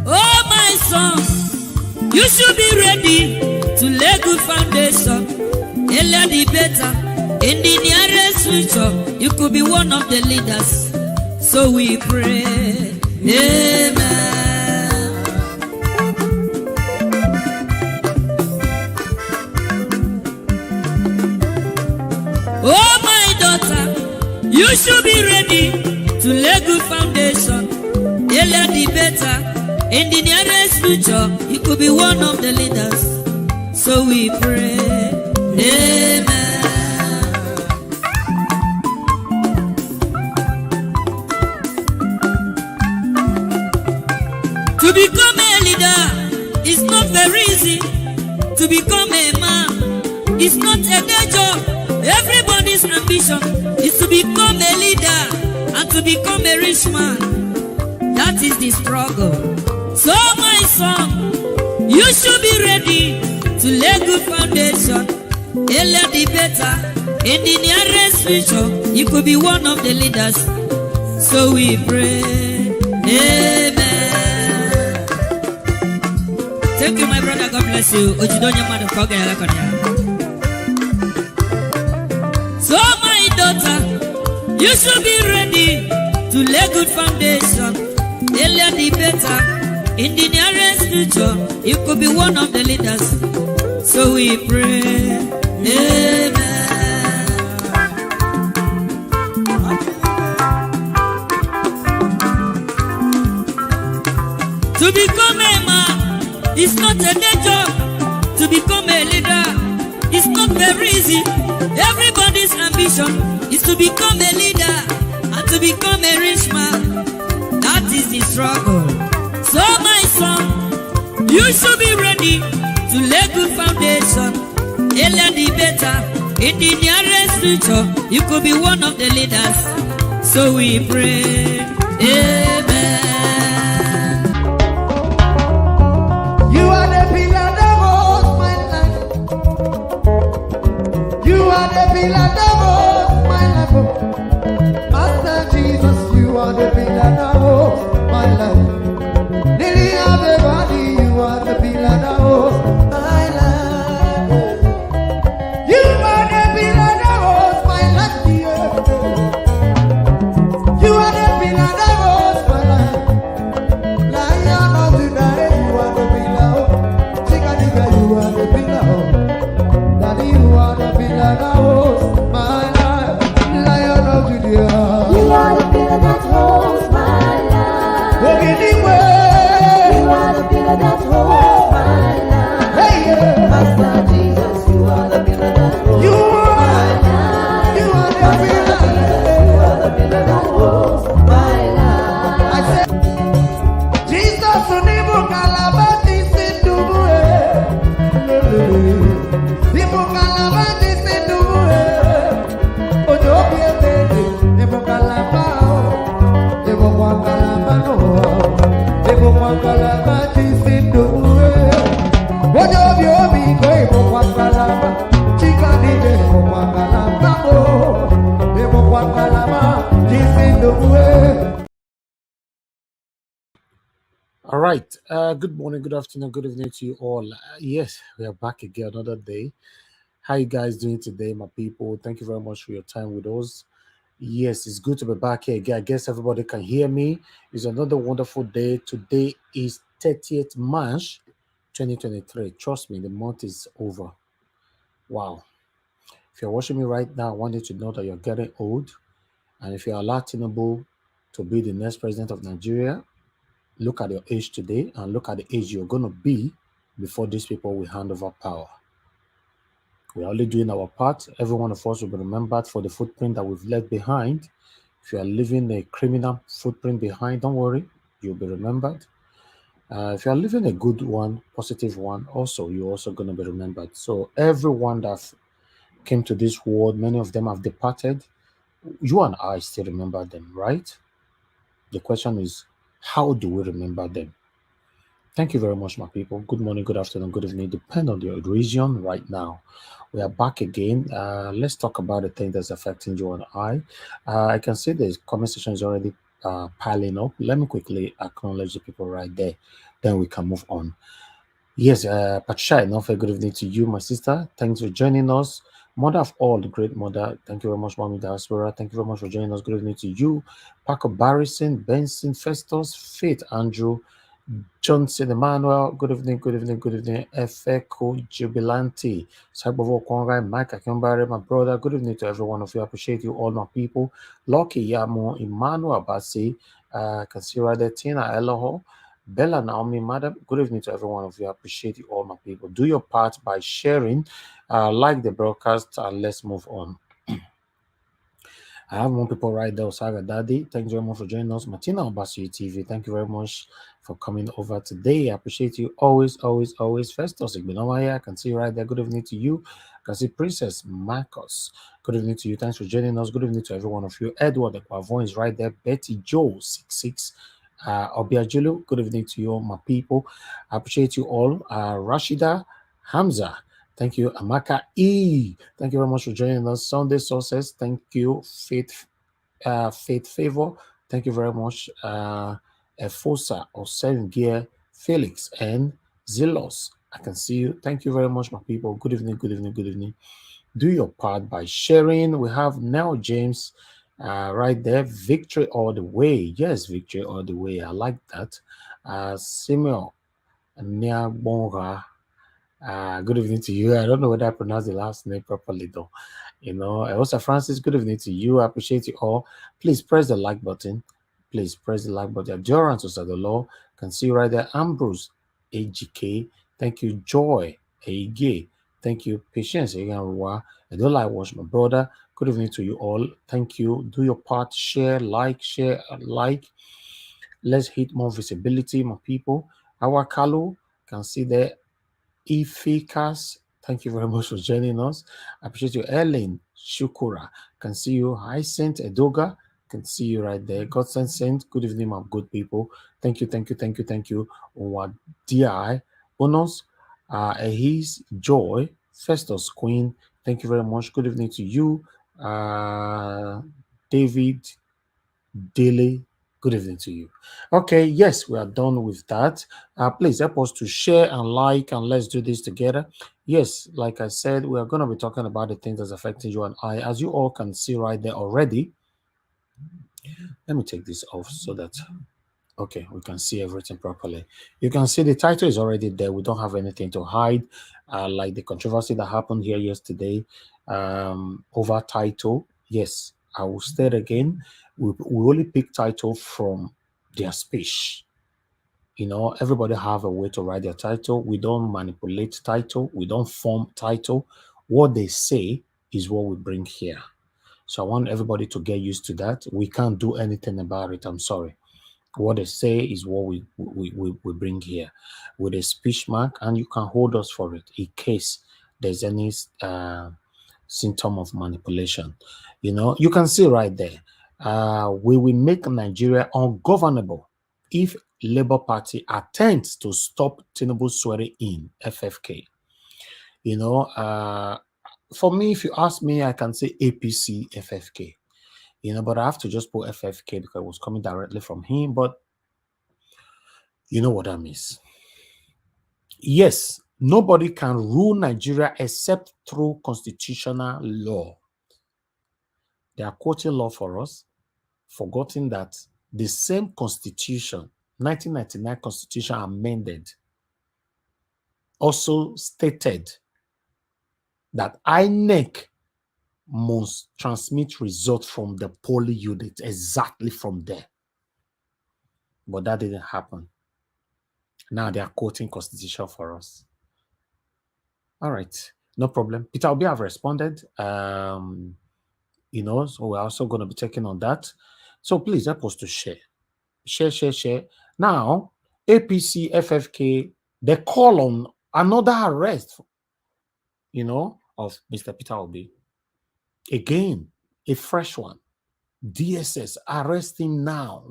Oh, my son, you should be ready to lay good foundation. Earlier the better. In the nearest future, you could be one of the leaders. So we pray. Amen. Oh, my daughter, you should be ready to lay good foundation. Earlier the better. In the nearest future, you could be one of the leaders. So we pray. Amen. To become a leader is not very easy. To become a man is not a day job. Everybody's ambition is to become a leader and to become a rich man. That is the struggle. So my son, you should be ready to lay good foundation. Earlier the better. In the nearest future, you could be one of the leaders. So we pray. Amen. Thank you, my brother. God bless you. So, my daughter, you should be ready to lay good foundation. Earlier the better. In the nearest future, you could be one of the leaders. So we pray. Amen. To become a man is not a day job. To become a leader is not very easy. Everybody's ambition is to become a leader and to become a rich man. That is the struggle. So my son, you should be ready to lay good foundation. Earlier the better. In the nearest future, you could be one of the leaders. So we pray. Amen. You are the pillar that holds my life. You are the pillar that holds my life. Master Jesus, you are the pillar that holds my life. Lily of the valley, you are the pillar that holds my life. You are the pillar that holds my life. You are the pillar that holds my life. Lion of the night, you are the pillar. Chickadee, you are the pillar. Daddy, you are the pillar that holds my life. Lion of Judea, you are the pillar that holds my life. Anyway, you are the pillar that holds my life. Hey, yeah. Master Jesus, you are the pillar that holds You my life. You are the Master pillar. Jesus, you are the pillar that holds my life. I said, Jesus, unibu kalabati sinduwe. Nibu kalabati sinduwe. Ojo biebe, nibu kalabao. Nibu kwa kalabano. Nibu kwa kalabati sinduwe. Ojo biobi ko nibu kwa kalaba. Chikadide nibu kwa kalabao. Nibu kwa kalabati sinduwe. All right. Good morning, good afternoon, good evening to you all. Yes, we are back again another day. How you guys doing today, my people? Thank you very much for your time with us. Yes, it's good to be back here again. I guess everybody can hear me. It's another wonderful day. Today is 30th March 2023. Trust me, the month is over. Wow. If you're watching me right now, I want you to know that you're getting old. And if you are Tinubu to be the next president of Nigeria, look at your age today and look at the age you're going to be before these people will hand over power. We're only doing our part. Every one of us will be remembered for the footprint that we've left behind. If you are leaving a criminal footprint behind, don't worry, you'll be remembered. If you are leaving a good one, positive one, also, you're also going to be remembered. So everyone that came to this world, many of them have departed. You and I still remember them, right? The question is, how do we remember them? Thank you very much, my people. Good morning, good afternoon, good evening. Depend on your region right now. We are back again. Let's talk about the thing that's affecting you and I. I can see the comment section is already piling up. Let me quickly acknowledge the people right there. Then we can move on. Yes, Patricia, enough. A good evening to you, my sister. Thanks for joining us. Mother of all, the great mother. Thank you very much, Mommy Diaspora. Thank you very much for joining us. Good evening to you, Paco Barrison, Benson, Festus, Faith, Andrew, Johnson, Emmanuel. Good evening, good evening, good evening. FFK Jubilanti, Cybervo Conrad, Mike Akambare, my brother. Good evening to every one of you. I appreciate you all, my people. Lucky Yamo, Emmanuel Basi, Kasira De Tina Eloho. Bella Naomi, madam, good evening to every one of you. I appreciate you all, my people. Do your part by sharing, like the broadcast, and let's move on. I have more people right there. Osaga Daddy, thank you very much for joining us. Martina Obasi TV, thank you very much for coming over today. I appreciate you always, always, always. Festus Igbenawaya, I can see you right there. Good evening to you. I can see Princess Marcos. Good evening to you. Thanks for joining us. Good evening to every one of you. Edward Equavon is right there. Betty Joe 66. Obiajulu, good evening to you all, my people. I appreciate you all. Rashida Hamza, thank you. Amaka E, thank you very much for joining us. Sunday Sources, thank you. Faith Favor, thank you very much. Efosa or Seven Gear, Felix and Zilos, I can see you. Thank you very much, my people. Good evening, good evening, good evening. Do your part by sharing. We have Nell James right there. Victory all the way. Yes, victory all the way. I like that. Samuel Niagbonga. Good evening to you. I don't know whether I pronounced the last name properly though. Also Francis, good evening to you. I appreciate you all. Please press the like button. Please press the like button. Endurance was at the law. Can see right there. Ambrose AGK. Thank you. Joy AG. Thank you. Patience. I don't like watch my brother. Good evening to you all. Thank you. Do your part. Share, like. Let's hit more visibility, my people. Our Kalu can see there. Ifikas, thank you very much for joining us. I appreciate you. Ellen Shukura, can see you. Hyacinth Edoga, can see you right there. Godson Saint, good evening, my good people. Thank you, thank you, thank you, thank you. Di Bonus, Ehis Joy, Festus Queen, thank you very much. Good evening to you. David Daily, good evening to you. Okay, yes, we are done with that. Please help us to share and like, and let's do this together. Yes, like I said, we are going to be talking about the things that's affecting you and I. As you all can see right there already, let me take this off so that, okay, we can see everything properly. You can see the title is already there. We don't have anything to hide, like the controversy that happened here yesterday over title. Yes, I will state again, we only pick title from their speech. Everybody have a way to write their title. We don't manipulate title. We don't form title. What they say is what we bring here. So I want everybody to get used to that. We can't do anything about it. I'm sorry. What they say is what we bring here with a speech mark, and you can hold us for it in case there's any symptom of manipulation. You can see right there, we will make Nigeria ungovernable if Labour Party attempts to stop Tinubu swearing in FFK. For me, if you ask me, I can say APC FFK. But I have to just put FFK because it was coming directly from him. But you know what that means. Yes, nobody can rule Nigeria except through constitutional law. They are quoting law for us, forgetting that the same constitution, 1999 constitution amended, also stated that INEC must transmit results from the polling unit exactly from there. But that didn't happen. Now they are quoting constitution for us. All right, no problem. Peter Obi have responded. So we're also going to be taking on that. So please help us to share. Share. Now, APC, FFK, they call on another arrest, of Mr. Peter Obi. Again, a fresh one. DSS, arrest him now.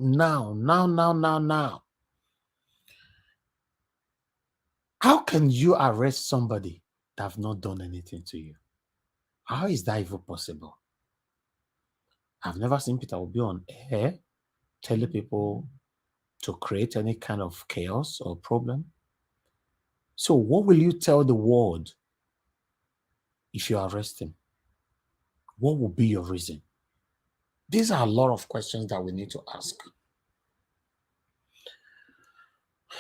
How can you arrest somebody that have not done anything to you? How is that even possible? I've never seen Peter Obi on air telling people to create any kind of chaos or problem. So, what will you tell the world if you arrest him? What will be your reason? These are a lot of questions that we need to ask.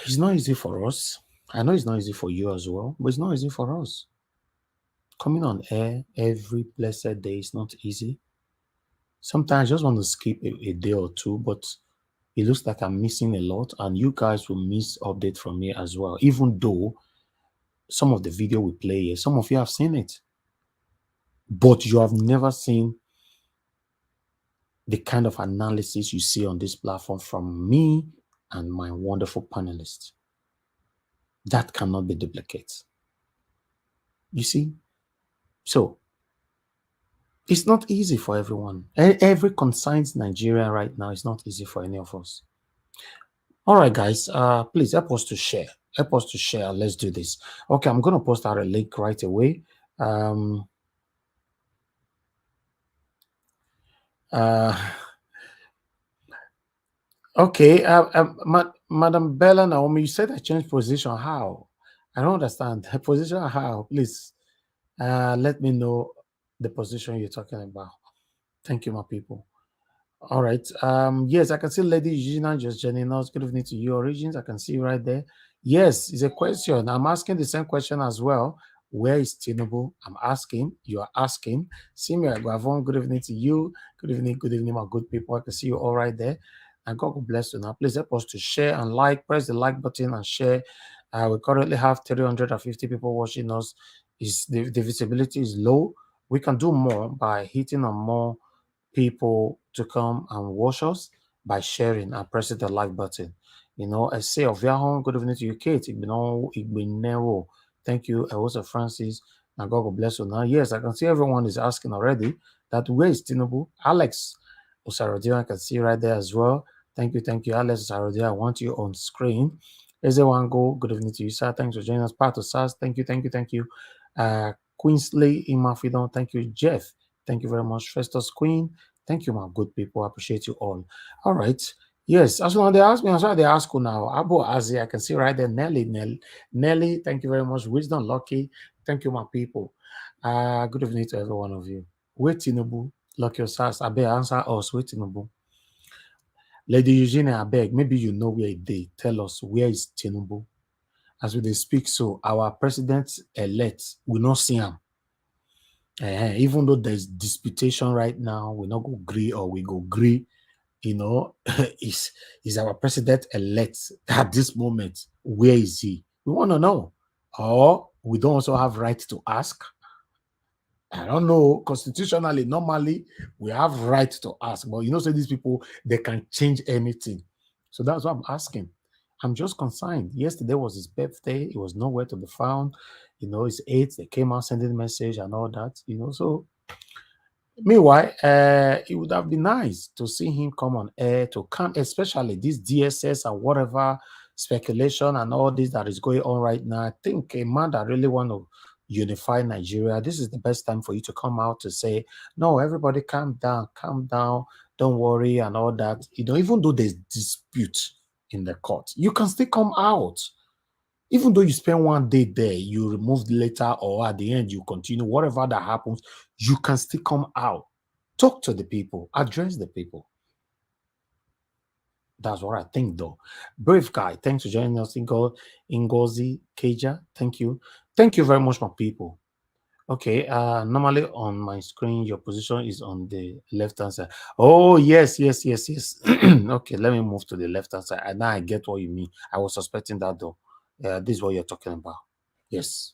It's not easy for us. I know it's not easy for you as well, but it's not easy for us. Coming on air every blessed day is not easy. Sometimes I just want to skip a day or two, but it looks like I'm missing a lot, and you guys will miss update from me as well. Even though some of the video we play here, some of you have seen it, but you have never seen the kind of analysis you see on this platform from me and my wonderful panelists. That cannot be duplicated. You see? So, it's not easy for everyone. Every concerned Nigeria right now is not easy for any of us. All right, guys, please help us to share. Help us to share. Let's do this. Okay, I'm going to post out a link right away. Okay, Madam Bella Naomi, you said I changed position. How? I don't understand. Position how? Please, let me know the position you're talking about. Thank you, my people. All right. Yes, I can see Lady Eugenia just joining us. Good evening to you, Origins. I can see you right there. Yes, it's a question. I'm asking the same question as well. Where is Tinubu? I'm asking. You are asking. Simia Guavon, good evening to you. Good evening, my good people. I can see you all right there. And God will bless you now. Please help us to share and like. Press the like button and share. We currently have 350 people watching us. The visibility is low. We can do more by hitting on more people to come and watch us by sharing and pressing the like button. You know, I say of Yahoo, good evening to you, Kate. Igbinero. Thank you, also Francis. And God will bless you now. Yes, I can see everyone is asking already that where is Tinubu? Alex Osarodio, I can see right there as well. Thank you, Alex Osarodio. I want you on screen. Everyone go. Good evening to you, sir. Thanks for joining us. Part of SARS. Thank you. Queensley Imafidon. Thank you, Jeff. Thank you very much, Festus Queen. Thank you, my good people. I appreciate you all. All right. Yes, as long as they ask me, as well they ask you now. Abu Azi, I can see right there. Nelly, thank you very much. Wisdom Lucky, thank you, my people. Good evening to every one of you. Wait, Tinubu, Lucky Osas, I beg answer us. Wait, Tinubu. Lady Eugenia, I beg, maybe you know where they tell us where is Tinubu. As we speak, so our president elect will not see him. Even though there's disputation right now, we not go agree or we go agree, you know, is our president elect at this moment, where is he? We want to know. Or we don't also have right to ask. I don't know. Constitutionally, normally we have right to ask, but you know, so these people, they can change anything. So that's what I'm asking. I'm just concerned. Yesterday was his birthday. He was nowhere to be found. You know, it's 8. They came out sending message and all that, you know. So meanwhile, it would have been nice to see him come on air to come, especially this DSS and whatever speculation and all this that is going on right now. I think a man that really want to unify Nigeria, this is the best time for you to come out to say, no, everybody calm down, don't worry, and all that. You know, even though there's dispute in the court, you can still come out. Even though you spend one day there, you removed later, or at the end you continue, whatever that happens, you can still come out, talk to the people, address the people. That's what I think, though. Brave guy, thanks for joining us. Ngozi Keja, thank you very much, my people. Okay, normally on my screen, your position is on the left-hand side. Oh, yes. Okay, let me move to the left-hand side. And now I get what you mean. I was suspecting that, though. This is what you're talking about. Yes.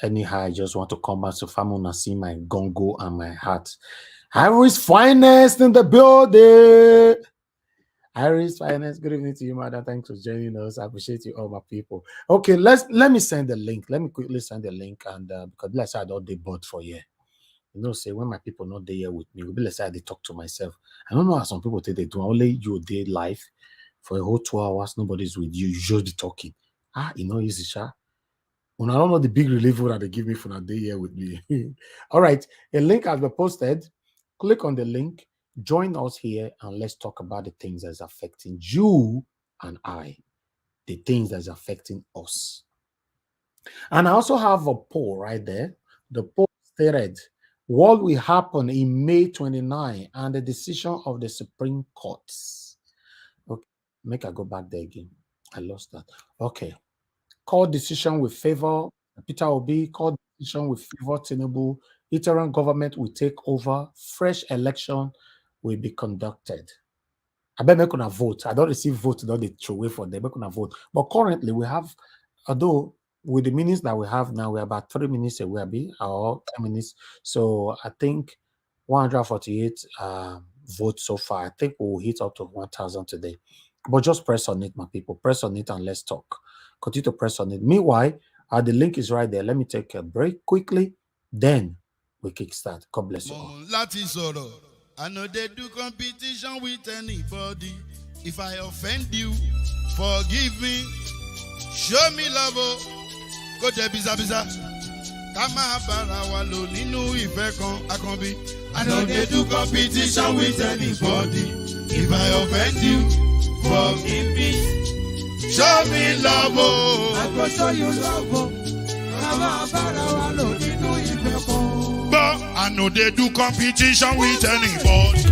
Anyhow, I just want to come back to Famuna, see my gongo and my heart. Iris Finest in the building. Iris Finest, good evening to you, madam. Thanks for joining us. I appreciate you, all my people. Okay, let me send the link. Let me quickly send the link, and because let's say I don't debut for you. You know, say when my people not there with me, let's say I talk to myself. I don't know how some people think they do. Only you day live for a whole 2 hours. Nobody's with you. You just be talking. You know, easy, sha. When I don't know the big relief that they give me for a day here with me. All right, a link has been posted. Click on the link. Join us here and let's talk about the things that's affecting you and I, the things that's affecting us. And I also have a poll right there. The poll stated, what will happen in May 29 and the decision of the Supreme Court? Okay, make I go back there again. I lost that. Okay. Court decision will favor Peter Obi. Court decision will favor Tinubu. Interim government will take over. Fresh election will be conducted. I bet make una vote. I don't receive vote, don't they throw away for them. Make una vote. But currently we have, although with the minutes that we have now, we're about 3 minutes away, or 10 minutes. So I think 148 votes so far. I think we'll hit up to 1,000 today. But just press on it, my people. Press on it and let's talk. Continue to press on it. Meanwhile, the link is right there. Let me take a break quickly. Then we kickstart. God bless you all. I know they do competition with anybody. If I offend you, forgive me. Show me love. Go there, biza biza. Kama bara wa lo ninu ife kan akanbi. I know they do competition with anybody. If I offend you, forgive me. Show me love. I go show you love. Kama bara wa lo ninu ife kan. But I know they do competition with anybody.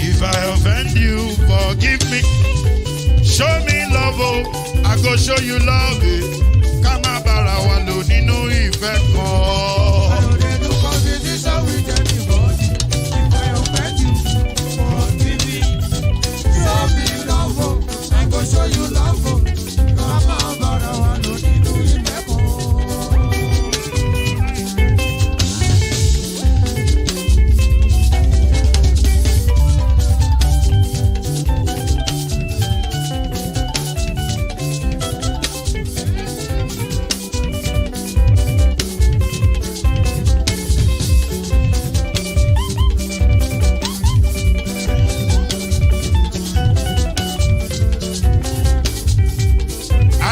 If I offend you, forgive me. Show me love, oh, I go show you love, eh. Kama bara wa lo nínú ìfẹ́ kan. I know they do competition with anybody. If I offend you, forgive me. Show me love, oh, I go show you love, oh. Kama bara wa lo nínú ìfẹ́ kan.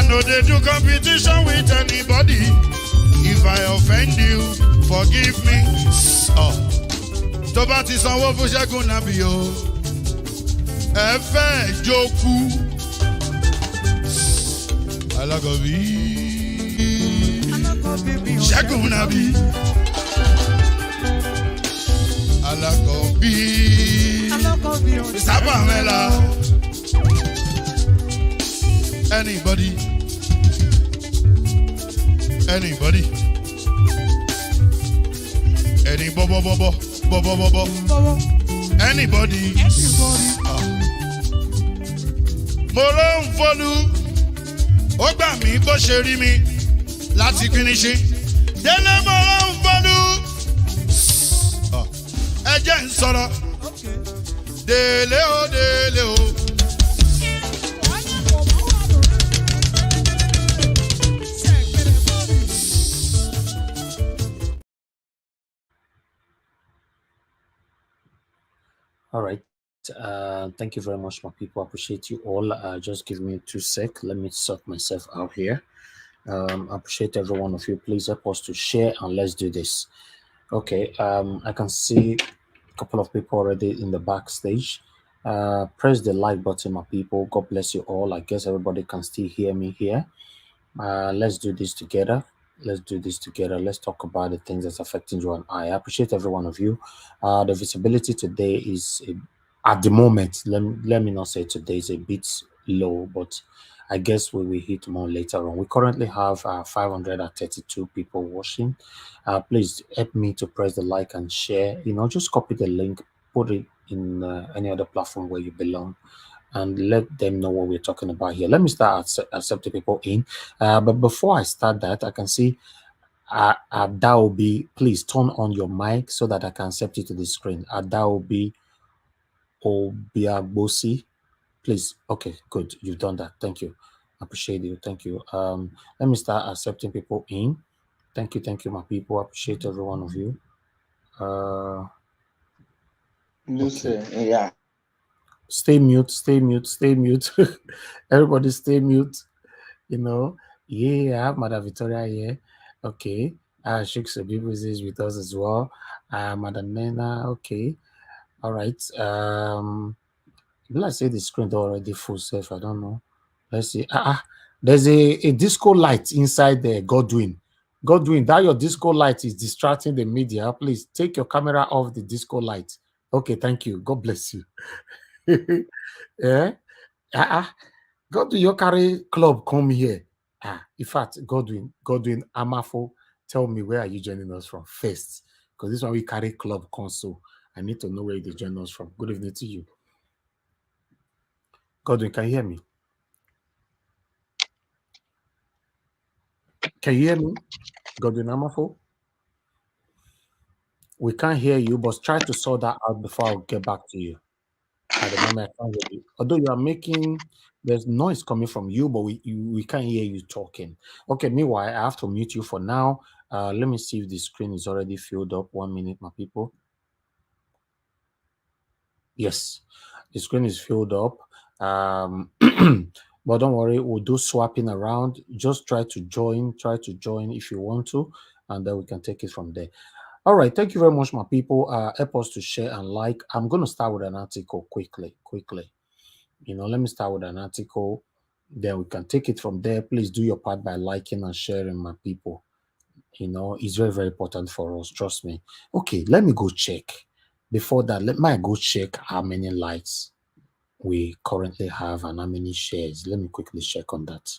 No, they do competition with anybody. If I offend you, forgive me. Oh, tó bá ti sanwó fún Ṣẹ́gun nàbí o. Ẹ fẹ́ jókù. Alákọ̀bí. Ṣẹ́gun nàbí. Alákọ̀bí. Sábà mẹ́la. Anybody. Anybody. Any bobo bobo bobo bobo. Anybody. Mo ló ń fọlú. Ó gbà mí bó ṣe rí mi láti finishi. Délé mo ló ń fọlú. Ẹ jẹ́ ń sọ̀rọ̀. Délé o délé o. All right. Thank you very much, my people. I appreciate you all. Just give me 2 seconds. Let me sort myself out here. I appreciate every one of you. Please help us to share and let's do this. Okay. I can see a couple of people already in the backstage. Press the like button, my people. God bless you all. I guess everybody can still hear me here. Let's do this together. Let's do this together. Let's talk about the things that's affecting you and I appreciate every one of you. The visibility today is at the moment, let me not say today is a bit low, but I guess we will hit more later on. We currently have 532 people watching. Please help me to press the like and share. Just copy the link, put it in any other platform where you belong, and let them know what we're talking about here. Let me start accepting people in. But before I start that, I can see Adaobi. Please turn on your mic so that I can accept you to the screen. Adaobi Obiagbosi. Please. Okay, good. You've done that. Thank you. Appreciate you. Thank you. Let me start accepting people in. Thank you, my people. Appreciate every one of you. Okay. Yeah. Stay mute, stay mute, stay mute. Everybody stay mute. You know. Yeah, I have Mother Victoria here. Okay. Sheikh Sabibus is with us as well. Mother Nena, okay. All right. Let's say the screen already full safe. I don't know. Let's see. There's a disco light inside there, Godwin. Godwin, that your disco light is distracting the media. Please take your camera off the disco light. Okay, thank you. God bless you. Yeah. Godwin, your carry club come here. In fact, Godwin Amafo, tell me where are you joining us from first? Because this one we carry club console. I need to know where you join us from. Good evening to you. Godwin, can you hear me? Can you hear me? Godwin Amafo? We can't hear you, but try to sort that out before I'll get back to you. At the moment, I can't hear you. Although you are making, there's noise coming from you, but we can't hear you talking. Okay, meanwhile, I have to mute you for now. Let me see if the screen is already filled up. 1 minute, my people. Yes, the screen is filled up. But don't worry, we'll do swapping around. Just try to join if you want to, and then we can take it from there. All right, thank you very much, my people. Help us to share and like. I'm going to start with an article quickly. Let me start with an article. Then we can take it from there. Please do your part by liking and sharing, my people. It's very, very important for us. Trust me. Okay, let me go check. Before that, let me go check how many likes we currently have and how many shares. Let me quickly check on that.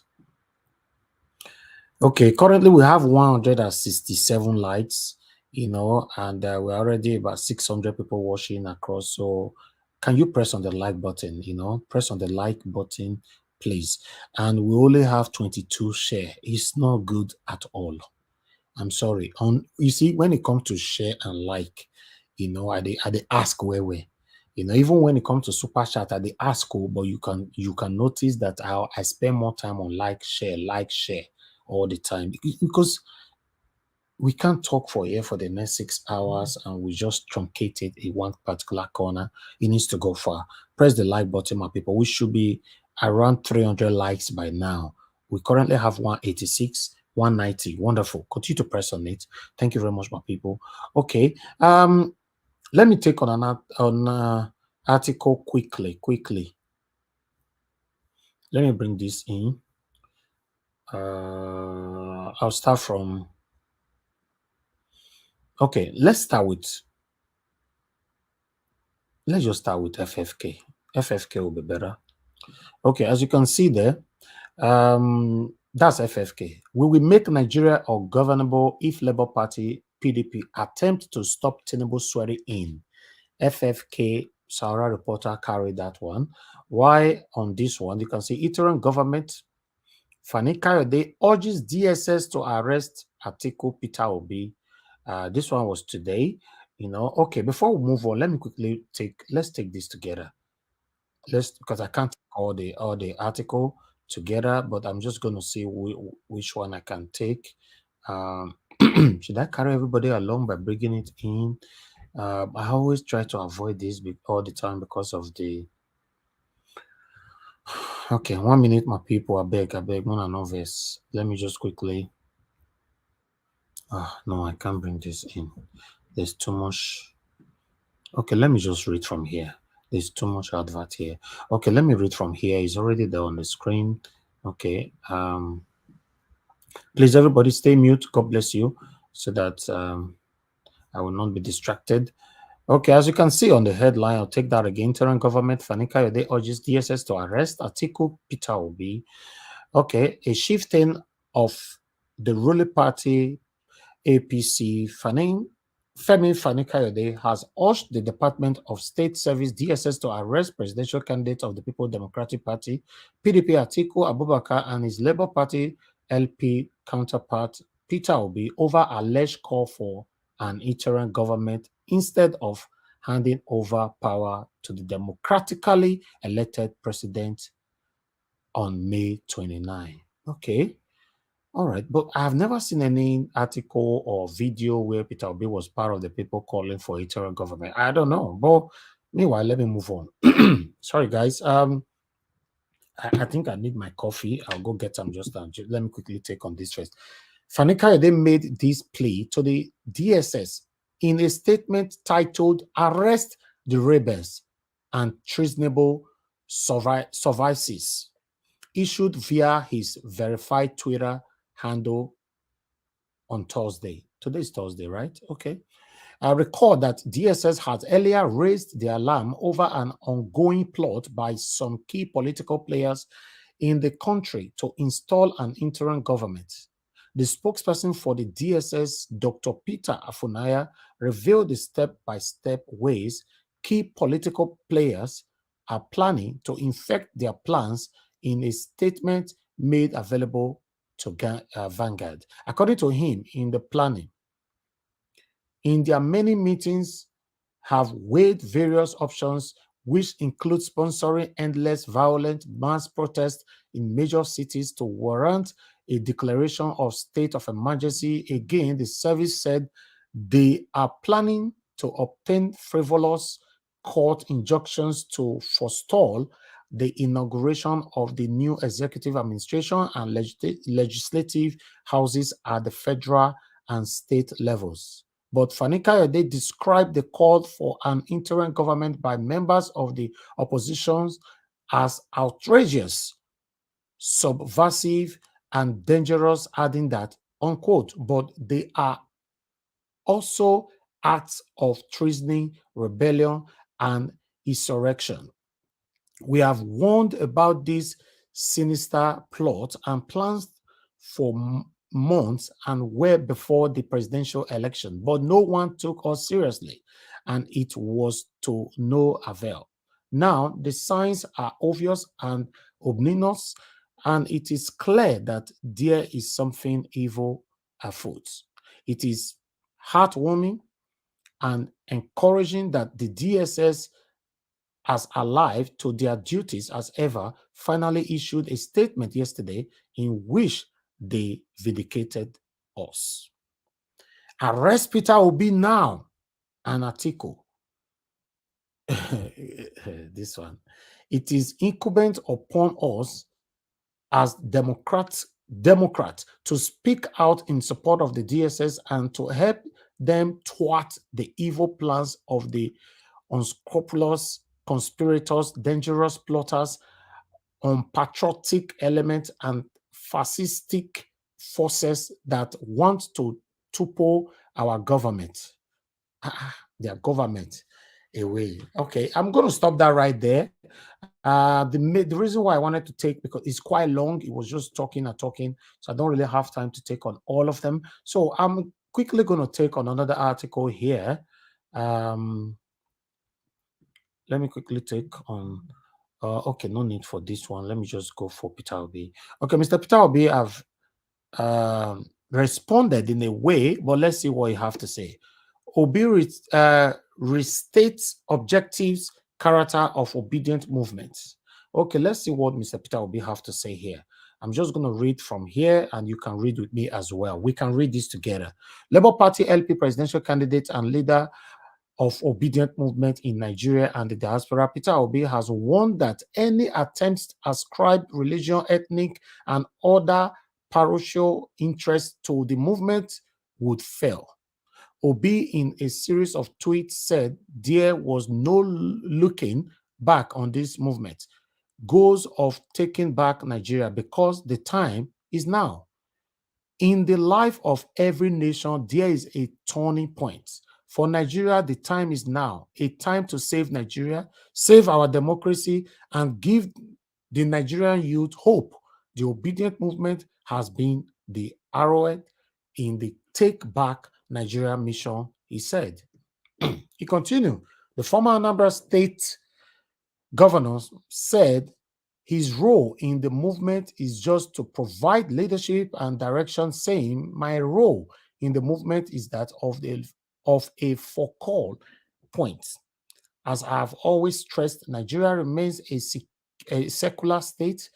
Okay, currently we have 167 likes, and we're already about 600 people watching across. So can you press on the like button, press on the like button, please. And we only have 22 share. It's not good at all. I'm sorry. You see, when it comes to share and like, I they ask where we. Even when it comes to super chat, I they ask, but you can notice that I spend more time on like share all the time because we can't talk for here for the next 6 hours and we just truncate it in one particular corner. It needs to go far. Press the like button, my people. We should be around 300 likes by now. We currently have 186, 190. Wonderful. Continue to press on it. Thank you very much, my people. Okay. Let me take on an article quickly. Let me bring this in. I'll start from. Okay, let's just start with FFK. FFK will be better. Okay, as you can see there, that's FFK. We will make Nigeria ungovernable if Labour Party PDP attempt to stop Tinubu swearing in. FFK Sahara reporter carried that one. Why on this one? You can see interim government Fani Kayode urges DSS to arrest Atiku Peter Obi. This one was today. Okay, before we move on, let me quickly let's take this together. Because I can't take all the article together, but I'm just going to see which one I can take. Should I carry everybody along by bringing it in? I always try to avoid this all the time because of the. Okay, 1 minute, my people. I beg, one novice. Let me just quickly. No, I can't bring this in. There's too much. Okay, let me just read from here. There's too much advert here. Okay, let me read from here. It's already there on the screen. Okay. Please, everybody, stay mute. God bless you, so that I will not be distracted. Okay, as you can see on the headline, I'll take that again. Interim government Fani Kayode urges DSS to arrest Atiku Peter Obi. Okay, a shifting of the ruling party APC Femi Fani Kayode has urged the Department of State Service DSS to arrest presidential candidate of the People Democratic Party PDP Atiku Abubakar and his Labour Party LP counterpart Peter Obi over alleged call for an interim government instead of handing over power to the democratically elected president on May 29. Okay. All right. But I've never seen any article or video where Peter Obi was part of the people calling for interim government. I don't know. But meanwhile, let me move on. Sorry, guys. I think I need my coffee. I'll go get some just now. Let me quickly take on this first. Fani Kayode made this plea to the DSS in a statement titled Arrest the Rebels and Treasonable Services, issued via his verified Twitter handle on Thursday. Today is Thursday, right? Okay. I recall that DSS had earlier raised the alarm over an ongoing plot by some key political players in the country to install an interim government. The spokesperson for the DSS, Dr. Peter Afunaya, revealed the step-by-step ways key political players are planning to infect their plans in a statement made available to Vanguard. According to him, in the planning, in their many meetings, have weighed various options, which include sponsoring endless violent mass protests in major cities to warrant a declaration of state of emergency. Again, the service said they are planning to obtain frivolous court injunctions to forestall the inauguration of the new executive administration and legislative houses at the federal and state levels. But Fani Kayode described the call for an interim government by members of the opposition as outrageous, subversive, and dangerous, adding that, unquote, but they are also acts of treason, rebellion, and insurrection. We have warned about this sinister plot and plans for months and well before the presidential election, but no one took us seriously, and it was to no avail. Now, the signs are obvious and ominous, and it is clear that there is something evil afoot. It is heartwarming and encouraging that the DSS, as alive to their duties as ever, finally issued a statement yesterday in which they vindicated us. Arrest Peter Obi now, an article. This one. It is incumbent upon us as Democrats to speak out in support of the DSS and to help them thwart the evil plans of the unscrupulous conspirators, dangerous plotters, unpatriotic elements, and fascistic forces that want to topple our government. Their government away. Okay, I'm going to stop that right there. The reason why I wanted to take, because it's quite long, it was just talking and talking, so I don't really have time to take on all of them. So I'm quickly going to take on another article here. Let me quickly take on. Okay, no need for this one. Let me just go for Peter Obi. Okay, Mr. Peter Obi have responded in a way, but let's see what you have to say. Obi restates objectives, character of obedient movements. Okay, let's see what Mr. Peter Obi have to say here. I'm just going to read from here, and you can read with me as well. We can read this together. Labour Party LP presidential candidate and leader of obedient movement in Nigeria and the diaspora, Peter Obi has warned that any attempts to ascribe religion, ethnic, and other parochial interests to the movement would fail. Obi, in a series of tweets, said there was no looking back on this movement, goals of taking back Nigeria, because the time is now. In the life of every nation, there is a turning point. For Nigeria, the time is now, a time to save Nigeria, save our democracy, and give the Nigerian youth hope. The obedient movement has been the arrowhead in the Take Back Nigeria mission, he said. He continued. The former Anambra State governor said his role in the movement is just to provide leadership and direction, saying, "My role in the movement is that of a focal point. As I have always stressed, Nigeria remains a secular state.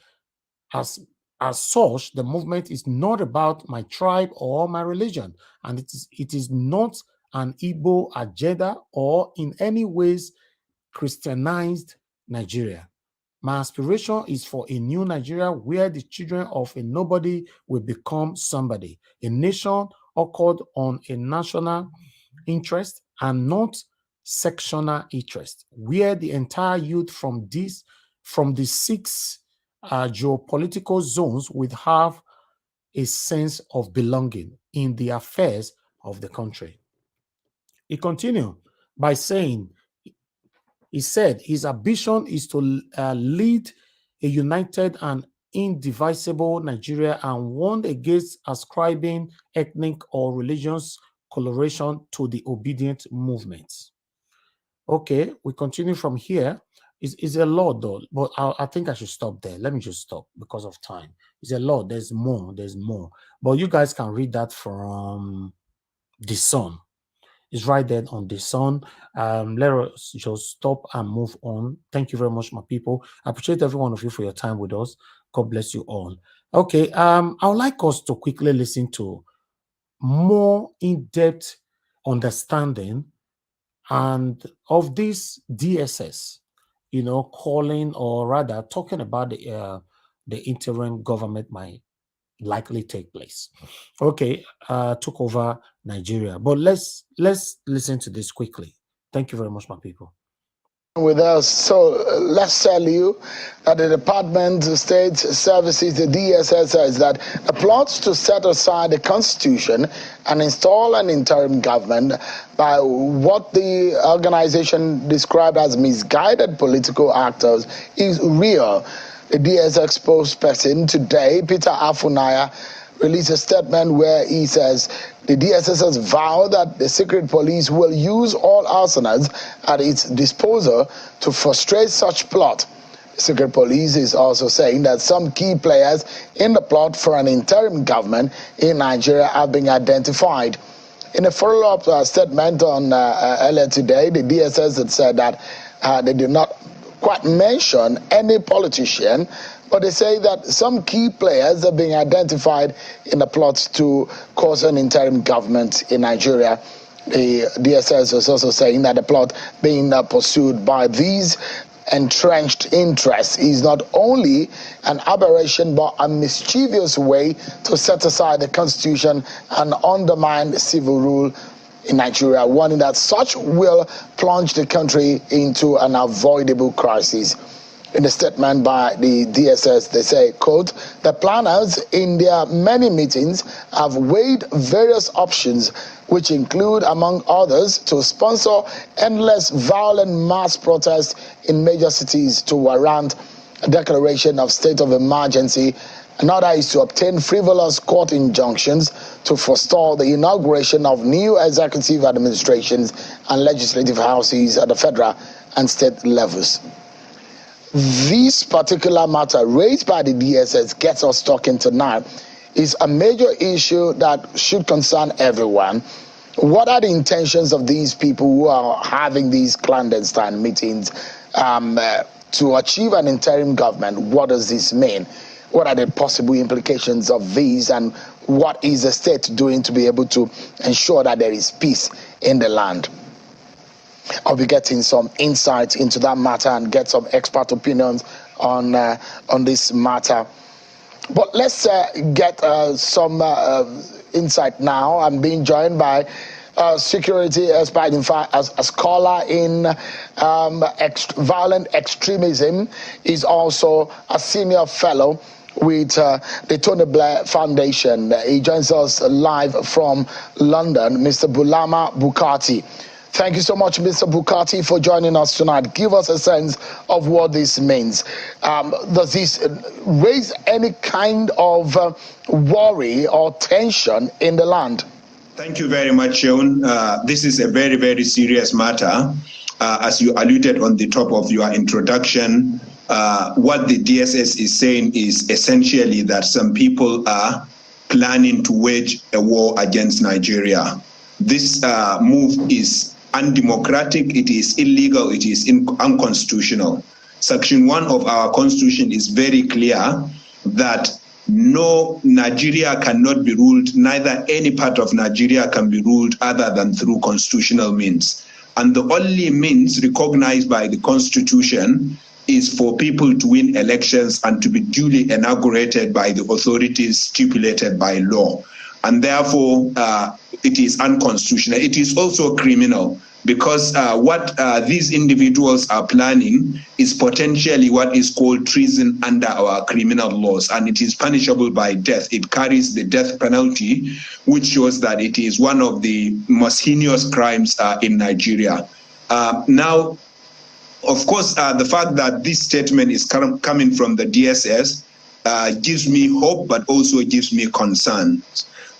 As such, the movement is not about my tribe or my religion, and it is not an Igbo agenda or in any ways Christianized Nigeria. My aspiration is for a new Nigeria where the children of a nobody will become somebody, a nation anchored on a national interest and not sectional interest, where the entire youth from the 6 geopolitical zones would have a sense of belonging in the affairs of the country. He continued by saying, he said his ambition is to lead a united and indivisible Nigeria and warned against ascribing ethnic or religious coloration to the obedient movements. Okay, we continue from here. It's a lot though, but I think I should stop there. Let me just stop because of time. It's a lot. There's more. But you guys can read that from The Sun. It's right there on The Sun. Let us just stop and move on. Thank you very much, my people. I appreciate every one of you for your time with us. God bless you all. Okay, I would like us to quickly listen to more in-depth understanding and of this DSS, calling or rather talking about the interim government might likely take place. Okay, took over Nigeria. But let's listen to this quickly. Thank you very much, my people. With us, so let's tell you that the Department of State Services, the DSS, says that the plots to set aside the Constitution and install an interim government by what the organization described as misguided political actors is real. The DSS spokesperson today, Peter Afunaya, released a statement where he says the DSS has vowed that the secret police will use all arsenals at its disposal to frustrate such plot. The secret police is also saying that some key players in the plot for an interim government in Nigeria have been identified. In a follow-up statement on earlier today, the DSS had said that they did not quite mention any politician, but they say that some key players are being identified in the plots to cause an interim government in Nigeria. The DSS is also saying that the plot being pursued by these entrenched interests is not only an aberration but a mischievous way to set aside the Constitution and undermine civil rule in Nigeria, warning that such will plunge the country into an avoidable crisis. In a statement by the DSS, they say, quote, the planners in their many meetings have weighed various options, which include, among others, to sponsor endless violent mass protests in major cities to warrant a declaration of state of emergency. Another is to obtain frivolous court injunctions to forestall the inauguration of new executive administrations and legislative houses at the federal and state levels. This particular matter raised by the DSS gets us talking tonight is a major issue that should concern everyone. What are the intentions of these people who are having these clandestine meetings to achieve an interim government? What does this mean? What are the possible implications of these, and what is the state doing to be able to ensure that there is peace in the land? I'll be getting some insight into that matter and get some expert opinions on this matter. But let's get some insight now. I'm being joined by security expert, in fact, as a scholar in violent extremism. Is also a senior fellow with the Tony Blair Foundation. He joins us live from London, Mr. Bulama Bukati. Thank you so much, Mr. Bukati, for joining us tonight. Give us a sense of what this means. Does this raise any kind of worry or tension in the land? Thank you very much, Sean. This is a very, very serious matter. As you alluded on the top of your introduction, what the DSS is saying is essentially that some people are planning to wage a war against Nigeria. This move is undemocratic, it is illegal, it is unconstitutional. Section 1 of our constitution is very clear that no, Nigeria cannot be ruled, neither any part of Nigeria can be ruled other than through constitutional means. And the only means recognized by the Constitution is for people to win elections and to be duly inaugurated by the authorities stipulated by law. And therefore, it is unconstitutional. It is also criminal, because what these individuals are planning is potentially what is called treason under our criminal laws, and it is punishable by death. It carries the death penalty, which shows that it is one of the most heinous crimes in Nigeria. Now, of course, the fact that this statement is coming from the DSS gives me hope, but also gives me concern.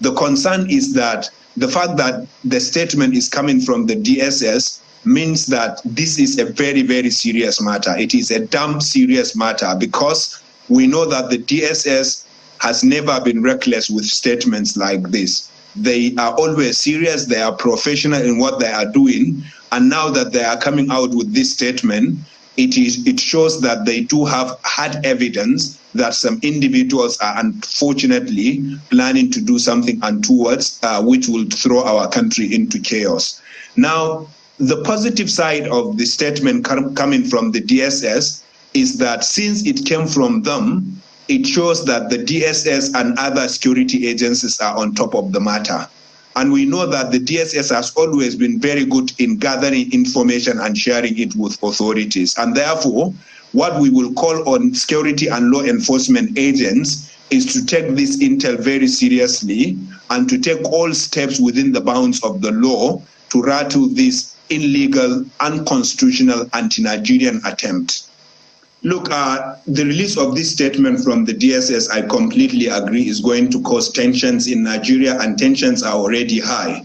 The concern is that the fact that the statement is coming from the DSS means that this is a very, very serious matter. It is a damn serious matter, because we know that the DSS has never been reckless with statements like this. They are always serious, they are professional in what they are doing, and now that they are coming out with this statement, it shows that they do have hard evidence that some individuals are unfortunately planning to do something untoward, which will throw our country into chaos. Now, the positive side of the statement coming from the DSS is that since it came from them, it shows that the DSS and other security agencies are on top of the matter. And we know that the DSS has always been very good in gathering information and sharing it with authorities. And therefore, what we will call on security and law enforcement agents is to take this intel very seriously and to take all steps within the bounds of the law to rattle this illegal, unconstitutional, anti-Nigerian attempt. Look, the release of this statement from the DSS, I completely agree, is going to cause tensions in Nigeria, and tensions are already high.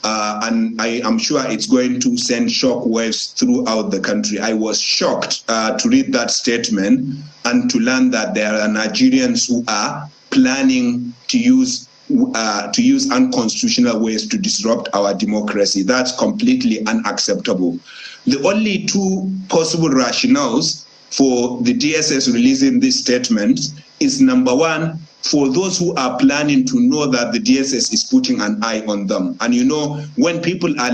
And I am sure it's going to send shock waves throughout the country. I was shocked to read that statement and to learn that there are Nigerians who are planning to use unconstitutional ways to disrupt our democracy. That's completely unacceptable. The only two possible rationales for the DSS releasing this statement is, number one, for those who are planning to know that the DSS is putting an eye on them. And you know, when people are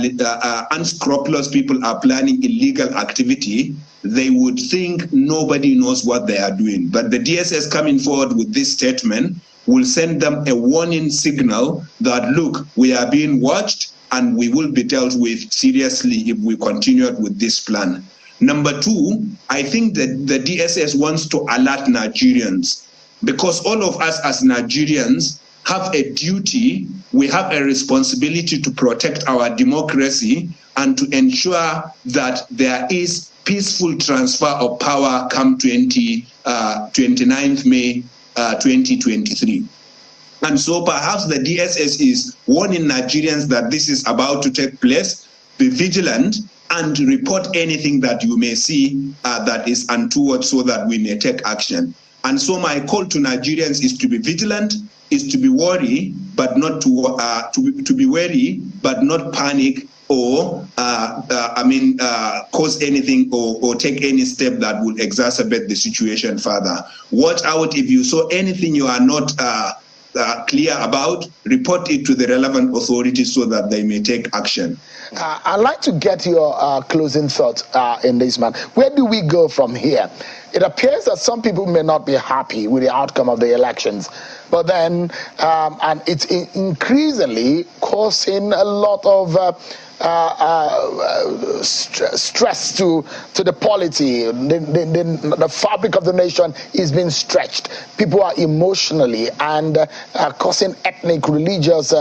unscrupulous, people are planning illegal activity, they would think nobody knows what they are doing. But the DSS coming forward with this statement will send them a warning signal that, look, we are being watched and we will be dealt with seriously if we continue with this plan. Number two, I think that the DSS wants to alert Nigerians, because all of us as Nigerians have a duty, we have a responsibility to protect our democracy and to ensure that there is peaceful transfer of power come 29th May 2023. And so perhaps the DSS is warning Nigerians that this is about to take place. Be vigilant and report anything that you may see that is untoward, so that we may take action. And so my call to Nigerians is to be vigilant, is to be worried, but not to be wary, but not panic or cause anything or take any step that will exacerbate the situation further. Watch out. If you saw anything you are not clear about, report it to the relevant authorities so that they may take action. I'd like to get your closing thoughts in this matter. Where do we go from here? It appears that some people may not be happy with the outcome of the elections, but then, and it's increasingly causing a lot of stress to the polity. The fabric of the nation is being stretched. People are emotionally and causing ethnic, religious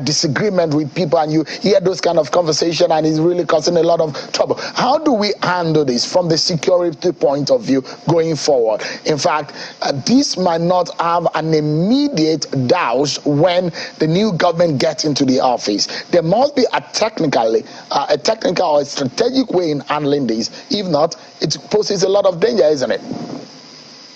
disagreement with people, and you hear those kind of conversation, and it's really causing a lot of trouble. How do we handle this from the security point of view going forward? In fact, this might not have an immediate douse when the new government gets into the office. There must be a technical or a strategic way in handling this. If not, it poses a lot of danger, isn't it?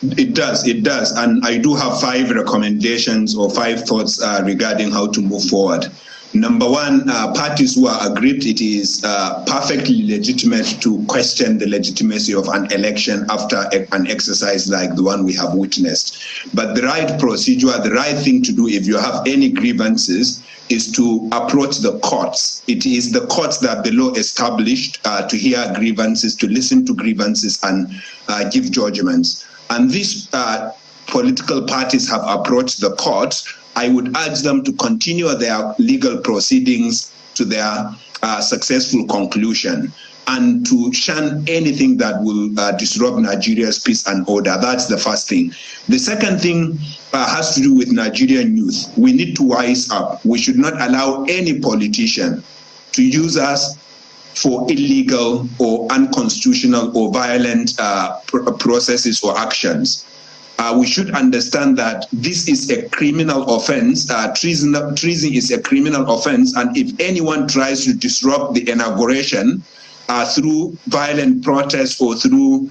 It does. And I do have 5 recommendations or 5 thoughts regarding how to move forward. Number one, parties who are aggrieved, it is perfectly legitimate to question the legitimacy of an election after an exercise like the one we have witnessed. But the right procedure, the right thing to do if you have any grievances is to approach the courts. It is the courts that the law established to hear grievances, to listen to grievances and give judgments. And these political parties have approached the courts. I would urge them to continue their legal proceedings to their successful conclusion and to shun anything that will disrupt Nigeria's peace and order. That's the first thing. The second thing has to do with Nigerian youth. We need to wise up. We should not allow any politician to use us for illegal or unconstitutional or violent processes or actions. We should understand that this is a criminal offense. Treason is a criminal offense, and if anyone tries to disrupt the inauguration through violent protests or through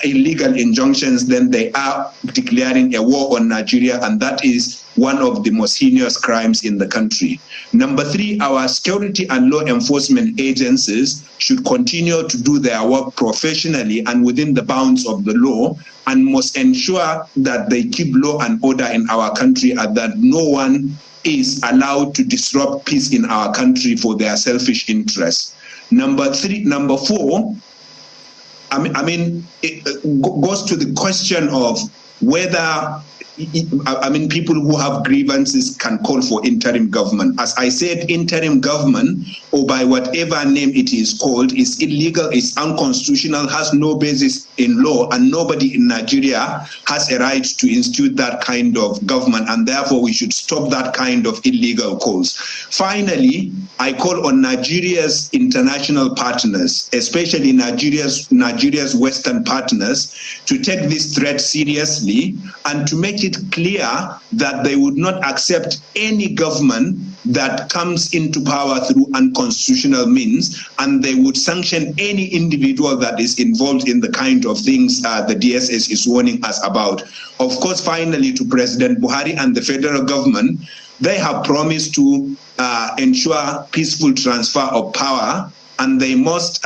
illegal injunctions, then they are declaring a war on Nigeria, and that is one of the most heinous crimes in the country. Number three, our security and law enforcement agencies should continue to do their work professionally and within the bounds of the law, and must ensure that they keep law and order in our country and that no one is allowed to disrupt peace in our country for their selfish interests. Number four, it goes to the question of whether people who have grievances can call for interim government. As I said, interim government, or by whatever name it is called, is illegal, is unconstitutional, has no basis in law, and nobody in Nigeria has a right to institute that kind of government, and therefore we should stop that kind of illegal calls. Finally, I call on Nigeria's international partners, especially Nigeria's Western partners, to take this threat seriously and to make it clear that they would not accept any government that comes into power through unconstitutional means, and they would sanction any individual that is involved in the kind of things the DSS is warning us about. Of course, finally, to President Buhari and the federal government, they have promised to ensure peaceful transfer of power, and they must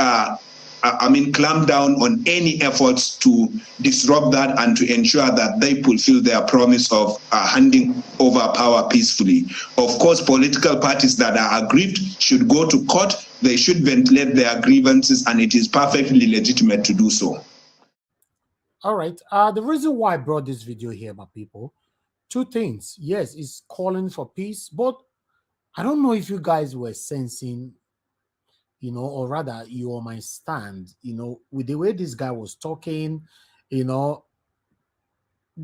clamp down on any efforts to disrupt that and to ensure that they fulfill their promise of handing over power peacefully. Of course, political parties that are aggrieved should go to court. They should ventilate their grievances, and it is perfectly legitimate to do so. All right. The reason why I brought this video here, my people, two things. Yes, it's calling for peace, but I don't know if you guys were sensing, or rather you on my stand, with the way this guy was talking, do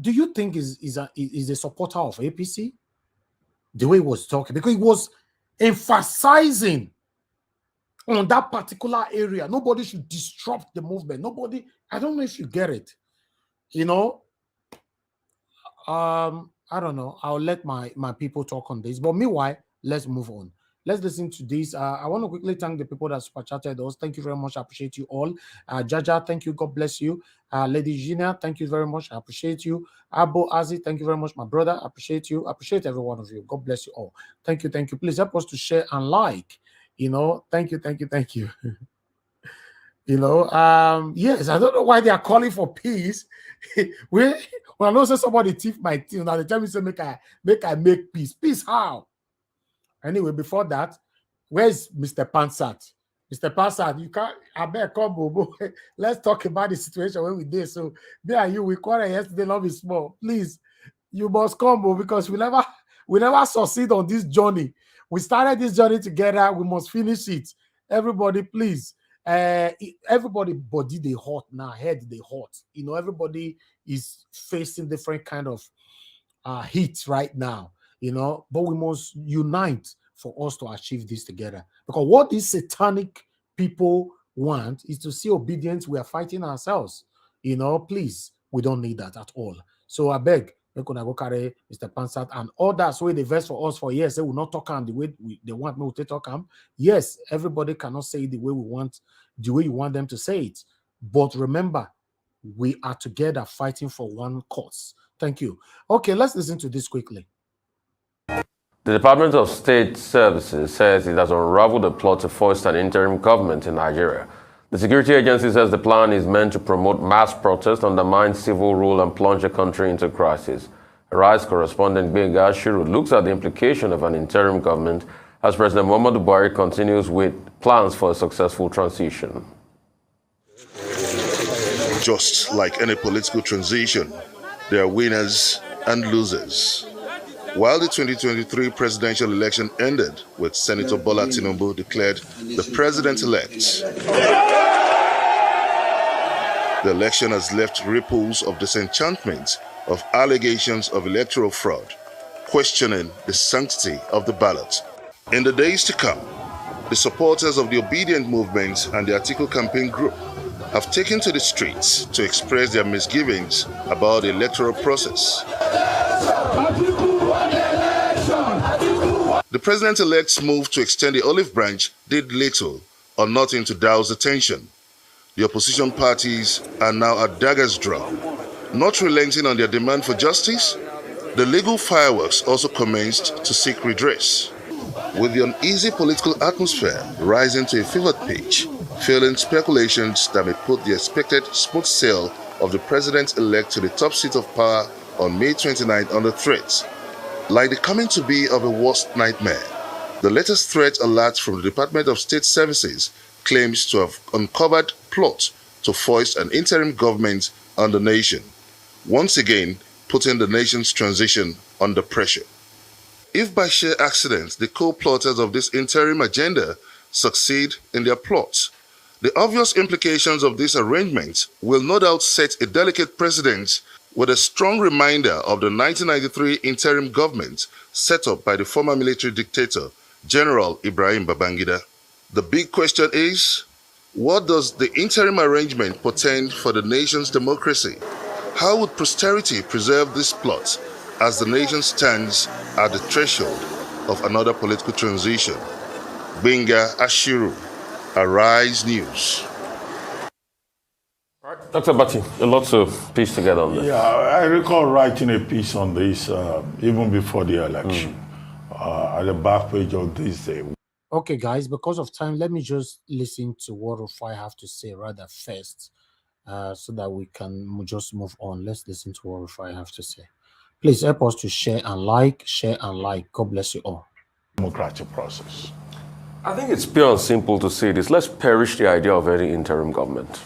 you think is a supporter of APC? The way he was talking, because he was emphasizing on that particular area. Nobody should disrupt the movement. Nobody, I don't know if you get it. I don't know. I'll let my people talk on this. But meanwhile, let's move on. Let's listen to this. I want to quickly thank the people that super chatted us. Thank you very much. I appreciate you all. Jaja, thank you. God bless you. Lady Gina, thank you very much. I appreciate you. Abo Azi, thank you very much. My brother, I appreciate you. I appreciate every one of you. God bless you all. Thank you. Thank you. Please help us to share and like. Thank you. Thank you. Thank you. Yes, I don't know why they are calling for peace. when I know somebody thief my team, now they tell me say make I make peace. Peace how? Anyway, before that, where's Mr. Pansat? Mr. Pansat, you can't. I better come, Bobo. Let's talk about the situation when we did. So, me and you, we quarreled yesterday. Love is small. Please, you must come, Bobo, because we never succeed on this journey. We started this journey together. We must finish it. Everybody, please. Everybody body they hot now, head they hot. Everybody is facing different kind of heat right now. But we must unite for us to achieve this together. Because what these satanic people want is to see obedience. We are fighting ourselves. Please, we don't need that at all. So I beg, we're gonna go carry Mr. Pansat and others where they verse for us for years. They will not talk on the way they want me to talk on. Yes, everybody cannot say it the way we want, the way you want them to say it. But remember, we are together fighting for one cause. Thank you. Okay, let's listen to this quickly. The Department of State Services says it has unraveled a plot to foist an interim government in Nigeria. The security agency says the plan is meant to promote mass protest, undermine civil rule, and plunge the country into crisis. Arise correspondent Benga Shiru looks at the implication of an interim government as President Muhammadu Buhari continues with plans for a successful transition. Just like any political transition, there are winners and losers. While the 2023 presidential election ended with Senator Bola Tinubu declared the president-elect, the election has left ripples of disenchantment of allegations of electoral fraud, questioning the sanctity of the ballot. In the days to come, the supporters of the Obedient Movement and the Atiku campaign group have taken to the streets to express their misgivings about the electoral process. The president-elect's move to extend the olive branch did little or nothing to douse the tension. The opposition parties are now at daggers drawn. Not relenting on their demand for justice, the legal fireworks also commenced to seek redress. With the uneasy political atmosphere rising to a fevered pitch, fueling speculations that may put the expected smooth sail of the president-elect to the top seat of power on May 29th under threat. Like the coming to be of a worst nightmare, the latest threat alert from the Department of State Services claims to have uncovered plot to foist an interim government on the nation, once again putting the nation's transition under pressure. If by sheer accident the co-plotters of this interim agenda succeed in their plot, the obvious implications of this arrangement will no doubt set a delicate precedent with a strong reminder of the 1993 interim government set up by the former military dictator, General Ibrahim Babangida. The big question is, what does the interim arrangement portend for the nation's democracy? How would posterity preserve this plot as the nation stands at the threshold of another political transition? Benga Ashiru, Arise News. Dr. Bati, a lot to piece together on this. Yeah, I recall writing a piece on this even before the election, at the back page of this day. Okay, guys, because of time, let me just listen to what Rufai have to say rather first, so that we can just move on. Let's listen to what Rufai have to say. Please help us to share and like. God bless you all. Democratic process. I think it's pure and simple to say this. Let's perish the idea of any interim government.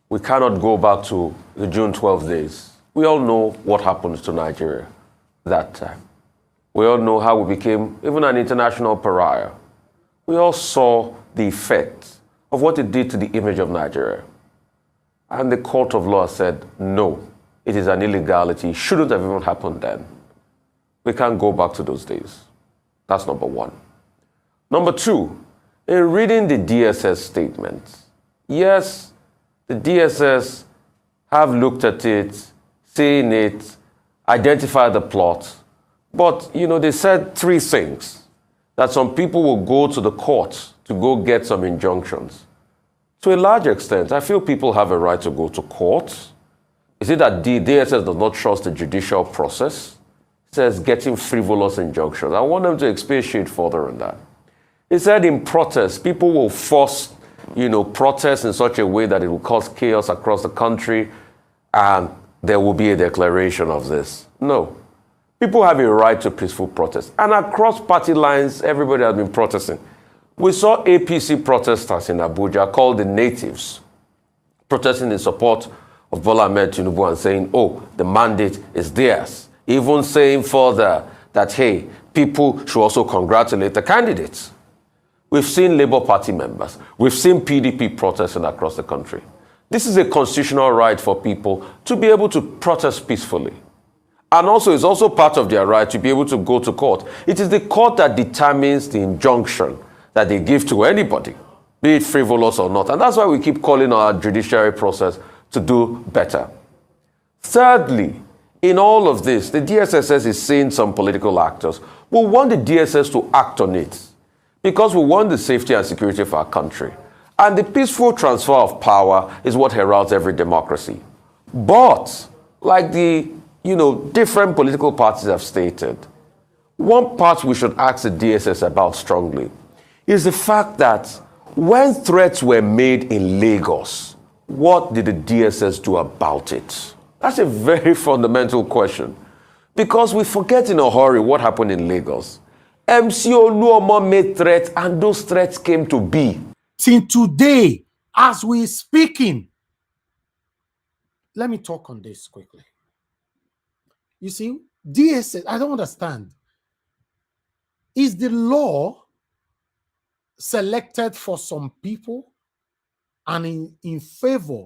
We cannot go back to the June 12 days. We all know what happened to Nigeria that time. We all know how we became even an international pariah. We all saw the effect of what it did to the image of Nigeria. And the court of law said, no, it is an illegality. It shouldn't have even happened then. We can't go back to those days. That's number one. Number two, in reading the DSS statements, yes, the DSS have looked at it, seen it, identified the plot, but, they said three things. That some people will go to the court to go get some injunctions. To a large extent, I feel people have a right to go to court. Is it that the DSS does not trust the judicial process? It says getting frivolous injunctions. I want them to expatiate further on that. It said in protest, people will force protest in such a way that it will cause chaos across the country and there will be a declaration of this. No. People have a right to peaceful protest. And across party lines, everybody has been protesting. We saw APC protesters in Abuja called the Natives, protesting in support of Bola Ahmed Tinubu and saying, oh, the mandate is theirs. Even saying further that, hey, people should also congratulate the candidates. We've seen Labour Party members. We've seen PDP protesting across the country. This is a constitutional right for people to be able to protest peacefully. And also, it's also part of their right to be able to go to court. It is the court that determines the injunction that they give to anybody, be it frivolous or not. And that's why we keep calling our judiciary process to do better. Thirdly, in all of this, the DSS is seeing some political actors. We want the DSS to act on it, because we want the safety and security of our country. And the peaceful transfer of power is what heralds every democracy. But, like the different political parties have stated, one part we should ask the DSS about strongly is the fact that when threats were made in Lagos, what did the DSS do about it? That's a very fundamental question. Because we forget in a hurry what happened in Lagos. MC Oluomo made threats and those threats came to be. Till today, as we're speaking, let me talk on this quickly. You see, DSS, I don't understand. Is the law selected for some people and in favor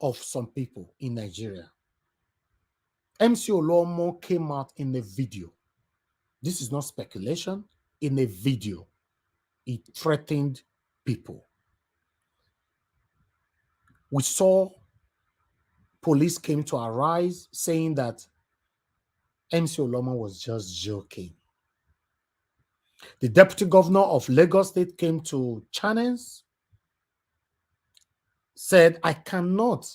of some people in Nigeria? MC Oluomo came out in a video. This is not speculation. In a video, he threatened people. We saw police came to arise saying that MC Oluomo was just joking. The deputy governor of Lagos State came to channels, said, I cannot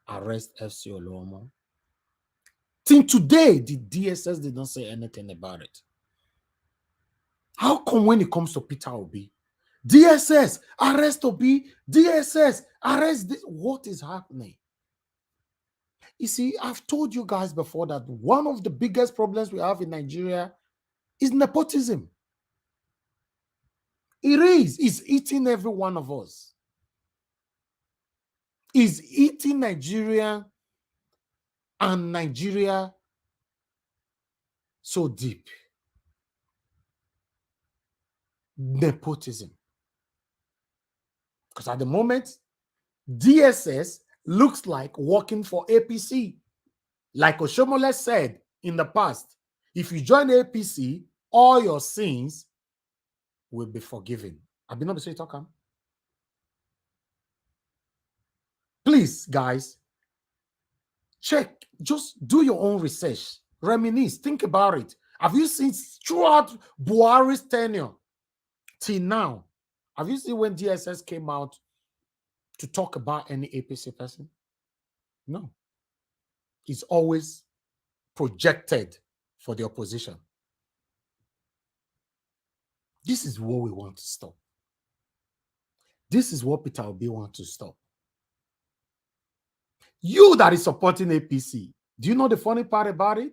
arrest FC Oluomo. Till today, the DSS did not say anything about it. How come when it comes to Peter Obi, DSS, arrest Obi, DSS, arrest this? What is happening? You see, I've told you guys before that one of the biggest problems we have in Nigeria is nepotism. It is. It's eating every one of us. It's eating Nigeria and Nigeria so deep. Nepotism. Because at the moment, DSS looks like working for APC. Like Oshomole said in the past, if you join APC, all your sins will be forgiven. I've been able to say talk. Please, guys, check, just do your own research, reminisce, think about it. Have you seen throughout Buhari's tenure till now, have you seen when DSS came out to talk about any APC person? No. It's always projected for the opposition. This is what we want to stop. This is what Peter Obi wants to stop. You that is supporting APC, do you know the funny part about it?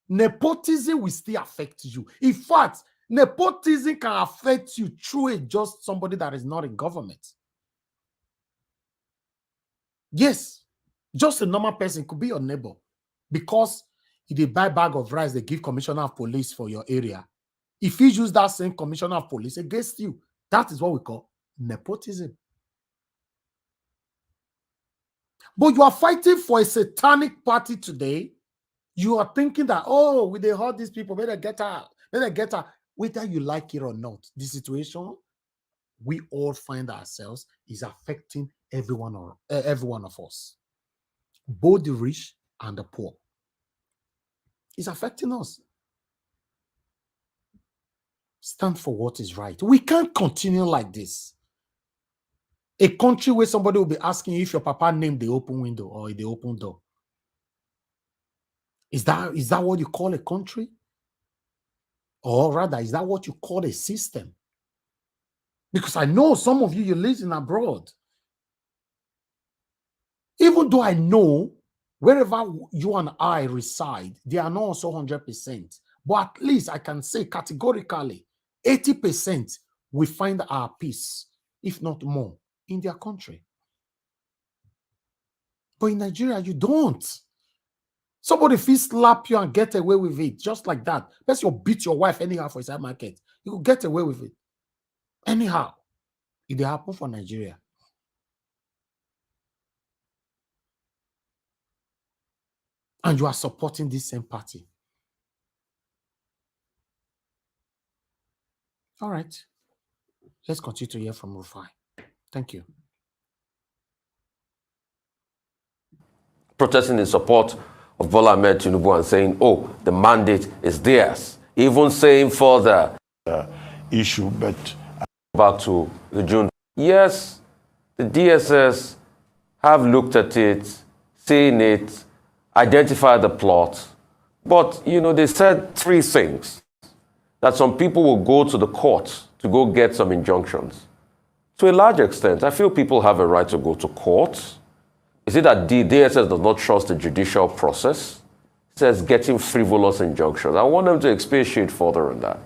Nepotism will still affect you. In fact, nepotism can affect you through just somebody that is not in government. Yes, just a normal person could be your neighbor. Because if they buy bag of rice, they give commissioner of police for your area. If you use that same commissioner of police against you, that is what we call nepotism. But you are fighting for a satanic party today. You are thinking that, oh, we they hurt these people, better get out, better get out. Whether you like it or not, the situation we all find ourselves is affecting every one of us, both the rich and the poor. It's affecting us. Stand for what is right. We can't continue like this. A country where somebody will be asking you if your papa named the open window or the open door. Is that what you call a country? Or rather, is that what you call a system? Because I know some of you live in abroad. Even though I know wherever you and I reside, they are not also 100%. But at least I can say categorically, 80% we find our peace, if not more, in their country. But in Nigeria, you don't. Somebody will slap you and get away with it, just like that. Let's you beat your wife anyhow for inside market. You could get away with it. Anyhow, it will happen for Nigeria. And you are supporting this same party. All right. Let's continue to hear from Rufai. Thank you. Protesting in support of Bola Ahmed Tinubu and saying, oh, the mandate is theirs. Even saying further, issue, but back to the June. Yes, the DSS have looked at it, seen it, identified the plot, but, they said three things. that some people will go to the courts to go get some injunctions. To a large extent, I feel people have a right to go to court. Is it that the DSS does not trust the judicial process? It says getting frivolous injunctions. I want them to expatiate further on that.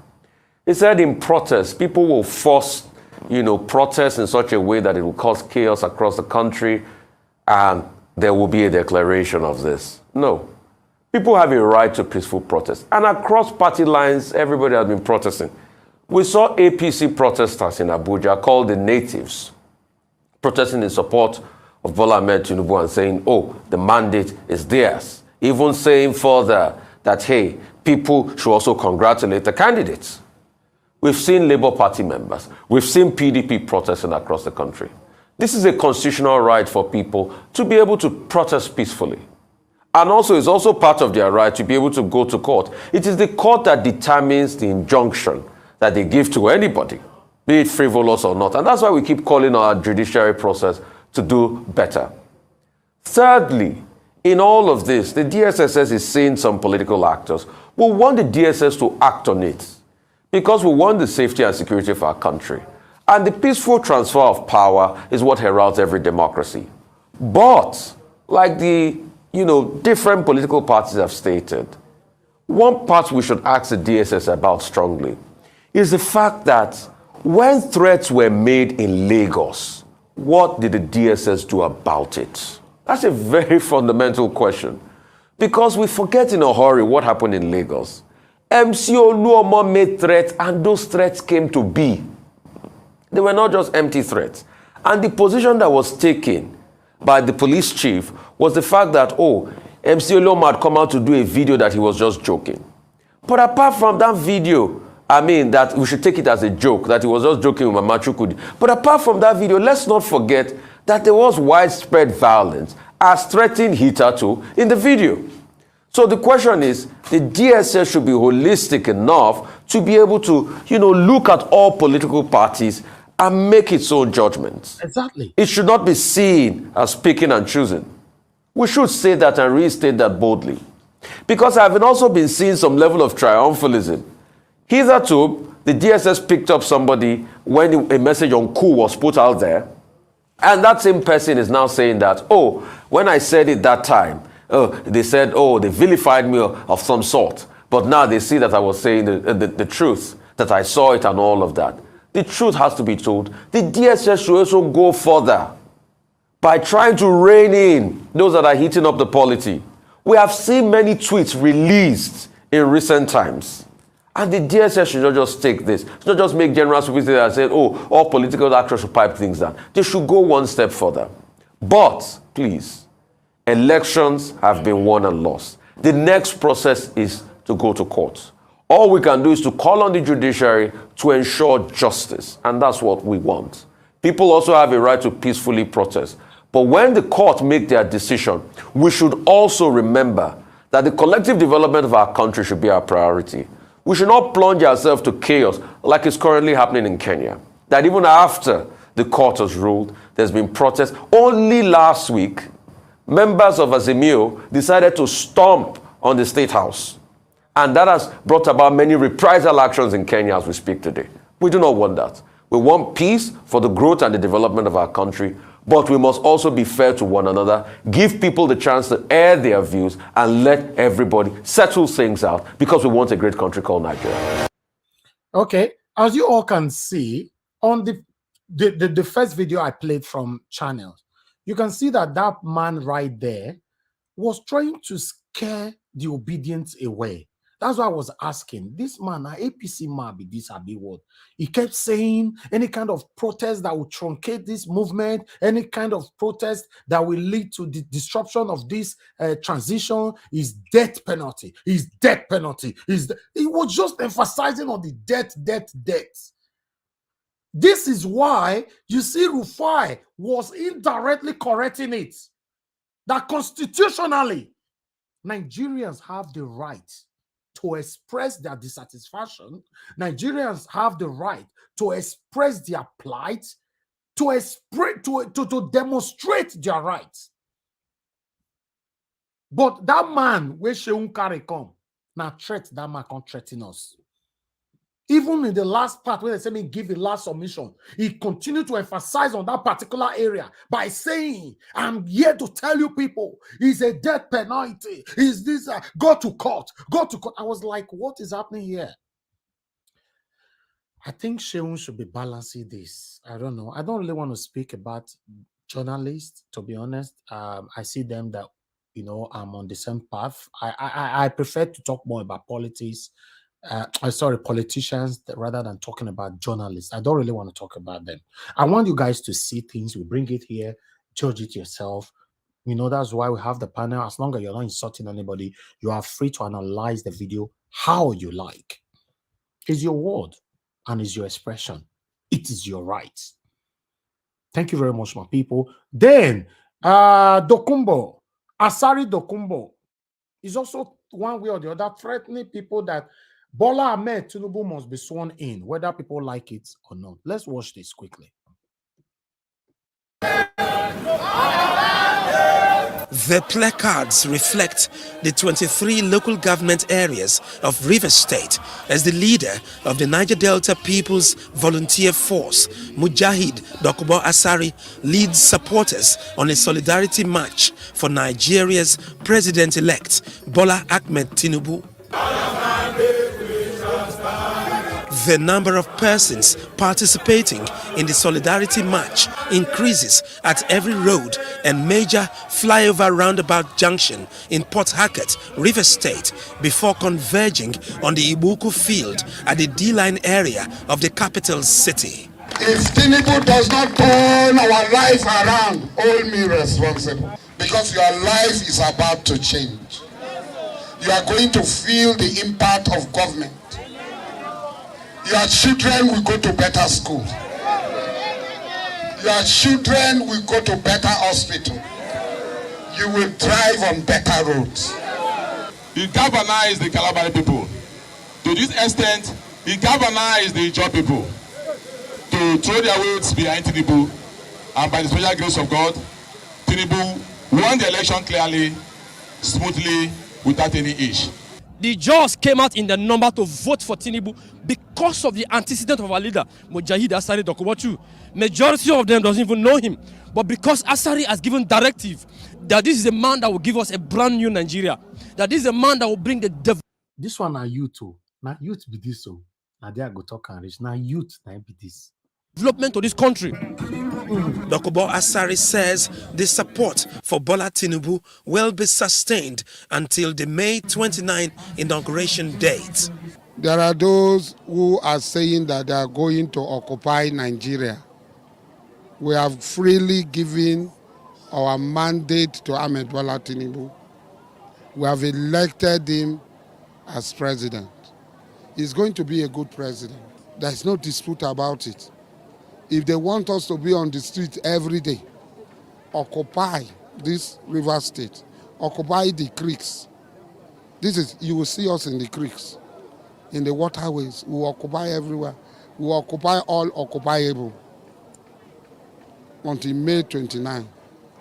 It said in protest, people will force, protest in such a way that it will cause chaos across the country and there will be a declaration of this. No. People have a right to peaceful protest. And across party lines, everybody has been protesting. We saw APC protesters in Abuja called the Natives, protesting in support of Bola Ahmed Tinubu and saying, oh, the mandate is theirs. Even saying further that, hey, people should also congratulate the candidates. We've seen Labour Party members. We've seen PDP protesting across the country. This is a constitutional right for people to be able to protest peacefully. And also, it's also part of their right to be able to go to court. It is the court that determines the injunction that they give to anybody, be it frivolous or not. And that's why we keep calling our judiciary process to do better. Thirdly, in all of this, the DSS is seeing some political actors. We want the DSS to act on it because we want the safety and security of our country. And the peaceful transfer of power is what heralds every democracy. But, like the different political parties have stated, one part we should ask the DSS about strongly is the fact that when threats were made in Lagos, what did the DSS do about it? That's a very fundamental question. Because we forget in a hurry what happened in Lagos. MC Oluomo made threats and those threats came to be. They were not just empty threats. And the position that was taken by the police chief was the fact that, MC Oluomo had come out to do a video that he was just joking. But apart from that video, that we should take it as a joke, that he was just joking with Mama Chukwudi. But apart from that video, let's not forget that there was widespread violence as threatened hitherto in the video. So the question is, the DSS should be holistic enough to be able to, look at all political parties and make its own judgments. Exactly. It should not be seen as picking and choosing. We should say that and restate that boldly. Because I've also been seeing some level of triumphalism. Hitherto, the DSS picked up somebody when a message on coup was put out there, and that same person is now saying that, when I said it that time, they said, they vilified me of some sort, but now they see that I was saying the truth, that I saw it and all of that. The truth has to be told. The DSS should also go further by trying to rein in those that are heating up the polity. We have seen many tweets released in recent times. And the DSS should not just take this. Should not just make general stupidity and say, all political actors should pipe things down. They should go one step further. But, please, elections have been won and lost. The next process is to go to court. All we can do is to call on the judiciary to ensure justice. And that's what we want. People also have a right to peacefully protest. But when the court make their decision, we should also remember that the collective development of our country should be our priority. We should not plunge ourselves to chaos like it's currently happening in Kenya. That even after the court has ruled, there's been protests. Only last week, members of Azimio decided to stomp on the State House. And that has brought about many reprisal actions in Kenya as we speak today. We do not want that. We want peace for the growth and the development of our country. But we must also be fair to one another, give people the chance to air their views, and let everybody settle things out because we want a great country called Nigeria. Okay, as you all can see, on the first video I played from Channels, you can see that that man right there was trying to scare the obedience away. That's why I was asking, this man, APC man, be this, be what? He kept saying any kind of protest that will truncate this movement, any kind of protest that will lead to the disruption of this transition is death penalty. Is death penalty. He was just emphasizing on the death. This is why you see Rufai was indirectly correcting it. That constitutionally, Nigerians have the right to express their dissatisfaction. Nigerians have the right to express their plight, to demonstrate their rights. But that man, where Sheun carry come, now threat that man can't threaten us. Even in the last part, when they say me give the last submission, he continued to emphasize on that particular area by saying, I'm here to tell you people, it's a death penalty. Is this, go to court, go to court. I was like, what is happening here? I think Sheun should be balancing this. I don't know. I don't really want to speak about journalists, to be honest. I see them that, I'm on the same path. I prefer to talk more about politics. Politicians rather than talking about journalists. I don't really want to talk about them. I want you guys to see things. We bring it here, judge it yourself. That's why we have the panel. As long as you're not insulting anybody, you are free to analyze the video how you like. It's your word and it's your expression. It is your right. Thank you very much, my people. Then, Asari Dokumbo is also one way or the other threatening people that Bola Ahmed Tinubu must be sworn in, whether people like it or not. Let's watch this quickly. The placards reflect the 23 local government areas of Rivers State as the leader of the Niger Delta People's Volunteer Force, Mujahid Dokubo Asari, leads supporters on a solidarity march for Nigeria's president-elect, Bola Ahmed Tinubu. The number of persons participating in the Solidarity March increases at every road and major flyover roundabout junction in Port Harcourt, Rivers State, before converging on the Ibuku field at the D-line area of the capital city. If Tinubu does not turn our life around, hold me responsible. Because your life is about to change. You are going to feel the impact of government. Your children will go to better school. Your children will go to better hospital. You will drive on better roads. You galvanize the Calabar people. To this extent, you galvanize the Ijaw people to throw their weights behind Tinubu. And by the special grace of God, Tinubu won the election clearly, smoothly, without any issue. The Jaws came out in the number to vote for Tinubu because of the antecedent of our leader, Mujahid Asari Dokubochu. Majority of them doesn't even know him. But because Asari has given directive that this is a man that will give us a brand new Nigeria, that this is a man that will bring the devil. This one are youth, too. Now youth be this, so now they go talk and reach. Now youth, now be this. Development to this country. Dokubo Asari says the support for Bola Tinubu will be sustained until the May 29 inauguration date. There are those who are saying that they are going to occupy Nigeria. We have freely given our mandate to Ahmed Bola Tinubu. We have elected him as president. He's going to be a good president. There is no dispute about it. If they want us to be on the street every day, occupy this river state, occupy the creeks. You will see us in the creeks, in the waterways. We will occupy everywhere. We will occupy all occupiable until May 29.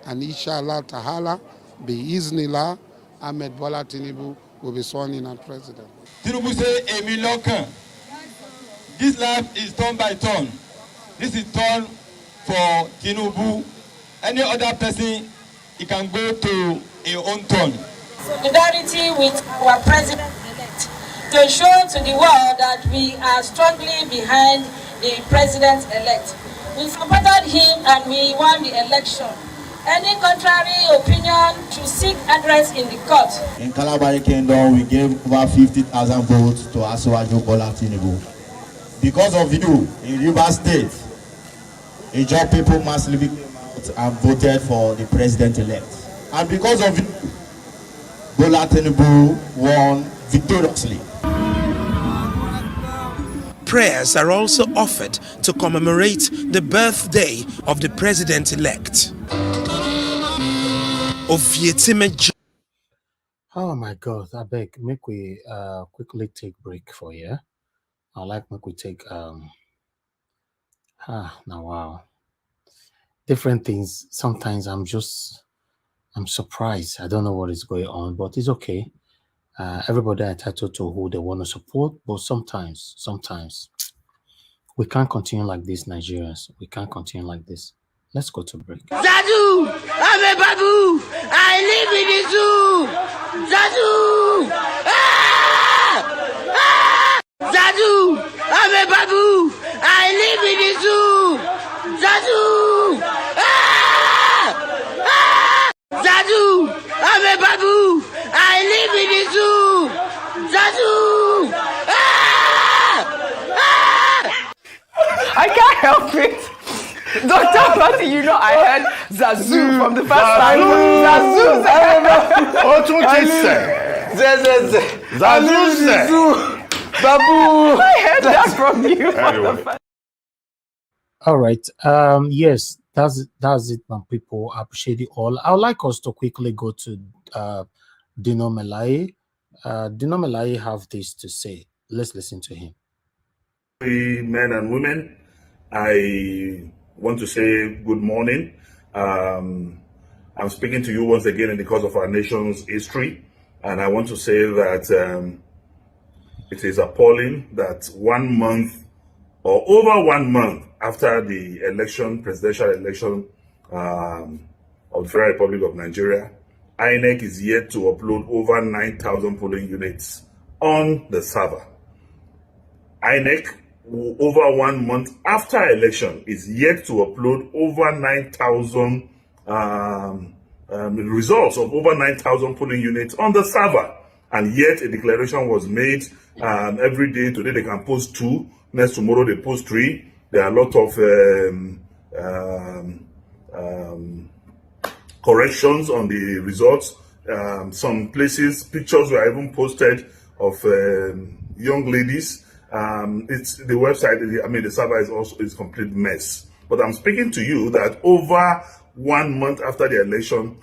And inshallah ta'ala, bi-iznillah, Ahmed Bola Tinubu will be sworn in as president. Tinubu say, Emi Lokan, this life is turn by turn. This is turn for Tinubu. Any other person, he can go to his own turn. Solidarity with our president-elect to show to the world that we are strongly behind the president-elect. We supported him and we won the election. Any contrary opinion should seek address in the court. In Calabar Kingdom, we gave over 50,000 votes to Asiwaju Bola Tinubu. Because of you, in Rivers State, Ijaw people massively came out and voted for the president-elect. And because of you, Bola Tinubu won victoriously. Prayers are also offered to commemorate the birthday of the president-elect. Oh my God, I beg, make we quickly take break for here. I like make we take now wow. Different things. Sometimes I'm surprised. I don't know what is going on, but it's okay. Everybody are entitled to who they want to support, but sometimes we can't continue like this, Nigerians. We can't continue like this. Let's go to break. Zadu, I'm a babu. I live in the zoo. Zadu, Zadu, I'm a babu. I live in the zoo. Zadu, Zadu, I'm a babu. I live in the zoo. Zadu, I can't help it. Dr. Matthew, you know I heard Zazu from the first time. Zazu. Babu. I heard that from you. Anyway. All right. Yes, that's it, my people. I appreciate it all. I would like us to quickly go to Dino Melaye. Dino Melaye have this to say. Let's listen to him. Men and women, I want to say good morning. I'm speaking to you once again in the course of our nation's history, and I want to say that it is appalling that 1 month or over 1 month after the presidential election of the Federal Republic of Nigeria, INEC is yet to upload over 9,000 polling units on the server. INEC, over 1 month after election, is yet to upload over 9,000 results of over 9,000 polling units on the server. And yet a declaration was made every day. Today they can post 2. Next tomorrow they post 3. There are a lot of corrections on the results. Some places, pictures were even posted of young ladies. It's the website. The server is a complete mess. But I'm speaking to you that over 1 month after the election,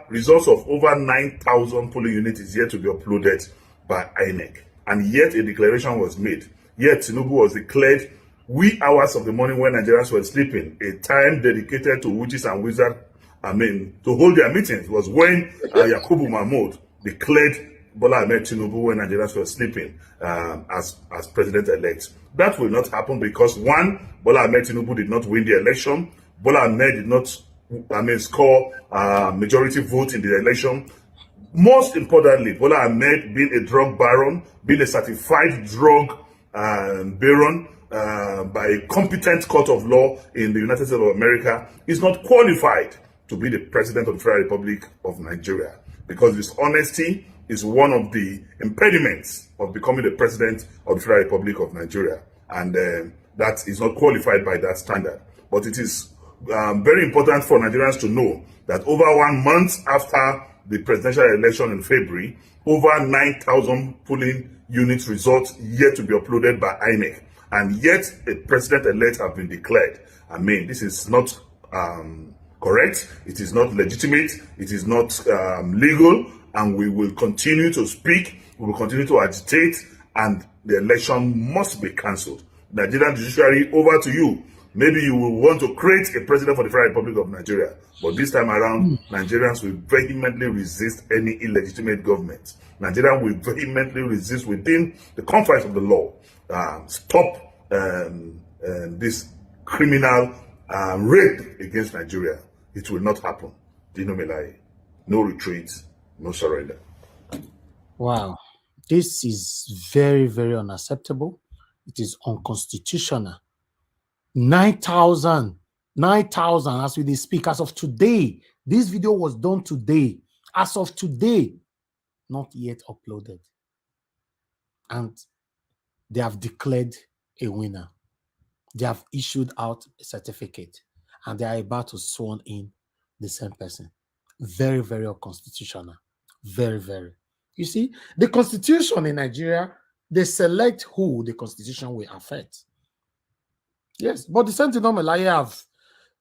results of over 9,000 polling units is yet to be uploaded by INEC, and yet a declaration was made. Yet Tinubu was declared wee hours of the morning when Nigerians were sleeping, a time dedicated to witches and wizards. To hold their meetings was when Yakubu Mahmoud declared Bola Ahmed Tinubu when Nigerians were sleeping as president-elect. That will not happen because, one, Bola Ahmed Tinubu did not win the election. Bola Ahmed did not score majority vote in the election. Most importantly, Bola Ahmed, being a drug baron, being a certified drug baron by a competent court of law in the United States of America, is not qualified to be the president of the Federal Republic of Nigeria, because his honesty is one of the impediments of becoming the president of the Federal Republic of Nigeria, and that is not qualified by that standard. But it is very important for Nigerians to know that over 1 month after the presidential election in February, over 9,000 polling unit results yet to be uploaded by INEC, and yet a president-elect have been declared. This is not correct, it is not legitimate, it is not legal, and we will continue to speak, we will continue to agitate, and the election must be cancelled. Nigerian judiciary, over to you. Maybe you will want to create a president for the Federal Republic of Nigeria, but this time around, Nigerians will vehemently resist any illegitimate government. Nigerians will vehemently resist within the confines of the law. Stop this criminal raid against Nigeria. It will not happen. Dino Melaye. No retreat, no surrender. Wow. This is very, very unacceptable. It is unconstitutional. 9,000 as we speak, as of today. This video was done today. As of today, not yet uploaded. And they have declared a winner. They have issued out a certificate, and they are about to sworn in the same person. Very, very unconstitutional. Very, very. You see, the constitution in Nigeria, they select who the constitution will affect. Yes, but the Sentinel Malaya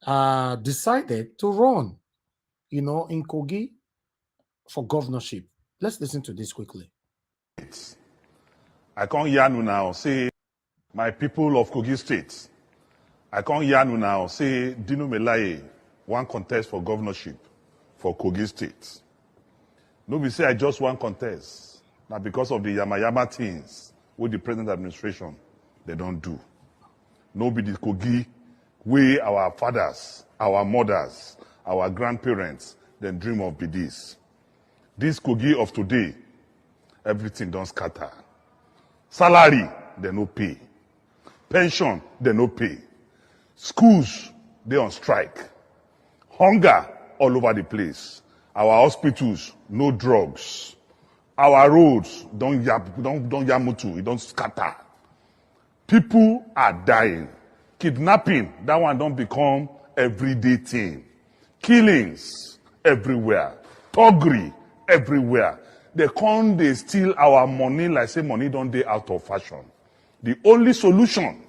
have decided to run, in Kogi for governorship. Let's listen to this quickly. I can't hear you now say, my people of Kogi State. I can't hear you now say, Dino Melaye, one contest for governorship for Kogi State. No, we say I just one contest. Now, because of the yama things with the present administration, they don't do. Nobody Kogi, we, our fathers, our mothers, our grandparents, then dream of be this. This Kogi of today, everything don't scatter. Salary, they no pay. Pension, they no pay. Schools, they on strike. Hunger all over the place. Our hospitals, no drugs. Our roads, don't yamutu, it don't scatter. People are dying. Kidnapping, that one don't become everyday thing. Killings everywhere. Thuggery everywhere. They steal our money like say money don't dey out of fashion. The only solution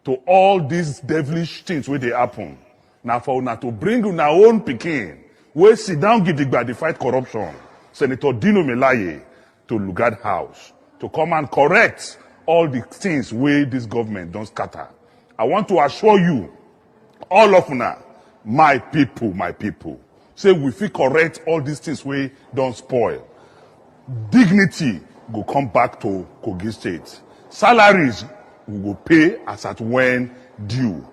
to all these devilish things where they happen, now for una to bring una own pikin, wey sit down gidigba dey fight corruption, Senator Dino Melaye, to Lugard House, to come and correct all the things where this government don't scatter. I want to assure you, all of una, my people, say we fit correct all these things where don't spoil. Dignity go come back to Kogi State. Salaries we go pay as at when due.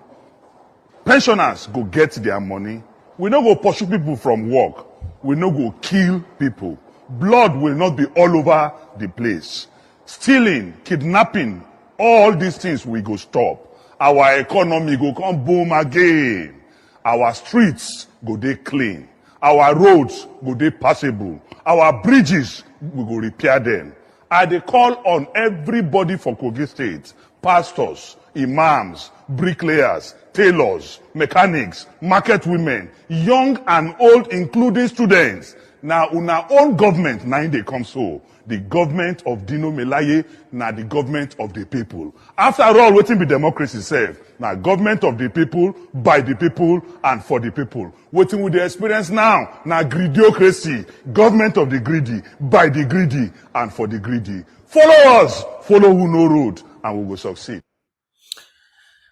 Pensioners go get their money. We no go pursue people from work. We no go kill people. Blood will not be all over the place. Stealing, kidnapping, all these things we go stop. Our economy go come boom again. Our streets go dey clean. Our roads go dey passable. Our bridges, we go repair them. I dey call on everybody for Kogi State, pastors, imams, bricklayers, tailors, mechanics, market women, young and old, including students. Now, una own government, now they come so. The government of Dino Melaye, now the government of the people. After all, wetin be democracy sef? Now, government of the people, by the people, and for the people. Wetin we dey experience now? Now, greediocracy, government of the greedy, by the greedy, and for the greedy. Follow us, follow who know road, and we will succeed.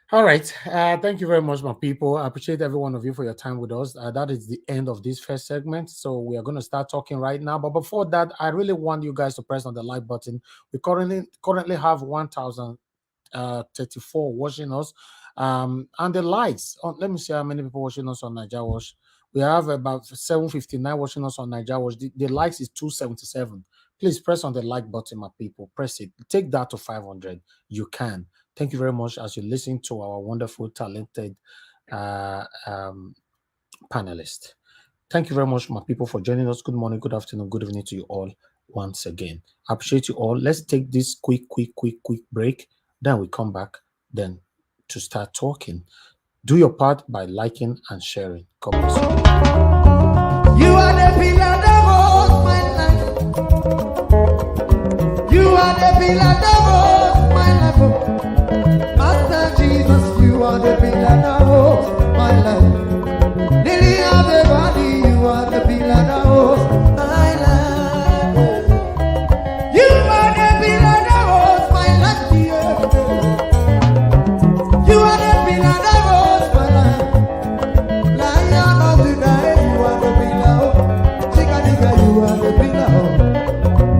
All right. Thank you very much, my people. I appreciate every one of you for your time with us. That is the end of this first segment. So we are going to start talking right now. But before that, I really want you guys to press on the like button. We currently have 1,034 watching us. And the likes, let me see how many people watching us on Niger Watch. We have about 759 watching us on Niger Watch. The likes is 277. Please press on the like button, my people. Press it. Take that to 500. You can. Thank you very much as you listen to our wonderful, talented panelist. Thank you very much, my people, for joining us. Good morning, good afternoon, good evening to you all once again. I appreciate you all. Let's take this quick break. Then we come back then to start talking. Do your part by liking and sharing. God bless you. You are the pillar that holds my life. You are the pillar that holds my life. Master Jesus, you are the pillar that holds my life. Lily of the body, you are the pillar that holds my life. You are the pillar that holds my life. You are the pillar that holds my life. Lion of the night, you are the pillar. Chickadee, you are the pillar.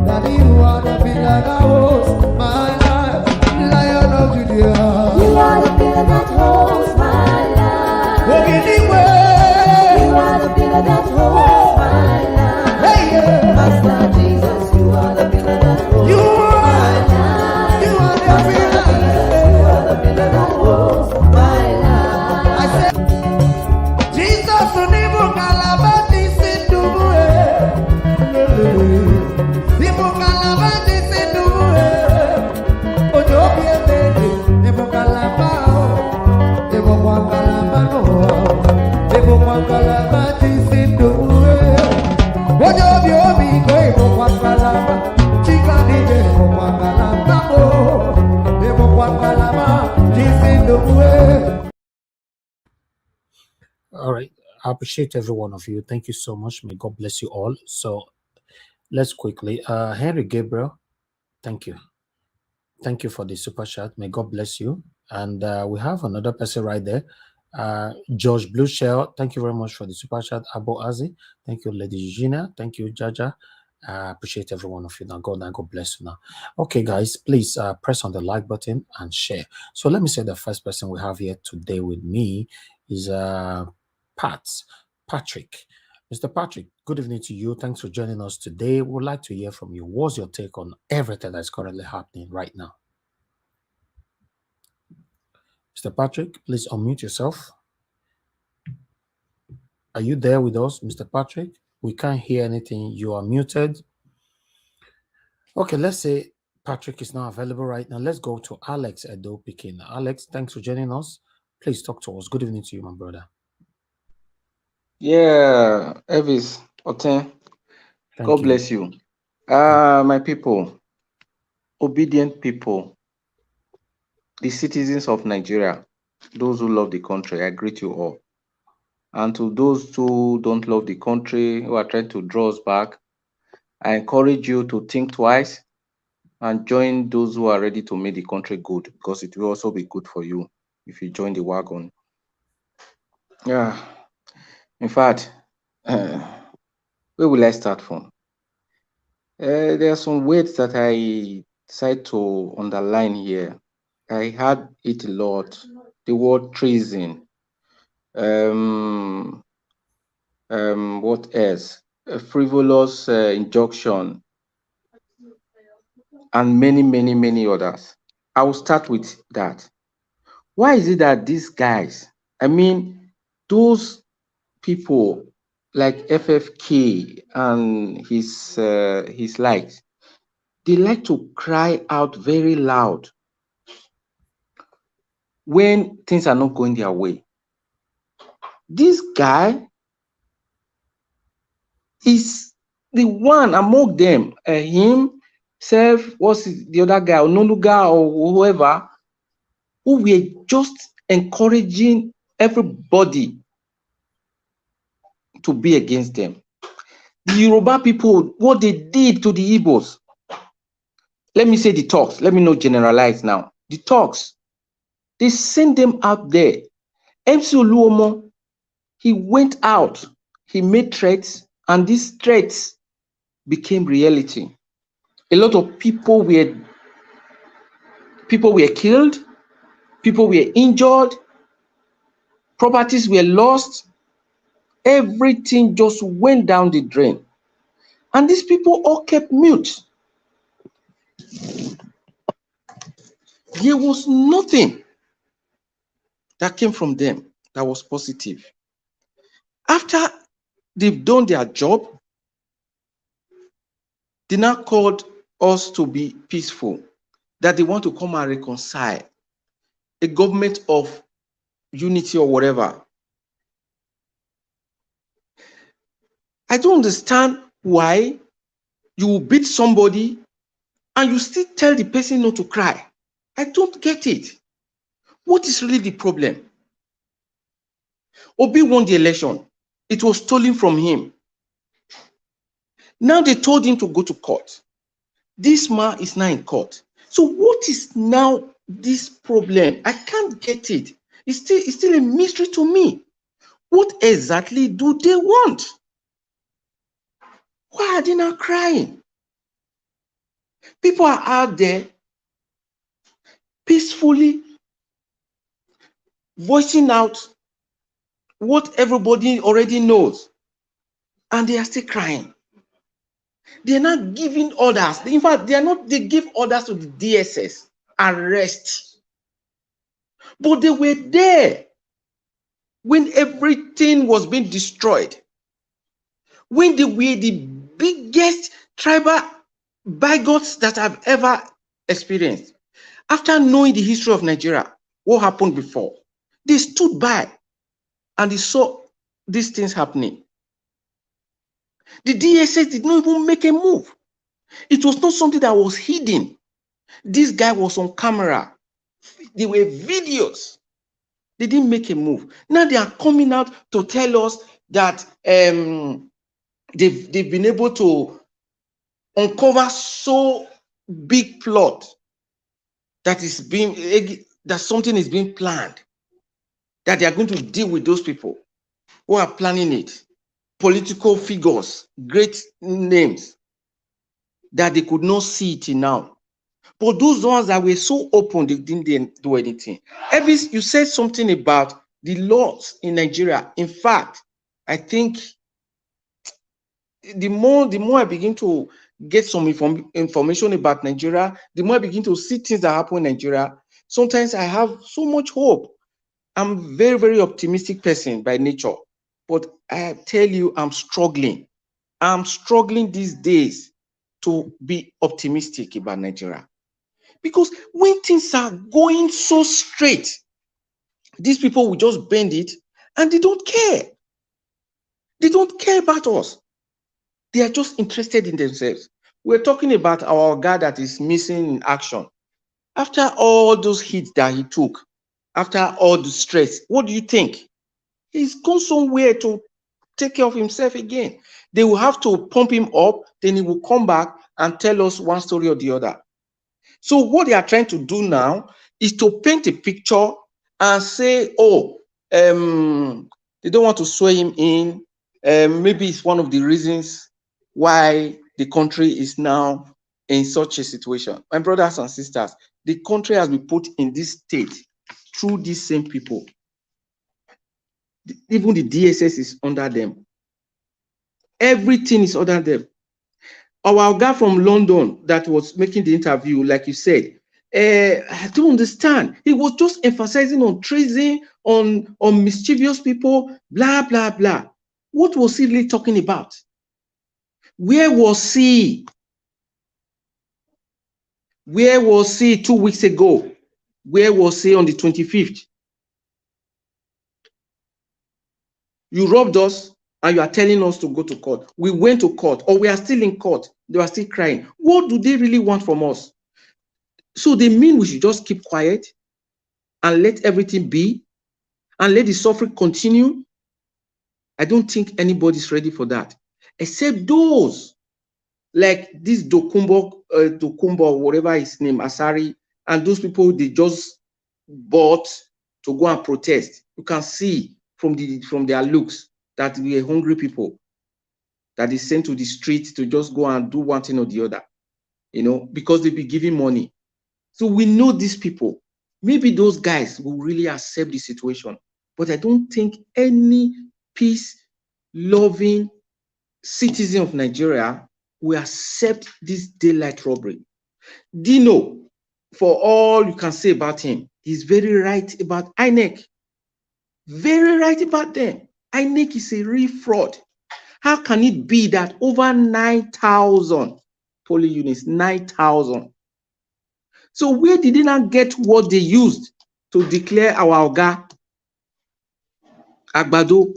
Daddy, you are the pillar that holds my life. Lion of Judea. You are the pillar that holds my life. Walking the way. You are the pillar that holds my life. Hey, yeah. Master Jesus, you are the pillar that holds You my are. life. You are the Master pillar. Jesus, you are the pillar that holds my life. I said, Jesus, unibu kalabati sinduwe. Nibu kalabati sinduwe. Ojo biemeni, nibu kalabao. Nibu kwa kalabano. Nibu kwa kalabati sinduwe. Ojo biomi ko nibu kwa kalaba. Chika nije nibu kwa kalabao. Nibu kwa kalabati sinduwe. All right. I appreciate every one of you. Thank you so much. May God bless you all. So let's quickly. Henry Gabriel, thank you. Thank you for the super chat. May God bless you. And we have another person right there. George Blue Shell, thank you very much for the super chat. Abo Azi, thank you, Lady Gina. Thank you, Jaja. I appreciate every one of you. Now, God bless you now. Okay, guys, please press on the like button and share. So let me say the first person we have here today with me is Patrick. Mr. Patrick, good evening to you. Thanks for joining us today. We would like to hear from you. What's your take on everything that's currently happening right now? Mr. Patrick, please unmute yourself. Are you there with us, Mr. Patrick? We can't hear anything. You are muted. Okay, let's say Patrick is not available right now. Let's go to Alex Edo Pikin. Alex, thanks for joining us. Please talk to us. Good evening to you, my brother. Yeah, Elvis, Oten, God bless you. My people, obedient people, the citizens of Nigeria, those who love the country, I greet you all. And to those who don't love the country, who are trying to draw us back, I encourage you to think twice and join those who are ready to make the country good, because it will also be good for you if you join the wagon. Yeah, in fact, where will I start from? There are some words that I decided to underline here. I had it a lot. The word treason. What else? A frivolous injunction, and many others. I will start with that. Why is it that these guys, I mean, those people like FFK and his likes, they like to cry out very loud when things are not going their way. This guy is the one among them, himself, what's the other guy, Ononuga or whoever, who were just encouraging everybody to be against them. The Yoruba people, what they did to the Igbos, let me say the talks, let me not generalize now. The talks, they sent them out there. MC Oluomo, he went out, he made threats, and these threats became reality. A lot of people were killed, people were injured, properties were lost, everything just went down the drain. And these people all kept mute. There was nothing that came from them that was positive. After they've done their job, they now called us to be peaceful, that they want to come and reconcile a government of unity or whatever. I don't understand why you will beat somebody and you still tell the person not to cry. I don't get it. What is really the problem? Obi won the election. It was stolen from him. Now they told him to go to court. This man is now in court. So what is now this problem? I can't get it. It's still a mystery to me. What exactly do they want? Why are they now crying? People are out there peacefully voicing out what everybody already knows, and they are still crying. They are not giving orders. In fact, they give orders to the DSS, arrest. But they were there when everything was being destroyed, when they were the biggest tribal bigots that I've ever experienced. After knowing the history of Nigeria, what happened before, they stood by and they saw these things happening. The DSS did not even make a move. It was not something that was hidden. This guy was on camera. There were videos. They didn't make a move. Now they are coming out to tell us that they've been able to uncover so big plot that something is being planned, that they are going to deal with those people who are planning it. Political figures, great names. that they could not see it now. But those ones that were so open, they didn't do anything. Elvis, you said something about the laws in Nigeria. In fact, I think the more I begin to get some information about Nigeria, the more I begin to see things that happen in Nigeria. Sometimes I have so much hope. I'm a very, very optimistic person by nature, but I tell you, I'm struggling. I'm struggling these days to be optimistic about Nigeria. Because when things are going so straight, these people will just bend it and they don't care. They don't care about us. They are just interested in themselves. We're talking about our guy that is missing in action. After all those hits that he took, after all the stress, what do you think? He's gone somewhere to take care of himself again. They will have to pump him up, then he will come back and tell us one story or the other. So what they are trying to do now is to paint a picture and say, oh, they don't want to swear him in. Maybe it's one of the reasons why the country is now in such a situation. My brothers and sisters, the country has been put in this state through these same people. Even the DSS is under them. Everything is under them. Our guy from London that was making the interview, like you said, I don't understand. He was just emphasizing on treason, on mischievous people, blah, blah, blah. What was he really talking about? Where was he? Where was he 2 weeks ago? Where was he on the 25th? You robbed us and you are telling us to go to court. We went to court, or we are still in court. They are still crying. What do they really want from us? So they mean we should just keep quiet and let everything be and let the suffering continue? I don't think anybody's ready for that, except those like this Dokumbo, whatever his name, Asari, and those people they just bought to go and protest. You can see from their looks that we are hungry people that is sent to the street to just go and do one thing or the other, because they be giving money. So we know these people. Maybe those guys will really accept the situation, but I don't think any peace-loving citizen of Nigeria will accept this daylight robbery. Dino, for all you can say about him, he's very right about INEC. Very right about them. INEC is a real fraud. How can it be that over 9,000 polling units, 9,000? So where did they not get what they used to declare our Oga Agbado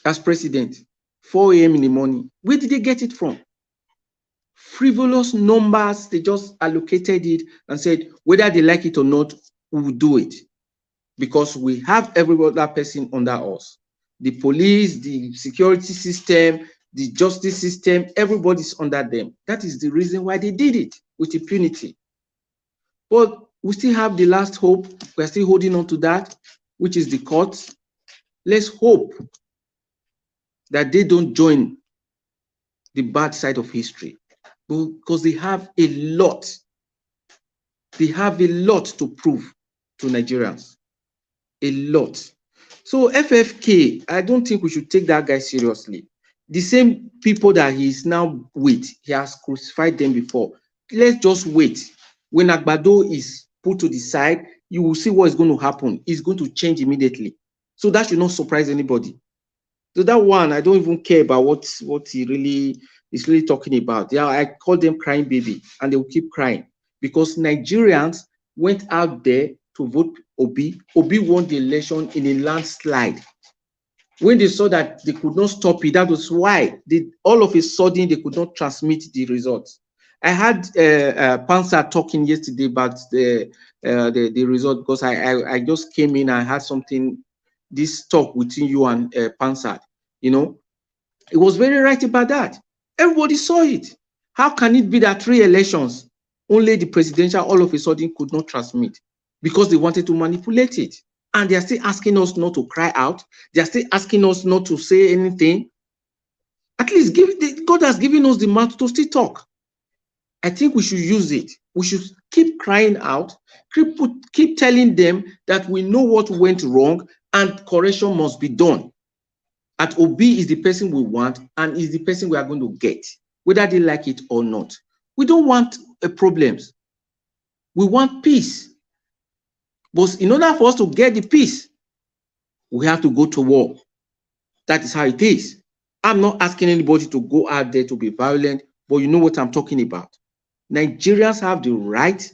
as president? 4 a.m. in the morning. Where did they get it from? Frivolous numbers. They just allocated it and said, whether they like it or not, we will do it. Because we have every other person under us. The police, the security system, the justice system, everybody's under them. That is the reason why they did it with impunity. But we still have the last hope. We're still holding on to that, which is the courts. Let's hope that they don't join the bad side of history, because they have a lot. They have a lot to prove to Nigerians. A lot. So FFK, I don't think we should take that guy seriously. The same people that he is now with, he has crucified them before. Let's just wait. When Agbado is put to the side, you will see what is going to happen. It's going to change immediately. So that should not surprise anybody. So that one, I don't even care about what he really is really talking about. Yeah, I call them crying baby, and they will keep crying because Nigerians went out there to vote Obi. Obi won the election in a landslide. When they saw that they could not stop it, that was why all of a sudden they could not transmit the results. I had Pansa talking yesterday about the result because I just came in and had this talk between you and Pansa. It was very right about that. Everybody saw it. How can it be that 3 elections, only the presidential all of a sudden could not transmit? Because they wanted to manipulate it. And they are still asking us not to cry out. They are still asking us not to say anything. At least God has given us the mouth to still talk. I think we should use it. We should keep crying out, keep telling them that we know what went wrong and correction must be done. At OB is the person we want and is the person we are going to get, whether they like it or not. We don't want problems. We want peace. But in order for us to get the peace, we have to go to war. That is how it is. I'm not asking anybody to go out there to be violent, but you know what I'm talking about. Nigerians have the right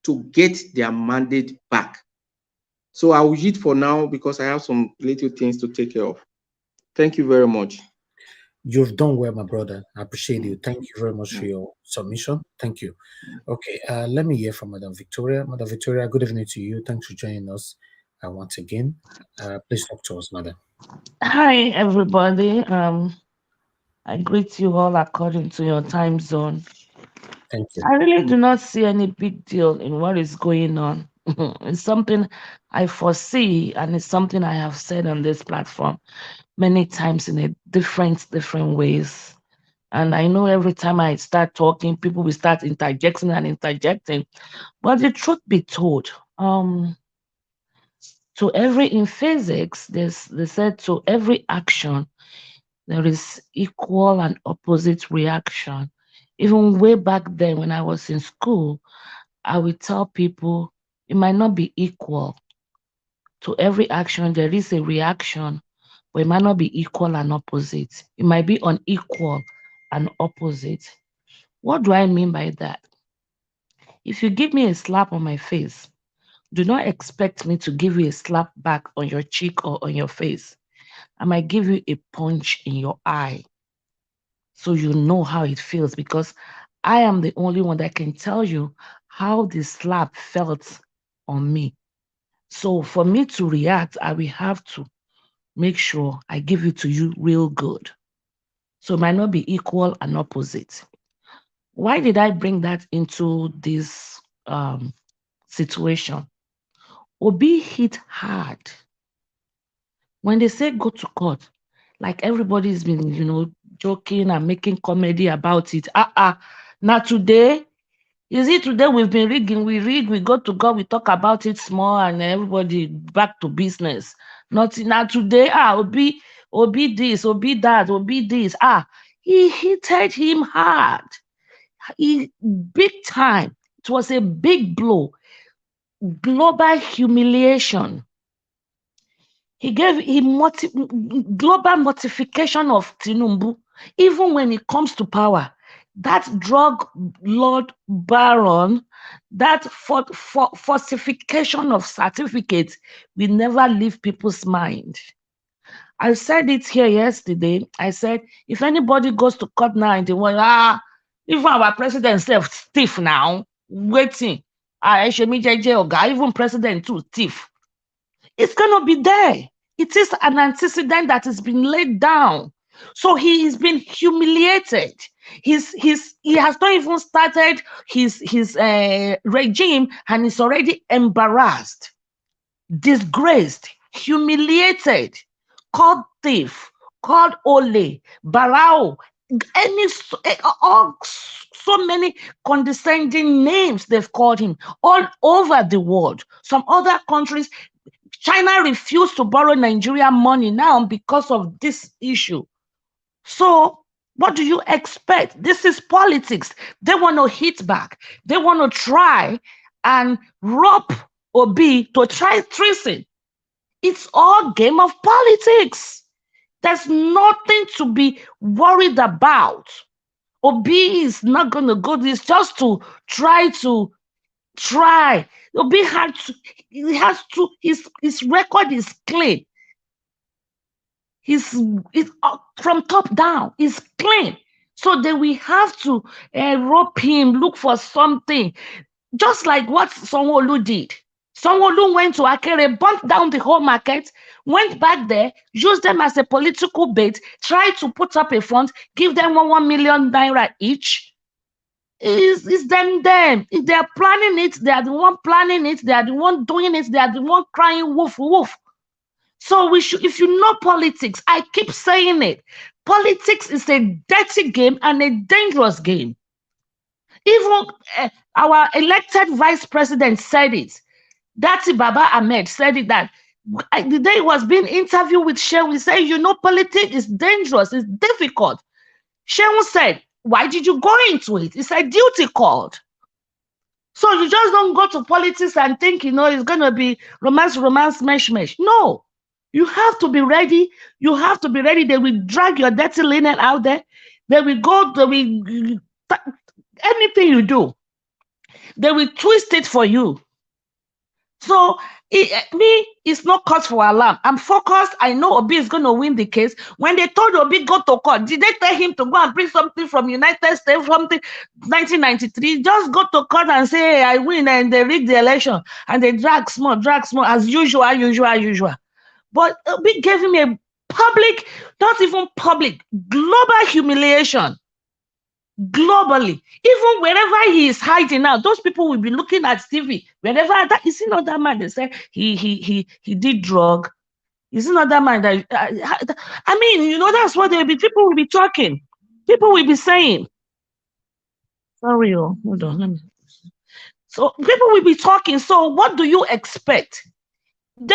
to get their mandate back. So I will eat for now because I have some little things to take care of. Thank you very much. You've done well, my brother. I appreciate you. Thank you very much for your submission. Thank you. Okay, let me hear from Madam Victoria. Madam Victoria, good evening to you. Thanks for joining us once again. Please talk to us, Madam. Hi, everybody. I greet you all according to your time zone. Thank you. I really do not see any big deal in what is going on. It's something I foresee, and it's something I have said on this platform many times in a different ways. And I know every time I start talking, people will start interjecting. But the truth be told, in physics, they said to every action, there is equal and opposite reaction. Even way back then when I was in school, I would tell people it might not be equal. To every action, there is a reaction, but it might not be equal and opposite. It might be unequal and opposite. What do I mean by that? If you give me a slap on my face, do not expect me to give you a slap back on your cheek or on your face. I might give you a punch in your eye so you know how it feels, because I am the only one that can tell you how the slap felt on me. So for me to react, I will have to make sure I give it to you real good. So it might not be equal and opposite. Why did I bring that into this situation? Obi hit hard. When they say go to court, like everybody's been, joking and making comedy about it. Now today, is it today we've been rigging? We rig, we go to God, we talk about it small, and everybody back to business. Not now today. Obi this, Obi that, Obi this. He hit him hard. Big time. It was a big blow. Global humiliation. He gave global mortification of Tinubu, even when it comes to power. That drug lord baron, that falsification of certificates will never leave people's mind. I said it here yesterday. I said, if anybody goes to court now and they want, even our president self stiff now, waiting. Even president too stiff. It's gonna be there. It is an antecedent that has been laid down. So he is being humiliated. He has not even started his regime, and is already embarrassed, disgraced, humiliated, called thief, called ole, barao, so many condescending names they've called him all over the world. Some other countries, China refused to borrow Nigeria money now because of this issue. So what do you expect? This is politics. They want to hit back. They want to try and rob Obi to try treason. It's all game of politics. There's nothing to be worried about. Obi is not going to go this just to try. Obi his record is clean. He's from top down, is clean. So then we have to rope him, look for something. Just like what Sanwo-Olu did. Sanwo-Olu went to Akere, burnt down the whole market, went back there, used them as a political bait, tried to put up a front, give them 1 million naira each. It's them. If they are planning it, they are the one planning it, they are the one doing it, they are the one crying woof woof. So if you know politics, I keep saying it, Politics is a dirty game and a dangerous game. Even our elected vice president said it. Dati Baba Ahmed said it, that the day he was being interviewed with Shehu, he said, politics is dangerous, it's difficult. Shehu said, why did you go into it? He said, duty called. So you just don't go to politics and think, it's going to be romance, mesh. No. You have to be ready. You have to be ready. They will drag your dirty linen out there. They will anything you do, they will twist it for you. So it's not cause for alarm. I'm focused. I know Obi is going to win the case. When they told Obi go to court, did they tell him to go and bring something from United States, something 1993? Just go to court and say, hey, I win, and they rig the election, and they drag small, as usual. But Obi gave him a public, not even public, global humiliation. Globally, even wherever he is hiding now, those people will be looking at TV. Wherever that is, not that man. They say he did drug. Is not that man that I mean, that's what people will be talking. People will be saying. Sorry, hold on. So people will be talking. So what do you expect? They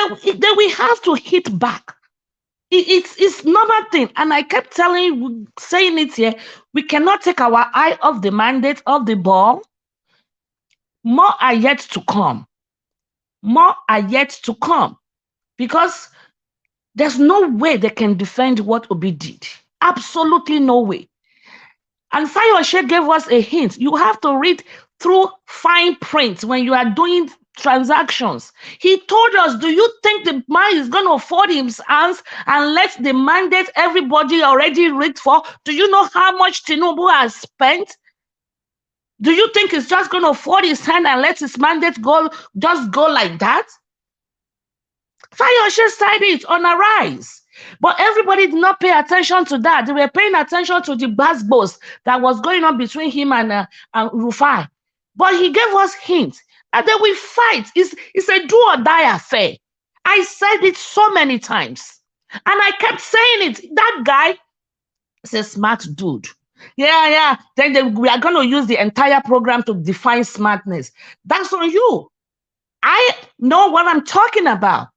will have to hit back. It's normal thing, and I kept saying it here. We cannot take our eye off the mandate, of the ball. More are yet to come. Because there's no way they can defend what Obi did. Absolutely no way. And Fayoshe gave us a hint. You have to read through fine print when you are doing transactions. He told us, do you think the man is going to fold his hands and let the mandate everybody already rigged for? Do you know how much Tinubu has spent? Do you think he's just going to fold his hand and let his mandate just go like that? Fayoshe said it on a rise. But everybody did not pay attention to that. They were paying attention to the basbos that was going on between him and Rufai. But he gave us hints. And then we fight. It's a do or die affair. I said it so many times. And I kept saying it. That guy is a smart dude. Yeah. Then we are going to use the entire program to define smartness. That's on you. I know what I'm talking about.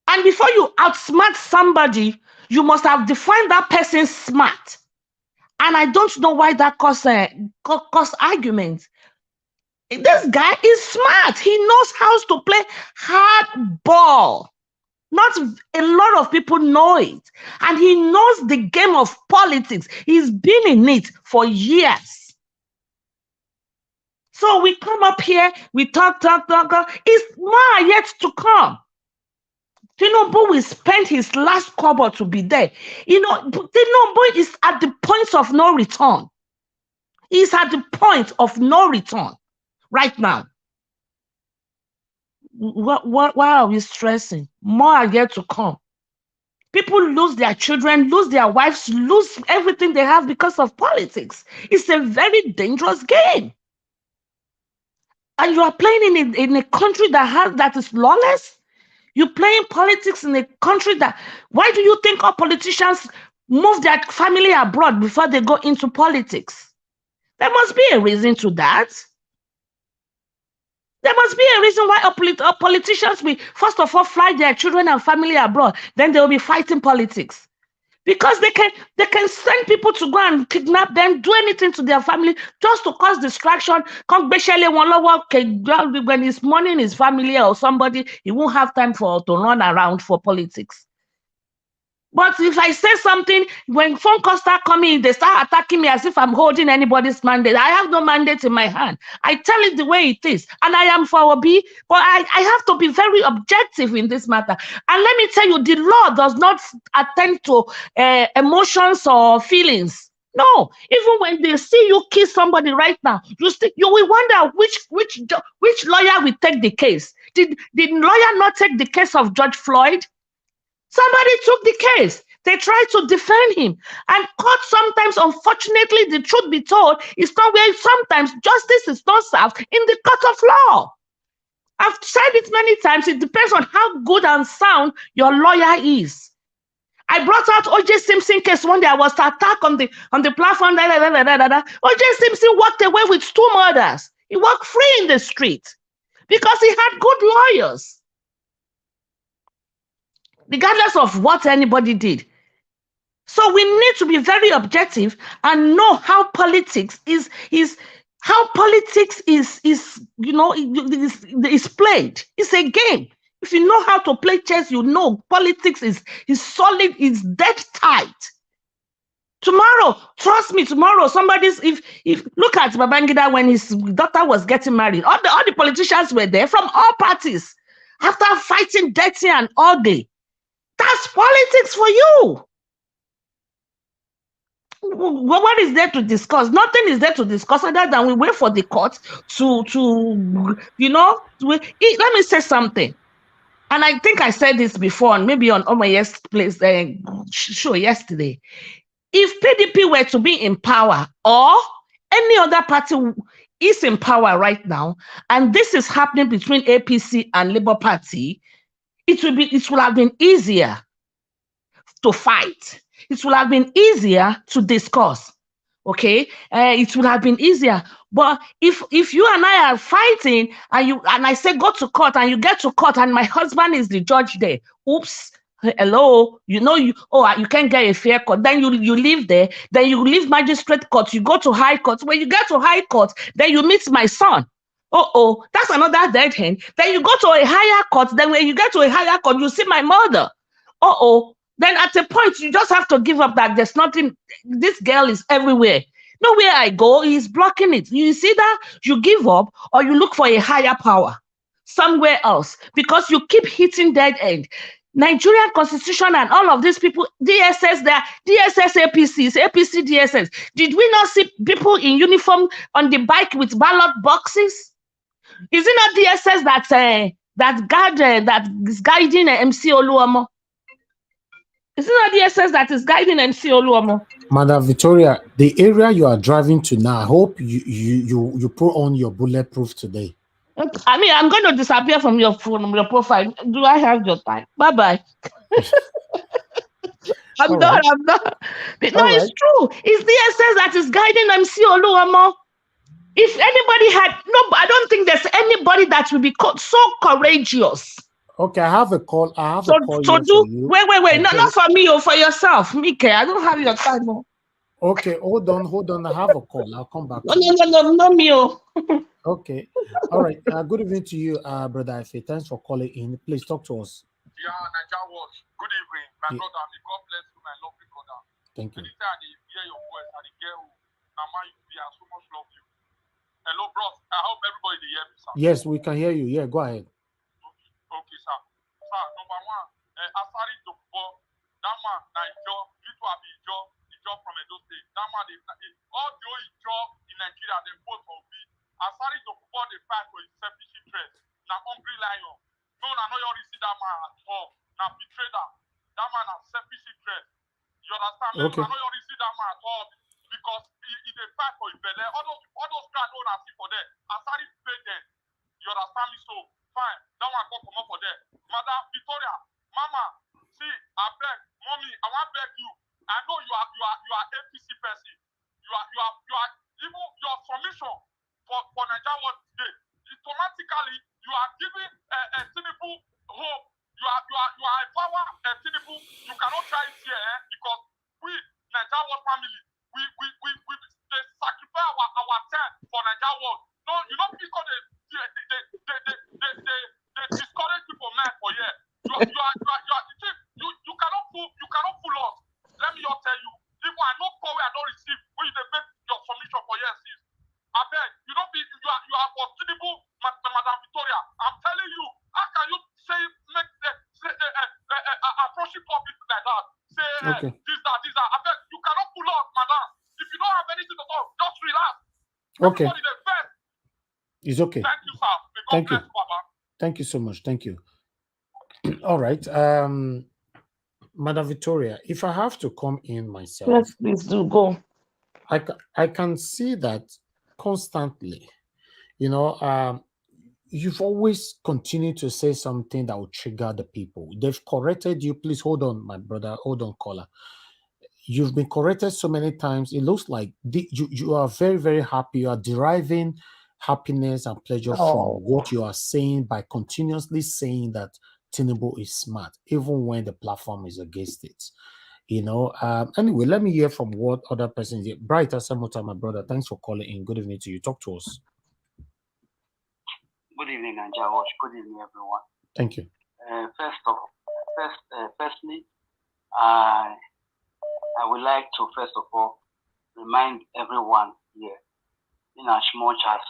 And before you outsmart somebody, you must have defined that person smart. And I don't know why that cause arguments. This guy is smart. He knows how to play hard ball. Not a lot of people know it. And he knows the game of politics. He's been in it for years. So we come up here, we talk. It's more yet to come. Tinubu will spend his last kobo to be there. Tinubu is at the point of no return. He's at the point of no return right now. Why are we stressing? More are yet to come. People lose their children, lose their wives, lose everything they have because of politics. It's a very dangerous game. And you are playing in a country that is lawless. You're playing politics in a country why do you think all politicians move their family abroad before they go into politics? There must be a reason to that. There must be a reason why all politicians will, first of all, fly their children and family abroad. Then they will be fighting politics. Because they can send people to go and kidnap them, do anything to their family, just to cause distraction. When he's mourning his family or somebody, he won't have time to run around for politics. But if I say something, when phone calls start coming, they start attacking me as if I'm holding anybody's mandate. I have no mandate in my hand. I tell it the way it is. And I am for Obi, but I have to be very objective in this matter. And let me tell you, the law does not attend to emotions or feelings. No, even when they see you kiss somebody right now, you will wonder which lawyer will take the case. Did lawyer not take the case of George Floyd? Somebody took the case. They tried to defend him. And court sometimes, unfortunately, the truth be told, is not where sometimes justice is not served in the court of law. I've said it many times. It depends on how good and sound your lawyer is. I brought out O.J. Simpson case one day. I was attacked on the platform. O.J. Simpson walked away with 2 murders. He walked free in the street because he had good lawyers, regardless of what anybody did. So we need to be very objective and know how politics is you know, is played. It's a game. If you know how to play chess, you know politics is solid, is dead tight. Tomorrow, trust me, tomorrow somebody's if look at Babangida when his daughter was getting married. All the politicians were there from all parties after fighting dirty and ugly. That's politics for you. What is there to discuss? Nothing is there to discuss other than we wait for the court to you know, let me say something. And I think I said this before, and maybe on my show yesterday. If PDP were to be in power, or any other party is in power right now, and this is happening between APC and Labour Party, it would have been easier to fight. It would have been easier to discuss. Okay, it would have been easier. But if you and I are fighting, and I say go to court, and you get to court, and my husband is the judge there, oops, hello, you know, you can't get a fair court. Then you leave there. Then you leave magistrate court. You go to high court. When you get to high court, then you meet my son. That's another dead end. Then you go to a higher court. Then when you get to a higher court, you see my mother. Then at a point, you just have to give up that there's nothing. This girl is everywhere. Nowhere I go, he's blocking it. You see that? You give up or you look for a higher power somewhere else because you keep hitting dead end. Nigerian constitution and all of these people, DSS, APCs, APC, DSS. Did we not see people in uniform on the bike with ballot boxes? Is it not DSS that is guiding MC Oluomo? Is it not DSS that is guiding MC Oluomo? Madam Victoria, the area you are driving to now, I hope you put on your bulletproof today. I mean, I'm going to disappear from your profile. Do I have your time? Bye-bye. I'm done. No, it's true. It's DSS that is guiding MC Oluomo. If anybody I don't think there's anybody that will be so courageous. Okay, I have a call. Wait. No, not for me or for yourself. Mike, I don't have your time. Okay, hold on. I have a call. I'll come back. No, not me. Okay. All right. Good evening to you, Brother Ife. Thanks for calling in. Please talk to us. Yeah, Nigeria Watch. Good evening, my brother. May God bless you, my lovely brother. Thank you. Anytime I hear your voice, I get I so much love you. Hello, bros. I hope everybody hear me, sir. Yes, we can hear you. Yeah, go ahead. Okay, sir. Sir, number one, Asari Dokubo, that man, Ijo from Edo State. That man, all the Ijo in Nigeria, they vote for me. Asari Dokubo, they fight for his selfish interest. Now, hungry lion. No, I know you already see that man at all. Now, betrayer. That man has selfish interest. You understand me? Okay. I know you already see that man at all because he they fight for his belly. All those grand owners see for them. Asari pay them. You understand me? So, fine. That one come up for them. Madam Victoria, Mama, see, I beg, Mommy, I want to beg you. I know you are APC person. You are even your submission for Nigeria World today. Automatically, you are giving Tinubu hope. You are a power Tinubu. You cannot try it here because we Nigeria World family we they sacrifice our time for Nigeria World. No, you know because they discourage people man for here. You cannot fool us. Let me just tell you, even I know call I don't receive when they make your submission for years. I beg you don't be you are for Tinubu, Madam Victoria. I'm telling you, how can you approach public like that? Say okay. This that. I beg you cannot pull up, madam. If you don't have anything to talk, just relax. Okay. It's okay. Thank you, sir. Thank you. Baba. Thank you so much. Thank you. All right. Madam Victoria, if I have to come in myself, yes, please do go. I can see that constantly. You know, you've always continued to say something that will trigger the people. They've corrected you. Please hold on, my brother. Hold on, caller. You've been corrected so many times. It looks like you are very, very happy. You are deriving happiness and pleasure from what you are saying by continuously saying that Tinubu is smart, even when the platform is against it. Anyway, let me hear from what other persons. Bright Asamuta, my brother, thanks for calling in. Good evening to you. Talk to us. Good evening, Nanja. Good evening, everyone. Thank you. Firstly, I would like to first of all remind everyone here, in as much as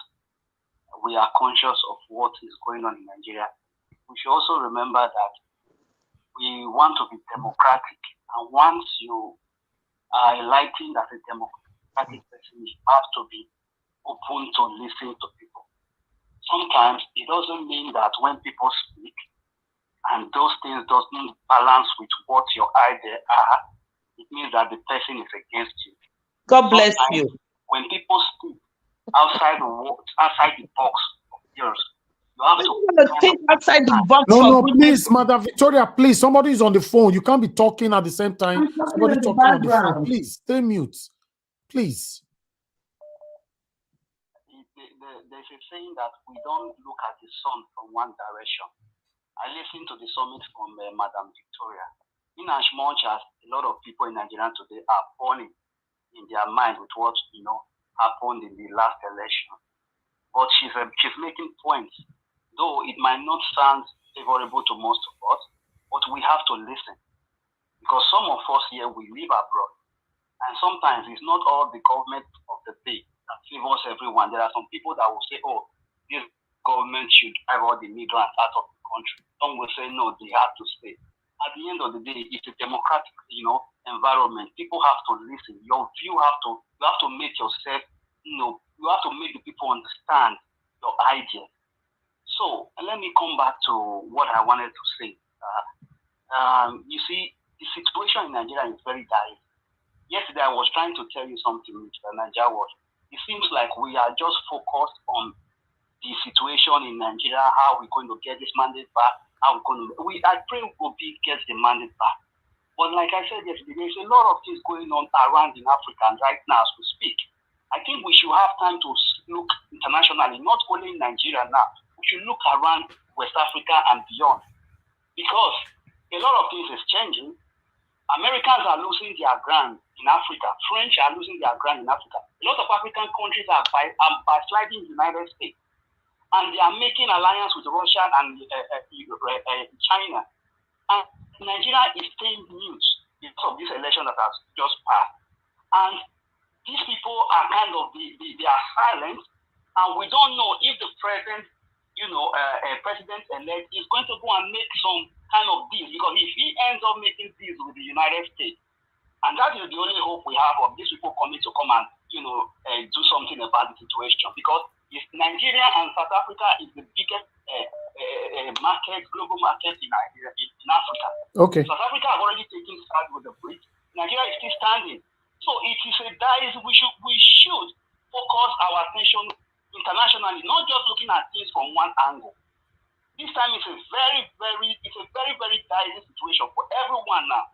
we are conscious of what is going on in Nigeria, we should also remember that we want to be democratic. And once you are enlightened as a democratic person, you have to be open to listen to people. Sometimes it doesn't mean that when people speak and those things doesn't balance with what your idea are, it means that the person is against you. God bless you. When people speak outside the box of yours, you have to think outside the box. No, please, Mother Victoria, please. Somebody is on the phone. You can't be talking at the same time. Somebody talking on the phone. Please stay mute. Please. There's a saying that we don't look at the sun from one direction. I listened to the summit from Madam Victoria. In as much as a lot of people in Nigeria today are burning in their mind with what happened in the last election, but she's making points, though it might not sound favorable to most of us, but we have to listen, because some of us here, we live abroad, and sometimes it's not all the government of the day that favors everyone. There are some people that will say, oh, this government should drive all the migrants out of the country. Some will say, no, they have to stay. At the end of the day, it's a democratic, environment. People have to listen. Your view you have to make yourself, you have to make the people understand your idea. So let me come back to what I wanted to say. You see, the situation in Nigeria is very dire. Yesterday, I was trying to tell you something, Mr. Nigeria. It seems like we are just focused on the situation in Nigeria, how we're going to get this mandate back, I pray Obi gets the mandate back. But like I said yesterday, there's a lot of things going on around in Africa right now as we speak. I think we should have time to look internationally, not only in Nigeria now. We should look around West Africa and beyond. Because a lot of things is changing. Americans are losing their ground in Africa. French are losing their ground in Africa. A lot of African countries are backsliding the United States. And they are making alliance with Russia and China. And Nigeria is staying mute because of this election that has just passed. And these people are they are silent. And we don't know if the president, president-elect is going to go and make some kind of deal. Because if he ends up making deals with the United States, and that is the only hope we have of these people coming to come and, do something about the situation. Because Nigeria and South Africa is the biggest global market in Africa. Okay. South Africa have already taken start with the BRICS. Nigeria is still standing. So it is we should focus our attention internationally, not just looking at things from one angle. This time it's a very, very dire situation for everyone now.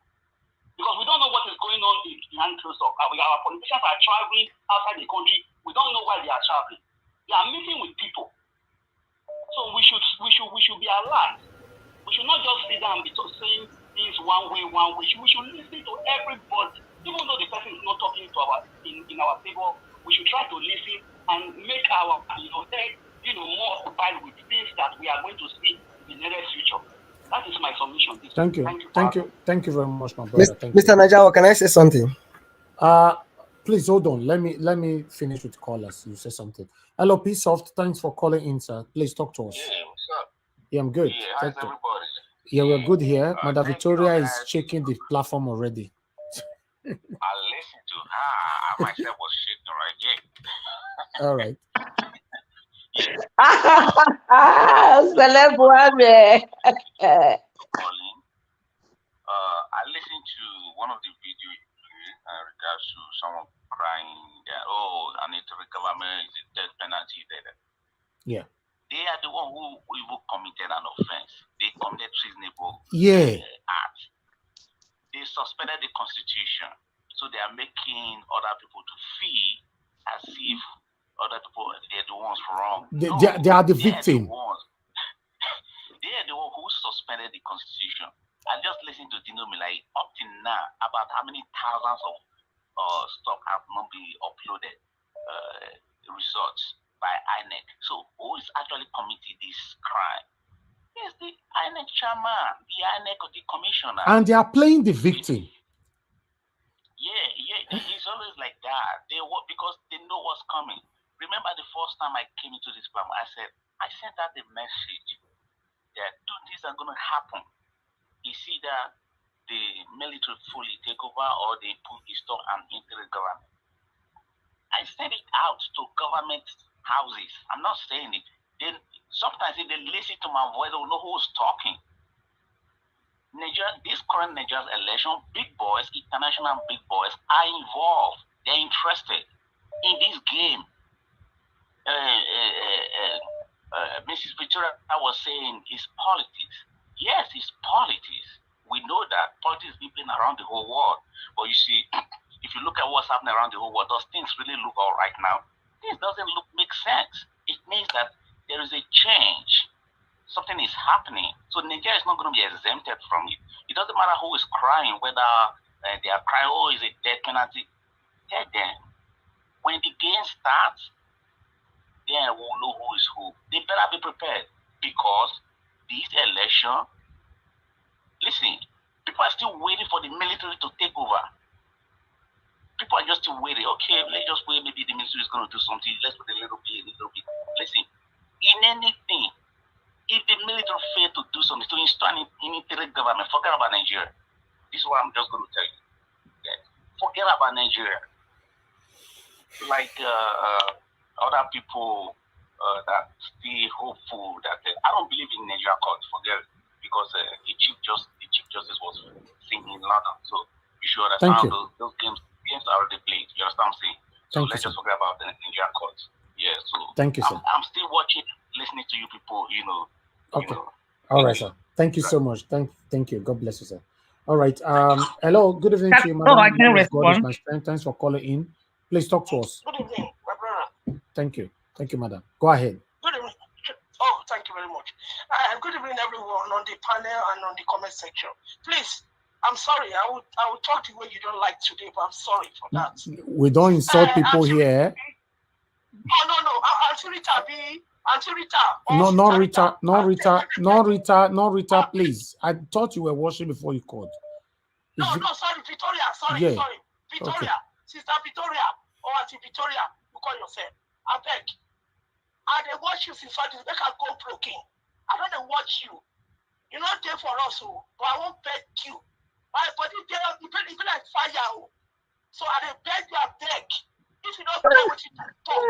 Because we don't know what is going on behind closed doors. Our politicians are traveling outside the country. We don't know why they are traveling. They are meeting with people. So we should be alert. We should not just sit down and be saying things one way. We should listen to everybody. Even though the person is not talking to in our favor, we should try to listen and make our head more occupied with things that we are going to see in the nearest future. That is my submission. Thank you very much, my brother. Mr. Najawa, can I say something? Please hold on. Let me finish with callers. You say something. Hello, Peace Soft. Thanks for calling in, sir. Please talk to us. Yeah, what's up? Yeah, I'm good. Yeah, how's everybody? Yeah, we're good here. Madam Victoria is checking the platform already. I listened to her. I myself was shaking right here. All right. Celeb Wame. I listened to one of the videos in regards to someone crying that, an interim government is a death penalty there. Yeah. They are the one who Yeah. Act. They suspended the constitution, so they are making other people to feel as if other people they're the ones wrong. They are the victim. They are the one who suspended the constitution. I just listened to Dino Milai up till now about how many thousands of stuff have not been uploaded, results by INEC. So who is actually committing this crime? Yes, the INEC chairman, the INEC of the commissioner. And they are playing the victim. Yeah, it's always like that. They work because they know what's coming. Remember the first time I came into this platform, I sent out a message that two things are going to happen. It's either the military fully take over or they put install an interim government. I sent it out to government houses. I'm not saying it. Then sometimes if they listen to my voice, they will know who's talking. This current Nigeria's election, big boys, international big boys are involved. They're interested in this game. Mrs. Victoria was saying it's politics. Yes, it's politics. We know that politics is being around the whole world. But you see, if you look at what's happening around the whole world, does things really look all right now? This doesn't make sense. It means that there is a change. Something is happening. So Nigeria is not going to be exempted from it. It doesn't matter who is crying, whether they are crying, oh, is it death penalty? Tell them. When the game starts, then we'll know who is who. They better be prepared because this election, listen, people are still waiting for the military to take over. People are just still waiting. Okay, let's just wait. Maybe the military is going to do something. Let's wait a little bit. Listen, in anything, if the military fail to do something, to install an interim government, forget about Nigeria. This is what I'm just going to tell you. Yeah. Forget about Nigeria. Like other people that still hopeful that I don't believe in Nigeria court. Forget it, because the chief justice was seen in London. So you should understand those games are already played. You understand what I'm saying? So let's just forget about the Nigeria court. Yeah. So thank you, sir. I'm still watching, listening to you people. Okay. All right, sir. Thank you so much. Thank you. God bless you, sir. All right. Hello. Good evening to you, madam. I can respond. God is my strength. Thanks for calling in. Please talk to us. Good evening, my brother. Thank you. Thank you, madam. Go ahead. Good evening. Oh, thank you very much. Good evening, everyone on the panel and on the comment section. Please, I'm sorry. I will talk the way you don't like today, but I'm sorry for that. We don't insult people here. No. Auntie Rita. No, Rita, please. I thought you were washing before you called. No, sorry, Victoria. Sorry. Victoria. Okay. Sister Victoria or Auntie Victoria, you call yourself. I beg. I dey watch you since Sunday. Make I go broken. I don't dey watch you. You're not there for us, but I won't beg you. My body there, you be like fire. So I dey beg you, I beg. If you don't know what you talk,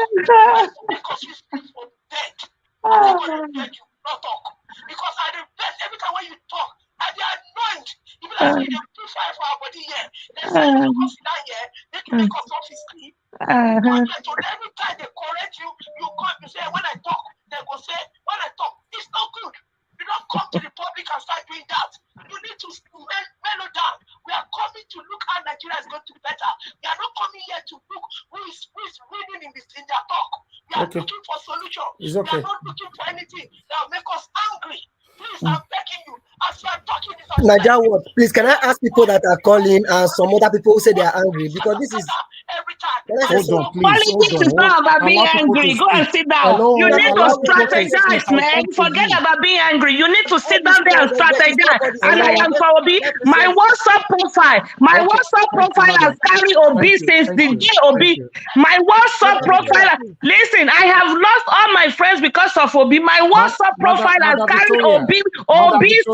because you speak for dead. I'm not going to beg you, not talk. Because I dey beg every time when you talk, I dey annoyed. Even like you dey do fire for our body here. They say you don't sit down here, make you make us office clean. So every time they correct you, you come, you say, when I talk, they go say, when I talk, it's not good. You don't come to the public and start doing that. You need to mellow down. We are coming to look how Nigeria is going to be better. We are not coming here to look who is winning in their talk. We are looking for solutions. We are not looking for anything that will make us angry. Please, I'm begging you. As you are talking this, Naija, what? Please, can I ask people that are calling and some other people who say they are angry? Because this is every time. Hold on, please. Politics is not about being angry. Go and sit down. You need to strategize, man. Forget about being angry. You need to sit down there and strategize. And I am for Obi. My WhatsApp profile has carried Obi since the day Obi. My WhatsApp profile. Listen, I have lost all my friends because of Obi. My WhatsApp profile has carried Obi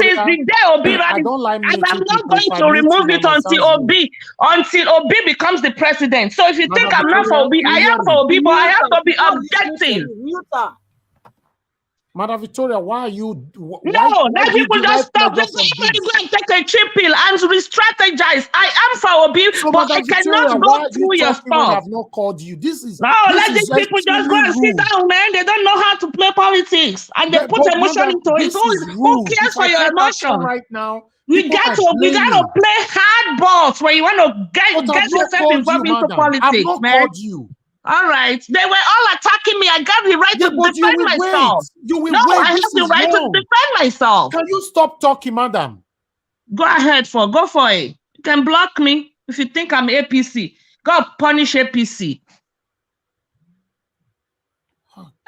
since the day Obi ran. And I'm not going to remove it until Obi becomes the president. So if you think I'm not for Obi, I am for Obi, but I have to be objective. Madam Victoria, why are you? No, let people just stop. Let everybody go and take a cheap pill and re-strategize. I am for Obi, so but I cannot go through your stuff. When I've not called you. This is no. Let these people just go and sit down, man. They don't know how to play politics, and they put emotion into it. Who cares for your emotion right now? We got to play hard balls when you want to get yourself involved into politics, I've not called you. All right. They were all attacking me. I got the right to defend myself. I have the right to defend myself. Can you stop talking, madam? Go ahead, go for it. You can block me if you think I'm APC. Go punish APC.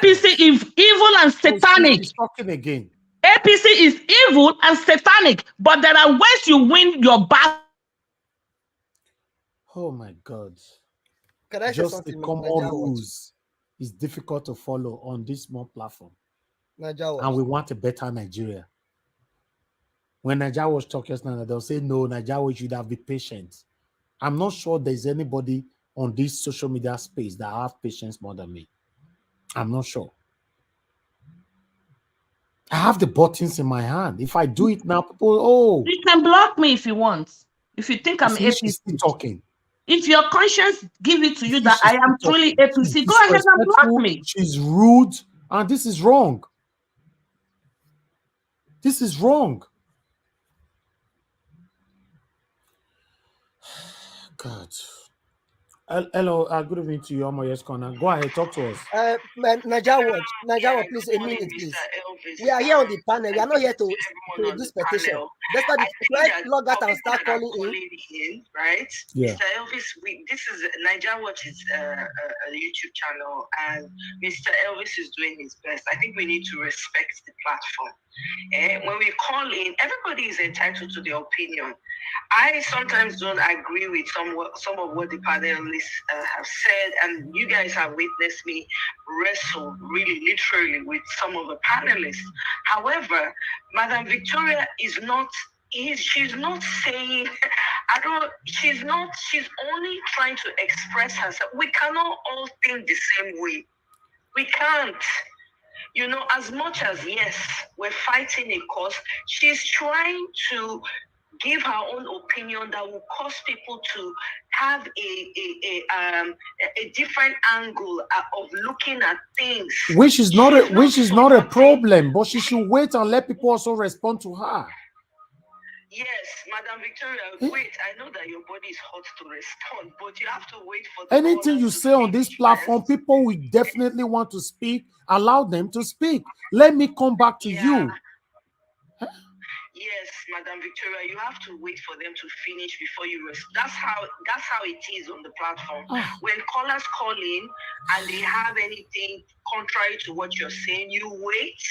APC is evil and satanic. She's talking again. APC is evil and satanic, but there are ways you win your battle. Oh my God. Can I just the common rules is difficult to follow on this small platform. And we want a better Nigeria. When Nigeria was talking yesterday, they'll say, no, Nigeria should have been patient. I'm not sure there's anybody on this social media space that have patience more than me. I'm not sure. I have the buttons in my hand. If I do it now, people, you can block me if you want. If you think I'm APC. She's still talking. If your conscience give it to you that I am truly APC, go ahead and block me. She's rude, and this is wrong. This is wrong. God. Hello, good evening to you, Amoyes Corner. Go ahead, talk to us. Najawa, please, a minute, please. We are here on the panel. We are not here to do this petition. Despite let's log out and start calling in. Right? Yeah. Mr. Elvis, this is Naija Watch is a YouTube channel, and Mr. Elvis is doing his best. I think we need to respect the platform. When we call in, everybody is entitled to their opinion. I sometimes don't agree with some of what the panelists have said, and you guys have witnessed me wrestle really literally with some of the panelists. However, Madam Victoria is not. She's not saying, she's only trying to express herself. We cannot all think the same way. We can't. You know, as much as, yes, we're fighting a cause, she's trying to give her own opinion that will cause people to have a different angle of looking at things. Which is not a problem, but she should wait and let people also respond to her. Yes, Madam Victoria, wait. I know that your body is hot to respond, but you have to wait for the anything you say on this platform. People will definitely want to speak. Allow them to speak. Let me come back to you. Yes, Madam Victoria, you have to wait for them to finish before you respond. That's how it is on the platform. When callers call in and they have anything contrary to what you're saying, you wait.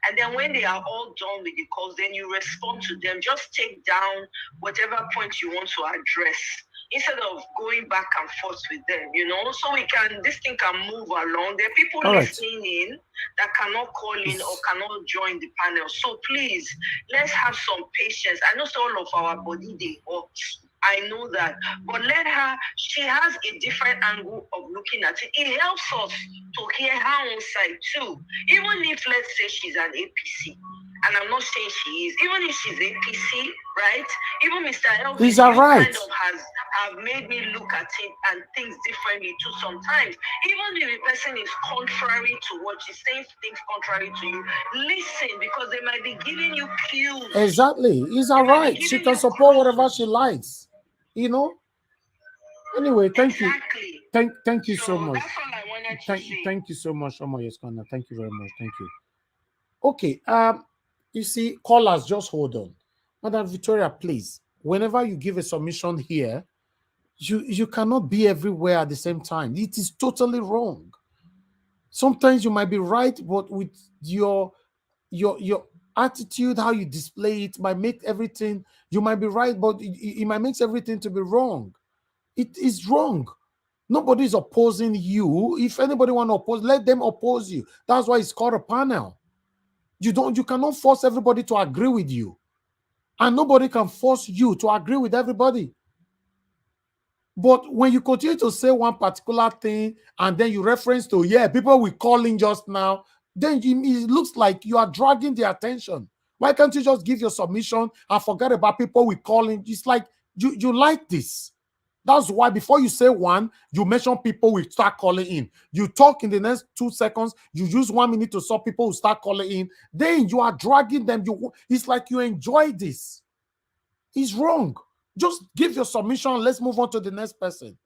And then when they are all done with the calls, then you respond to them. Just take down whatever point you want to address instead of going back and forth with them, you know, so this thing can move along. There are people listening in that cannot call in or cannot join the panel. So please, let's have some patience. I know all of our body, they hurt. I know that, but she has a different angle of looking at it. It helps us to hear her own side too. Even if, let's say, she's an APC, and I'm not saying she is, even if she's APC, right? Even Mr. Elvis kind of have made me look at it and things differently too sometimes. Even if a person is contrary to what she's saying, things contrary to you, listen, because they might be giving you cues. Exactly. It's all right. She can support whatever she likes. You know? Anyway, thank you. Thank you so much. That's all I wanted to say. Thank you so much, Omo Yeskana. Thank you very much. Thank you. Okay. You see, callers, just hold on. Madam Victoria, please, whenever you give a submission here, you cannot be everywhere at the same time. It is totally wrong. Sometimes you might be right, but with your attitude, how you display it might make everything, you might be right, but it might make everything to be wrong. It is wrong. Nobody is opposing you. If anybody want to oppose, let them oppose you. That's why it's called a panel. You cannot force everybody to agree with you. And nobody can force you to agree with everybody. But when you continue to say one particular thing and then you reference to, people will call in just now, then it looks like you are dragging the attention. Why can't you just give your submission and forget about people we calling? It's like you like this. That's why before you say one, you mention people will start calling in. You talk in the next 2 seconds, you use 1 minute to stop people who start calling in. Then you are dragging them. It's like you enjoy this. It's wrong. Just give your submission. Let's move on to the next person.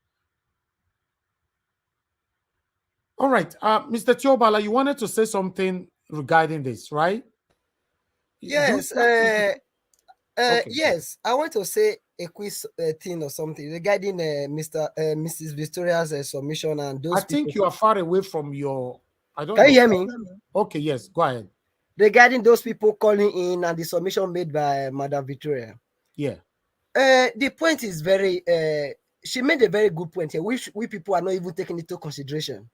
All right. Mr. Tiobala, you wanted to say something regarding this, right? Yes. Okay. Yes, I want to say a quick thing or something regarding Mrs. Victoria's submission and those. I think you are far away from your. I don't Can know. you hear me? Okay. Yes. Go ahead. Regarding those people calling in and the submission made by Madam Victoria. Yeah. The point is very. She made a very good point here, which we people are not even taking into consideration.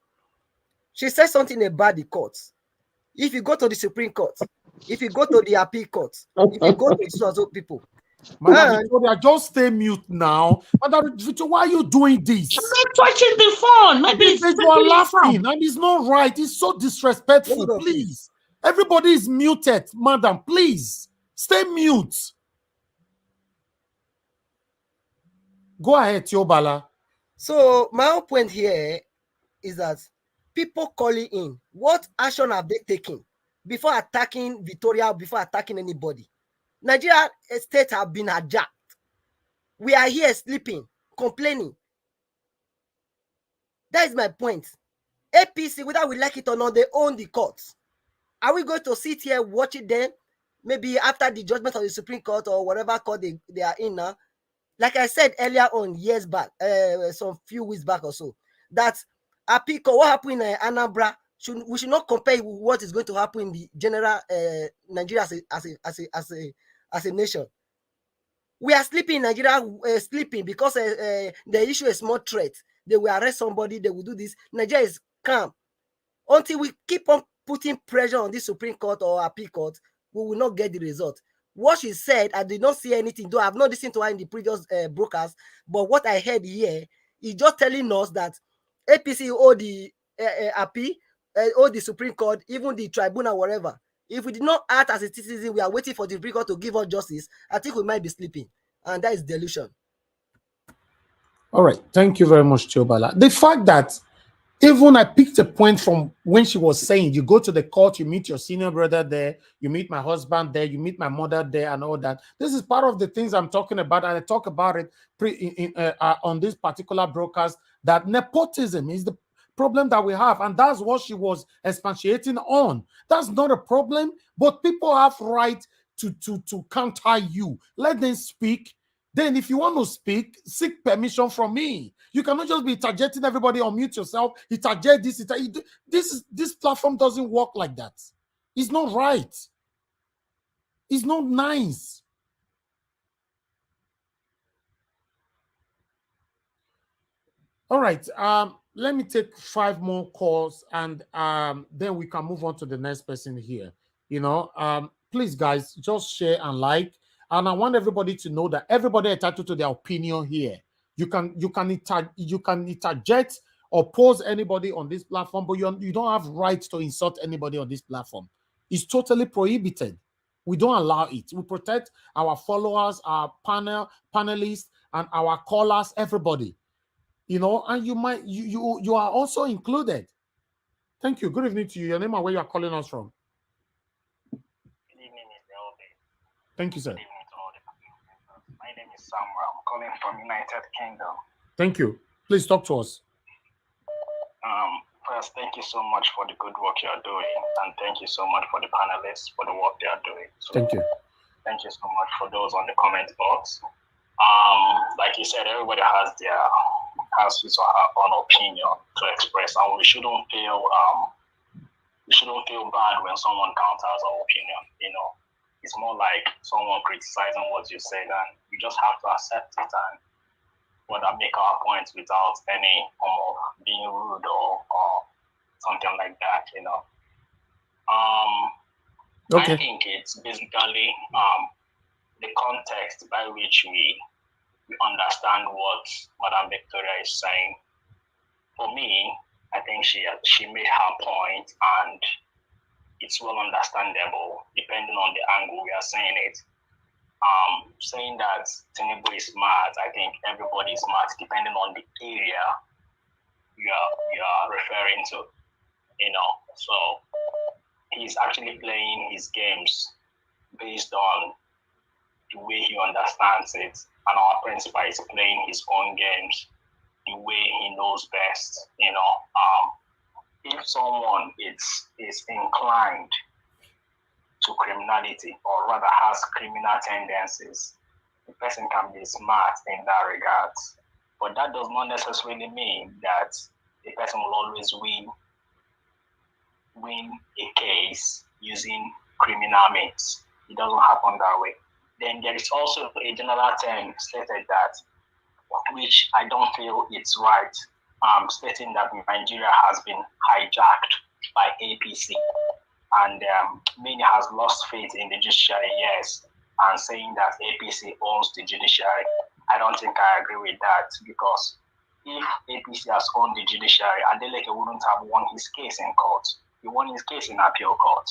She said something about the courts. If you go to the Supreme Court, if you go to the appeal court, if you go to so people. Madam Victoria, just stay mute now. Madam Victoria, why are you doing this? She's not touching the phone. Maybe you are laughing, and it's not right. It's so disrespectful. Please, everybody is muted, madam. Please stay mute. Go ahead, Tiobala. So my own point here is that people calling in, what action have they taken before attacking Victoria, before attacking anybody? Nigeria state have been hijacked. We are here sleeping, complaining. That is my point. APC, whether we like it or not, they own the courts. Are we going to sit here watching them? Maybe after the judgment of the Supreme Court or whatever court they are in now. Like I said earlier on, years back, some few weeks back or so, that Apiko, what happened in Anambra, we should not compare with what is going to happen in the general Nigeria as a nation. We are sleeping in Nigeria, sleeping because the issue is small threat. They will arrest somebody, they will do this. Nigeria is calm. Until we keep on putting pressure on the Supreme Court or Appeal Court, we will not get the result. What she said, I did not see anything, though I have not listened to her in the previous broadcast, but what I heard here is just telling us that APC or the Appeal, or the Supreme Court, even the tribunal, whatever. If we did not act as a citizen, we are waiting for the Supreme Court to give us justice, I think we might be sleeping. And that is delusion. All right. Thank you very much, Tiobala. The fact that even I picked a point from when she was saying, you go to the court, you meet your senior brother there, you meet my husband there, you meet my mother there, and all that. This is part of the things I'm talking about, and I talk about it on this particular broadcast, that nepotism is the problem that we have, and that's what she was expatiating on. That's not a problem, but people have right to counter you. Let them speak. Then if you want to speak, seek permission from me. You cannot just be targeting everybody, unmute yourself, target this. This platform doesn't work like that. It's not right. It's not nice. All right. Let me take 5 more calls, and then we can move on to the next person here. Please, guys, just share and like. And I want everybody to know that everybody is entitled to their opinion here. You can interject or pose anybody on this platform, but you don't have rights to insult anybody on this platform. It's totally prohibited. We don't allow it. We protect our followers, our panelists, and our callers, everybody. And you are also included. Thank you. Good evening to you. Your name and where you are calling us from. Good evening, Mr. Obe. Thank you, sir. Good evening to all the participants. My name is Samuel. I'm calling from United Kingdom. Thank you. Please talk to us. First, thank you so much for the good work you are doing, and thank you so much for the panelists for the work they are doing. So, thank you. Thank you so much for those on the comment box. Like you said, everybody has his or her own opinion to express, and we shouldn't feel bad when someone counters our opinion. It's more like someone criticizing what you said, and we just have to accept it and make our points without any form of being rude or something like that. Okay. I think it's basically the context by which we understand what Madam Victoria is saying. For me, I think she made her point, and it's well understandable depending on the angle we are saying it. Saying that Tinubu is smart, I think everybody is smart depending on the area you are referring to. So he's actually playing his games based on the way he understands it, and our principal is playing his own games the way he knows best. If someone is inclined to criminality, or rather has criminal tendencies, the person can be smart in that regard. But that does not necessarily mean that the person will always win a case using criminal means. It doesn't happen that way. Then there is also a general term stated that, which I don't feel it's right, stating that Nigeria has been hijacked by APC, and many has lost faith in the judiciary, yes, and saying that APC owns the judiciary. I don't think I agree with that, because if APC has owned the judiciary, Adeleke wouldn't have won his case in court. He won his case in appeal court.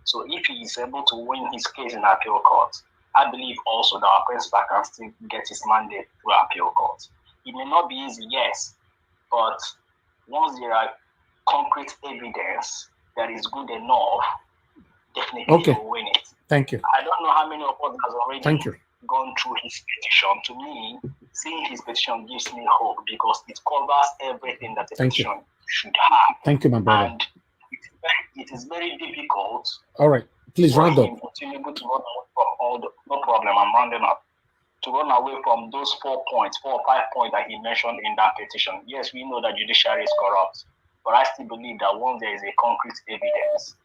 So if he is able to win his case in appeal court, I believe also that our principal can still get his mandate through appeal court. It may not be easy, yes, but once there are concrete evidence that is good enough, definitely he will win it. Thank you. I don't know how many of us has already gone through his petition. To me, seeing his petition gives me hope, because it covers everything that a petition should have. Thank you, my brother. And it is very difficult. All right, please round up. No problem, I'm rounding up. To run away from those 4 or 5 points that he mentioned in that petition. Yes, we know that judiciary is corrupt, but I still believe that once there is a concrete evidence,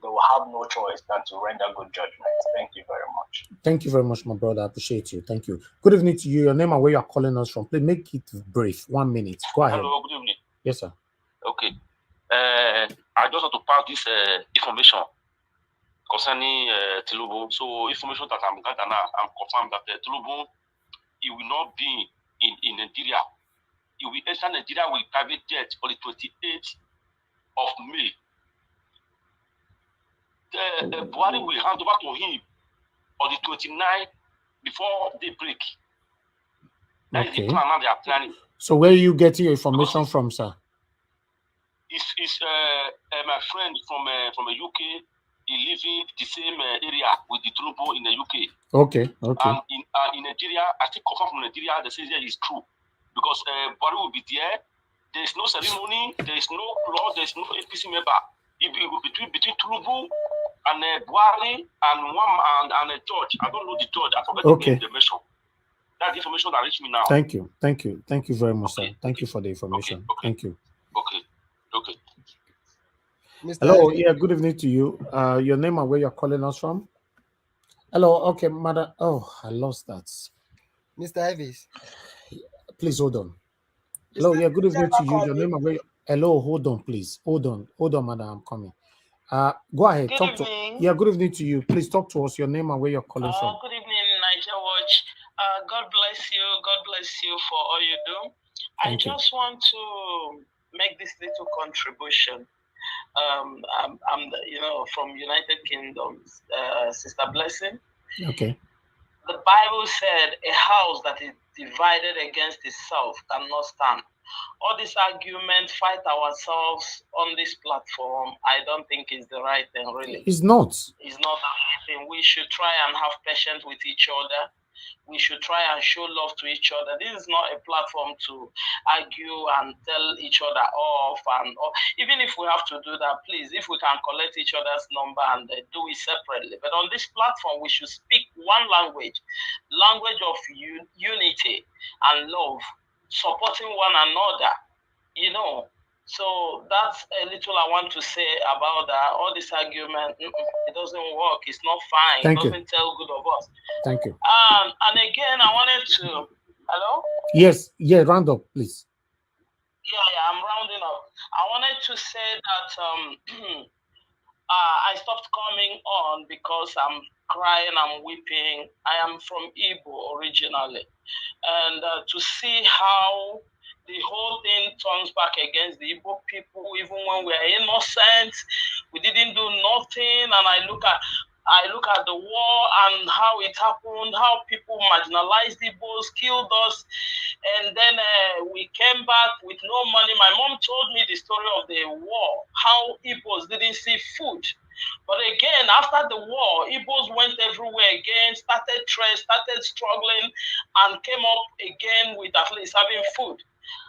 they will have no choice than to render good judgment. Thank you very much. Thank you very much, my brother. I appreciate you. Thank you. Good evening to you. Your name and where you're calling us from. Please make it brief. 1 minute. Go ahead. Hello, good evening. Yes, sir. Okay. I just want to pass this information concerning Tinubu. So information that I'm gathering now, I'm confirmed that Tinubu, he will not be in Nigeria. He will enter Nigeria with private jet on the 28th of May. Buhari will hand over to him on the 29th before they break. That is the plan now they are planning. So where are you getting your information from, sir? It's my friend from the UK. He lives in the same area with the Tinubu in the UK. Okay. And in Nigeria, I think confirmed from Nigeria, they say that is true, because Buhari will be there. There is no ceremony. There is no law. There is no APC member. It will be between Tinubu and Buhari and a judge. I don't know the judge. I forgot the information. That's the information that reached me now. Thank you very much, sir. Thank you for the information. Thank you. Okay. Hello. Yeah. Good evening to you. Your name and where you're calling us from. Hello. Okay, madam. Oh, I lost that. Mr. Elvis. Please hold on. Hello. Yeah. Good evening to you. Your name and where. Hello. Hold on, please. Hold on, madam. I'm coming. Go ahead. Good evening. Yeah. Good evening to you. Please talk to us. Your name and where you're calling from. Good evening, Niger Watch. God bless you. God bless you for all you do. I just want to make this little contribution. I'm from United Kingdom, Sister Blessing. Okay. The Bible said a house that is divided against itself cannot stand. All this argument, fight ourselves on this platform, I don't think is the right thing, really. It's not. It's not the right thing. We should try and have patience with each other. We should try and show love to each other. This is not a platform to argue and tell each other off. Even if we have to do that, please, if we can collect each other's number and do it separately. But on this platform, we should speak one language of unity and love, supporting one another, So that's a little I want to say about that. All this argument, it doesn't work. It's not fine. It doesn't tell good of us. Thank you. And again, I wanted to... Hello? Yes. Yeah, round up, please. Yeah, I'm rounding up. I wanted to say that I stopped coming on because I'm crying, I'm weeping. I am from Igbo originally. And to see how the whole thing turns back against the Igbo people, even when we are innocent, We didn't do nothing, and I look at the war and how it happened, how people marginalized Igbos, killed us, and then we came back with no money. My mom told me the story of the war, how Igbos didn't see food. But again, after the war, Igbos went everywhere again, started struggling, and came up again with at least having food.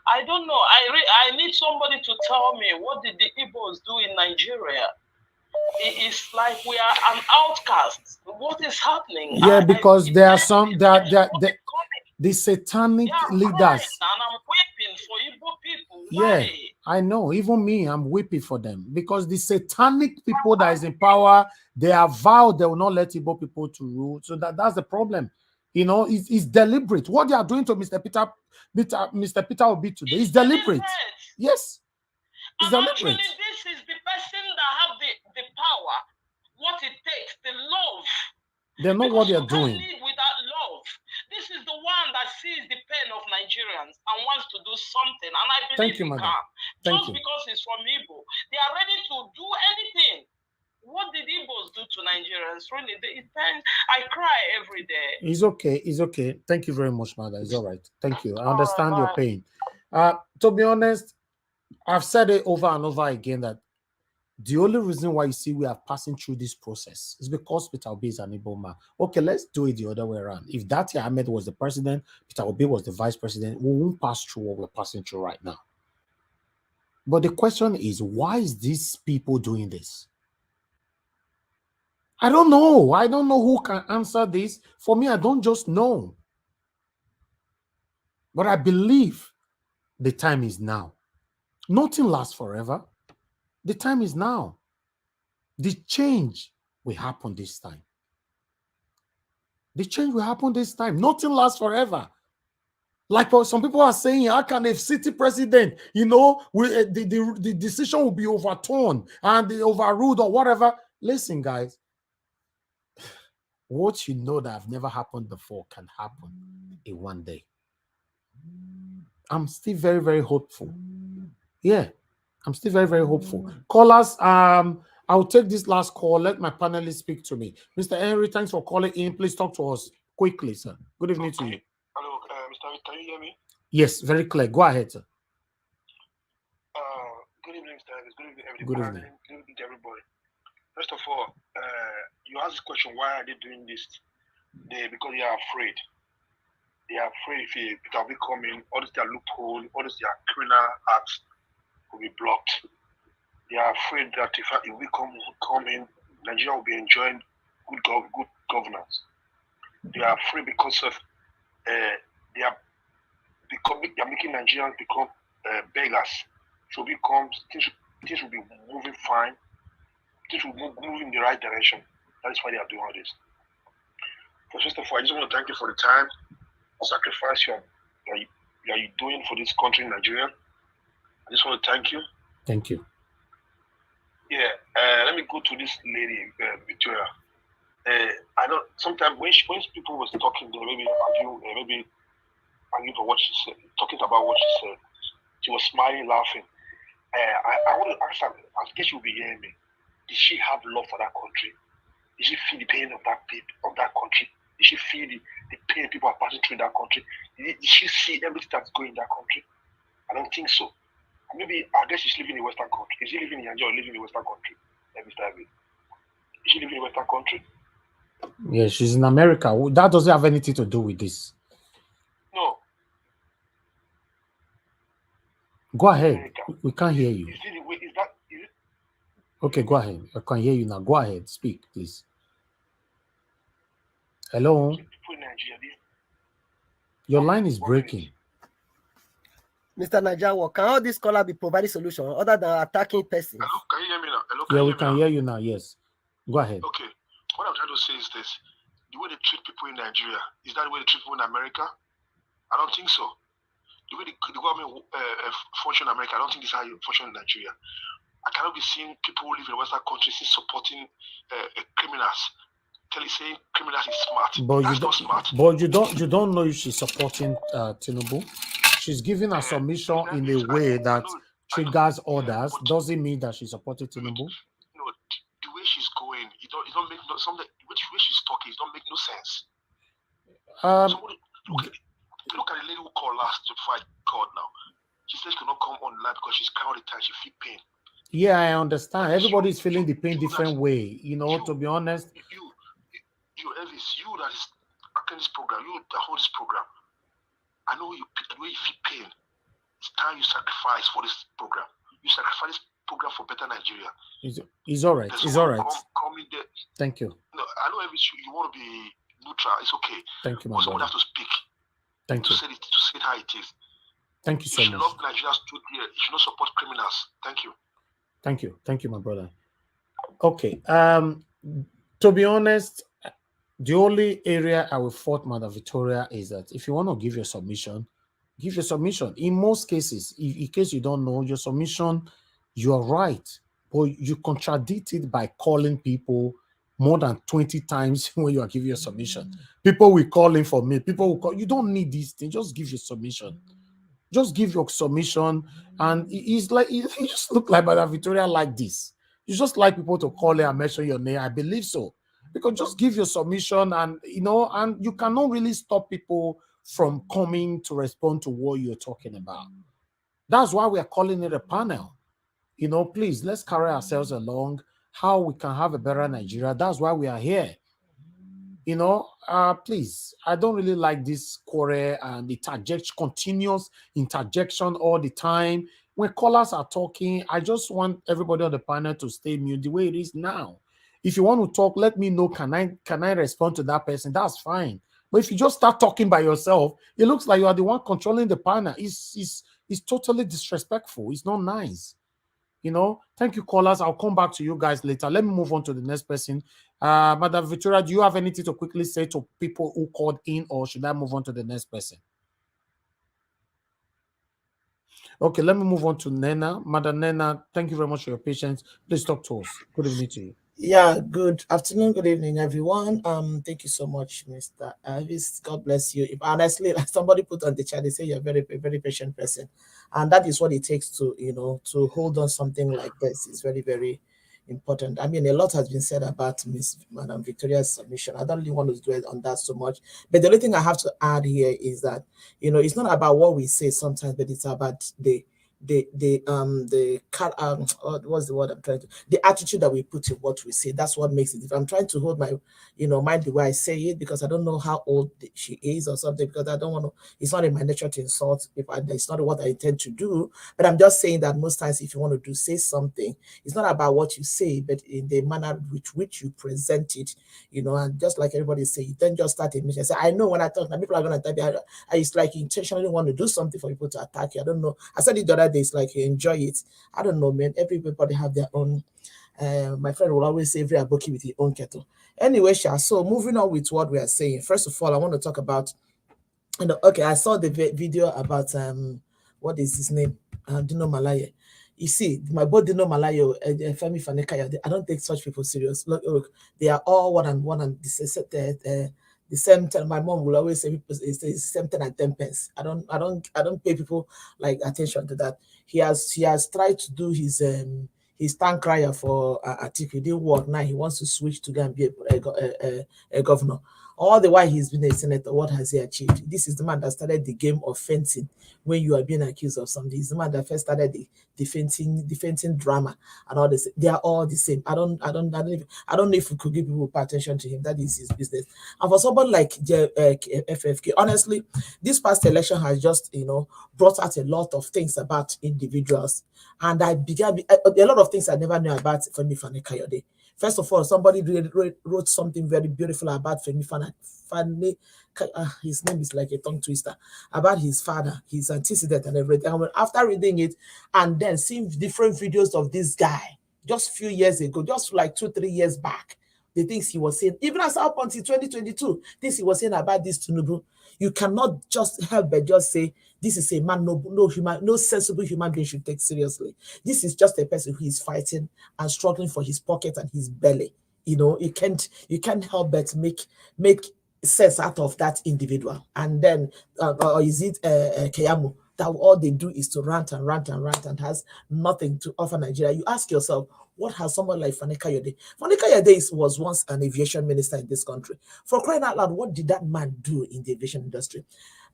I don't know. I need somebody to tell me, what did the Igbos do in Nigeria? It's like we are an outcast. What is happening? Yeah, because there are some the satanic leaders. And I'm weeping for Igbo people. Yeah, Why? I know. Even me, I'm weeping for them because the satanic people that is in power, they have vowed they will not let Igbo people to rule. So that's the problem. You know, it's deliberate. What they are doing to Mr. Peter Obi today is deliberate. Yes, it's deliberate. Actually, this is the person that have the power, what it takes, the love. They know what they are doing. Lead without love. This is the one that sees the pain of Nigerians and wants to do something. And I believe he can. Just because he's from Igbo, they are ready to do anything. What did Igbos do to Nigerians? Really, I cry every day. It's okay. It's okay. Thank you very much, mother. It's all right. Thank you. I understand your pain. To be honest, I've said it over and over again that the only reason why you see we are passing through this process is because Peter Obi is an Igbo man. Okay, let's do it the other way around. If Dati Ahmed was the president, Peter Obi was the vice president, we won't pass through what we're passing through right now. But the question is, why is these people doing this? I don't know. I don't know who can answer this. For me, I don't just know. But I believe the time is now. Nothing lasts forever. The time is now. The change will happen this time. The change will happen this time. Nothing lasts forever. Like what some people are saying, how can a city president, you know, the decision will be overturned and overruled or whatever? Listen, guys, what you know that have never happened before can happen in one day. I'm still very, very hopeful. Yeah, I'm still very, very hopeful. Callers, I'll take this last call. Let my panelists speak to me. Mr. Henry, thanks for calling in. Please talk to us quickly, sir. Good evening to you. Hello, Mr. Henry, can you hear me? Yes, very clear. Go ahead, sir. Good evening, Mr. Henry. Good evening, everybody. Good evening. Good evening to everybody. First of all, you asked the question, why are they doing this? Because they are afraid. They are afraid if Peter Obi come in, all this their loophole, all this their criminal acts will be blocked. They are afraid that if we come in, Nigeria will be enjoying good governance. They are afraid because of they are making Nigerians become beggars. So things will be moving fine. Things will move in the right direction. That is why they are doing all this. So first of all, I just want to thank you for the time, sacrifice you are doing for this country, Nigeria. I just want to thank you. Thank you. Yeah, let me go to this lady, Victoria. I know sometimes when people was talking, they maybe argue for what she said, talking about what she said. She was smiling, laughing. I want to ask her, I guess she'll be hearing me. Did she have love for that country? Did she feel the pain of that country? Did she feel the pain people are passing through in that country? Did she see everything that's going in that country? I don't think so. Maybe, I guess she's living in a Western country. Is she living in Nigeria or living in a Western country? Mr. Abbey? Is she living in a Western country? Yeah, she's in America. That doesn't have anything to do with this. No. Go ahead. We can't hear you. Is it? Okay, go ahead. I can hear you now. Go ahead. Speak, please. Hello? Your line is breaking. Mr. Najawa, can all this caller be providing solution other than attacking persons? Hello, can you hear me now? Hello, Yeah, we can hear you now. Yes. Go ahead. Okay. What I'm trying to say is this. The way they treat people in Nigeria, is that the way they treat people in America? I don't think so. The way the government function in America, I don't think this is how you function in Nigeria. I cannot be seeing people who live in Western countries supporting criminals, saying criminals is smart. But that's not smart. But you don't know if she's supporting Tinubu. She's giving a submission in a way that triggers others. Doesn't mean that she's supporting Tinubu. No, way she's going, it don't make no something. Which way she's talking, it don't make no sense. Somebody look at the lady who called last before I called now. She says she cannot come online because she's crying all the time. She feel pain. Yeah, I understand. Everybody's feeling the pain different way. You know, to be honest. You Elvis, you that is acting this program, you that hold this program. I know you the way you feel pain. It's time you sacrifice for this program. You sacrifice this program for better Nigeria. It's all right. It's all right. Come in there. Thank you. No, I know Elvis, you want to be neutral. It's okay. Thank you, my but somebody brother. have to speak. Thank you. To say it how it is. Thank you so much. You should love Nigeria stood here. You should not support criminals. Thank you. Thank you. Thank you, my brother. Okay. To be honest, the only area I will fault Madam Victoria is that if you want to give your submission, give your submission. In most cases, in case you don't know, your submission, you are right, but you contradict it by calling people more than 20 times when you are giving your submission. People will call in for me. People will call. You don't need these things. Just give your submission. Just give your submission. And it's like, you just look like Madam Victoria like this. You just like people to call her and mention your name. I believe so. Because just give your submission, and and you cannot really stop people from coming to respond to what you're talking about. That's why we are calling it a panel. Please, let's carry ourselves along, how we can have a better Nigeria. That's why we are here. Please, I don't really like this quarrel and continuous interjection all the time. When callers are talking, I just want everybody on the panel to stay mute the way it is now. If you want to talk, let me know. Can I respond to that person? That's fine. But if you just start talking by yourself, it looks like you are the one controlling the panel. It's totally disrespectful. It's not nice. Thank you, callers. I'll come back to you guys later. Let me move on to the next person. Madam Victoria, do you have anything to quickly say to people who called in, or should I move on to the next person? Okay, let me move on to Nena. Madam Nena, thank you very much for your patience. Please talk to us. Good evening to you. Yeah, good afternoon, good evening, everyone. Thank you so much, Mr. Elvis. God bless you. If honestly, like somebody put on the chat, they say you're a very patient person, and that is what it takes to to hold on something like this. It's very, very important. I mean, a lot has been said about Madam Victoria's submission. I don't really want to dwell on that so much, but the only thing I have to add here is that it's not about what we say sometimes, but it's about what's the word I'm trying to, the attitude that we put in what we say. That's what makes it. If I'm trying to hold my mind the way I say it, because I don't know how old she is or something, because I don't want to, it's not in my nature to insult people, and it's not what I intend to do. But I'm just saying that most times if you want to say something, it's not about what you say, but in the manner with which you present it, and just like everybody say, you then just start admitting. Say, I know when I talk, now people are going to type, it's like you intentionally want to do something for people to attack you. I don't know. I said it the other day, it's like you enjoy it. I don't know, man. Everybody have their own. My friend will always say, every aboki with his own kettle. Anyway, so moving on with what we are saying. First of all, I want to talk about, okay, I saw the video about, what is his name? Dino Malaye. You see, my boy Dino Malayo, Femi Fanekaya, I don't take such people serious. Look, they are all one and the same time. My mom will always say it's the same 10 and 10 pence. I don't pay people like attention to that. He has tried to do his tank crier for Atiku. It didn't work. Now he wants to switch to go and be a governor. All the while he's been a senator, what has he achieved? This is the man that started the game of fencing when you are being accused of something. He's the man that first started the fencing drama and all this. They are all the same. I don't know if we could give people pay attention to him. That is his business. And for somebody like FFK, honestly, this past election has just brought out a lot of things about individuals, and I began a lot of things I never knew about Femi Fani-Kayode. First of all, somebody wrote something very beautiful about Femi Fani. His name is like a tongue twister, about his father, his antecedent and everything. And after reading it and then seeing different videos of this guy just a few years ago, just like 2-3 years back, the things he was saying, even as up until 2022, things he was saying about this Tinubu, you cannot just help but just say, this is a man no sensible human being should take seriously. This is just a person who is fighting and struggling for his pocket and his belly. You can't help but make sense out of that individual. And then, or is it Keyamo? that all they do is to rant and rant and rant and has nothing to offer Nigeria. You ask yourself, what has someone like Fani Kayode? Fani Kayode was once an aviation minister in this country. For crying out loud, what did that man do in the aviation industry?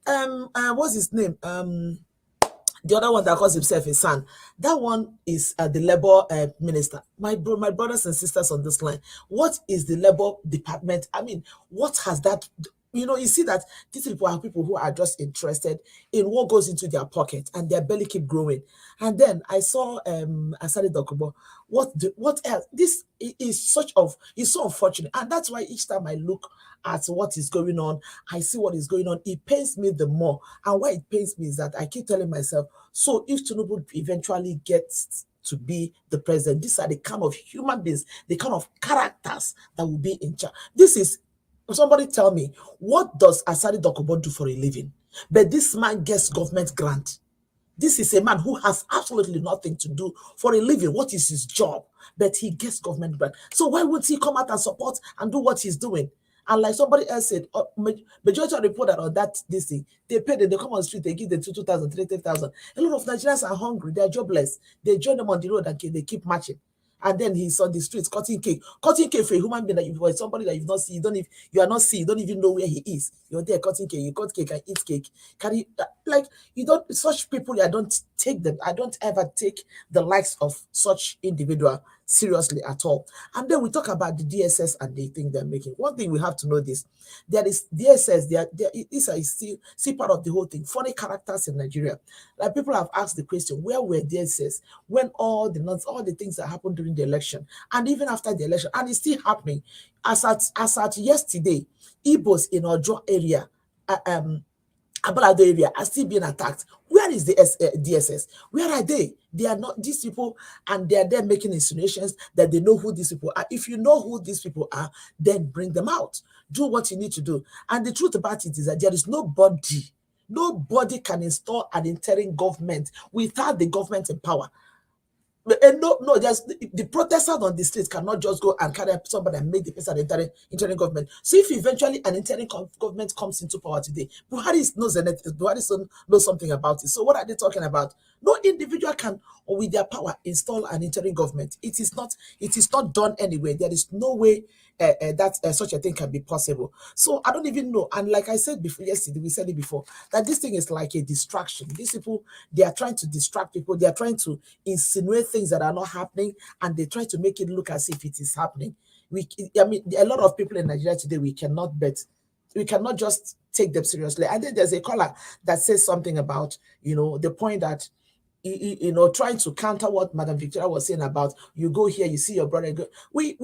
What's his name? The other one that calls himself a son, that one is the labor minister. My brothers and sisters on this line, what is the labor department? I mean, what has that? You see that these people are people who are just interested in what goes into their pocket, and their belly keep growing. And then I saw Asari Dokubo. What else? This is it's so unfortunate, and that's why each time I look at what is going on, I see what is going on. It pains me the more, and why it pains me is that I keep telling myself, so if Tinubu eventually gets to be the president, these are the kind of human beings, the kind of characters that will be in charge. This is. Somebody tell me, what does Asari Dokubo do for a living? But this man gets government grant. This is a man who has absolutely nothing to do for a living. What is his job? But he gets government grant. So why wouldn't he come out and support and do what he's doing? And like somebody else said, majority of the people that are that this thing, they pay them, they come on the street, they give them 2,000, 3,000. A lot of Nigerians are hungry, they're jobless. They join them on the road and they keep marching. And then he's on the streets cutting cake for a human being that you somebody that you've not seen, you are not seeing, you don't even know where he is. You're there cutting cake, you cut cake and eat cake. Such people, I don't take them. I don't ever take the likes of such individual seriously at all. And then we talk about the DSS and the thing they're making. One thing we have to know this, there is DSS, these are still part of the whole thing. Funny characters in Nigeria. Like people have asked the question, where were DSS when all the things that happened during the election and even after the election, and it's still happening. As at yesterday, Igbos in Ojo area, Abalado area are still being attacked. Where is the DSS? Where are they? They are not these people, and they are there making insinuations that they know who these people are. If you know who these people are, then bring them out. Do what you need to do. And the truth about it is that there is nobody can install an interim government without the government in power. No, there's the protesters on the streets cannot just go and carry up somebody and make the person an interim government. So if eventually an interim government comes into power today, Buhari knows something about it. So what are they talking about? No individual can, or with their power, install an interim government. It is not done anyway. There is no way that such a thing can be possible. So I don't even know. And like I said before, yesterday, we said it before, that this thing is like a distraction. These people, they are trying to distract people. They are trying to insinuate things that are not happening, and they try to make it look as if it is happening. A lot of people in Nigeria today, we cannot just take them seriously. And then there's a caller that says something about, the point that, trying to counter what Madam Victoria was saying about you go here, you see your brother. We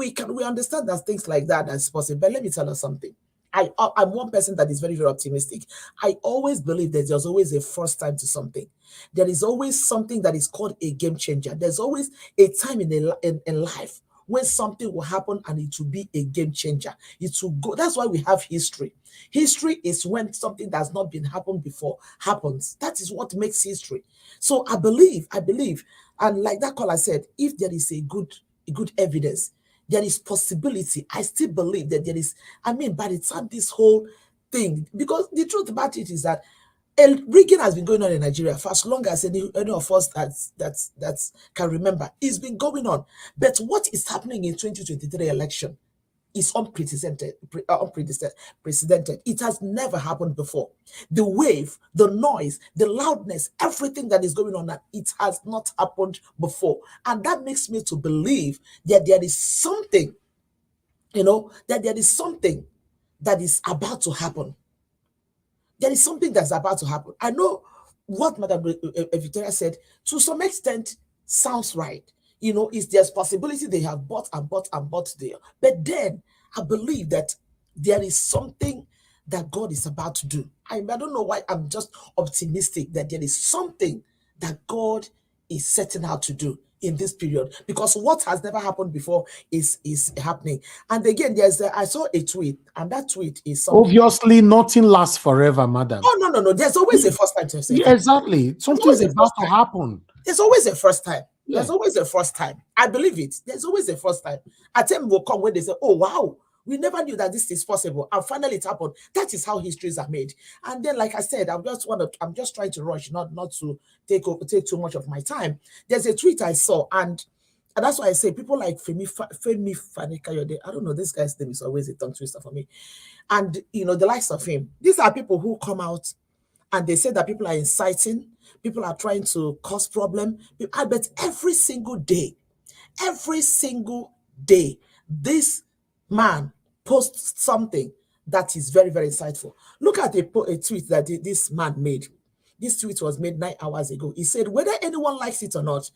understand that things like that is possible. But let me tell you something. I'm one person that is very, very optimistic. I always believe that there's always a first time to something. There is always something that is called a game changer. There's always a time in life when something will happen and it will be a game changer. It will go. That's why we have history. History is when something that has not been happened before happens. That is what makes history. So I believe, and like that caller said, if there is a good evidence, there is possibility. I still believe that there is. By the time this whole thing, because the truth about it is that rigging has been going on in Nigeria for as long as any of us that can remember. It's been going on. But what is happening in 2023 election is unprecedented. It has never happened before. The wave, the noise, the loudness, everything that is going on now, it has not happened before. And that makes me to believe that there is something, that there is something that is about to happen. There is something that's about to happen. I know what Madam Victoria said, to some extent, sounds right. Is there's possibility they have bought there. But then I believe that there is something that God is about to do. I don't know why I'm just optimistic that there is something that God is setting out to do in this period, because what has never happened before is happening. And again, I saw a tweet, and that tweet is something. Obviously, nothing lasts forever, madam. Oh, no. There's always a first time to say. Yeah, exactly. Something's about to happen. There's always a first time. Yeah. There's always a first time. I believe it. There's always a first time. A time will come when they say, oh, wow, We never knew that this is possible, and finally it happened. That is how histories are made. And then, like I said, I'm just trying to rush, not to take too much of my time. There's a tweet I saw, and that's why I say people like Femi Fani-Kayode. I don't know, this guy's name is always a tongue twister for me. And the likes of him. These are people who come out and they say that people are inciting, people are trying to cause problem. I bet every single day, this man posts something that is very, very insightful. Look at a tweet that this man made. This tweet was made 9 hours ago. He said, whether anyone likes it or not,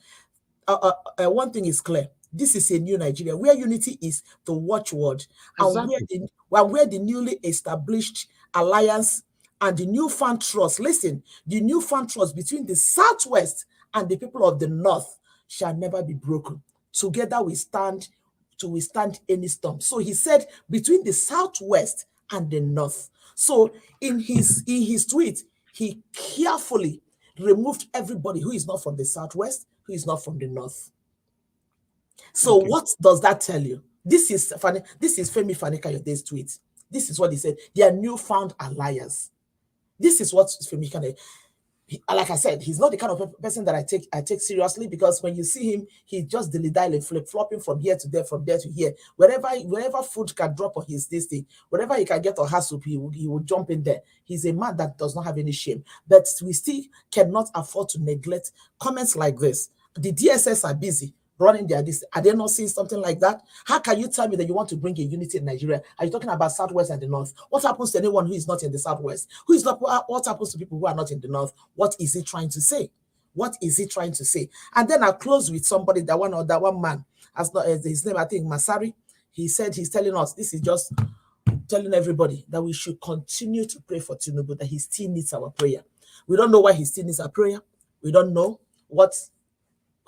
one thing is clear. This is a new Nigeria where unity is the watchword, Exactly. and where the newly established alliance and the newfound trust, listen, the newfound trust between the Southwest and the people of the North shall never be broken. Together we stand to withstand any storm. So he said between the Southwest and the North. So in his tweet, he carefully removed everybody who is not from the Southwest, who is not from the North. So what does that tell you? This is Femi Fani-Kayode's tweet. This is what he said. Their newfound alliance. This is what Femi Fani, like I said, he's not the kind of person that I take seriously, because when you see him, he just dilly-dally, flip-flopping from here to there, from there to here. Wherever food can drop on his this thing, wherever he can get or hassle, he will jump in there. He's a man that does not have any shame. But we still cannot afford to neglect comments like this. The DSS are busy running their this. Are they not seeing something like that? How can you tell me that you want to bring a unity in Nigeria? Are you talking about Southwest and the North? What happens to anyone who is not in the Southwest? Who is not? What happens to people who are not in the North? What is he trying to say? What is he trying to say? And then I'll close with somebody, that one man, as not his name, I think Masari. He said he's telling us, this is just telling everybody that we should continue to pray for Tinubu, that he still needs our prayer. We don't know why he still needs our prayer. We don't know what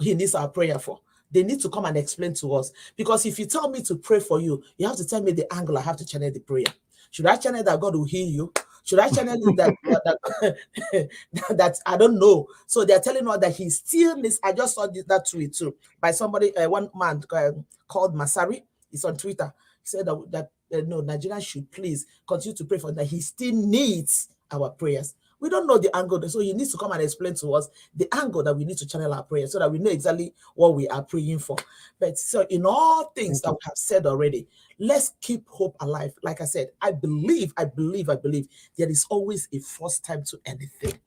he needs our prayer for. They need to come and explain to us. Because if you tell me to pray for you, you have to tell me the angle I have to channel the prayer. Should I channel that God will heal you? Should I channel that that I don't know? So they're telling us that he still needs. I just saw that tweet too by somebody, one man called Masari. It's on Twitter. He said that no, Nigerians should please continue to pray for him, that he still needs our prayers. We don't know the angle, so he needs to come and explain to us the angle that we need to channel our prayer, so that we know exactly what we are praying for. But so in all things that we have said already, let's keep hope alive. Like I said, I believe there is always a first time to anything.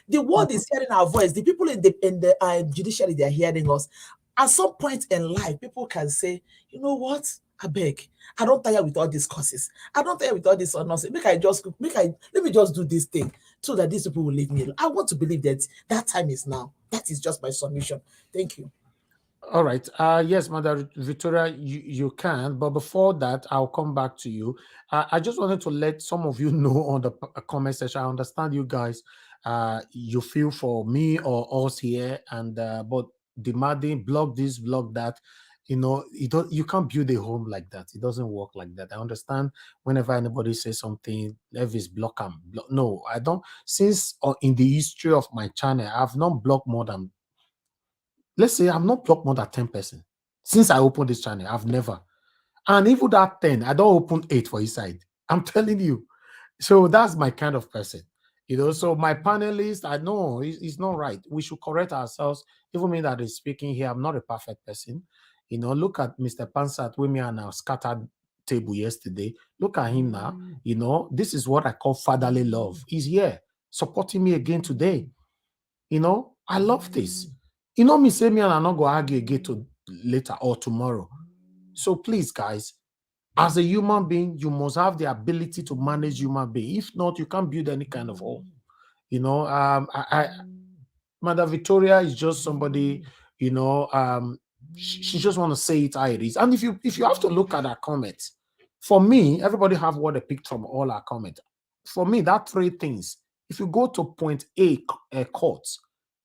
The world is hearing our voice. The people in the judiciary, they are hearing us. At some point in life, people can say, you know what? I beg. I don't tire with all these courses. I don't tire with all this nonsense. Let me just do this thing so that these people will leave me alone. I want to believe that time is now. That is just my submission. Thank you. All right. Yes, Mother Victoria, you can. But before that, I'll come back to you. I just wanted to let some of you know on the comment section. I understand you guys, you feel for me or us here, and but demanding block this, block that. You can't build a home like that. It doesn't work like that. I understand whenever anybody says something, Levis block them. No, I don't. Since in the history of my channel, I've not blocked more than, let's say, I've not blocked more than 10 person since I opened this channel. I've never. And even that 10, I don't open 8 for his side. I'm telling you. So that's my kind of person. So my panelists, I know it's not right. We should correct ourselves. Even me that is speaking here, I'm not a perfect person. Look at Mr. Pansat with me on our scattered table yesterday. Look at him now. This is what I call fatherly love. He's here supporting me again today. I love this. Me say me and I'm not going to argue again later or tomorrow. So please, guys, as a human being, you must have the ability to manage human being. If not, you can't build any kind of home. Mother Victoria is just somebody, she just want to say it how it is. And if you have to look at her comments, for me, everybody have what they picked from all our comments. For me, that 3 things. If you go to point A, court,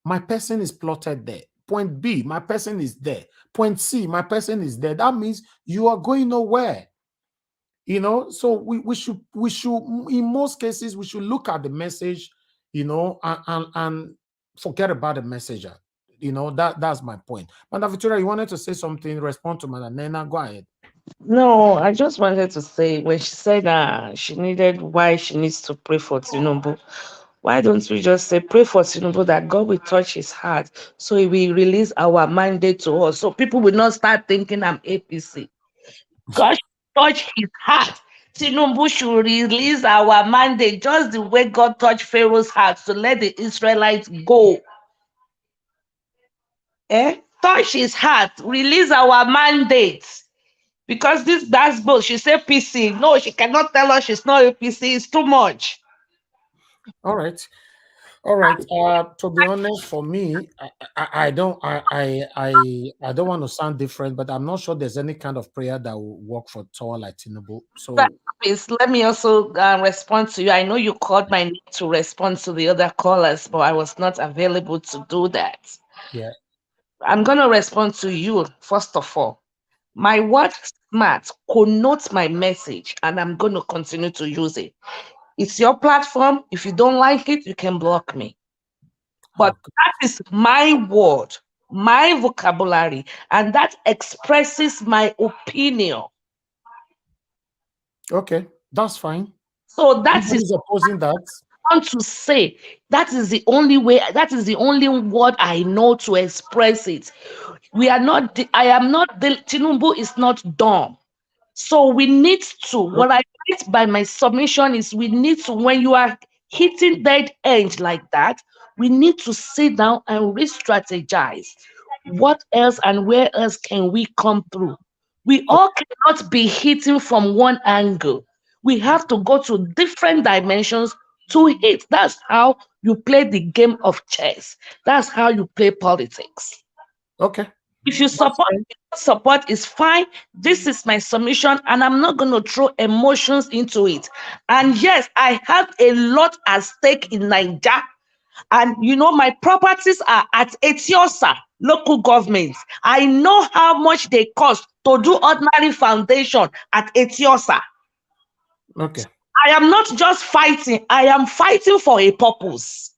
my person is plotted there. Point B, my person is there. Point C, my person is there. That means you are going nowhere. So we should in most cases we should look at the message, and forget about the messenger. That's my point. Madam Victoria, you wanted to say something, respond to Madam Nena. Go ahead. No, I just wanted to say when she said she needed why she needs to pray for Tinubu. Why don't we just say pray for Tinubu that God will touch his heart so he will release our mandate to us so people will not start thinking I'm APC. God should touch his heart. Tinubu should release our mandate just the way God touched Pharaoh's heart to let the Israelites go. Touch his heart, release our mandate. Because that's both. She said PC. No, she cannot tell us she's not APC. It's too much. All right. To be honest, for me, I don't want to sound different, but I'm not sure there's any kind of prayer that will work for Tower like Tinubu. So Please let me also respond to you. I know you called my name to respond to the other callers, but I was not available to do that. yeah. I'm gonna respond to you first of all. My word smart connotes my message, and I'm gonna continue to use it. It's your platform. If you don't like it, you can block me. But that is my word, my vocabulary, and that expresses my opinion. Okay, that's fine. So that Nobody's opposing that. I want to say that is the only way, that is the only word I know to express it. We are not, I am not, Tinubu is not dumb. So we need to, what I meant by my submission is we need to, when you are hitting dead end like that, we need to sit down and re-strategize. What else and where else can we come through? We all cannot be hitting from one angle. We have to go to different dimensions to hit. That's how you play the game of chess. That's how you play politics. Okay. If you support is fine. This is my submission, and I'm not going to throw emotions into it. And yes, I have a lot at stake in Nigeria. And my properties are at Etiosa local government. I know how much they cost to do ordinary foundation at Etiosa. Okay. I am not just fighting, I am fighting for a purpose.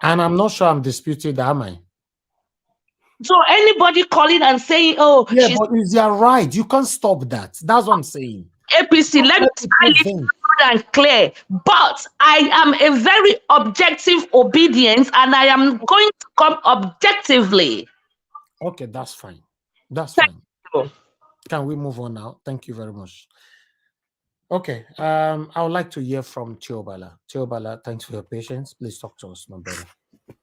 And I'm not sure I'm disputing that, am I? So anybody calling and saying, oh, yeah, but is you right? You can't stop that. That's what I'm saying. APC, let me stand it loud and clear. But I am a very objective obedience, and I am going to come objectively. Okay, that's fine. That's fine. Can we move on now? Thank you very much. Okay, I would like to hear from Teobala. Teobala, thanks for your patience. Please talk to us, my brother.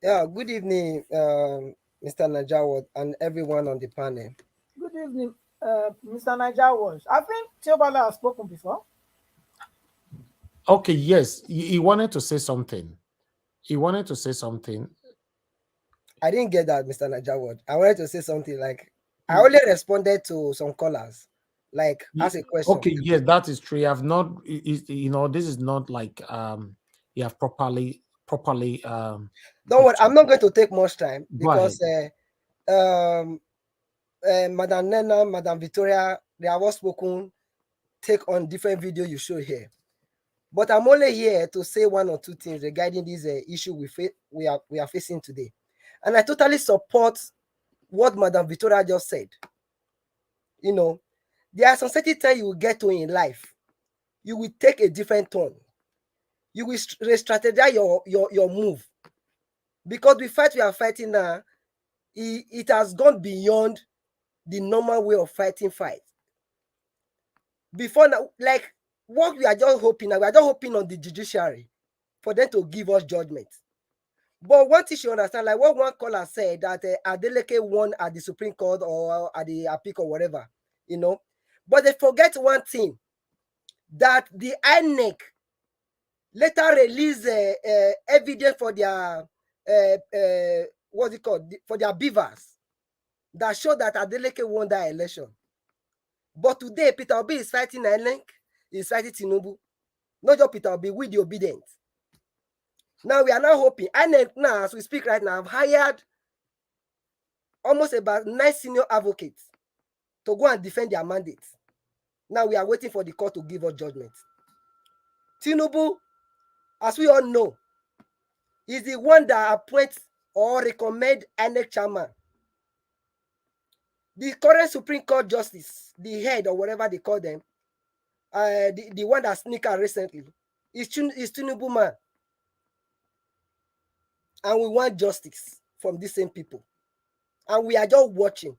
Yeah, good evening, Mr. Najawad and everyone on the panel. Good evening, Mr. Najawad. I think Teobala has spoken before. Okay, yes, he wanted to say something. He wanted to say something. I didn't get that, Mr. Najawad. I wanted to say something like, I only responded to some callers, like ask a question. Okay, yes, that is true. I have not, this is not like you have properly. Don't worry, I'm not going to take much time because Madam Nena, Madam Victoria, they have all spoken, take on different video you show here. But I'm only here to say one or two things regarding this issue we are facing today. And I totally support what Madam Victoria just said. There are some certain things you will get to in life. You will take a different turn. You will re-strategize your move. Because the fight we are fighting now, it has gone beyond the normal way of fighting fight. Before now, like what we are just hoping, we are just hoping on the judiciary for them to give us judgment. But one thing you understand, like what one caller said, that Adeleke won at the Supreme Court or at the APC or whatever, But they forget one thing, that the INEC later released evidence for their, what's it called, for their beavers that show that Adeleke won that election. But today, Peter Obi is fighting INEC, he's fighting Tinubu. Not just Peter Obi, with the obedient. Now we are now hoping, INEC now, as we speak right now, have hired almost about 9 senior advocates to go and defend their mandates. Now we are waiting for the court to give us judgment. Tinubu, as we all know, is the one that appoints or recommend INEC chairman. The current Supreme Court Justice, the head or whatever they call them, the one that sneaked out recently, is Tinubu man. And we want justice from these same people. And we are just watching.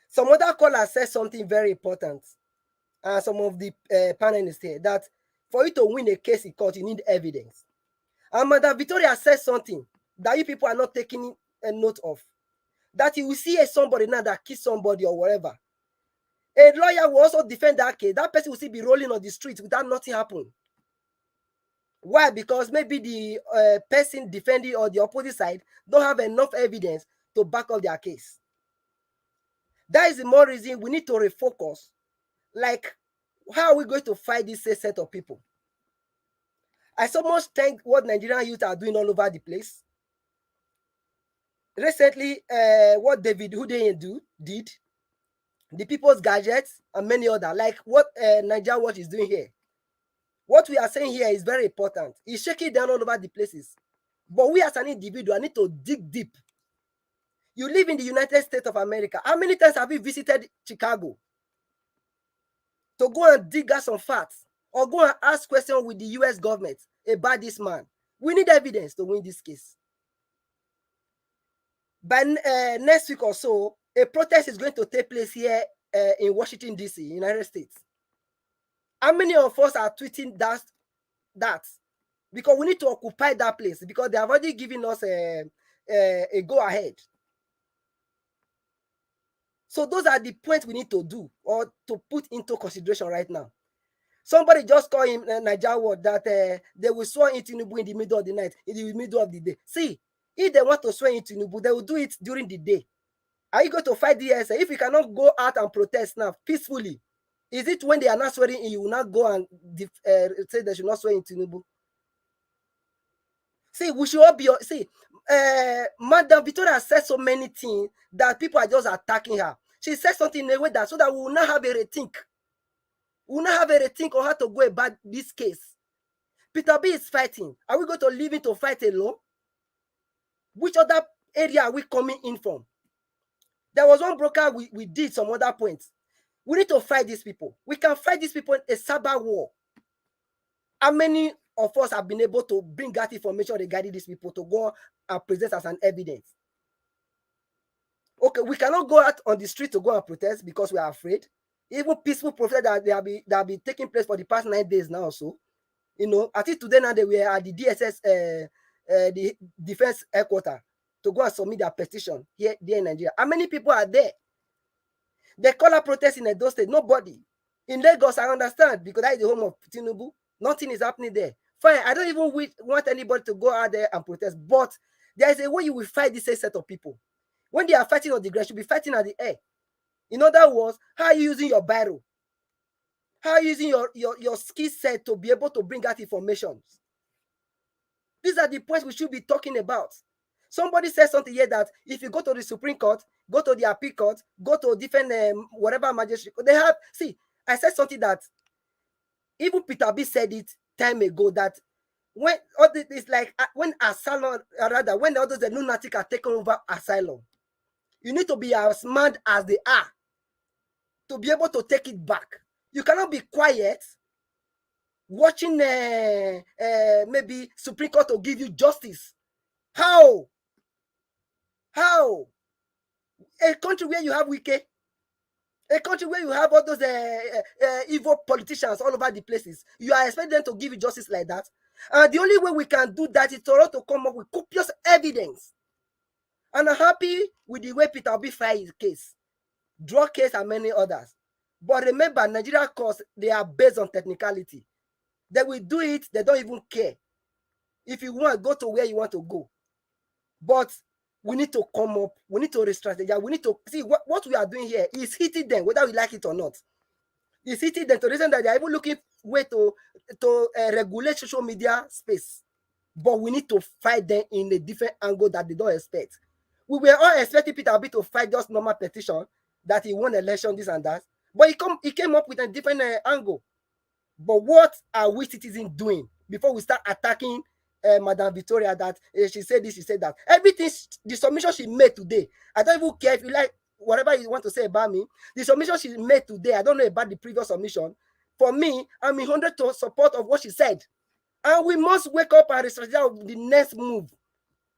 Some other caller said something very important. And some of the panelists here, that for you to win a case in court, you need evidence. And Madam Victoria said something that you people are not taking a note of. That you will see somebody now that killed somebody or whatever. A lawyer will also defend that case. That person will still be rolling on the street without nothing happening. Why? Because maybe the person defending or the opposite side don't have enough evidence to back up their case. That is the more reason we need to refocus. Like, how are we going to fight this set of people? I so much thank what Nigerian youth are doing all over the place. Recently, what David Hudeyin did, the People's Gadgets, and many other, like what Nigeria Watch is doing here. What we are saying here is very important. It's shaking down all over the places. But we as an individual need to dig deep. You live in the United States of America. How many times have you visited Chicago? To go and dig out some facts or go and ask questions with the US government about this man. We need evidence to win this case. By next week or so, a protest is going to take place here in Washington, D.C., United States. How many of us are tweeting that? Because we need to occupy that place because they have already given us a go-ahead. So those are the points we need to do or to put into consideration right now. Somebody just called him Nigeria Word that they will swear in Tinubu in the middle of the night, in the middle of the day. See, if they want to swear in Tinubu, they will do it during the day. Are you going to fight the DSA? If you cannot go out and protest now peacefully, is it when they are not swearing in, you will not go and say they should not swear in Tinubu? See, we should all be, see, Madam Victoria said so many things that people are just attacking her. She said something in a way that so that we will not have a rethink. We will not have a rethink on how to go about this case. Peter B is fighting. Are we going to leave him to fight alone? Which other area are we coming in from? There was one broker we did some other points. We need to fight these people. We can fight these people in a cyber war. How many of us have been able to bring that information regarding these people to go and present as an evidence? Okay, we cannot go out on the street to go and protest because we are afraid. Even peaceful protests that have been taking place for the past 9 days now or so. You know, I think today now they were at the DSS, the defense headquarters to go and submit their petition here in Nigeria. How many people are there? They call a protest in Edo State. Nobody. In Lagos, I understand because that is the home of Tinubu. Nothing is happening there. Fine, I don't even want anybody to go out there and protest, but there is a way you will fight this set of people. When they are fighting on the ground, you should be fighting at the air. In other words, how are you using your barrel? How are you using your skill set to be able to bring out information? These are the points we should be talking about. Somebody said something here that if you go to the Supreme Court, go to the Appeal Court, go to different whatever magistrate, they have, see, I said something that even Peter B said it time ago that when it's like when asylum, rather when others the lunatic are taken over asylum, you need to be as mad as they are to be able to take it back. You cannot be quiet watching maybe Supreme Court to give you justice. How? A country where you have Wike, a country where you have all those evil politicians all over the places, you are expecting them to give you justice like that? And the only way we can do that is for us to come up with copious evidence. And I'm happy with the way Peter Obi filed his case, drug case, and many others. But remember, Nigeria courts, they are based on technicality. They will do it, they don't even care. If you want, go to where you want to go. But we need to come up, we need to re-strategize, we need to see what we are doing here is hitting them, whether we like it or not. It's hitting them to the reason that they are even looking way to regulate social media space. But we need to fight them in a different angle that they don't expect. We were all expecting Peter Obi to fight just normal petition that he won election, this and that. But he came up with a different angle. But what are we citizens doing before we start attacking Madam Victoria that she said this, she said that? Everything, the submission she made today, I don't even care if you like whatever you want to say about me. The submission she made today, I don't know about the previous submission. For me, I'm in 100% support of what she said. And we must wake up and strategize the next move.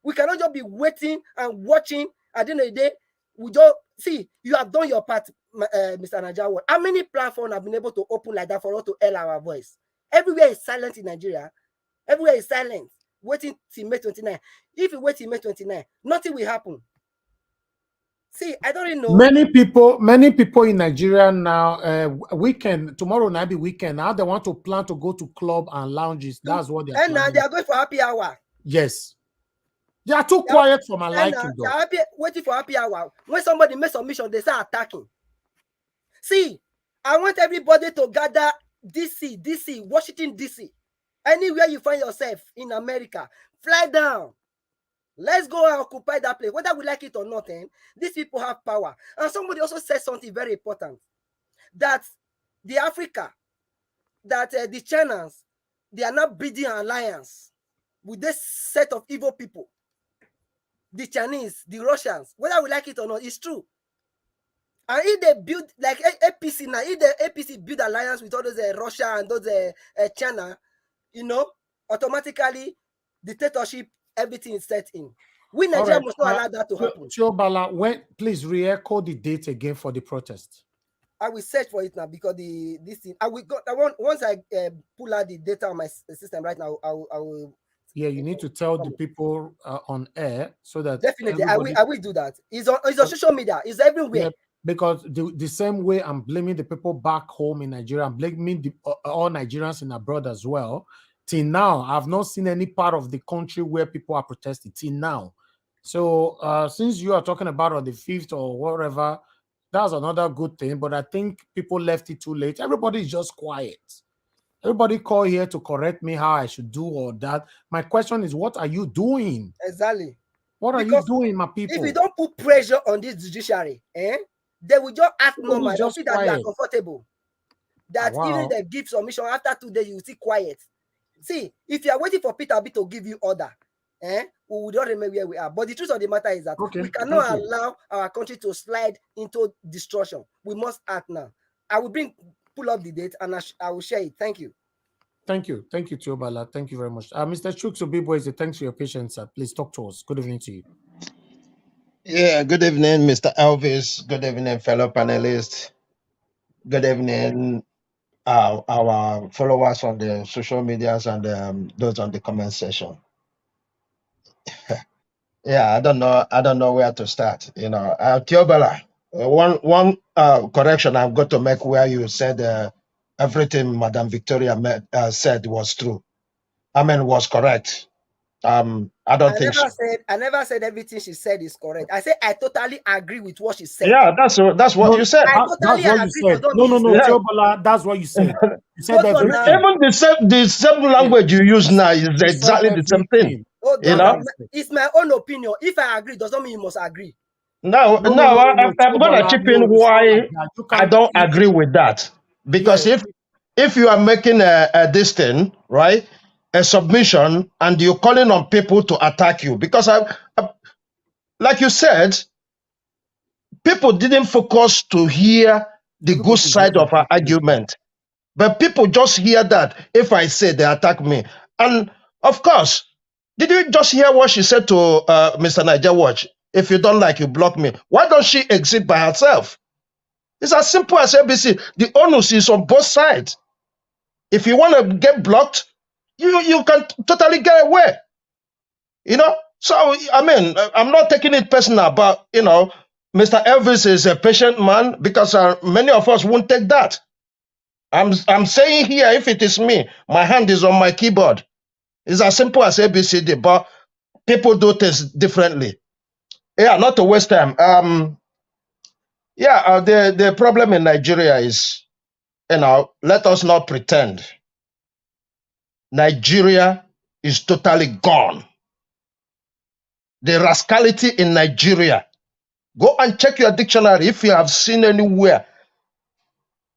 We cannot just be waiting and watching. At the end of the day, we just see you have done your part, Mr. Najawa. How many platforms have been able to open like that for us to air our voice? Everywhere is silent in Nigeria. Everywhere is silent, waiting till May 29. If you wait till May 29, nothing will happen. See, I don't really know. Many people in Nigeria now, weekend, tomorrow night be weekend. Now they want to plan to go to club and lounges. That's what they are And now planning. they are going for happy hour. Yes. They are too quiet for my liking, they are waiting for happy hour. When somebody makes submission, they start attacking. See, I want everybody to gather DC, Washington, DC. Anywhere you find yourself in America, fly down. Let's go and occupy that place. Whether we like it or not, these people have power. And somebody also said something very important. That the Africa, that the Chinese, they are not building an alliance with this set of evil people. The Chinese, the Russians, whether we like it or not, it's true. And if they build, like APC now, if the APC build alliance with all those Russia and those China, automatically dictatorship, everything is set in. We Nigeria must not allow that to happen. Chiobala, please re-echo the date again for the protest. I will search for it now because this thing. Once I pull out the data on my system right now, I will. Yeah, you need to tell the people on air so that definitely I will do that. It's on social media. It's everywhere. Yeah, because the same way I'm blaming the people back home in Nigeria, I'm blaming all Nigerians in abroad as well. Till now, I've not seen any part of the country where people are protesting. Till now, so since you are talking about on the 5th or whatever, that's another good thing. But I think people left it too late. Everybody is just quiet. Everybody call here to correct me how I should do all that. My question is, what are you doing? Exactly. What are you doing, my people? If you don't put pressure on this judiciary, they will just act normal. They'll see that you are comfortable. That even they give submission after 2 days, you will see quiet. See, if you are waiting for Peter B to give you order, we will not remember where we are. But the truth of the matter is that we cannot allow our country to slide into destruction. We must act now. I will pull up the date and I will share it. Thank you. Thank you, Chiobala. Thank you very much. Mr. Chukso, thanks for your patience, sir. Please talk to us. Good evening to you. Yeah, good evening, Mr. Elvis. Good evening, fellow panelists. Good evening, our followers on the social medias and those on the comment section. Yeah, I don't know where to start. Chiobala, one correction I've got to make where you said everything Madam Victoria said was true. Was correct. I never said everything she said is correct. I said I totally agree with what she said. Yeah, that's what you said. I totally agree. No, Chiobala, that's what you said. You said even the same language you use now is exactly the same thing. It's my own opinion. If I agree, doesn't mean you must agree. No, I'm going to chip in why I don't agree with that. Because if you are making this thing, right, a submission, and you're calling on people to attack you, because like you said, people didn't focus to hear the good side of our argument. But people just hear that if I say they attack me. And of course, did you just hear what she said to Mr. Niger Watch? If you don't like, you block me. Why don't she exit by herself? It's as simple as ABC. The onus is on both sides. If you want to get blocked, you can totally get away. So, I'm not taking it personal, but, Mr. Elvis is a patient man because many of us won't take that. I'm saying here, if it is me, my hand is on my keyboard. It's as simple as ABCD, but people do things differently. Yeah, not to waste time. The problem in Nigeria is, let us not pretend. Nigeria is totally gone. The rascality in Nigeria. Go and check your dictionary if you have seen anywhere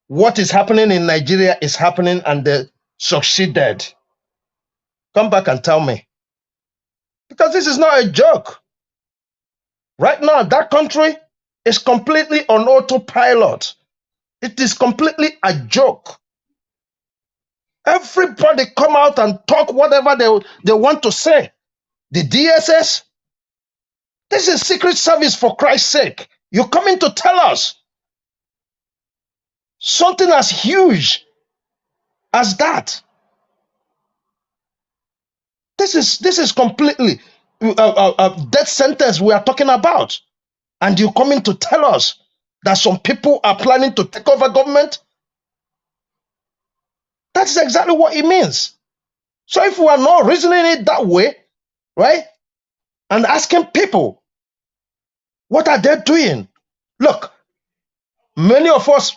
what is happening in Nigeria is happening and they succeeded. Come back and tell me. Because this is not a joke. Right now, that country, is completely on autopilot. It is completely a joke. Everybody come out and talk whatever they want to say. The DSS, this is Secret Service for Christ's sake. You're coming to tell us something as huge as that. This is completely a death sentence we are talking about. And you're coming to tell us that some people are planning to take over government? That's exactly what it means. So if we are not reasoning it that way, right, and asking people, what are they doing? Look, many of us,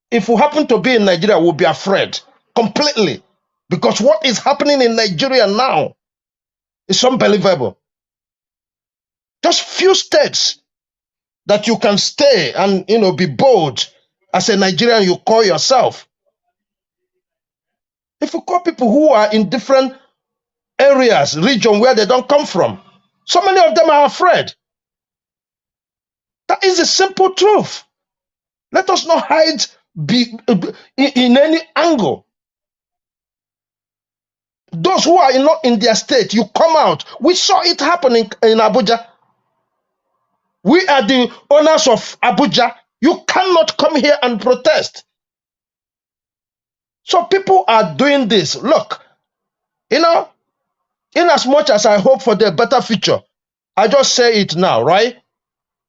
if we happen to be in Nigeria, will be afraid completely, because what is happening in Nigeria now is unbelievable. Just few states that you can stay and be bold as a Nigerian you call yourself. If you call people who are in different areas, region where they don't come from, so many of them are afraid. That is the simple truth. Let us not hide in any angle. Those who are not in their state, you come out. We saw it happen in Abuja. We are the owners of Abuja. You cannot come here and protest. So people are doing this. Look, in as much as I hope for the better future, I just say it now, right?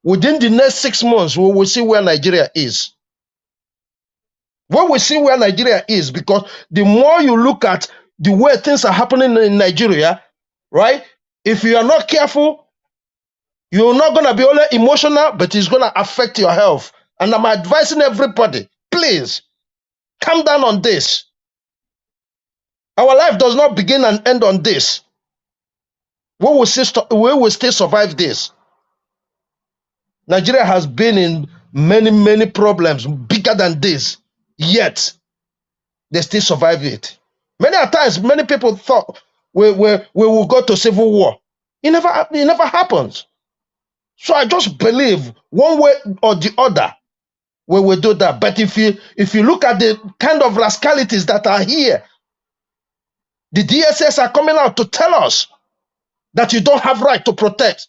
Within the next 6 months, we will see where Nigeria is. We will see where Nigeria is, because the more you look at the way things are happening in Nigeria, right? If you are not careful, you're not going to be only emotional, but it's going to affect your health. And I'm advising everybody, please, calm down on this. Our life does not begin and end on this. We will still survive this. Nigeria has been in many, many problems bigger than this, yet they still survive it. Many times, many people thought we will go to civil war. It never happens. So I just believe one way or the other we will do that. But if you look at the kind of rascalities that are here, the DSS are coming out to tell us that you don't have right to protest.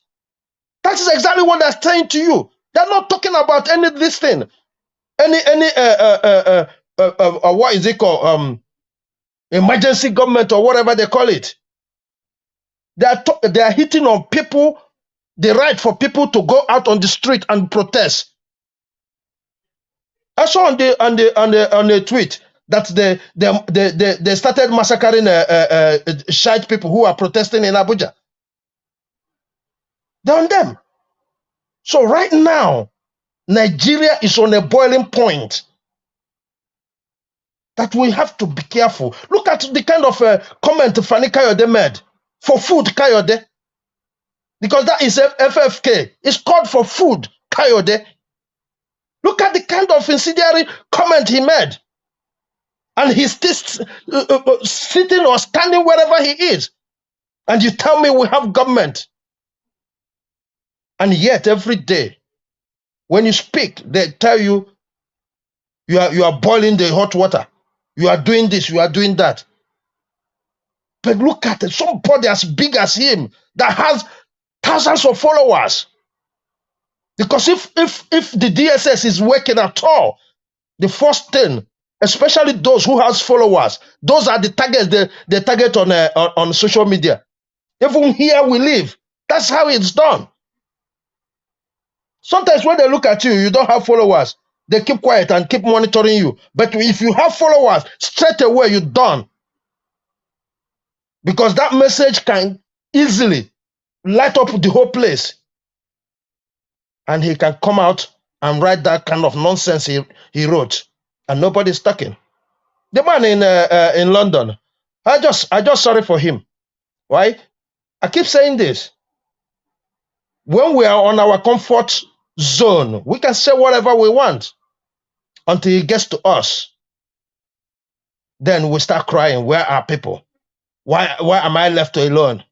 That is exactly what they're saying to you. They're not talking about any of this thing, what is it called, emergency government or whatever they call it. They are hitting on people, the right for people to go out on the street and protest. I saw on the tweet that they started massacring Shite people who are protesting in Abuja. They're on them. So right now, Nigeria is on a boiling point that we have to be careful. Look at the kind of comment Fani Kayode made for food, Kayode. Because that is FFK. It's called for food, Kayode. Look at the kind of incendiary comment he made. And he's still sitting or standing wherever he is. And you tell me we have government. And yet every day, when you speak, they tell you you are boiling the hot water. You are doing this, you are doing that. But look at it, somebody as big as him that has thousands of followers. Because if the DSS is working at all, the first thing, especially those who has followers, those are the targets they target on social media. Even here we live, that's how it's done. Sometimes when they look at you, you don't have followers. They keep quiet and keep monitoring you. But if you have followers, straight away you're done. Because that message can easily light up the whole place. And he can come out and write that kind of nonsense he wrote. And nobody's talking. The man in London, I just sorry for him. Why? I keep saying this. When we are on our comfort zone, we can say whatever we want until it gets to us. Then we start crying, where are people? Why am I left alone?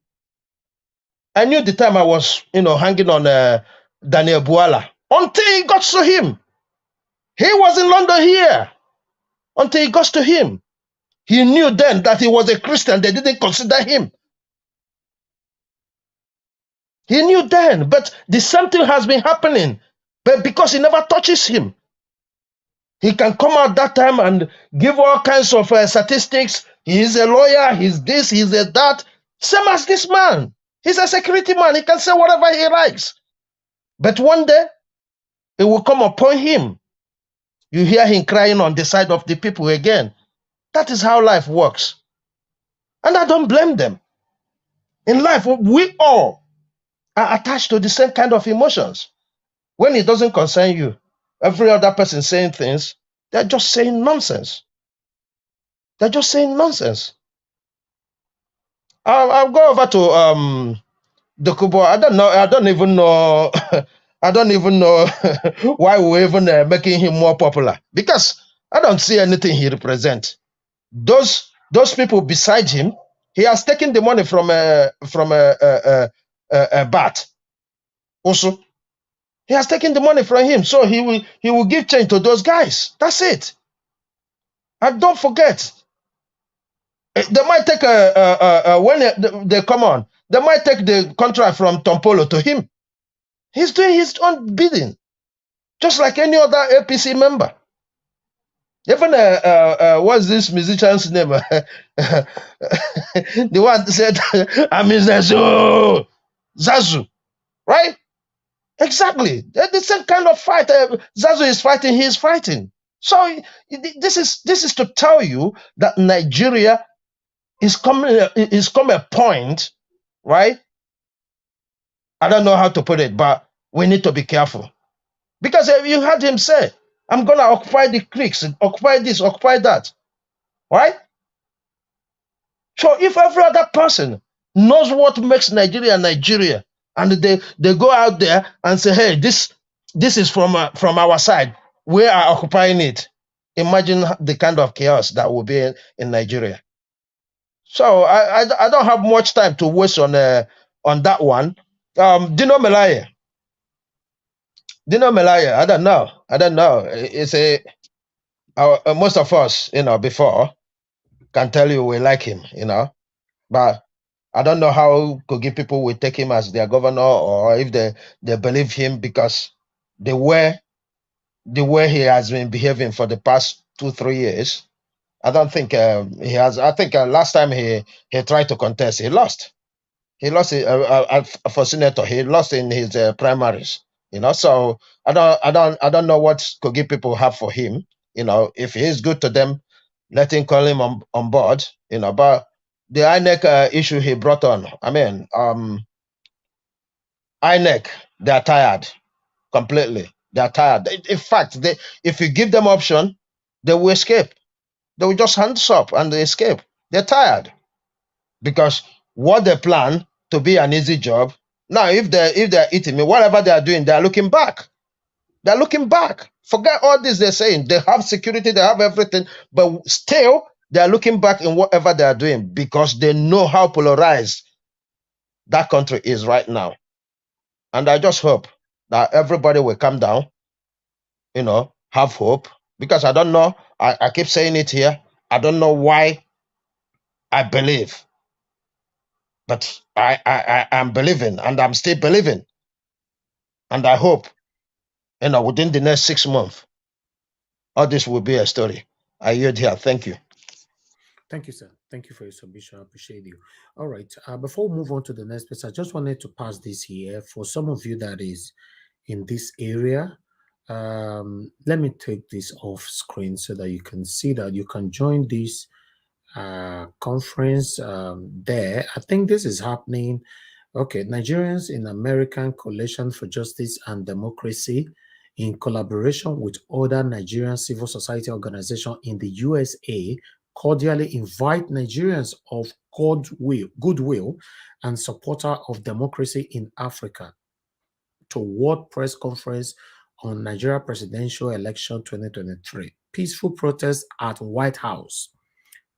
I knew the time I was, hanging on Daniel Buala. until he got to him. He was in London here until he got to him. He knew then that he was a Christian. They didn't consider him. He knew then, but the same thing has been happening. But because he never touches him, he can come out that time and give all kinds of statistics. He's a lawyer, he's this, he's a that. Same as this man. He's a security man. He can say whatever he likes. But one day, it will come upon him. You hear him crying on the side of the people again. That is how life works. And I don't blame them. In life, we all are attached to the same kind of emotions. When it doesn't concern you, every other person saying things, they're just saying nonsense. They're just saying nonsense. I'll go over to Dokubo. I don't know. I don't even know. I don't even know why we're even making him more popular, because I don't see anything he represents. Those people beside him, he has taken the money from a bat. Also, he has taken the money from him, so he will give change to those guys. That's it. And don't forget, they might take when they come on, they might take the contract from Tompolo to him. He's doing his own bidding, just like any other APC member. Even what's this musician's name? The one said, "I'm Zazu, Zazu," right? Exactly. The same kind of fight Zazu is fighting. He is fighting. So this is to tell you that Nigeria is come a point, right? I don't know how to put it, but we need to be careful. Because you heard him say, I'm going to occupy the creeks, occupy this, occupy that, right? So if every other person knows what makes Nigeria Nigeria, and they go out there and say, hey, this is from our side, we are occupying it. Imagine the kind of chaos that will be in Nigeria. So I don't have much time to waste on that one. Dino Melaye, I don't know. It's most of us, before can tell you we like him, but I don't know how Kogi people will take him as their governor, or if they believe him, because the way he has been behaving for the past 2-3 years, I don't think he has. I think last time he tried to contest, he lost. He lost for senator. He lost in his primaries. So I don't know what Kogi people have for him. If he's good to them, let him call him on board. But the INEC issue he brought on, I mean, INEC, they're tired completely. They're tired. In fact, if you give them option, they will escape. They will just hands up and they escape. They're tired because what they plan to be an easy job. Now, if they're eating me, whatever they are doing, they're looking back. They're looking back. Forget all this they're saying. They have security, they have everything, but still they're looking back in whatever they are doing because they know how polarized that country is right now. And I just hope that everybody will calm down, have hope, because I don't know. I keep saying it here. I don't know why I believe, but I am believing, and I'm still believing. And I hope, within the next 6 months, all this will be a story. I yield here. Thank you. Thank you, sir. Thank you for your submission. I appreciate you. All right. Before we move on to the next place, I just wanted to pass this here for some of you that is in this area. Let me take this off screen so that you can see that you can join this conference there. I think this is happening. Okay, Nigerians in American Coalition for Justice and Democracy, in collaboration with other Nigerian civil society organizations in the USA, cordially invite Nigerians of goodwill and supporter of democracy in Africa to World Press Conference on Nigeria Presidential Election 2023. Peaceful protest at White House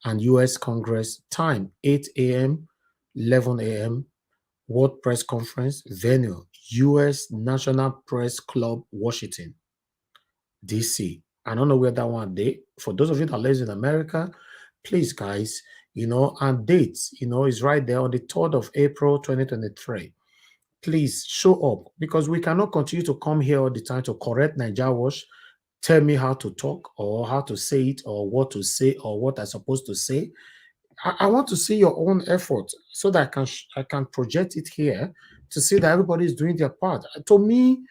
and U.S. Congress. Time 8 a.m., 11 a.m. World Press Conference. Venue U.S. National Press Club, Washington, D.C. I don't know where that one day. For those of you that live in America, please, guys, and dates, is right there on the 3rd of April, 2023. Please show up, because we cannot continue to come here all the time to correct Nigeria Wash, tell me how to talk or how to say it or what to say or what I'm supposed to say. I want to see your own effort so that I can project it here to see that everybody is doing their part. To me,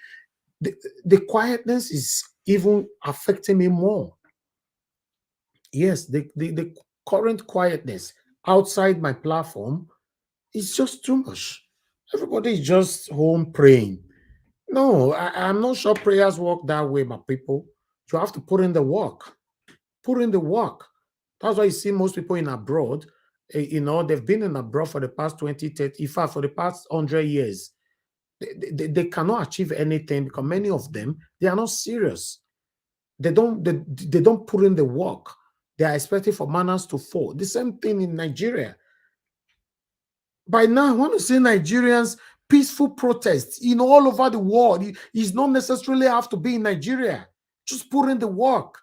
the quietness is even affecting me more. Yes, the current quietness outside my platform is just too much. Everybody is just home praying. No, I'm not sure prayers work that way, my people. You have to put in the work. Put in the work. That's why you see most people in abroad, they've been in abroad for the past 20, 30, in fact, for the past 100 years. They cannot achieve anything because many of them, they are not serious. They don't put in the work. They are expecting for manners to fall. The same thing in Nigeria. By now, I want to see Nigerians peaceful protests all over the world. It's not necessarily have to be in Nigeria. Just put in the work.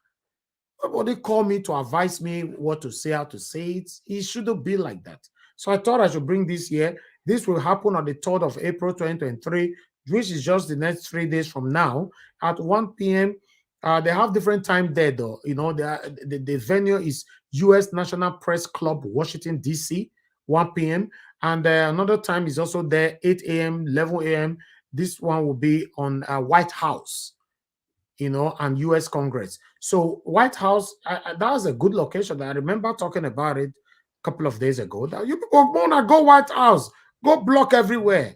Nobody call me to advise me what to say, how to say it. It shouldn't be like that. So I thought I should bring this here. This will happen on the 3rd of April, 2023, which is just the next 3 days from now at 1 p.m. They have different time there, though. The venue is U.S. National Press Club, Washington, D.C., 1 p.m. And another time is also there, 8 a.m., 11 a.m. This one will be on White House, and U.S. Congress. So White House, that was a good location. I remember talking about it a couple of days ago. That you people want to go White House, go block everywhere.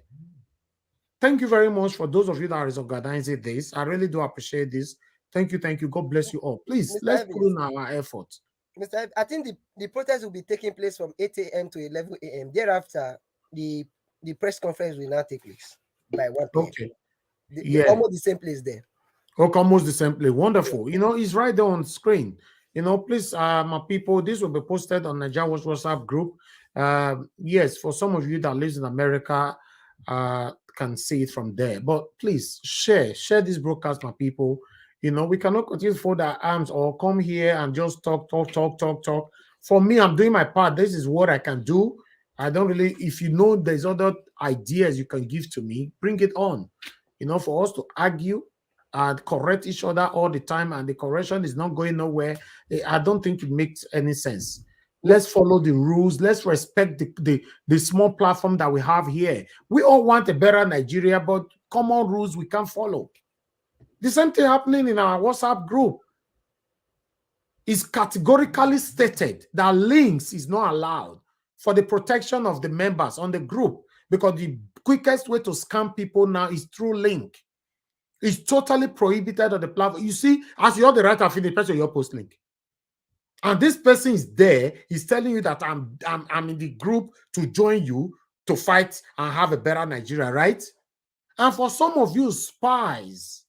Thank you very much for those of you that is organizing this. I really do appreciate this. Thank you, thank you. God bless you all. Please, let's put in our effort. Mr. I think the protest will be taking place from 8 a.m. to 11 a.m. Thereafter, the press conference will now take place by 1 p.m. Okay. Almost the same place there. Okay, almost the same place. Wonderful. It's right there on screen. Please, my people, this will be posted on Nigeria Watch WhatsApp group. Yes, for some of you that lives in America, can see it from there. But please share this broadcast, my people. We cannot continue to fold our arms or come here and just talk. For me, I'm doing my part. This is what I can do. I don't really, if there's other ideas you can give to me, bring it on. For us to argue and correct each other all the time, and the correction is not going nowhere. I don't think it makes any sense. Let's follow the rules. Let's respect the small platform that we have here. We all want a better Nigeria, but common rules we can't follow. The same thing happening in our WhatsApp group. It's categorically stated that links is not allowed for the protection of the members on the group, because the quickest way to scam people now is through link. It's totally prohibited on the platform. You see, as you're the right of the person, your post link. And this person is there, he's telling you that I'm in the group to join you to fight and have a better Nigeria, right? And for some of you spies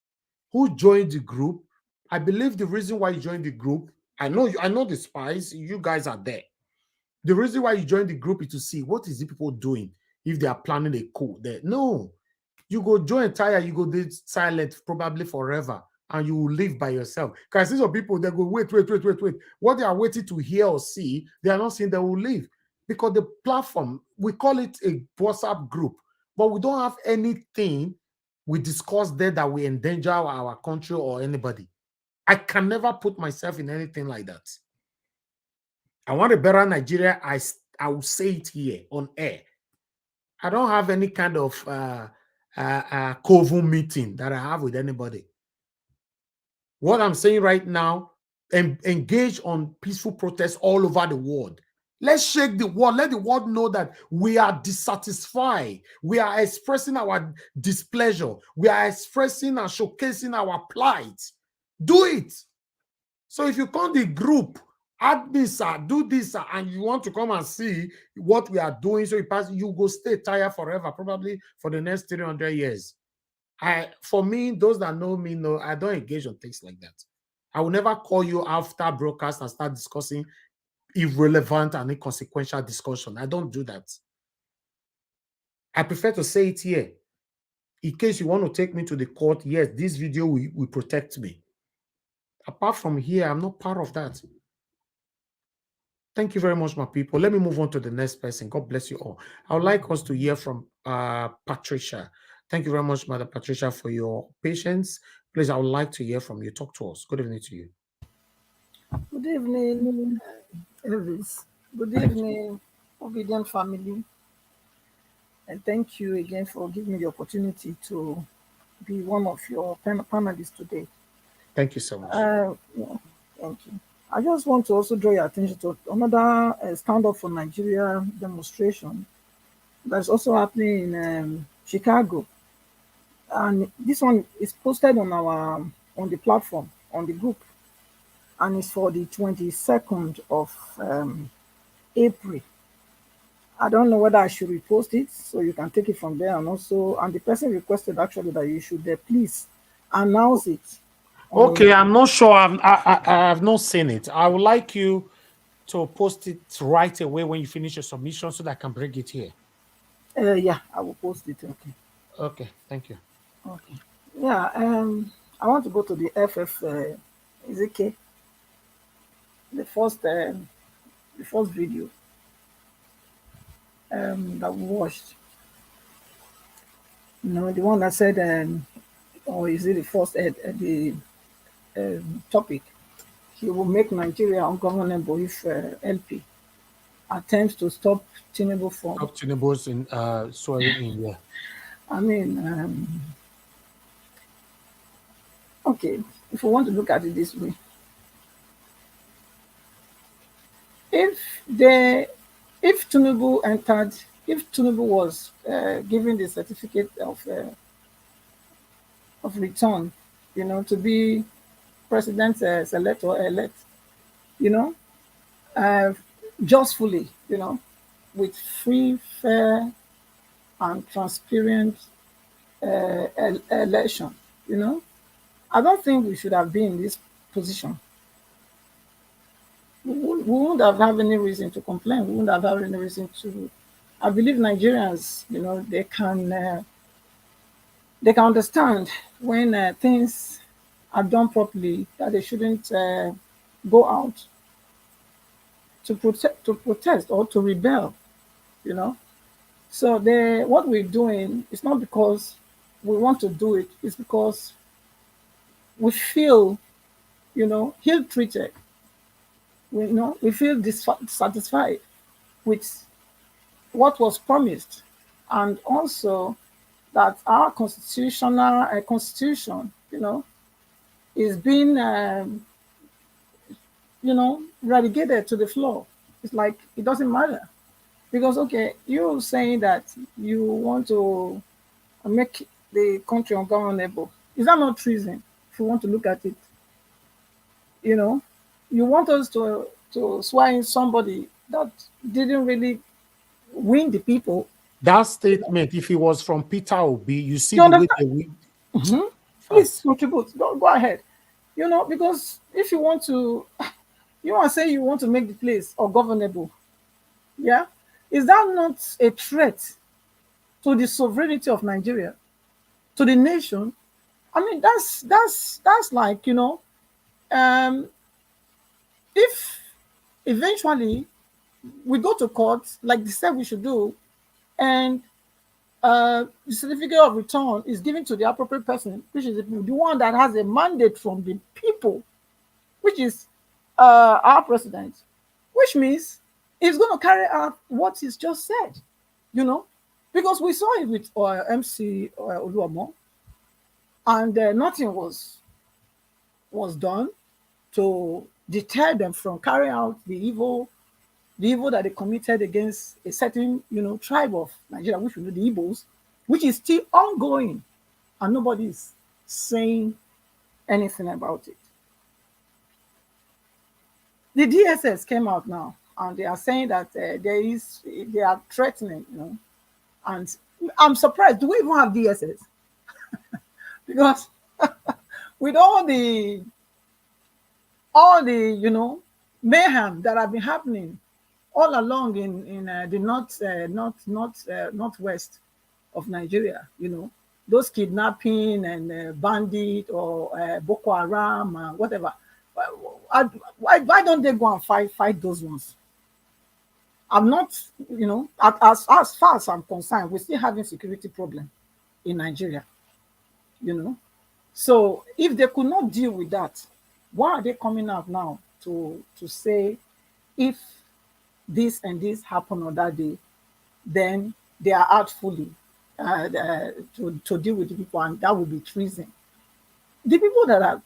who joined the group, I believe the reason why you joined the group, I know the spies, you guys are there. The reason why you joined the group is to see what is the people doing if they are planning a coup there. No. You go join tire, you go do silent probably forever, and you will live by yourself. Because these are people, they go, wait. What they are waiting to hear or see, they are not saying they will leave. Because the platform, we call it a WhatsApp group, but we don't have anything we discuss there that will endanger our country or anybody. I can never put myself in anything like that. I want a better Nigeria. I will say it here on air. I don't have any kind of coven meeting that I have with anybody. What I'm saying right now, engage on peaceful protests all over the world. Let's shake the world. Let the world know that we are dissatisfied. We are expressing our displeasure. We are expressing and showcasing our plight. Do it. So if you call the group, add this, do this, and you want to come and see what we are doing, so you go stay tired forever, probably for the next 300 years. For me, those that know me know I don't engage on things like that. I will never call you after broadcast and start discussing irrelevant and inconsequential discussion. I don't do that. I prefer to say it here. In case you want to take me to the court, yes, this video will protect me. Apart from here, I'm not part of that. Thank you very much, my people. Let me move on to the next person. God bless you all. I would like us to hear from Patricia. Thank you very much, Mother Patricia, for your patience. Please, I would like to hear from you. Talk to us. Good evening to you. Good evening, Elvis. Good evening, Obedient family. And thank you again for giving me the opportunity to be one of your panelists today. Thank you so much. Yeah, thank you. I just want to also draw your attention to another Stand Up for Nigeria demonstration that's also happening in Chicago. And this one is posted on the platform, on the group. And it's for the 22nd of April. I don't know whether I should repost it so you can take it from there. And the person requested actually that you should please announce it. Okay, I'm not sure. I have not seen it. I would like you to post it right away when you finish your submission so that I can bring it here. Yeah, I will post it. Okay. Okay, thank you. Okay. Yeah, I want to go to the is it okay? The first video that we watched. You know, the one that said, or is it the first topic? He will make Nigeria ungovernable if LP attempts to stop Tinubu from. Stop Tinubu's in swearing in, yeah. I mean, okay, if we want to look at it this way, if Tinubu was given the certificate of return, you know, to be president select or elect, you know, justly, you know, with free, fair, and transparent election, you know, I don't think we should have been in this position. We wouldn't have had any reason to complain. We wouldn't have had any reason to. I believe Nigerians, you know, they can understand when things are done properly, that they shouldn't go out to protest or to rebel, you know. So what we're doing is not because we want to do it, it's because we feel, you know, ill-treated. We feel dissatisfied with what was promised, and also that our constitution, you know, is being, you know, relegated to the floor. It's like it doesn't matter, because okay, you're saying that you want to make the country ungovernable. Is that not treason? If you want to look at it, you know, you want us to swear in somebody that didn't really win the people. That statement, if it was from Peter Obi, you see the way they win. Mm-hmm. Please contribute. Go ahead. You know, because if you want to, you want to say you want to make the place ungovernable, yeah, is that not a threat to the sovereignty of Nigeria, to the nation? I mean, that's like, you know, if eventually we go to court like they said we should do, and the certificate of return is given to the appropriate person, which is the one that has a mandate from the people, which is our president, which means he's going to carry out what he's just said, you know, because we saw it with MC Oluomo, and nothing was done to deter them from carrying out the evil that they committed against a certain, you know, tribe of Nigeria, which we know, the Igbos, which is still ongoing, and nobody is saying anything about it. The DSS came out now, and they are saying that they are threatening, you know, and I'm surprised. Do we even have DSS? Because with all the you know, mayhem that have been happening all along in the northwest of Nigeria, you know, those kidnapping and bandit or Boko Haram and whatever. Why don't they go and fight those ones? I'm not, as far as I'm concerned, we're still having security problem in Nigeria, So if they could not deal with that, why are they coming out now to say if this and this happened on that day, then they are out fully to deal with the people, and that would be treason. The people that are,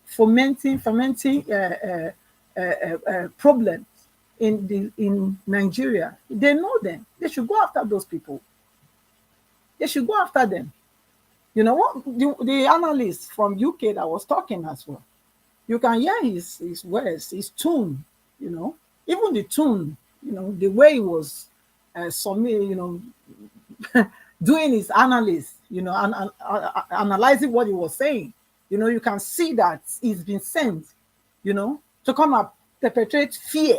fomenting problems in Nigeria, they know them. They should go after those people. They should go after them. You know what? The analyst from UK that was talking as well, you can hear his words, his tone, even the tone, the way he was doing his analysis, and analyzing what he was saying. You can see that he's been sent, to come and perpetrate fear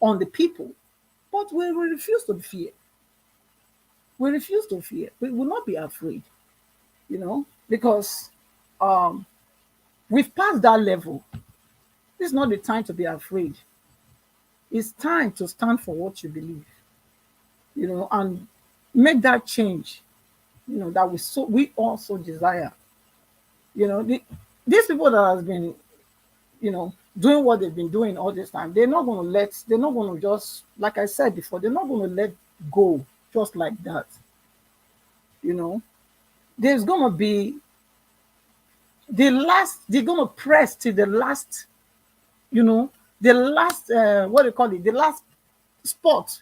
on the people. But we refuse to fear. We refuse to fear. We will not be afraid, because we've passed that level. This is not the time to be afraid. It's time to stand for what you believe, and make that change, that we also desire. These people that has been, doing what they've been doing all this time, they're not going to just, like I said before, they're not going to let go just like that. There's going to be they're going to press to the last, the last, what do you call it, the last spot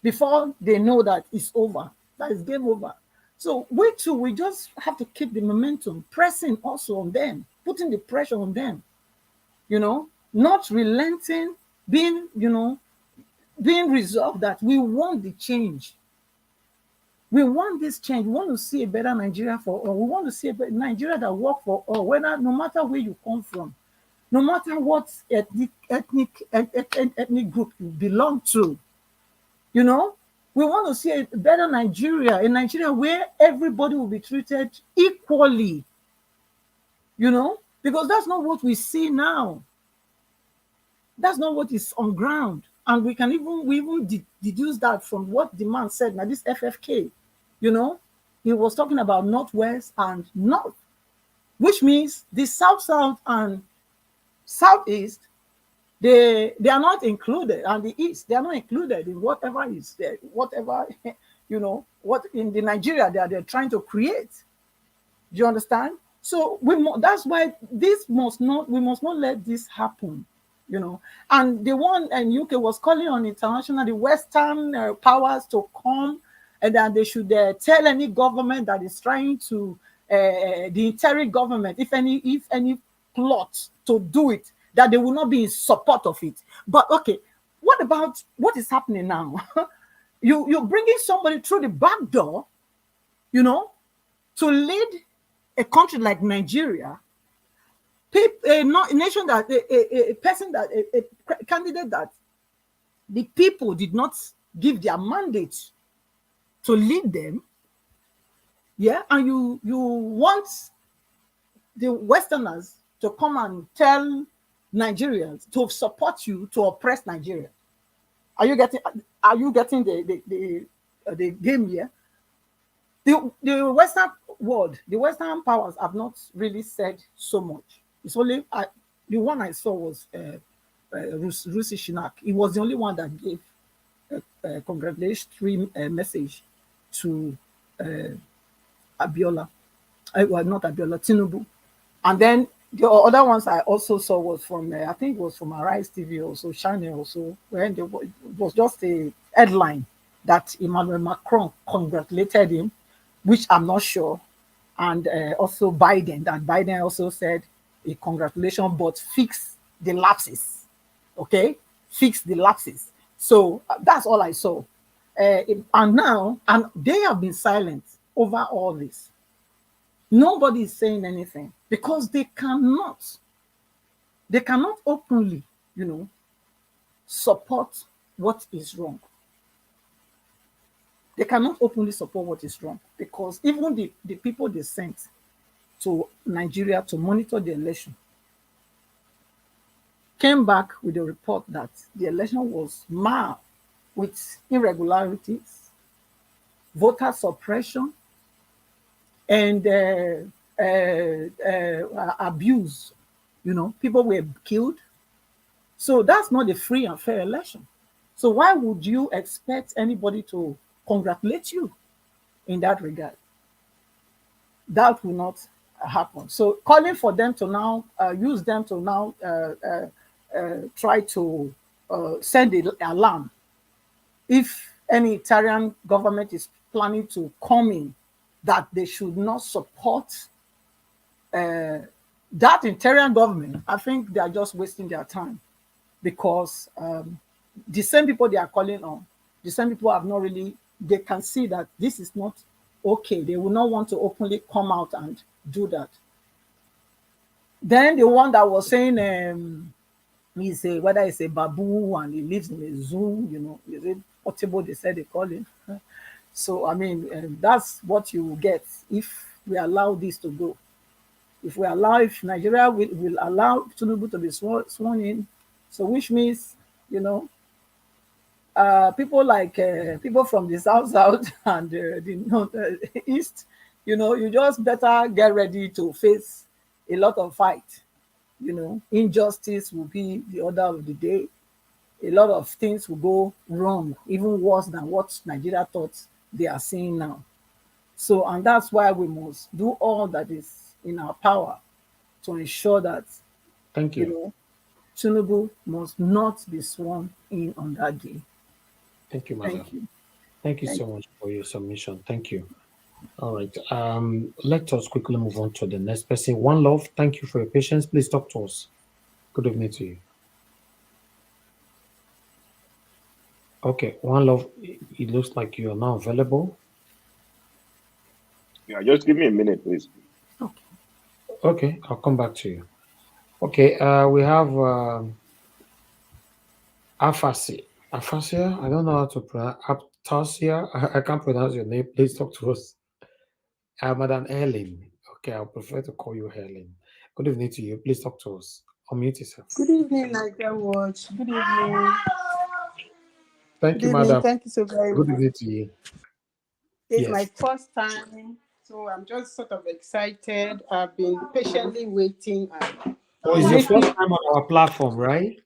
before they know that it's over, that it's game over. So we too, we just have to keep the momentum, pressing also on them, putting the pressure on them, not relenting, being resolved that we want the change. We want this change. We want to see a better Nigeria for all. We want to see a better Nigeria that works for all, whether, no matter where you come from, no matter what ethnic group you belong to. We want to see a better Nigeria, a Nigeria where everybody will be treated equally, because that's not what we see now. That's not what is on ground. And we even deduce that from what the man said. Now, this FFK, he was talking about Northwest and North, which means the South and Southeast, they are not included, and the East, they are not included in whatever is there, whatever, what in the Nigeria they're trying to create. Do you understand? So that's why we must not let this happen. And the one in UK was calling on the Western powers to come, and that they should tell any government that is trying to, the interim government, if any plot to do it, that they will not be in support of it. But okay, what about what is happening now? You're bringing somebody through the back door, to lead a country like Nigeria. A nation that a candidate that the people did not give their mandate to lead them, and you want the Westerners to come and tell Nigerians to support you to oppress Nigeria. Are you getting the game here? The Western world, the Western powers have not really said so much. It's only the one I saw was Rishi Sunak. He was the only one that gave a congratulatory message to Abiola. Well, not Abiola, Tinubu. And then the other ones I also saw was from, I think it was from Arise TV also, Channel also, where it was just a headline that Emmanuel Macron congratulated him, which I'm not sure. And also Biden also said, a congratulations, but fix the lapses. Okay? Fix the lapses. So that's all I saw. And they have been silent over all this. Nobody is saying anything because they cannot openly, support what is wrong. They cannot openly support what is wrong, because even the people they sent to Nigeria to monitor the election came back with a report that the election was marred with irregularities, voter suppression, and abuse. You know, people were killed. So that's not a free and fair election. So why would you expect anybody to congratulate you in that regard? That will not happen. So calling for them to now use them to now try to send an alarm if any Italian government is planning to come in, that they should not support that Italian government. I think they are just wasting their time, because the same people they are calling on, the same people have not really, they can see that this is not okay. They will not want to openly come out and do that. Then the one that was saying he's a, whether it's a babu and he lives in a zoo, you know, is it portable, they said they call him. So I mean, that's what you will get if we allow this to go. If we allow, if Nigeria will allow Tinubu to be sworn in, so which means, you know, people like people from the south and the north, east, you know, you just better get ready to face a lot of fight. You know, injustice will be the order of the day. A lot of things will go wrong, even worse than what Nigeria thought they are seeing now. So, and that's why we must do all that is in our power to ensure that, Thank you. you know, Tinubu must not be sworn in on that day. Thank you, madam. Thank you. Thank you so much for your submission. Thank you. All right. Let us quickly move on to the next person. One Love, thank you for your patience. Please talk to us. Good evening to you. Okay, One Love, it looks like you are now available. Yeah, just give me a minute, please. Okay, I'll come back to you. Okay, we have Afasia. Afasia, I don't know how to pronounce. Aptasia, I can't pronounce your name. Please talk to us. Madam Helen. Okay, I'll prefer to call you Helen. Good evening to you. Please talk to us. Unmute yourself. Good evening, Niger Watch. Good evening. Thank you, Good evening. madam. Thank you so very Good much. evening to you. It's my Yes. first time, so I'm just sort of excited. I've been patiently waiting. Oh, it's your first time on our platform, right?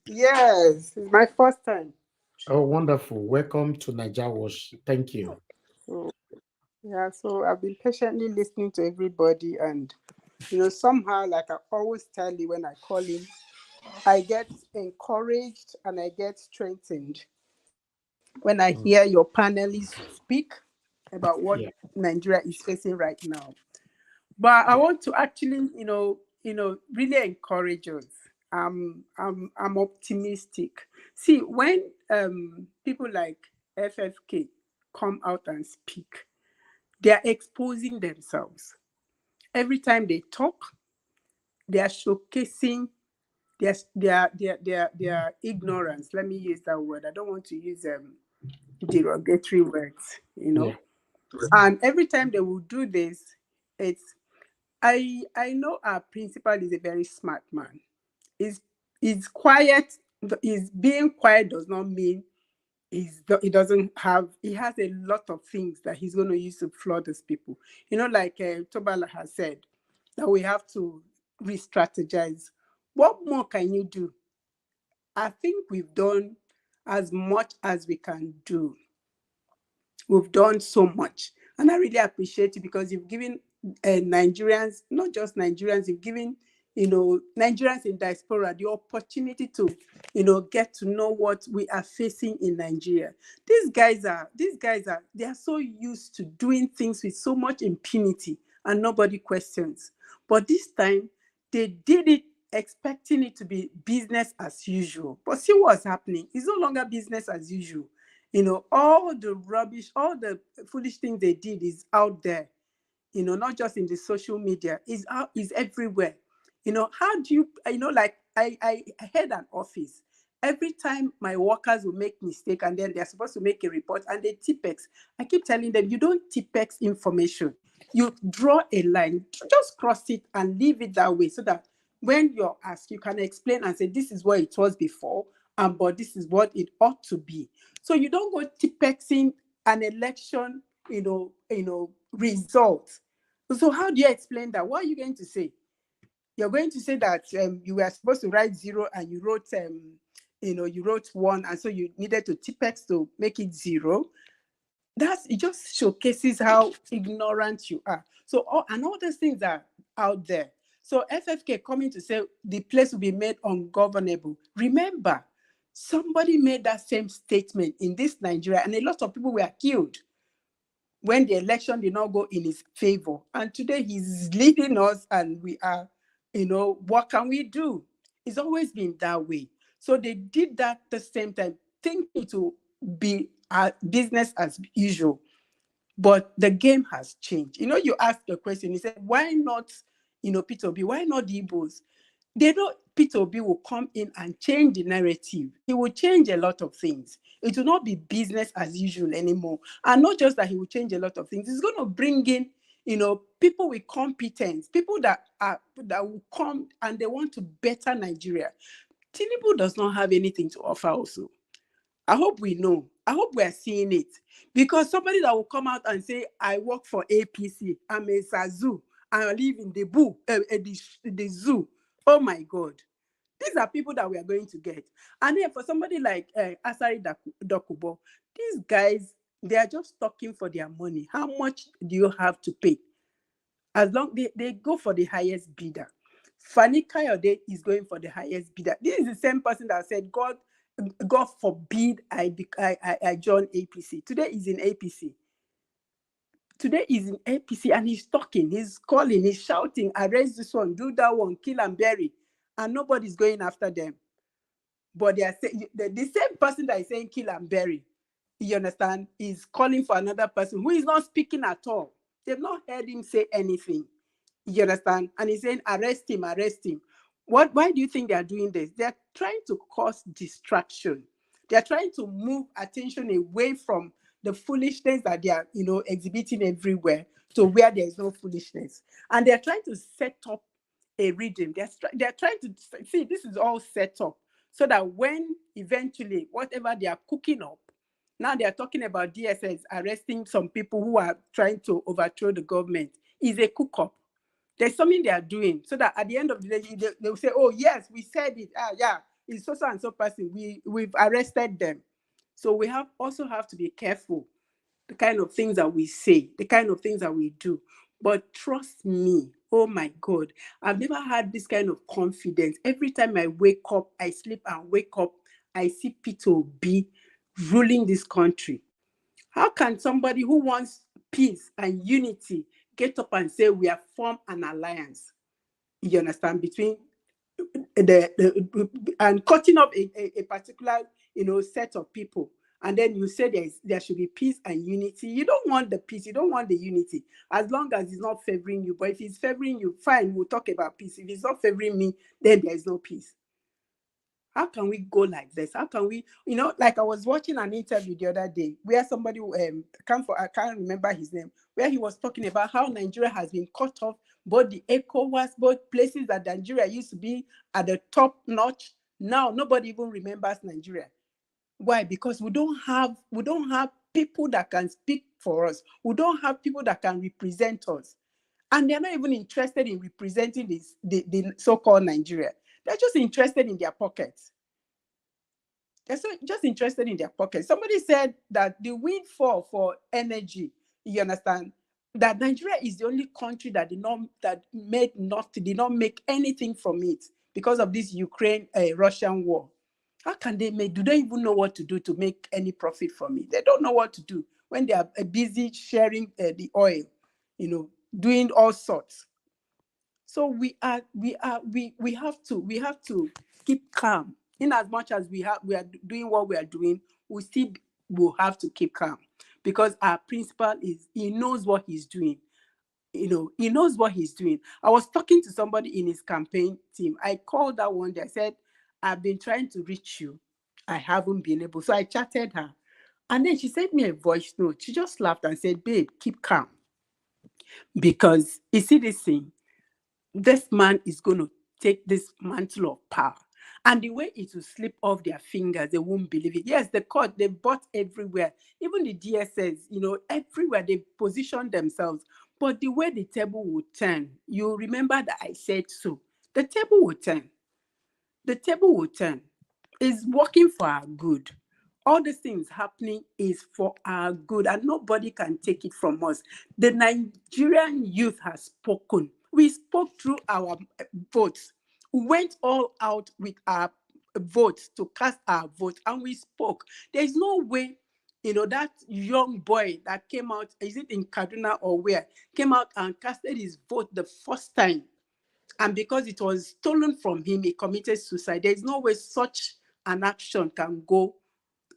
Yes, it's my first time. Oh, wonderful. Welcome to Niger Wash. Thank you. So, yeah, so I've been patiently listening to everybody, and you know, somehow, like I always tell you when I call in, I get encouraged and I get strengthened when I hear your panelists speak about what Nigeria is facing right now. But I want to actually, really encourage us. I'm optimistic. See, when people like FFK come out and speak, they are exposing themselves. Every time they talk, they are showcasing their ignorance. Let me use that word. I don't want to use derogatory words, you know. Yeah. And every time they will do this, it's I know our principal is a very smart man. He's quiet. Is being quiet does not mean he has a lot of things that he's going to use to flood these people. You know, like Tobala has said, that we have to re-strategize. What more can you do? I think we've done as much as we can do. We've done so much. And I really appreciate it because you've given Nigerians, not just Nigerians, you've given, Nigerians in diaspora the opportunity to, get to know what we are facing in Nigeria. These guys are, they are so used to doing things with so much impunity and nobody questions. But this time, they did it expecting it to be business as usual. But see what's happening. It's no longer business as usual. All the rubbish, all the foolish things they did is out there, not just in the social media, is everywhere. How do you, like I had an office Every time my workers will make mistake and then they're supposed to make a report and they TPEX, I keep telling them, you don't TPEX information. You draw a line, just cross it and leave it that way so that when you're asked, you can explain and say, this is what it was before, but this is what it ought to be. So you don't go TPEXing an election, result. So how do you explain that? What are you going to say? You're going to say that you were supposed to write 0 and you wrote, you wrote 1, and so you needed to TPEX to make it 0. It just showcases how ignorant you are. So, and all those things are out there. So FFK coming to say the place will be made ungovernable. Remember, somebody made that same statement in this Nigeria, and a lot of people were killed when the election did not go in his favor. And today he's leading us, and we are, what can we do? It's always been that way. So they did that at the same time, thinking to be business as usual. But the game has changed. You asked a question, you said, why not, Peter Obi, why not the Igbos? They know Peter Obi will come in and change the narrative. He will change a lot of things. It will not be business as usual anymore. And not just that he will change a lot of things. He's going to bring in, people with competence, people that will come and they want to better Nigeria. Tinubu does not have anything to offer also. I hope we know. I hope we're seeing it. Because somebody that will come out and say, I work for APC, I'm a Sazu, I live in the zoo. Oh my God. These are people that we are going to get. And then for somebody like Asari Dokubo, these guys, they are just talking for their money. How much do you have to pay? As long they go for the highest bidder. Fani Kayode is going for the highest bidder. This is the same person that said, God forbid I join APC. Today he's in APC. And he's talking, he's calling, he's shouting, arrest this one, do that one, kill and bury. And nobody's going after them. But they are saying, the same person that is saying kill and bury, you understand, is calling for another person who is not speaking at all. They've not heard him say anything. You understand? And he's saying, arrest him, arrest him. Why do you think they are doing this? They're trying to cause distraction. They're trying to move attention away from the foolishness that they are, exhibiting everywhere to where there is no foolishness. And they're trying to set up a rhythm. They're trying to see this is all set up so that when eventually whatever they are cooking up, now they are talking about DSS arresting some people who are trying to overthrow the government, is a cook-up. There's something they are doing so that at the end of the day, they will say, oh, yes, we said it. Yeah, it's so and so person. We've arrested them. So we also have to be careful, the kind of things that we say, the kind of things that we do. But trust me, oh my God, I've never had this kind of confidence. Every time I wake up, I sleep and wake up, I see Peter Obi ruling this country. How can somebody who wants peace and unity get up and say we have formed an alliance? You understand, between and cutting up a particular set of people, and then you say there should be peace and unity. You don't want the peace, you don't want the unity, as long as it's not favoring you. But if it's favoring you, fine, we'll talk about peace. If it's not favoring me, then there is no peace. How can we go like this? How can we, like I was watching an interview the other day where somebody, I can't remember his name, where he was talking about how Nigeria has been cut off, both the ECOWAS, both places that Nigeria used to be at the top notch. Now nobody even remembers Nigeria. Why? Because we don't have people that can speak for us. We don't have people that can represent us. And they're not even interested in representing the so-called Nigeria. They're just interested in their pockets. They're just interested in their pockets. Somebody said that the windfall for energy, you understand, that Nigeria is the only country that did not make anything from it because of this Ukraine-Russian war. How can they do they even know what to do to make any profit from it? They don't know what to do when they are busy sharing the oil, doing all sorts. So we have to keep calm. In as much as we are doing what we are doing, we still will have to keep calm, because our principal he knows what he's doing. He knows what he's doing. I was talking to somebody in his campaign team. I called that one day. I said, I've been trying to reach you. I haven't been able. So I chatted her. And then she sent me a voice note. She just laughed and said, babe, keep calm. Because you see this thing, this man is going to take this mantle of power. And the way it will slip off their fingers, they won't believe it. Yes, the court, they bought everywhere. Even the DSS, everywhere they positioned themselves. But the way the table would turn, you remember that I said so. The table will turn. The table will turn. It's working for our good. All the things happening is for our good, and nobody can take it from us. The Nigerian youth has spoken. We spoke through our votes. We went all out with our votes to cast our vote, and we spoke. There's no way, that young boy that came out, is it in Kaduna or where, came out and casted his vote the first time. And because it was stolen from him, he committed suicide. There's no way such an action can go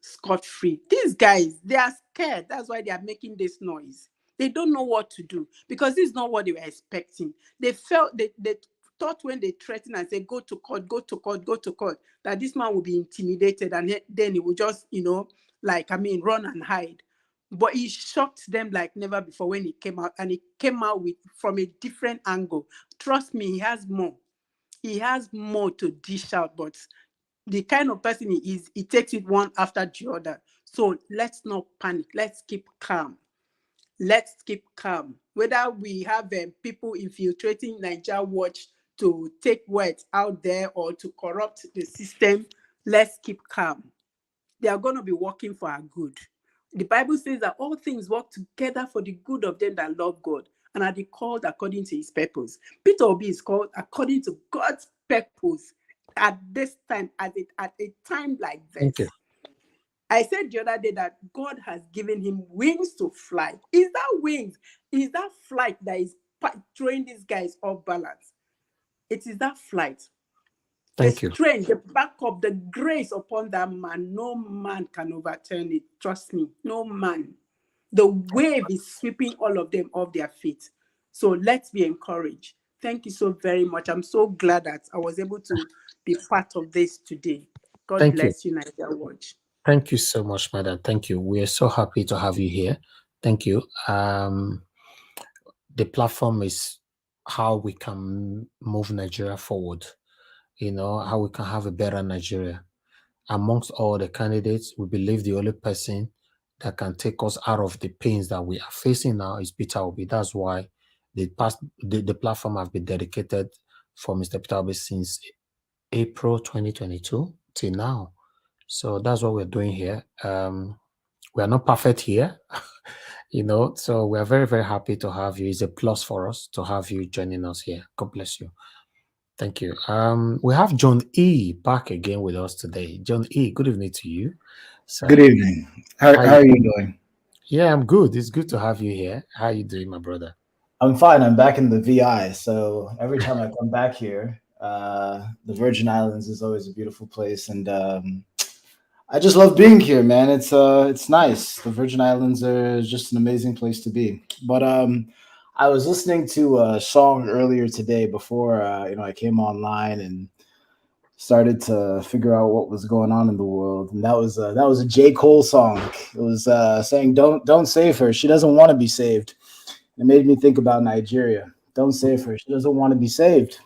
scot-free. These guys, they are scared. That's why they are making this noise. They don't know what to do because this is not what they were expecting. They thought when they threatened and said, go to court, go to court, go to court, that this man will be intimidated and then he will just, run and hide. But he shocked them like never before when he came out, and he came out from a different angle. Trust me, he has more. He has more to dish out, but the kind of person he is, he takes it one after the other. So let's not panic. Let's keep calm. Let's keep calm. Whether we have people infiltrating Nigeria Watch to take words out there or to corrupt the system, let's keep calm. They are going to be working for our good. The Bible says that all things work together for the good of them that love God and are called according to his purpose. Peter Obi is called according to God's purpose at this time, at a time like this. Thank you. I said the other day that God has given him wings to fly. Is that wings? Is that flight that is throwing these guys off balance? It is that flight. Thank you. Strength, the backup, the grace upon that man, no man can overturn it. Trust me, no man. The wave is sweeping all of them off their feet. So let's be encouraged. Thank you so very much. I'm so glad that I was able to be part of this today. God bless you, Nigeria Watch. Thank you so much, madam. Thank you. We are so happy to have you here. Thank you. The platform is how we can move Nigeria forward, how we can have a better Nigeria. Amongst all the candidates, we believe the only person that can take us out of the pains that we are facing now is Peter Obi. That's why the platform has been dedicated for Mr. Peter Obi since April 2022 till now. So that's what we're doing here. We are not perfect here, so we are very, very happy to have you. It's a plus for us to have you joining us here. God bless you. Thank you. We have John E. back again with us today. John E., good evening to you. So, good evening. How are you doing? Yeah, I'm good. It's good to have you here. How are you doing, my brother? I'm fine. I'm back in the VI. So every time I come back here, the Virgin Islands is always a beautiful place. And I just love being here, man. It's nice. The Virgin Islands are just an amazing place to be. But I was listening to a song earlier today before I came online and started to figure out what was going on in the world, and that was a J. Cole song. It was saying, "Don't save her. She doesn't want to be saved." It made me think about Nigeria. Don't save her. She doesn't want to be saved.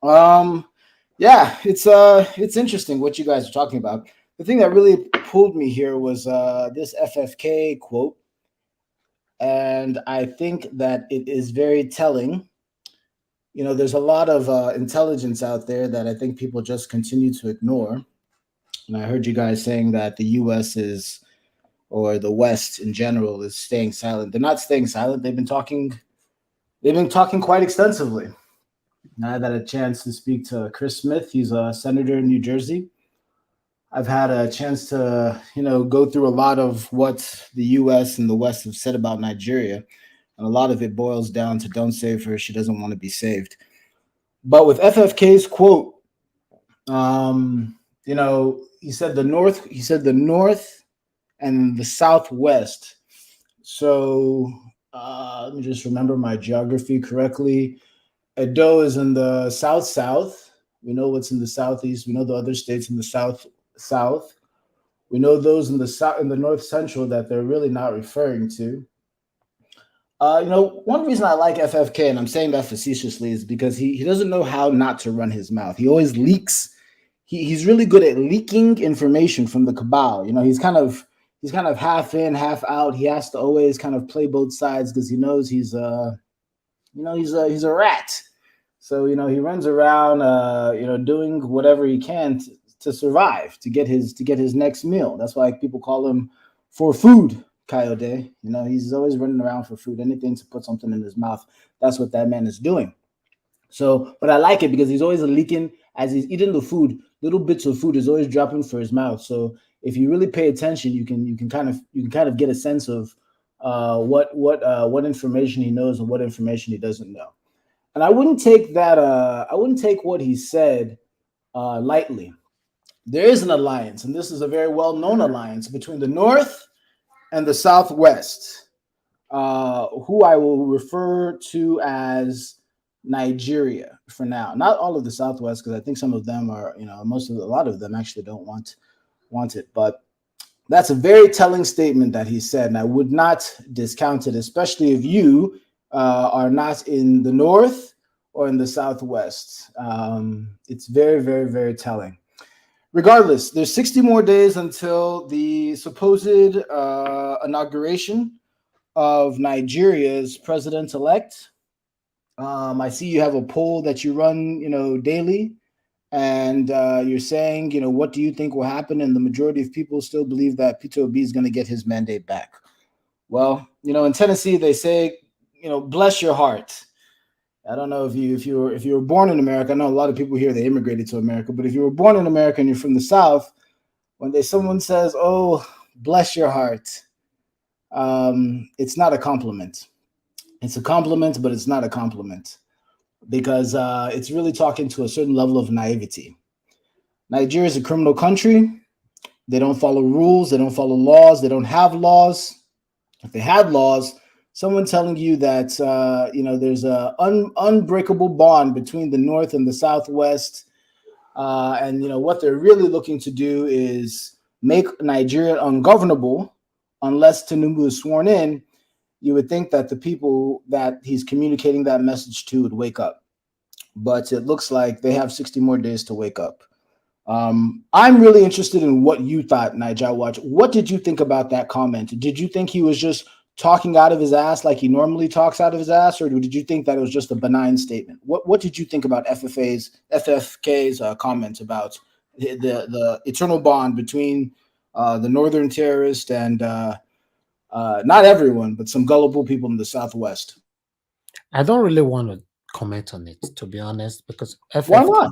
Yeah, it's interesting what you guys are talking about. The thing that really pulled me here was this FFK quote, and I think that it is very telling. There's a lot of intelligence out there that I think people just continue to ignore. And I heard you guys saying that the U.S. or the West in general is staying silent. They're not staying silent. They've been talking quite extensively. And I've had a chance to speak to Chris Smith. He's a senator in New Jersey. I've had a chance to, go through a lot of what the U.S. and the West have said about Nigeria. And a lot of it boils down to don't save her. She doesn't want to be saved. But with FFK's quote, he said the North and the Southwest. So let me just remember my geography correctly. Edo is in the South. We know what's in the Southeast. We know the other states in the South. We know those in the south, in the north central, that they're really not referring to. One reason I like FFK, and I'm saying that facetiously, is because he doesn't know how not to run his mouth. He always leaks. He's really good at leaking information from the cabal. He's kind of half in, half out. He has to always kind of play both sides because he knows he's a rat. So he runs around, doing whatever he can to survive, to get his next meal. That's why people call him for food. Coyote, he's always running around for food, anything to put something in his mouth. That's what that man is doing. So, but I like it because he's always leaking as he's eating the food. Little bits of food is always dropping for his mouth. So, if you really pay attention, you can kind of get a sense of what information he knows and what information he doesn't know. And I wouldn't take that. I wouldn't take what he said lightly. There is an alliance, and this is a very well-known alliance between the North and the Southwest, who I will refer to as Nigeria for now. Not all of the Southwest, because I think some of them are, a lot of them actually don't want it. But that's a very telling statement that he said, and I would not discount it, especially if you are not in the North or in the Southwest. It's very, very, very telling. Regardless, there's 60 more days until the supposed inauguration of Nigeria's president-elect. I see you have a poll that you run, daily, and you're saying, what do you think will happen? And the majority of people still believe that Peter Obi is going to get his mandate back. Well, in Tennessee, they say, bless your heart. I don't know if you were born in America. I know a lot of people here, they immigrated to America, but if you were born in America and you're from the South, when someone says, "Oh, bless your heart," it's not a compliment. It's a compliment, but it's not a compliment because it's really talking to a certain level of naivety. Nigeria is a criminal country. They don't follow rules. They don't follow laws. They don't have laws. If they had laws, someone telling you that there's a unbreakable bond between the North and the Southwest, and what they're really looking to do is make Nigeria ungovernable unless Tinubu is sworn in, you would think that the people that he's communicating that message to would wake up. But it looks like they have 60 more days to wake up. I'm really interested in what you thought, Nigel Watch. What did you think about that comment? Did you think he was just talking out of his ass like he normally talks out of his ass, or did you think that it was just a benign statement? What did you think about FFK's comments about the eternal bond between the northern terrorist and not everyone, but some gullible people in the Southwest? I don't really want to comment on it, to be honest, because why not?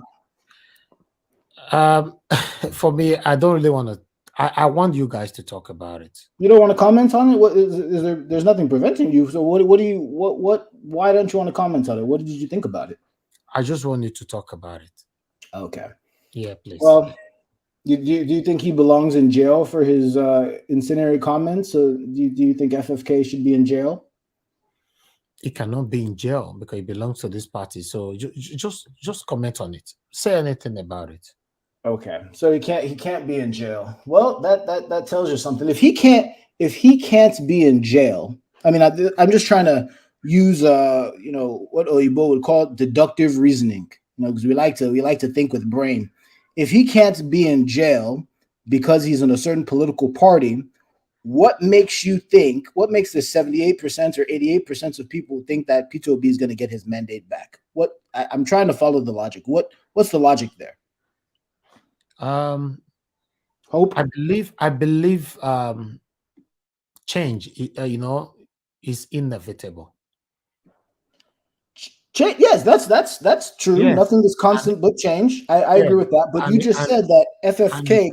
For me, I don't really want to. I want you guys to talk about it. You don't want to comment on it? What is there? There's nothing preventing you. So what do you? Why don't you want to comment on it? What did you think about it? I just want you to talk about it. Okay. Yeah, please. Well, do you think he belongs in jail for his incendiary comments? So do you think FFK should be in jail? He cannot be in jail because he belongs to this party. So just comment on it. Say anything about it. Okay, so he can't be in jail. Well, that tells you something. If he can't be in jail, I mean, I'm just trying to use what Oyibo would call deductive reasoning. Because we like to think with brain. If he can't be in jail because he's in a certain political party, what makes the 78% or 88% of people think that Peter Obi is going to get his mandate back? I'm trying to follow the logic. What's the logic there? Hope. I believe change is inevitable. Yes, that's true. Yes. Nothing is constant but change. I agree with that. But you just said that FFK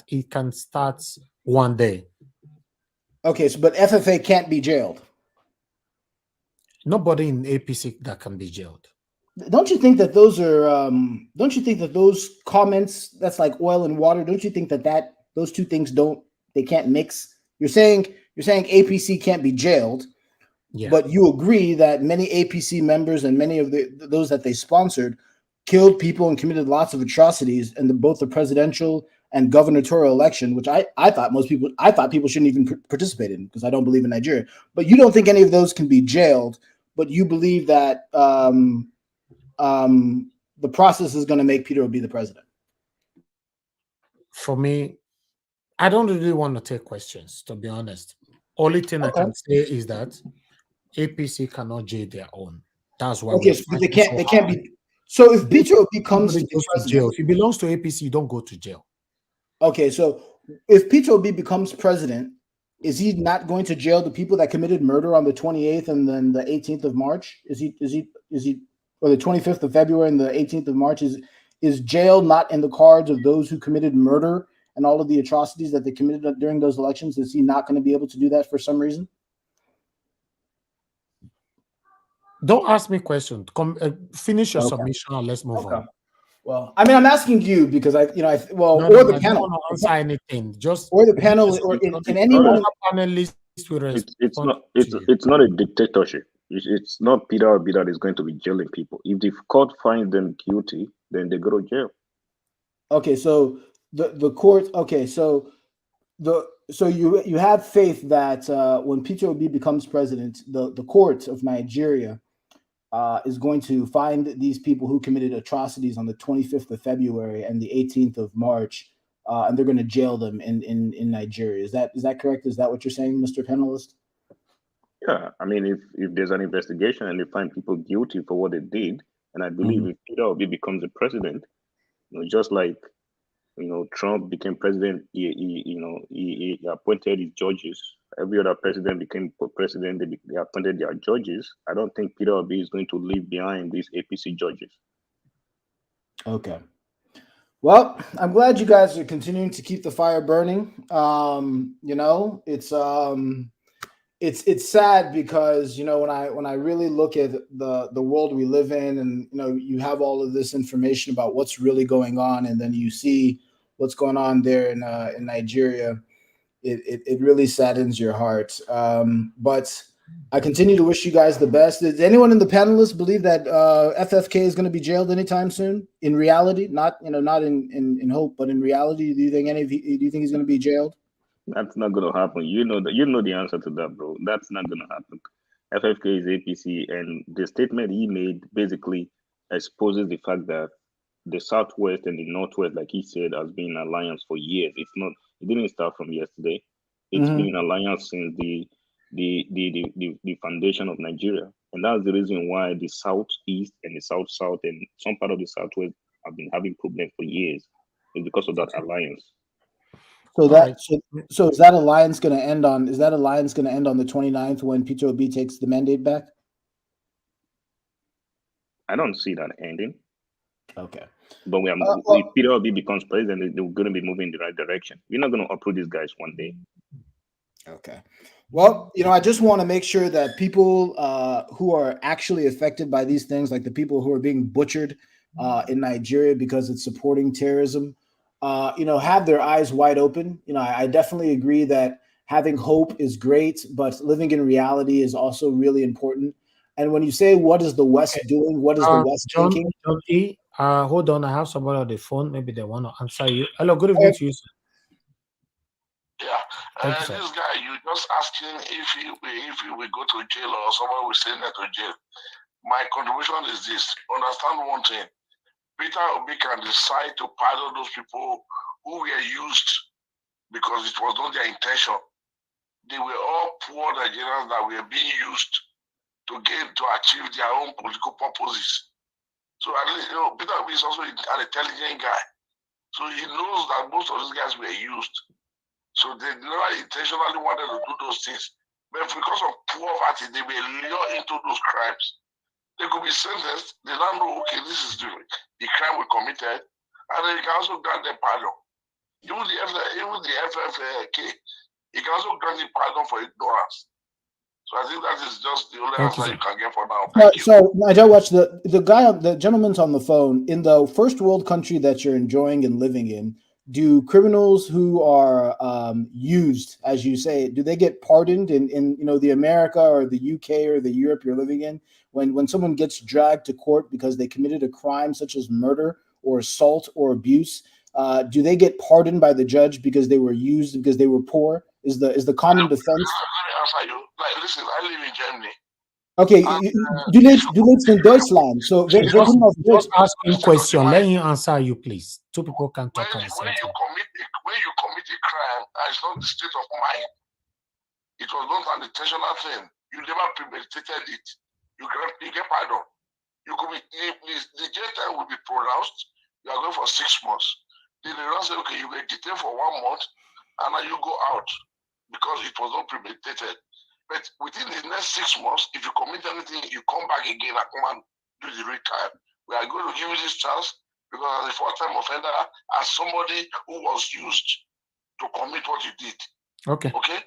it can start one day. Okay, but FFA can't be jailed. Nobody in APC that can be jailed. Don't you think that those are? Don't you think that those comments, that's like oil and water? Don't you think that those two things can't mix? You're saying APC can't be jailed, but you agree that many APC members and many of those that they sponsored killed people and committed lots of atrocities, and both the presidential and gubernatorial election, which I thought people shouldn't even participate in because I don't believe in Nigeria. But you don't think any of those can be jailed, but you believe that the process is going to make Peter Obi the president. For me, I don't really want to take questions, to be honest. Only thing I can say is that APC cannot jail their own. That's why Okay, so they can't be. So if Peter Obi comes to be president, jail. If he belongs to APC, you don't go to jail. Okay, so if Peter Obi becomes president, is he not going to jail the people that committed murder on the 28th and then the 18th of March? Is he or the 25th of February and the 18th of March? Is jail not in the cards of those who committed murder and all of the atrocities that they committed during those elections? Is he not going to be able to do that for some reason? Don't ask me questions. Finish your submission and let's move on. Well, I mean, I'm asking you because the panel. I don't want to answer anything. Or the panel, or in any moment. Panelists will respond. It's not a dictatorship. It's not Peter Obi that is going to be jailing people. If the court finds them guilty, then they go to jail. Okay, so the court. Okay, so you have faith that when Peter Obi becomes president, the court of Nigeria is going to find these people who committed atrocities on the 25th of February and the 18th of March, and they're going to jail them in Nigeria. Is that correct? Is that what you're saying, Mr. Panelist? Yeah, I mean, if there's an investigation and they find people guilty for what they did, and I believe if Peter Obi becomes the president, just like Trump became president, he appointed his judges. Every other president became president, they appointed their judges. I don't think Peter Obi is going to leave behind these APC judges. Okay. Well, I'm glad you guys are continuing to keep the fire burning. It's sad because when I really look at the world we live in, and you have all of this information about what's really going on, and then you see what's going on there in Nigeria, it really saddens your heart. But I continue to wish you guys the best. Does anyone in the panelists believe that FFK is going to be jailed anytime soon? In reality, not in hope, but in reality, do you think he's going to be jailed? That's not going to happen. You know the answer to that, bro. That's not going to happen. FFK is APC, and the statement he made basically exposes the fact that the Southwest and the Northwest, like he said, has been an alliance for years. It didn't start from yesterday. It's been an alliance since the foundation of Nigeria. And that's the reason why the Southeast and the South and some part of the Southwest have been having problems for years. It's because of that alliance. So is that alliance going to end on? Is that alliance going to end on the 29th when Peter Obi takes the mandate back? I don't see that ending. Okay. But if Peter Obi becomes president, they're going to be moving in the right direction. We're not going to uproot these guys one day. Okay. Well, I just want to make sure that people who are actually affected by these things, like the people who are being butchered in Nigeria because it's supporting terrorism, have their eyes wide open. I definitely agree that having hope is great, but living in reality is also really important. And when you say, what is the West doing? What is the West thinking? John E., hold on. I have somebody on the phone. Maybe they want to answer you. Hello, good evening to you, sir. Yeah, this guy, you just asking if he will go to jail or someone will send him to jail. My contribution is this. Understand one thing. Peter Obi can decide to pardon those people who were used because it was not their intention. They were all poor Nigerians that were being used to achieve their own political purposes. So at least, Peter Obi is also an intelligent guy. So he knows that most of these guys were used. So they never intentionally wanted to do those things. But because of poverty, they were lured into those crimes. They could be sentenced. They don't know, okay, this is the crime we committed. And then you can also grant them pardon. Even the FFK, you can also grant them pardon for ignorance. So I think that is just the only answer you can get for now. So Nigel, watch the gentleman's on the phone. In the first world country that you're enjoying and living in, do criminals who are used, as you say, do they get pardoned in the America or the UK or the Europe you're living in? When someone gets dragged to court because they committed a crime such as murder or assault or abuse, do they get pardoned by the judge because they were used, because they were poor? Is the common defense? Let me answer you. Like, listen, I live in Germany. Okay, du lebst in Deutschland, so wir können auf Deutsch. Just ask him question. Let him answer you, please. Two people can talk at the same When you time. commit a crime, it's not the state of mind. It was not an intentional thing. You never premeditated it. You get pardon. You could be, the jail time will be pronounced. You are going for 6 months. Then they don't say, okay, you get detained for 1 month, and then you go out because it was not premeditated. But within the next 6 months, if you commit anything, you come back again and come and do the real time. We are going to give you this chance because as a first-time offender, as somebody who was used to commit what you did. Okay. Okay?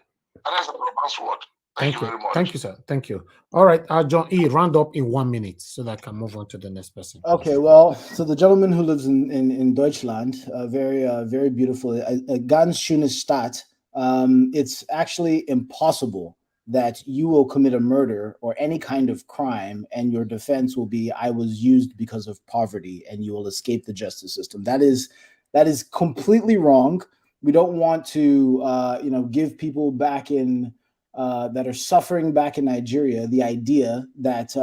And that's the password. Thank you very much. Thank you, sir. Thank you. All right, John E., round up in 1 minute so that I can move on to the next person. Okay, well, so the gentleman who lives in Deutschland, very beautiful, ganz schöne Stadt. It's actually impossible that you will commit a murder or any kind of crime and your defense will be, I was used because of poverty, and you will escape the justice system. That is completely wrong. We don't want to give people back in that are suffering back in Nigeria the idea that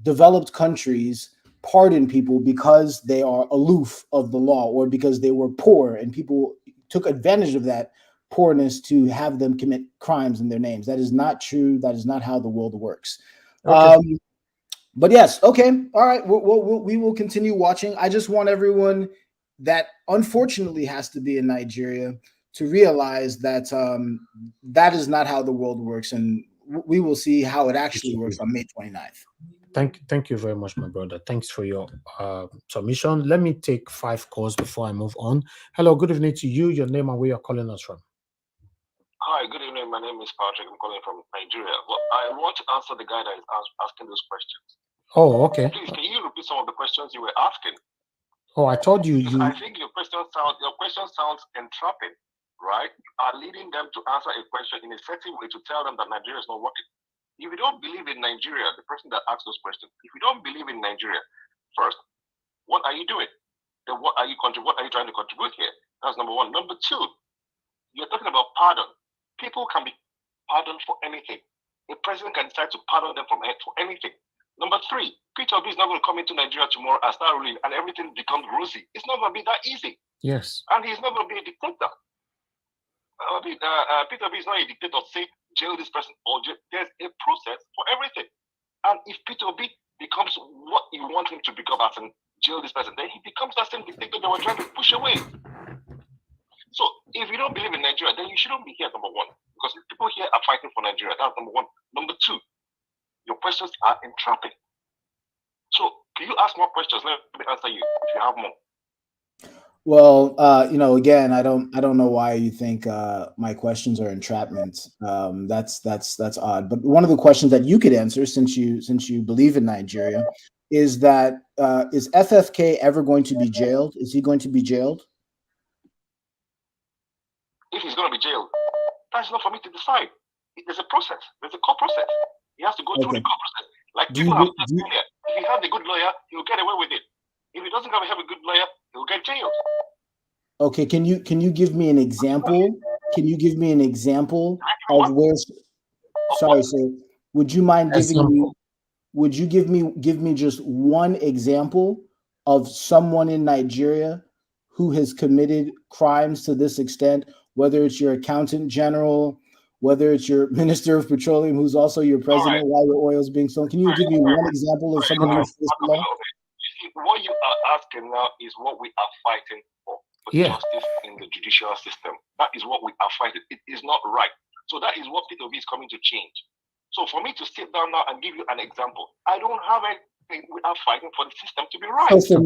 developed countries pardon people because they are aloof of the law or because they were poor, and people took advantage of that poorness to have them commit crimes in their names. That is not true. That is not how the world works. Okay. But yes, okay, all right. We will continue watching. I just want everyone that unfortunately has to be in Nigeria to realize that that is not how the world works, and we will see how it actually works on May 29th. Thank you very much, my brother. Thanks for your submission. Let me take 5 calls before I move on. Hello, good evening to you. Your name and where you're calling us from. Hi, good evening. My name is Patrick. I'm calling from Nigeria. Well, I want to answer the guy that is asking those questions. Oh, okay. Please, can you repeat some of the questions you were asking? Oh, I told you. I think your question sounds entrapping, right? You are leading them to answer a question in a certain way to tell them that Nigeria is not working. If you don't believe in Nigeria, the person that asks those questions, if you don't believe in Nigeria, first, what are you doing? Then what are you trying to contribute here? That's number one. Number two, you're talking about pardon. People can be pardoned for anything. A president can decide to pardon them for anything. Number three, Peter Obi is not going to come into Nigeria tomorrow and start ruling and everything becomes rosy. It's not going to be that easy. Yes. And he's not going to be a dictator. Peter Obi is not a dictator. Say, jail this person or jail. There's a process for everything. And if Peter Obi becomes what you want him to become as in jail this person, then he becomes that same dictator that we're trying to push away. So if you don't believe in Nigeria, then you shouldn't be here, number one. Because people here are fighting for Nigeria. That's number one. Number two, your questions are entrapping. So can you ask more questions? Let me answer you if you have more. Well, again, I don't know why you think my questions are entrapment. That's odd. But one of the questions that you could answer, since you believe in Nigeria, is that is FFK ever going to be jailed? Is he going to be jailed? If he's going to be jailed, that's not for me to decide. There's a process. There's a court process. He has to go through the court process. Like people have said earlier, if he has a good lawyer, he'll get away with it. If he doesn't have a good lawyer, he'll get jailed. Okay, can you give me an example? Can you give me an example of where? Sorry, sir. Would you mind giving me? Would you give me just one example of someone in Nigeria who has committed crimes to this extent? Whether it's your accountant general, whether it's your minister of petroleum, who's also your president, while your oil is being stolen. Can you give me one example of someone who's this below? You see, what you are asking now is what we are fighting for. Justice in the judicial system. That is what we are fighting. It is not right. So that is what Peter Obi is coming to change. So for me to sit down now and give you an example, I don't have anything. We are fighting for the system to be right. So from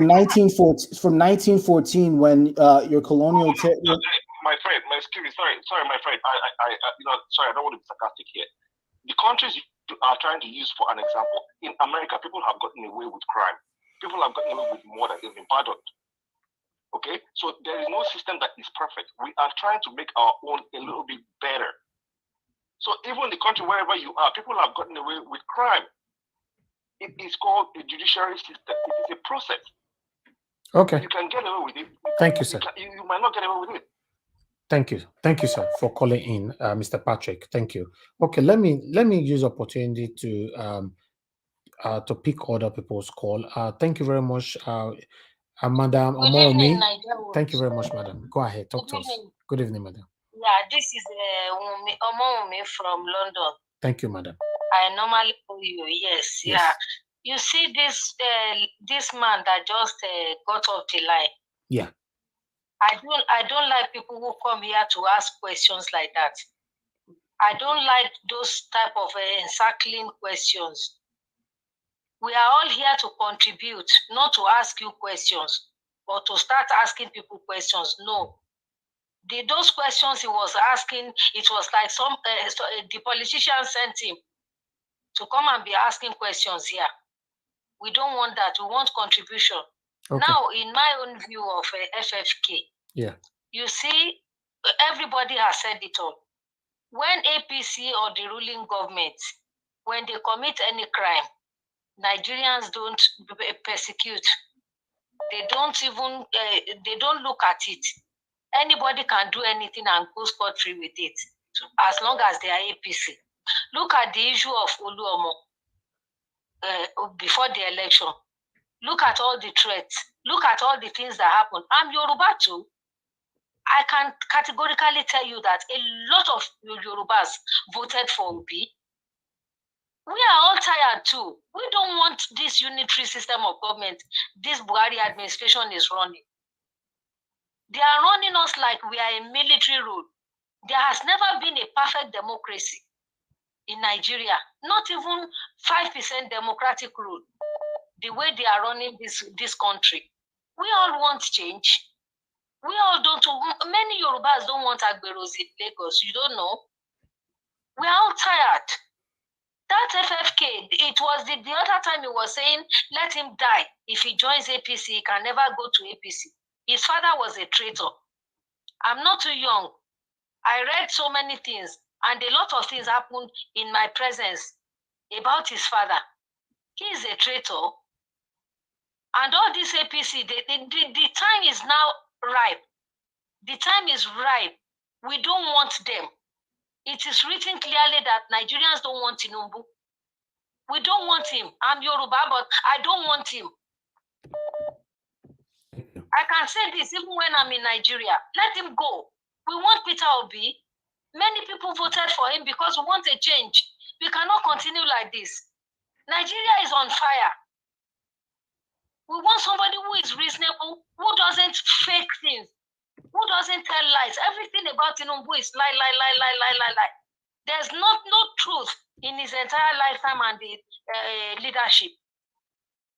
1914, when your colonial my friend, sorry, my friend. Sorry, I don't want to be sarcastic here. The countries you are trying to use for an example, in America, people have gotten away with crime. People have gotten away with more than they've been pardoned. Okay, so there is no system that is perfect. We are trying to make our own a little bit better. So even the country, wherever you are, people have gotten away with crime. It is called the judiciary system. It is a process. Okay. You can get away with it. Thank you, sir. You might not get away with it. Thank you, sir, for calling in, Mr. Patrick. Thank you. Okay, let me use opportunity to pick other people's call. Thank you very much, Madam Good evening, Omomi. Nigeria. Thank you very much, madam. Go ahead, talk Good to us. evening. Good evening, madam. Yeah, this is Omomi from London. Thank you, madam. I normally call you. Yes, yeah. You see this man that just got off the line. Yeah. I don't like people who come here to ask questions like that. I don't like those type of encircling questions. We are all here to contribute, not to ask you questions, or to start asking people questions. No. Those questions he was asking, it was like the politician sent him to come and be asking questions here. We don't want that. We want contribution. Okay. Now, in my own view of FFK, you see, everybody has said it all. When APC or the ruling government, when they commit any crime, Nigerians don't persecute. They don't even, they don't look at it. Anybody can do anything and go scot-free with it, as long as they are APC. Look at the issue of Oluomo before the election. Look at all the threats. Look at all the things that happen. I'm Yoruba too. I can categorically tell you that a lot of Yorubas voted for Obi. We are all tired too. We don't want this unitary system of government this Buhari administration is running. They are running us like we are a military rule. There has never been a perfect democracy in Nigeria, not even 5% democratic rule, the way they are running this country. We all want change. We all don't. Many Yorubas don't want Agberos in Lagos. You don't know. We are all tired. That FFK, it was the other time he was saying, let him die. If he joins APC, he can never go to APC. His father was a traitor. I'm not too young. I read so many things, and a lot of things happened in my presence about his father. He is a traitor. And all this APC, the time is now ripe. The time is ripe. We don't want them. It is written clearly that Nigerians don't want Tinubu. We don't want him. I'm Yoruba, but I don't want him. I can say this even when I'm in Nigeria. Let him go. We want Peter Obi. Many people voted for him because we want a change. We cannot continue like this. Nigeria is on fire. We want somebody who is reasonable, who doesn't fake things, who doesn't tell lies. Everything about Tinubu is lie. There's no truth in his entire lifetime and the leadership.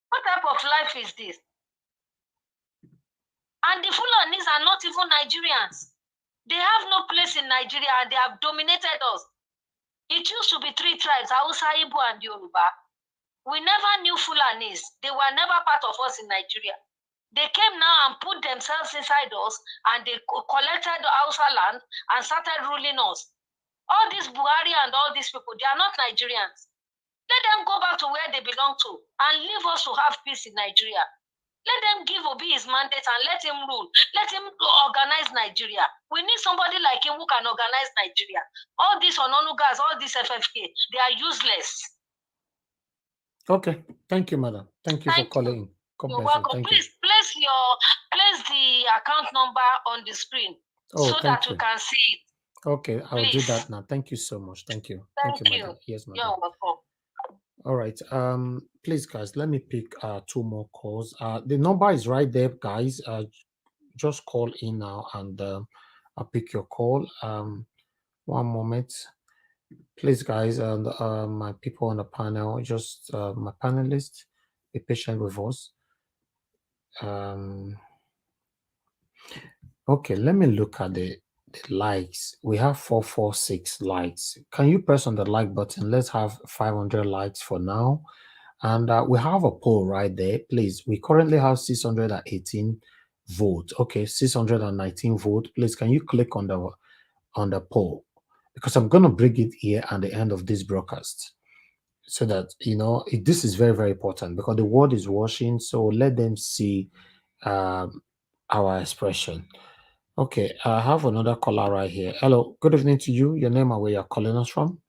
What type of life is this? And the Fulanis are not even Nigerians. They have no place in Nigeria and they have dominated us. It used to be 3 tribes, Hausa, Igbo, and Yoruba. We never knew Fulanis. They were never part of us in Nigeria. They came now and put themselves inside us and they collected the Hausa land and started ruling us. All these Buhari and all these people, they are not Nigerians. Let them go back to where they belong to and leave us to have peace in Nigeria. Let them give Obi his mandate and let him rule. Let him organize Nigeria. We need somebody like him who can organize Nigeria. All these Ononugas, all these FFK, they are useless. Okay. Thank you, madam. Thank you for calling. You're welcome. Please place the account number on the screen so that you can see it. Okay, I'll do that now. Thank you so much. Thank you. Thank you. Madam. Yes, madam. You're welcome. All right. Please, guys, let me pick 2 more calls. The number is right there, guys. Just call in now and I'll pick your call. 1 moment. Please, guys, and my people on the panel, just my panelists, be patient with us. Okay, let me look at the likes. We have 446 likes. Can you press on the like button? Let's have 500 likes for now. And we have a poll right there. Please, we currently have 618 votes. Okay, 619 votes. Please, can you click on the poll? Because I'm going to bring it here at the end of this broadcast. So that, this is very, very important because the world is watching. So let them see our expression. Okay, I have another caller right here. Hello, good evening to you. Your name and where you're calling us from?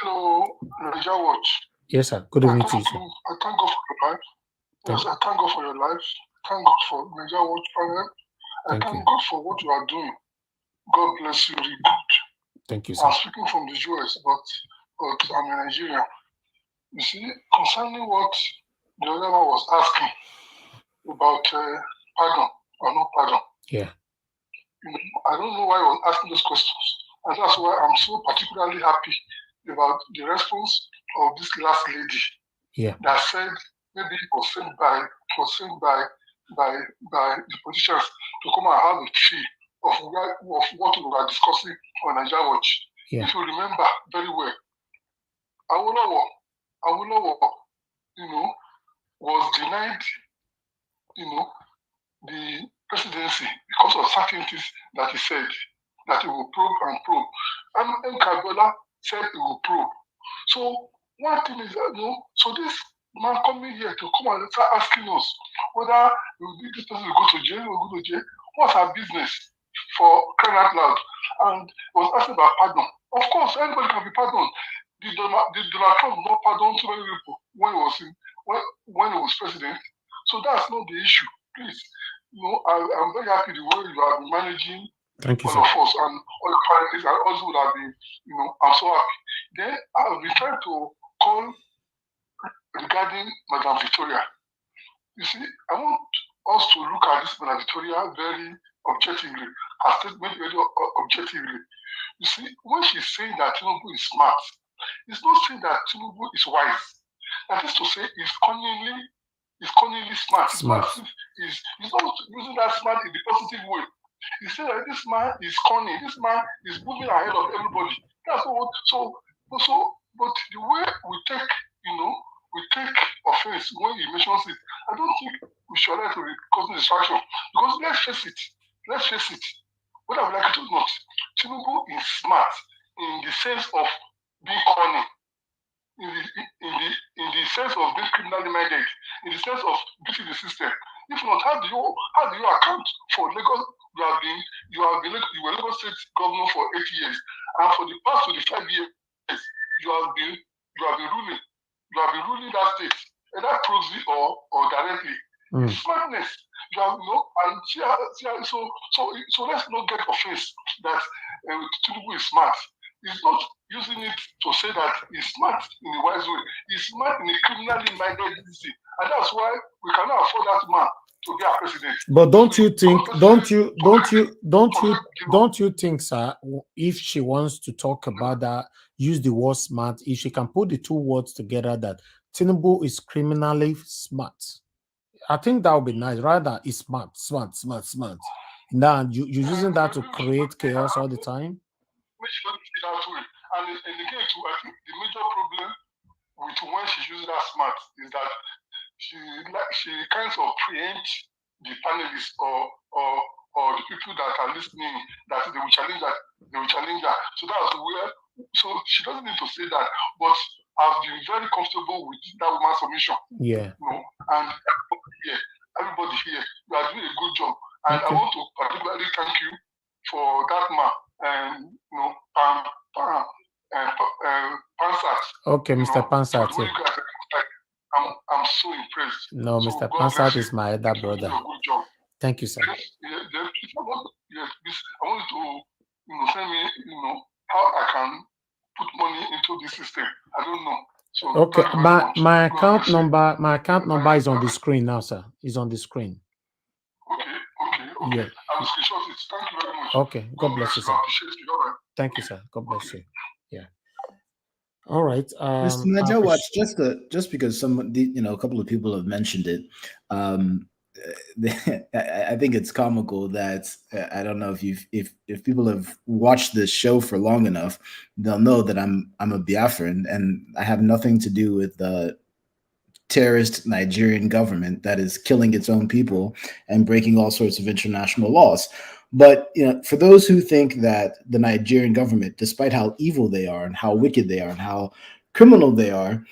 Hello, Niger Watch. Yes, sir. Good evening to you, sir. I thank God for your life. Yes, I thank God for your life. Thank God for Niger Watch panel. I thank God for what you are doing. God bless you, really good. Thank you, sir. I'm speaking from the US, but I'm a Nigerian. You see, concerning what the other one was asking about pardon or no pardon. Yeah. I don't know why I was asking those questions. And that's why I'm so particularly happy about the response of this last lady that said maybe it was sent by the politicians to come and have a fee of what we were discussing on Niger Watch. If you remember very well, Awolowo, was denied, the presidency because of certain things that he said, that he will probe and probe. And Kabbalah said he will probe. So one thing is that, so this man coming here to come and start asking us whether this person will go to jail or go to jail, what's our business for crying out loud? And was asking about pardon. Of course, anybody can be pardoned. Did Donald Trump not pardon so many people when he was president? So that's not the issue. Please, I'm very happy the way you have been managing all of us and all the families and also would have been, I'm so happy. Then I've been trying to call regarding Madam Victoria. You see, I want us to look at this Madam Victoria very objectively, her statement very objectively. You see, when she's saying that Tinubu is smart, it's not saying that Tinubu is wise. That is to say, he's cunningly smart. He's not using that smart in the positive way. He said that this man is cunning. This man is moving ahead of everybody. That's what. But the way we take offense when he mentions it, I don't think we should allow it to be causing distraction. Because let's face it, whether we like it or not, Tinubu is smart in the sense of being cunning, in the sense of being criminally minded, in the sense of beating the system. If not, how do you account for Lagos? You were Lagos State governor for 8 years, and for the past 25 years, you have been ruling. You have been ruling that state, either proxy or directly. It's smartness. You have and so let's not get offense that Tinubu is smart. He's not using it to say that he's smart in a wise way. He's smart in a criminally minded disease. And that's why we cannot afford that man to be our president. But don't you think, sir, if she wants to talk about that, use the word smart, if she can put the two words together that Tinubu is criminally smart, I think that would be nice. Rather, it's smart. Now you're using that to create chaos all the time. And again, I think the major problem with when she uses that smart is that she kind of preempts the panelists or the people that are listening, that they will challenge her. So that's where. So she doesn't need to say that, but I've been very comfortable with that woman's submission. Yeah. And everybody here, you are doing a good job, and I want to particularly thank you for that man, Pansat. Okay, Mr. Pansat. I'm so impressed. No, Mr. Pansat is my elder brother. Thank you, sir. Yes, I want you to send me how I can put money into this system. I don't know. So okay, my account number is on the screen now, sir. It's on the screen. Okay. Yeah. I'll screenshot it. Thank you very much. Okay. God bless you, sir. Thank you, sir. God bless you. Yeah. All right. Mr. Niger Watch, just because a couple of people have mentioned it, I think it's comical that I don't know if people have watched this show for long enough, they'll know that I'm a Biafran and I have nothing to do with the terrorist Nigerian government that is killing its own people and breaking all sorts of international laws. But for those who think that the Nigerian government, despite how evil they are and how wicked they are and how criminal they are,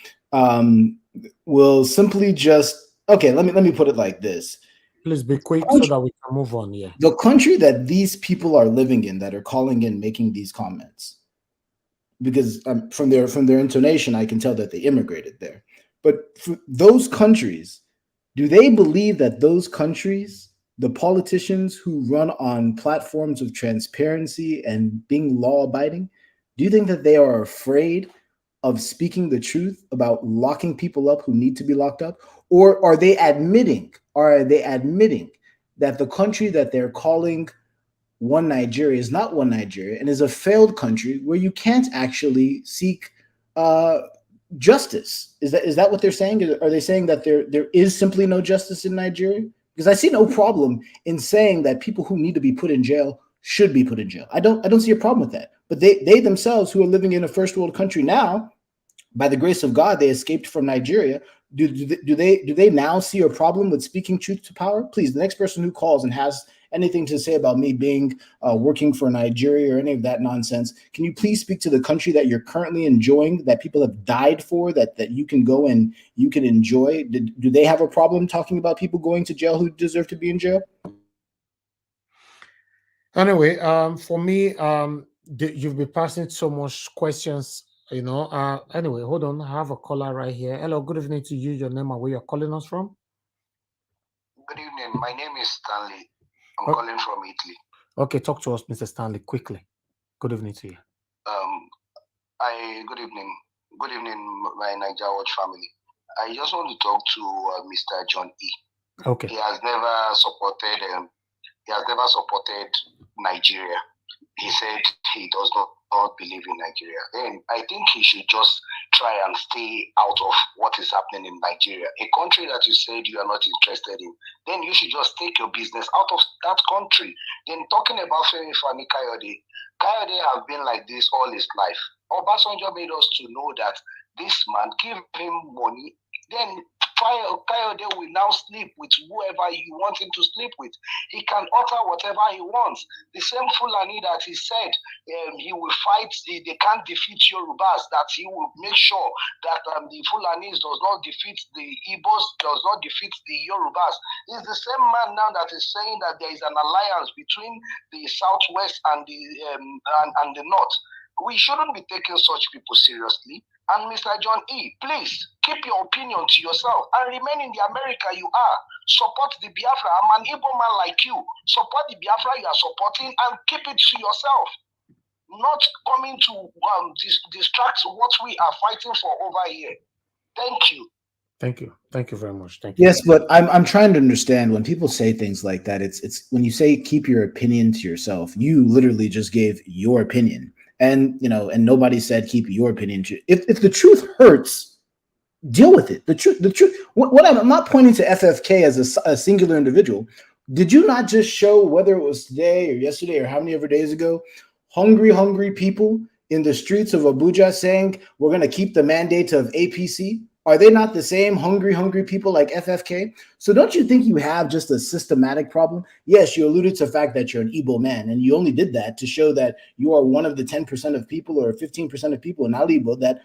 will simply just Okay, let me put it like this. Please be quick so that we can move on. Yeah. The country that these people are living in, that are calling in, making these comments, because from their intonation, I can tell that they immigrated there. But for those countries, do they believe that those countries, the politicians who run on platforms of transparency and being law abiding, do you think that they are afraid of speaking the truth about locking people up who need to be locked up? Or are they admitting that the country that they're calling one Nigeria is not one Nigeria and is a failed country where you can't actually seek justice? Is that what they're saying? Are they saying that there is simply no justice in Nigeria? Because I see no problem in saying that people who need to be put in jail should be put in jail. I don't see a problem with that. But they themselves, who are living in a first world country now, by the grace of God, they escaped from Nigeria. Do they now see a problem with speaking truth to power? Please, the next person who calls and has anything to say about me being working for Nigeria or any of that nonsense, can you please speak to the country that you're currently enjoying, that people have died for, that you can go and you can enjoy? Do they have a problem talking about people going to jail who deserve to be in jail? Anyway, for me, you've been passing so much questions, anyway, hold on. I have a caller right here. Hello, good evening to you. Your name and where you're calling us from? Good evening. My name is Stanley. I'm calling from Italy. Okay, talk to us, Mr. Stanley, quickly. Good evening to you. Good evening. Good evening, my Niger Watch family. I just want to talk to Mr. John E. Okay. He has never supported Nigeria. He said he does not believe in Nigeria. Then I think he should just try and stay out of what is happening in Nigeria, a country that you said you are not interested in. Then you should just take your business out of that country. Then talking about Femi Kayode have been like this all his life. Obasanjo made us to know that this man, give him money, then Kayode will now sleep with whoever you want him to sleep with. He can utter whatever he wants. The same Fulani that he said he will fight, they can't defeat Yorubas, that he will make sure that the Fulanis does not defeat the Igbos, does not defeat the Yorubas. He's the same man now that is saying that there is an alliance between the Southwest and the North. We shouldn't be taking such people seriously. And Mr. John E., please keep your opinion to yourself and remain in the America you are. Support the Biafra. I'm an Igbo man like you. Support the Biafra you are supporting and keep it to yourself. Not coming to distract what we are fighting for over here. Thank you. Thank you. Thank you very much. Thank you. Yes, but I'm trying to understand when people say things like that. It's when you say keep your opinion to yourself, you literally just gave your opinion. And and nobody said keep your opinion to. If the truth hurts, deal with it. The truth. What I'm not pointing to FFK as a singular individual. Did you not just show, whether it was today or yesterday or how many ever days ago, hungry people in the streets of Abuja saying we're going to keep the mandate of APC? Are they not the same hungry people like FFK? So don't you think you have just a systematic problem? Yes, you alluded to the fact that you're an Igbo man, and you only did that to show that you are one of the 10% of people or 15% of people in Igbo that,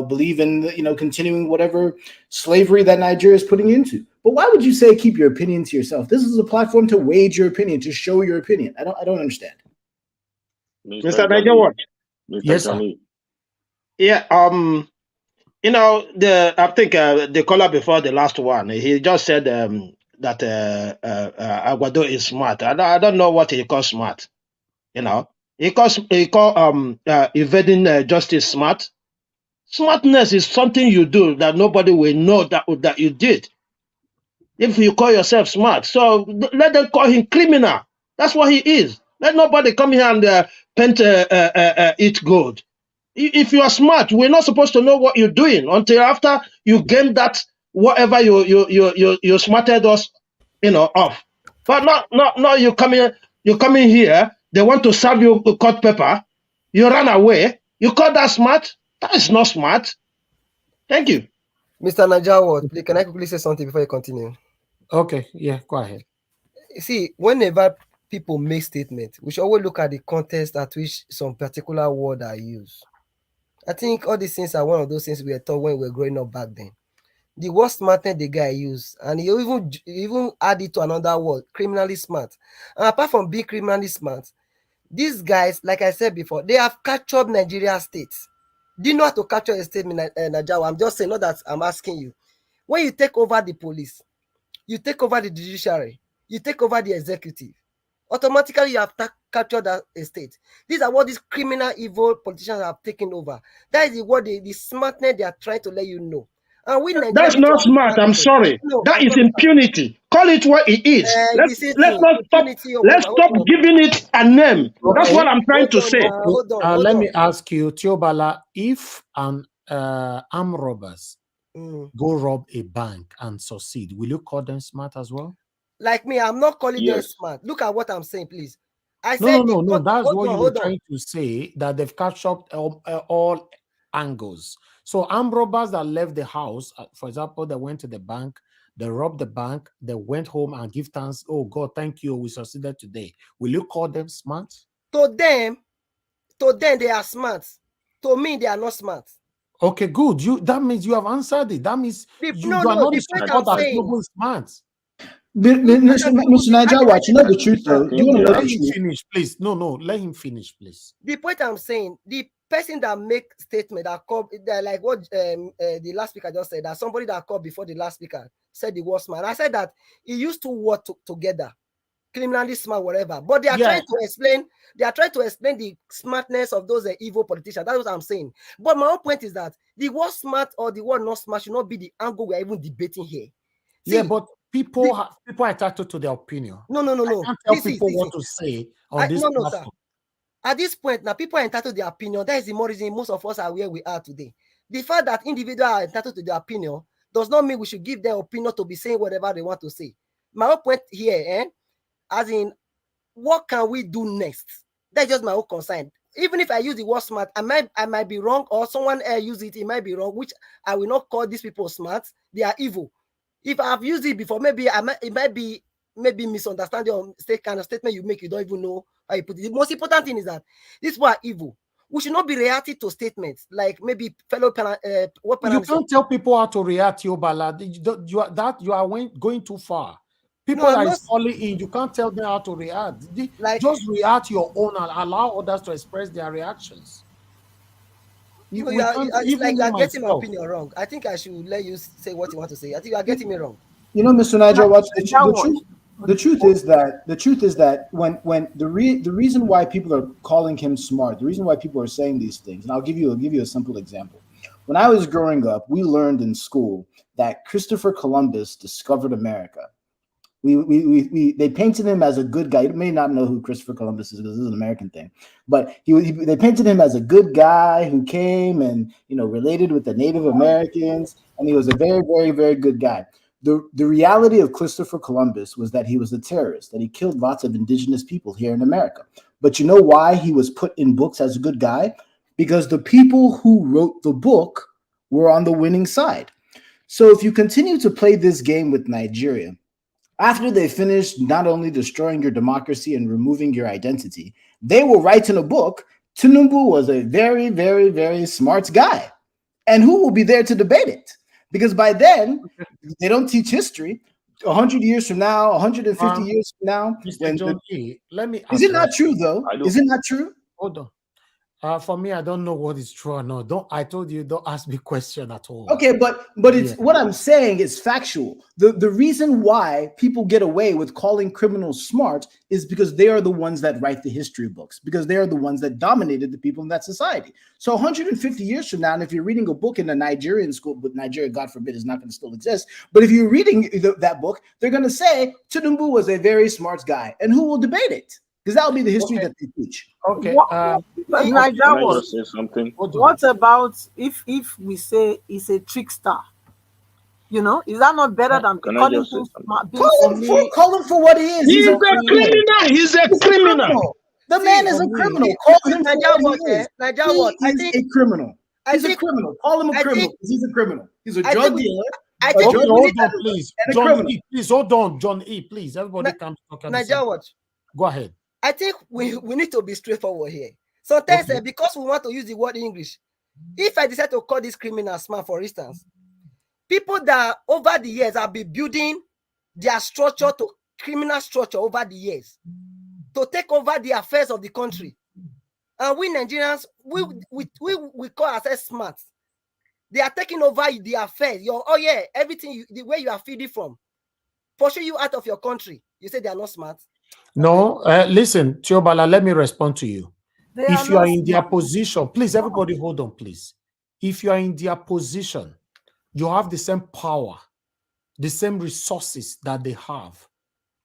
believe in, continuing whatever slavery that Nigeria is putting into. But why would you say keep your opinion to yourself? This is a platform to wage your opinion, to show your opinion. I don't understand. Mr. Niger Watch. Yes, sir. Yeah, I think the caller before the last one, he just said that Aguado is smart. I don't know what he calls smart. He calls evading justice smart. Smartness is something you do that nobody will know that you did. If you call yourself smart, so let them call him criminal. That's what he is. Let nobody come here and paint it gold. If you are smart, we're not supposed to know what you're doing until after you gain that whatever you smarted us, off. But not you coming here. They want to serve you cut paper. You run away. You call that smart? That is not smart. Thank you, Mr. Najawad. Can I quickly say something before you continue? Okay, yeah, go ahead. See, whenever people make statements, we should always look at the context at which some particular word are used. I think all these things are one of those things we were taught when we were growing up back then. The word smartness the guy used, and he even add it to another word, criminally smart. And apart from being criminally smart, these guys, like I said before, they have captured Nigeria states. Do you know how to capture a state in Nigeria? I'm just saying, not that I'm asking you. When you take over the police, you take over the judiciary, you take over the executive, automatically you have captured that estate. These are what these criminal, evil politicians have taken over. That is what the smartness they are trying to let you know. And we Nigerians That's need to not smart. I'm understand. sorry. No, That is impunity. Call it what it is. Let's not stop. Let's stop giving it a name. That's what I'm trying to say. Hold Let me on. ask you, Tiobala, if an armed robbers go rob a bank and succeed, will you call them smart as well? Like me, I'm not calling them smart. Look at what I'm saying, please. I No, said no. That's what you were hold on. trying to say, that they've captured all angles. So armed robbers that left the house, for example, they went to the bank, they robbed the bank, they went home and give thanks. Oh God, thank you, we succeeded today. Will you call them smart? To them, they are smart. To me, they are not smart. Okay, good. That means you have answered it. That means you are not the support that Tinubu is smart. Mr. Niger, watch, you know the truth though. Do you want to know Let the him truth? finish, please. No, let him finish, please. The point I'm saying, the person that make statement that called, like what the last speaker just said, that somebody that called before the last speaker said the word smart. I said that he used to work together, criminally smart, whatever. But they are trying to explain. They are trying to explain the smartness of those evil politicians. That's what I'm saying. But my own point is that the word smart or the word not smart should not be the angle we are even debating here. See, but people are entitled to their opinion. No. I can't tell people what to say on this platform. Sir. At this point, now people are entitled to their opinion. That is the more reason most of us are where we are today. The fact that individuals are entitled to their opinion does not mean we should give their opinion to be saying whatever they want to say. My whole point here, as in, what can we do next? That's just my whole concern. Even if I use the word smart, I might be wrong, or someone else use it might be wrong, which I will not call these people smart. They are evil. If I have used it before, maybe it might be misunderstanding or kind of statement you make, you don't even know how you put it. The most important thing is that these people are evil. We should not be reacting to statements like maybe fellow you can't tell people how to react, Yobala. You are going too far. People that is calling in, you can't tell them how to react. Just react your own and allow others to express their reactions. It's like you are getting my opinion wrong. I think I should let you say what you want to say. I think you are getting me wrong. You know, Mr. Niger, what's the truth is that when the reason why people are calling him smart, the reason why people are saying these things, and I'll give you a simple example. When I was growing up, we learned in school that Christopher Columbus discovered America. They painted him as a good guy. You may not know who Christopher Columbus is because this is an American thing, but they painted him as a good guy who came and related with the Native Americans, and he was a very, very, very good guy. The reality of Christopher Columbus was that he was a terrorist, that he killed lots of indigenous people here in America. But you know why he was put in books as a good guy? Because the people who wrote the book were on the winning side. So if you continue to play this game with Nigeria, after they finished not only destroying your democracy and removing your identity, they will write in a book, Tinubu was a very, very, very smart guy. And who will be there to debate it? Because by then, they don't teach history. 100 years from now, 150 years from now. Mr. John E., let me Is it not true, though? Is it not true? Hold on. For me, I don't know what is true or not. I told you, don't ask me question at all. Okay, but it's what I'm saying is factual. The reason why people get away with calling criminals smart is because they are the ones that write the history books, because they are the ones that dominated the people in that society. So 150 years from now, and if you're reading a book in a Nigerian school, but Nigeria, God forbid, is not going to still exist. But if you're reading that book, they're going to say Tinubu was a very smart guy, and who will debate it? Because that will be the history that they teach. Okay. Niger was something. What about if we say he's a trickster? Is that not better than calling him smart? Call him for what he is. He's a criminal. He's a criminal. The man is a criminal. Call him for what he is. He is a criminal. He's a criminal. Call him a criminal because he's a criminal. He's a drug dealer. Hold on, please. John E., please hold on. John E., please. Everybody comes talking. Niger, what? Go ahead. I think we need to be straightforward here. Sometimes because we want to use the word English, if I decide to call this criminal smart, for instance, people that over the years have been building their structure to criminal structure over the years to take over the affairs of the country. And we Nigerians, we call ourselves smart. They are taking over the affairs. Everything, the way you are feeding from, pushing you out of your country. You say they are not smart. No, listen, Tiobala, let me respond to you. If you are in their position, please, everybody hold on, please. If you are in their position, you have the same power, the same resources that they have.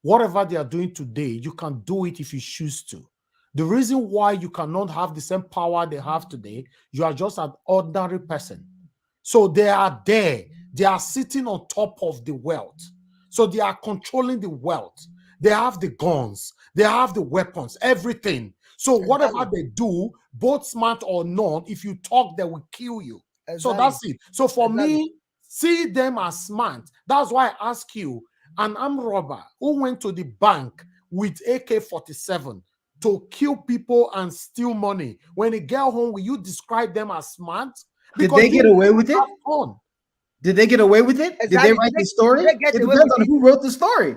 Whatever they are doing today, you can do it if you choose to. The reason why you cannot have the same power they have today, you are just an ordinary person. So they are there. They are sitting on top of the wealth. So they are controlling the wealth. They have the guns. They have the weapons, everything. So whatever they do, both smart or not, if you talk, they will kill you. So that's it. So for me, see them as smart. That's why I ask you, an armed robber who went to the bank with AK-47 to kill people and steal money, when they get home, will you describe them as smart? Did they get away with it? Did they get away with it? Exactly. Did they write the story? It depends on who wrote the story.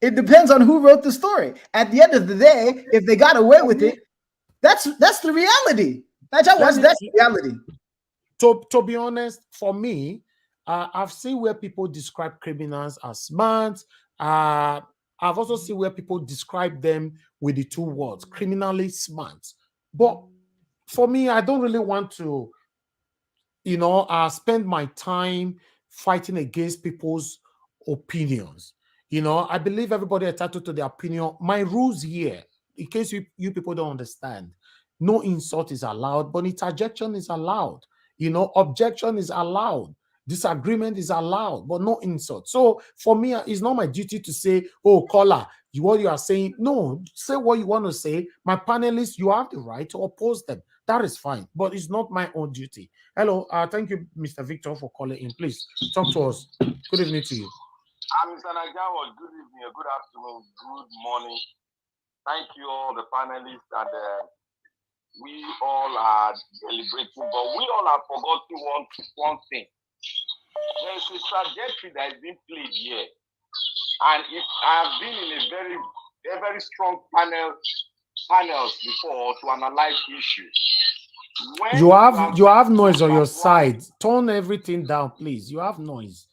It depends on who wrote the story. At the end of the day, if they got away with it, that's the reality. That's the reality. To be honest, for me, I've seen where people describe criminals as smart. I've also seen where people describe them with the two words, criminally smart. But for me, I don't really want to, spend my time fighting against people's opinions. I believe everybody is entitled to their opinion. My rules here, in case you people don't understand, no insult is allowed, but interjection is allowed. Objection is allowed. Disagreement is allowed, but no insult. So for me, it's not my duty to say, oh, caller, what you are saying. No, say what you want to say. My panelists, you have the right to oppose them. That is fine, but it's not my own duty. Hello, thank you, Mr. Victor, for calling in. Please talk to us. Good evening to you. Mr. Nagawa, good evening, good afternoon, good morning. Thank you all the panelists, and we all are deliberating, but we all have forgotten one thing. There is a trajectory that is being played here, and if I have been in a very strong panels before to analyze issues. You have noise on your side. Turn everything down, please. You have noise.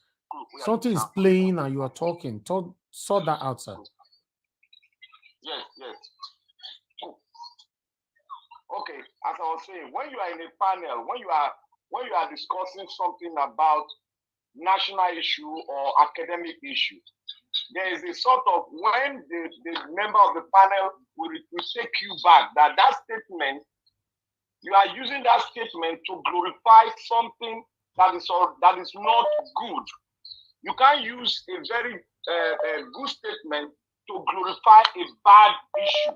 Something is playing and you are talking. Sort that out, sir. Yes. Okay, as I was saying, when you are in a panel, when you are discussing something about national issue or academic issue, there is a sort of, when the member of the panel will take you back, that statement, you are using that statement to glorify something that is not good. You can't use a very good statement to glorify a bad issue.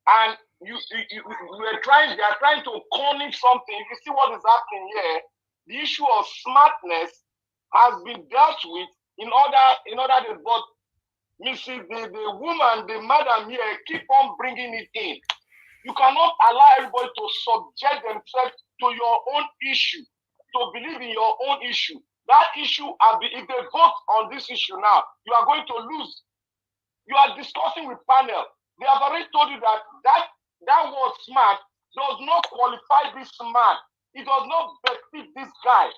And they are trying to corner something. If you see what is happening here, the issue of smartness has been dealt with in other, but the woman, the madam here, keep on bringing it in. You cannot allow everybody to subject themselves to your own issue, to believe in your own issue. That issue, if they vote on this issue now, you are going to lose. You are discussing with panel. They have already told you that word smart does not qualify this man. It does not befit this guy.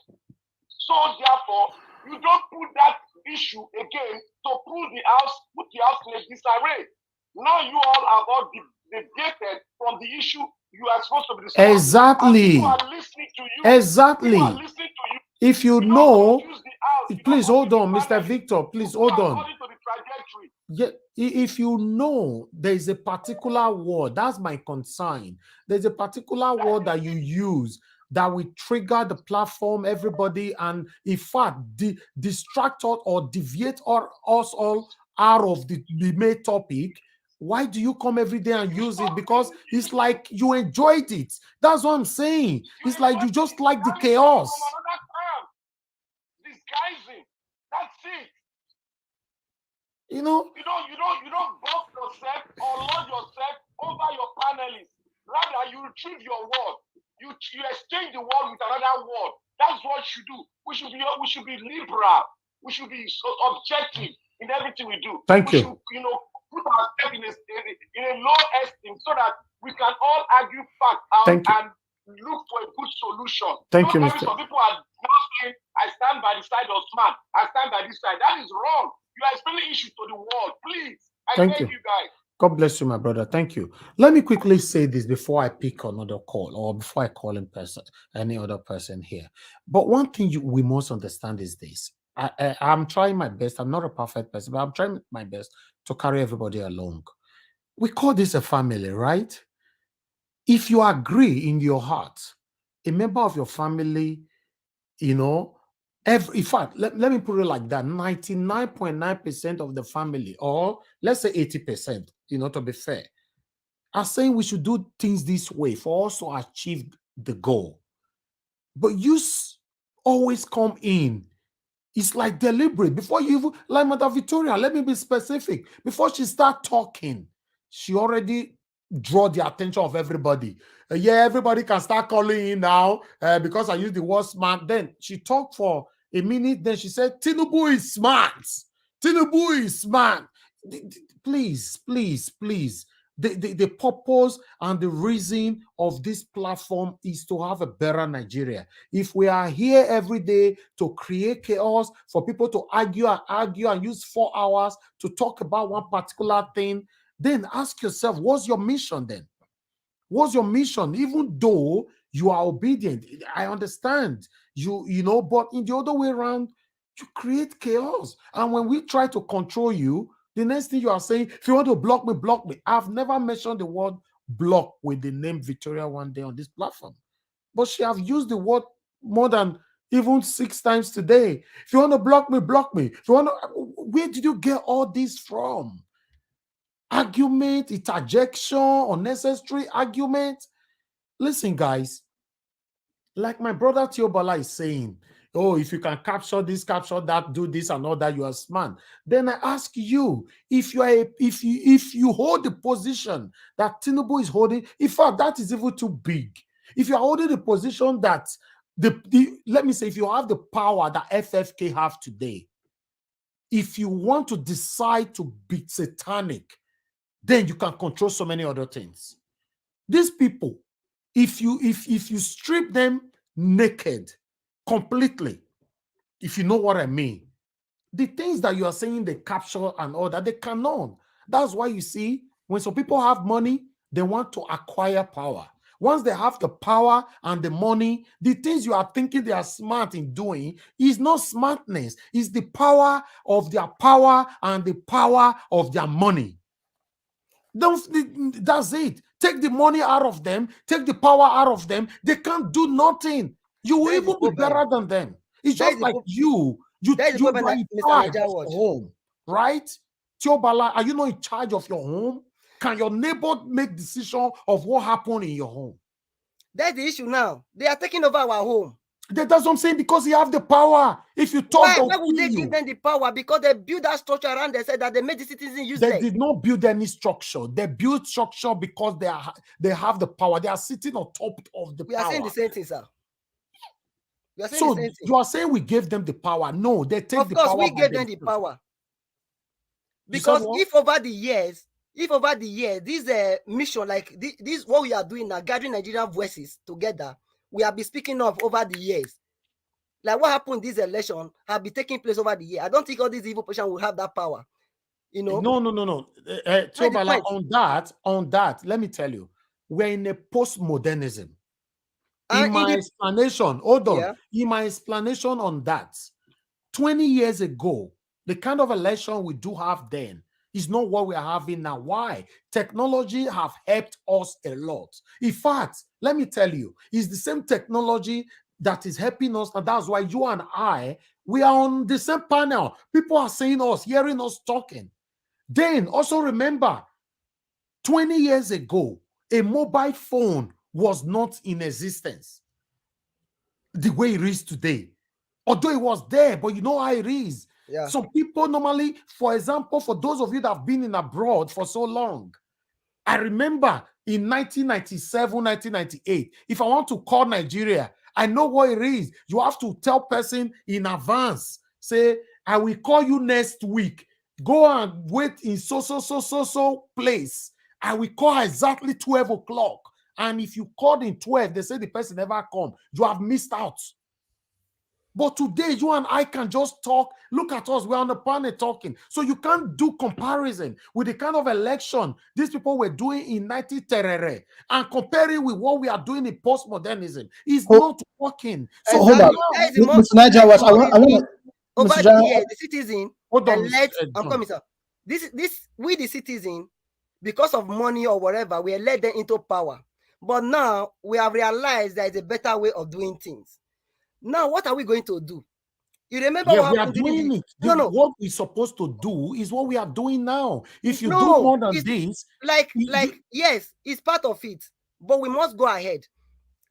So therefore, you don't put that issue again to put the house in a disarray. Now you all have all deviated from the issue you are supposed to be discussing. Exactly. People are listening to you. Exactly. People are listening to you. If you know, please hold on, Mr. Victor. Please hold on. According to the trajectory. Yeah, if you know there is a particular word, that's my concern. There's a particular word that you use that will trigger the platform, everybody, and in fact, distract us or deviate us all out of the main topic. Why do you come every day and use it? Because it's like you enjoyed it. That's what I'm saying. It's like you just like the chaos. Disguising. That's it. You don't box yourself or lord yourself over your panelists. Rather, you retrieve your word. You exchange the word with another word. That's what we should do. We should be liberal. We should be so objective in everything we do. Thank you. Should, put ourselves in a low esteem so that we can all argue facts out and look for a good solution. Thank you, Mr. Some people are now saying, I stand by the side of smart. I stand by this side. That is wrong. You are explaining issues to the world. Please. I beg you guys. God bless you, my brother. Thank you. Let me quickly say this before I pick another call or before I call in person, any other person here. But one thing we must understand is this. I'm trying my best. I'm not a perfect person, but I'm trying my best to carry everybody along. We call this a family, right? If you agree in your heart, a member of your family, in fact, let me put it like that, 99.9% of the family, or let's say 80%, to be fair, are saying we should do things this way for us to achieve the goal. But you always come in. It's like deliberate. Before you even, like Mother Victoria, let me be specific. Before she start talking, she already draw the attention of everybody. Everybody can start calling in now because I use the word smart. Then she talked for a minute. Then she said, Tinubu is smart. Tinubu is smart. Please, please, please. The purpose and the reason of this platform is to have a better Nigeria. If we are here every day to create chaos, for people to argue and use 4 hours to talk about one particular thing, then ask yourself, what's your mission then? What's your mission? Even though you are obedient, I understand but in the other way around, you create chaos. And when we try to control you, the next thing you are saying, if you want to block me, block me. I've never mentioned the word block with the name Victoria one day on this platform. But she have used the word more than even 6 times today. If you want to block me, block me. If you want to, where did you get all this from? Argument, interjection, unnecessary argument. Listen, guys, like my brother Teobala is saying, oh, if you can capture this, capture that, do this and all that, you are smart. Then I ask you, if you hold the position that Tinubu is holding, in fact, that is even too big. If you are holding the position that let me say, if you have the power that FFK have today, if you want to decide to be satanic, then you can control so many other things. These people, if you strip them naked completely, if you know what I mean, the things that you are saying they capture and all that, they cannot. That's why you see, when some people have money, they want to acquire power. Once they have the power and the money, the things you are thinking they are smart in doing is not smartness. It's the power of their power and the power of their money. That's it. Take the money out of them, take the power out of them. They can't do nothing. You will even be better than them. It's just like you are in charge of your home, right? Teobala, are you not in charge of your home? Can your neighbor make decision of what happened in your home? That's the issue now. They are taking over our home. That's what I'm saying, because you have the power. If you talk, why would they give them the power? Because they build that structure around. They said that they made the citizens useless. They did not build any structure. They built structure because they have the power. They are sitting on top of the power. We are saying the same thing, sir. So you are saying we gave them the power? No, they take the power. Of course, we gave them the power. Because if over the years, this mission, like this, what we are doing now, gathering Nigerian voices together, we have been speaking of over the years. Like what happened in this election have been taking place over the year. I don't think all these evil politicians will have that power. No. Teobala, on that, let me tell you, we're in a postmodernism. In my explanation on that, 20 years ago, the kind of election we do have then is not what we are having now. Why? Technology have helped us a lot. In fact, let me tell you, it's the same technology that is helping us, and that's why you and I, we are on the same panel. People are seeing us, hearing us talking. Then also remember, 20 years ago, a mobile phone was not in existence the way it is today. Although it was there, but you know how it is. Yeah. Some people normally, for example, for those of you that have been in abroad for so long, I remember in 1997, 1998, if I want to call Nigeria, I know what it is. You have to tell person in advance. Say, I will call you next week. Go and wait in so place. I will call exactly 12 o'clock. And if you called in 12, they say the person never come. You have missed out. But today, you and I can just talk. Look at us. We're on the panel talking. So you can't do comparison with the kind of election these people were doing in 90 Terere and compare it with what we are doing in postmodernism. It's not working. So hold on. Mr. Niger, I want over Mr. the year, the citizen elect, I'm coming, sir. This we the citizen, because of money or whatever, we led them into power. But now we have realized there is a better way of doing things. Now, what are we going to do? You remember what we are happened doing it. What we're supposed to do is what we are doing now. If you do more than this, yes, it's part of it. But we must go ahead.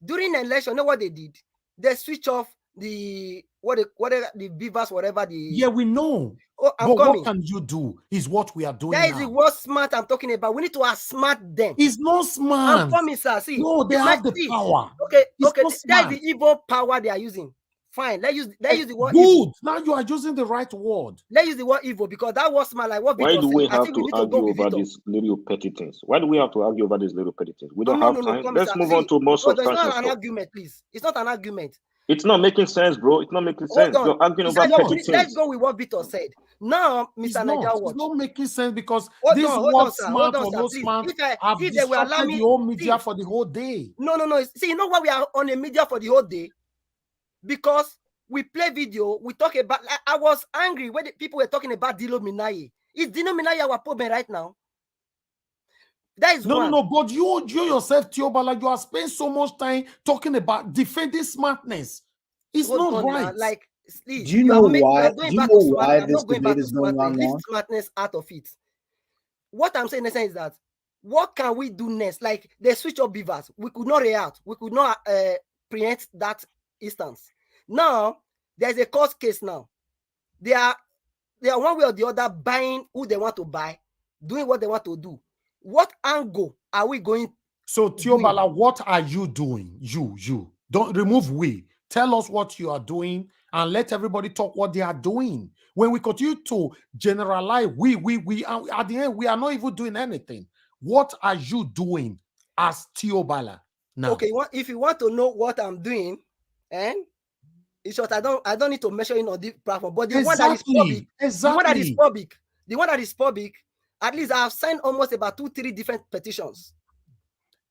During the election, you know what they did? They switch off the the beavers, whatever the. Yeah, we know. Oh, but what can you do is what we are doing that now. Is the word smart I'm talking about. We need to outsmart them. It's not smart. I'm coming, sir. See, no, they have the power. Okay, it's that is the evil power they are using. Fine, let's use the word good. Evil. Now you are using the right word. Let's use the word evil because that was smart. Like what Why do we said. have to argue over these little petty things? Why do we have to argue over these little petty things? We don't have time. Let's move on to more substantial stuff. It's not an argument, please. It's not an argument. It's not making sense, bro. It's not making sense. You're arguing over petty things. Let's go with what Victor said. Now, Mr. Niger, it's not making sense because hold this on, smart or no smart have disrupted the whole media for the whole day. No. See, you know why we are on the media for the whole day? Because we play video, we talk about. I was angry when people were talking about Dino Minaye. Is Dino Minaye our problem right now? That is no. But you yourself, Tiobala, you are spending so much time talking about defending smartness. It's not right. Like, do you know why? Do you know why this debate is going on now? Leave smartness out of it. What I'm saying in essence is that what can we do next? Like they switch up beavers, we could not react, we could not preempt that instance. Now there's a court case now. They are one way or the other buying who they want to buy, doing what they want to do. What angle are we going? So Tiobala, what are you doing? You don't remove we. Tell us what you are doing and let everybody talk what they are doing. When we continue to generalize, we at the end we are not even doing anything. What are you doing as Tiobala now? Okay, if you want to know what I'm doing, in short, I don't need to mention it on this platform. But the one that is public, the one that is public, at least I have signed almost about 2-3 different petitions.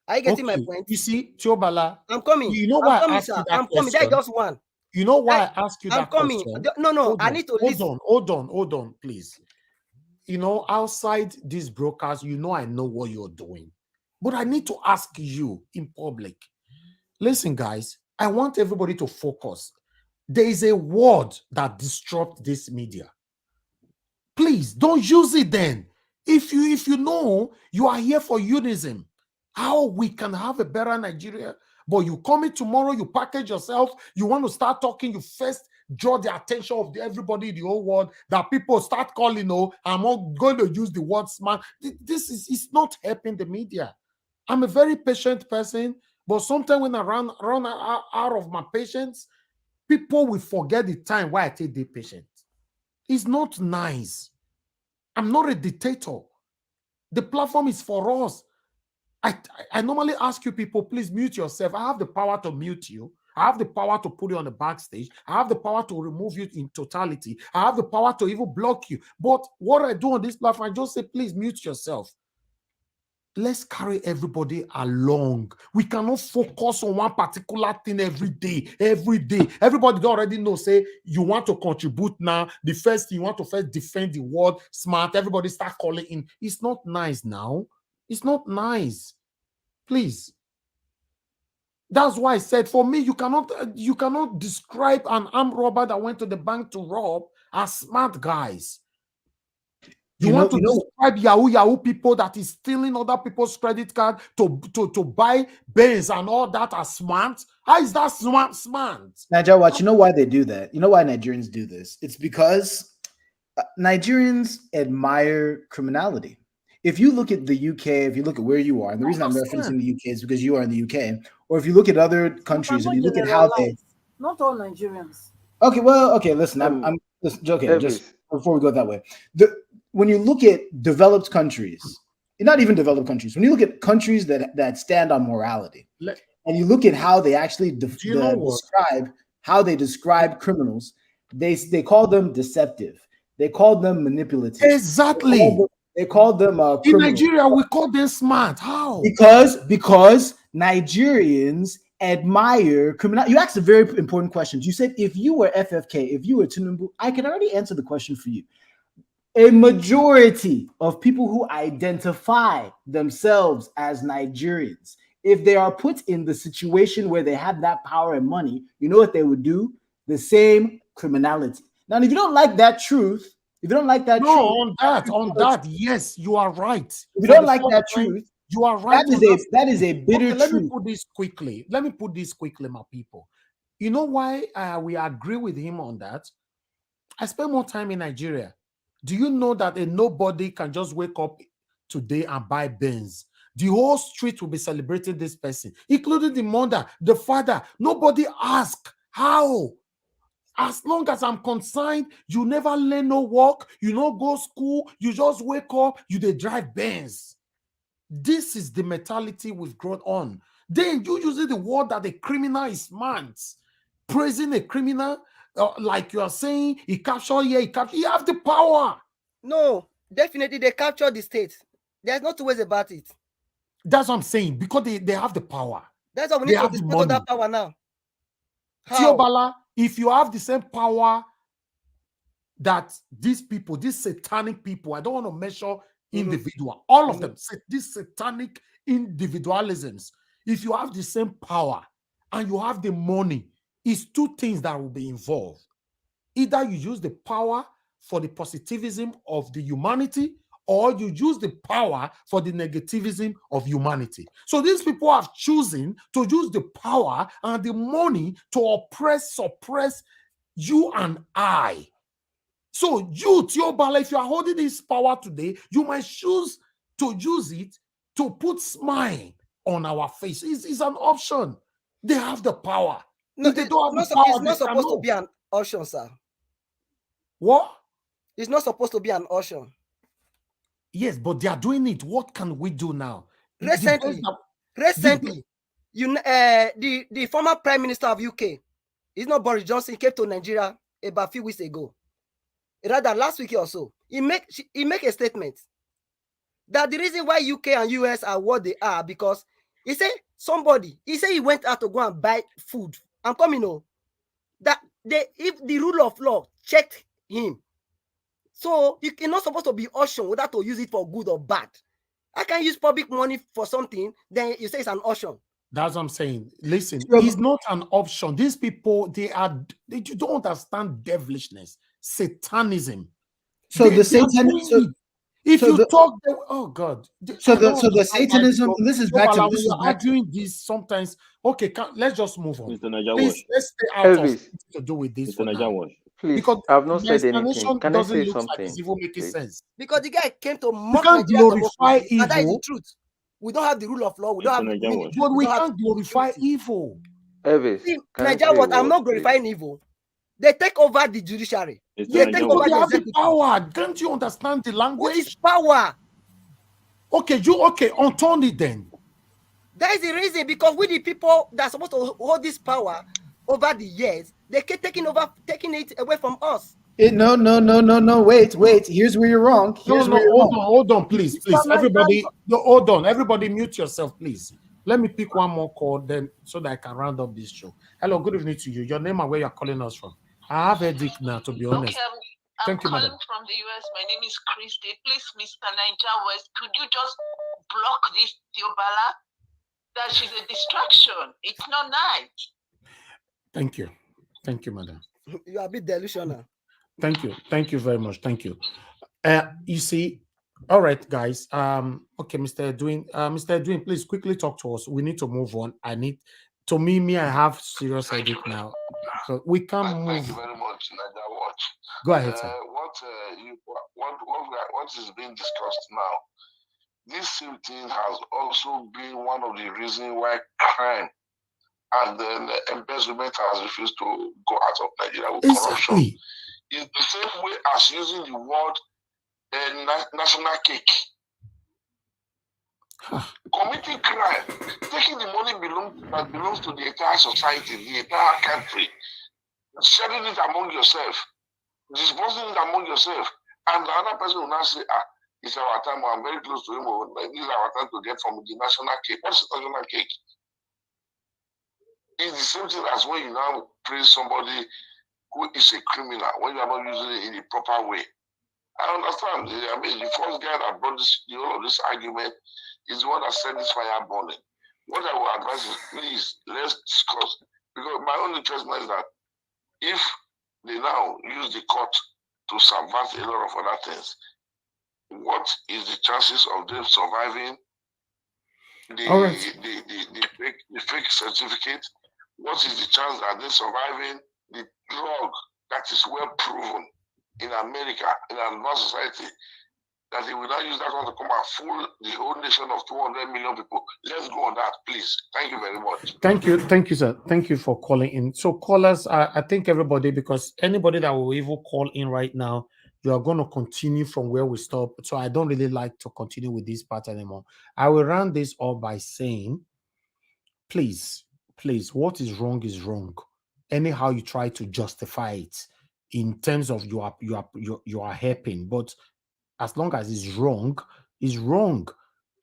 Are you getting my point? You see, Tiobala, I'm coming. You know why I asked you that I'm coming. That's just one. You know why I asked you that question? No, I need to listen. Hold on, please. You know, outside these brokers, you know I know what you're doing. But I need to ask you in public. Listen, guys, I want everybody to focus. There is a word that disrupts this media. Please, don't use it then. If you know you are here for unionism, how we can have a better Nigeria, but you come in tomorrow, you package yourself, you want to start talking, you first draw the attention of everybody in the whole world, that people start calling, I'm not going to use the word smart. This is not helping the media. I'm a very patient person, but sometimes when I run out of my patience, people will forget the time why I take the patient. It's not nice. I'm not a dictator. The platform is for us. I normally ask you people, please mute yourself. I have the power to mute you. I have the power to put you on the backstage. I have the power to remove you in totality. I have the power to even block you. But what I do on this platform, I just say, please mute yourself. Let's carry everybody along. We cannot focus on one particular thing every day. Everybody already know, say, you want to contribute now. The first thing, you want to first defend the word smart. Everybody start calling in. It's not nice now. It's not nice. Please. That's why I said, for me, you cannot describe an armed robber that went to the bank to rob as smart guys. You want to describe Yahoo people that is stealing other people's credit card to buy Benz and all that as smart? How is that smart? Niger, watch, you know why they do that? You know why Nigerians do this? It's because Nigerians admire criminality. if you look at the UK, if you look at where you are, and the reason I'm referencing the UK is because you are in the UK, or if you look at other countries and you look at how they, not all Nigerians. Okay, well, okay, listen, I'm okay, just before we go that way. When you look at developed countries, not even developed countries, when you look at countries that stand on morality, and you look at how they actually describe criminals, they call them deceptive. They call them manipulative. Exactly. They call them criminals. In Nigeria, we call them smart. How? Because Nigerians admire criminal. You asked a very important question. You said if you were FFK, if you were Tinubu, I can already answer the question for you. A majority of people who identify themselves as Nigerians, if they are put in the situation where they have that power and money, you know what they would do? The same criminality. Now, if you don't like that truth, on that, yes, you are right. If you don't like that truth, you are right. That is a bitter truth. Let me put this quickly, my people. You know why we agree with him on that? I spend more time in Nigeria. Do you know that nobody can just wake up today and buy Benz? The whole street will be celebrating this person, including the mother, the father. Nobody asks how. As long as I'm concerned, you never learn no work, you no go school, you just wake up, you they drive Benz. This is the mentality we've grown on. Then you using the word that the criminal is smart, praising a criminal, like you are saying, he captured here, he have the power. No, definitely they capture the state. There's no two ways about it. That's what I'm saying, because they have the power. That's why we need to discuss that power now. Tiobala, if you have the same power that these people, these satanic people, I don't want to measure individual, all of them, these satanic individualisms, if you have the same power and you have the money, it's two things that will be involved. Either you use the power for the positivism of the humanity, or you use the power for the negativism of humanity. So these people have chosen to use the power and the money to oppress, suppress you and I. So you, Tiobala, if you are holding this power today, you might choose to use it to put smile on our face. It's an option. They have the power. No, if they don't have the power, it's not supposed to be an option, sir. What? It's not supposed to be an option. Yes, but they are doing it. What can we do now? Recently, the former Prime Minister of UK, he's not Boris Johnson, came to Nigeria about a few weeks ago. Rather, last week or so, he make a statement that the reason why UK and US are what they are because he said he went out to go and buy food. I'm coming on that if the rule of law checked him, so you're not supposed to be auction without to use it for good or bad. I can use public money for something, then you say it's an auction. That's what I'm saying. Listen, it's not an option. These people, you don't understand devilishness, satanism. So the satanism. Oh God. So the satanism. This is back to arguing this sometimes. Okay, let's just move on. Please, let's stay out of to do with this. Please, because I've not said anything. Can I say something? Like it's even making sense. Because the guy came to mock Nigeria, glorify evil. And that is the truth. We don't have the rule of law. We don't have the but we can't glorify evil. Nigeria, what? I'm not glorifying evil. They take over the judiciary. They take over the power. Can't you understand the language? What is power? Okay, unturn it then. That is the reason, because we the people that are supposed to hold this power over the years, they keep taking it away from us. No. Wait. Here's where you're wrong. Hold on, please. Everybody, hold on. Everybody, mute yourself, please. Let me pick one more call, then, so that I can round up this show. Hello, good evening to you. Your name and where you're calling us from. I have a dick now, to be honest. Okay, I'm calling from the US. My name is Christy. Please, Mr. Niger West, could you just block this Tiobala? That she's a distraction. It's not nice. Thank you, madam. You are a bit delusional. Thank you very much. Thank you. You see, all right, guys. Okay, Mr. Edwin, please quickly talk to us. We need to move on. I have serious headache now, so we can't move. Thank you very much, Naija Watch. Go ahead, sir. What is being discussed now this same thing has also been one of the reasons why crime and then embezzlement has refused to go out of Nigeria with corruption. It's the same way as using the word national cake. Committing crime, taking the money that belongs to the entire society, the entire country, sharing it among yourself, disposing it among yourself, and the other person will now say, it's our time, I'm very close to him, this is our time to get from the national cake. What's the national cake? It's the same thing as when you now praise somebody who is a criminal, when you are not using it in the proper way. I understand. I mean, the first guy that brought the whole of this argument is the one that set this fire burning. What I will advise is, please, let's discuss. Because my only interest now is that if they now use the court to subvert a lot of other things, what is the chances of them surviving the fake certificate? What is the chance that they're surviving the drug that is well proven in America, in our advanced society, that they will not use that one to come and fool the whole nation of 200 million people? Let's go on that, please. Thank you very much. Thank you, sir. Thank you for calling in. So callers, I think everybody, because anybody that will even call in right now, you are going to continue from where we stop. So I don't really like to continue with this part anymore. I will round this up by saying, please, what is wrong. Anyhow you try to justify it in terms of you are helping, but as long as it's wrong, is wrong.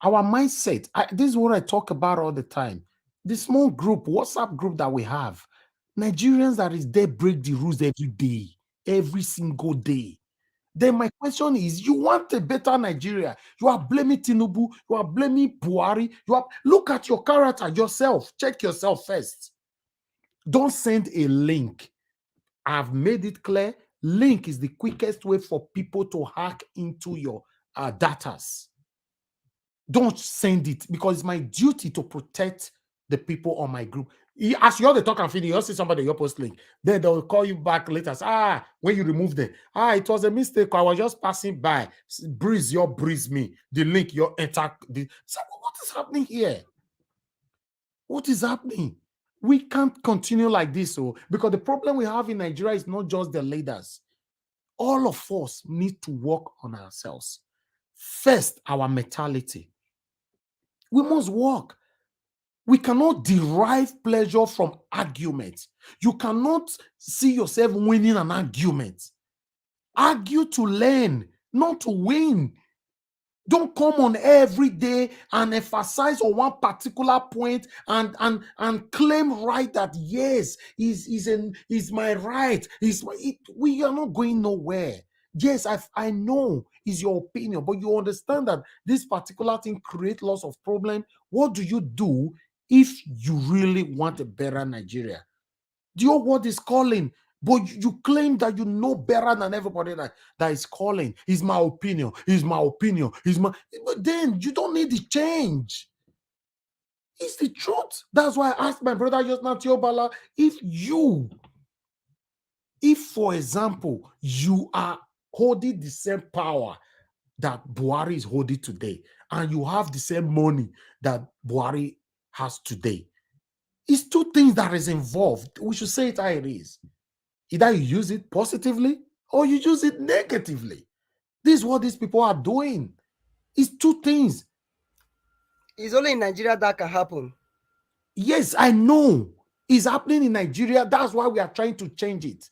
Our mindset, this is what I talk about all the time. The small group, WhatsApp group that we have, Nigerians that is there break the rules every day, every single day. Then my question is, you want a better Nigeria? You are blaming Tinubu, you are blaming Buhari, look at your character yourself, check yourself first. Don't send a link. I've made it clear, link is the quickest way for people to hack into your datas. Don't send it, because it's my duty to protect the people on my group. As you're the talk and finish, you see somebody your post link, then they'll call you back later. When you remove them, it was a mistake. I was just passing by. Breeze me. The link, your enter. So what is happening here? What is happening? We can't continue like this, because the problem we have in Nigeria is not just the leaders. All of us need to work on ourselves. First, our mentality. We must work. We cannot derive pleasure from arguments. You cannot see yourself winning an argument. Argue to learn, not to win. Don't come on every day and emphasize on one particular point and claim right that yes, is my right. We are not going nowhere. Yes, I know is your opinion, but you understand that this particular thing creates lots of problems. What do you do if you really want a better Nigeria? Your word is calling, but you claim that you know better than everybody that is calling. Is my opinion. But then you don't need the change. It's the truth. That's why I asked my brother just now, Tiobala, if for example, you are holding the same power that Buhari is holding today, and you have the same money that Buhari has today, it's two things that is involved. We should say it how it is. Either you use it positively or you use it negatively. This is what these people are doing. It's two things. It's only in Nigeria that can happen. Yes, I know. It's happening in Nigeria. That's why we are trying to change it.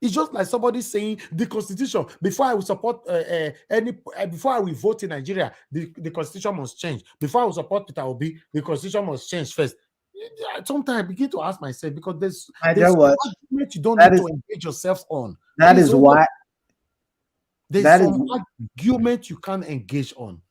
It's just like somebody saying the constitution, before I will support before I will vote in Nigeria, the constitution must change. Before I will support Peter Obi, the constitution must change first. Sometimes I begin to ask myself, because there's argument you don't need to engage yourself on. There's some argument you can't engage on.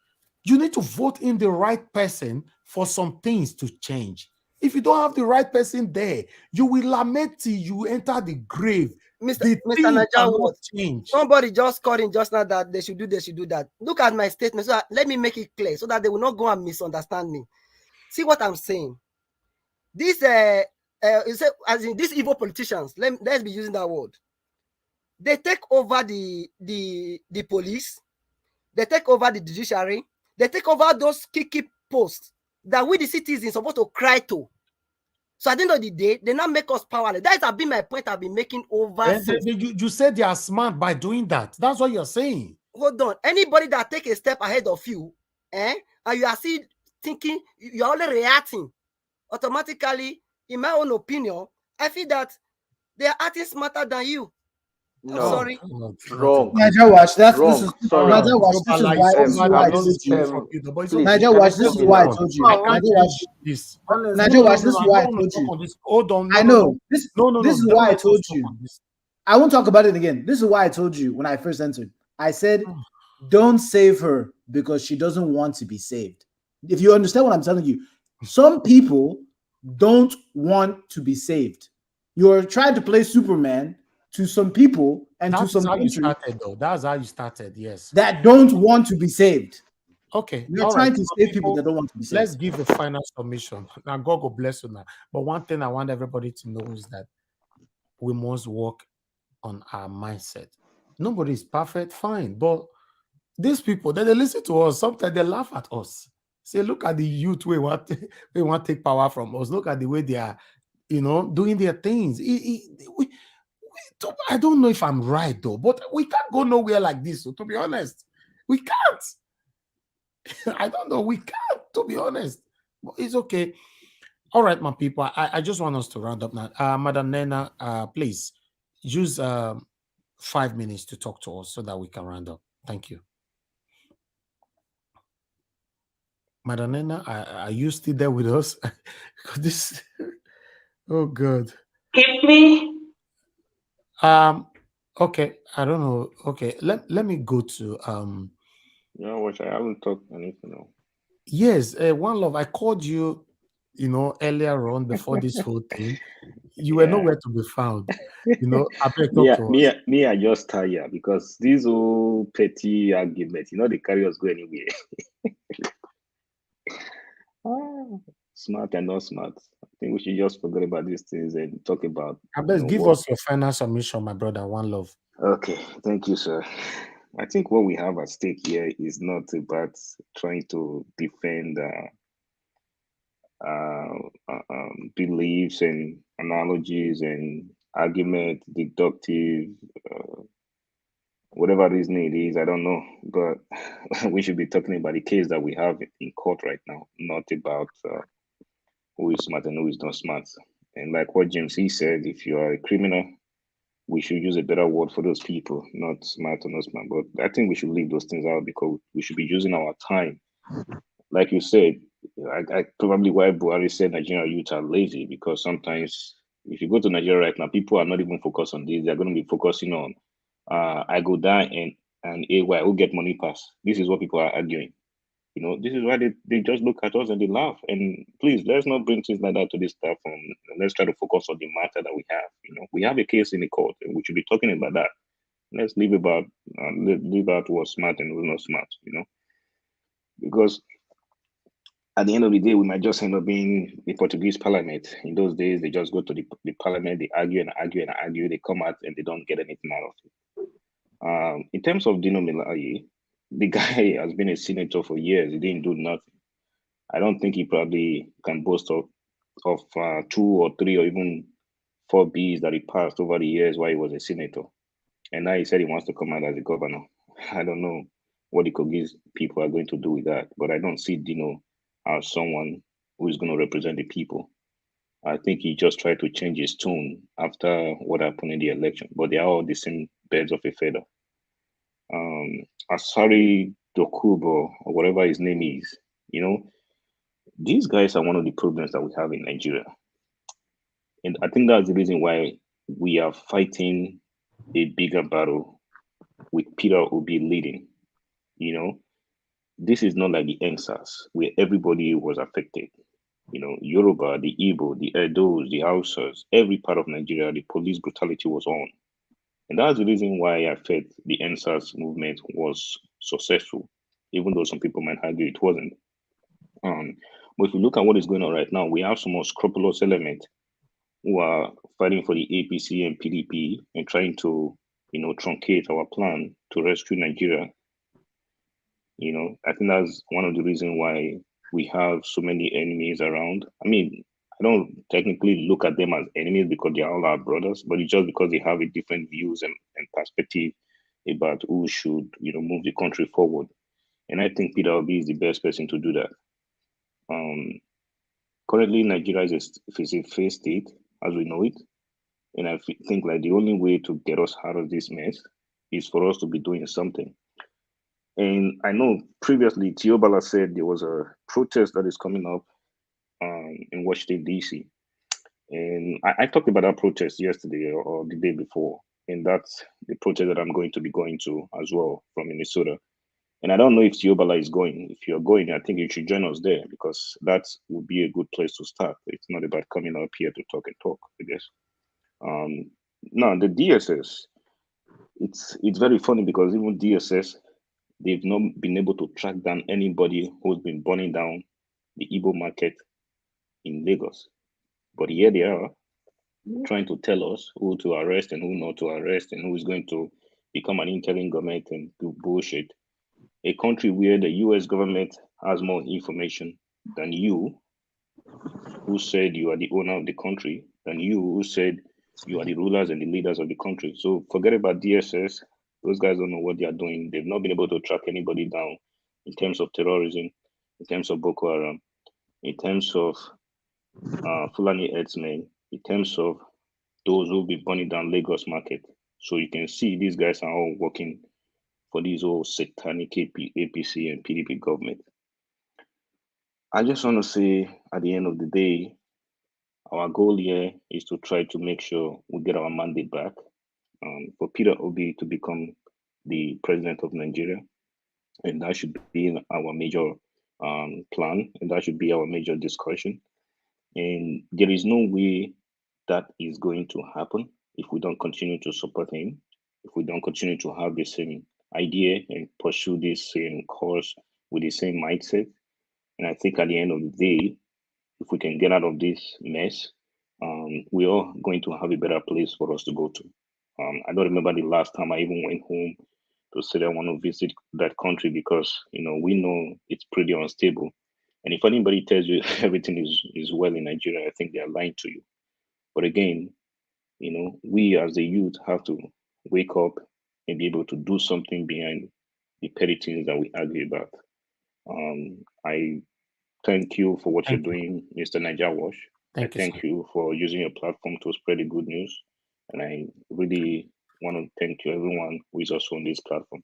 You need to vote in the right person for some things to change. If you don't have the right person there, you will lament till you enter the grave. Mr. Najawo, somebody just called in just now that they should do that. Look at my statement. So let me make it clear so that they will not go and misunderstand me. See what I'm saying. This as in these evil politicians, let's be using that word. They take over the police, they take over the judiciary, They take over those key posts that we the citizens supposed to cry to. So at the end of the day, they now make us powerless. That has been my point I've been making over. You said they are smart by doing that. That's what you're saying. Hold on. Anybody that take a step ahead of you, and you are still thinking, you're only reacting automatically, in my own opinion, I feel that they are acting smarter than you. No, I'm sorry. Wrong. Niger Watch, this is Sorry. Niger Watch, this is why I told you. Niger Watch, this is why I told you. Niger Watch, this. Niger Watch, this is why I told you. Hold on. I know. This is why I told you. I won't talk about it again. This is why I told you when I first entered. I said, don't save her because she doesn't want to be saved. If you understand what I'm telling you, some people don't want to be saved. You're trying to play Superman to some people and to some countries. That's how you started, yes. That don't want to be saved. Okay. You're trying to save people that don't want to be saved. Let's give a final submission. Now, God will bless you now. But one thing I want everybody to know is that we must work on our mindset. Nobody is perfect, fine. But these people, they listen to us. Sometimes they laugh at us. Say, look at the youth we want to take power from us. Look at the way they are, doing their things. I don't know if I'm right though, but we can't go nowhere like this. So to be honest, we can't. I don't know. We can't, to be honest. But it's okay. All right, my people. I just want us to round up now. Madam Nena, please use 5 minutes to talk to us so that we can round up. Thank you. Madam Nena, are you still there with us? This, oh God. Keep me. Okay, I don't know. Okay, let me go to Which I haven't talked anything else. Yes, One Love. I called you, earlier on before this whole thing. You were nowhere to be found. Me, I just tired because these old petty arguments, they carry us go anywhere. Smart and not smart. I think we should just forget about these things and talk about. Give us your final submission, my brother. One Love. Okay, thank you, sir. I think what we have at stake here is not about trying to defend beliefs and analogies and argument, deductive, whatever reason it is, I don't know. But we should be talking about the case that we have in court right now, not about who is smart and who is not smart. And like what James he said, if you are a criminal, we should use a better word for those people, not smart or not smart. But I think we should leave those things out because we should be using our time. Like you said, I probably why Buhari said Nigerian youth are lazy, because sometimes if you go to Nigeria right now, people are not even focused on this. They're going to be focusing on I go down and AY who get money pass. This is what people are arguing. This is why they just look at us and they laugh. And please, let's not bring things like that to this platform. Let's try to focus on the matter that we have. We have a case in the court, and we should be talking about that. Let's leave about what's smart and what's not smart. Because at the end of the day, we might just end up being the Portuguese parliament. In those days, they just go to the parliament, they argue and argue and argue, they come out and they don't get anything out of it. In terms of Dino Melaye, the guy has been a senator for years. He didn't do nothing. I don't think he probably can boast of 2 or 3 or even 4 Bs that he passed over the years while he was a senator. And now he said he wants to come out as a governor. I don't know what the Kogis people are going to do with that, but I don't see Dino as someone who is going to represent the people. I think he just tried to change his tune after what happened in the election, but they are all the same birds of a feather. Asari Dokubo, or whatever his name is, these guys are one of the problems that we have in Nigeria. And I think that's the reason why we are fighting a bigger battle with Peter Obi leading. This is not like the NSAS where everybody was affected. Yoruba, the Igbo, the Edos, the Hausas, every part of Nigeria, the police brutality was on. And that's the reason why I felt the NSAS movement was successful, even though some people might argue it wasn't. But if you look at what is going on right now, we have some more scrupulous elements who are fighting for the APC and PDP and trying to, truncate our plan to rescue Nigeria. You know, I think that's one of the reasons why we have so many enemies around. I mean, I don't technically look at them as enemies because they are all our brothers, but it's just because they have a different views and perspective about who should, you know, move the country forward. And I think Peter Obi is the best person to do that. Currently, Nigeria is a failed state as we know it, and I think like the only way to get us out of this mess is for us to be doing something. And I know previously Teobala said there was a protest that is coming up in Washington D.C. And I talked about that protest yesterday or the day before, and that's the protest that I'm going to be going to as well from Minnesota. And I don't know if Teobala is going. If you're going, I think you should join us there because that would be a good place to start. It's not about coming up here to talk and talk, I guess. Now the DSS, it's very funny because even DSS, they've not been able to track down anybody who's been burning down the Igbo market in Lagos. But here they are trying to tell us who to arrest and who not to arrest and who is going to become an interim government and do bullshit. A country where the US government has more information than you, who said you are the owner of the country, than you, who said you are the rulers and the leaders of the country. So forget about DSS. Those guys don't know what they are doing. They've not been able to track anybody down in terms of terrorism, in terms of Boko Haram, in terms of Fulani herdsmen, in terms of those who will be burning down Lagos market. So you can see these guys are all working for these old satanic APC and PDP government. I just want to say at the end of the day, our goal here is to try to make sure we get our mandate back for Peter Obi to become the president of Nigeria. And that should be our major plan, and that should be our major discussion. And there is no way that is going to happen if we don't continue to support him, if we don't continue to have the same idea and pursue this same course with the same mindset. And I think at the end of the day, if we can get out of this mess, we are going to have a better place for us to go to. I don't remember the last time I even went home to say I want to visit that country because we know it's pretty unstable. And if anybody tells you everything is well in Nigeria, I think they are lying to you. But again, we as the youth have to wake up and be able to do something behind the petty things that we argue about. I thank you for what you're doing, Mr. Niger Wash. Thank you for using your platform to spread the good news. And I really want to thank you, everyone who is also on this platform.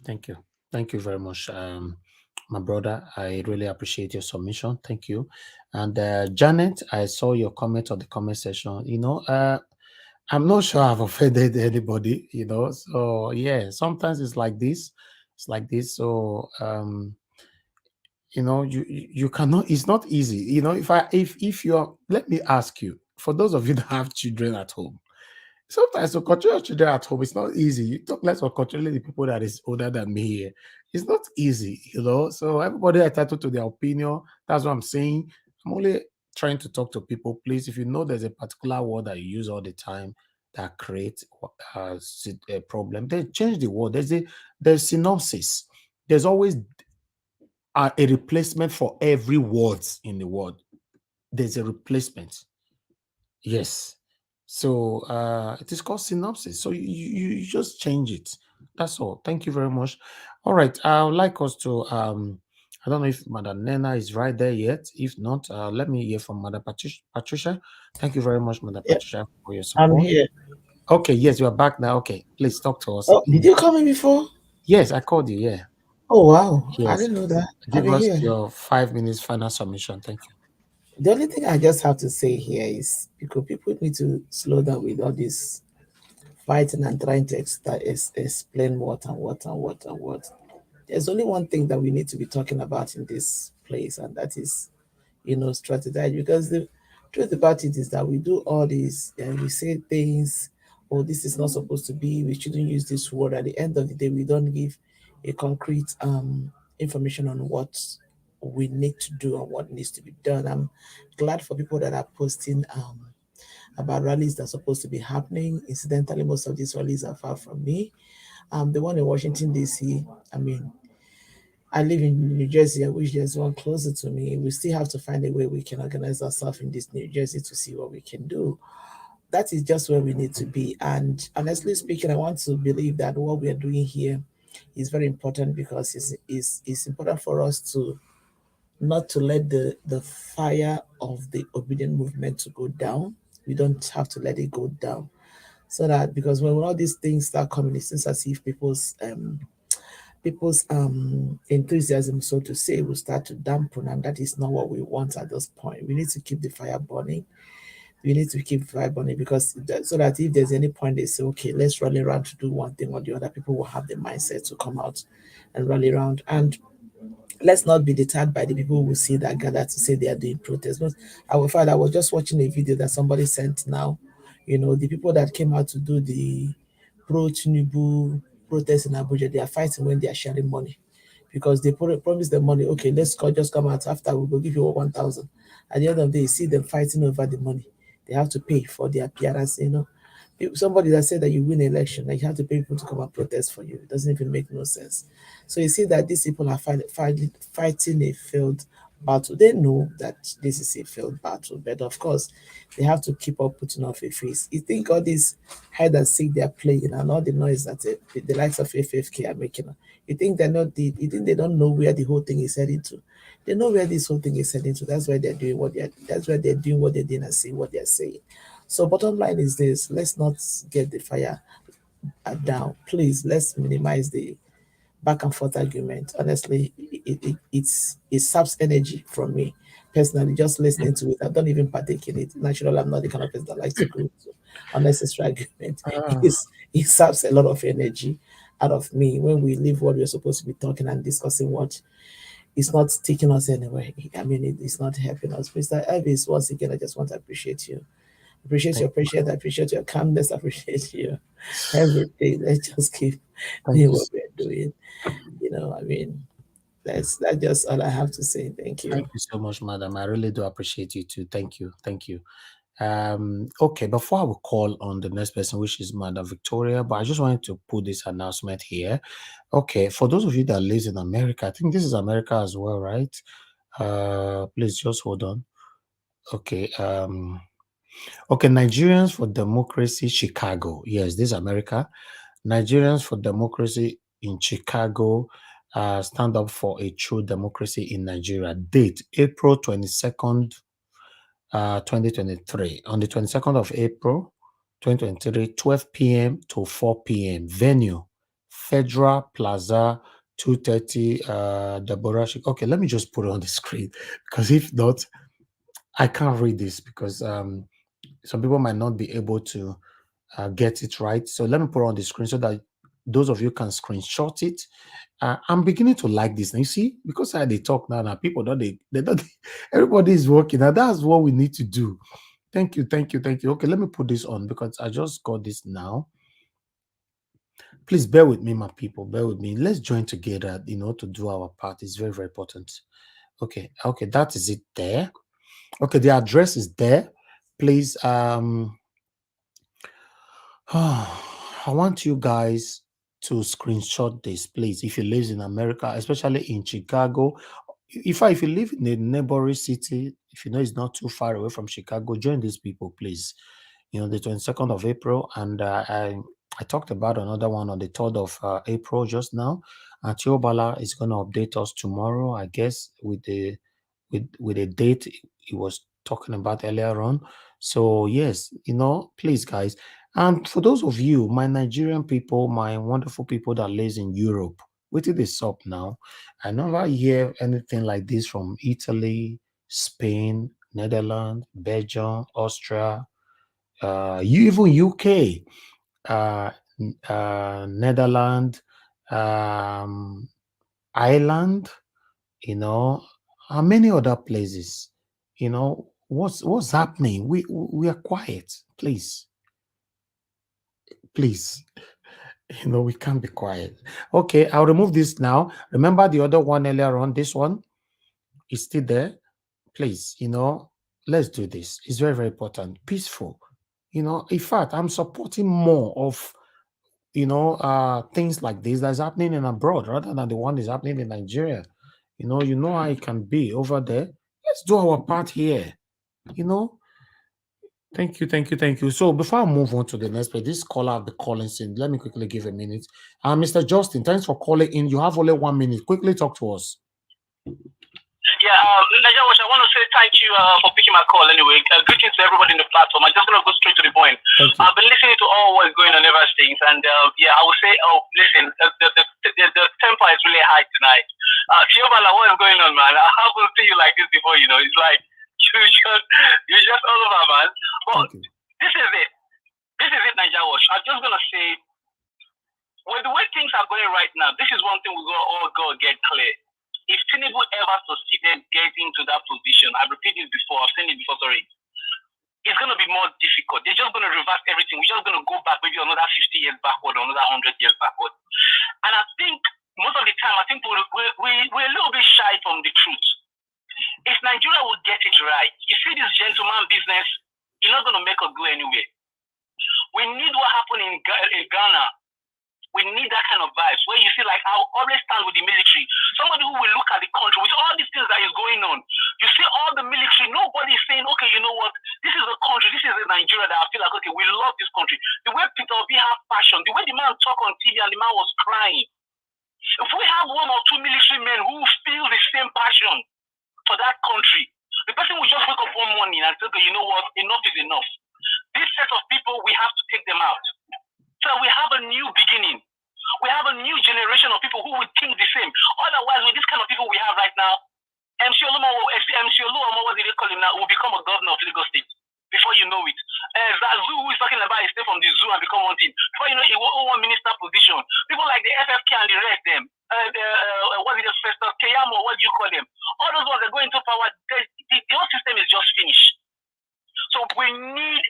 Thank you. Thank you very much, my brother. I really appreciate your submission. Thank you. And Janet, I saw your comment on the comment section. I'm not sure I've offended anybody, So yeah, sometimes it's like this. It's like this. So you cannot, it's not easy. If you're, let me ask you, for those of you that have children at home, sometimes to control your children at home, it's not easy. You talk less of controlling the people that is older than me here. It's not easy, So everybody entitled to their opinion. That's what I'm saying. I'm only trying to talk to people. Please, if you know there's a particular word that you use all the time that creates a problem, then change the word. There's synopsis. There's always a replacement for every word in the word. There's a replacement. Yes. So it is called synopsis. So you just change it. That's all. Thank you very much. All right. I would like us to I don't know if Madam Nena is right there yet. If not, let me hear from Madam Patricia. Thank you very much, Madam Patricia, for your support. I'm here. Okay, yes, you are back now. Okay, please talk to us. Oh, did you call me before? Yes, I called you, yeah. Oh wow. Yes. I didn't know that. Give us your 5 minutes final submission. Thank you. The only thing I just have to say here is because people need to slow down with all this fighting and trying to explain what and what and what and what. There's only one thing that we need to be talking about in this place, and that is, strategize. Because the truth about it is that we do all this and we say things, oh, this is not supposed to be, we shouldn't use this word. At the end of the day, we don't give a concrete information on what we need to do and what needs to be done. I'm glad for people that are posting about rallies that are supposed to be happening. Incidentally, most of these rallies are far from me. The one in Washington, D.C., I mean, I live in New Jersey. I wish there's one closer to me. We still have to find a way we can organize ourselves in this New Jersey to see what we can do. That is just where we need to be. And honestly speaking, I want to believe that what we are doing here is very important because it's important for us to not to let the fire of the obedient movement to go down. We don't have to let it go down. So that because when all these things start coming, it seems as if people's enthusiasm, so to say, will start to dampen, and that is not what we want at this point. We need to keep the fire burning. We need to keep the fire burning because so that if there's any point they say, okay, let's rally around to do one thing or the other, people will have the mindset to come out and rally around. And let's not be deterred by the people who see that gather to say they are doing protests. But our father, I was just watching a video that somebody sent now. The people that came out to do the pro Tinubu protest in Abuja, they are fighting when they are sharing money because they promise them money. Okay, just come out after we will give you 1,000. At the end of the day, you see them fighting over the money. They have to pay for their appearance. Somebody that said that you win election, like you have to pay people to come and protest for you. It doesn't even make no sense. So you see that these people are fighting a failed battle. They know that this is a failed battle, but of course, they have to keep up putting off a face. You think all this hide and seek they're playing and all the noise that the likes of FFK are making, you think you think they don't know where the whole thing is heading to? They know where this whole thing is heading to. That's why they're doing what they're doing and saying what they're saying. So bottom line is this: let's not get the fire down. Please, let's minimize the back and forth argument. Honestly, it saps energy from me personally. Just listening to it, I don't even partake in it. Naturally, I'm not the kind of person that likes to go into unnecessary argument. It saps a lot of energy out of me when we leave what we're supposed to be talking and discussing what is not taking us anywhere. I mean, it's not helping us. Mr. Elvis, once again, I just want to appreciate you. Appreciate your patience, I appreciate your calmness, I appreciate your everything. Let's just keep doing what we're doing. I mean, that's just all I have to say. Thank you. Thank you so much, madam. I really do appreciate you too. Thank you. Thank you. Okay, before I will call on the next person, which is Madam Victoria, but I just wanted to put this announcement here. Okay, for those of you that live in America, I think this is America as well, right? Please just hold on. Okay, okay, Nigerians for Democracy, Chicago. Yes, this is America. Nigerians for Democracy in Chicago stand up for a true democracy in Nigeria. Date, April 22nd, 2023. On the 22nd of April, 2023, 12 p.m. to 4 p.m. Venue, Federal Plaza, 230, Deborah. Okay, let me just put it on the screen because if not, I can't read this because some people might not be able to get it right. So let me put it on the screen so that those of you can screenshot it. I'm beginning to like this. Now, you see, because they talk now, people don't, they don't, everybody is working. Now, that's what we need to do. Thank you, thank you, thank you. Okay, let me put this on because I just got this now. Please bear with me, my people. Bear with me. Let's join together, to do our part. It's very, very important. Okay, that is it there. Okay, the address is there. Please, I want you guys to screenshot this, please. If you live in America, especially in Chicago, if you live in a neighboring city, if you know it's not too far away from Chicago, join these people, please. The 22nd of April, and I talked about another one on the 3rd of April just now. And Tiobala is going to update us tomorrow, I guess, with a date he was talking about earlier on. So yes, please, guys. And for those of you, my Nigerian people, my wonderful people that lives in Europe, what did this up now? I never hear anything like this from Italy, Spain, Netherlands, Belgium, Austria, even UK, Netherlands, Ireland, and many other places. What's happening? We are quiet, please. Please. We can't be quiet. Okay, I'll remove this now. Remember the other one earlier on, this one is still there. Please, let's do this. It's very, very important. Peaceful. In fact, I'm supporting more of, things like this that's happening in abroad rather than the one that's happening in Nigeria. You know how it can be over there. Let's do our part here. Thank you. So before I move on to the next page, this caller of the calling scene, let me quickly give a minute. Mr. Justin, thanks for calling in. You have only 1 minute. Quickly talk to us. Yeah, Najawash, I want to say thank you for picking my call anyway. Greetings to everybody in the platform. I'm just going to go straight to the point. I've been listening to all what's going on ever since, and I would say, listen, the tempo is really high tonight. Fiobala, what is going on, man? I haven't seen you like this before, It's like you're just all over, man. But this is it. This is it, Najawash. I'm just going to say, with the way things are going right now, this is one thing we all got to get clear. If Tinubu ever succeeded getting to that position, I've repeated it before, I've said it before, sorry, it's going to be more difficult. They're just going to reverse everything. We're just going to go back maybe another 50 years backward or another 100 years backward. And I think most of the time, I think we're a little bit shy from the truth. If Nigeria would get it right, you see this gentleman business, it's not going to make us go anywhere. We need what happened in Ghana. We need that kind of vibes where you feel like I'll always stand with the military. Somebody who will look at the country with all these things that is going on. You see all the military, nobody is saying, okay, you know what, this is a country, this is a Nigeria that I feel like, okay, we love this country. The way Peter Obi have passion, the way the man talk on TV and the man was crying. If we have 1 or 2 military men who feel the same passion for that country, the person will just wake up one morning and say, okay, you know what, enough is enough. This set of people, we have to take them out. So we have a new beginning. We have a new generation of people who would think the same. Otherwise, with this kind of people we have right now, MC Olumo, what do they call him now, will become a governor of Lagos State. Before you know it. Zazu, who is talking about, he stay from the zoo and become one thing. Before you know, he won't want minister position. People like the FFK and the rest, them. What is the first? Keyamo, what do you call them? All those ones are going to power. The whole system is just finished. So we need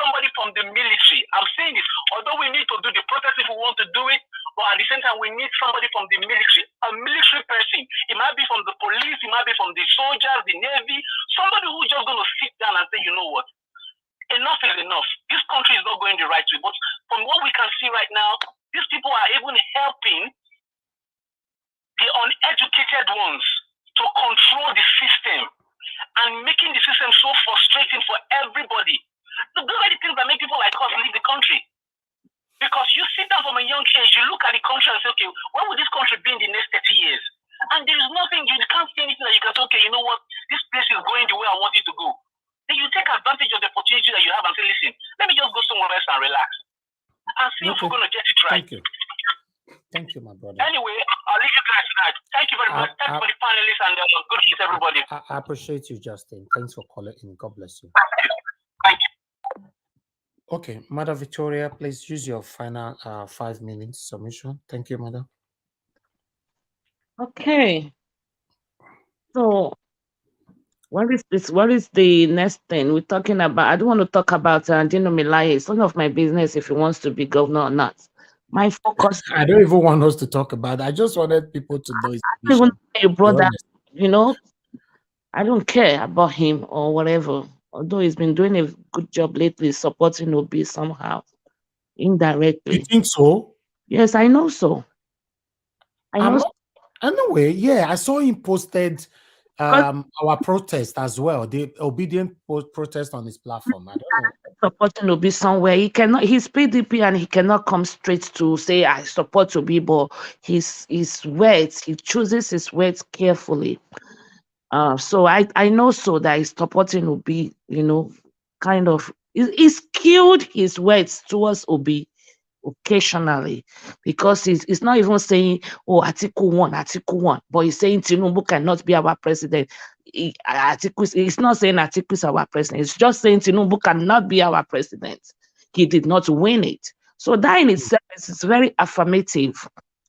somebody from the military. I'm saying this, although we need to do the protest if we want to do it, but at the same time, we need somebody from the military, a military person. It might be from the police, it might be from the soldiers, the Navy, somebody who's just going to sit down and say, you know what, enough is enough. This country is not going the right way. But from what we can see right now, these people are even helping the uneducated ones to control the system and making the system so frustrating for everybody. So those are the things that make people like us leave the country. Because you sit down from a young age, you look at the country and say, okay, where will this country be in the next 30 years? And there is nothing, you can't see anything that you can say, okay, you know what, this place is going the way I want it to go. Then you take advantage of the opportunity that you have and say, listen, let me just go somewhere else and relax. And see if we're going to get it right. Thank you, my brother. Anyway, I'll leave you guys tonight. Thank you very much. Thank you for the panelists and good to everybody. I appreciate you, Justin. Thanks for calling in. God bless you. Thank you. Okay, Mother Victoria, please use your final 5 minutes submission. Thank you, Mother. Okay. So, what is the next thing we're talking about? I don't want to talk about Dino Milai. It's none of my business if he wants to be governor or not. My focus. I don't even want us to talk about it. I just wanted people to know his even you brought that, I don't care about him or whatever. Although he's been doing a good job lately supporting Obi somehow, indirectly. You think so? Yes, I know so. Anyway, yeah, I saw him posted our protest as well, the obedient protest on his platform. I don't know. Supporting Obi somewhere. He cannot, he's PDP and he cannot come straight to say I support Obi, but his words, he chooses his words carefully. So I know so that he's supporting Obi, kind of he's skewed his words towards Obi occasionally, because he's not even saying, oh, Article 1, but he's saying Tinubu cannot be our president. He's not saying Atiku is our president. It's just saying Tinubu cannot be our president. He did not win it. So that in itself is very affirmative.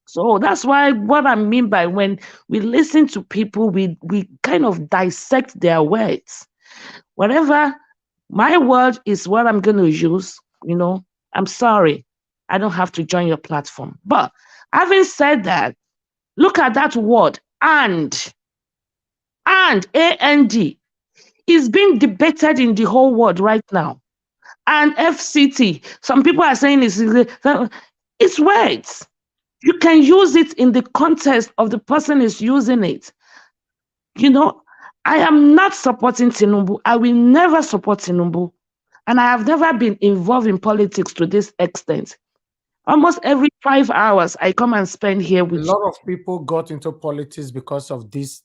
So that's why what I mean by when we listen to people, we kind of dissect their words. Whatever my word is what I'm going to use, I'm sorry. I don't have to join your platform. But having said that, look at that word, and A-N-D, is being debated in the whole world right now. And FCT, some people are saying It's words. You can use it in the context of the person is using it. You know, I am not supporting Tinubu. I will never support Tinubu. And I have never been involved in politics to this extent. Almost every 5 hours, I come and spend here A with lot of people got into politics because of this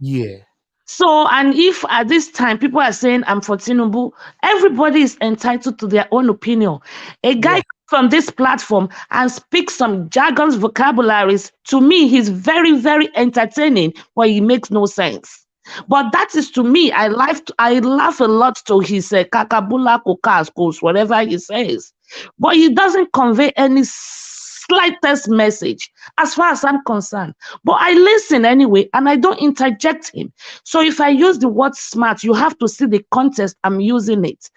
year. So, and if at this time people are saying I'm for Tinubu, everybody is entitled to their own opinion. A guy from this platform and speaks some jargons, vocabularies, to me, he's very, very entertaining, but he makes no sense. But that is to me, I laugh a lot to his kakabula kokas, whatever he says. But he doesn't convey any slightest message as far as I'm concerned. But I listen anyway, and I don't interject him. So if I use the word smart, you have to see the context I'm using it.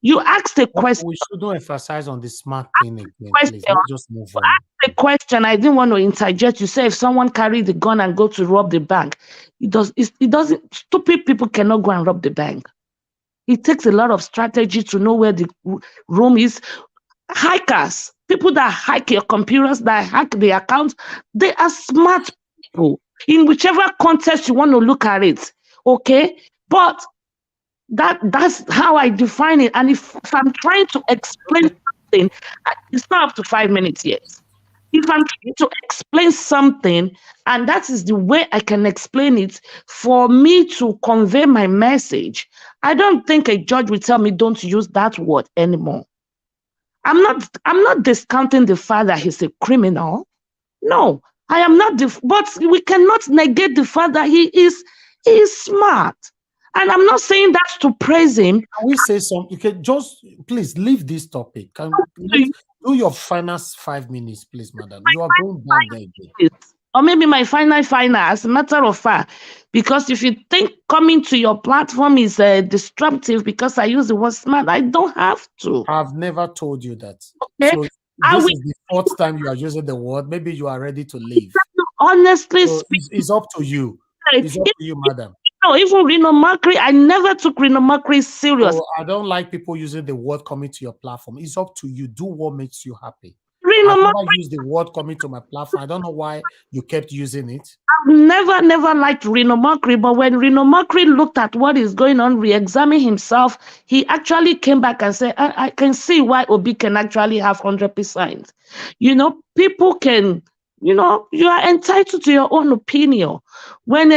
You asked a question. We shouldn't emphasize on the smart thing again, please. Let's just move on. I asked a question. I didn't want to interject. You say if someone carried the gun and go to rob the bank, it doesn't. Stupid people cannot go and rob the bank. It takes a lot of strategy to know where the room is. Hackers, people that hack your computers, that hack the accounts, they are smart people in whichever context you want to look at it. Okay, but that's how I define it. And if I'm trying to explain something, it's not up to 5 minutes yet. If I'm trying to explain something, and that is the way I can explain it, for me to convey my message, I don't think a judge will tell me don't use that word anymore. I'm not discounting the fact that he's a criminal. No, I am not. But we cannot negate the fact that he is smart. And I'm not saying that to praise him. Can we say something? Okay, just please leave this topic. Do your final 5 minutes, please, madam. You are going back there again. Or maybe my final, as a matter of fact, because if you think coming to your platform is disruptive because I use the word smart, I don't have to. I've never told you that. Okay. So this is the 4th time you are using the word. Maybe you are ready to leave. Honestly so speaking, it's up to you. It's up to you, madam. No, even Reno Macri, I never took Reno Macri serious. So I don't like people using the word coming to your platform. It's up to you. Do what makes you happy. Reno I've never used the word coming to my platform. I don't know why you kept using it. I've never liked Reno Macri, but when Reno Macri looked at what is going on, re-examined himself, he actually came back and said, I can see why Obi can actually have 100%. You know, people can, you know, you are entitled to your own opinion. When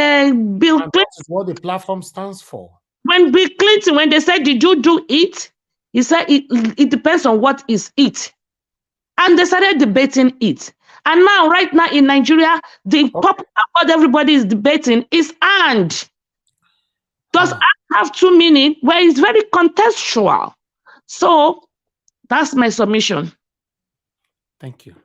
Bill Clinton, that is what the platform stands for. When Bill Clinton, when they said, did you do it? He said, it depends on what is it. And they started debating it. And now, right now in Nigeria, the popular word everybody is debating is and. Does and have 2 meaning? Where it's very contextual. So that's my submission. Thank you.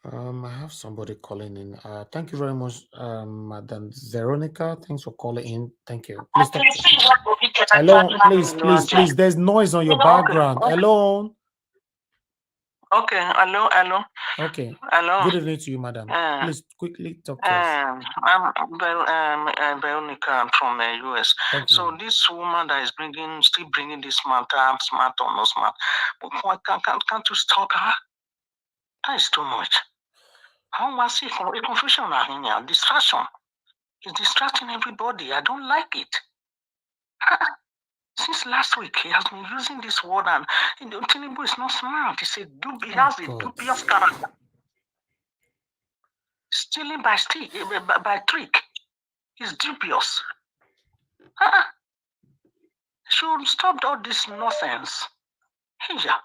I have somebody calling in. Thank you very much, Madam Veronica. Thanks for calling in. Thank you. Please talk to hello, please. There's noise on your background. Hello. Okay. Hello. Okay. Hello. Good evening to you, madam. Please quickly talk to us. I'm Veronica from the US. So this woman that is still bringing this matter, I'm smart or not smart, but can't you stop her? That is too much. How was it for a confusion here? Distraction. It's distracting everybody. I don't like it. Since last week, he has been using this word, and Tinubu is not smart. He said, he has a dubious character. Stealing by trick. He's dubious. Should stop all this nonsense. Yeah.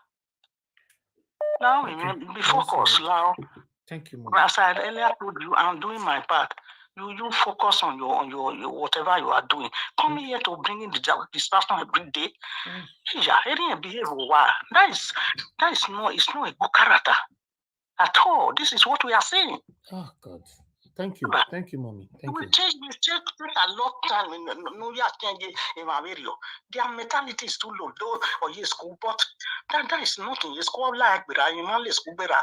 Now, be focused, now. Thank you, Mom. As I earlier told you, I'm doing my part. You focus on your whatever you are doing. Come here to bring in the distraction every day. Yeah, that is not, it's not a good character at all. This is what we are saying. Oh God. Thank you. Thank you, Mommy. Thank you. We take a lot of time in their mentality is too low, though, or yes, school, but that is nothing. It's called like school better.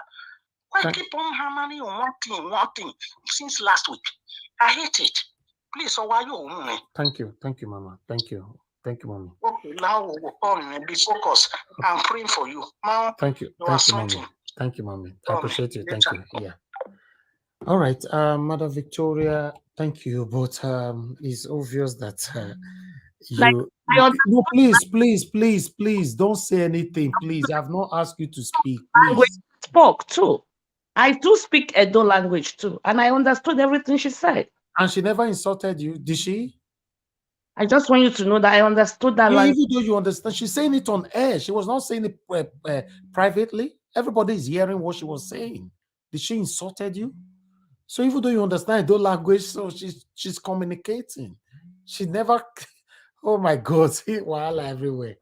Why keep on hammering on one thing since last week? I hate it. Please, so why you? Thank you, Mama. Thank you. Thank you, mommy. Okay, now we'll come and be focused. I'm praying for you. Now, thank you. You are Thank you, sweating. mommy. Thank you, mommy. I Mommy, appreciate you. Thank later. you. Yeah. All right, Mother Victoria, thank you. But it's obvious that no, please, don't say anything. Please, I've not asked you to speak. Language Please. spoke too. I do speak Edo language too, and I understood everything she said. And she never insulted you, did she? I just want you to know that I understood that Yeah, language. even though you understand, she's saying it on air. She was not saying it privately. Everybody is hearing what she was saying. Did she insulted you? So even though you understand Edo language, so she's communicating. She never. Oh my God, see wahala everywhere.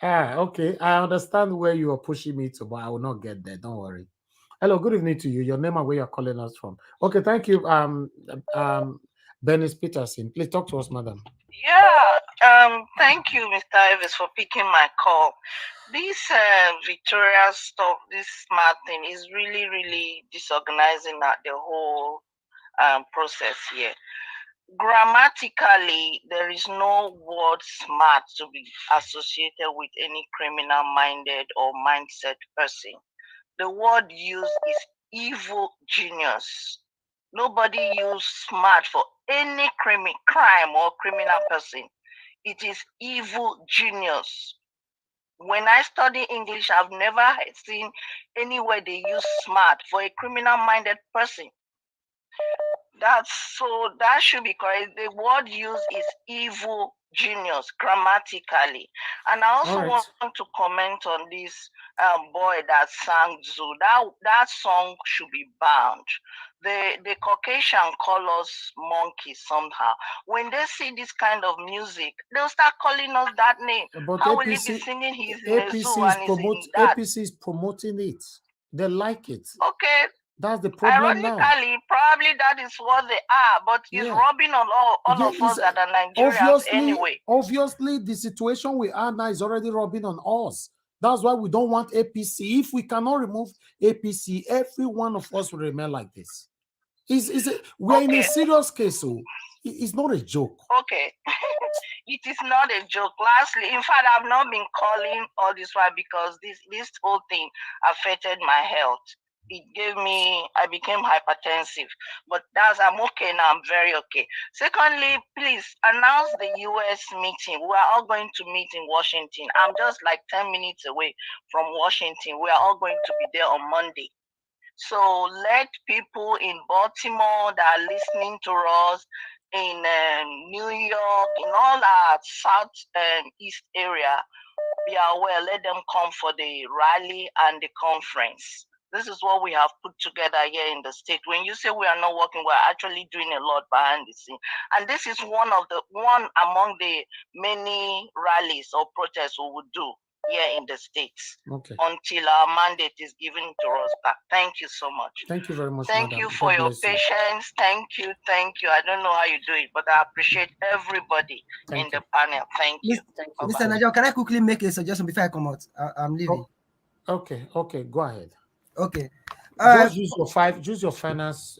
Okay. I understand where you are pushing me to, but I will not get there. Don't worry. Hello, good evening to you. Your name and where you're calling us from. Okay, thank you. Bernice Peterson. Please talk to us, madam. Yeah, thank you, Mr. Evans, for picking my call. This Victoria stuff, this smart thing is really, really disorganizing the whole process here. Grammatically, there is no word smart to be associated with any criminal-minded or mindset person. The word used is evil genius. Nobody use smart for any crime or criminal person. It is evil genius. When I study English, I've never seen anywhere they use smart for a criminal-minded person. That should be correct. The word used is evil genius grammatically. And I also want to comment on this boy that sang Zoo. That song should be banned. The Caucasian call us monkeys somehow. When they see this kind of music, they'll start calling us that name. But How APC, will he be singing? He's in a zoo and he's in that. APC is promoting it. They like it. Okay. That's the problem now. Ironically, probably that is what they are, but it's rubbing on all of us that are Nigerians anyway. Obviously, the situation we are now is already rubbing on us. That's why we don't want APC. If we cannot remove APC, every one of us will remain like this. We're in a serious case, so it's not a joke. Okay. It is not a joke. Lastly, in fact, I've not been calling all this while because this whole thing affected my health. I became hypertensive, but I'm okay now. I'm very okay. Secondly, please announce the US meeting. We are all going to meet in Washington. I'm just like 10 minutes away from Washington. We are all going to be there on Monday. So let people in Baltimore that are listening to us, in New York, in all our south and east area, be aware. Let them come for the rally and the conference. This is what we have put together here in the state. When you say we are not working, we're actually doing a lot behind the scene. And this is one among the many rallies or protests we would do here in the states until our mandate is given to us back. Thank you so much. Thank you very much. Thank you for your patience. Thank you. I don't know how you do it, but I appreciate everybody in the panel. Thank you. Mr. Nigel, can I quickly make a suggestion before I come out? I'm leaving. Okay, go ahead. Okay. Just use your finance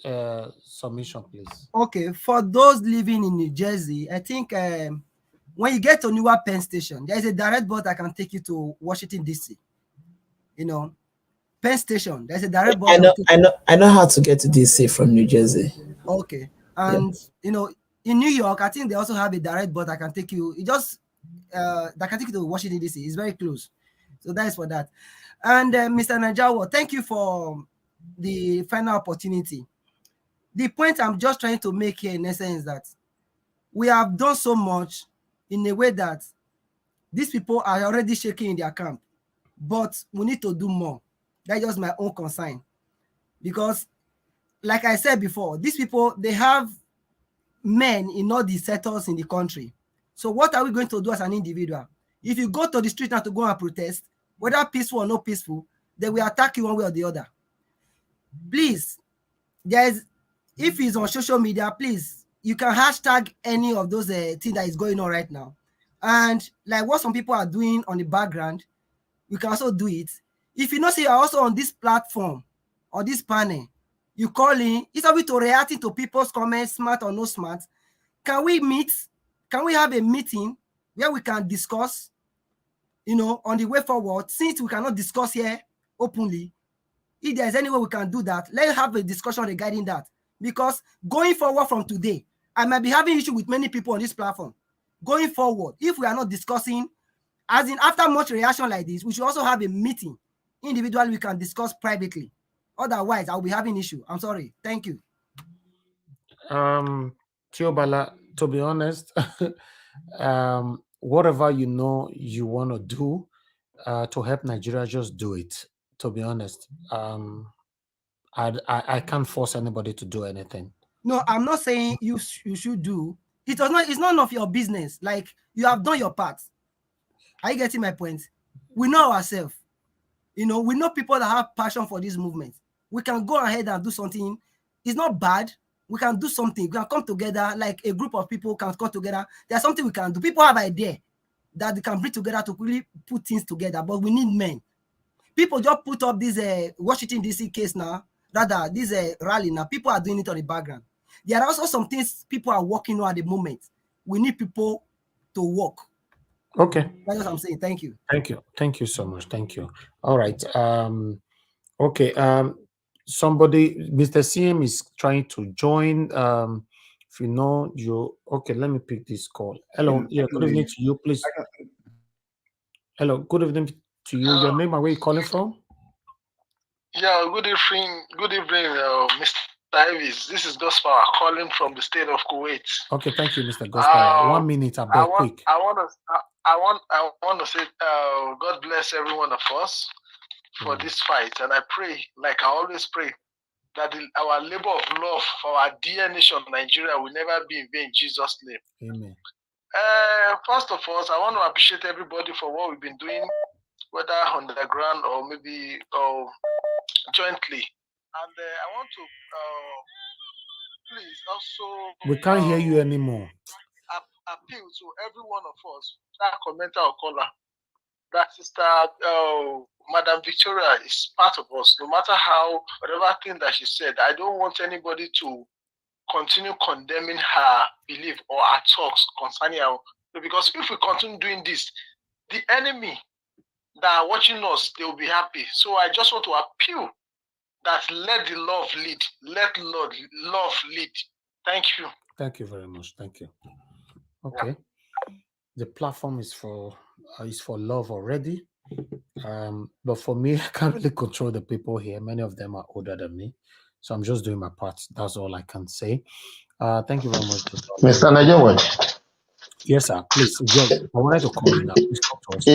submission, please. Okay, for those living in New Jersey, I think when you get to Newark Penn Station, there is a direct bus that can take you to Washington, D.C. You know, Penn Station, there's a direct bus. I know how to get to D.C. from New Jersey. Okay, and you know, in New York, I think they also have a direct bus that can take you. That can take you to Washington, D.C. It's very close, so that is for that. And Mr. Najawa, thank you for the final opportunity. The point I'm just trying to make here in essence is that we have done so much in a way that these people are already shaking in their camp, but we need to do more. That's just my own concern. Because, like I said before, these people, they have men in all the sectors in the country. So what are we going to do as an individual? If you go to the street now to go and protest, whether peaceful or not peaceful, they will attack you one way or the other. Please, if it's on social media, please, you can hashtag any of those things that is going on right now. And like what some people are doing on the background, you can also do it. If you know, say you're also on this platform or this panel, you call in, instead of to reacting to people's comments, smart or no smart, can we meet? Can we have a meeting where we can discuss, on the way forward. Since we cannot discuss here openly, if there's any way we can do that, let's have a discussion regarding that. Because going forward from today, I might be having issue with many people on this platform. Going forward, if we are not discussing, as in after much reaction like this, we should also have a meeting. Individually, we can discuss privately. Otherwise, I'll be having issue. I'm sorry. Thank you. Tiobala, to be honest, whatever you want to do to help Nigeria, just do it. To be honest, I can't force anybody to do anything. No, I'm not saying you should do. It's none of your business. Like, you have done your part. Are you getting my point? We know ourselves. We know people that have passion for this movement. We can go ahead and do something. It's not bad. We can do something. We can come together, like a group of people can come together. There's something we can do. People have idea that they can bring together to really put things together, but we need men. People just put up this Washington DC case now, rather this rally now. People are doing it on the background. There are also some things people are working on at the moment. We need people to work. Okay. That's what I'm saying. Thank you. Thank you so much. Thank you. All right. Okay. Somebody, Mr. CM is trying to join. If okay, let me pick this call. Hello. Yeah, good evening to you, please. Hello, good evening to you. Your name and where you calling from? Yeah, good evening. Good evening, Mr. Davis. This is Gospel calling from the state of Kuwait. Okay, thank you, Mr. Gospel. 1 minute, I beg, quick. I want to say, God bless every one of us for this fight, and I pray, like I always pray, that our labor of love for our dear nation, Nigeria, will never be in vain. In Jesus' name. Amen. First of all, I want to appreciate everybody for what we've been doing, whether on the ground or maybe jointly. And I want to please also. We can't hear you anymore. Appeal to every one of us, that commenter or caller, that Sister Madam Victoria is part of us. No matter how, whatever thing that she said, I don't want anybody to continue condemning her belief or her talks concerning her. Because if we continue doing this, the enemy that are watching us, they will be happy. So I just want to appeal that let the love lead. Let love lead. Thank you. Thank you very much. Thank you. Okay. Yeah. The platform is for love already. But for me, I can't really control the people here. Many of them are older than me. So I'm just doing my part. That's all I can say. Thank you very much. Mr. Najawa. Yes, sir. Please, I wanted to call you now. Please talk to us.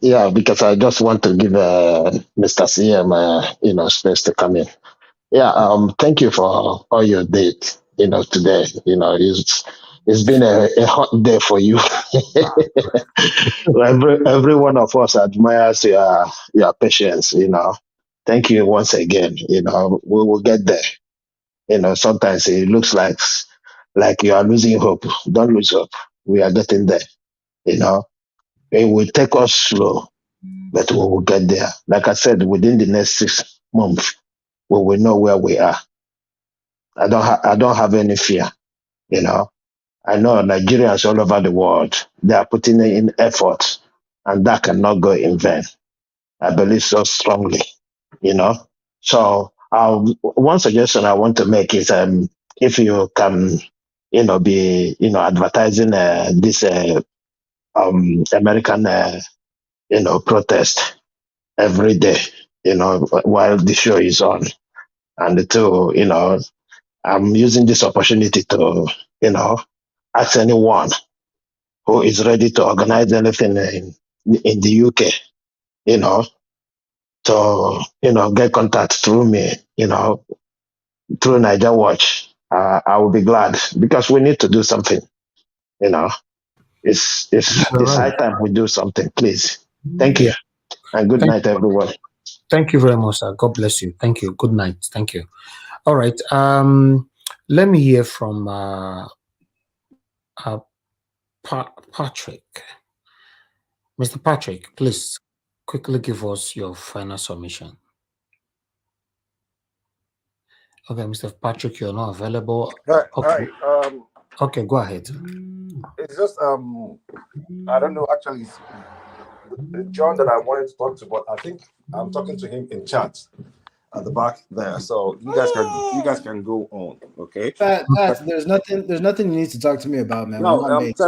Yeah, because I just want to give Mr. CM space to come in. Yeah, thank you for all your date, today. It's been a hot day for you. Every one of us admires your patience, Thank you once again. We will get there. Sometimes it looks like you are losing hope. Don't lose hope. We are getting there. It will take us slow, but we will get there. Like I said, within the next 6 months, we will know where we are. I don't have any fear. I know Nigerians all over the world, they are putting in effort, and that cannot go in vain. I believe so strongly. So one suggestion I want to make is if you can be advertising this American protest every day while the show is on, and to I'm using this opportunity to ask anyone who is ready to organize anything in the UK to get contact through me through Niger Watch. I will be glad, because we need to do something. It's high time we do something, please. Thank you. And good night, everyone. Thank you very much, sir. God bless you. Thank you. Good night. Thank you. All right. Let me hear from Patrick. Mr. Patrick, please quickly give us your final submission. Okay, Mr. Patrick, you're not available. Right, okay. right. Okay, go ahead. It's just I don't know. Actually, it's John that I wanted to talk to, but I think I'm talking to him in chat at the back there. So you guys can go on, okay? Pat, there's nothing you need to talk to me about, man. We're No, not mates.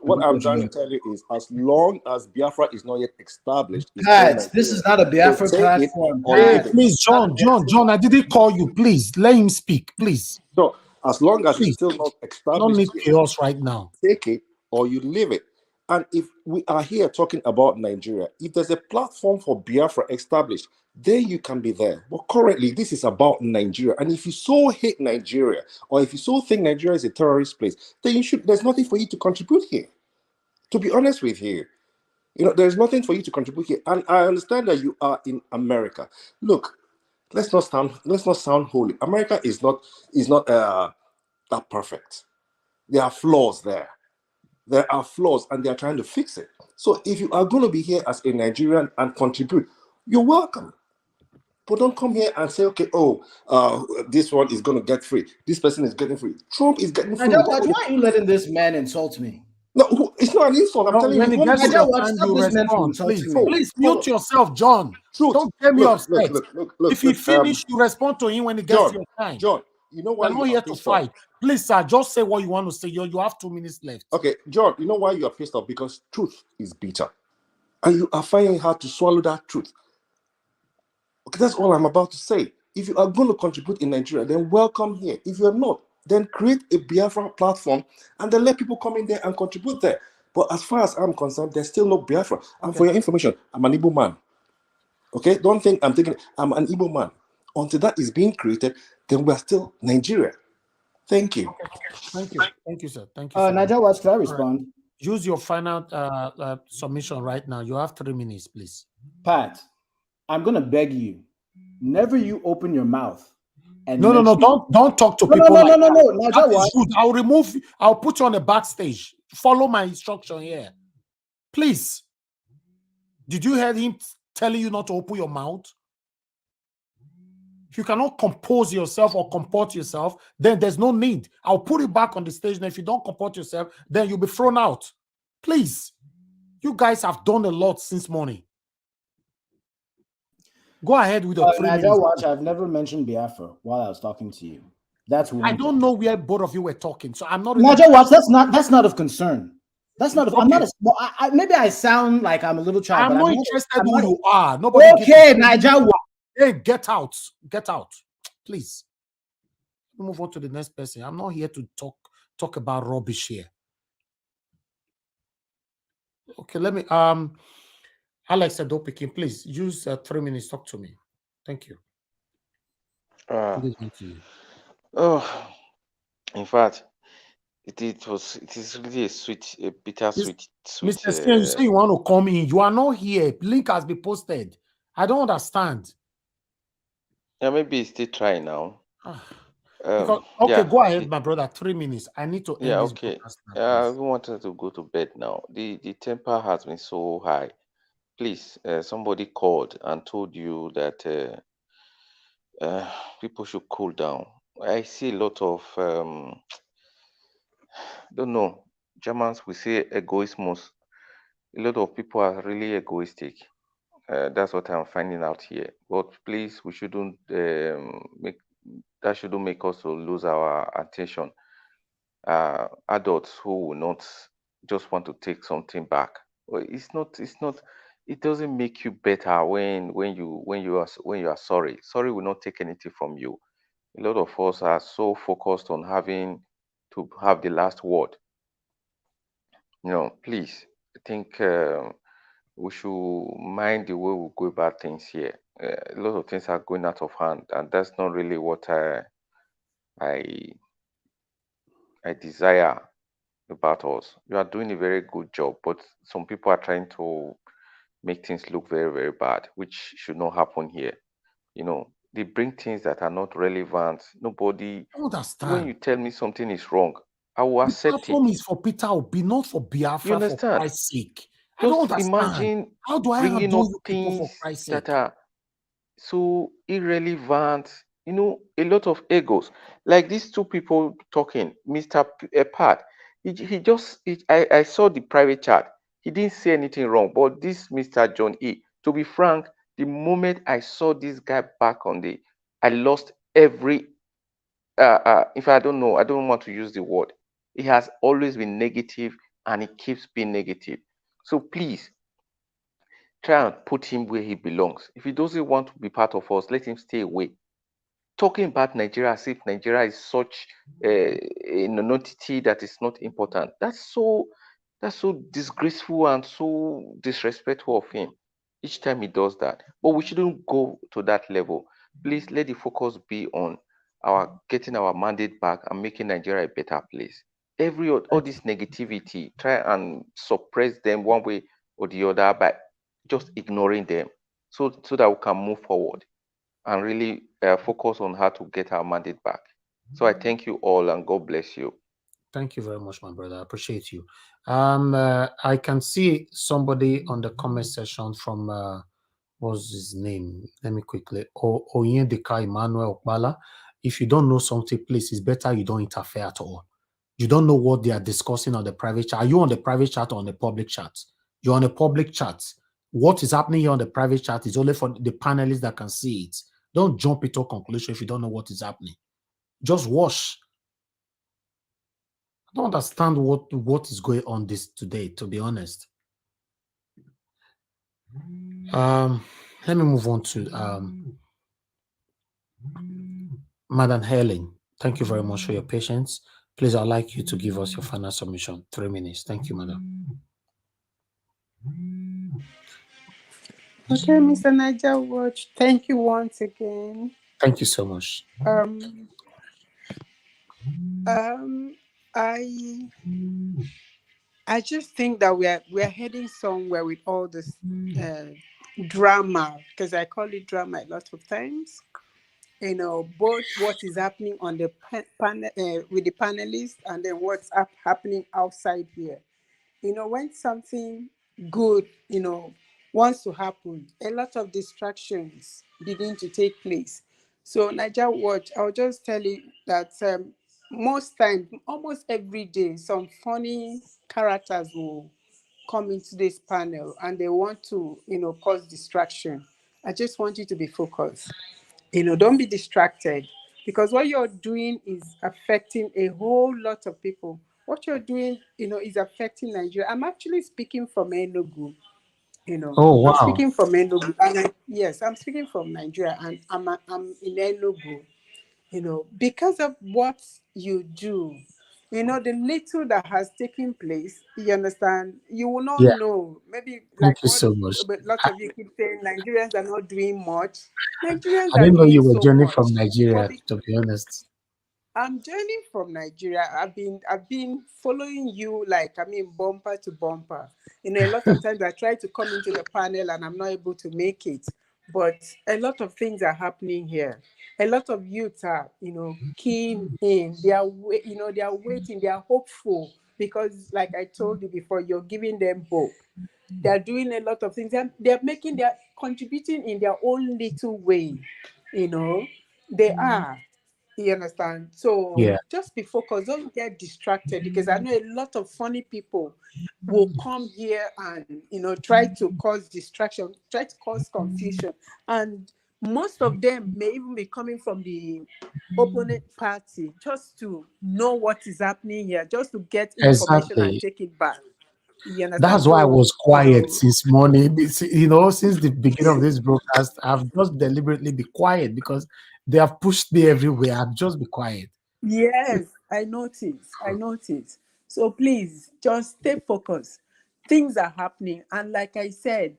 What I'm trying to tell you is, as long as Biafra is not yet established, it's still Pat, this Nigeria. is not a Biafra So take it platform. or Hey, leave it. please, John, I didn't call you. Please, let him speak, please. So as long as it's Please. still not No established need yet, chaos right now. take it or you leave it. And if we are here talking about Nigeria, if there's a platform for Biafra established, then you can be there. But currently, this is about Nigeria. And if you so hate Nigeria, or if you so think Nigeria is a terrorist place, then there's nothing for you to contribute here. To be honest with you, there's nothing for you to contribute here. And I understand that you are in America. Look, let's not sound holy. America is not that perfect. There are flaws there. There are flaws, and they are trying to fix it. So if you are going to be here as a Nigerian and contribute, you're welcome. But don't come here and say, okay, this one is going to get free. This person is getting free. Trump is getting free. Why are you letting this man insult me? No, it's not an insult. I'm telling you. When it gets to your time, you respond. Please mute yourself, John. Don't get me upset. Look, if he finish, you respond to him when it gets to your time. John, you know why you're not here to fight. Please, sir, just say what you want to say. You have 2 minutes left. Okay, John, you know why you are pissed off? Because truth is bitter. And you are finding it hard to swallow that truth. Okay, that's all I'm about to say. If you are going to contribute in Nigeria, then welcome here. If you're not, then create a Biafra platform and then let people come in there and contribute there. But as far as I'm concerned, there's still no Biafra. And for your information, I'm an Igbo man. Okay, don't think I'm thinking I'm an Igbo man. Until that is being created, then we're still Nigeria. Thank you. Thank you, sir. Thank you. Nigel, what can I respond? Right. Use your final submission right now. You have 3 minutes, please. Pat, I'm gonna beg you, never you open your mouth. And no, don't talk to people. No. Nigel, I'll put you on the backstage. Follow my instruction here, please. Did you hear him telling you not to open your mouth? If you cannot compose yourself or comport yourself, then there's no need. I'll put you back on the stage. And if you don't comport yourself, then you'll be thrown out. Please. You guys have done a lot since morning. Go ahead with your 3 minutes. Watch, I've never mentioned Biafra while I was talking to you. That's one. I don't know where both of you were talking, so I'm not. Nigel, watch. That's not of concern. That's not. Okay. I'm not. Maybe I sound like I'm a little child. I'm but not interested in who you are. Nobody. Okay, Nigel. Hey, get out! Get out, please. Move on to the next person. I'm not here to talk about rubbish here. Okay, let me. Alex Adopikin, please use 3 minutes. Talk to me. Thank you. In fact, it is really a bittersweet. Mr. Sien, you say you want to come in. You are not here. Link has been posted. I don't understand. Yeah, maybe he's still trying now. Go ahead, my brother. 3 minutes. I need to end this podcast now, I wanted to go to bed now. The temper has been so high. Please, somebody called and told you that people should cool down. I see a lot of don't know. Germans we say egoismus. A lot of people are really egoistic. That's what I'm finding out here. But please, we shouldn't shouldn't make us to lose our attention. Adults who will not just want to take something back. Well, it's not. It doesn't make you better when you are sorry. Sorry will not take anything from you. A lot of us are so focused on having to have the last word. Please, I think we should mind the way we go about things here. A lot of things are going out of hand, and that's not really what I desire about us. You are doing a very good job, but some people are trying to make things look very, very bad, which should not happen here. They bring things that are not relevant. Nobody. Understand. When you tell me something is wrong, I will accept it. The platform is for Peter Obi, not for Biafra. You understand? For Christ's sake. I don't understand. Imagine how do I bringing handle up you people for Christ's sake? that are so irrelevant. A lot of egos. Like these two people talking, Mr. Pat, I saw the private chat. He didn't say anything wrong. But this Mr. John E., to be frank, the moment I saw this guy back on I lost every if I don't know, I don't want to use the word. He has always been negative and he keeps being negative. So please try and put him where he belongs. If he doesn't want to be part of us, let him stay away. Talking about Nigeria as if Nigeria is such a non-entity that is not important. That's so disgraceful and so disrespectful of him each time he does that. But we shouldn't go to that level. Please let the focus be on our getting our mandate back and making Nigeria a better place. All this negativity, try and suppress them one way or the other by just ignoring them, so that we can move forward and really focus on how to get our mandate back. So I thank you all and God bless you. Thank you very much, my brother. I appreciate you. I can see somebody on the comment section from what's his name? Let me quickly. Oyendika Emmanuel Okbala. If you don't know something, please, it's better you don't interfere at all. You don't know what they are discussing on the private chat. Are you on the private chat or on the public chat? You're on a public chat. What is happening here on the private chat is only for the panelists that can see it. Don't jump into a conclusion if you don't know what is happening. Just watch. I don't understand what is going on this today, to be honest. Let me move on to Madam Helen. Thank you very much for your patience. Please, I'd like you to give us your final submission. 3 minutes. Thank you, madam. Okay, Mr. Niger Watch, thank you once again. Thank you so much. I just think that we're heading somewhere with all this drama, because I call it drama a lot of times. You know, both what is happening on the panel with the panelists, and then what's happening outside here. You know, when something good, you know, wants to happen, a lot of distractions begin to take place. So Niger Watch, I'll just tell you that most times, almost every day, some funny characters will come into this panel and they want to, you know, cause distraction. I just want you to be focused. You know, don't be distracted, because what you're doing is affecting a whole lot of people. What you're doing, you know, is affecting Nigeria. I'm actually speaking from Enugu. You know, oh, wow. I'm speaking from Enugu. And yes, I'm speaking from Nigeria, and I'm in Enugu. You know, because of what you do, you know, the little that has taken place, you understand, you will not know. Maybe Thank like you what so much. lots of you keep saying, Nigerians are not doing much. Nigerians I are didn't know doing you were so journeying much. from Nigeria, to be honest. I'm journeying from Nigeria. I've been following you, like, I mean, bumper to bumper. You know, a lot of times I try to come into the panel and I'm not able to make it. But a lot of things are happening here. A lot of youths are, you know, keen in. They are, you know, they are waiting. They are hopeful, because, like I told you before, you're giving them hope. They are doing a lot of things. They're contributing in their own little way. You know, they are. You understand? So just be focused. Don't get distracted, because I know a lot of funny people will come here and, you know, try to cause distraction, try to cause confusion. And most of them may even be coming from the opponent party, just to know what is happening here, just to get information and Exactly. take it back. You understand? That's why I So, was quiet you know, since morning. You know, since the beginning of this broadcast, I've just deliberately be quiet because they have pushed me everywhere. I've just be quiet. yes, I noticed. So please just stay focused. Things are happening. And like I said,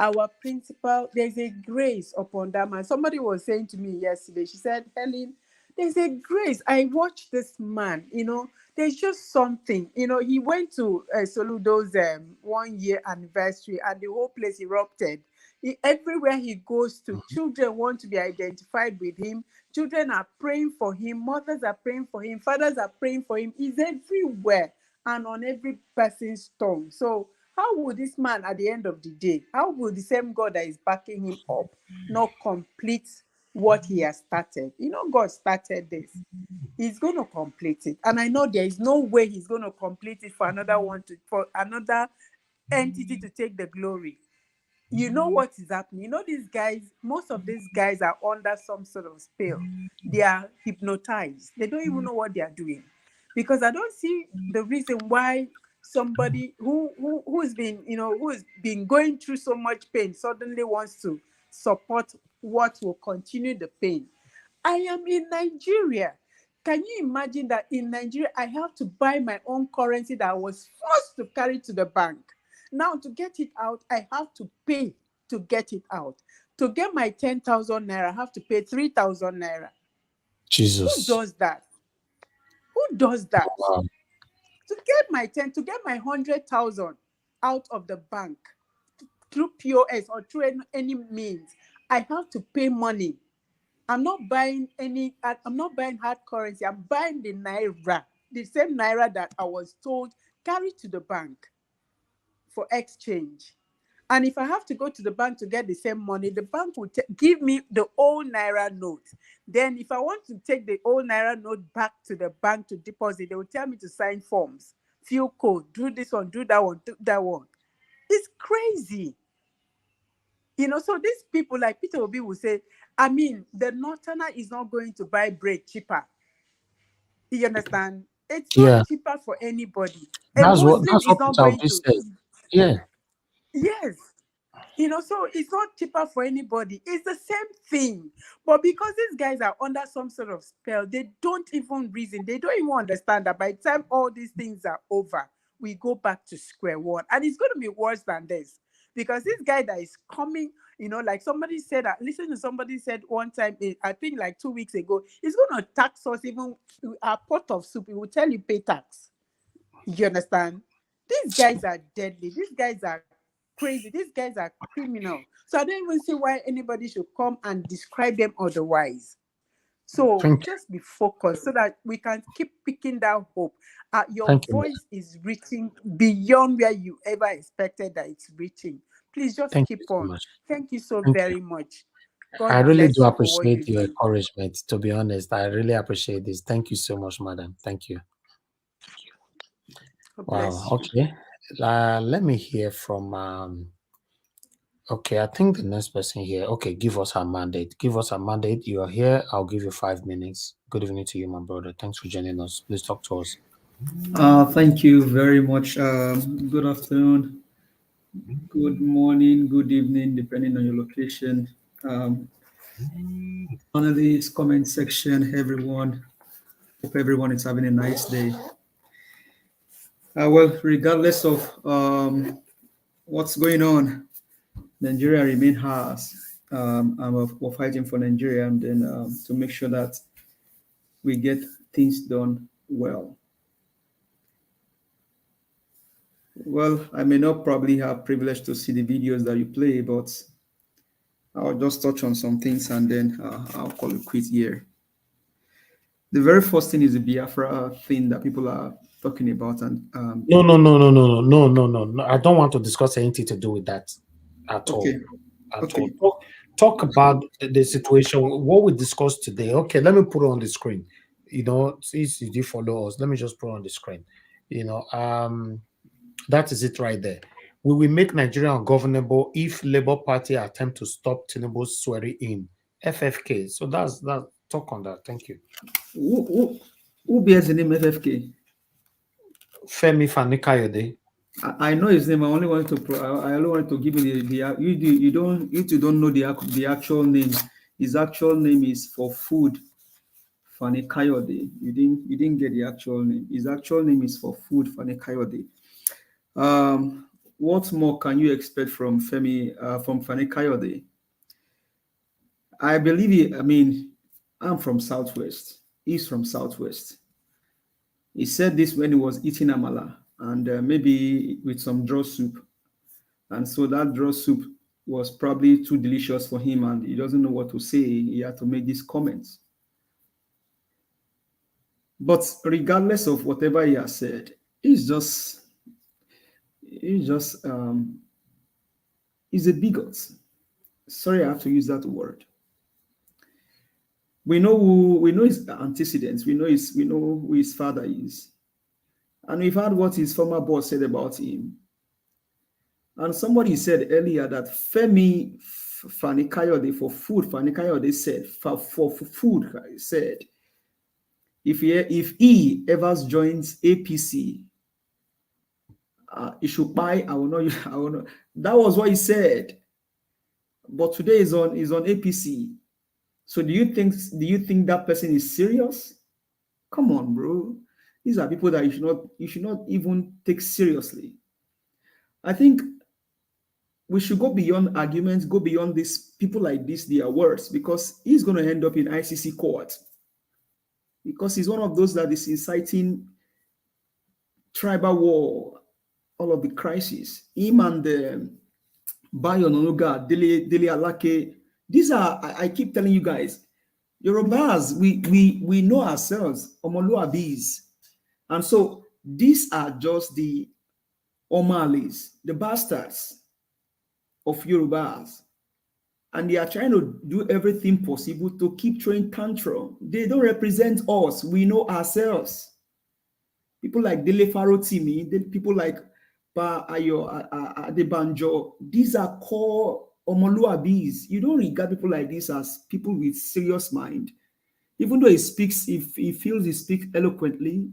our principal, there's a grace upon that man. Somebody was saying to me yesterday, she said, Helen, there's a grace. I watched this man, you know, there's just something. You know, he went to Soludo's 1 year anniversary and the whole place erupted. Everywhere he goes to, children want to be identified with him. Children are praying for him. Mothers are praying for him. Fathers are praying for him. He's everywhere and on every person's tongue. So how would this man, at the end of the day, how will the same God that is backing him up not complete what he has started? You know, God started this. he's going to complete it. And I know there is no way he's going to complete it for another entity to take the glory. You know what is happening. You know, these guys, most of these guys are under some sort of spell. They are hypnotized. They don't even know what they are doing. Because I don't see the reason why somebody who has been going through so much pain suddenly wants to support what will continue the pain. I am in Nigeria. Can you imagine that in Nigeria, I have to buy my own currency that I was forced to carry to the bank? Now, to get it out, I have to pay to get it out. To get my 10,000 naira, I have to pay 3,000 naira. Jesus. Who does that? Who does that? Wow. To get my 100,000 out of the bank through POS or through any means, I have to pay money. I'm not buying hard currency. I'm buying the naira, the same naira that I was told carry to the bank for exchange. And if I have to go to the bank to get the same money, the bank will give me the old naira note. Then if I want to take the old naira note back to the bank to deposit, they will tell me to sign forms, fill code, do this one, do that one, do that one. It's crazy. So these people like Peter Obi will say, I mean, the Northerner is not going to buy bread cheaper. You understand? It's not cheaper for anybody. A Muslim is not going to. Yeah. Yes. So it's not cheaper for anybody. It's the same thing. But because these guys are under some sort of spell, they don't even reason. They don't even understand that by the time all these things are over, we go back to square one. And it's going to be worse than this. Because this guy that is coming, like somebody said, listen to somebody said one time, I think like 2 weeks ago, he's going to tax us even a pot of soup. He will tell you pay tax. You understand? These guys are deadly. These guys are crazy. These guys are criminal. So I don't even see why anybody should come and describe them otherwise. So just be focused so that we can keep picking that hope. Your voice is reaching beyond where you ever expected that it's reaching. Please just keep on. Thank you so very much. God I really bless do you for what appreciate you your do. encouragement. To be honest, I really appreciate this. Thank you so much, madam. Thank you. Wow. Okay. Let me hear from. Okay, I think the next person here. Okay, give us a mandate. Give us a mandate. You are here. I'll give you 5 minutes. Good evening to you, my brother. Thanks for joining us. Please talk to us. Thank you very much. Good afternoon, good morning, good evening, depending on your location. Under this comment section, everyone. Hope everyone is having a nice day. Well, regardless of what's going on, Nigeria remains ours. And we're fighting for Nigeria, and then to make sure that we get things done well. Well, I may not probably have privilege to see the videos that you play, but I'll just touch on some things and then I'll call it quits here. The very first thing is the Biafra thing that people are talking about. And No. I don't want to discuss anything to do with that at all. Talk about the situation, what we discussed today. Okay, let me put it on the screen. Since you did follow us, let me just put it on the screen. That is it right there. We will make Nigeria ungovernable if Labour Party attempt to stop Tinubu's swearing in. FFK. So that's that. Talk on that. Thank you. Who bears the name FFK? Femi Fani-Kayode. I know his name. I only wanted to give you you don't know the actual name. His actual name is for food. Fani-Kayode. You didn't get the actual name. His actual name is for food. Fani-Kayode. What more can you expect from Fani-Kayode? I believe I'm from Southwest. He's from Southwest. He said this when he was eating amala and maybe with some draw soup. And so that draw soup was probably too delicious for him and he doesn't know what to say. He had to make these comments. But regardless of whatever he has said, he's a bigot. Sorry, I have to use that word. We know his antecedents. We know who his father is, and we've heard what his former boss said about him. And somebody said earlier that Femi Fani Kayode for food. Fani Kayode said for food. He said if he ever joins APC, he should buy. I will not. I will not. That was what he said. But today is on APC. So do you think that person is serious? Come on, bro. These are people that you should not even take seriously. I think we should go beyond arguments, go beyond these people like this, their words, because he's going to end up in ICC court. Because he's one of those that is inciting tribal war, all of the crisis. Him and Bayo Nonoga, Dele Alake, these are, I keep telling you guys, Yorubas, we know ourselves, Omoluabis. And so these are just the Omalis, the bastards of Yorubas. And they are trying to do everything possible to keep throwing tantrum. They don't represent us. We know ourselves. People like Dele Farotimi, people like Pa Ayo Adebanjo, these are core Omoluabis. You don't regard people like this as people with serious mind. Even though he speaks, if he feels he speaks eloquently,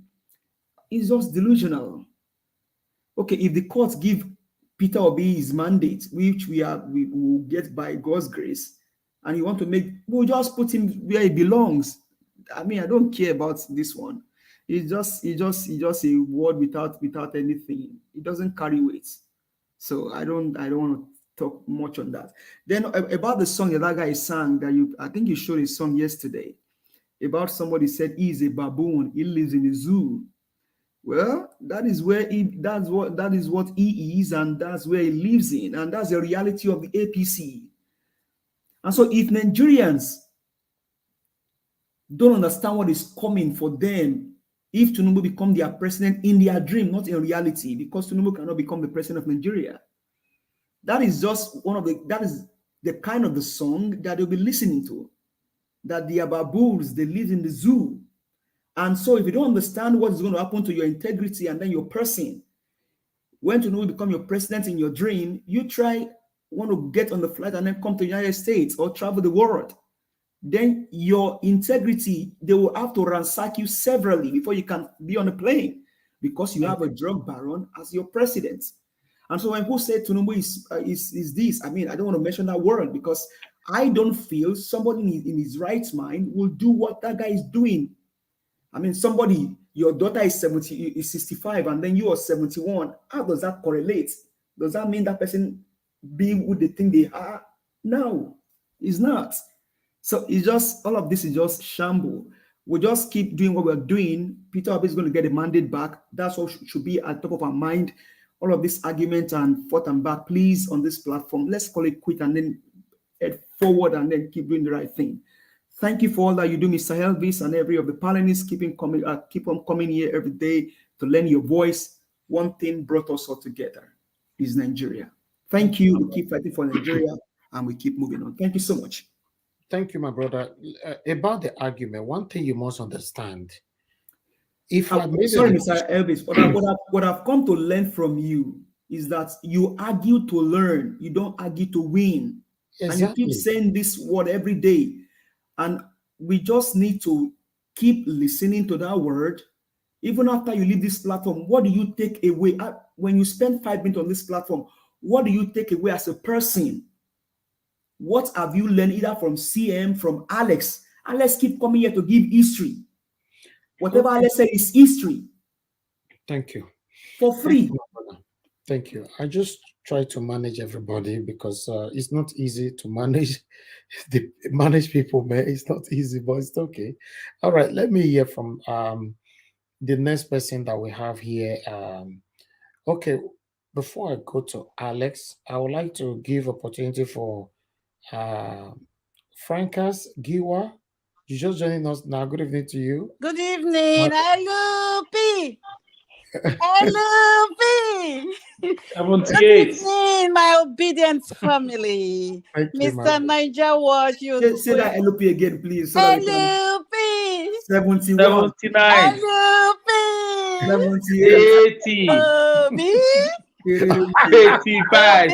he's just delusional. Okay, if the courts give Peter Obi his mandate, which we will get by God's grace, and you want to we'll just put him where he belongs. I mean, I don't care about this one. It's just a word without anything. It doesn't carry weight. So I don't want to talk much on that. Then about the song that guy sang I think you showed a song yesterday about somebody said he's a baboon, he lives in a zoo. Well, that is what he is, and that's where he lives in, and that's the reality of the APC. And so if Nigerians don't understand what is coming for them, if Tinubu become their president in their dream, not in reality, because Tinubu cannot become the president of Nigeria. That is just that is the kind of the song that they'll be listening to. That they are baboons, they live in the zoo. And so if you don't understand what is going to happen to your integrity and then your person, when Tinubu become your president in your dream, you want to get on the flight and then come to the United States or travel the world. Then your integrity, they will have to ransack you severally before you can be on a plane because you have a drug baron as your president. And so when people say Tinubu is this, I mean, I don't want to mention that word because I don't feel somebody in his right mind will do what that guy is doing. I mean, your daughter is 65 and then you are 71. How does that correlate? Does that mean that person be who they think they are? No, it's not. So it's just, all of this is just shamble. We just keep doing what we're doing. Peter Obi is going to get the mandate back. That's what should be at the top of our mind. All of this argument and forth and back, please, on this platform, let's call it quit and then head forward and then keep doing the right thing. Thank you for all that you do, Mr. Elvis, and every of the panelists. Keep on coming here every day to lend your voice. One thing brought us all together is Nigeria. Thank you. We keep fighting for Nigeria and we keep moving on. Thank you so much. Thank you, my brother. About the argument, one thing you must understand. Sorry, Mr. Elvis, what I've come to learn from you is that you argue to learn. You don't argue to win. Exactly. And you keep saying this word every day. And we just need to keep listening to that word. Even after you leave this platform, what do you take away? When you spend 5 minutes on this platform, what do you take away as a person? What have you learned either from CM, from Alex? Alex keep coming here to give history. Whatever Alex said is history. Thank you. For free. Thank you. I just try to manage everybody because it's not easy to manage people, man. It's not easy, but it's okay. All right, let me hear from the next person that we have here. Okay, before I go to Alex, I would like to give opportunity for Frankas Giwa. You just joining us now. Good evening to you. Good evening. Hello, P. Hello, 78. evening, my obedient family. Mr. Niger Watch, you say that LOP again, please. So LOP 71. 79. LOP 78. 80. 85.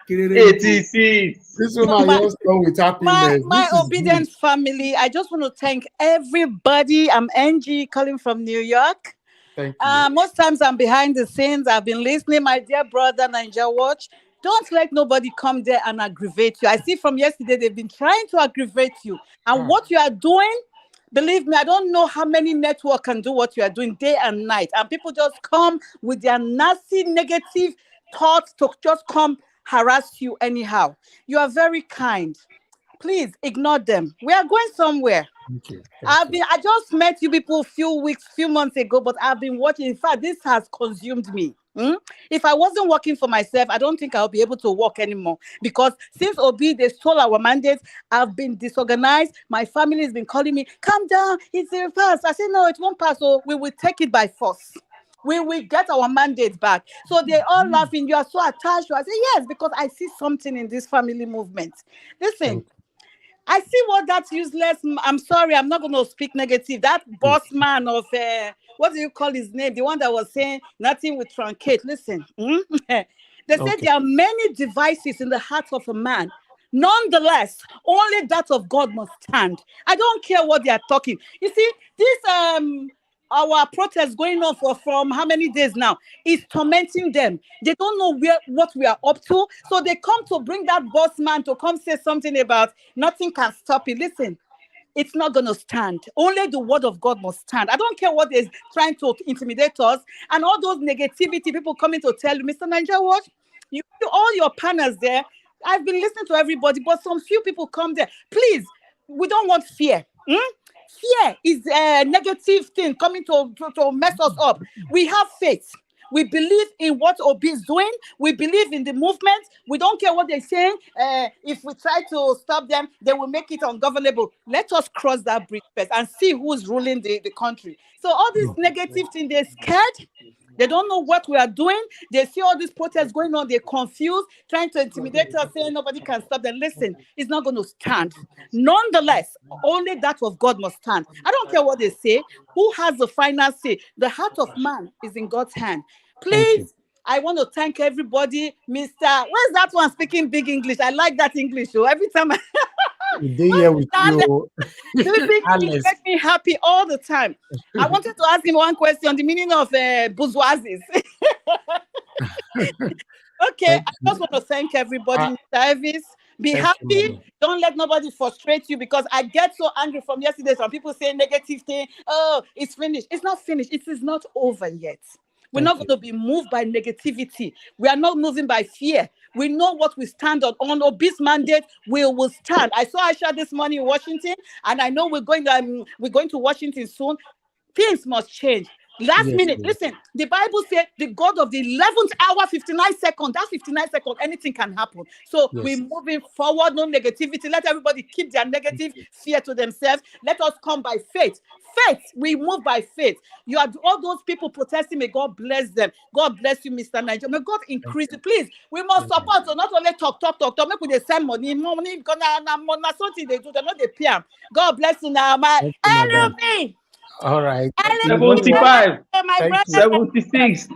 86. This woman just come with happiness. My obedient family, I just want to thank everybody. I'm Angie calling from New York. Thank you. Most times I'm behind the scenes. I've been listening, my dear brother, Niger Watch. Don't let nobody come there and aggravate you. I see from yesterday they've been trying to aggravate you. And what you are doing, believe me, I don't know how many networks can do what you are doing day and night. And people just come with their nasty, negative thoughts to just come harass you anyhow. You are very kind. Please ignore them. We are going somewhere. Thank you. I just met you people few months ago, but I've been watching. In fact, this has consumed me. If I wasn't working for myself, I don't think I'll be able to work anymore. Because since Obi, they stole our mandates, I've been disorganized. My family has been calling me, calm down, it's a pass. I said, no, it won't pass. So we will take it by force. We will get our mandate back. So they're all laughing. You are so attached. I say, yes, because I see something in this family movement. Listen, I see what that useless, I'm sorry, I'm not going to speak negative. That boss man of, what do you call his name? The one that was saying nothing with truncate. Listen, they said there are many devices in the heart of a man. Nonetheless, only that of God must stand. I don't care what they are talking. You see, this our protest going on from how many days now is tormenting them. They don't know what we are up to. So they come to bring that boss man to come say something about nothing can stop it. Listen, it's not going to stand. Only the word of God must stand. I don't care what is trying to intimidate us and all those negativity people coming to tell you, Mr. Niger Watch, you all your partners there. I've been listening to everybody, but some few people come there. Please, we don't want fear. Fear is a negative thing coming to mess us up. We have faith. We believe in what Obi is doing. We believe in the movement. We don't care what they're saying. If we try to stop them, they will make it ungovernable. Let us cross that bridge first and see who's ruling the country. So all these negative things, they're scared. They don't know what we are doing. They see all these protests going on. They're confused, trying to intimidate us, saying nobody can stop them. Listen, it's not going to stand. Nonetheless, only that of God must stand. I don't care what they say. Who has the final say? The heart of man is in God's hand. Please, I want to thank everybody. Where's that one speaking big English? I like that English. So every time here with you. It makes me happy all the time. I wanted to ask him one question, the meaning of bourgeoisie. Okay, I just want to thank everybody in service. Be happy. Don't let nobody frustrate you, because I get so angry from yesterday. Some people say negative thing. Oh, it's finished. It's not finished. It is not over yet. We're not going to be moved by negativity. We are not moving by fear. We know what we stand on. On Obi's mandate, we will stand. I saw Aisha this morning in Washington, and I know we're going to Washington soon. Things must change. Last minute, listen, the Bible said the God of the 11th hour, 59 seconds, that's 59 seconds, anything can happen. So we're moving forward, no negativity. Let everybody keep their negative fear to themselves. Let us come by faith. Faith, we move by faith. You are all those people protesting, may God bless them. God bless you, Mr. Niger. May God increase it. Please, we must support. So not only talk. Make we send money, because now something they do, they're not the PM. God bless you now, my enemy. All right. 75. My brother. 76.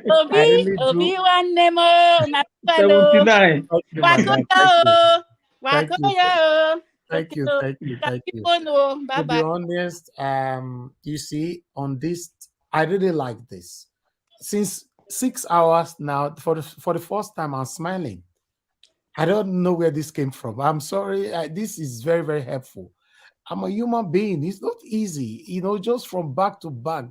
Obi one nemo. 79. Thank you. Bye-bye. To be honest, you see, on this, I really like this. Since 6 hours now, for the first time, I'm smiling. I don't know where this came from. I'm sorry. This is very, very helpful. I'm a human being. It's not easy, just from back to back.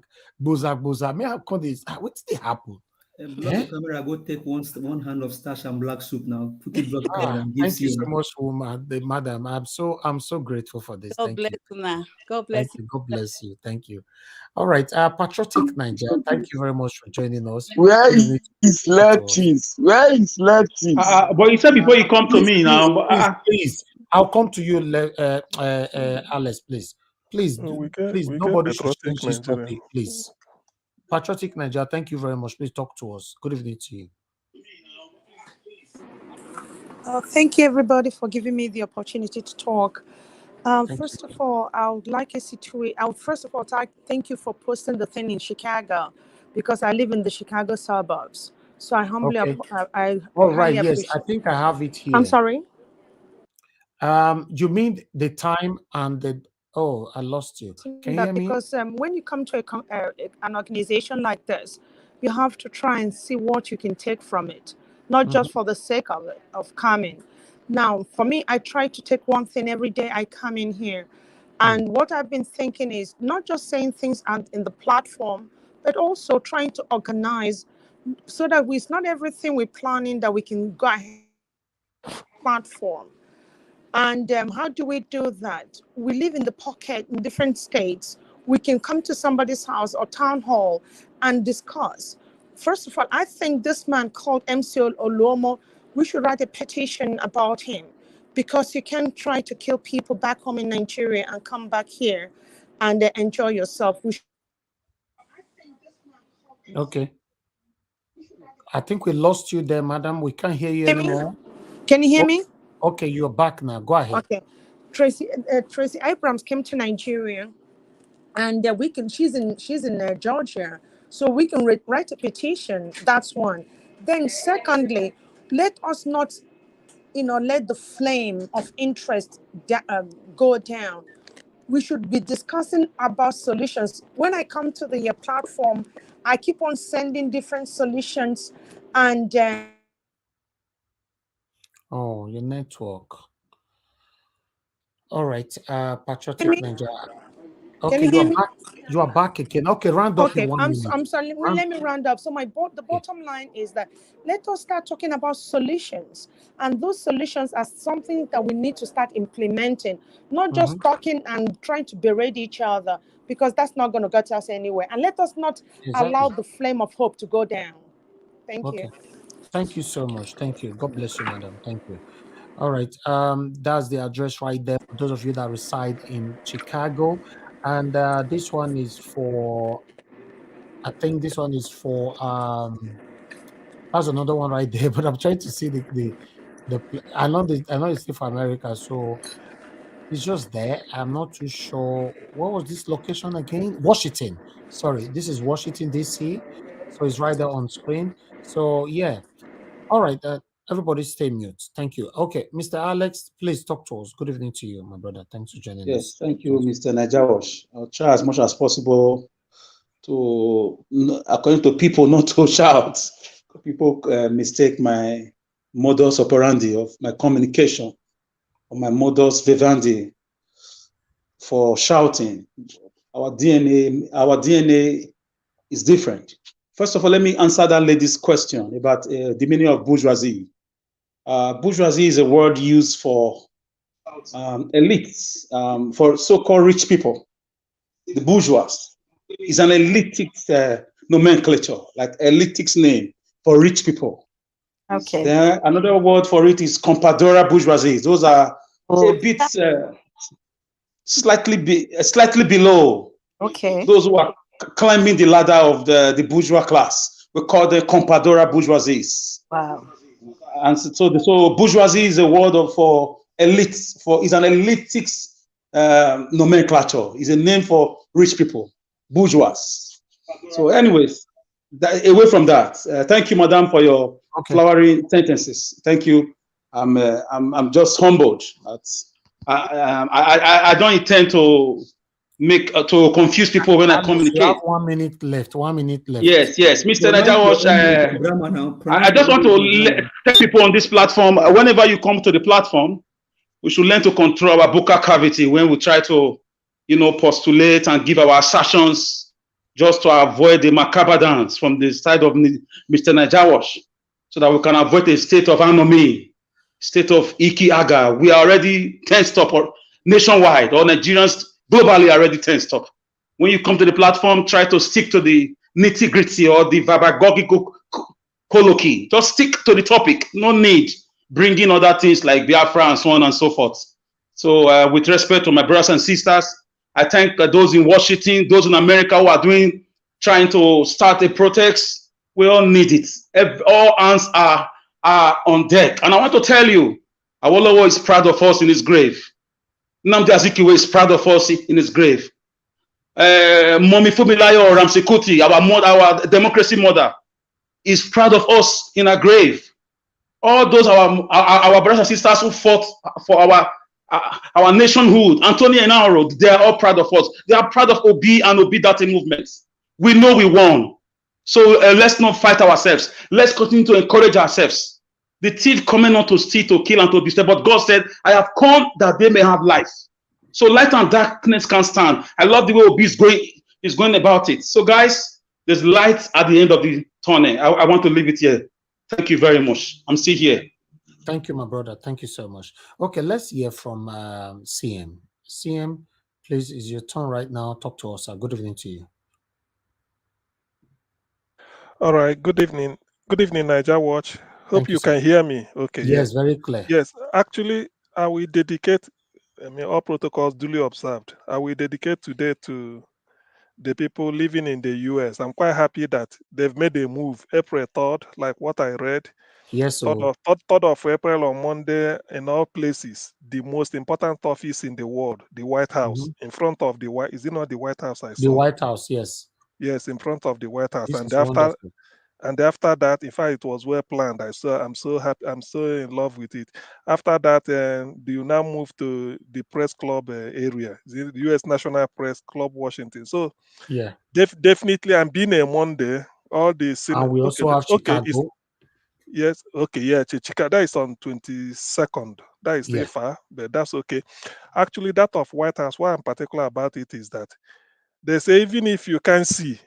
Boza. May I call this? What did happen? Block the camera, go take one hand of starch and black soup now. Put it block the camera and give thank you so much, madam. I'm so grateful for this. God bless you now. God bless you. God bless you. Thank you. All right, Patriotic Niger, thank you very much for joining us. Where is Lefties? Where is Lefties? But you said before you come to me now. Please. I'll come to you, Alex, please. Please, nobody should change this topic, please. Patriotic Nigeria, thank you very much. Please talk to us. Good evening to you. Thank you, everybody, for giving me the opportunity to talk. First of all, I would like a situation. I would first of all thank you for posting the thing in Chicago, because I live in the Chicago suburbs. So I humbly, Okay. I All right. highly Yes, I appreciate. think I have it here. I'm sorry. You mean the time and the? Oh, I lost you. Can you hear me? Because when you come to an organization like this, you have to try and see what you can take from it, not just for the sake of it, of coming. Now, for me, I try to take one thing every day I come in here. And what I've been thinking is not just saying things in the platform, but also trying to organize so that it's not everything we're planning that we can go ahead platform. And how do we do that? We live in the pocket in different states. We can come to somebody's house or town hall and discuss. First of all, I think this man called MC Oluomo, we should write a petition about him, because you can't try to kill people back home in Nigeria and come back here and enjoy yourself. Okay. I think we lost you there, madam. We can't hear you anymore. Can you hear me? Okay, you're back now. Go ahead. Okay. Tracy Abrams came to Nigeria, and she's in Georgia, so we can write a petition. That's one. Then secondly, let us not let the flame of interest go down. We should be discussing about solutions. When I come to the platform, I keep on sending different solutions, and oh, your network. All right, Patriotic Nigeria. Okay, you are back again. Okay, round up in 1 minute. I'm sorry. Let me round up. So the bottom line is that let us start talking about solutions, and those solutions are something that we need to start implementing, not just talking and trying to berate each other, because that's not going to get us anywhere. And let us not allow the flame of hope to go down. Thank you. Thank you so much. Thank you. God bless you, madam. Thank you. All right. That's the address right there for those of you that reside in Chicago. And this one is for, I think this one is for, that's another one right there, but I'm trying to see I know it's still for America, so it's just there. I'm not too sure. What was this location again? Washington. Sorry, this is Washington, D.C. So it's right there on screen. So yeah. All right. Everybody stay mute. Thank you. Okay, Mr. Alex, please talk to us. Good evening to you, my brother. Thanks for joining us. Yes, thank you, Mr. Najawash. I'll try as much as possible to, according to people, not to shout. People mistake my modus operandi of my communication, or my modus vivendi for shouting. Our DNA is different. First of all, let me answer that lady's question about the meaning of bourgeoisie. Bourgeoisie is a word used for elites, for so-called rich people. The bourgeois is an elitic nomenclature, like elitic name for rich people. Okay. Then another word for it is compadora bourgeoisie. Those are a bit slightly below. Okay. Those who are climbing the ladder of the bourgeois class. We call them compadora bourgeoisies. Wow. And so bourgeoisie is a word for elites. Is an elitic nomenclature. Is a name for rich people, bourgeois. So, anyways, away from that, thank you, madam, for your flowery sentences. Thank you. I'm just humbled. I don't intend to to confuse people when I communicate. You have 1 minute left. 1 minute left. Yes, Mr. Najawash. I just want to tell people on this platform, whenever you come to the platform, we should learn to control our vocal cavity when we try to, postulate and give our assertions, just to avoid the macabre dance from the side of Mr. Najawash, so that we can avoid a state of anomie, state of iki aga. We are already tensed up nationwide, or Nigerians globally already tensed up. When you come to the platform, try to stick to the nitty-gritty or the vabagogical colloquy. Just stick to the topic. No need bringing other things like Biafra and so on and so forth. So with respect to my brothers and sisters, I thank those in Washington, those in America who are doing trying to start a protest. We all need it. All hands are on deck. And I want to tell you, Awolowo is proud of us in his grave. Nnamdi Azikiwe is proud of us in his grave. Mommy Fumilayo Ramsey Kuti, our democracy mother, is proud of us in her grave. All those our brothers and sisters who fought for our nationhood, Antonio and Aro, they are all proud of us. They are proud of Obi and Obi Dati movement. We know we won. So let's not fight ourselves. Let's continue to encourage ourselves. The thief coming not to steal, to kill, and to destroy. But God said, I have come that they may have life. So light and darkness can stand. I love the way Obi is going about it. So guys, there's light at the end of the tunnel. I want to leave it here. Thank you very much. I'm still here. Thank you, my brother. Thank you so much. Okay, let's hear from CM. CM, please, it's your turn right now. Talk to us. Good evening to you. All right. Good evening. Good evening, Niger Watch. Hope you can hear me. Okay. Yes, very clear. Yes. Actually, I will dedicate, all protocols duly observed. I will dedicate today to the people living in the US. I'm quite happy that they've made a move April 3rd, like what I read. Yes, so 3rd of April on Monday, in all places, the most important office in the world, the White House, in front of the White, is it not the White House I saw? The White House, yes. Yes, in front of the White House. This And is wonderful. and after that, in fact, it was well planned. I'm so happy. I'm so in love with it. After that, you now move to the press club area, the U.S. National Press Club, Washington. So, yeah, definitely, I'm being a Monday. All the and we also have Chicago. Yes, okay, yeah, Chicago. That is on 22nd. That is still far, but that's okay. Actually, that of White House, what I'm particular about it is that they say even if you can't see,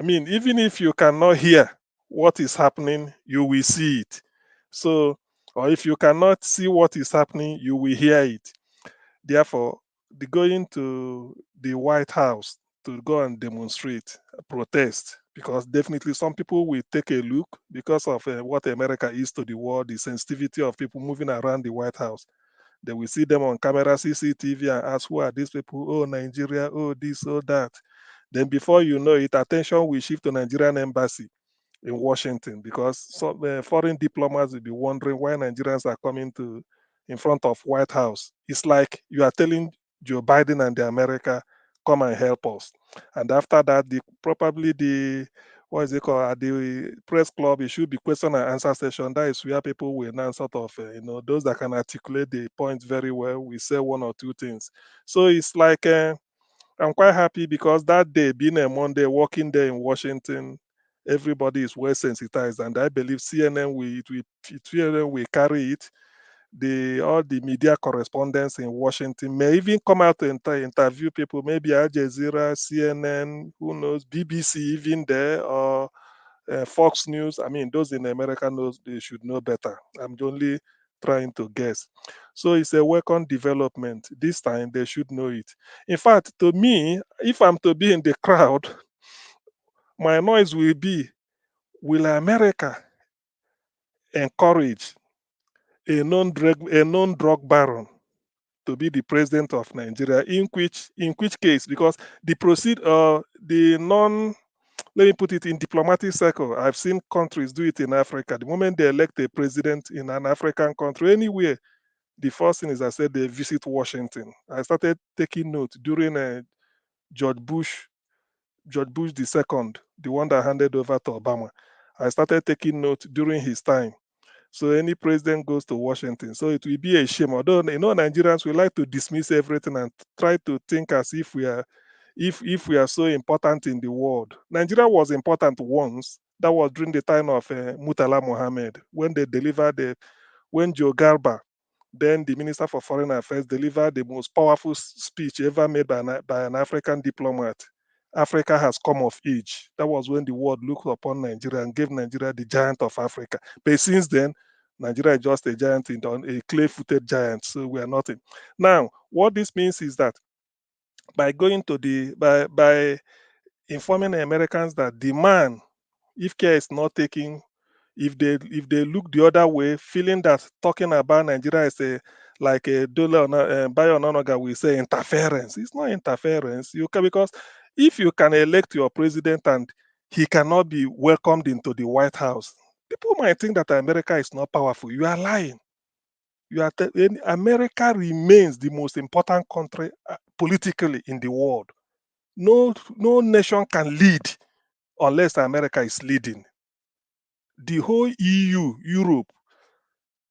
even if you cannot hear what is happening, you will see it. So, or if you cannot see what is happening, you will hear it. Therefore, the going to the White House to go and demonstrate, protest, because definitely some people will take a look because of what America is to the world, the sensitivity of people moving around the White House. They will see them on camera, CCTV, and ask, who are these people? Oh, Nigeria, oh, this, oh, that. Then before you know it, attention will shift to Nigerian embassy in Washington, because some foreign diplomats will be wondering why Nigerians are coming to in front of White House. It's like you are telling Joe Biden and the America, come and help us. And after that, probably the what is it called, at the press club, it should be question and answer session. That is where people will now sort of those that can articulate the points very well, we say one or two things. So it's like I'm quite happy because that day being a Monday, working day in Washington, everybody is well sensitized, and I believe CNN will carry it. All the media correspondents in Washington may even come out to interview people, maybe Al Jazeera, CNN, who knows, BBC even there, or Fox News. Those in America knows, they should know better. I'm only trying to guess. So it's a welcome development. This time they should know it. In fact, to me, if I'm to be in the crowd, my noise will be, will America encourage a non-drug baron to be the president of Nigeria? In which case, because let me put it in diplomatic circle, I've seen countries do it in Africa. The moment they elect a president in an African country, anywhere, the first thing is I said they visit Washington. I started taking note during George Bush II, the one that handed over to Obama. I started taking note during his time. So any president goes to Washington. So it will be a shame. Although Nigerians, we like to dismiss everything and try to think as if we are so important in the world. Nigeria was important once. That was during the time of Murtala Mohammed, when when Joe Garba, then the Minister for Foreign Affairs, delivered the most powerful speech ever made by an African diplomat. Africa has come of age. That was when the world looked upon Nigeria and gave Nigeria the giant of Africa. But since then, Nigeria is just a giant, a clay-footed giant. So we are nothing. Now, what this means is that by informing the Americans that the man, if care is not taken, if they look the other way, feeling that talking about Nigeria is like a dollar Bayo Ononoga will say interference. It's not interference. Because If you can elect your president and he cannot be welcomed into the White House, people might think that America is not powerful. You are lying. America remains the most important country politically in the world. No nation can lead unless America is leading. The whole EU, Europe,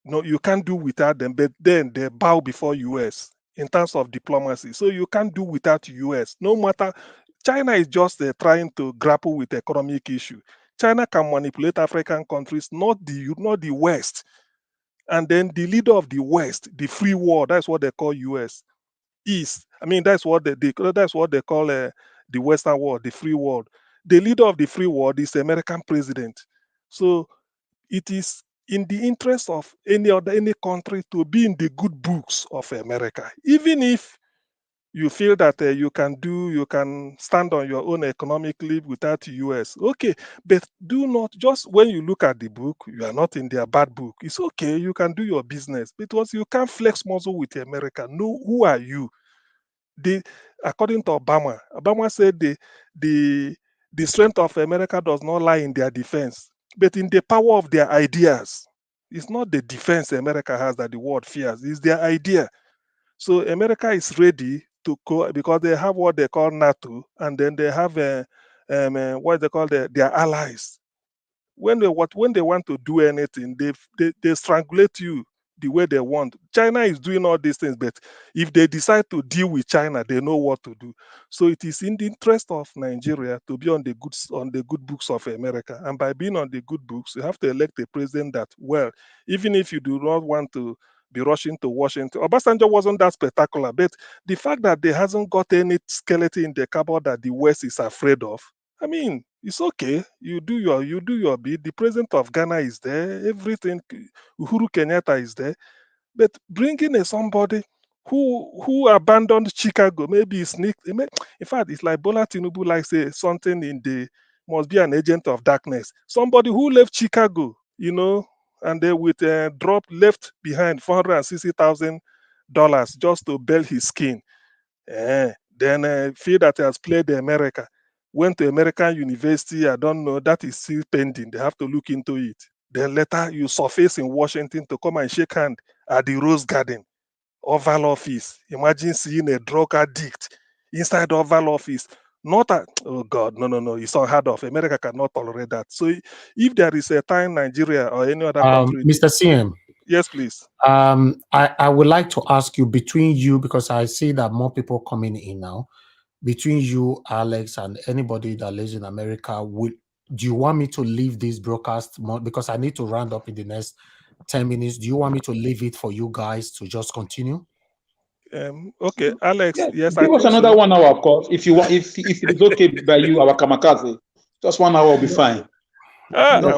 no, you can't do without them, but then they bow before US in terms of diplomacy. So you can't do without US. No matter, China is just trying to grapple with economic issue. China can manipulate African countries, not the West. And then the leader of the West, the free world, that's what they call US. That's what they call the Western world, the free world. The leader of the free world is the American president. So it is in the interest of any country to be in the good books of America, even if you feel that you can stand on your own economically without US. Okay, but do not, just when you look at the book, you are not in their bad book. It's okay, you can do your business, because you can't flex muscle with America. No, who are you? According to Obama said the strength of America does not lie in their defense, but in the power of their ideas. It's not the defense America has that the world fears, it's their idea. So America is ready to go, because they have what they call NATO, and then they have what they call their allies. When they want to do anything, they strangulate you the way they want. China is doing all these things, but if they decide to deal with China, they know what to do. So it is in the interest of Nigeria to be on the good books of America. And by being on the good books, you have to elect a president that, well, even if you do not want to be rushing to Washington. Obasanjo wasn't that spectacular, but the fact that there hasn't got any skeleton in the cupboard that the West is afraid of, it's okay. You do your bit. The president of Ghana is there. Everything. Uhuru Kenyatta is there. But bringing in somebody who abandoned Chicago, maybe sneaked. In fact, it's like Bola Tinubu like say something must be an agent of darkness. Somebody who left Chicago, and they left behind $460,000 just to bail his skin. Then feel that he has played America. Went to American University, I don't know, that is still pending. They have to look into it. Then later you surface in Washington to come and shake hand at the Rose Garden, Oval Office. Imagine seeing a drug addict inside Oval Office. Oh God, no, it's unheard of. America cannot tolerate that. So if there is a time Nigeria or any other country. Mr. CM. Yes, please. I would like to ask you, between you, because I see that more people coming in now, between you, Alex, and anybody that lives in America, do you want me to leave this broadcast because I need to round up in the next 10 minutes? Do you want me to leave it for you guys to just continue? Okay, Alex. Yes, give us another 1 hour, of course. If you want, if it is okay by you, our kamikaze, just 1 hour will be fine. Okay.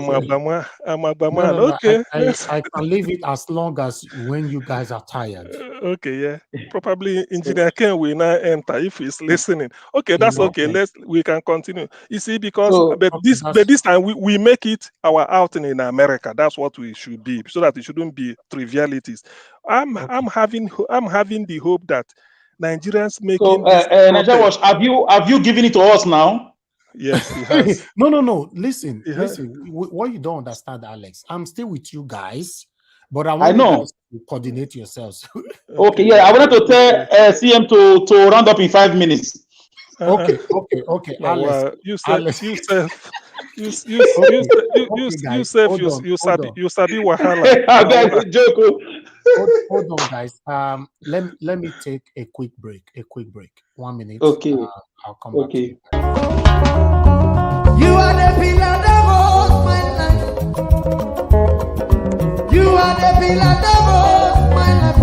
I can leave it as long as when you guys are tired. Okay, yeah. Probably Engineer Ken will now enter if he's listening. Okay, that's okay. We can continue. You see, because this time we make it our outing in America. That's what we should be, so that it shouldn't be trivialities. I'm having the hope that Nigerians making have you given it to us now? Yes, he has. No. Listen. What you don't understand, Alex, I'm still with you guys, but I want you guys to coordinate yourselves. Okay, yeah. I wanted to tell CM to round up in 5 minutes. Okay. Alex, you study wahala. Hold on, guys. Let me take a quick break. 1 minute. Okay. I'll come back to you. You are the pillar that holds my life. You are the pillar that holds my life.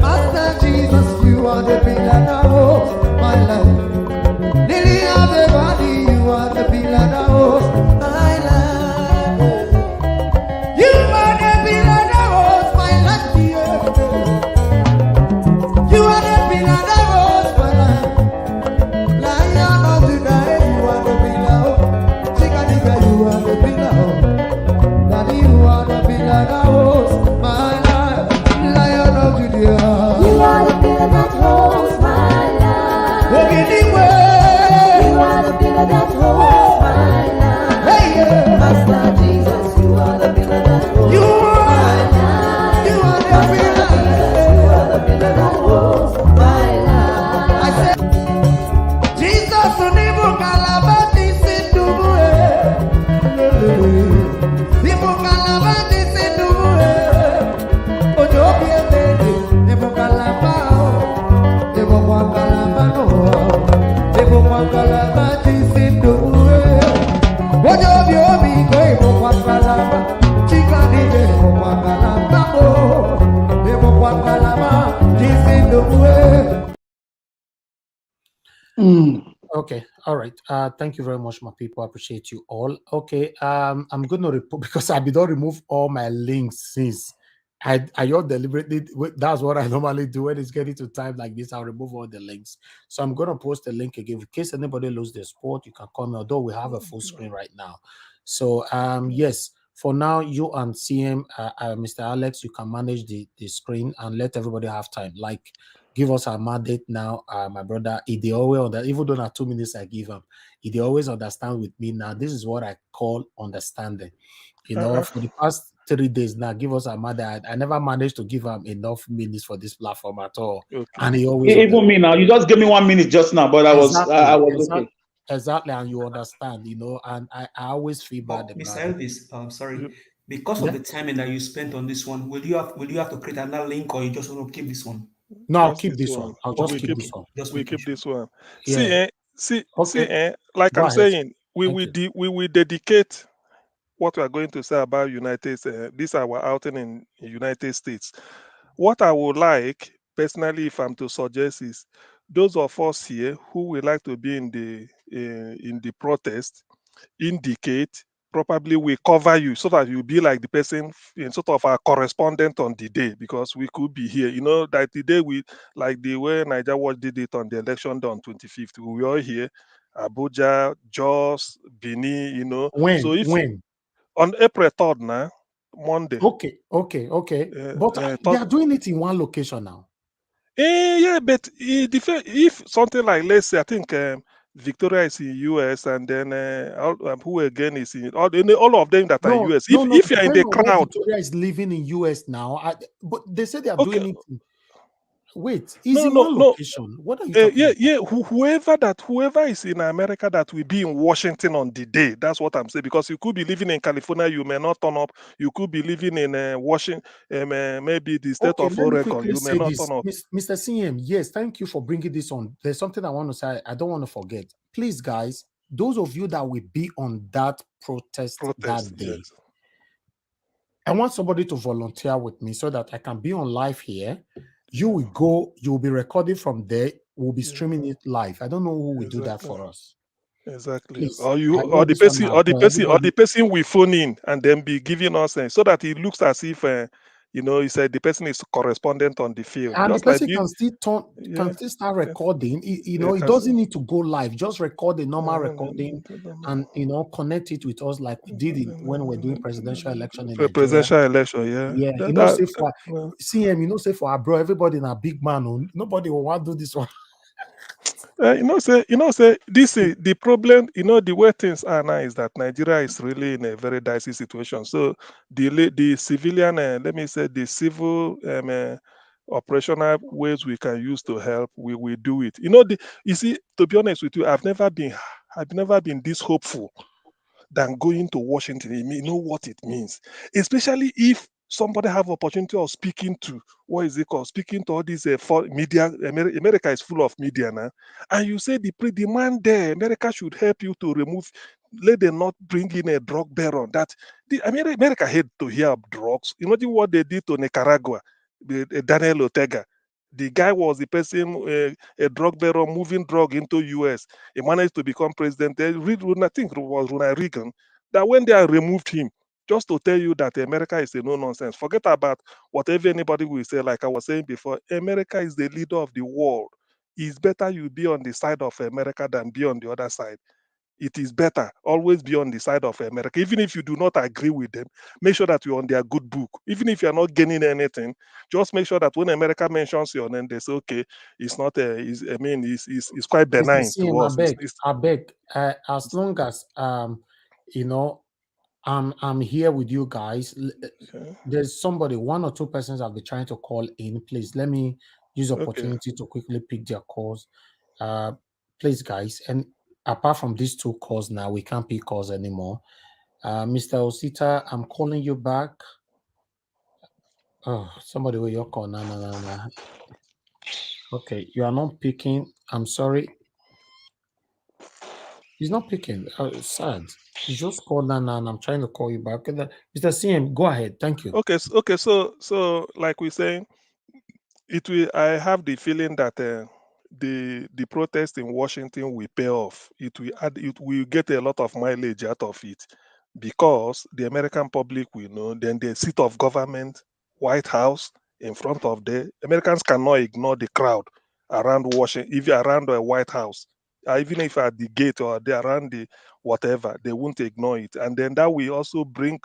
Master Jesus, you are the pillar that holds my life. Lily of the valley, you are the pillar that holds my life. You are the pillar that holds my life. You are the pillar that holds my life. Lion of the night, you are the pillar. Chicanica, you are the pillar. Daddy, you are the pillar that holds my life. Lion of Judea, you are the pillar that holds my life. pillar that holds my life. Hey, yeah. Master Jesus, you are the pillar that holds my life. You are the pillar. Jesus, you are the pillar that holds my life. I said, Jesus, unibu kalabati sinduwe. Nibu kalabati sinduwe. Ojo biembe, nibu kalabao. Nibu kwa kalabano. Nibu kwa kalabati sinduwe. Ojo biombi, nibu kwa kalaba. Chikani nibu kwa kalabao. Nibu kwa kalabati sinduwe. Okay, all right. Thank you very much, my people. I appreciate you all. Okay, I'm gonna report because I don't remove all my links since I all deliberately. That's what I normally do when it's getting to time like this. I'll remove all the links. So I'm gonna post the link again in case anybody lose their sport. You can call me. Although we have a full screen right now. So yes. For now, you and CM, Mr. Alex, you can manage the screen and let everybody have time. Like, give us our mandate now, my brother. They always even though not 2 minutes I give him, they always understand with me now. This is what I call understanding. You know, for the past 3 days now, give us our mandate. I never managed to give him enough minutes for this platform at all. Okay. And he always even me now. You just gave me 1 minute just now, but I was okay. Exactly, and you understand, you know, and I always feel bad about Mr. it. Elvis, sorry, because of the timing that you spent on this one, will you have to create another link, or you just want to keep this one? No, I'll keep this one. I'll just keep this one. We keep this one. Yeah. See, like Go I'm ahead. saying, we will dedicate what we are going to say about United States. This our outing in United States. What I would like personally, if I'm to suggest, is those of us here who would like to be in the protest, indicate. Probably we cover you so that you be like the person in sort of our correspondent on the day, because we could be here. You know that the day we, like the way Niger Watch did it on the election day on 25th, we were all here, Abuja, Jos, Bini. You know. So if When? on April 3rd now, Monday. Okay. But they are doing it in one location now. Yeah, but if something like, let's say, I think Victoria is in US, and then who again is in all of them that are US. If you're in the crowd, Victoria is living in US now. But they say they are doing it. Wait, is no, in one location? What are you talking about? Whoever is in America that will be in Washington on the day. That's what I'm saying, because you could be living in California, you may not turn up. You could be living in Washington, maybe the state of Oregon, you may not turn up. Mr. CM, yes, thank you for bringing this on. There's something I want to say. I don't want to forget. Please, guys, those of you that will be on that protest that day, yes. I want somebody to volunteer with me so that I can be on live here. You will go, you'll be recording from there. We'll be streaming it live. I don't know who will do that for us. Exactly. Please, Or the person we phone in and then be giving us so that it looks as if he said the person is correspondent on the field. And just the person like can still start recording. It doesn't need to go live. Just record a normal recording and connect it with us like we did it when we're doing presidential election in Nigeria. Presidential election, yeah. CM, say for our bro, everybody in a big man. Nobody will want to do this one. Say this is the problem. The way things are now is that Nigeria is really in a very dicey situation. So the civilian, let me say, the civil operational ways we can use to help, we will do it. You see, to be honest with you, I've never been this hopeful than going to Washington. You know what it means, especially if somebody have opportunity of speaking to speaking to all these media. America is full of media now, and you say the demand there, America should help you to remove. Let them not bring in a drug baron. That America hate to hear of drugs. Imagine what they did to Nicaragua, Daniel Ortega. The guy was the person, a drug baron moving drug into US. He managed to become president. I think it was Ronald Reagan that when they removed him, just to tell you that America is a no nonsense. Forget about whatever anybody will say. Like I was saying before, America is the leader of the world. It's better you be on the side of America than be on the other side. it is better always be on the side of America. Even if you do not agree with them, make sure that you're on their good book. Even if you're not gaining anything, just make sure that when America mentions your name, they say, okay, it's not it's quite benign to us. I beg, as long as you know, I'm here with you guys. There's somebody, one or two persons have been trying to call in. Please let me use opportunity to quickly pick their calls. Please, guys. And apart from these two calls now, we can't pick calls anymore. Mr. Osita, I'm calling you back. Oh, somebody will your call. No. Okay, you are not picking. I'm sorry. He's not picking. Sad. You just called and I'm trying to call you back. Mr. CM, go ahead. Thank you. Okay. So like we're saying, I have the feeling that the protest in Washington will pay off. It will get a lot of mileage out of it, because the American public will know. Then the seat of government, White House, in front of the Americans cannot ignore the crowd around Washington, even around the White House. Even if at the gate or they around the whatever, they won't ignore it. And then that will also bring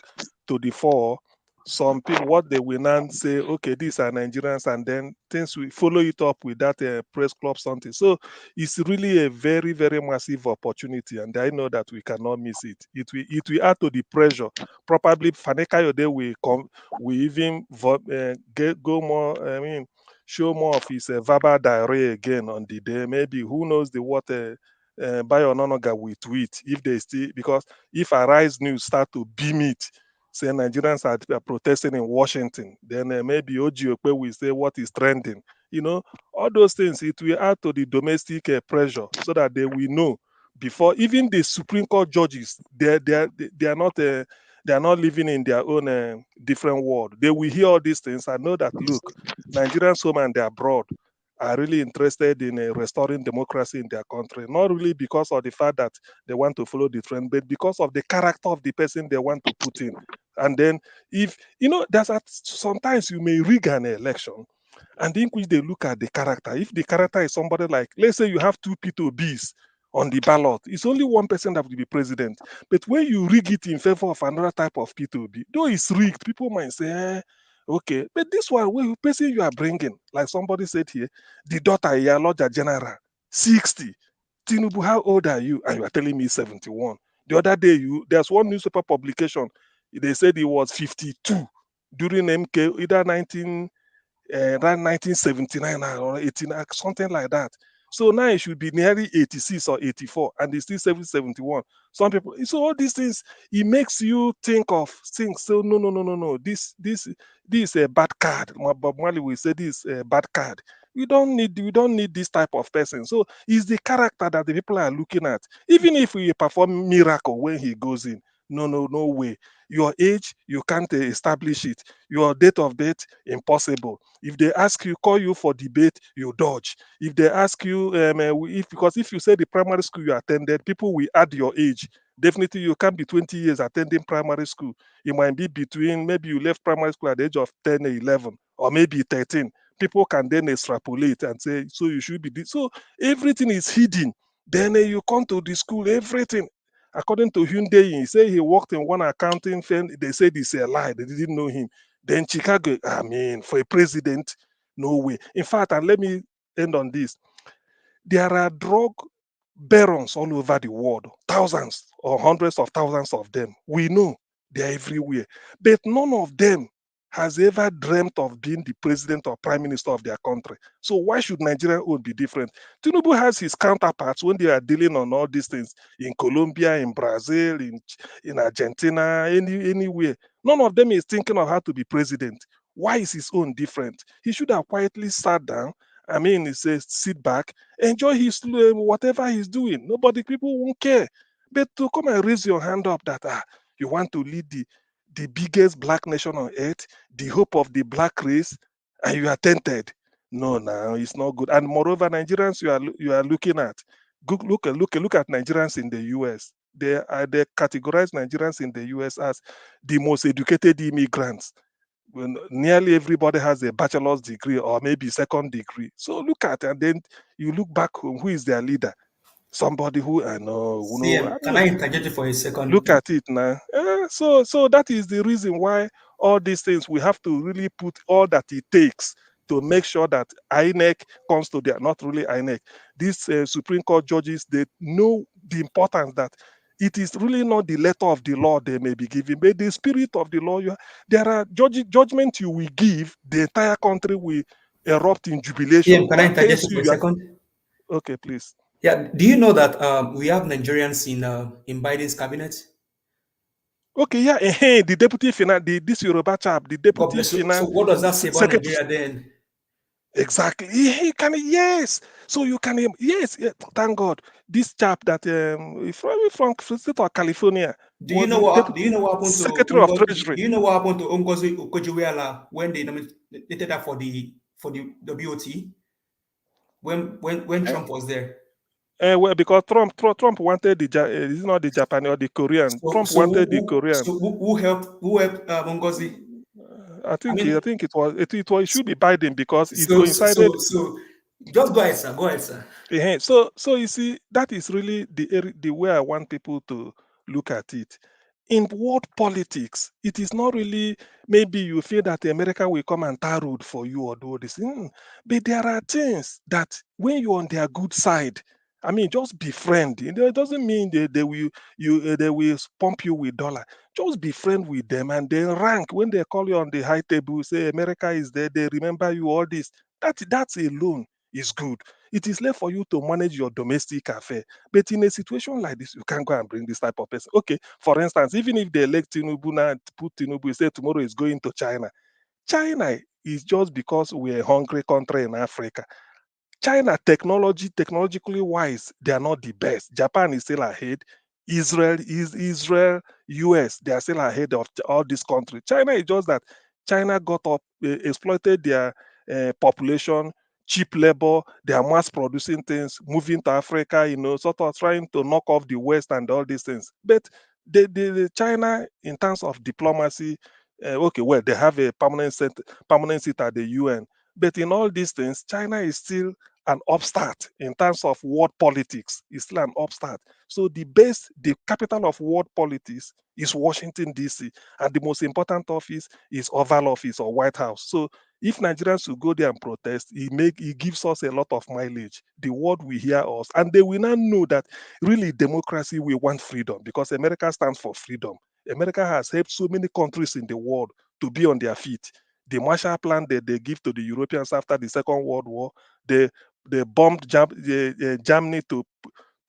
to the fore some people, what they will now say, okay, these are Nigerians, and then things we follow it up with that press club something. So it's really a very, very massive opportunity, and I know that we cannot miss it. It will add to the pressure. Probably Fani Kayode will even go more. Show more of his verbal diarrhea again on the day. Maybe who knows what Bayo Ononoga will tweet if they still, because if Arise News start to beam it, say Nigerians are protesting in Washington, then maybe Ojiokwe will say what is trending. All those things, it will add to the domestic pressure, so that they will know before. Even the Supreme Court judges, they are not living in their own different world. They will hear all these things and know that, look, Nigerians home and abroad are really interested in restoring democracy in their country, not really because of the fact that they want to follow the trend, but because of the character of the person they want to put in. And then, if sometimes you may rig an election, and in which they look at the character. If the character is somebody like, let's say you have two P2Bs on the ballot, it's only one person that will be president. But when you rig it in favor of another type of P2B, though it's rigged, people might say, okay, but this one, the person you are bringing, like somebody said here, the daughter, Yaloja General, 60. Tinubu, how old are you? And you are telling me 71. The other day, there's one newspaper publication, they said he was 52 during MK, either around 1979 or 18, something like that. So now it should be nearly 86 or 84, and it's still 71. Some people, so all these things, it makes you think of things. So no. This is a bad card. Bob Marley will say this is a bad card. We don't need this type of person. So it's the character that the people are looking at. Even if we perform miracle when he goes in, no way. Your age, you can't establish it. Your date of birth, impossible. If they ask you, call you for debate, you dodge. If they ask you, because if you say the primary school you attended, people will add your age. Definitely, you can't be 20 years attending primary school. It might be between, maybe you left primary school at the age of 10 or 11, or maybe 13. People can then extrapolate and say, so you should be this. So everything is hidden. Then you come to the school, everything. According to Hyundai, he said he worked in one accounting firm. They said it's a lie. They didn't know him. Then Chicago, for a president, no way. In fact, and let me end on this. There are drug barons all over the world, thousands or hundreds of thousands of them. We know they are everywhere. But none of them has ever dreamt of being the president or prime minister of their country. So why should Nigeria own be different? Tinubu has his counterparts when they are dealing on all these things in Colombia, in Brazil, in Argentina, anywhere. None of them is thinking of how to be president. Why is his own different? He should have quietly sat down. He says, sit back, enjoy his whatever he's doing. People won't care. But to come and raise your hand up that you want to lead the biggest black nation on earth, the hope of the black race, and you are tempted. No, it's not good. And moreover, Nigerians you are looking at, look at Nigerians in the US. They categorize Nigerians in the US as the most educated immigrants. When nearly everybody has a bachelor's degree or maybe second degree. So look at, and then you look back home, who is their leader? Somebody who I know, CM, can I interject you for a second? Look at it now. So that is the reason why all these things we have to really put all that it takes to make sure that INEC comes to their, not really INEC. These Supreme Court judges, they know the importance that it is really not the letter of the law they may be giving, but the spirit of the law. There are judgment you will give, the entire country will erupt in jubilation. CM, can I interject you for a second? Okay, please. Yeah, do you know that we have Nigerians in Biden's cabinet? Okay, yeah, the deputy finance, this Yoruba chap, the deputy finance. So what does that say about Nigeria then? Exactly. He can, yes. So you can, yes. Thank God. This chap that from the state of California. Do you know what happened to Secretary of Treasury? Do you know what happened to Ngozi Okonjo-Iweala when they nominated her for the WOT? When Trump was there? Well, because Trump wanted this is not the Japanese or the Korean. Trump wanted the Korean. So who helped Ngozi? I think it should be Biden because it coincided. So just go ahead, sir. Go ahead, sir. So you see, that is really the way I want people to look at it. In world politics, it is not really maybe you feel that America will come and tar road for you or do this. But there are things that when you're on their good side, I mean, just befriend. It doesn't mean they will pump you with dollar. Just be friend with them and then rank when they call you on the high table. Say America is there. They remember you. All this. That's alone is good. It is left for you to manage your domestic affair. But in a situation like this, you can't go and bring this type of person. Okay, for instance, even if they elect Tinubu now, put Tinubu, say tomorrow is going to China. China is just because we're a hungry country in Africa. China, technologically wise, they are not the best. Japan is still ahead. Israel, US, they are still ahead of all these countries. China is just that China got up, exploited their population, cheap labor, they are mass producing things, moving to Africa, sort of trying to knock off the West and all these things. But the China, in terms of diplomacy, okay, well, they have a permanent seat at the UN. But in all these things, China is still an upstart in terms of world politics. It's still an upstart. So the capital of world politics is Washington, D.C. And the most important office is Oval Office or White House. So if Nigerians will go there and protest, it gives us a lot of mileage. The world will hear us. And they will now know that really democracy, we want freedom because America stands for freedom. America has helped so many countries in the world to be on their feet. The Marshall Plan that they give to the Europeans after the Second World War, they bombed Germany to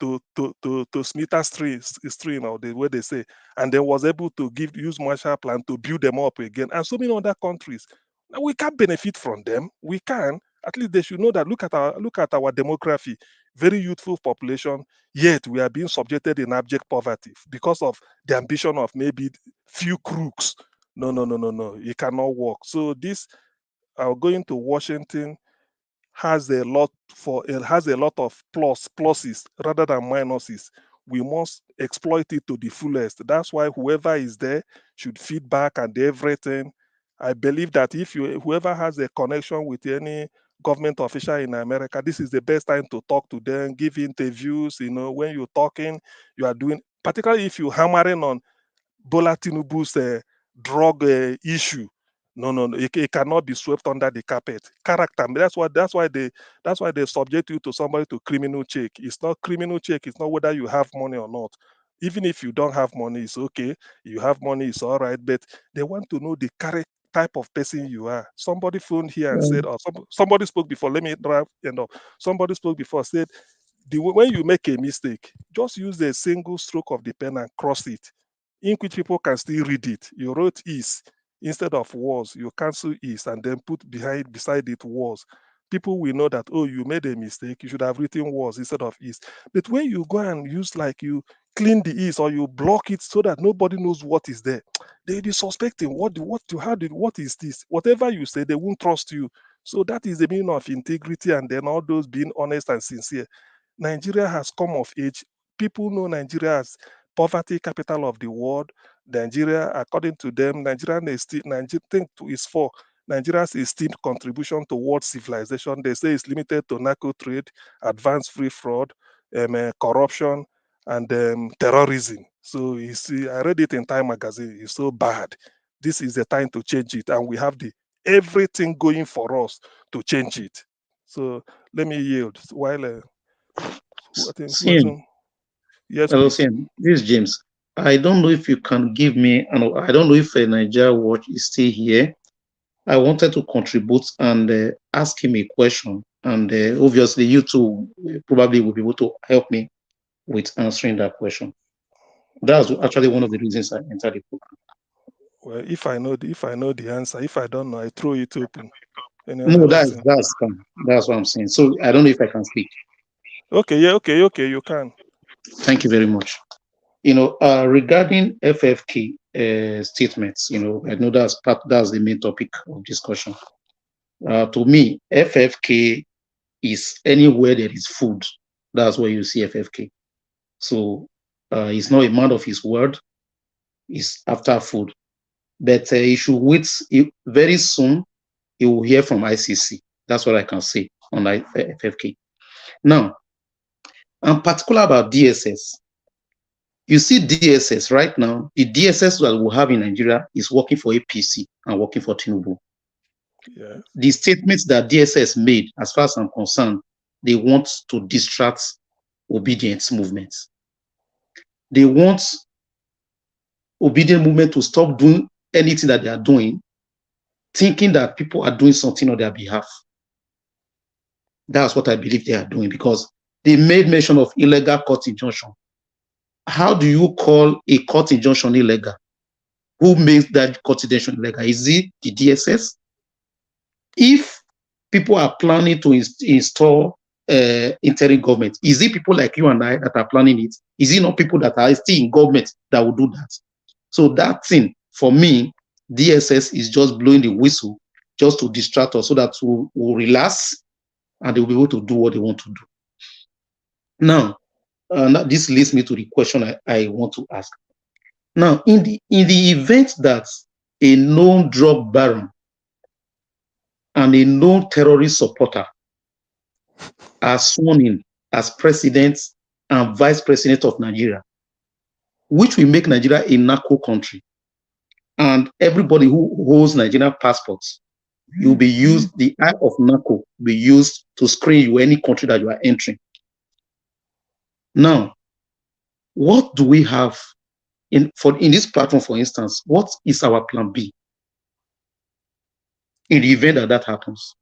Smitha stream, or the way they say, and then was able to use Marshall Plan to build them up again, and so many other countries. Now we can benefit from them. We can. At least they should know that. Look at our demography, very youthful population. Yet we are being subjected in abject poverty because of the ambition of maybe few crooks. No. It cannot work. So this, going to Washington has a lot of pluses rather than minuses. We must exploit it to the fullest. That's why whoever is there should feedback and everything. I believe that if whoever has a connection with any government official in America, this is the best time to talk to them, give interviews. When you're talking, you are doing, particularly if you're hammering on Bola Tinubu's drug issue. No. It cannot be swept under the carpet. Character. That's why they subject you to somebody to criminal check. It's not criminal check. It's not whether you have money or not. Even if you don't have money, it's okay. You have money, it's all right. But they want to know the type of person you are. Somebody phoned here and said, or somebody spoke before. Let me somebody spoke before, said, when you make a mistake, just use a single stroke of the pen and cross it, in which people can still read it. You wrote is instead of was. You cancel is and then put beside it was. People will know that, oh, you made a mistake. You should have written was instead of is. But when you go and use, like, you clean the is or you block it so that nobody knows what is there, they'll be suspecting what is this? Whatever you say, they won't trust you. So that is the meaning of integrity, and then all those being honest and sincere. Nigeria has come of age. People know Nigeria as poverty capital of the world. Nigeria, according to them, Nigeria's esteemed contribution to world civilization. They say it's limited to narco trade, advanced free fraud, corruption, and terrorism. So you see, I read it in Time magazine. It's so bad. This is the time to change it, and we have everything going for us to change it. So let me yield while yes, hello, please. Sim. This is James. I don't know if you can give me, I don't know if Nigeria Watch is still here. I wanted to contribute and ask him a question. And obviously, you two probably will be able to help me with answering that question. That's actually one of the reasons I entered the program. Well, if I know the answer, if I don't know, I throw it open. No, that's what I'm saying. So I don't know if I can speak. Okay, yeah, okay, you can. Thank you very much. Regarding FFK statements, I know that's the main topic of discussion. To me, FFK is anywhere there is food. That's where you see FFK. So he's not a man of his word. He's after food. But he should wait. Very soon, he will hear from ICC. That's what I can say on FFK. Now, I'm particular about DSS. You see DSS right now, the DSS that we have in Nigeria is working for APC and working for Tinubu. Yeah. The statements that DSS made, as far as I'm concerned, they want to distract obedience movements. They want obedient movement to stop doing anything that they are doing, thinking that people are doing something on their behalf. That's what I believe they are doing, because they made mention of illegal court injunction. How do you call a court injunction illegal? Who makes that court injunction illegal? Is it the DSS? If people are planning to install interim government, is it people like you and I that are planning it? Is it not people that are still in government that will do that? So that thing, for me, DSS is just blowing the whistle just to distract us so that we'll relax and they'll be able to do what they want to do. Now, this leads me to the question I want to ask. Now, in the event that a known drug baron and a known terrorist supporter are sworn in as president and vice president of Nigeria, which will make Nigeria a narco country, and everybody who holds Nigerian passports, you'll be used, the eye of narco will be used to screen you any country that you are entering. Now, what do we have in this platform, for instance? What is our plan B in the event that happens?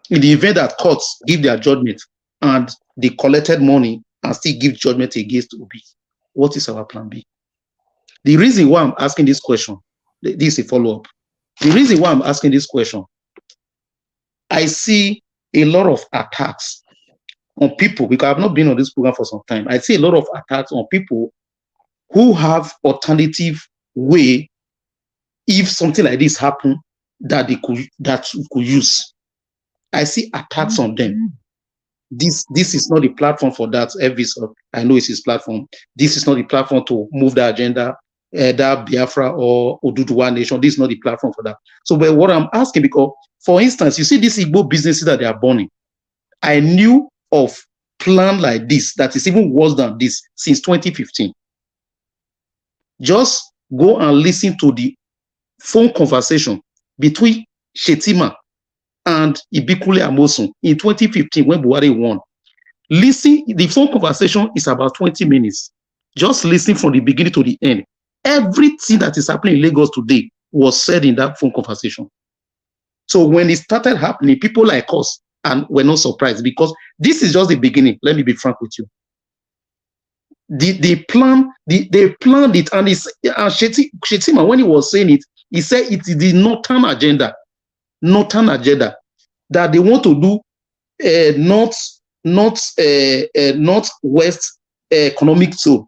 In the event that courts give their judgment and they collected money and still give judgment against Obi, what is our plan B? The reason why I'm asking this question, this is a follow-up. The reason why I'm asking this question, I see a lot of attacks on people, because I've not been on this program for some time. I see a lot of attacks on people who have alternative way if something like this happen that we could use. I see attacks on them. This is not the platform for that. I know it's his platform. This is not the platform to move the agenda, that Biafra or Oduduwa nation. This is not the platform for that. So, but what I'm asking, because, for instance, you see these Igbo businesses that they are burning. I knew of plan like this that is even worse than this since 2015. Just go and listen to the phone conversation between Shetima and Ibikule Amosun in 2015 when Buhari won. Listen, the phone conversation is about 20 minutes. Just listen from the beginning to the end. Everything that is happening in Lagos today was said in that phone conversation. So when it started happening, people like us and we're not surprised, because this is just the beginning. Let me be frank with you. They planned it, and Shetima, when he was saying it, he said it is the northern agenda that they want to do northwest economic zone.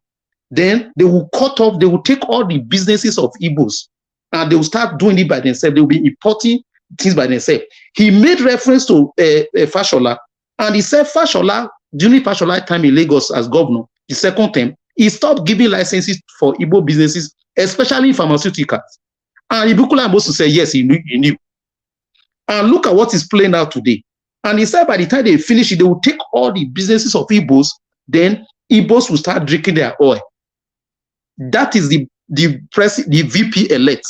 Then they will they will take all the businesses of Igbos and they will start doing it by themselves. They will be importing things by themselves. He made reference to Fashola, and he said Fashola, during Fashola time in Lagos as governor, the second term, he stopped giving licenses for Igbo businesses, especially pharmaceuticals. And Ibukula Amosun said, yes, he knew. And look at what is playing out today. And he said by the time they finish it, they will take all the businesses of Igbos then Igbos will start drinking their oil. That is the VP elect.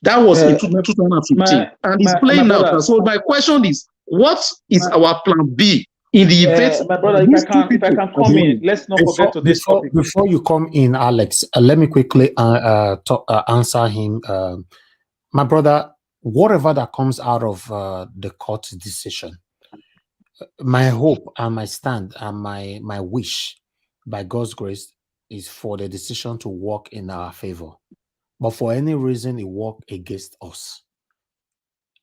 That was in 2015, and it's playing out. So my question is, what is our plan B in the event? My brother, if I can come in, let's not forget to this topic. Before you come in, Alex, let me quickly answer him. My brother, whatever that comes out of the court's decision, my hope and my stand and my wish, by God's grace, is for the decision to work in our favor. But for any reason it work against us,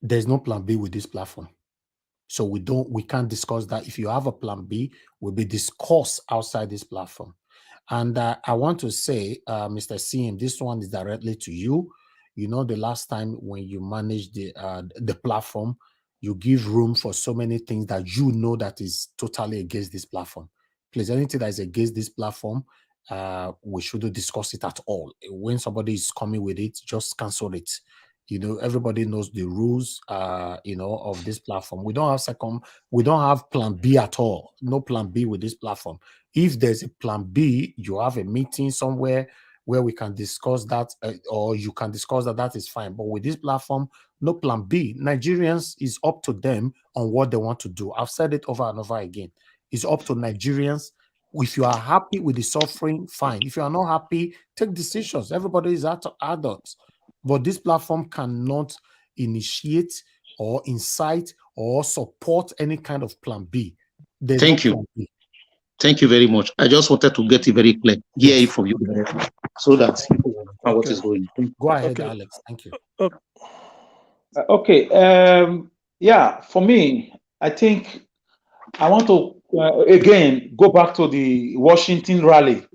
there's no plan B with this platform. So we can't discuss that. If you have a plan B, will be discussed outside this platform. And I want to say, Mr. CM, this one is directly to you. You know, the last time when you managed the platform, you give room for so many things that you know that is totally against this platform. Please, anything that is against this platform, we shouldn't discuss it at all. When somebody is coming with it, just cancel it. You know, everybody knows the rules, you know, of this platform. We don't have plan B at all. No plan B with this platform. If there's a plan B, you have a meeting somewhere where we can discuss that, or you can discuss that is fine. But with this platform, no plan B. Nigerians, is up to them on what they want to do. I've said it over and over again. It's up to Nigerians. If you are happy with the suffering, fine. If you are not happy, take decisions. Everybody is adults. But this platform cannot initiate or incite or support any kind of plan B. Thank you. Thank you very much. I just wanted to get it very clear. Hear it from you so that people know what is going on. Go ahead, Alex. Thank you. Okay. Yeah, for me, I think I want to again go back to the Washington rally.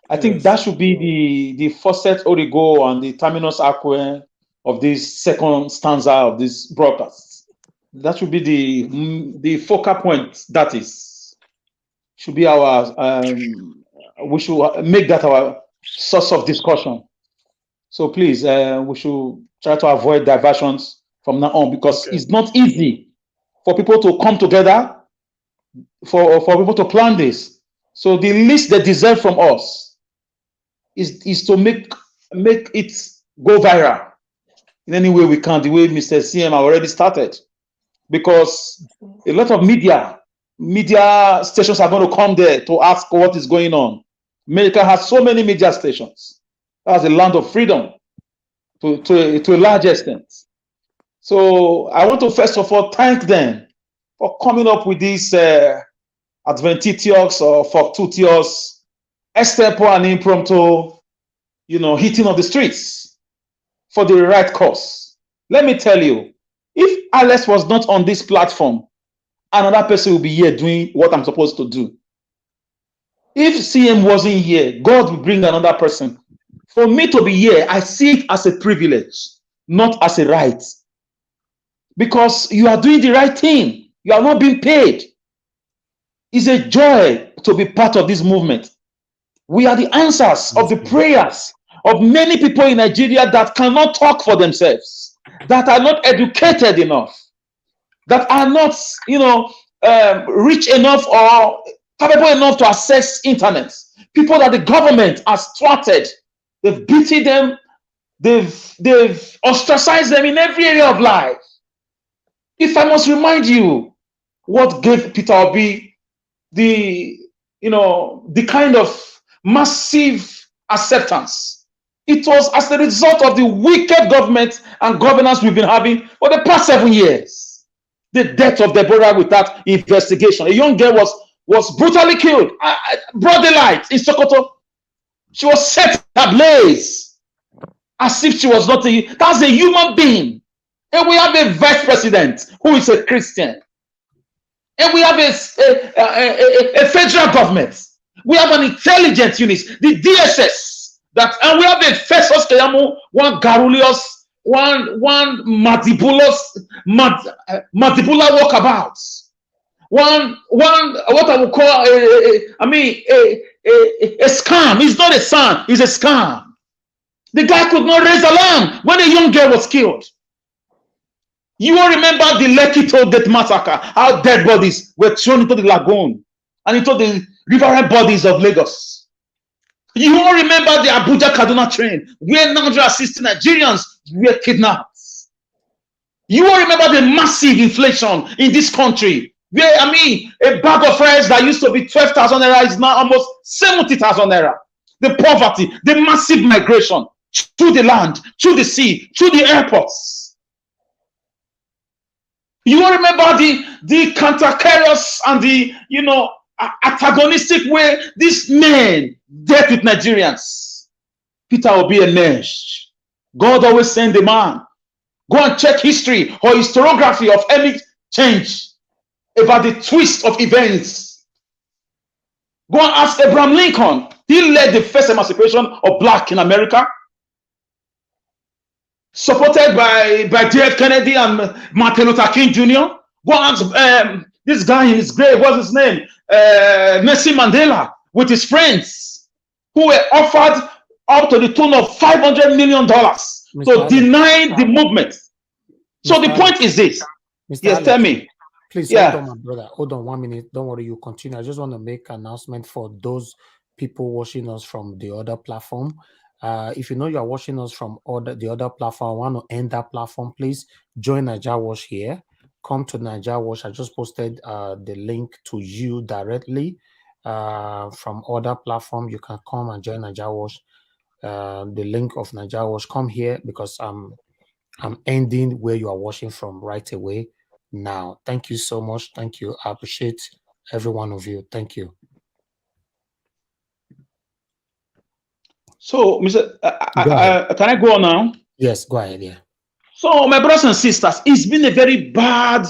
I think that should be the faucet origo and the terminus aquae of this second stanza of this broadcast. That should be the focal point. That should be our. We should make that our source of discussion. So please, we should try to avoid diversions from now on, because it's not easy for people to come together, for people to plan this. So the least they deserve from us is to make it go viral in any way we can, the way Mr. CM already started, because a lot of media stations are going to come there to ask what is going on. America has so many media stations. That's a land of freedom to a large extent. So I want to first of all thank them for coming up with these adventitious or fortuitous, extempo and impromptu, hitting of the streets for the right cause. Let me tell you, if Alex was not on this platform, another person will be here doing what I'm supposed to do. If CM wasn't here, God will bring another person. For me to be here, I see it as a privilege, not as a right. Because you are doing the right thing. You are not being paid. It's a joy to be part of this movement. We are the answers of the prayers of many people in Nigeria that cannot talk for themselves, that are not educated enough, that are not, rich enough or capable enough to access internet. People that the government has thwarted, they've beaten them, they've ostracized them in every area of life. If I must remind you what gave Peter Obi the kind of massive acceptance, it was as a result of the wicked government and governance we've been having for the past 7 years. The death of Deborah without investigation. A young girl was brutally killed, broad daylight in Sokoto. She was set ablaze as if she was not that's a human being. And we have a vice president who is a Christian. And we have a federal government. We have an intelligence unit, the DSS, and we have a Festus Keyamo, one garrulous, one mandibular walkabouts, one what I would call a scam. It's not a scam, it's a scam. The guy could not raise alarm when a young girl was killed. You will remember the Lekki Toll Gate massacre, how dead bodies were thrown into the lagoon. and into the riverine bodies of Lagos. You all remember the Abuja Kaduna train where 960 Nigerians were kidnapped. You all remember the massive inflation in this country where, I mean, a bag of rice that used to be 12,000 naira is now almost 70,000 naira. The poverty, the massive migration through the land, through the sea, through the airports. You all remember the cantankerous and the, antagonistic way these men dealt with Nigerians. Peter Obi emerged. God always sent the man. Go and check history or historiography of any change about the twist of events. Go and ask Abraham Lincoln. He led the first emancipation of black in America, supported by J.F. Kennedy and Martin Luther King Jr. Go and ask this guy in his grave, what's his name? Nelson Mandela, with his friends, who were offered up to the tune of $500 million to deny the movement. So the point is this. Mr. Yes, Alex, tell me. Please, Yeah. hold on, my brother. Hold on 1 minute. Don't worry, you continue. I just want to make an announcement for those people watching us from the other platform. If you know you are watching us from the other platform, I want to end that platform, please join Naija Watch here. Come to Naija Watch. I just posted the link to you directly from other platform. You can come and join Naija Watch. The link of Naija Watch. Come here because I'm ending where you are watching from right away now. Thank you so much. Thank you. I appreciate every one of you. Thank you. So, Mr. Can I go on now? Yes, go ahead. Yeah. So, my brothers and sisters, it's been a very bad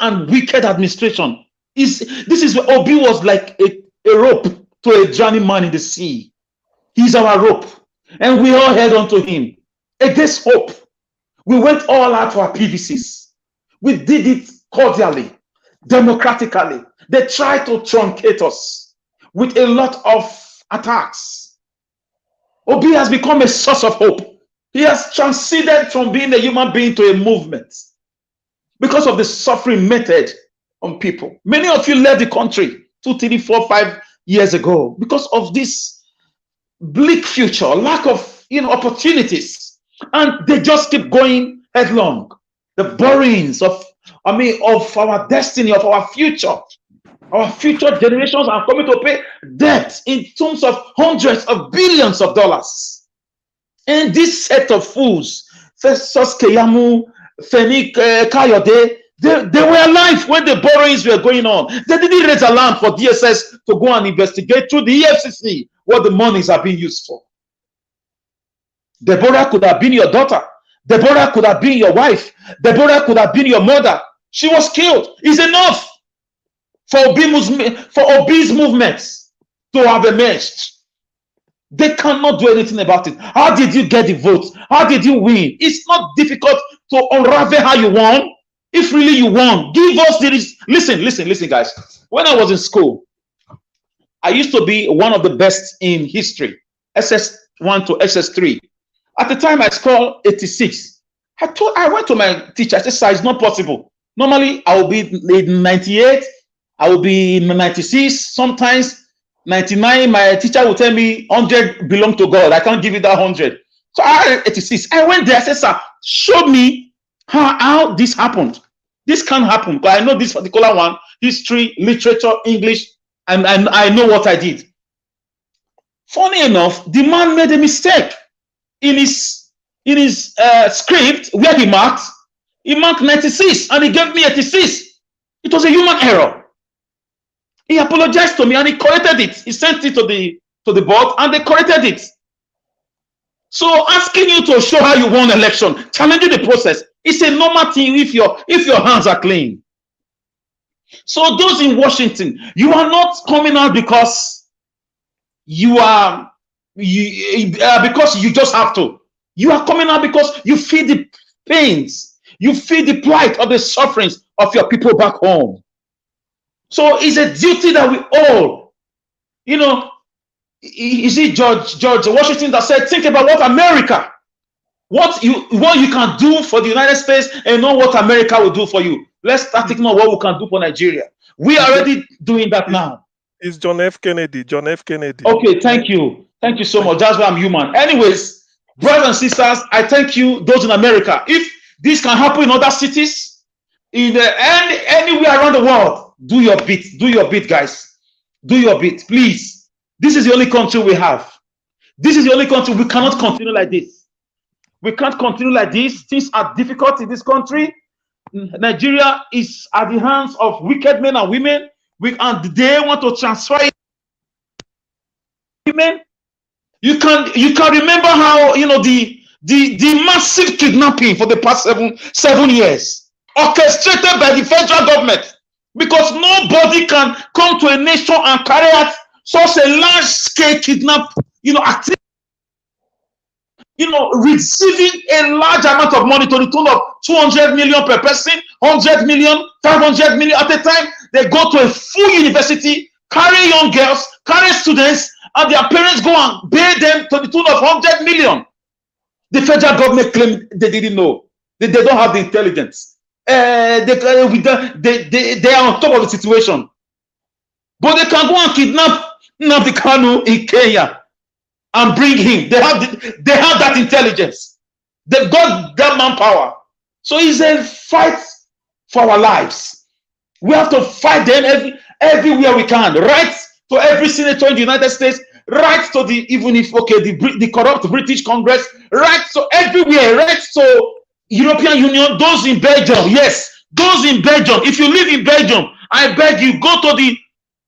and wicked administration. This is where Obi was like a rope to a drowning man in the sea. He's our rope, and we all held on to him. Against hope, we went all out for our PVCs. We did it cordially, democratically. They tried to truncate us with a lot of attacks. Obi has become a source of hope. He has transcended from being a human being to a movement because of the suffering meted on people. Many of you left the country 2, 3, 4, 5 years ago because of this bleak future, lack of opportunities, and they just keep going headlong. The borrowings of our destiny, of our future generations are coming to pay debt in terms of hundreds of billions of dollars. And this set of fools, Festus Keyamu, Femi Kayode, they were alive when the borrowings were going on. They didn't raise alarm for DSS to go and investigate through the EFCC what the monies are being used for. Deborah could have been your daughter. Deborah could have been your wife. Deborah could have been your mother. She was killed. It's enough for Obi's movements to have emerged. They cannot do anything about it. How did you get the votes? How did you win? It's not difficult to unravel how you won. If really you won, give us the listen, guys. When I was in school, I used to be one of the best in history, SS1 to SS3. At the time, I scored 86. I went to my teacher. I said, "Sir, it's not possible. Normally, I will be in 98. I will be in 96. Sometimes 99. My teacher will tell me 100 belong to God. I can't give you that 100. So I had 86. I went there. I said, "Sir, show me how this happened. This can't happen because I know this particular one: history, literature, English, and I know what I did." Funny enough, the man made a mistake in his script where he marked 96 and he gave me 86. It was a human error. He apologized to me and he corrected it. He sent it to the board and they corrected it. So asking you to show how you won election, challenging the process, it's a normal thing if your hands are clean. So those in Washington, you are not coming out because because you just have to. You are coming out because you feel the pains, you feel the plight of the sufferings of your people back home. So it's a duty that we all, you see George Washington that said, think about what you can do for the United States and not what America will do for you. Let's start thinking about what we can do for Nigeria. We are already doing that now. It's John F. Kennedy. John F. Kennedy. Okay, thank you. Thank you so much. That's why I'm human. Anyways, brothers and sisters, I thank you, those in America. If this can happen in other cities, in anywhere around the world, do your bit. Do your bit, guys. Do your bit, please. This is the only country we have. This is the only country. We cannot continue like this. We can't continue like this. Things are difficult in this country. Nigeria is at the hands of wicked men and women. And they want to transfer it. Women. You can remember how the massive kidnapping for the past seven years, orchestrated by the federal government, because nobody can come to a nation and carry out such a large scale kidnap, activity. Receiving a large amount of money to the tune of 200 million per person, 100 million, 500 million at a time. They go to a full university, carry young girls, carry students, and their parents go and pay them to the tune of 100 million. The federal government claimed they didn't know. They don't have the intelligence. They are on top of the situation. But they can go and kidnap Nnamdi Kanu in Kenya and bring him. They have that intelligence. They've got that manpower. So it's a fight for our lives. We have to fight them everywhere we can. Right to every senator in the United States. Right to the corrupt British Congress. Right to everywhere. Right to European Union. Those in Belgium. Yes, those in Belgium. If you live in Belgium, I beg you, go to the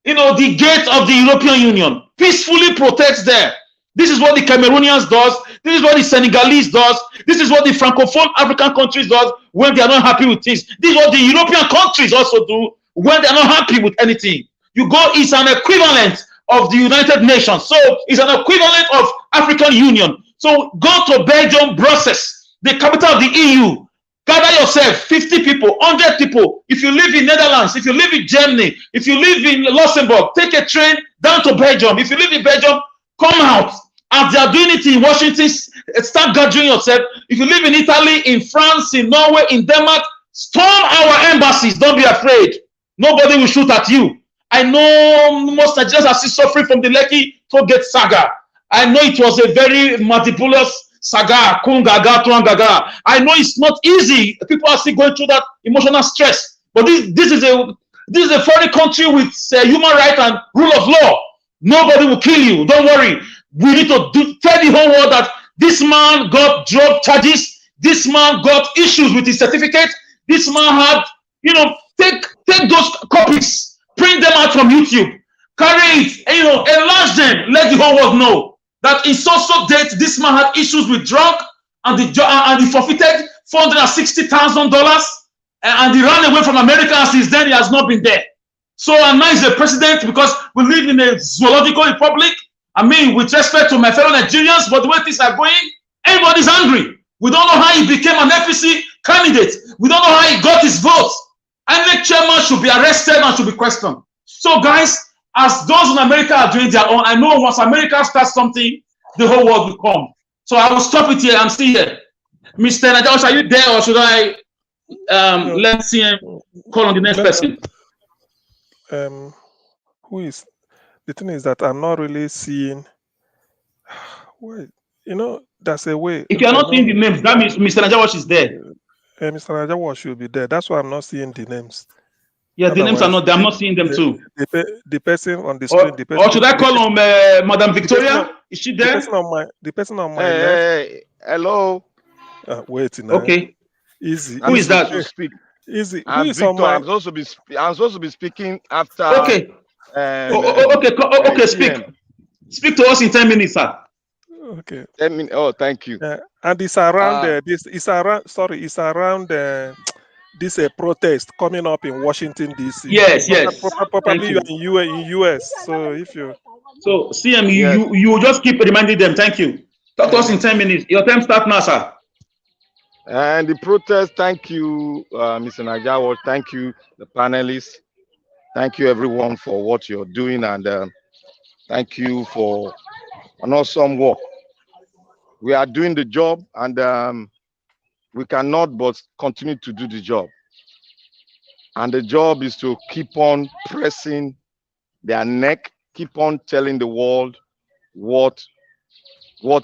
gate of the European Union. Peacefully protest there. This is what the Cameroonians does. This is what the Senegalese does. This is what the Francophone African countries does when they are not happy with things. This is what the European countries also do when they are not happy with anything. You go, it's an equivalent of the United Nations. So it's an equivalent of African Union. So go to Belgium, Brussels, the capital of the EU. Gather yourself, 50 people, 100 people. If you live in Netherlands, if you live in Germany, if you live in Luxembourg, take a train down to Belgium. If you live in Belgium, come out. As they are doing it in Washington, start gathering yourself. If you live in Italy, in France, in Norway, in Denmark, storm our embassies. Don't be afraid. Nobody will shoot at you. I know most Nigerians are still suffering from the Lekki Tollgate saga. I know it was a very meticulous saga. Kungaga, Tuangaga. I know it's not easy. People are still going through that emotional stress. But this is a foreign country with human rights and rule of law. Nobody will kill you. Don't worry. We need to tell the whole world that this man got drug charges. This man got issues with his certificate. This man had, take those copies, print them out from YouTube, carry it, enlarge them, let the whole world know that in so date this man had issues with drug and he forfeited $460,000 and he ran away from America, and since then he has not been there. So and now he's a president because we live in a zoological republic. I mean, with respect to my fellow Nigerians, but the way things are going, everybody's angry. We don't know how he became an FPC candidate. We don't know how he got his votes. INEC chairman should be arrested and should be questioned. So, guys, as those in America are doing their own, I know once America starts something, the whole world will come. So I will stop it here. I'm still here. Mr. Najaos, are you there, or should I let CM call on the next person? Who is? The thing is that I'm not really seeing. Wait, there's a way. If you are not seeing the names, that means Mr. Najawash is there. Mr. Najawash should be there. That's why I'm not seeing the names. Yeah, the names are not there. I'm not seeing them too. The person on the screen. Or should I call on Madam Victoria? Is she there? The person on my left. Hello. Wait. Okay. Easy. Who is that? Easy. I'm Who is Victor. on my? I'm supposed to be speaking after. Okay. Okay. Speak to us in 10 minutes, sir. Okay. 10 minutes. Oh, thank you. And it's around it's around this protest coming up in Washington DC. Yes. Probably you are in US. So if you. So CM, you just keep reminding them. Thank you. Talk to us in 10 minutes. Your time starts now, sir. And the protest. Thank you, Mr. Najawa. Thank you, the panelists. Thank you, everyone, for what you're doing, and thank you for an awesome work. We are doing the job, and we cannot but continue to do the job. And the job is to keep on pressing their neck, keep on telling the world what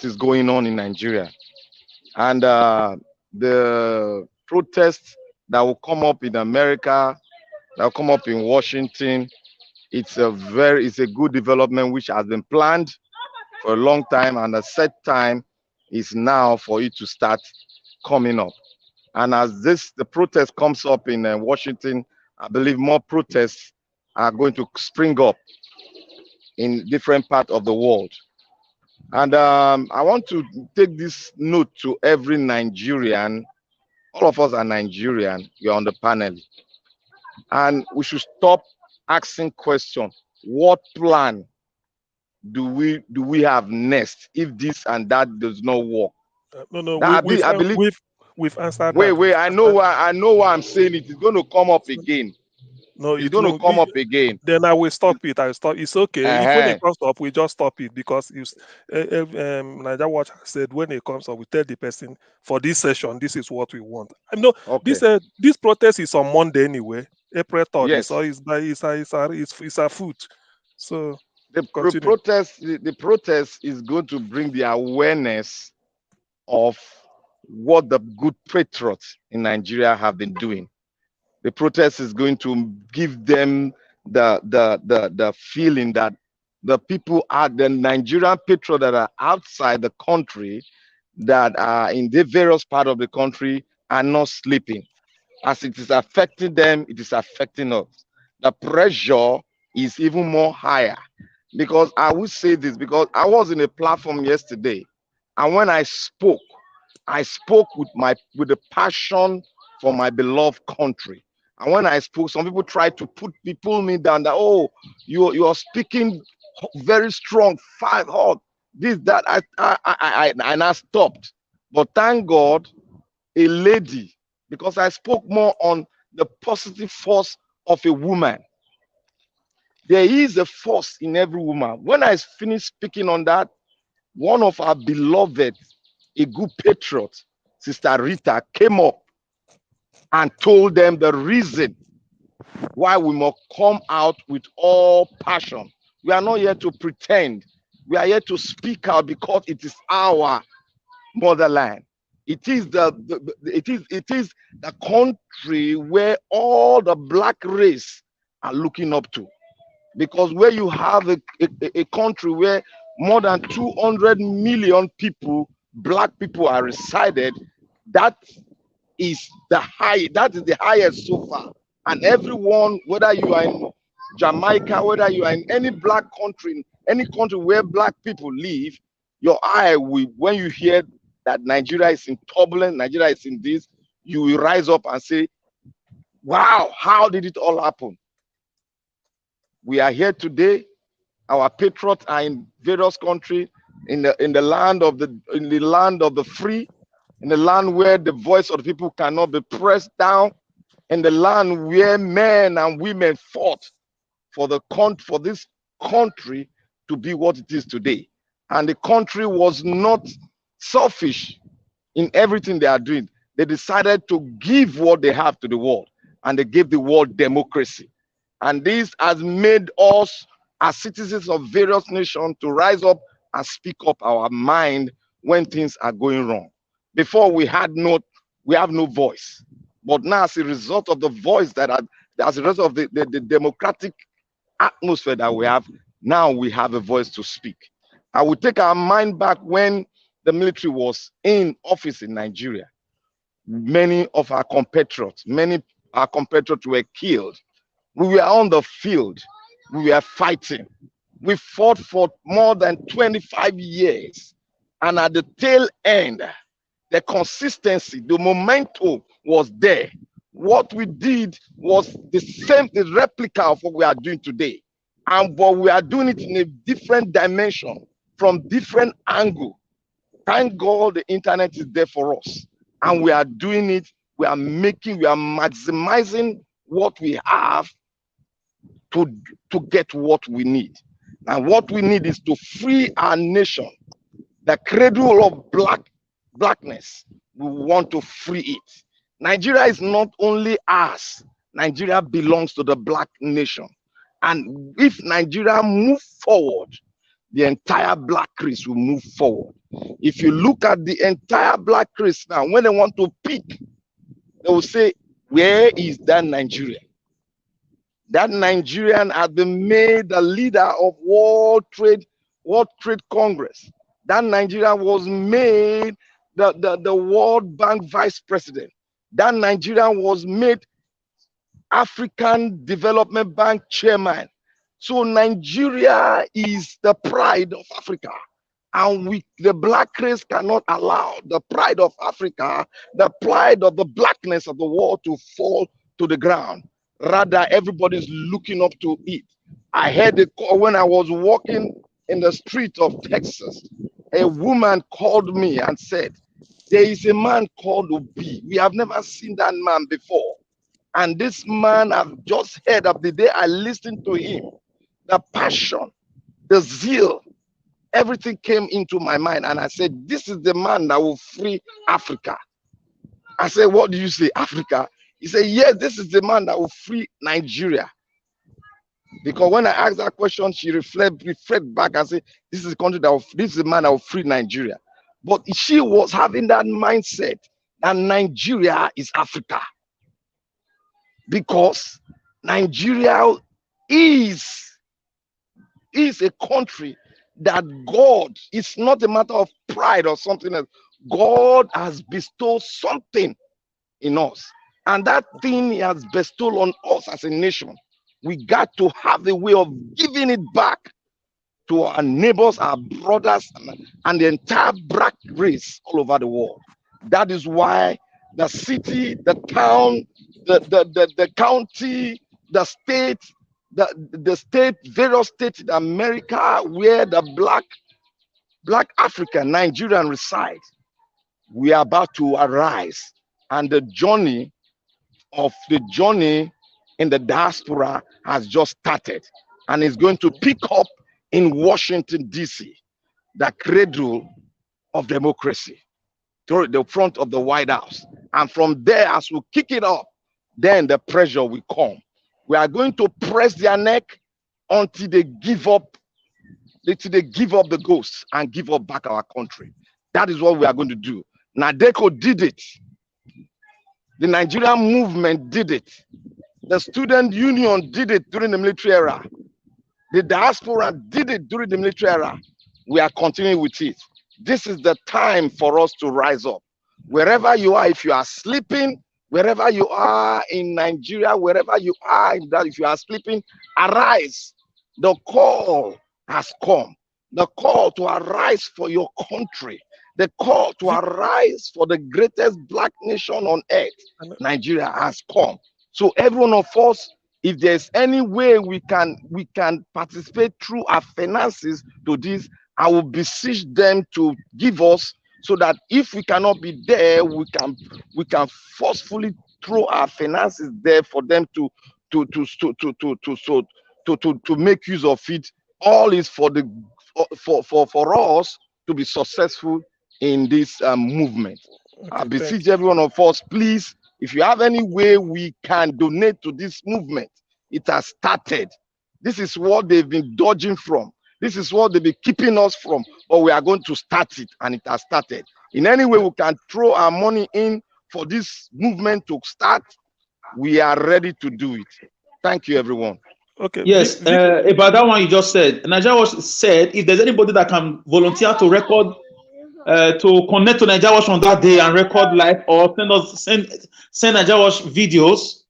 is going on in Nigeria. And the protests that will come up in America, that will come up in Washington, it's a good development which has been planned for a long time, and a set time is now for it to start coming up. And as the protest comes up in Washington, I believe more protests are going to spring up in different parts of the world. And I want to take this note to every Nigerian. All of us are Nigerian. You're on the panel. And we should stop asking questions. What plan do we have next if this and that does not work? No, Now, I believe we've answered wait, that. wait. I know why I'm saying it. It's going to come up again. No, it's going to come up again. Then I will stop it. I will stop. It's okay. If when it comes up, we just stop it because Niger Watch said when it comes up, we tell the person for this session, this is what we want. I know this protest is on Monday anyway, April 3rd. Yes. So it's a foot. So the protest is going to bring the awareness of what the good patriots in Nigeria have been doing. The protest is going to give them the feeling that the people the Nigerian patriots that are outside the country, that are in the various parts of the country, are not sleeping. As it is affecting them, it is affecting us. The pressure is even more higher. Because I will say this, because I was in a platform yesterday, and when I spoke with the passion for my beloved country. And when I spoke, some people tried to pull me down. That you are speaking very strong, hot, this that. I stopped. But thank God, a lady, because I spoke more on the positive force of a woman. There is a force in every woman. When I finished speaking on that, one of our beloved, a good patriot, Sister Rita, came up and told them the reason why we must come out with all passion. We are not here to pretend. We are here to speak out because it is our motherland. It is the country where all the black race are looking up to. Because where you have a country where more than 200 million people, black people, are resided, that is the highest so far. And everyone, whether you are in Jamaica, whether you are in any black country, any country where black people live, your eye will, when you hear that Nigeria is in turbulence, Nigeria is in this, you will rise up and say, wow, how did it all happen? We are here today. Our patriots are in various countries, in the land of the free, in the land where the voice of the people cannot be pressed down, in the land where men and women fought for this country to be what it is today. And the country was not selfish in everything they are doing. They decided to give what they have to the world, and they gave the world democracy. And this has made us, as citizens of various nations, to rise up and speak up our mind when things are going wrong. Before we have no voice, but now as a result of the voice as a result of the democratic atmosphere that we have, now we have a voice to speak. I will take our mind back when the military was in office in Nigeria. Many of our compatriots were killed. We were on the field. We were fighting. We fought for more than 25 years. And at the tail end, the consistency, the momentum was there. What we did was the replica of what we are doing today. But we are doing it in a different dimension, from different angle. Thank God the internet is there for us. And we are doing it. We are maximizing what we have to get what we need. And what we need is to free our nation. The cradle of blackness, we want to free it. Nigeria is not only us. Nigeria belongs to the black nation. And if Nigeria move forward, the entire black race will move forward. If you look at the entire black race now, when they want to pick, they will say, where is that Nigerian? That Nigerian has been made the leader of World Trade Congress. That Nigerian was made the World Bank vice president. That Nigerian was made African Development Bank chairman. So Nigeria is the pride of Africa. And the black race cannot allow the pride of Africa, the pride of the blackness of the world to fall to the ground. Rather, everybody's looking up to it. I heard a call when I was walking in the street of Texas. A woman called me and said, there is a man called Obi. We have never seen that man before. And this man, I've just heard of the day I listened to him. The passion, the zeal, everything came into my mind. And I said, this is the man that will free Africa. I said, what do you say, Africa? He said, yes, this is the man that will free Nigeria. Because when I asked that question, she reflect back and said, this is the country this is the man that will free Nigeria. But she was having that mindset that Nigeria is Africa. Because Nigeria is a country that God, it's not a matter of pride or something else. God has bestowed something in us. And that thing he has bestowed on us as a nation, we got to have a way of giving it back to our neighbors, our brothers, and the entire black race all over the world. That is why the city, the town, the county, the state, the state, various states in America where the black African, Nigerian reside, we are about to arise. And the journey in the diaspora has just started and is going to pick up in Washington, D.C., the cradle of democracy, to the front of the White House. And from there, as we kick it up, then the pressure will come. We are going to press their neck until they give up, the ghost and give up back our country. That is what we are going to do. Nadeko did it. The Nigerian movement did it. The student union did it during the military era. The diaspora did it during the military era. We are continuing with it. This is the time for us to rise up. Wherever you are, if you are sleeping, wherever you are in Nigeria, wherever you are, if you are sleeping, arise. The call has come. The call to arise for your country. The call to arise for the greatest black nation on earth, Nigeria, has come. So every one of us, if there's any way we can participate through our finances to this, I will beseech them to give us, so that if we cannot be there, we can forcefully throw our finances there for them to make use of it. All is for us to be successful in this movement. Okay, I beseech every one of us, please, if you have any way we can donate to this movement, it has started. This is what they've been dodging from. This is what they've been keeping us from, but we are going to start it, and it has started. In any way we can throw our money in for this movement to start, we are ready to do it. Thank you, everyone. Okay. Yes, about that one you just said, Nigeria said if there's anybody that can volunteer to record, to connect to Nigeria Watch on that day and record live, or send Nigeria Watch videos,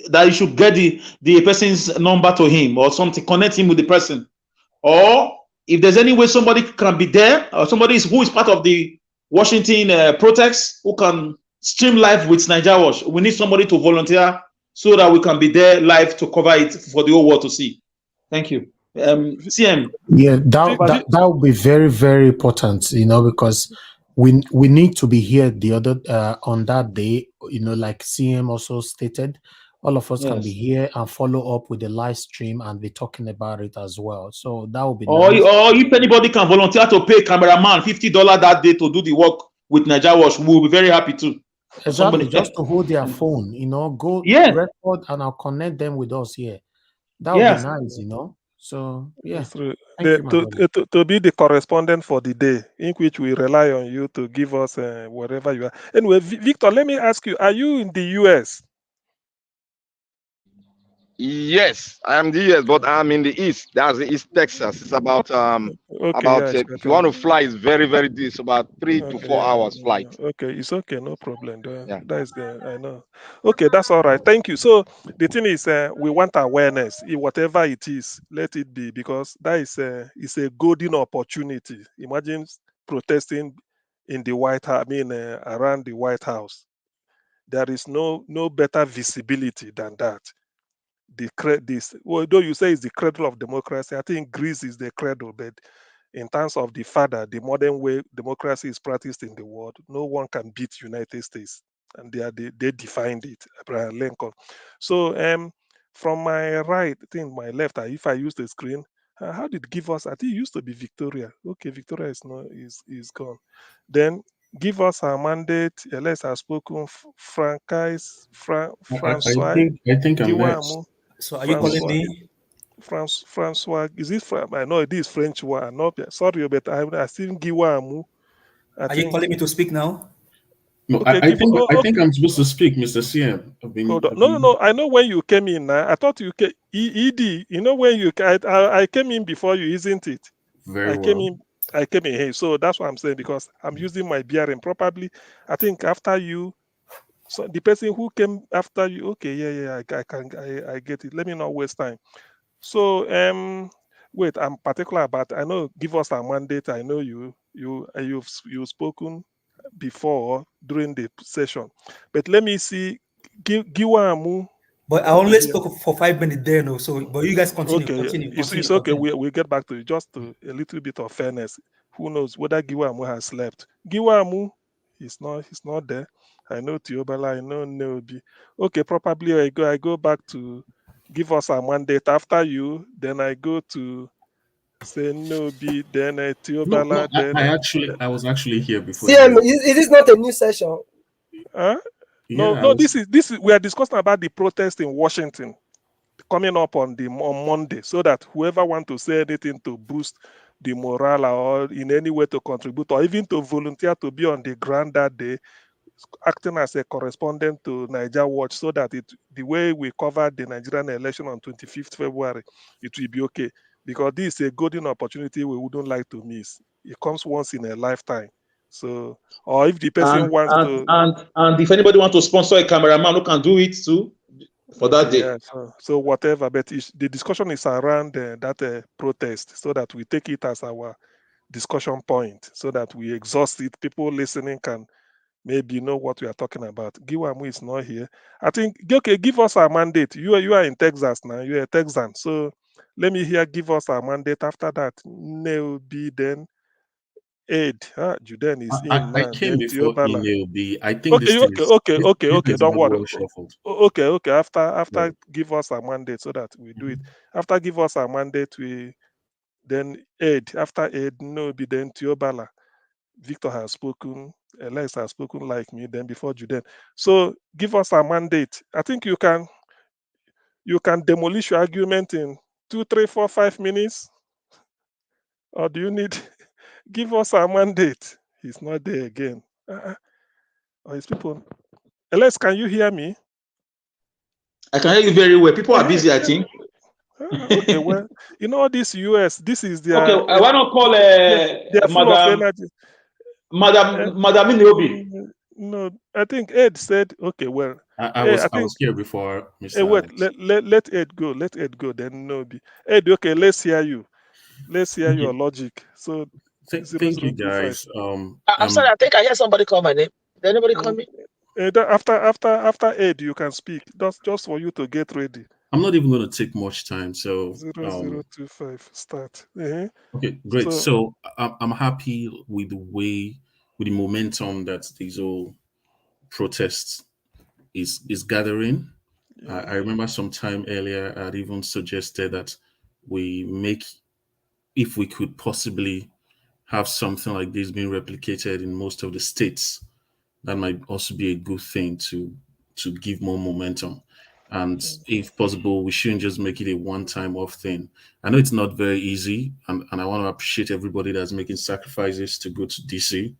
that you should get the person's number to him or something, connect him with the person. Or if there's any way somebody can be there, or somebody who is part of the Washington protest who can stream live with Nigeria Watch, we need somebody to volunteer so that we can be there live to cover it for the whole world to see. Thank you. CM. Yeah, that would be very, very important, because we need to be here the other on that day, like CM also stated. All of us can be here and follow up with the live stream and be talking about it as well. So that would be nice. Or if anybody can volunteer to pay cameraman $50 that day to do the work with Nigeria Watch, we'll be very happy too. Exactly, just to hold their phone, go record and I'll connect them with us here. That would be nice, So yeah, thank you, my brother. To be the correspondent for the day, in which we rely on you to give us whatever you are. Anyway, Victor, let me ask you: are you in the US? Yes, I am the US, but I'm in the East. That's the East Texas. It's about if you want to fly, it's very, very deep. It's about 3 to 4 hours flight. Okay, it's okay, no problem. Yeah. That is I know. Okay, that's all right. Thank you. So the thing is, we want awareness. Whatever it is, let it be, because that is a golden opportunity. Imagine protesting in the White House. I mean, around the White House. There is no better visibility than that. Although you say it's the cradle of democracy, I think Greece is the cradle, but in terms of the father, the modern way democracy is practiced in the world, no one can beat United States, and they defined it, Abraham Lincoln. So from my right, I think my left, if I use the screen, how did give us? I think it used to be Victoria. Okay, Victoria is gone. Then give us our mandate. Alex has spoken. Francois I think I'm next. Giwamu. So are you calling me? Francois, is it? I know it is French one. Not sorry, but I still Giwamu. Are you calling me to speak now? No, okay, I think I'm supposed to speak, Mr. CM. Hold on. No. I know when you came in. I thought you came. ED. You know when you I came in before you, isn't it? Very I well. came in here, so that's what I'm saying, because I'm using my BRM probably. I think after you, so the person who came after you. Okay, yeah. I get it. Let me not waste time. So wait, I'm particular about. I know. Give us a mandate. I know you've spoken before during the session, but let me see. Giwamu. But I only spoke for 5 minutes there, no. So, but you guys continue. Okay, it's okay. We'll get back to it. Just to a little bit of fairness. Who knows whether Giwamu has slept? Giwamu, he's not there. I know Tiobala. I know Neobi. Okay, probably I go back to give us a mandate after you. Then I go to say Neobi. Then Tiobala. No, I was actually here before. CM, is this not a new session? Huh? Yeah, No. This is we are discussing about the protest in Washington coming up on Monday, so that whoever want to say anything to boost the morale or in any way to contribute or even to volunteer to be on the ground that day, acting as a correspondent to Niger Watch, so that the way we covered the Nigerian election on 25th February, it will be okay, because this is a golden opportunity we wouldn't like to miss. It comes once in a lifetime. So, or if the person wants to, and if anybody wants to sponsor a cameraman who can do it too for that day. Yeah, so whatever, but the discussion is around that protest, so that we take it as our discussion point, so that we exhaust it. People listening can maybe know what we are talking about. Giwamu is not here. I think, okay, give us our mandate. You are in Texas now. You're a Texan. So let me hear, give us our mandate. After that, Neobi, then Aid. Juden is in I now. came Then before Tiobala. I think this Okay. is Don't about worry. well shuffled. Okay. After Right. give us a mandate, so that we do it. After give us a mandate, we then aid. After aid, no be then Tiobala. Victor has spoken. Alex has spoken like me. Then before Juden. So give us a mandate. I think you can demolish your argument in 2, 3, 4, 5 minutes. Or do you need give us a mandate? He's not there again. Or his people. Alex, can you hear me? I can hear you very well. People are busy, I think. Okay, well, this US, this is their. Okay, why not call they're full of energy. Madam Niobi? No, I think Ed said, okay, well, I was here before, Mr. Wait, Alex. let Ed go. Let Ed go. Then Nobi. Ed, okay, let's hear you. Let's hear your logic. So, thank you, guys. I'm sorry. I think I hear somebody call my name. Did anybody call me? After Ed, you can speak. That's just for you to get ready. I'm not even going to take much time. So 0025 start. Okay, great. So I'm happy with the momentum that these whole protests is gathering. I remember some time earlier I'd even suggested that if we could possibly have something like this being replicated in most of the states that might also be a good thing to give more momentum. And if possible, we shouldn't just make it a one-time off thing. I know it's not very easy, and I want to appreciate everybody that's making sacrifices to go to DC.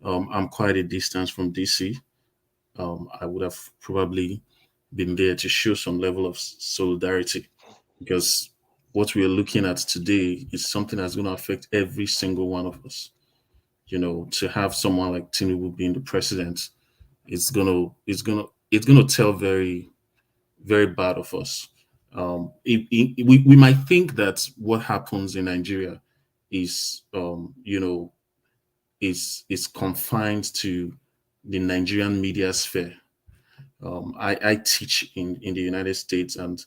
I'm quite a distance from DC. I would have probably been there to show some level of solidarity, because what we are looking at today is something that's going to affect every single one of us. To have someone like Tinubu being the president, it's gonna tell very, very bad of us. We might think that what happens in Nigeria is is confined to the Nigerian media sphere. I teach in the United States, and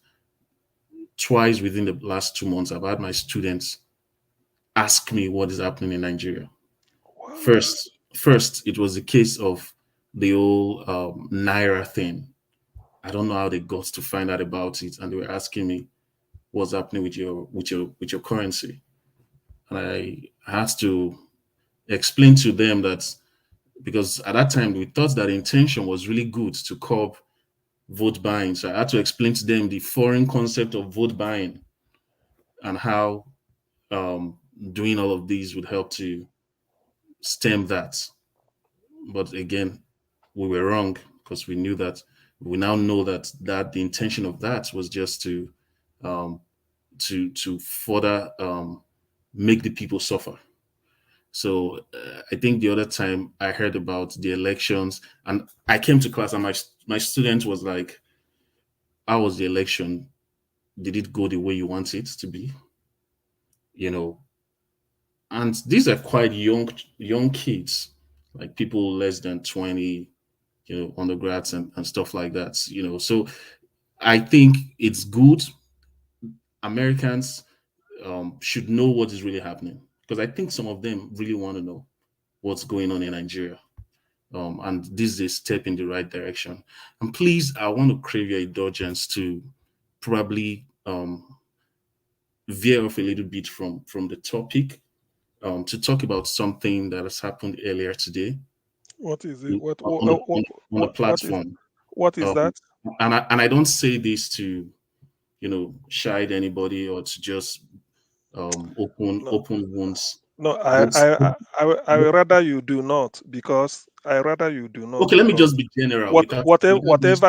twice within the last 2 months, I've had my students ask me what is happening in Nigeria. First, it was the case of the whole Naira thing. I don't know how they got to find out about it, and they were asking me what's happening with your currency, and I had to explain to them that, because at that time we thought that the intention was really good to curb vote buying. So I had to explain to them the foreign concept of vote buying and how doing all of these would help to stem that. But again, we were wrong, because we knew that. We now know that the intention of that was just um, to further make the people suffer. So I think the other time I heard about the elections, and I came to class, and my student was like, "How was the election? Did it go the way you want it to be?" You know, and these are quite young kids, like people less than 20, undergrads and stuff like that. So I think it's good. Americans should know what is really happening, because I think some of them really want to know what's going on in Nigeria. And this is a step in the right direction. And please, I want to crave your indulgence to probably veer off a little bit from the topic, to talk about something that has happened earlier today What is it? on the What is platform. that? And I don't say this to shide anybody or to just open wounds. No, But I would rather you do not, because okay, let me just be general whatever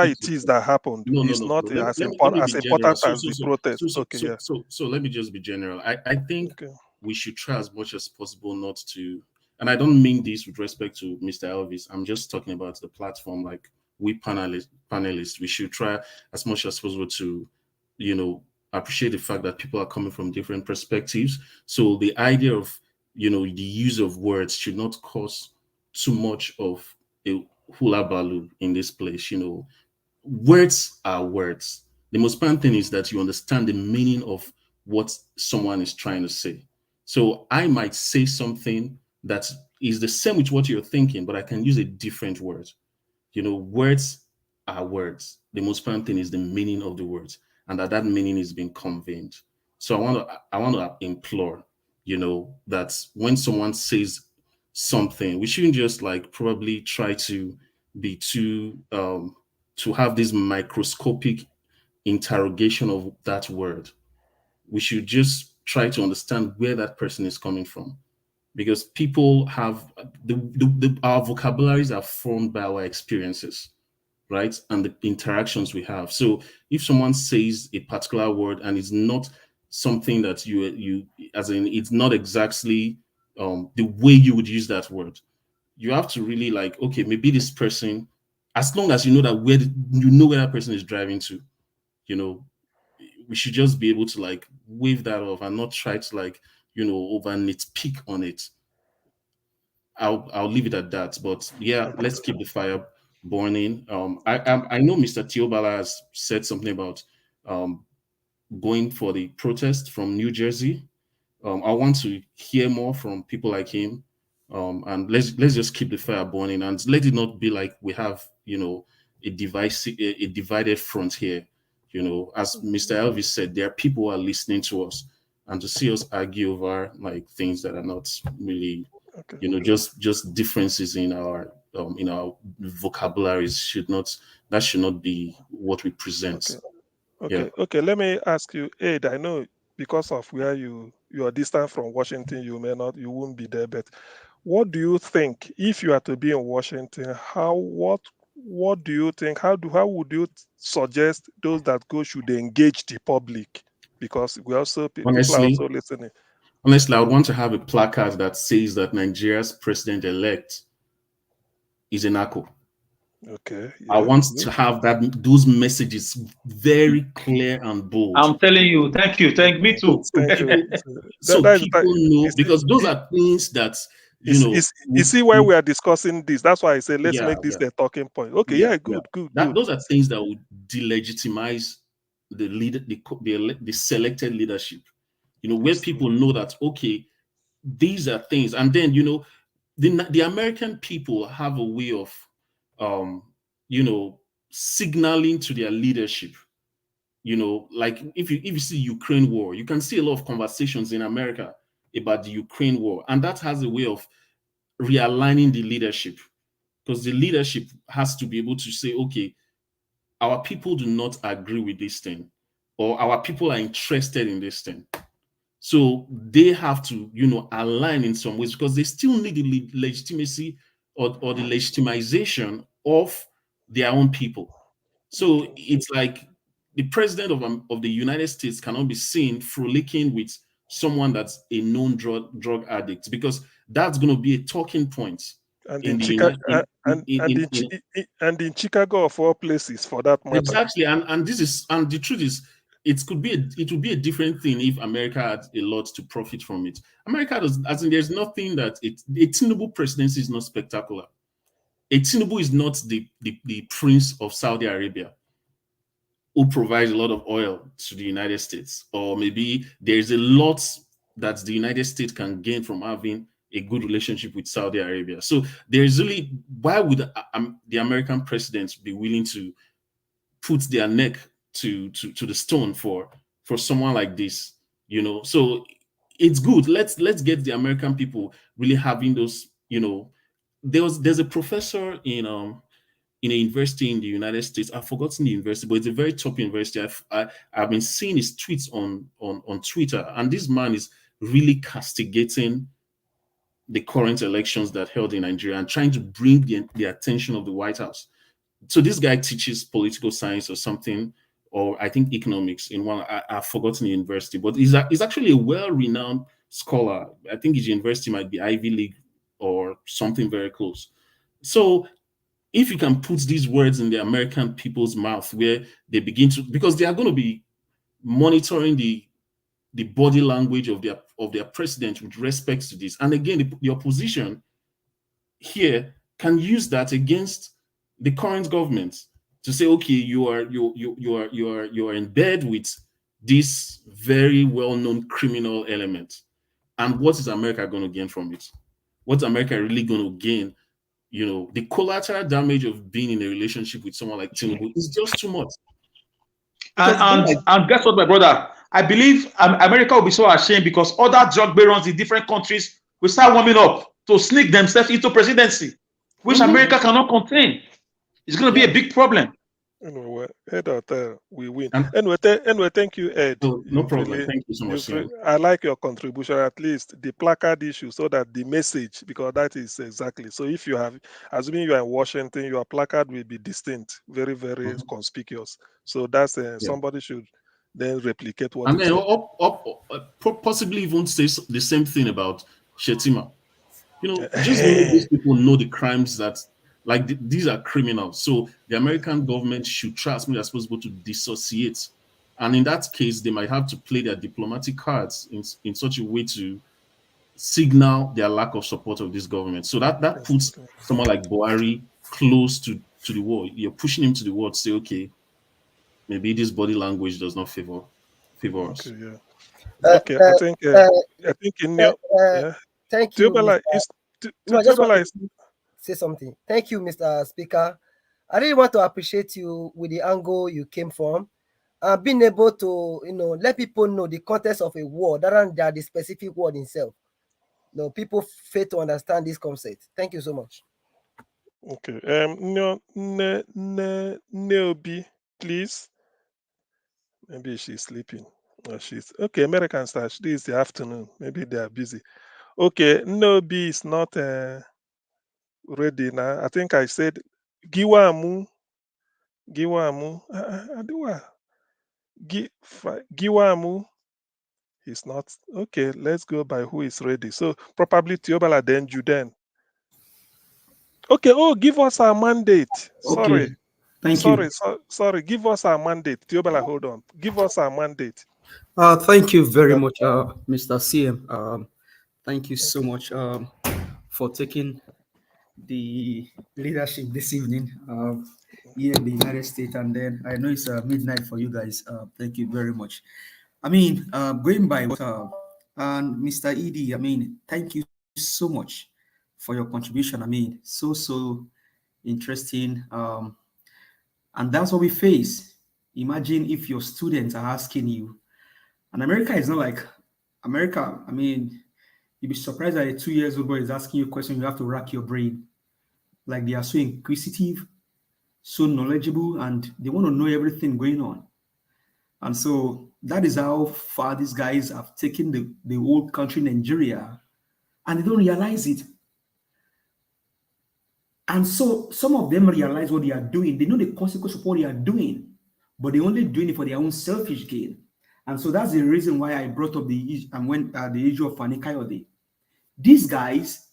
it is that happened no, no, is no. not So as let me important be general. as the protest. Okay, yeah. So let me just be general. I think Okay. we should try as much as possible not to, and I don't mean this with respect to Mr. Elvis. I'm just talking about the platform. Like, we panelists, we should try as much as possible to, appreciate the fact that people are coming from different perspectives. So the idea of, the use of words should not cause too much of a hula baloo in this place. Words are words. The most important thing is that you understand the meaning of what someone is trying to say. So I might say something that is the same with what you're thinking, but I can use a different word. Words are words. The most important thing is the meaning of the words, and that meaning is being conveyed. So I want to implore, that when someone says something, we shouldn't just like probably try to be too to have this microscopic interrogation of that word. We should just try to understand where that person is coming from, because people have our vocabularies are formed by our experiences, right, and the interactions we have. So if someone says a particular word and it's not something that you as in, it's not exactly the way you would use that word, you have to really like, okay, maybe this person, as long as you know that where that person is driving to, you know we should just be able to like wave that off and not try to like over nitpick on it. I'll leave it at that. But yeah, let's keep the fire burning. I know Mr. Tiobala has said something about um going for the protest from New Jersey. I want to hear more from people like him. And let's just keep the fire burning, and let it not be like we have a divided front here. As Mr. Elvis said, there are people who are listening to us, and to see us argue over like things that are not really Okay. just differences in our in our vocabularies should not be what we present. Okay. Let me ask you, Ed. I know because of where you are distant from Washington, you won't be there. But what do you think if you are to be in Washington? What do you think? How would you suggest those that go should engage the public? Because people are also listening. Honestly, I would want to have a placard that says that Nigeria's president-elect is an ACO. Okay. I want to have those messages very clear and bold. I'm telling you, thank you, me too. Thank you. So people know, because those are things that you see why we are discussing this. That's why I say let's make this the talking point. Okay, good. Those are things that would delegitimize the leader, the selected leadership. Where people know that okay, these are things, and then the American people have a way of signaling to their leadership. Like if you see Ukraine war, you can see a lot of conversations in America about the Ukraine war, and that has a way of realigning the leadership, because the leadership has to be able to say, okay, our people do not agree with this thing, or our people are interested in this thing. So they have to, align in some ways, because they still need the legitimacy or the legitimization of their own people. So it's like the president of the United States cannot be seen frolicking with someone that's a known drug addict, because that's going to be a talking point. And in Chicago, of all places, for that matter. Exactly, and the truth is, it would be a different thing if America had a lot to profit from it. America does, as in, there's nothing that a Tinubu presidency is not spectacular. A Tinubu is not the prince of Saudi Arabia, who provides a lot of oil to the United States, or maybe there's a lot that the United States can gain from having a good relationship with Saudi Arabia. So there's really, why would the American presidents be willing to put their neck to the stone for someone like this? So it's good. Let's get the American people really having those. There's a professor in a university in the United States. I've forgotten the university, but it's a very top university. I've been seeing his tweets on Twitter, and this man is really castigating the current elections that held in Nigeria and trying to bring the attention of the White House. So this guy teaches political science or something, or I think economics in one. I've forgotten the university, but he's actually a well-renowned scholar. I think his university might be Ivy League or something very close. So if you can put these words in the American people's mouth, where they begin to, because they are going to be monitoring the body language of their president with respect to this, and again, the opposition here can use that against the current government to say, okay, you are in bed with this very well-known criminal element, and what is America going to gain from it? What's America really going to gain? The collateral damage of being in a relationship with someone like Tinubu is just too much. And guess what, my brother? I believe America will be so ashamed, because other drug barons in different countries will start warming up to sneak themselves into presidency, which America cannot contain. It's going to be a big problem. Anyway, head out there, we win. Anyway, thank you, Ed. No problem. Thank you so much. I like your contribution, at least the placard issue, so that the message, because that is exactly. So if you have, assuming you are in Washington, your placard will be distinct, very, very conspicuous. So that's somebody should then replicate what. And then possibly even say the same thing about Shetima. Just these people know the crimes that. Like these are criminals. So the American government should try as much as possible to dissociate. And in that case, they might have to play their diplomatic cards in such a way to signal their lack of support of this government. So that puts someone like Buhari close to the wall. You're pushing him to the wall to say, okay, maybe this body language does not favor us. Okay, yeah. Okay, I think in your thank you. Mr. Say something. Thank you, Mr. Speaker. I really want to appreciate you with the angle you came from, and being able to, let people know the context of a word rather than the specific word itself. People fail to understand this concept. Thank you so much. Okay. Neobi, please. Maybe she's sleeping. Or she's okay. American style. This is the afternoon. Maybe they are busy. Okay. Neobi is not ready now. I think I said Giwamu. Giwamu. Adiwa. Giwamu. He's not. Okay. Let's go by who is ready. So probably Tiobala, then Juden. Okay. Oh, give us our mandate. Okay. Sorry. Thank you. Sorry. Give us our mandate. Tiobala, hold on. Give us our mandate. Thank you very much, Mr. CM. Thank you so much for taking the leadership this evening here in the United States. And then I know it's midnight for you guys. Thank you very much. I mean, going by what and Mr. Edie, I mean, thank you so much for your contribution. I mean, so interesting. And that's what we face. Imagine if your students are asking you, and America is not like America. I mean, you'd be surprised that a 2 years old boy is asking you a question. You have to rack your brain. Like they are so inquisitive, so knowledgeable, and they want to know everything going on. And so that is how far these guys have taken the whole country, Nigeria, and they don't realize it. And so some of them realize what they are doing. They know the consequence of what they are doing, but they're only doing it for their own selfish gain. And so that's the reason why I brought up the issue of Fani Kayode. These guys,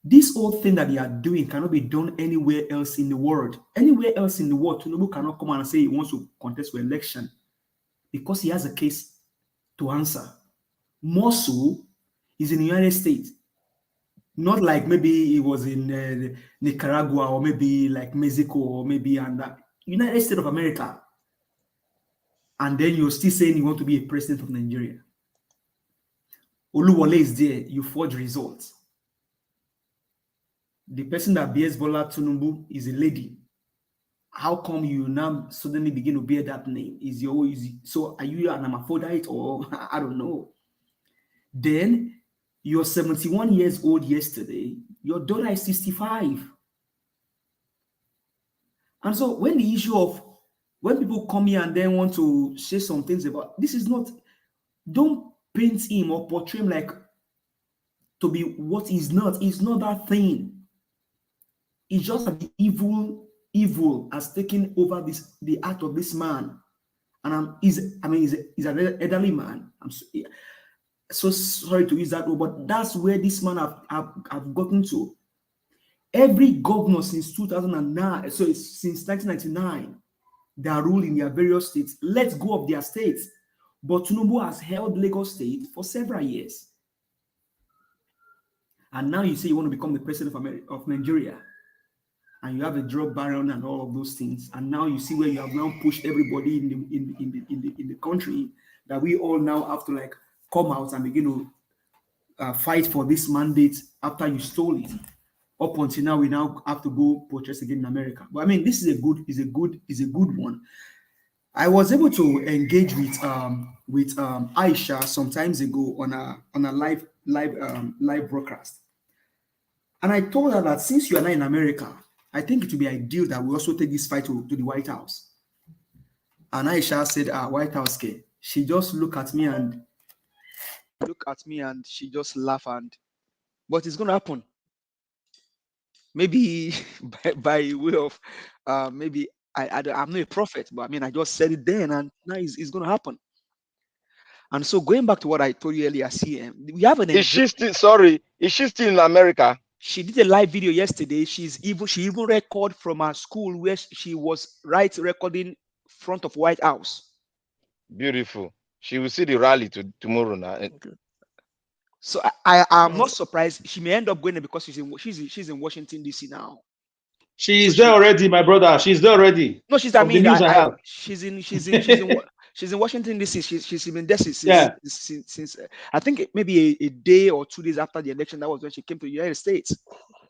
this whole thing that they are doing cannot be done anywhere else in the world. Anywhere else in the world, Tinubu cannot come and say he wants to contest for election because he has a case to answer. More so, he's in the United States. Not like maybe he was in Nicaragua or maybe like Mexico or maybe in the United States of America. And then you're still saying you want to be a president of Nigeria. Oluwole is there, you forge results. The person that bears Bola Tinubu is a lady. How come you now suddenly begin to bear that name? So are you an hermaphrodite or I don't know? Then you're 71 years old yesterday, your daughter is 65. And so when the issue of when people come here and then want to say some things about this is not, don't paint him or portray him like to be what he's not. He's not that thing. It's just that the evil has taken over the heart of this man. And he's an elderly man. I'm so sorry to use that word, but that's where this man have gotten to. Every governor since 2009, so it's since 1999, they are ruling their various states. Let go of their states. But Tinubu has held Lagos State for several years. And now you say you want to become the president of Nigeria. And you have a drug baron and all of those things. And now you see where you have now pushed everybody in the country that we all now have to like come out and begin to fight for this mandate after you stole it. Up until now, we now have to go protest again in America. But I mean, this is a good one. I was able to engage with Aisha some times ago on a live broadcast, and I told her that since you are not in America, I think it would be ideal that we also take this fight to the White House. And Aisha said, White House, okay. She just looked at me and she just laughed but it's going to happen. Maybe by way of maybe I'm not a prophet, but I mean, I just said it then and now it's going to happen. And so going back to what I told you earlier, CM, we have an... Is she still in America? She did a live video yesterday. She even recorded from her school where she was recording front of White House. Beautiful. She will see the rally tomorrow now. Okay. So I'm not surprised. She may end up going there because she's in Washington DC now. She's there already, my brother. She's there already. No, she's she's in Washington DC. She's been there since I think maybe a day or 2 days after the election. That was when she came to the United States.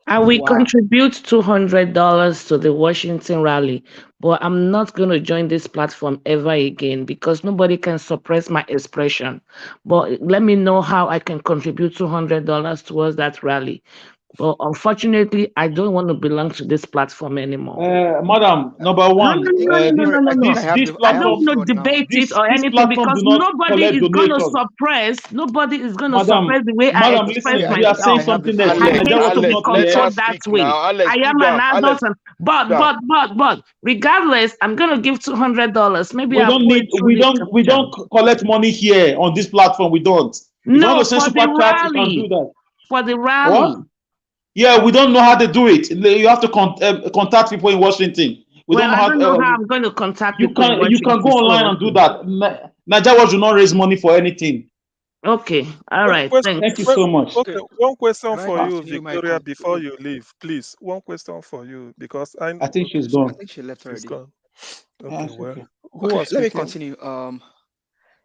I will contribute $200 to the Washington rally, but I'm not going to join this platform ever again because nobody can suppress my expression. But let me know how I can contribute $200 towards that rally. But unfortunately, I don't want to belong to this platform anymore. Madam, number No, one, no, no, no, no, no, no, no. this I don't platform, want to debate it or this anything platform because do not nobody collect is going to donations. suppress. Nobody is going to Madam, suppress the way I madam, express listen, we are saying myself. something else. I Alex, hate to be Alex, let her controlled that speak way. now. Alex, I am cool an down. adult, Alex, and, cool down. but, regardless, I'm going to give $200. Maybe We I'll don't put need, it through the we channel. don't collect money here on this platform. We don't. If you want No, to send for super the chat, you can do rally. that. For the rally. What? Yeah, we don't know how to do it. You have to contact people in Washington. We Well, don't know I how. don't know how I'm going to contact You people in can Washington. go online and do that. Nigeria do not raise money for anything. Okay, all right. Thank you so much. Okay, one question Can I for you, continue my Victoria, before you leave, please. One question for you, because I think she's I gone. think she left She's already. gone. Okay, That's well, okay. who Okay, was let me speaking? continue.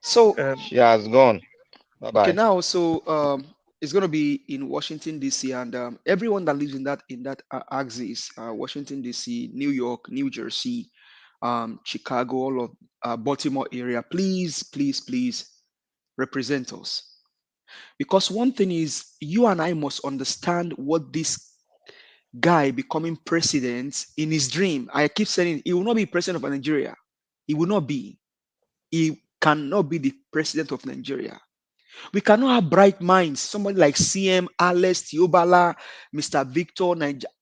So She has gone. Bye okay, bye. now it's gonna be in Washington D.C. and everyone that lives in that axis, Washington D.C., New York, New Jersey, Chicago, all of Baltimore area, please represent us. Because one thing is, you and I must understand what this guy becoming president in his dream. I keep saying he will not be president of Nigeria. He will not be. He cannot be the president of Nigeria. We cannot have bright minds. Somebody like CM, Alex, Tiobala, Mr. Victor,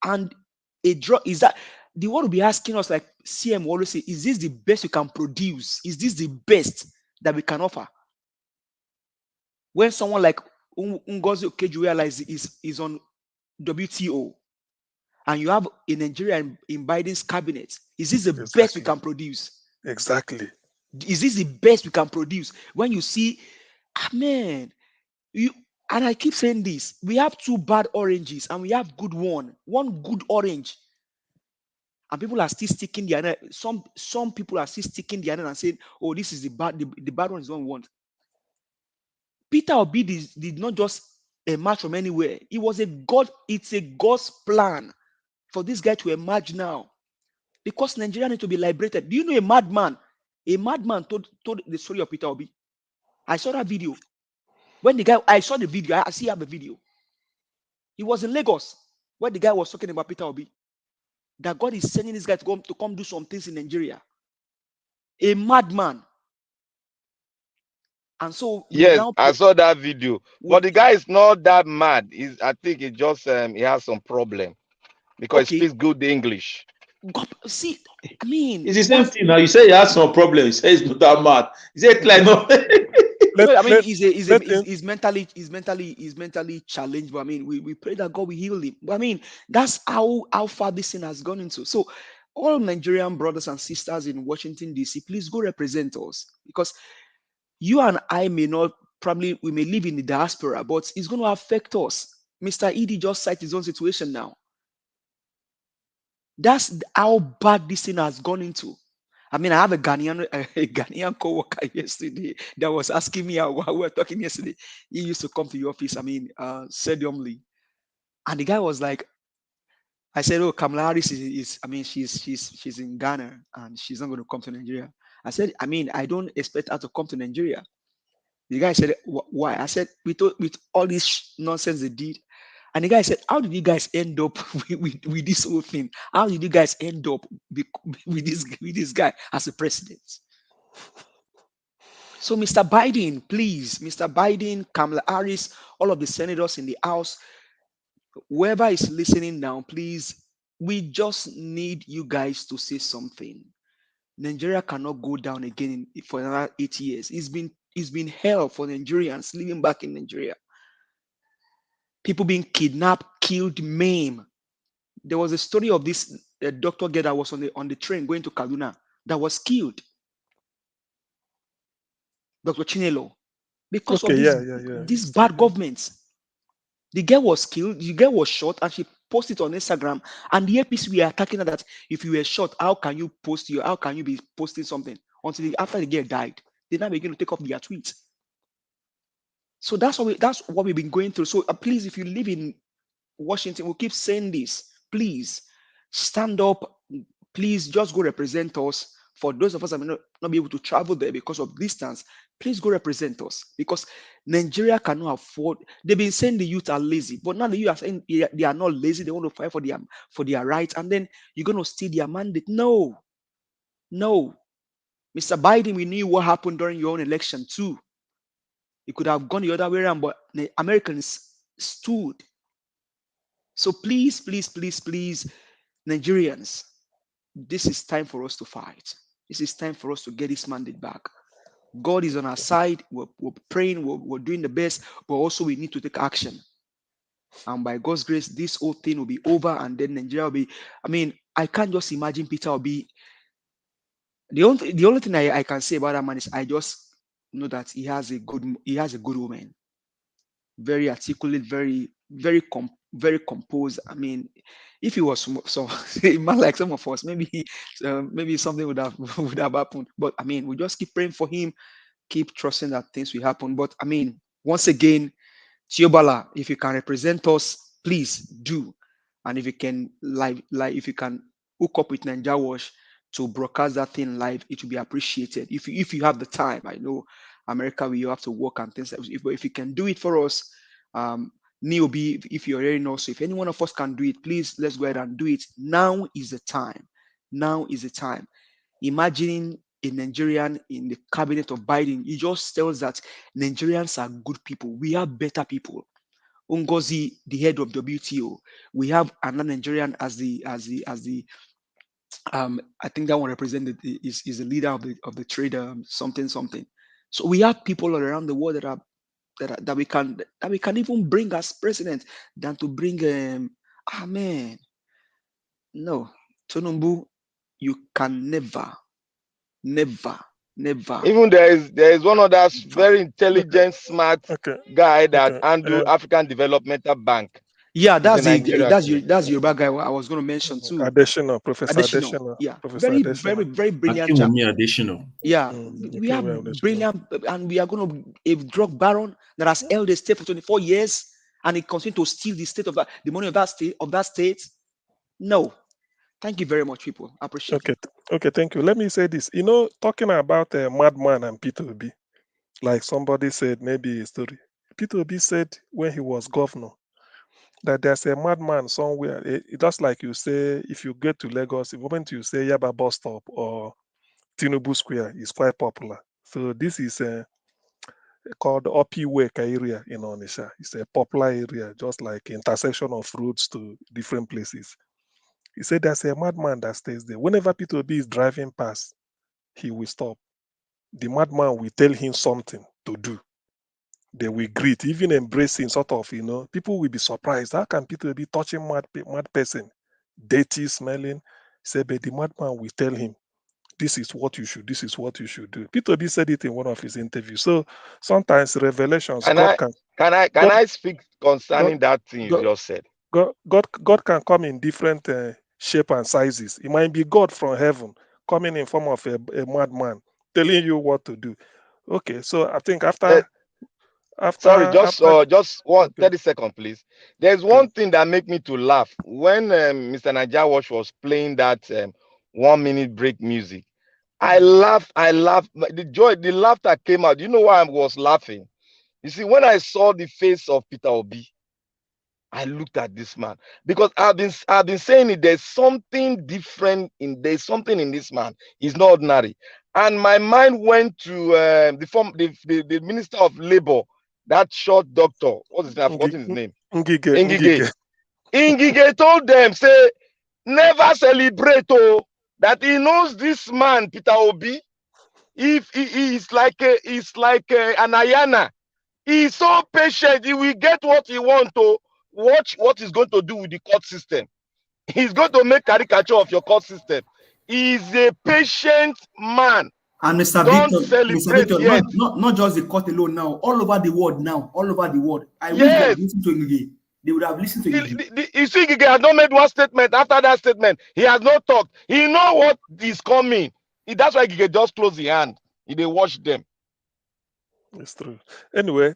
and a draw is that the one will be asking us like CM will always say, is this the best we can produce? Is this the best that we can offer? When someone like Ngozi Okejuela is on WTO, and you have a Nigeria in Biden's cabinet, is this the best we can produce? Exactly. Is this the best we can produce? When you see, man, and I keep saying this, we have two bad oranges and we have one good orange, and people are still sticking the other. Some people are still sticking the other and saying, oh, this is the bad one is one we want. Peter Obi did not just emerge from anywhere. It's a God's plan for this guy to emerge now. Because Nigeria need to be liberated. Do you know a madman? A madman told the story of Peter Obi. I saw that video. When the guy, I saw the video, I still have the video. He was in Lagos when the guy was talking about Peter Obi. That God is sending this guy to come do some things in Nigeria. A madman. And so Yes, I saw that video. But the guy is not that mad. I think it just he has some problem because he speaks good English. God, see, I mean, It's the same thing now. You say he has some problems. He says he's not that mad. He said like no. No, I mean, he's mentally challenged. But I mean, we pray that God will heal him. But I mean, that's how far this thing has gone into. So, all Nigerian brothers and sisters in Washington D.C., please go represent us, because you and I we may live in the diaspora, but it's going to affect us. Mr. Edie just cited his own situation now. That's how bad this thing has gone into. I mean, I have a Ghanaian co-worker yesterday that was asking me while we were talking yesterday. He used to come to your office, seldomly. And the guy was like, I said, oh, Kamala Harris she's in Ghana and she's not going to come to Nigeria. I said, I mean, I don't expect her to come to Nigeria. The guy said, why? I said, with all this nonsense they did. And the guy said, how did you guys end up with this whole thing? How did you guys end up with this guy as a president? So, Mr. Biden, please, Mr. Biden, Kamala Harris, all of the senators in the House, whoever is listening now, please, we just need you guys to say something. Nigeria cannot go down again for another 8 years. It's been hell for Nigerians living back in Nigeria. People being kidnapped, killed, maimed. There was a story of this doctor girl that was on the train going to Kaduna that was killed. Dr. Chinelo. Because of these bad governments. The girl was killed, the girl was shot, and she posted on Instagram. And the APC were attacking her that if you were shot, how can you be posting something? After the girl died, they now begin to take off their tweets. So that's what we've been going through. So please, if you live in Washington, we'll keep saying this. Please stand up. Please just go represent us. For those of us that may not be able to travel there because of distance, please go represent us, because Nigeria cannot afford. They've been saying the youth are lazy, but now the youth are saying they are not lazy. They want to fight for their rights, and then you're going to steal their mandate. No, no. Mr. Biden, we knew what happened during your own election too. It could have gone the other way around, but the Americans stood. So please, please, please, please, Nigerians, this is time for us to fight. This is time for us to get this mandate back. God is on our side. We're praying. We're doing the best, but also we need to take action. And by God's grace, this whole thing will be over, and then Nigeria will be. I mean, I can't just imagine Peter will be. The only thing I can say about that man is I just know that he has a good woman. Very articulate, very composed. I mean, if he was so a man like some of us, maybe something would have happened. But I mean, we just keep praying for him, keep trusting that things will happen. But I mean, once again, Tiobala, if you can represent us, please do. And if you can if you can hook up with Ninja Wash to broadcast that thing live, it will be appreciated. If you have the time, I know America, we have to work and things like that. If you can do it for us, Neo B, if you're hearing us, if any one of us can do it, please let's go ahead and do it. Now is the time. Now is the time. Imagining a Nigerian in the cabinet of Biden, it just tells that Nigerians are good people. We are better people. Ngozi, the head of WTO, we have another Nigerian as the I think that one represented is the leader of the trade something. So we have people all around the world that we can even bring as president than to bring man. No, Tonumbu, you can never. Even there is one other very intelligent, smart guy that handle African Developmental Bank. Yeah, He's a that's Nigerian. that's Yoruba guy I was going to mention too. Professor Adesina. Yeah, Professor very Adesina. very brilliant chap. Additional. Yeah, we have brilliant, and we are going to a drug baron that has held the state for 24 years, and he continues to steal the state of the money of that state. No, thank you very much, people. I appreciate it. Okay, thank you. Let me say this. Talking about Madman and Peter Obi, like somebody said, maybe a story. Peter Obi said when he was governor that there's a madman somewhere. Just like you say, if you get to Lagos, the moment you say Yaba bus stop or Tinubu Square, is quite popular. So this is called the Opiweka area in Onisha. It's a popular area, just like intersection of roads to different places. He said there's a madman that stays there. Whenever Peter Obi is driving past, he will stop. The madman will tell him something to do. They will greet, even embracing, sort of, people will be surprised. How can Peter be touching mad person, dirty, smelling? Say, but the madman will tell him, this is what you should do. Peter B said it in one of his interviews. So sometimes revelations, Can I speak concerning that thing you just said? God can come in different shape and sizes. It might be God from heaven coming in form of a madman, telling you what to do. Okay, so I think after sorry, just 30 seconds, please. There's one thing that make me to laugh when Mr. Najawash was playing that 1 minute break music. I laughed. The laughter came out. You know why I was laughing? You see, when I saw the face of Peter Obi, I looked at this man because I've been saying it. There's something different there's something in this man. He's not ordinary. And my mind went to the Minister of Labor, that short doctor. What's his name? Ngige. Ngige told them, say, never celebrate, that he knows this man, Peter Obi. If he's like an Ayana, he's so patient, he will get what he wants to. Watch what he's going to do with the court system. He's going to make caricature of your court system. He's a patient man. And Mr. Victor, not just the court alone now, all over the world now, all over the world. I wish they would listen to Ngige. They would have listened to Ngige. You see, Ngige has not made one statement. After that statement, he has not talked. He know what is coming. That's why Ngige just close the hand. He dey watch them. It's true. Anyway,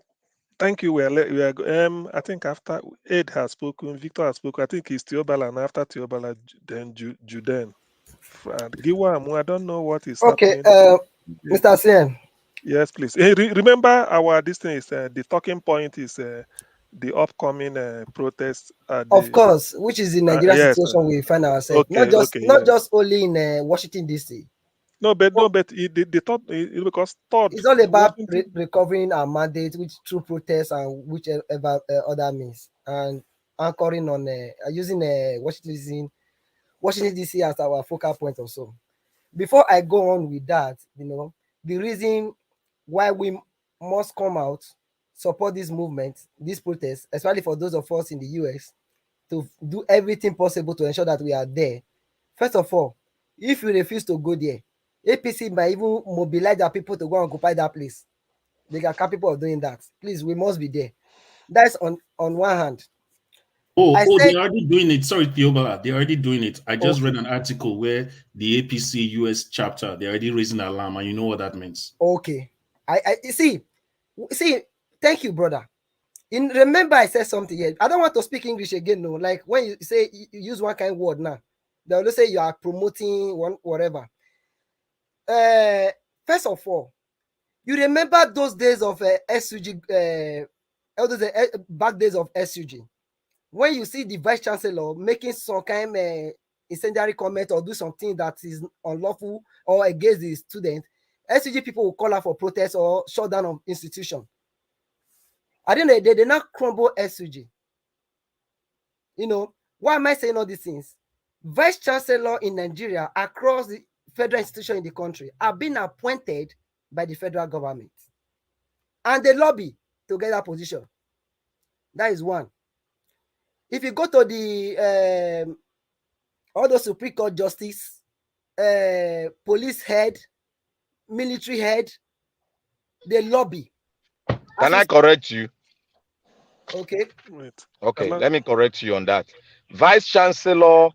thank you. I think after Ed has spoken, Victor has spoken. I think it's Tiobala, and after Tiobala, then Juden. Giwam, I don't know what is Okay, happening. Mr. Sien. Yes, please. Hey, remember our this thing is the talking point is the upcoming protest at Of the course, which is the Nigeria yes. situation we find ourselves. Okay, okay, Not yes. just only in Washington DC. No, but the thought because thought It's all about Washington. recovering our mandate, which through protests and whichever other means, and anchoring on using Washington DC as our focal point or so. Before I go on with that, the reason why we must come out, support this movement, this protest, especially for those of us in the US, to do everything possible to ensure that we are there. First of all, if you refuse to go there, APC might even mobilize their people to go and occupy that place. They are capable of doing that. Please, we must be there. That's on one hand. They're already doing it. Sorry, Theobala, they're already doing it. I just read an article where the APC US chapter, they're already raising alarm, and you know what that means. Okay. I see, thank you, brother. Remember I said something here. I don't want to speak English again, no. Like when you say you use one kind of word now, they'll say you are promoting one whatever. First of all, you remember those days of SUG, back days of SUG, when you see the vice chancellor making some kind of incendiary comment or do something that is unlawful or against the student, SUG people will call out for protest or shut down of institution. I don't know, they did not crumble SUG. Why am I saying all these things? Vice chancellor in Nigeria across the federal institution in the country have been appointed by the federal government, and they lobby to get that position. That is one. If you go to the all the Supreme Court justice, police head, military head, they lobby. Can I correct you? Okay. Okay, let me correct you on that. Vice Chancellor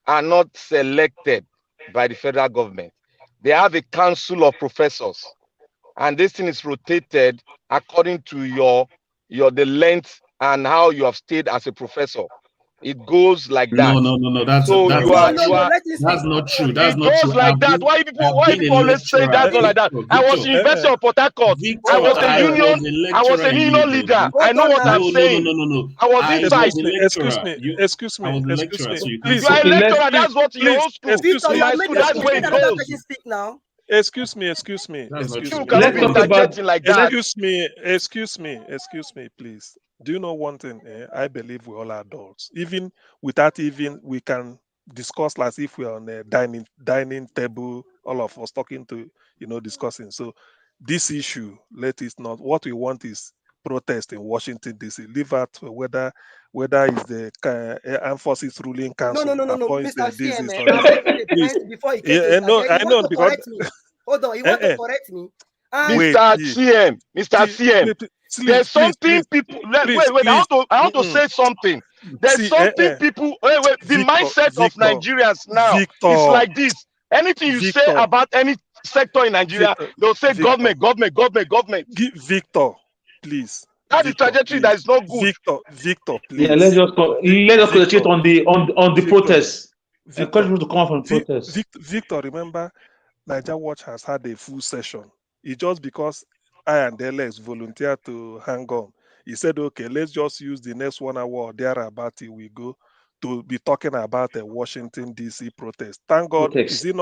are not selected by the federal government. They have a council of professors, and this thing is rotated according to the length and how you have stayed as a professor. It goes like that. No. That's so that's you are that's not true. That's it not goes true. like that. Why people always say that's not like that? I was in University of Port Harcourt. I was a union leader. I know what I'm saying. No. I was inside. Excuse me. I was a lecturer, so you can't Please, you are a lecturer. That's what please, your old school. excuse me. In my school, that's where it goes. Speak now. Excuse me. You cannot be interjecting like that. Excuse me, please. Do you know one thing? I believe we're all adults. Even without we can discuss as if we're on a dining table, all of us talking to, discussing. So this issue, let it not. What we want is protest in Washington D.C. Leave out whether it's the armed forces ruling council No. appoints Mr. this CM, is I'm making a point before he came to no, I you know want to because correct me. Hold on, you want to correct me. Mr. CM, there's something people. Wait. I want to say something. There's something people. Wait. The mindset of Nigerians now is like this. Anything you say about any sector in Nigeria, they'll say government. Victor, please. That is trajectory that is not good. Victor, please. Yeah, let's just concentrate on the protest. Encourage people to come out from protest. Victor, remember, Niger Watch has had a full session. It's just because I and Alex volunteered to hang on. He said, okay, let's just use the next 1 hour or thereabout till we go to be talking about a Washington D.C. protest. Thank God, is he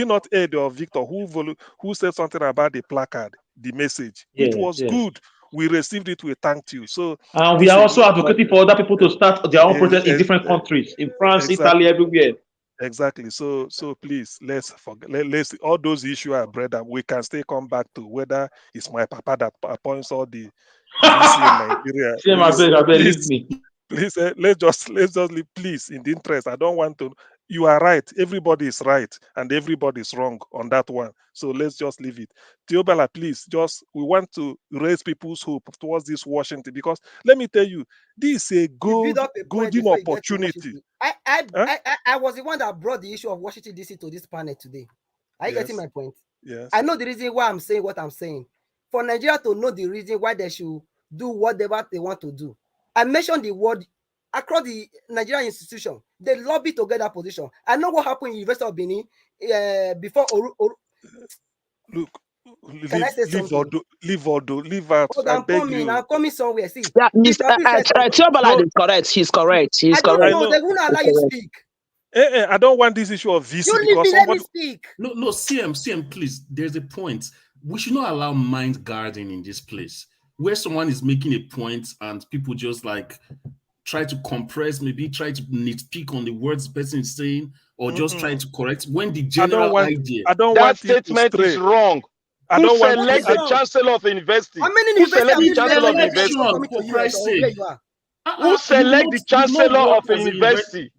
not Ed or Victor who said something about the placard, the message, which was good. We received it. We thanked you. So, and we are also advocating for other people to start their own protests in different countries, in France, Italy, everywhere. Exactly. So please, let's forget. Let's all those issues are bread, and we can still come back to whether it's my papa that appoints all the VC in Nigeria. Please, let's just leave, please, in the interest. I don't want to. You are right. Everybody is right, and everybody is wrong on that one. So let's just leave it. Theobala, please, we want to raise people's hope towards this Washington, because let me tell you, this is a golden opportunity. I was the one that brought the issue of Washington DC to this panel today. Are you getting my point? Yes. I know the reason why I'm saying what I'm saying. For Nigeria to know the reason why they should do whatever they want to do. I mentioned the word across the Nigerian institution. They lobby to get that position. I know what happened in University of Benin before. Look, Can I say something? Leave out. Hold I on, beg you. I'm coming somewhere. See, Yeah, Tiobala is correct. He's correct. He's I don't correct. know. They won't allow you speak. I don't want this issue of VC You leave because me. somebody. Let me speak. No, CM, please. There's a point. We should not allow mind guarding in this place where someone is making a point and people just like try to compress, maybe try to nitpick on the words the person is saying, or just try to correct when the general idea. That statement is wrong. Who select the chancellor of the university? How many Who select the chancellor of the election, university? for Christ's sake. Who select the chancellor of the university?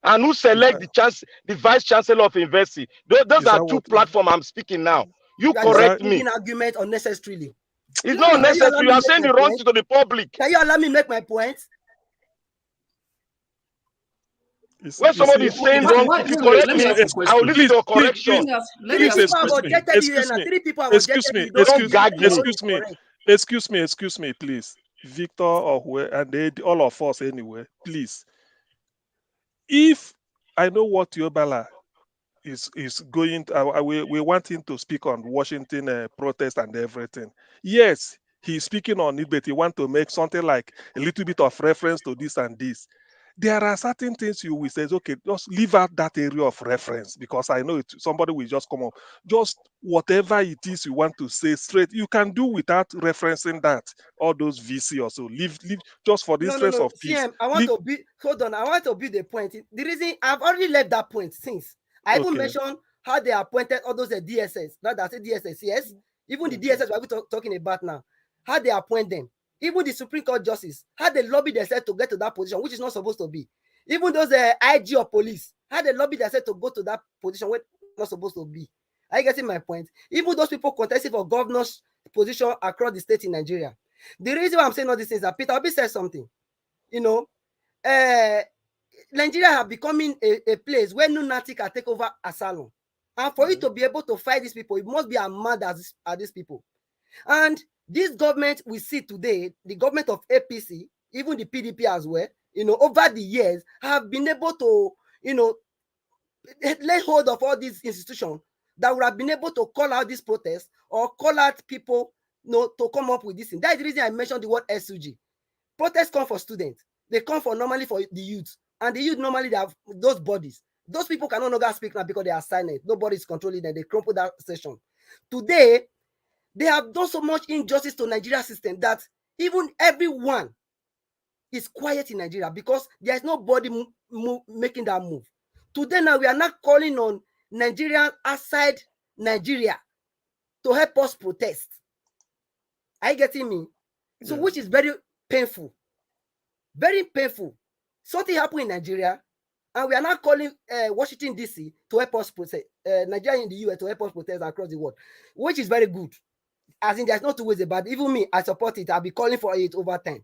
And who select the vice chancellor of the university? Those are two platforms I'm speaking now. You correct me. Making argument unnecessarily. It's not necessary. You are saying the wrong thing to the public. Can you allow me make my point? When somebody is saying wrong, if you correct me, I will listen to a correction. Excuse me, please. Victor or whoever, and all of us anyway, please. If I know what Tiobala is going to, we want him to speak on Washington protest and everything. Yes, he's speaking on it, but he want to make something like a little bit of reference to this and this. There are certain things you will say, okay, just leave out that area of reference because I know somebody will just come up. Just whatever it is you want to say straight, you can do without referencing that, all those VC or so. Leave just for the interest of peace. CM, I want to be, hold on, I want to build the point. The reason I've already left that point since. I even mentioned how they appointed all those DSS, not that DSS, yes, even the DSS we're talking about now, how they appoint them. Even the Supreme Court justice, how they lobby themselves to get to that position, which is not supposed to be. Even those IG or police, how they lobby themselves to go to that position, where not supposed to be. Are you getting my point? Even those people contesting for governor's position across the state in Nigeria. The reason why I'm saying all these things is that Peter Obi said something. You know, Nigeria have becoming a place where lunatic can take over asylum. And for you to be able to fight these people, it must be as mad as these people. And this government we see today, the government of APC, even the PDP as well, you know, over the years have been able to, you know, lay hold of all these institutions that would have been able to call out this protest or call out people, you know, to come up with this thing. That's the reason I mentioned the word SUG. Protests come for students. They come for normally for the youth. And the youth normally they have those bodies. Those people cannot no longer speak now because they are silent. Nobody is controlling them. They crumple that session. Today, they have done so much injustice to Nigeria system that even everyone is quiet in Nigeria because there is nobody making that move. Today now we are not calling on Nigerians outside Nigeria to help us protest. Are you getting me? So which is very painful. Very painful. Something happened in Nigeria and we are not calling Washington DC to help us protest, Nigeria in the US to help us protest across the world, which is very good. As in, there's no two ways about it. Even me, I support it. I'll be calling for it over time.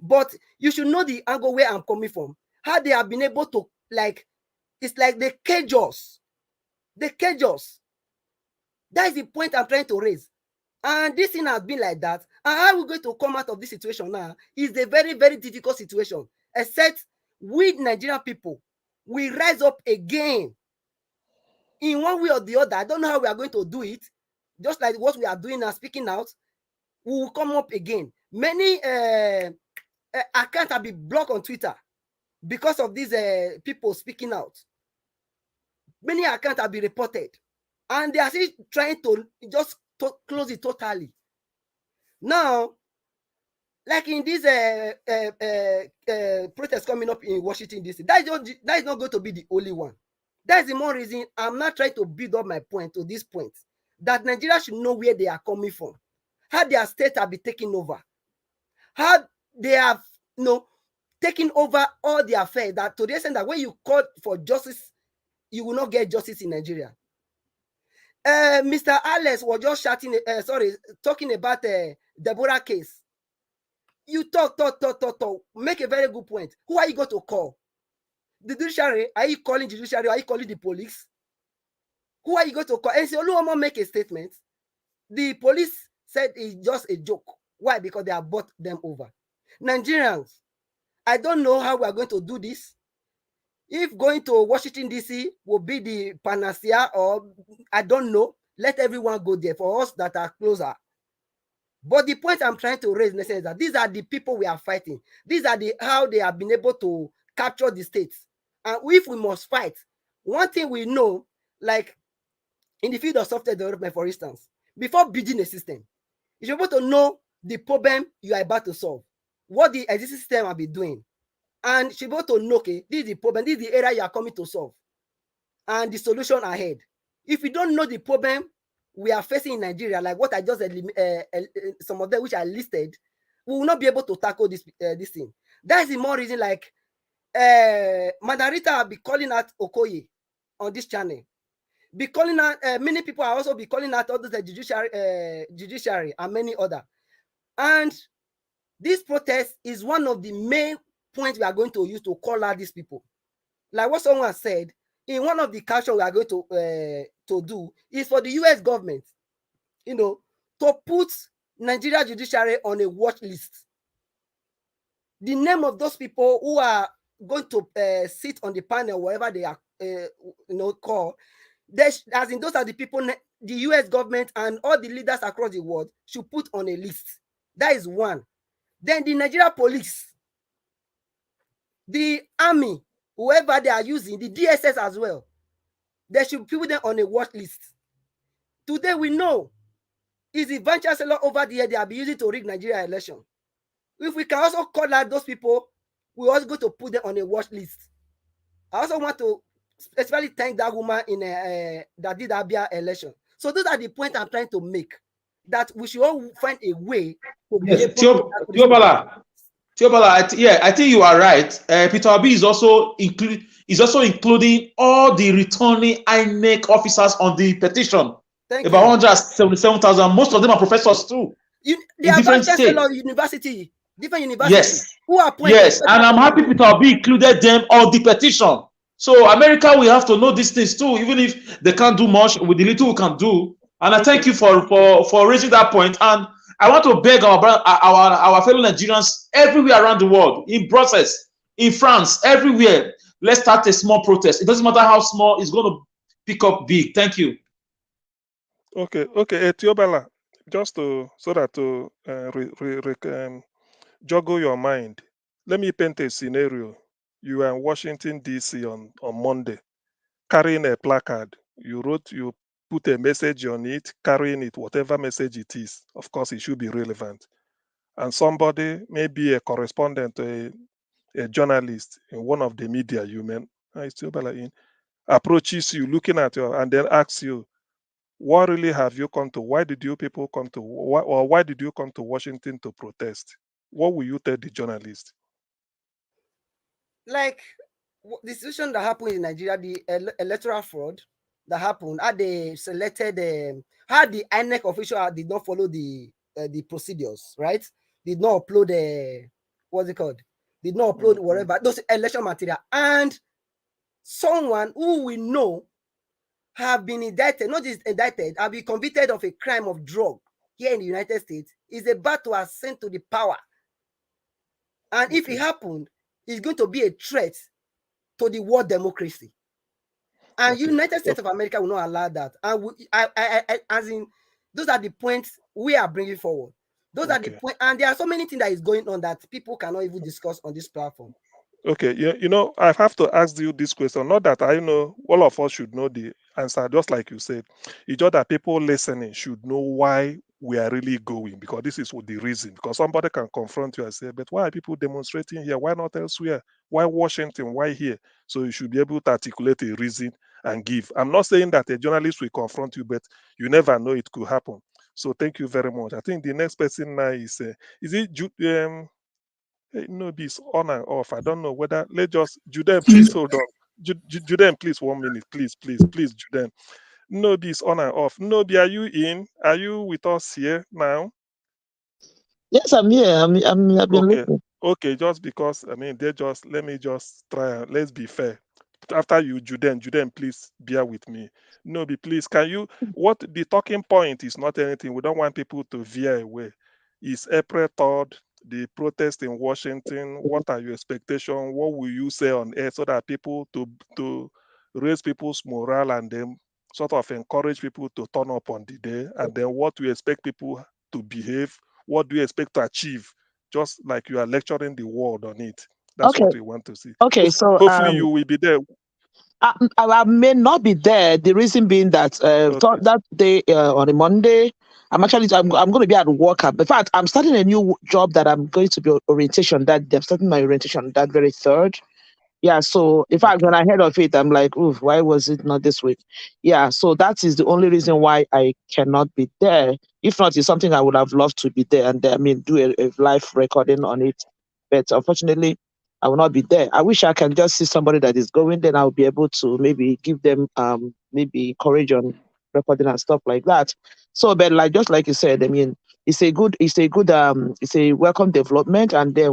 But you should know the angle where I'm coming from. How they have been able to, like, it's like they cage us. They cage us. That is the point I'm trying to raise. And this thing has been like that. And how we're going to come out of this situation now is a very, very difficult situation. Except we Nigerian people, we rise up again. In one way or the other. I don't know how we are going to do it. Just like what we are doing now, speaking out, we will come up again. Many accounts have been blocked on Twitter because of these people speaking out. Many accounts have been reported, and they are still trying to just close it totally. Now, like in this protest coming up in Washington DC, that is not going to be the only one. That's the more reason I'm not trying to build up my point to this point. That Nigeria should know where they are coming from, how their state have been taken over, how they have, you know, taken over all the affairs. That to the extent that when you call for justice, you will not get justice in Nigeria. Mr. Alex was just talking about Deborah case. You talk, make a very good point. Who are you going to call? The judiciary? Are you calling the judiciary? Are you calling the police? Who are you going to call? And say, Oluomo make a statement. The police said it's just a joke. Why? Because they have bought them over. Nigerians, I don't know how we are going to do this. If going to Washington, D.C. will be the panacea, or I don't know, let everyone go there for us that are closer. But the point I'm trying to raise is that these are the people we are fighting. These are how they have been able to capture the states. And if we must fight, one thing we know, like in the field of software development, for instance, before building a system, you should be able to know the problem you are about to solve, what the existing system will be doing. And you should be able to know, okay, this is the problem, this is the area you are coming to solve, and the solution ahead. If you don't know the problem we are facing in Nigeria, like what I just some of them which I listed, we will not be able to tackle this thing. That's the more reason, like Mandarita will be calling out Okoye on this channel, be calling out many people are also be calling out all those judiciary and many other. And this protest is one of the main points we are going to use to call out these people. Like what someone said, in one of the captions we are going to do is for the US government, to put Nigeria judiciary on a watch list. The name of those people who are going to sit on the panel, wherever they are, called, as in those are the people the US government and all the leaders across the world should put on a list. That is one. Then the Nigeria police, the army, whoever they are using, the DSS as well, they should put them on a watch list. Today we know is the vice chancellor over there they are using to rig Nigeria election. If we can also call out those people, we also go to put them on a watch list. I also want to especially thank that woman that did Abia election. So those are the points I'm trying to make, that we should all find a way to be able to Teobala, yeah, I think you are right. Peter Obi is also including all the returning INEC officers on the petition. About 177,000. Most of them are professors too. They are different university, different universities. Yes. Who are yes, and I'm happy Peter Obi included them on the petition. So America, we have to know these things too, even if they can't do much with the little we can do. And I thank you for raising that point. And I want to beg our fellow Nigerians everywhere around the world, in Brussels, in France, everywhere. Let's start a small protest. It doesn't matter how small, it's going to pick up big. Thank you. Okay, Teobala, just to juggle your mind. Let me paint a scenario. You are in Washington D.C. on Monday, carrying a placard. You put a message on it, carrying it, whatever message it is. Of course, it should be relevant. And somebody, maybe a correspondent, a journalist in one of the media approaches you, looking at you, and then asks you, what really have you come to? Why did you people come to? Why did you come to Washington to protest? What will you tell the journalist? Like the situation that happened in Nigeria, the electoral fraud that happened, had they selected, had the INEC official did not follow the procedures, right? Did not upload what's it called? Did not upload whatever those election material, and someone who we know have been indicted, not just indicted, have been convicted of a crime of drug here in the United States, is about to ascend to the power. And if it happened, it's going to be a threat to the world democracy. And United States of America will not allow that. And as in, those are the points we are bringing forward. Those are the points, and there are so many things that is going on that people cannot even discuss on this platform. Okay, I have to ask you this question. Not that I know, all of us should know the answer, just like you said. It's just that people listening should know why we are really going, because this is the reason. Because somebody can confront you and say, but why are people demonstrating here? Why not elsewhere? Why Washington? Why here? So you should be able to articulate a reason and give. I'm not saying that a journalist will confront you, but you never know, it could happen. So thank you very much. I think the next person now is it no, it's on and off. I don't know whether. Let's just Juden, please hold on. Juden, please 1 minute, please, Juden. Nobi is on and off. Nobi, are you in? Are you with us here now? Yes, I'm here. I've been listening. Okay. Just because let me just try and let's be fair. After you, Juden, please bear with me. Nobi, please, can you? What the talking point is not anything. We don't want people to veer away. It's April 3rd. the protest in Washington? What are your expectations? What will you say on air so that people to raise people's morale and then sort of encourage people to turn up on the day? And then what do you expect people to behave? What do you expect to achieve? Just like you are lecturing the world on it. That's Okay. what we want to see. Okay. So Hopefully you will be there. I may not be there. The reason being that that day on a Monday, I'm going to be at work. In fact, I'm starting a new job that I'm going to be orientation. That I'm starting my orientation that very third. Yeah. So in fact, when I heard of it, I'm like, ooh, why was it not this week? Yeah. So that is the only reason why I cannot be there. If not, it's something I would have loved to be there and do a live recording on it. But unfortunately, I will not be there. I wish I can just see somebody that is going, then I'll be able to maybe give them maybe courage on recording and stuff like that. So, but like just like you said, it's a welcome development, and then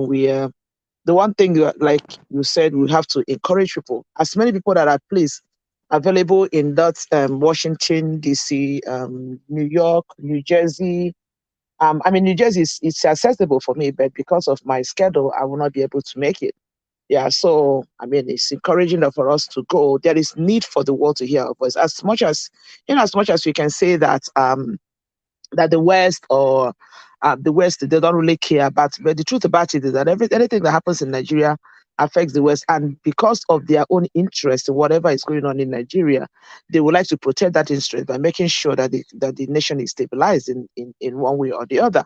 the one thing like you said, we have to encourage people, as many people that are please available in that Washington DC, New York, New Jersey. New Jersey is it's accessible for me, but because of my schedule, I will not be able to make it. Yeah, so it's encouraging that for us to go. There is need for the world to hear our voice. As much as we can say that that the West or the West, they don't really care about. But the truth about it is that anything that happens in Nigeria affects the West, and because of their own interest in whatever is going on in Nigeria, they would like to protect that interest by making sure that the nation is stabilized in one way or the other.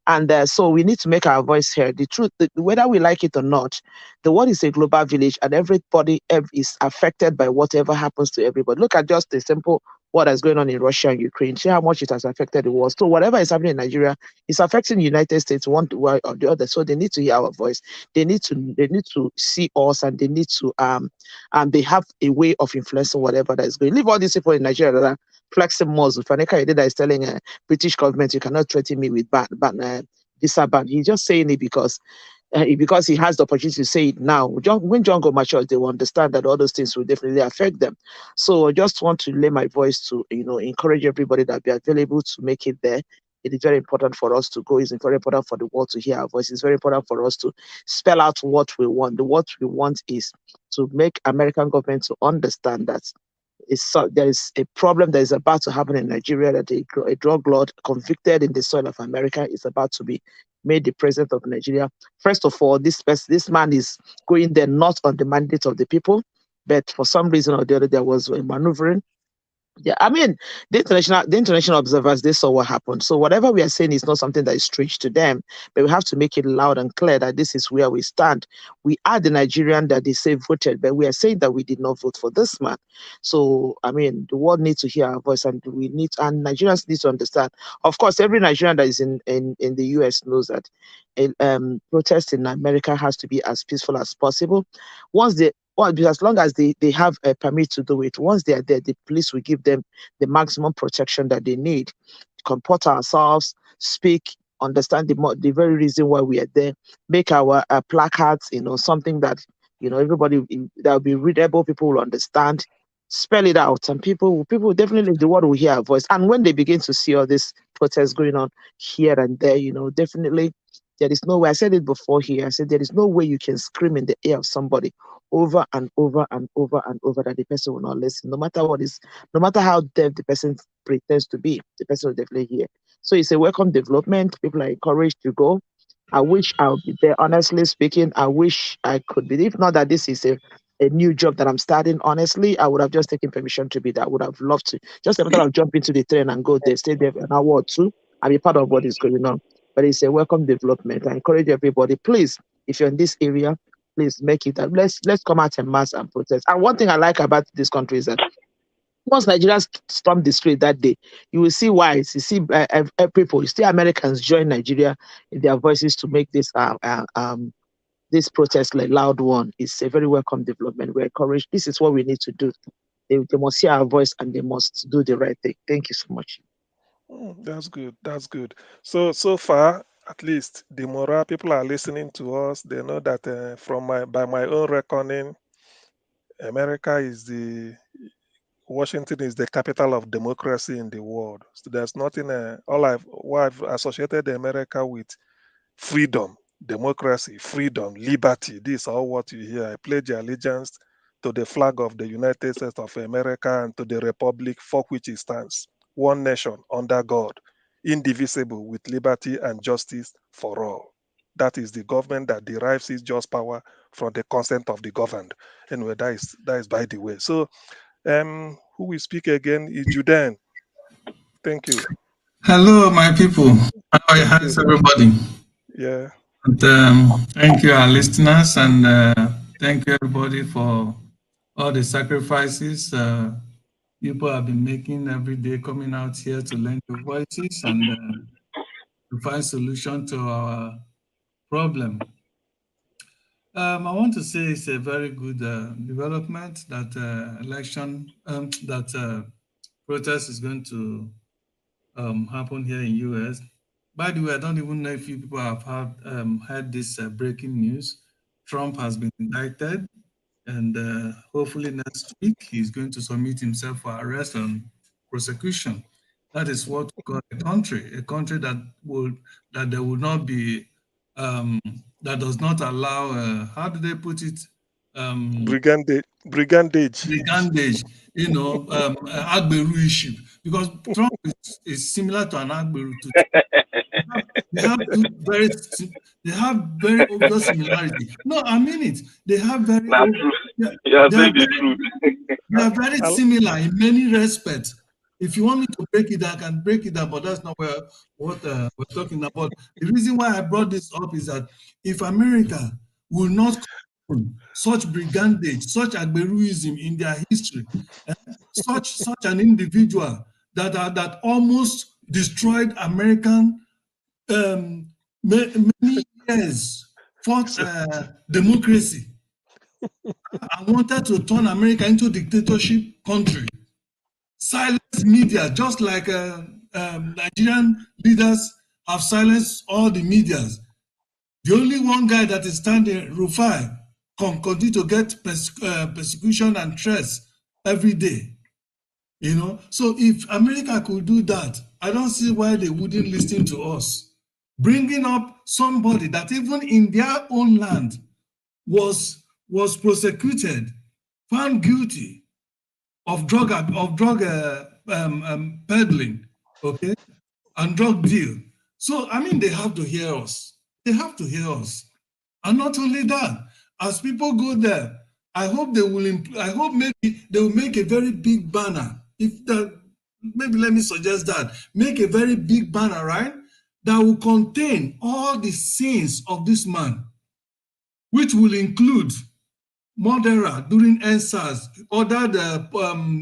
And so we need to make our voice heard. The truth, whether we like it or not, the world is a global village, and everybody is affected by whatever happens to everybody. Look at just the simple what is going on in Russia and Ukraine. See how much it has affected the world. So whatever is happening in Nigeria is affecting the United States one way or the other. So they need to hear our voice. They need to see us, and they need to they have a way of influencing whatever that is going. Leave all these people in Nigeria that are flexing muscle. Faneka Ideda is telling British government, you cannot threaten me with visa ban. He's just saying it because he has the opportunity to say it now. When John go mature, they will understand that all those things will definitely affect them. So I just want to lay my voice to encourage everybody that be available to make it there. It is very important for us to go. It's very important for the world to hear our voice. It's very important for us to spell out what we want. What we want is to make American government to understand that there is a problem that is about to happen in Nigeria, that a drug lord convicted in the soil of America is about to be made the president of Nigeria. First of all, this man is going there not on the mandate of the people, but for some reason or the other, there was a maneuvering. Yeah, the international observers, they saw what happened. So whatever we are saying is not something that is strange to them, but we have to make it loud and clear that this is where we stand. We are the Nigerian that they say voted, but we are saying that we did not vote for this man. So the world needs to hear our voice, and Nigerians need to understand. Of course, every Nigerian that is in the US knows that protest in America has to be as peaceful as possible. As long as they have a permit to do it, once they are there, the police will give them the maximum protection that they need to comport ourselves, speak, understand the very reason why we are there, make our placards, something that everybody that will be readable, people will understand, spell it out, and people definitely, the world will hear our voice. And when they begin to see all this protests going on here and there, definitely there is no way. I said it before here. I said there is no way you can scream in the ear of somebody over and over and over and over that the person will not listen. No matter how deaf the person pretends to be, the person will definitely hear. So it's a welcome development. People are encouraged to go. I wish I would be there. Honestly speaking, I wish I could be. If not that this is a new job that I'm starting, honestly, I would have just taken permission to be there. I would have loved to. Just a matter of jump into the train and go there, stay there for an hour or two, and be part of what is going on. But it's a welcome development. I encourage everybody, please, if you're in this area, please make it. Let's come out en masse and protest. And one thing I like about this country is that once Nigerians storm the street that day, you will see why. You see people, you see Americans join Nigeria in their voices to make this protest like loud one. It's a very welcome development. We encourage. This is what we need to do. They must hear our voice, and they must do the right thing. Thank you so much. That's good. That's good. So far, at least the morale people are listening to us. They know that by my own reckoning, Washington is the capital of democracy in the world. So there's nothing. What I've associated America with freedom. democracy, freedom, liberty. These are all what you hear. I pledge allegiance to the flag of the United States of America and to the republic for which it stands, one nation under God, indivisible, with liberty and justice for all. That is the government that derives its just power from the consent of the governed. Anyway, that is by the way. So, who will speak again is Judean. Thank you. Hello, my people. Thank How's you. everybody? Yeah. And, thank you, our listeners, and thank you, everybody, for all the sacrifices people have been making every day, coming out here to lend your voices and to find solution to our problem. I want to say it's a very good development that protest is going to happen here in US. By the way, I don't even know if you people have heard this breaking news. Trump has been indicted, and hopefully next week he's going to submit himself for arrest and prosecution. That is what we call a country that there will not be that does not allow. How do they put it? Brigandage. Brigandage, Agberu issue, because Trump is similar to an Agberu. They have two they have very obvious similarity. No, I mean it. They have very Not true. You are saying the truth. they are very similar in many respects. If you want me to break it, I can break it down, but that's not what we're talking about. The reason why I brought this up is that if America will not such brigandage, such Agberuism in their history, such an individual that almost destroyed American many years fought democracy and wanted to turn America into a dictatorship country. Silence media, just like Nigerian leaders have silenced all the medias. The only one guy that is standing, Rufai, continue to get persecution and threats every day. So if America could do that, I don't see why they wouldn't listen to us. Bringing up somebody that even in their own land was prosecuted, found guilty of drug peddling, okay, and drug deal. So I mean, they have to hear us. They have to hear us, and not only that. As people go there, I hope they will. I hope maybe they will make a very big banner. If that, maybe let me suggest that make a very big banner, right? That will contain all the sins of this man, which will include murderer during NSAS, ordered the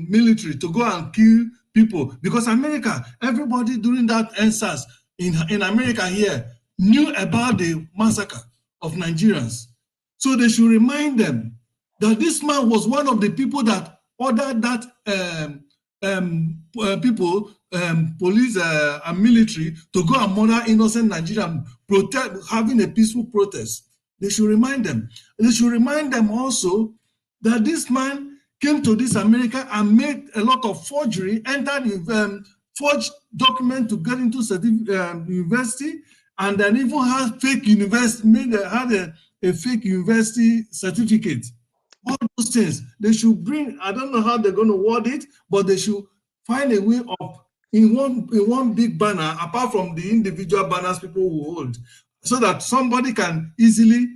military to go and kill people. Because America, everybody during that NSAS in America here knew about the massacre of Nigerians. So they should remind them that this man was one of the people that ordered that police and military to go and murder innocent Nigerians, having a peaceful protest. They should remind them. They should remind them also that this man came to this America and made a lot of forgery, entered with forged document to get into university, and then even had fake university, had a fake university certificate. All those things they should bring. I don't know how they're going to word it, but they should find a way of in one big banner, apart from the individual banners people will hold, so that somebody can easily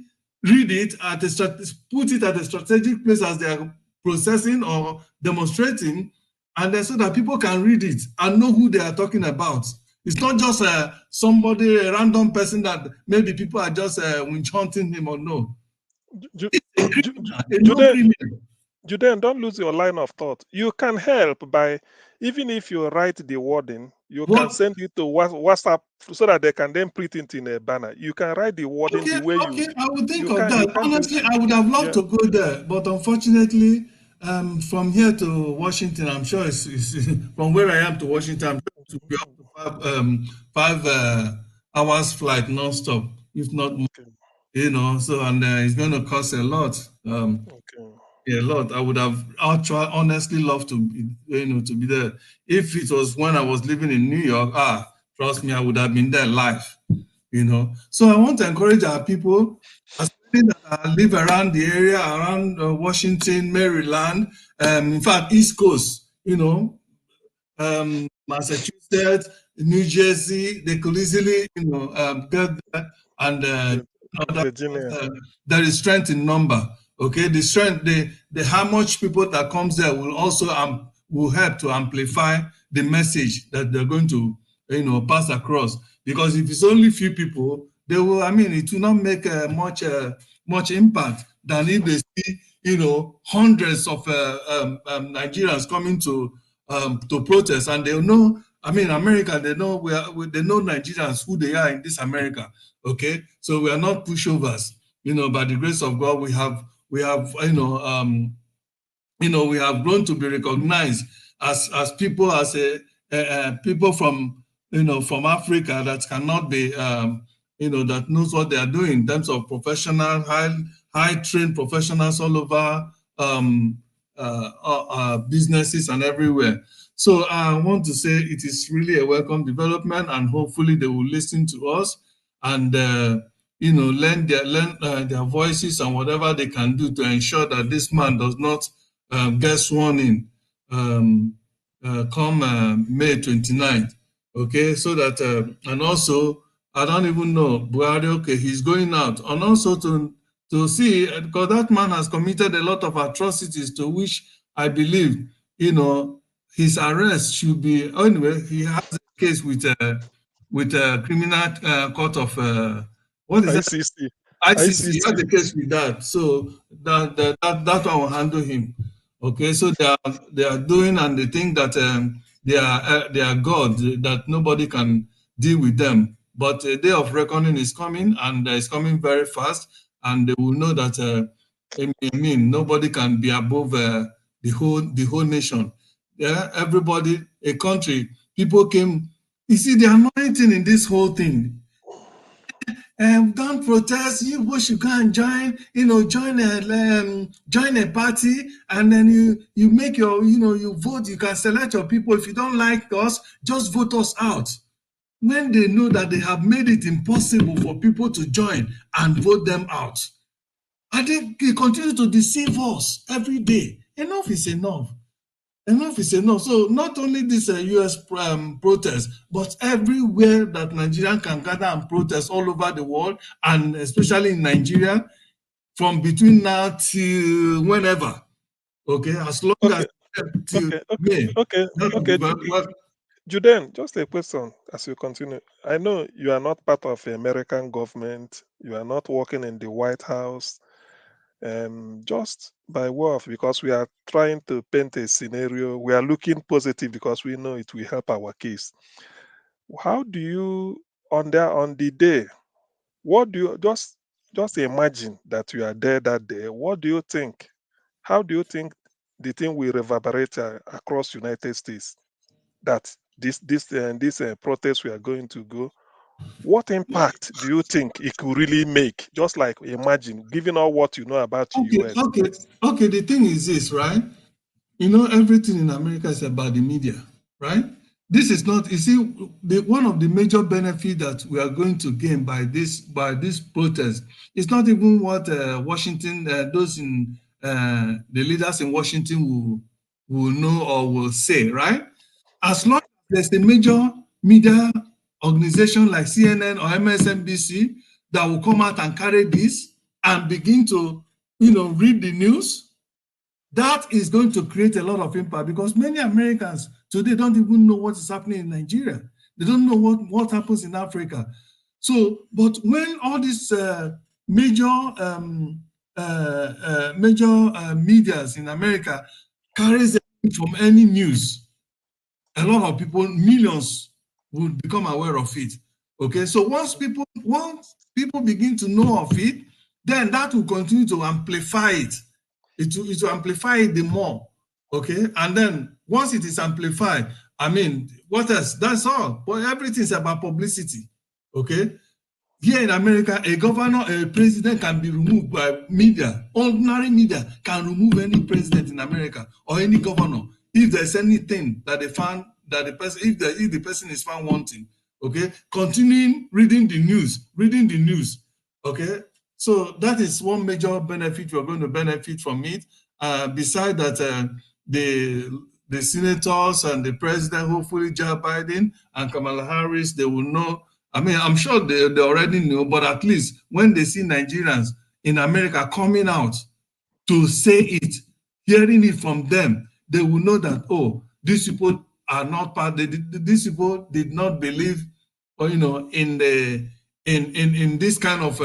read it put it at a strategic place as they are processing or demonstrating, and then so that people can read it and know who they are talking about. It's not just somebody, a random person that maybe people are just winch hunting him or no. Judean, don't lose your line of thought. You can help by, even if you write the wording, you can send it to WhatsApp so that they can then print it in a banner. You can write the wording the way you. I would think of that. Honestly, I would have loved to go there, but unfortunately, from here to Washington, I'm sure it's from where I am to Washington, I'm sure to be up to 5 hours flight nonstop, if not more. So and it's going to cost a lot. A lot. I would have honestly loved to be, to be there. If it was when I was living in New York, trust me, I would have been there live. So I want to encourage our people, especially that live around the area, around Washington, Maryland, in fact, East Coast, Massachusetts, New Jersey, they could easily, get there, and Virginia. there is strength in number. Okay, the strength, the how much people that comes there will also will help to amplify the message that they're going to, pass across. Because if it's only few people, they will. I mean, it will not make much impact than if they see, hundreds of Nigerians coming to protest, and they'll know. I mean, America, they know they know Nigerians who they are in this America. Okay, so we are not pushovers. By the grace of God, we have we have grown to be recognized as people, as people from from Africa that cannot be that knows what they are doing in terms of professional, high trained professionals all over businesses and everywhere. So I want to say it is really a welcome development, and hopefully they will listen to us and lend their voices and whatever they can do to ensure that this man does not get sworn in come May 29th. Okay, so that and also I don't even know Buhari. Okay, he's going out, and also to see, because that man has committed a lot of atrocities to which I believe his arrest should be. Anyway, he has a case with criminal court of what is ICC. that? ICC. He has a case with that, so that one will handle him. Okay, so they are doing, and they think that they are God, that nobody can deal with them. But a day of reckoning is coming, and it's coming very fast, and they will know that nobody can be above the whole nation. Yeah, everybody, a country, people came. You see, the annoying thing in this whole thing. Don't protest. You go should go and join a party, and then you make your, you vote. You can select your people. If you don't like us, just vote us out. When they know that they have made it impossible for people to join and vote them out, I think they continue to deceive us every day. Enough is enough. Enough is enough. So not only this U.S. protest, but everywhere that Nigerian can gather and protest all over the world, and especially in Nigeria, from between now till whenever. Okay, as long as till May. Okay. Juden, just a question as you continue. I know you are not part of the American government. You are not working in the White House. Just by way of, because we are trying to paint a scenario, we are looking positive because we know it will help our case. How do you, on the day, what do you just imagine that you are there that day? What do you think? How do you think the thing will reverberate across United States? That this protest we are going to go, what impact do you think it could really make? Just like imagine, given all what you know about the US. Okay. The thing is this, right? Everything in America is about the media, right? This is not. You see, one of the major benefits that we are going to gain by this protest is not even what Washington, those in the leaders in Washington will know or will say, right? As long as there's a major media organization like CNN or MSNBC that will come out and carry this and begin to, read the news, that is going to create a lot of impact, because many Americans today don't even know what is happening in Nigeria. They don't know what happens in Africa. So, but when all these major medias in America carries from any news, a lot of people, millions, will become aware of it. Okay, so once people begin to know of it, then that will continue to amplify it. It will amplify it the more. Okay, and then once it is amplified, I mean, what else? That's all. But everything is about publicity. Okay, here in America, a governor, a president can be removed by media. Ordinary media can remove any president in America or any governor if there's anything that they found that the person, if the person is found wanting. Okay, continuing reading the news. Okay, so that is one major benefit we're going to benefit from it. Beside that, the senators and the president, hopefully Joe Biden and Kamala Harris, they will know. I mean, I'm sure they already know, but at least when they see Nigerians in America coming out to say it, hearing it from them, they will know that, oh, these people are not part. These people did not believe, or in this kind of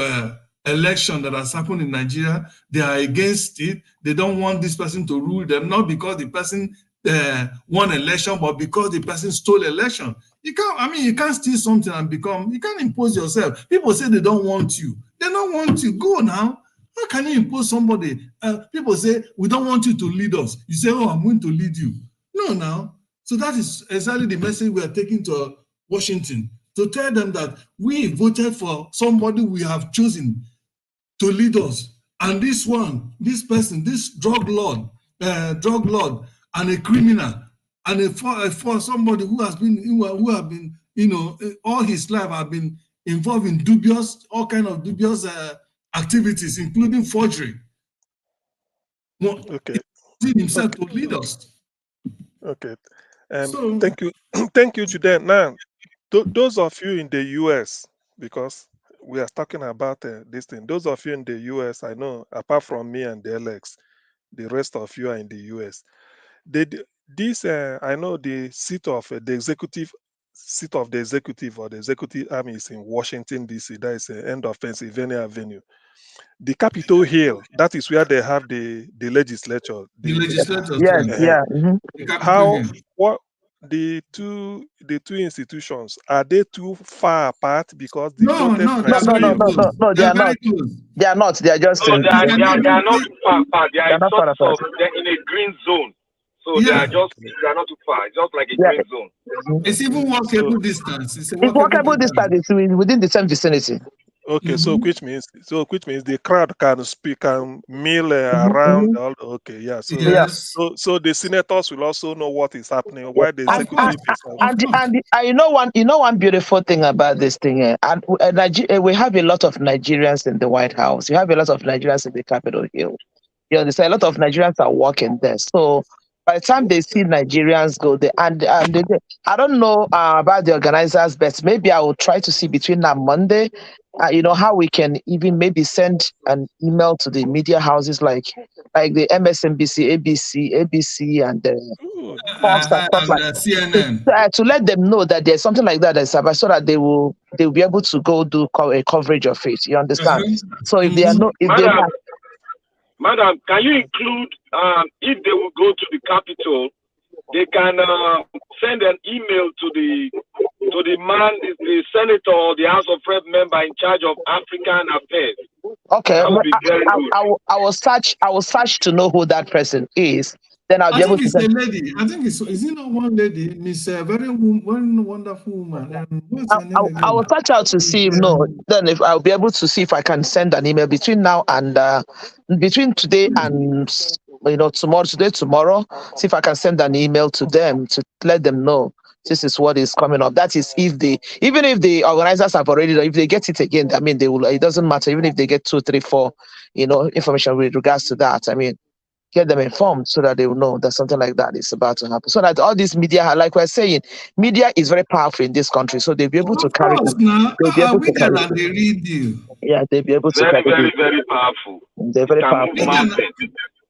election that has happened in Nigeria. They are against it. They don't want this person to rule them, not because the person won election, but because the person stole election. You can't steal something and you can't impose yourself. People say they don't want you. They don't want you. Go now. How can you impose somebody? People say, we don't want you to lead us. You say, oh, I'm going to lead you. No, now. So that is exactly the message we are taking to Washington, to tell them that we voted for somebody we have chosen to lead us. And this person, this drug lord, and a criminal, and for somebody who have been, all his life have been involved in all kind of dubious activities, including forgery. Okay. Himself to lead us. Okay. Thank you. Thank you, Jude. Now, those of you in the US, because we are talking about this thing, those of you in the US, I know, apart from me and the Alex, the rest of you are in the US. I know the seat of the executive or the executive army is in Washington, D.C. That is the end of Pennsylvania Avenue. The Capitol Hill, that is where they have the legislature. The legislature. Yes, what the two institutions, are they too far apart? Because the No, voted they are very close. they are not. They are not. They are just. No, they are not too far apart. They are not far apart. they're in a green zone. So they are not too far. It's just like a green zone. It's even walkable distance. It's walkable distance. It's within the same vicinity. Okay, so which means the crowd can speak and mill around. Okay, yeah. So so the senators will also know what is happening. Why the executive and you know one beautiful thing about this thing, and we have a lot of Nigerians in the White House. You have a lot of Nigerians in the Capitol Hill. You understand? A lot of Nigerians are working there. So by the time they see Nigerians go there, and I don't know about the organizers, but maybe I will try to see between now and Monday, how we can even maybe send an email to the media houses like the MSNBC, ABC, and Fox and stuff like CNN to let them know that there's something like that that's about, so that they'll be able to go do a coverage of it. You understand? So if they are not, Madam, can you include, if they will go to the Capitol, they can send an email to the the senator or the House of Rep member in charge of African affairs. Okay, that would be very good. I will search to know who that person is. Then I'll be able to. I think it's a lady. I think is it not one lady? Miss one wonderful woman. What's her name again? I will search out to see then if I'll be able to see if I can send an email between now and between today and tomorrow. See if I can send an email to them to let them know this is what is coming up. That is even if the organizers have already, if they get it again, I mean, they will. It doesn't matter even if they get 2, 3, 4, information with regards to that. I mean, get them informed so that they will know that something like that is about to happen. So that all these media, like we're saying, media is very powerful in this country. So they'll be able to carry it. They'll be able to carry it. Yeah, they'll be able to carry it. Very powerful. They're very powerful.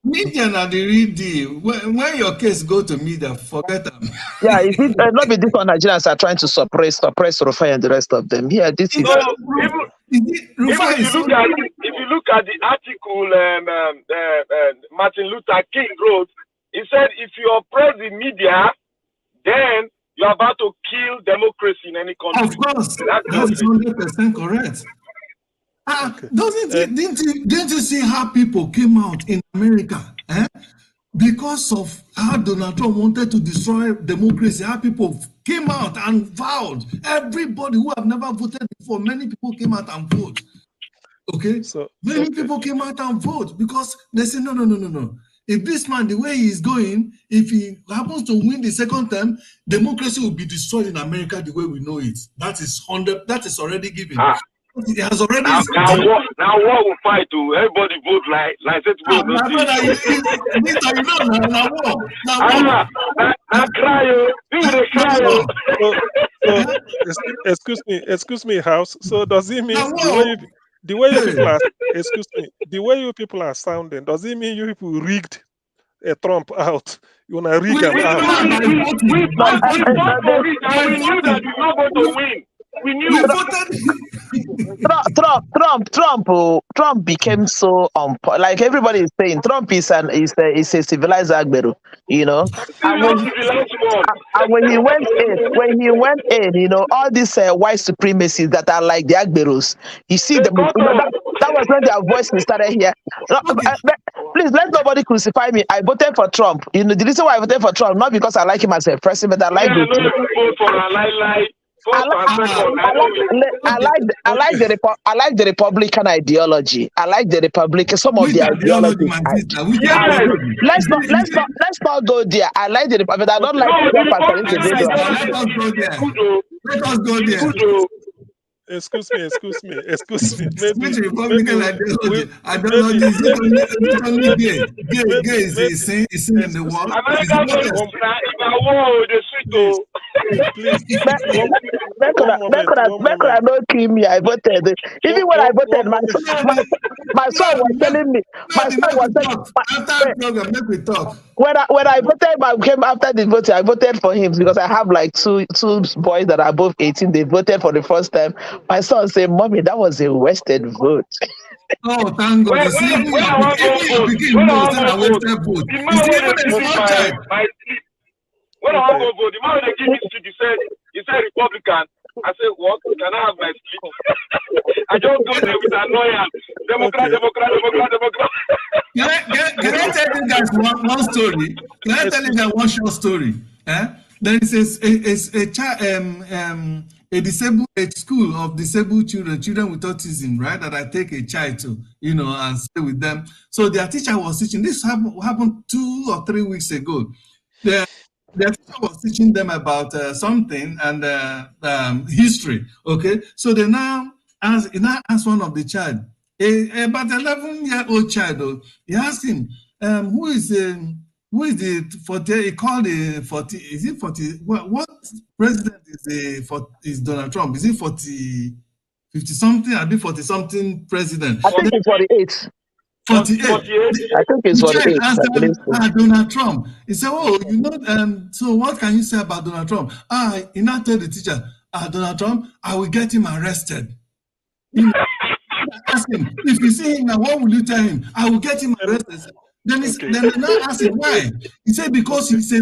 Media are the real deal. When your case go to media, forget them. Yeah, not be this one. Nigerians are trying to suppress Rufai and the rest of them. Yeah, this is. If you look at the article Martin Luther King wrote, he said, if you oppress the media, then you're about to kill democracy in any country. Of course, that's 100% correct. Didn't you see how people came out in America? Because of how Donald Trump wanted to destroy democracy, how people came out and vowed. Everybody who have never voted before, many people came out and voted. Okay? Many people came out and voted because they said, no. if this man, the way he is going, if he happens to win the second term, democracy will be destroyed in America the way we know it. That is 100. That is already given. It has already. Now what will fight to everybody vote like that vote. So, excuse me, House. So does it mean the way you people are, excuse me, the way you people are sounding, does it mean you people rigged a Trump out? You wanna rig him out? We fought for it, and we knew that we were not going to win. We knew. Trump became so like everybody is saying, Trump is a civilized Agbero, you know. And when he went in, you know, all these white supremacists that are like the Agberos, you see them. You know, that was when their voices started here. Please let nobody crucify me. I voted for Trump. You know, the reason why I voted for Trump, not because I like him as a president, but I like I like the Republican ideology. I like the Republican some of the ideology. Let's not go there. I like the Republican. I don't like Trump as an individual. Let us go there. Excuse me. Maybe Republican ideology. I don't know. Is it only gay? Gay is a sin in the world. Please. That not kill me. I voted. Even when I voted, my son was telling me. My son was after program, let me talk. When I voted, I came after the voting. I voted for him because I have like two boys that are both 18. They voted for the first time. My son said, "Mommy, that was a wasted vote." Oh, thank God! You see, even your begin knows that I wasted vote. You see, even a small child. When I want to vote, the man they give me slip, he said Republican. I said, what? Can I have my slip? I just go there with annoyance. Democrat. Can I tell you guys one story? Can I tell you guys one short story? There is a school of disabled children with autism, right? That I take a child to, you know, and stay with them. So their teacher was teaching. This happened 2 or 3 weeks ago. The teacher was teaching them about something and history. Okay, so they now asked one of the child, about 11-year-old child. He asked him, who is the 40? He called the 40. Is it 40? What president is Donald Trump? Is it 50 something? I be 40 something president. I think it's 48. 48. I think it's 48. Donald Trump. He said, "Oh, you know, so what can you say about Donald Trump?" He now told the teacher, "Donald Trump, I will get him arrested." You know, ask him, if you see him now, what will you tell him? I will get him arrested. Then I now ask him why. He said, because he's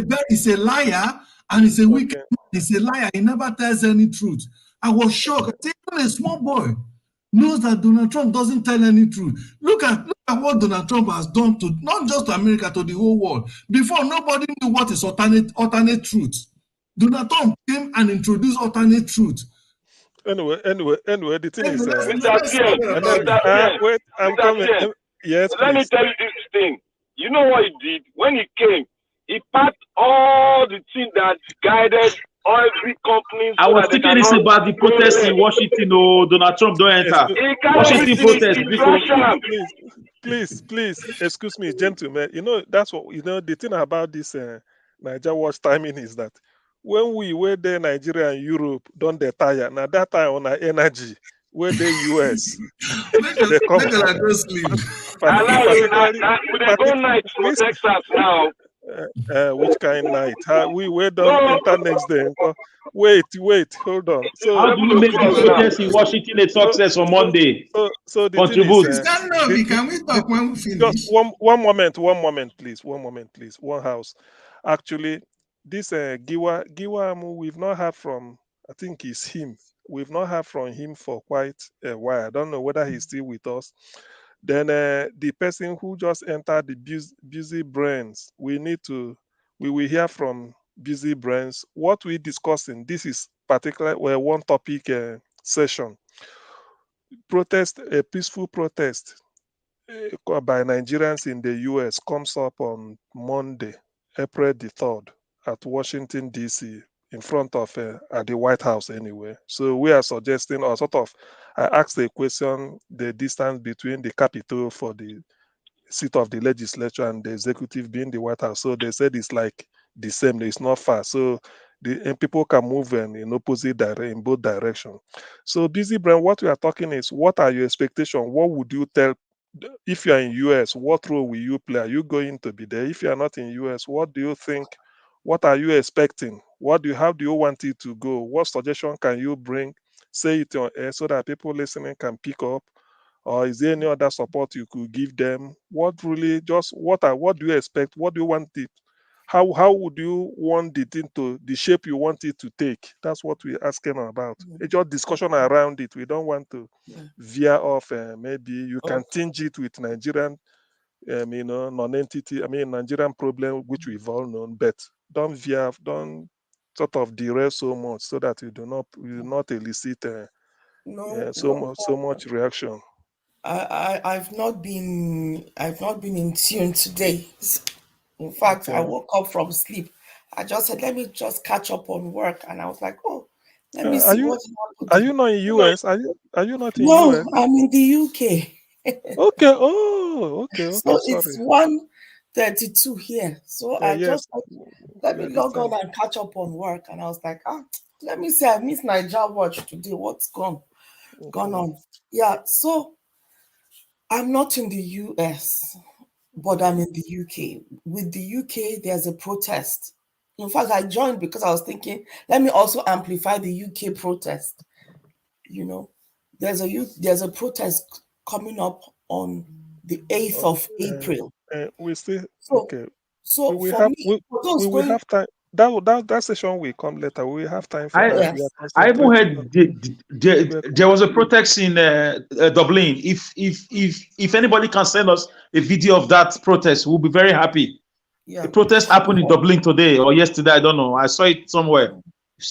a liar and he's a wicked man. He's a liar. He never tells any truth. I was shocked. I said, even a small boy knows that Donald Trump doesn't tell any truth. Look at what Donald Trump has done to not just to America, to the whole world. Before, nobody knew what is alternate truth. Donald Trump came and introduced alternate truth. Anyway, the thing is, wait, I'm coming. Yes, let me tell you this thing. You know what he did? When he came, he packed all the things that guided every company. I was thinking this about the protest in Washington. Oh, Donald Trump don't enter. Washington Please, protest. excuse me, gentlemen. You know, that's what, you know, the thing about this Niger watch timing is that when we were there, Nigeria and Europe, don't they tire? Now that time on our energy, where the US, they come. We go night for Texas now. Which kind night? We were done enter next day. Wait, hold on. So how do you make the protest in Washington a success on Monday? So the contribute. Can we talk when we finish? Just one moment, please. One house. Actually, this Giwa we've not heard from. I think it's him. We've not heard from him for quite a while. I don't know whether he's still with us. Then the person who just entered the busy brains, we will hear from busy brains what we're discussing. This is particularly one topic session. Protest, a peaceful protest. by Nigerians in the US comes up on Monday, April the 3rd, at Washington, D.C., in front of at the White House anyway. So we are suggesting, or sort of, I asked a question, the distance between the Capitol for the seat of the legislature and the executive being the White House. So they said it's like the same, it's not far. So and people can move in opposite in both directions. So Busy Brain, what we are talking is, what are your expectations? What would you tell, if you are in US, what role will you play? Are you going to be there? If you are not in US, what do you think? What are you expecting? How do you want it to go? What suggestion can you bring? Say it on air so that people listening can pick up. Or is there any other support you could give them? What really just what do you expect? What do you want it? How would you want it into the shape you want it to take? That's what we're asking about. It's just discussion around it. We don't want to veer off. Maybe you can tinge it with Nigerian, non-entity. Nigerian problem, which we've all known, but don't don't sort of derail so much so that you do not elicit so much reaction. I've not been in tune today. In fact, I woke up from sleep. I just said, let me just catch up on work, and I was like, oh, let me see what Are you not in US? Are you not in No, US? I'm in the UK. Okay. Oh, okay. So it's Sorry. 1:32 here. So I Yes. just let me log on and catch up on work, and I was like, let me see. I missed Niger Watch today. What's gone on? Yeah. So I'm not in the US, but I'm in the UK. With the UK, there's a protest. In fact, I joined because I was thinking, let me also amplify the UK protest. There's a protest coming up on the 8th of April. We still So, okay. so We for have me, for those we will going, have time. That session will come later. We have time for that. We are I even concentrating. heard there was a protest in Dublin. If anybody can send us a video of that protest, we'll be very happy. Yeah. A protest happened in Dublin today or yesterday. I don't know. I saw it somewhere.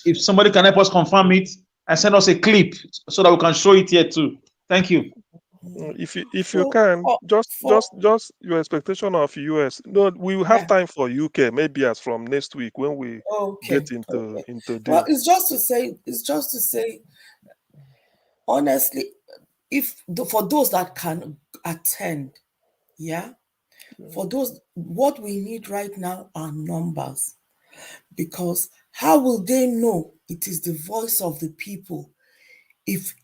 If somebody can help us confirm it and send us a clip so that we can show it here too. Thank you. If you can, just your expectation of US. No, we will have time for UK maybe as from next week when we get into well, this. it's just to say, honestly, for those that can attend, yeah, for those, what we need right now are numbers, because how will they know it is the voice of the people if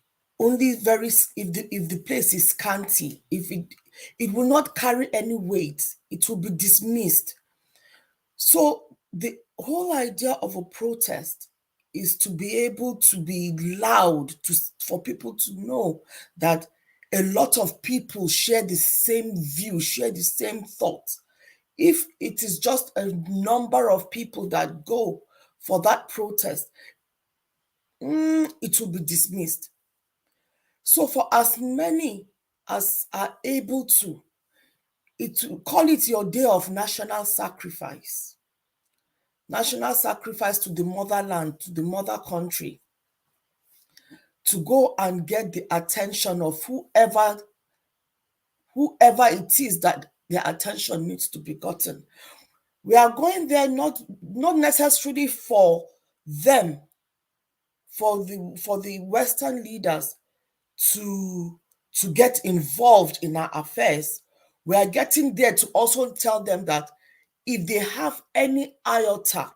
if the place is scanty, if it will not carry any weight, it will be dismissed. So the whole idea of a protest is to be able to be loud, for people to know that a lot of people share the same view, share the same thoughts. If it is just a number of people that go for that protest, it will be dismissed. So for as many as are able to, call it your day of national sacrifice. National sacrifice to the motherland, to the mother country, to go and get the attention of whoever it is that their attention needs to be gotten. We are going there not necessarily for them, for the Western leaders to get involved in our affairs. We are getting there to also tell them that if they have any iota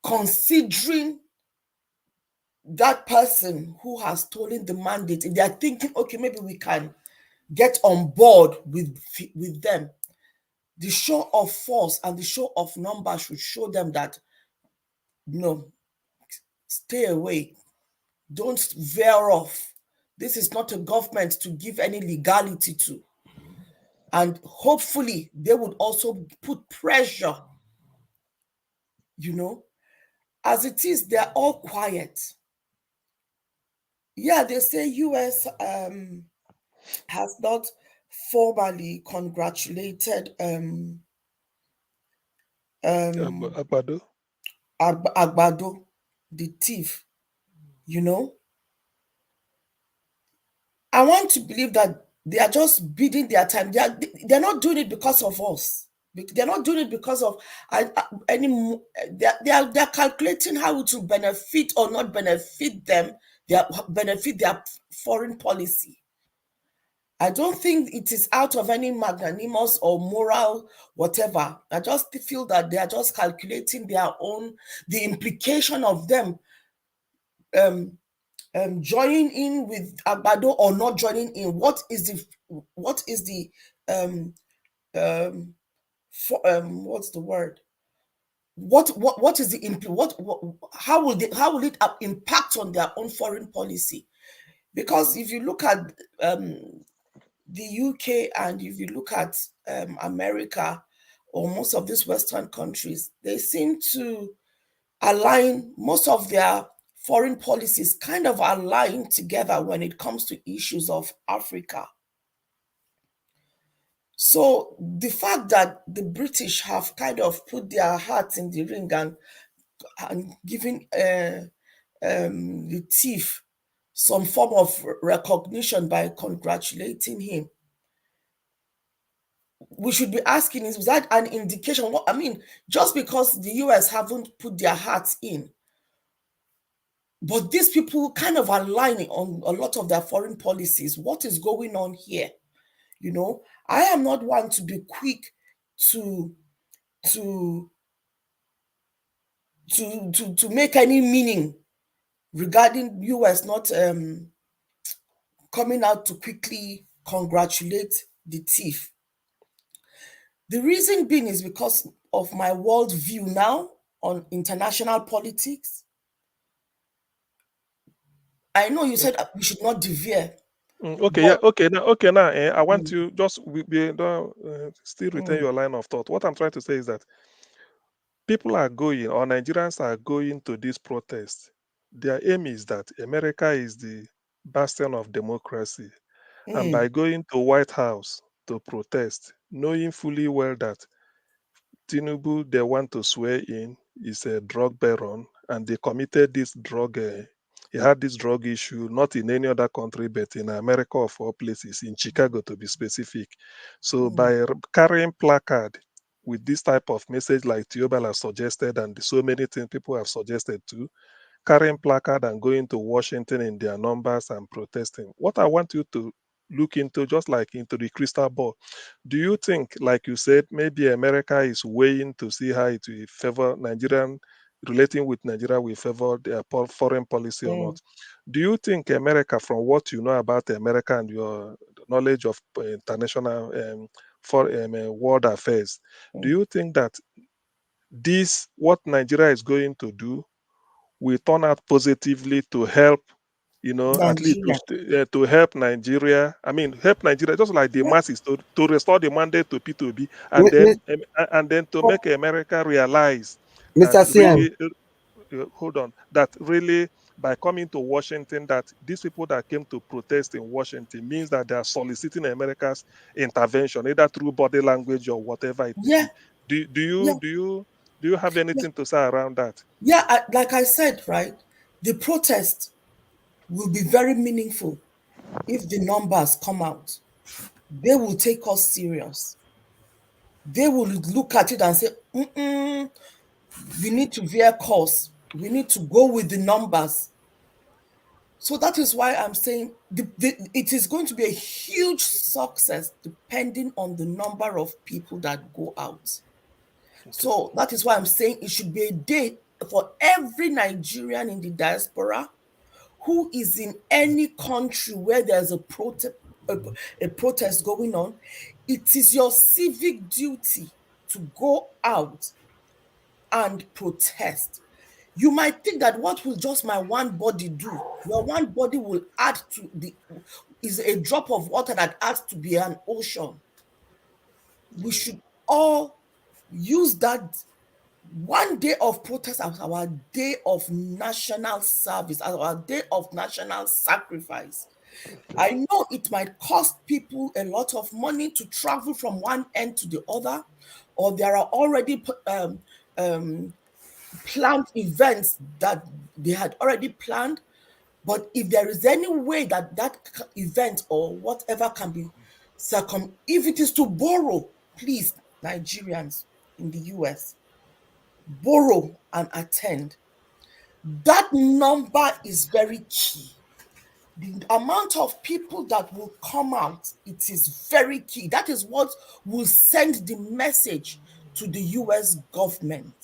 considering that person who has stolen the mandate, if they are thinking, okay, maybe we can get on board with them, the show of force and the show of numbers should show them that, no, stay away. Don't veer off. This is not a government to give any legality to. And hopefully they would also put pressure. As it is, they're all quiet. Yeah, they say US has not formally congratulated Agbado, the thief. I want to believe that They are just bidding their time. They're not doing it because of us. They're not doing it because of any. They're calculating how to benefit or not benefit them. Benefit their foreign policy. I don't think it is out of any magnanimous or moral whatever. I just feel that they are just calculating their own, the implication of them joining in with Agbado or not joining in. What is the what's the word? What is the how will it impact on their own foreign policy? Because if you look at the UK and if you look at America or most of these Western countries, they seem to align most of their foreign policies kind of align together when it comes to issues of Africa. So the fact that the British have kind of put their hearts in the ring and giving the thief some form of recognition by congratulating him, we should be asking, is that an indication? I mean, just because the US haven't put their hearts in, but these people kind of aligning on a lot of their foreign policies. What is going on here? You know, I am not one to be quick to make any meaning regarding US not coming out to quickly congratulate the thief. The reason being is because of my world view now on international politics. I know you said we should not deviate. Okay, yeah, okay, now, I want to just still retain your line of thought. What I'm trying to say is that people are going, or Nigerians are going to this protest. Their aim is that America is the bastion of democracy. And by going to White House to protest, knowing fully well that Tinubu they want to swear in is a drug baron, and they committed this drug. He had this drug issue not in any other country, but in America of all places, in Chicago to be specific. So by carrying placard with this type of message, like Theobald has suggested, and so many things people have suggested too, carrying placard and going to Washington in their numbers and protesting. What I want you to look into, just like into the crystal ball, do you think, like you said, maybe America is weighing to see how it will favor Nigerian, relating with Nigeria will favor their foreign policy or not? Do you think America, from what you know about America and your knowledge of international world affairs, do you think that this, what Nigeria is going to do, will turn out positively to help, at least to help Nigeria? I mean, help Nigeria, just like the masses, to restore the mandate to P2B, and then to make America realize that Mr. CM. really, hold on, that really by coming to Washington, that these people that came to protest in Washington means that they are soliciting America's intervention, either through body language or whatever it may be. Do you have anything to say around that? Yeah, like I said, right, the protest will be very meaningful if the numbers come out. They will take us serious. They will look at it and say, we need to veer course. We need to go with the numbers. So that is why I'm saying it is going to be a huge success depending on the number of people that go out. So that is why I'm saying it should be a day for every Nigerian in the diaspora who is in any country where there's a protest going on. It is your civic duty to go out and protest. You might think that what will just my one body do? Your one body will add to is a drop of water that adds to be an ocean. We should all use that one day of protest as our day of national service, as our day of national sacrifice. I know it might cost people a lot of money to travel from one end to the other, or there are already planned events that they had already planned, But if there is any way that event or whatever can be if it is to borrow, please, Nigerians in the US, borrow and attend. That number is very key. The amount of people that will come out, it is very key. That is what will send the message to the US government.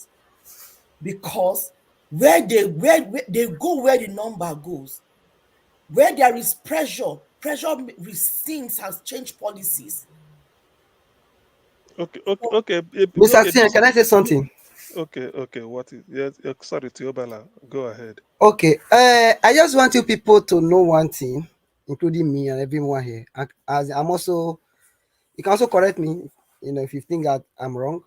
Because where they go where the number goes. Where there is pressure seems has changed policies. Okay. Mr. Sien, can I say something? Okay. What is? Yes. Sorry, Teobala. Go ahead. Okay. I just want you people to know one thing, including me and everyone here. As I'm also, you can also correct me, if you think that I'm wrong.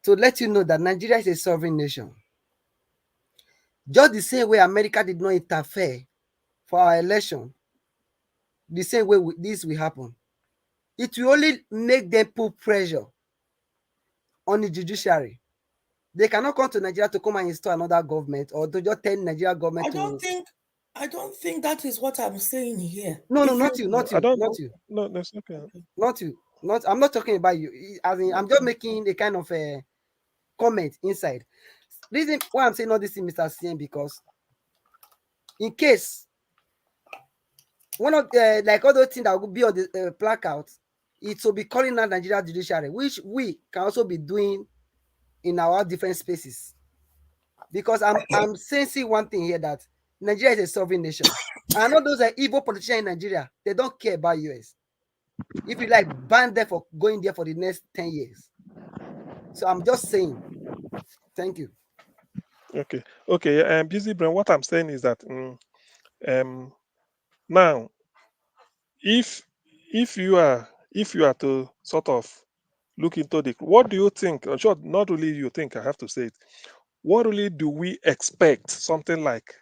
To let you know that Nigeria is a sovereign nation. Just the same way America did not interfere for our election, the same way this will happen. It will only make them put pressure on the judiciary. They cannot come to Nigeria to come and install another government or to just tell Nigeria government I don't think that is what I'm saying here. No, not you. No, that's okay. Not you. I'm not talking about you. I'm just making a kind of a comment inside. Reason why I'm saying all this thing, Mr. Sien, because in case one of like other things that will be on the placard, it will be calling out Nigeria judiciary, which we can also be doing in our different spaces. Because I'm sensing one thing here, that Nigeria is a sovereign nation. And I know those are evil politicians in Nigeria. They don't care about US. If you like, ban them for going there for the next 10 years. So I'm just saying. Thank you. Okay. Busy brain. What I'm saying is that now, if you are to sort of look into what do you think? Sure, not really you think. I have to say it. What really do we expect? Something like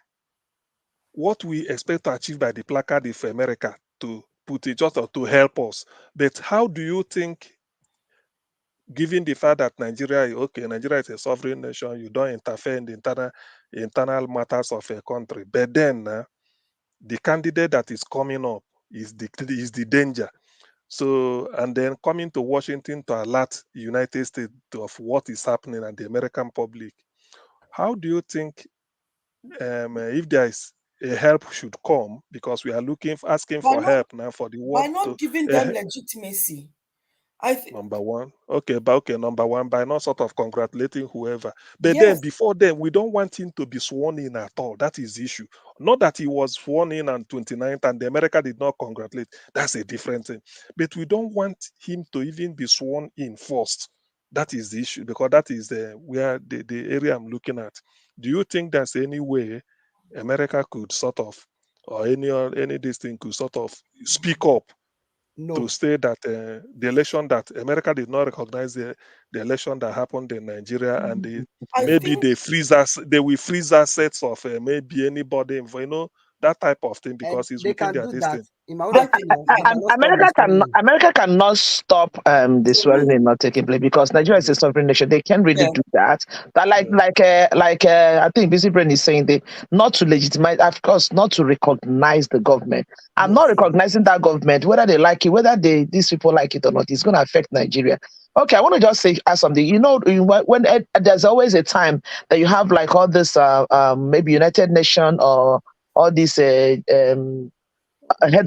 what we expect to achieve by the placard if America to put it just to help us. But how do you think, given the fact that Nigeria is a sovereign nation, you don't interfere in the internal matters of a country. But then the candidate that is coming up is the danger. So, and then coming to Washington to alert the United States of what is happening and the American public. How do you think if there is a help should come, because we are asking for help now for the world by not giving them legitimacy? Number one. Okay, number one, by not sort of congratulating whoever. But Yes. then before then, we don't want him to be sworn in at all. That is the issue. Not that he was sworn in on 29th and the America did not congratulate. That's a different thing. But we don't want him to even be sworn in first. That is the issue, because that is where the area I'm looking at. Do you think there's any way America could sort of, or any this thing could sort of speak up to say that the election that America did not recognize the election that happened in Nigeria, and they will freeze assets of maybe anybody, that type of thing, because it's they within can their do destiny. that. In my own opinion, they cannot stop America cannot stop the swearing in not taking place, because Nigeria is a sovereign nation. They can't really do that. But I think Busy Brain is saying, they not to legitimize, of course, not to recognize the government. I'm not recognizing that government, whether they like it, whether these people like it or not. It's going to affect Nigeria. Okay, I want to just ask something. When there's always a time that you have like all this maybe United Nations or all these head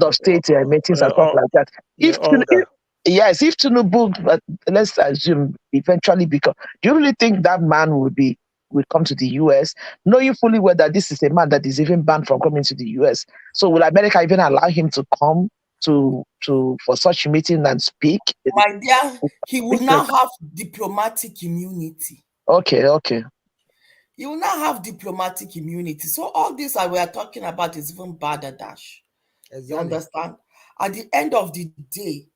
of state meetings and stuff like that. If Tinubu, let's assume eventually become, do you really think that man will come to the US, knowing fully well that this is a man that is even banned from coming to the US? So will America even allow him to come for such meeting and speak? My dear, he will now have diplomatic immunity. Okay. He will now have diplomatic immunity. So all this that we are talking about is even badder dash. Exactly. You understand? At the end of the day,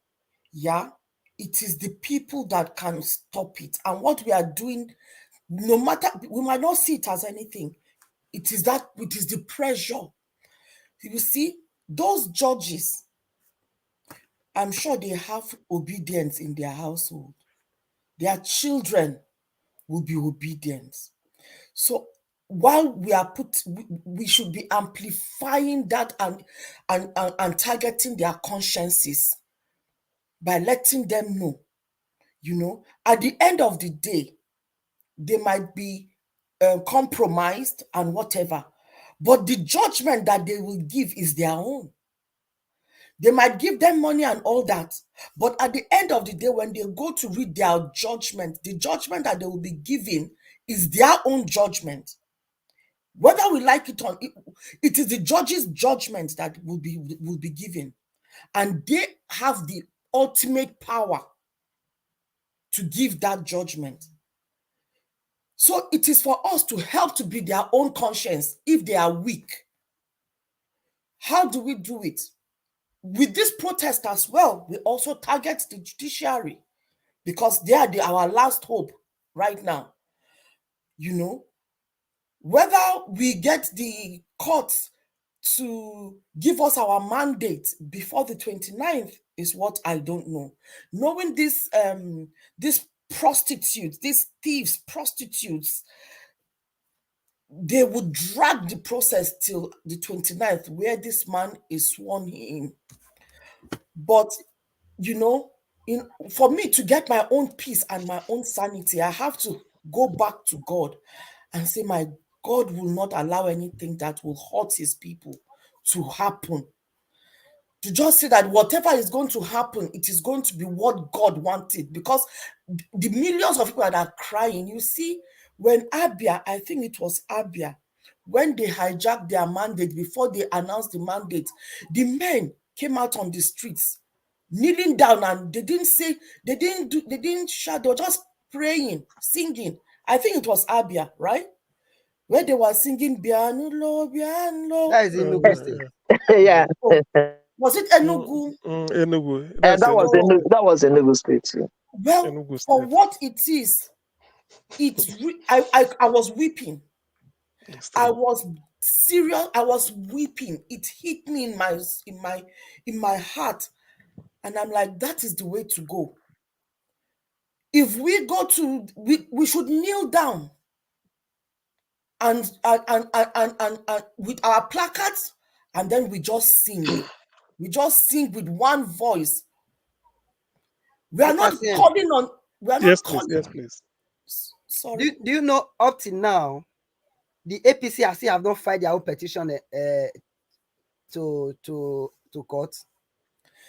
it is the people that can stop it. And what we are doing, no matter, we might not see it as anything. It is the pressure. You see, those judges, I'm sure they have obedience in their household. Their children will be obedient. So while we are we should be amplifying that and targeting their consciences by letting them know, at the end of the day, they might be compromised and whatever, but the judgment that they will give is their own. They might give them money and all that, but at the end of the day, when they go to read their judgment, the judgment that they will be given is their own judgment. Whether we like it or not, it is the judge's judgment that will be given, and they have the ultimate power to give that judgment. So it is for us to help to be their own conscience if they are weak. How do we do it? With this protest as well, we also target the judiciary because they are our last hope right now. Whether we get the courts to give us our mandate before the 29th is what I don't know. Knowing these prostitutes, these thieves, prostitutes, they would drag the process till the 29th where this man is sworn in. But, for me to get my own peace and my own sanity, I have to go back to God and say, my God will not allow anything that will hurt his people to happen. To just say that whatever is going to happen, it is going to be what God wanted. Because the millions of people that are crying, you see, when Abia, I think it was Abia, when they hijacked their mandate, before they announced the mandate, the men came out on the streets, kneeling down, and they didn't shout, they were just praying, singing. I think it was Abia, right? Where they were singing Bianulo, Bianulo. That is Enugu State. Yeah. Was it Enugu? Enugu. That was Enugu State. Yeah. Well, Enugu State. for what it is, I was weeping. I was serious. I was weeping. It hit me in my heart, and I'm like, that is the way to go. If we go to, we should kneel down and with our placards, and then we just sing. We just sing with one voice. We are not calling on. We are not calling. Yes, please. Sorry. Do you know up till now, the APC still have not filed their own petition to court?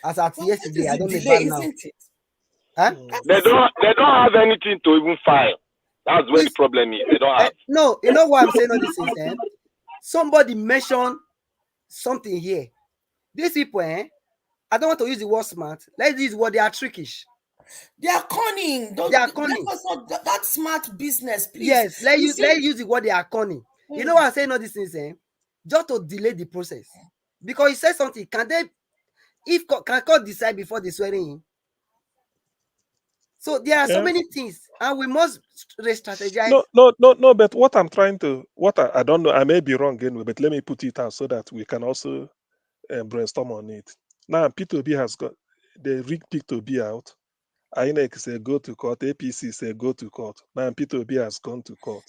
As at yesterday, I don't know about now. Huh? They don't have anything to even file. That's where the problem is. They don't have. No, you know why I'm saying all this is, somebody mentioned something here. These people, I don't want to use the word smart. Let's use the word they are trickish. They are cunning. They are cunning. That smart business, please. Yes, let's use the word they are cunning. You know why I'm saying all these things, just to delay the process. Because he said something. Can court decide before they swear in? So there are so many things, and we must re-strategize. No. But what I'm trying to, I don't know, I may be wrong anyway, but let me put it out so that we can also brainstorm on it. Now, P2B has got the rig P2B out. INEC said go to court. APC said go to court. Now, P2B has gone to court.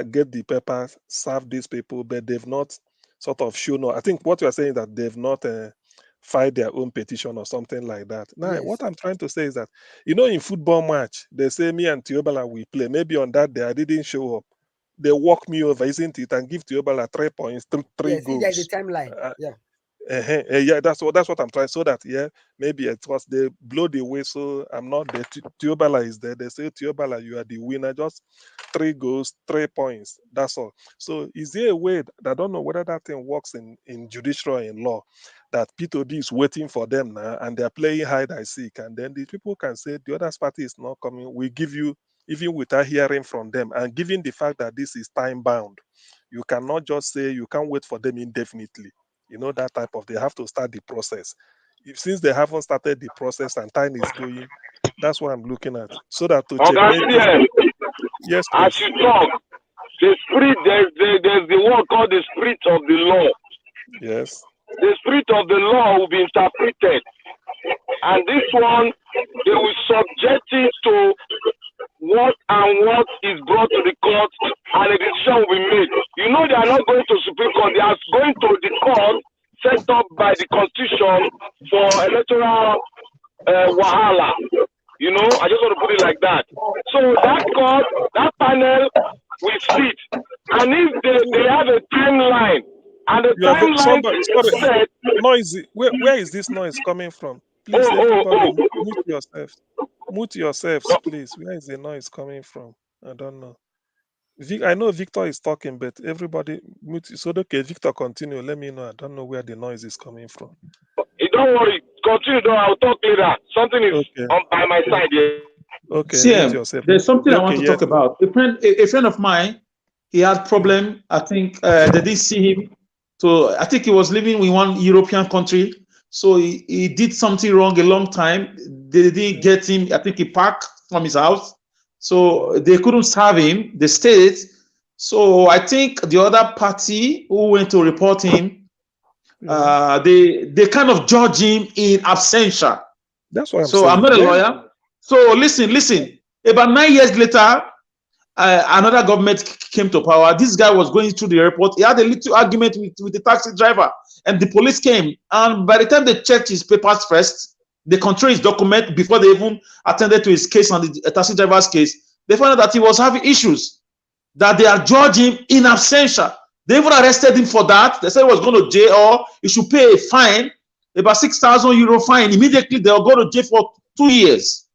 Get the papers, serve these people, but they've not sort of shown. I think what you are saying is that they've not filed their own petition or something like that. Now, what I'm trying to say is that, in football match, they say me and Tiobala we play. Maybe on that day I didn't show up. They walk me over, isn't it, and give Tiobala 3 points, three goals. There's a timeline. Yeah, that's what I'm trying. So that maybe it was they blow the whistle. I'm not there. Tiobala is there. They say Tiobala, you are the winner. Just 3 goals, 3 points. That's all. So is there a way that I don't know whether that thing works in judicial or in law, that P2B is waiting for them now and they're playing hide and seek, and then the people can say the other party is not coming. We give you, even without hearing from them, and given the fact that this is time bound, you cannot just say you can't wait for them indefinitely. That type of, they have to start the process. Since they haven't started the process and time is going, that's what I'm looking at. So that to check. Yes, please. As you talk, the spirit, there's the word called the spirit of the law. Yes. The spirit of the law will be interpreted. And this one, they will subject it to what is brought to the court, and it is decision will be made. You know they are not going to Supreme Court. They are going to the court set up by the Constitution for electoral wahala. You know, I just want to put it like that. So that court, that panel will sit. And if they have a timeline, and the timeline said... Noisy. Where is this noise coming from? Please, everybody, mute yourselves. Mute yourselves, please. Where is the noise coming from? I don't know. I know Victor is talking, but everybody mute. So, okay, Victor, continue. Let me know. I don't know where the noise is coming from. Don't worry. Continue, though. I'll talk later. Something is on by my side here. Okay, CM, there's something I want to talk about. A friend of mine, he had problem. I think they didn't see him. So I think he was living in one European country. So he did something wrong a long time. They didn't get him. I think he parked from his house. So they couldn't serve him. They stayed. So I think the other party who went to report him, they kind of judge him in absentia. That's what I'm so saying. I'm not a lawyer. So listen. About 9 years later, another government came to power. This guy was going through the airport. He had a little argument with the taxi driver, and the police came. And by the time they checked his papers first, they controlled his document before they even attended to his case on the taxi driver's case. They found out that he was having issues, that they are judging him in absentia. They even arrested him for that. They said he was going to jail or he should pay a fine, about 6,000 euro fine. Immediately, they'll go to jail for 2 years.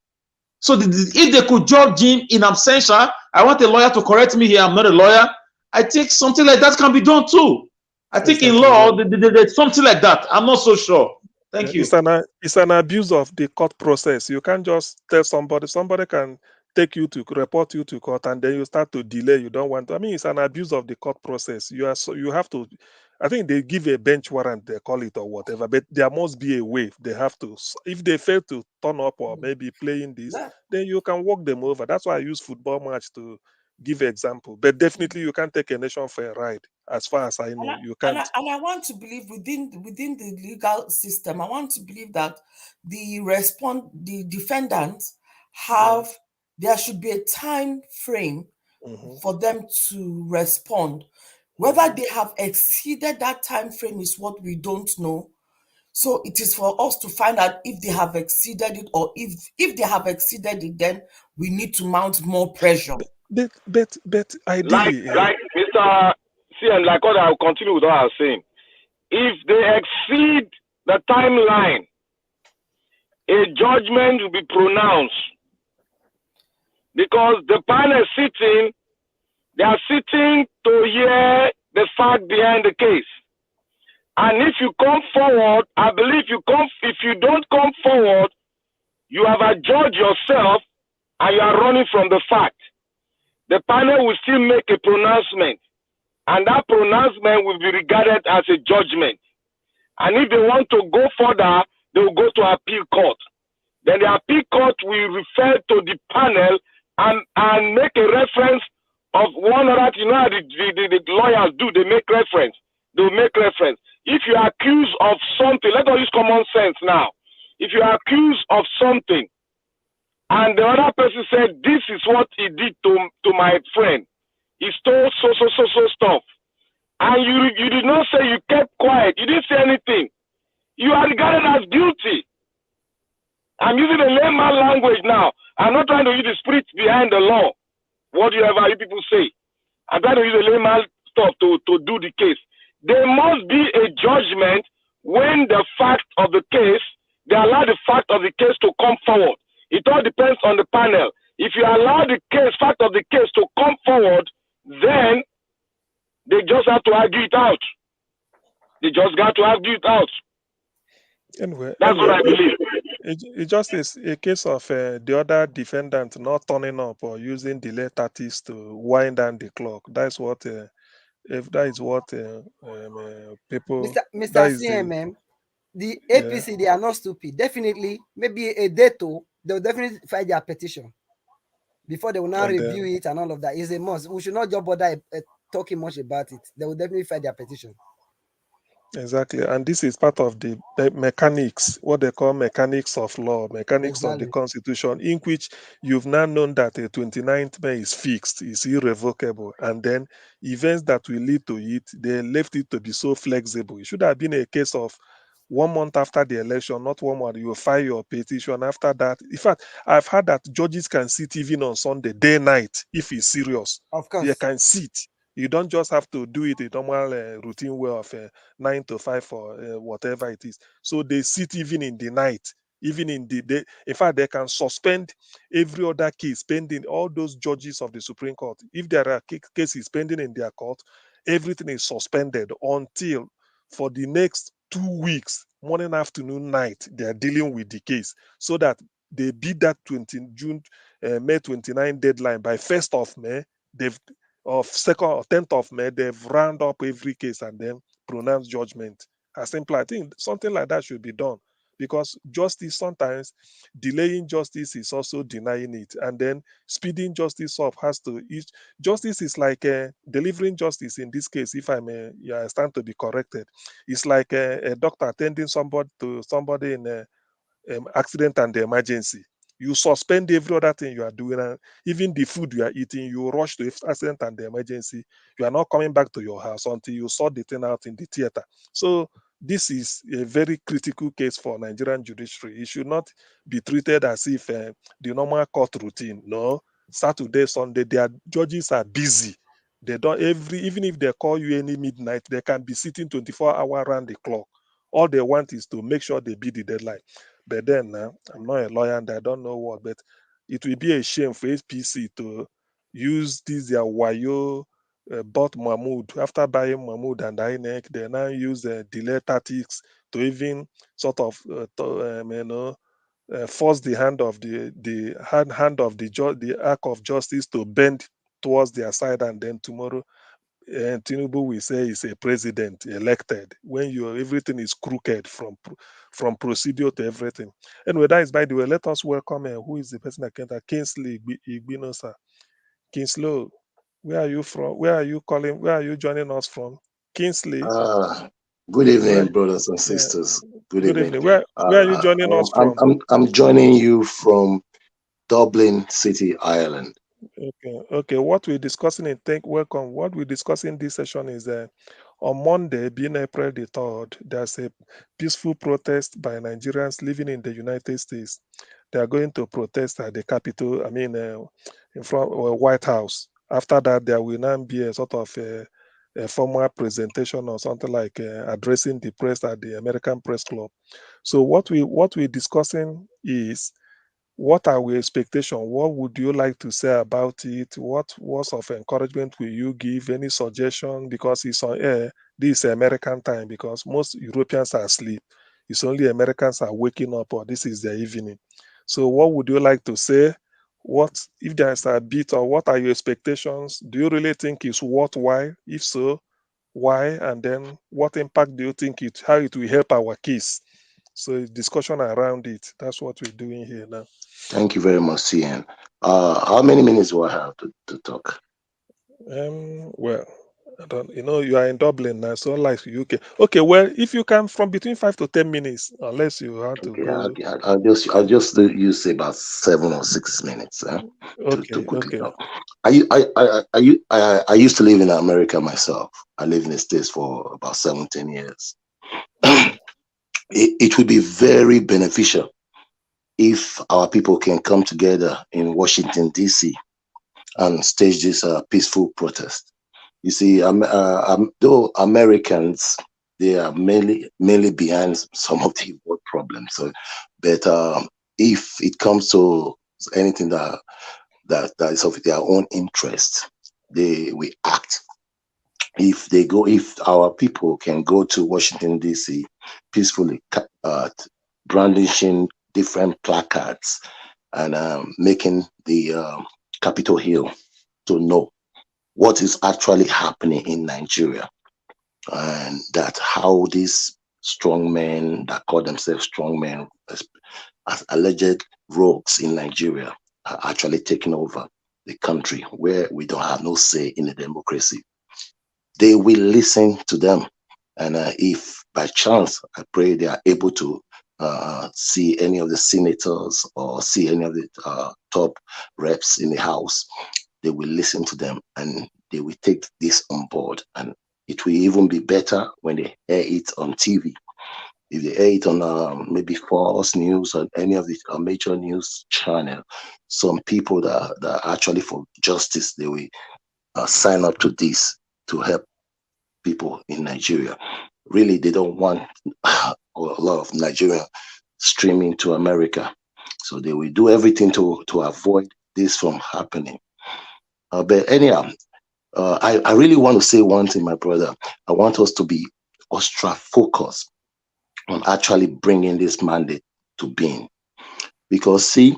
So if they could judge him in absentia, I want a lawyer to correct me here. I'm not a lawyer. I think something like that can be done too. I think in law, there's something like that. I'm not so sure. Thank you. It's an abuse of the court process. You can't just tell somebody. Somebody can report you to court, and then you start to delay. You don't want to. I mean, it's an abuse of the court process. You have to. I think they give a bench warrant, they call it, or whatever, but there must be a way. They have to. If they fail to turn up or maybe playing this, then you can walk them over. That's why I use football match to give example. But definitely, you can't take a nation for a ride. As far as I know, you can't. And I want to believe within the legal system, I want to believe that the defendants have. There should be a time frame for them to respond. Whether they have exceeded that time frame is what we don't know. So it is for us to find out if they have exceeded it, or if they have exceeded it, then we need to mount more pressure. But ideally, like Mr. CM, like what I'll continue with what I was saying. If they exceed the timeline, a judgment will be pronounced. Because the panel sitting, they are sitting to hear the fact behind the case. And if you come forward, I believe if you don't come forward, you have adjudged yourself and you are running from the fact. The panel will still make a pronouncement, and that pronouncement will be regarded as a judgment. And if they want to go further, they will go to appeal court. Then the appeal court will refer to the panel and make a reference of one or that. You know how the lawyers do, they make reference. They'll make reference. If you are accused of something, let us use common sense now. If you are accused of something, and the other person said, this is what he did to my friend. He stole so stuff. And you did not say, you kept quiet. You didn't say anything. You are regarded as guilty. I'm using a layman language now. I'm not trying to use the spirit behind the law. Whatever you people say. I'm trying to use a layman stuff to do the case. There must be a judgment when the fact of the case, they allow the fact of the case to come forward. It all depends on the panel. If you allow the fact of the case to come forward, then they just have to argue it out. They just got to argue it out. Anyway, that's what I believe. It just is a case of the other defendant not turning up or using delay tactics to wind down the clock. That's what, if that is what people. Mr. CMM, the APC, they are not stupid. Definitely, maybe a day two, they'll definitely file their petition before they will now review it and all of that. It's a must. We should not just bother talking much about it. They will definitely file their petition. Exactly, and this is part of the mechanics, what they call mechanics of law, mechanics of the Exactly. constitution, in which you've now known that the 29th May is fixed, is irrevocable, and then events that will lead to it, they left it to be so flexible. It should have been a case of 1 month after the election, not 1 month, you file your petition. After that, in fact, I've heard that judges can sit even on Sunday, day, night, if it's serious. Of They course. can sit. You don't just have to do it a normal routine way of 9 to 5 or whatever it is. So they sit even in the night, even in the day. In fact, they can suspend every other case pending. All those judges of the Supreme Court, if there are cases pending in their court, everything is suspended until for the next 2 weeks, morning, afternoon, night, they are dealing with the case so that they beat that 20 June, May 29 deadline by 1st of May. They've of 2nd or 10th of May, they've round up every case and then pronounce judgment. As simple, I think something like that should be done because justice sometimes delaying justice is also denying it, and then speeding justice up has to. Justice is like delivering justice in this case. If I may, yeah, I stand to be corrected. It's like a doctor attending somebody in a accident and the emergency. You suspend every other thing you are doing, and even the food you are eating, you rush to accident and the emergency. You are not coming back to your house until you sort the thing out in the theater. So this is a very critical case for Nigerian judiciary. It should not be treated as if the normal court routine. No, Saturday, Sunday, their judges are busy. They don't even if they call you any midnight, they can be sitting 24 hours around the clock. All they want is to make sure they beat the deadline. But then I'm not a lawyer and I don't know what, but it will be a shame for APC to use this their wayo bought Mahmoud. After buying Mahmoud and INEC, they now use delay tactics to even sort of force the hand of hand of the arc of justice to bend towards their side, and then tomorrow Tinubu will say is a president elected when everything is crooked from procedure to everything. Anyway, that is by the way. Let us welcome who is the person that came that Kingsley Igbinosa. Kingsley, where are you from? Where are you calling? Where are you joining us from? Kingsley. Good evening, Where, brothers and yeah, sisters. Good good evening. evening. Where are you joining us from? I'm joining you from Dublin City, Ireland. Okay. What we're discussing in welcome. What we're discussing this session is on Monday, being April the 3rd, there's a peaceful protest by Nigerians living in the United States. They are going to protest at the Capitol, in front of White House. After that, there will now be a sort of a formal presentation or something like addressing the press at the American Press Club. So what we're discussing is what are our expectations? What would you like to say about it? What words of encouragement will you give? Any suggestion? Because it's on air. This is American time because most Europeans are asleep. It's only Americans are waking up, or this is their evening. So, what would you like to say? What if there's a bit, or what are your expectations? Do you really think it's worthwhile? If so, why? And then, what impact do you think how it will help our case? So, discussion around it. That's what we're doing here now. Thank you very much, CN. How many minutes do I have to talk? Well, I don't, you are in Dublin now, so like UK. Okay, well, if you can from between 5 to 10 minutes, unless you want to Okay, go. I'll just use about 7 or 6 minutes to quickly Okay. talk. I used to live in America myself. I lived in the States for about 17 years. It would be very beneficial if our people can come together in Washington, D.C. and stage this peaceful protest. You see, though Americans, they are mainly behind some of the world problems. So, but if it comes to anything that is of their own interest, we act. If our people can go to Washington D.C. peacefully, brandishing different placards and making the Capitol Hill to know what is actually happening in Nigeria, and that how these strong men that call themselves strong men as alleged rogues in Nigeria are actually taking over the country where we don't have no say in the democracy. They will listen to them. And if by chance, I pray they are able to see any of the senators or see any of the top reps in the House, they will listen to them and they will take this on board. And it will even be better when they air it on TV. If they air it on maybe Fox News or any of the major news channel, some people that are actually for justice, they will sign up to this to help people in Nigeria. Really, they don't want a lot of Nigerian streaming to America. So they will do everything to avoid this from happening. But anyhow, I really want to say one thing, my brother. I want us to be extra focused on actually bringing this mandate to being. Because see,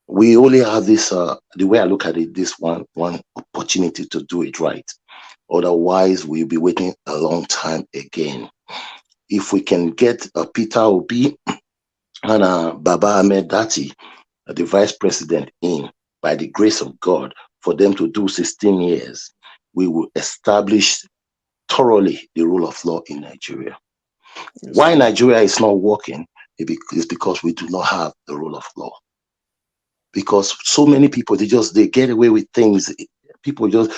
we only have this, the way I look at it, this one opportunity to do it right. Otherwise, we'll be waiting a long time again. If we can get Peter Obi and Baba Ahmed Dati, the vice president, in, by the grace of God, for them to do 16 years, we will establish thoroughly the rule of law in Nigeria. Yes. Why Nigeria is not working is because we do not have the rule of law. Because so many people, they get away with things. People just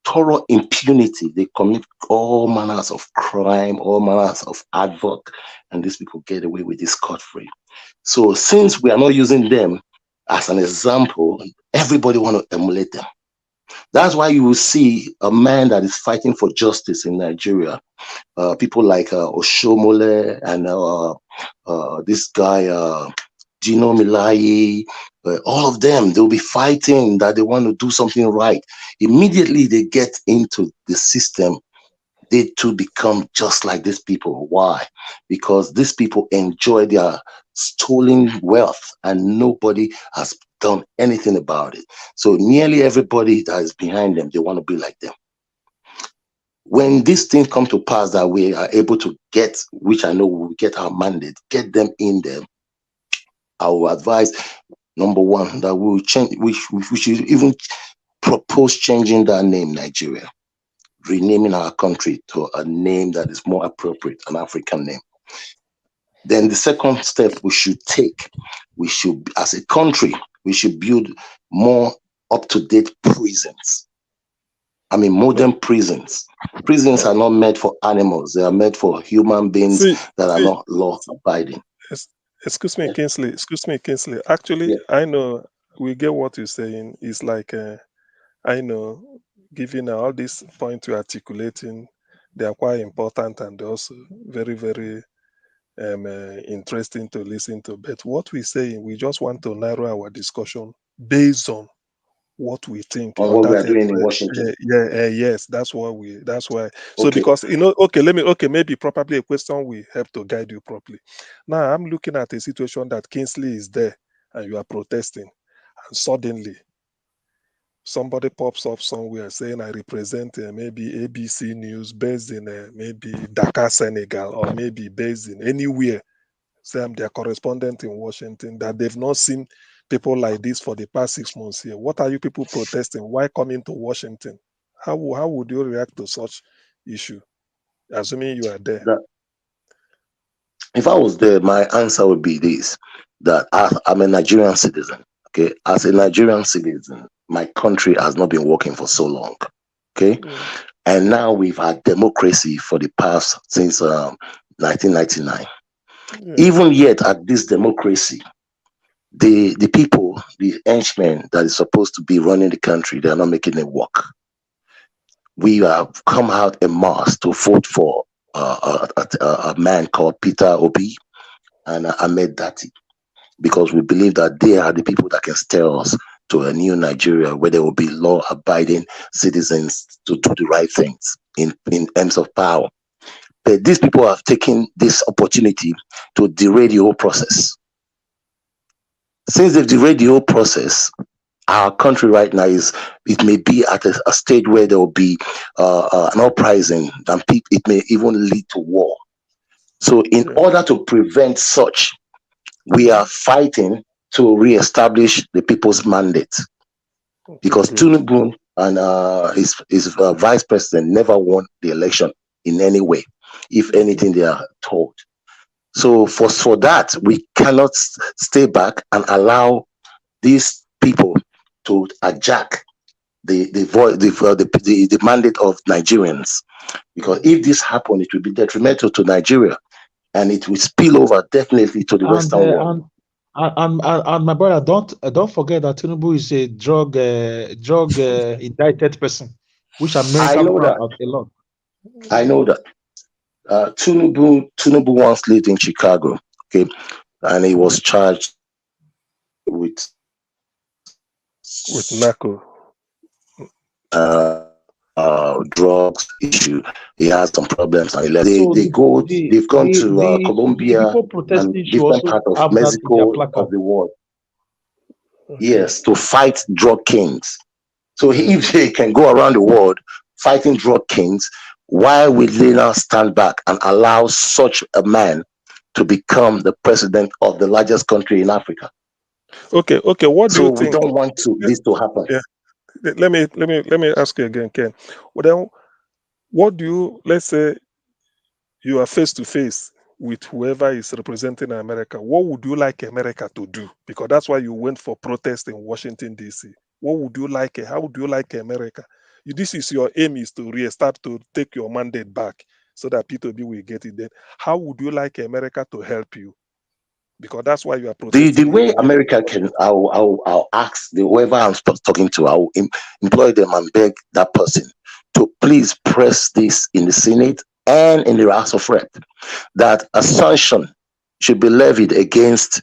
thorough impunity. They commit all manners of crime, all manners of havoc, and these people get away with this scot-free. So since we are not using them as an example, everybody want to emulate them. That's why you will see a man that is fighting for justice in Nigeria. People like Oshomole and this guy, Gino Milayi, all of them, they'll be fighting that they want to do something right. Immediately they get into the system, they too become just like these people. Why? Because these people enjoy their stolen wealth and nobody has done anything about it. So nearly everybody that is behind them, they want to be like them. When these things come to pass that we are able to get, which I know we will get our mandate, get them in there, I will advise, number one, that we will change, we should even propose changing that name, Nigeria, renaming our country to a name that is more appropriate, an African name. Then the second step we should take, we should, as a country, we should build more up-to-date prisons. I mean, modern prisons. Prisons are not made for animals. They are made for human beings that are not law-abiding. Excuse me, Kingsley. Actually, yeah. I know we get what you're saying. It's like, I know, giving all these points you're articulating, they are quite important and also very, very interesting to listen to. But what we're saying, we just want to narrow our discussion based on what we think on what we are doing in Washington. Yes, that's why. So okay. Because maybe probably a question will help to guide you properly. Now I'm looking at a situation that Kingsley is there and you are protesting, and suddenly somebody pops up somewhere saying I represent maybe ABC News based in maybe Dakar, Senegal, or maybe based in anywhere. Say I'm their correspondent in Washington, that they've not seen people like this for the past 6 months here. What are you people protesting? Why coming to Washington? How would you react to such issue, assuming you are there? If I was there, my answer would be this, that I'm a Nigerian citizen. Okay, as a Nigerian citizen, my country has not been working for so long. Okay, and now we've had democracy for the past since 1999. Even yet, at this democracy, the people, the henchmen that is supposed to be running the country, they are not making it work. We have come out en masse to vote for a man called Peter Obi and Ahmed Dati, because we believe that they are the people that can steer us to a new Nigeria where there will be law-abiding citizens to do the right things in terms of power. But these people have taken this opportunity to derail the whole process. Since they've derailed the whole process, our country right now it may be at a stage where there will be an uprising, and it may even lead to war. So in order to prevent such, we are fighting to reestablish the people's mandate, because Tinubu and his vice president never won the election in any way, if anything they are told. So for that, we cannot stay back and allow these people to hijack the mandate of Nigerians. Because if this happens, it will be detrimental to Nigeria, and it will spill over definitely to the Western world. And my brother, don't forget that Tinubu is a drug indicted person, which America I know found that. out a lot. I know that. Tinubu once lived in Chicago, okay, and he was charged with narco. Drugs issue. He has some problems, and he left. They've gone to Colombia people and protesting should different also parts of have that in their Mexico, placard. of the world. Yes, to fight drug kings. So if they can go around the world fighting drug kings, why will they now stand back and allow such a man to become the president of the largest country in Africa? Okay. What do you think? So we don't want this to happen. Yeah. Let me ask you again, Ken. Well, then, what do you, let's say you are face to face with whoever is representing America, what would you like America to do? Because that's why you went for protest in Washington, D.C. What would you like? How would you like America? This is your aim, is to restart, to take your mandate back so that P2B will get it. Then how would you like America to help you? Because that's why you are protesting. The way America can, I'll ask whoever I'm talking to, I'll employ them and beg that person to please press this in the Senate and in the House of Rep, that a sanction should be levied against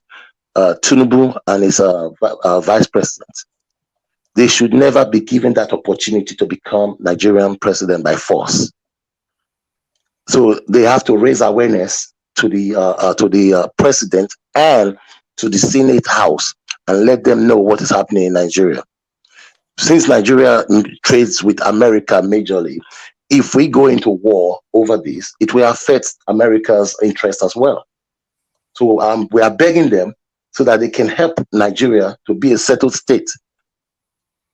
Tinubu and his vice president. They should never be given that opportunity to become Nigerian president by force. So they have to raise awareness to the president and to the Senate House and let them know what is happening in Nigeria. Since Nigeria trades with America majorly, if we go into war over this, it will affect America's interest as well. So we are begging them so that they can help Nigeria to be a settled state.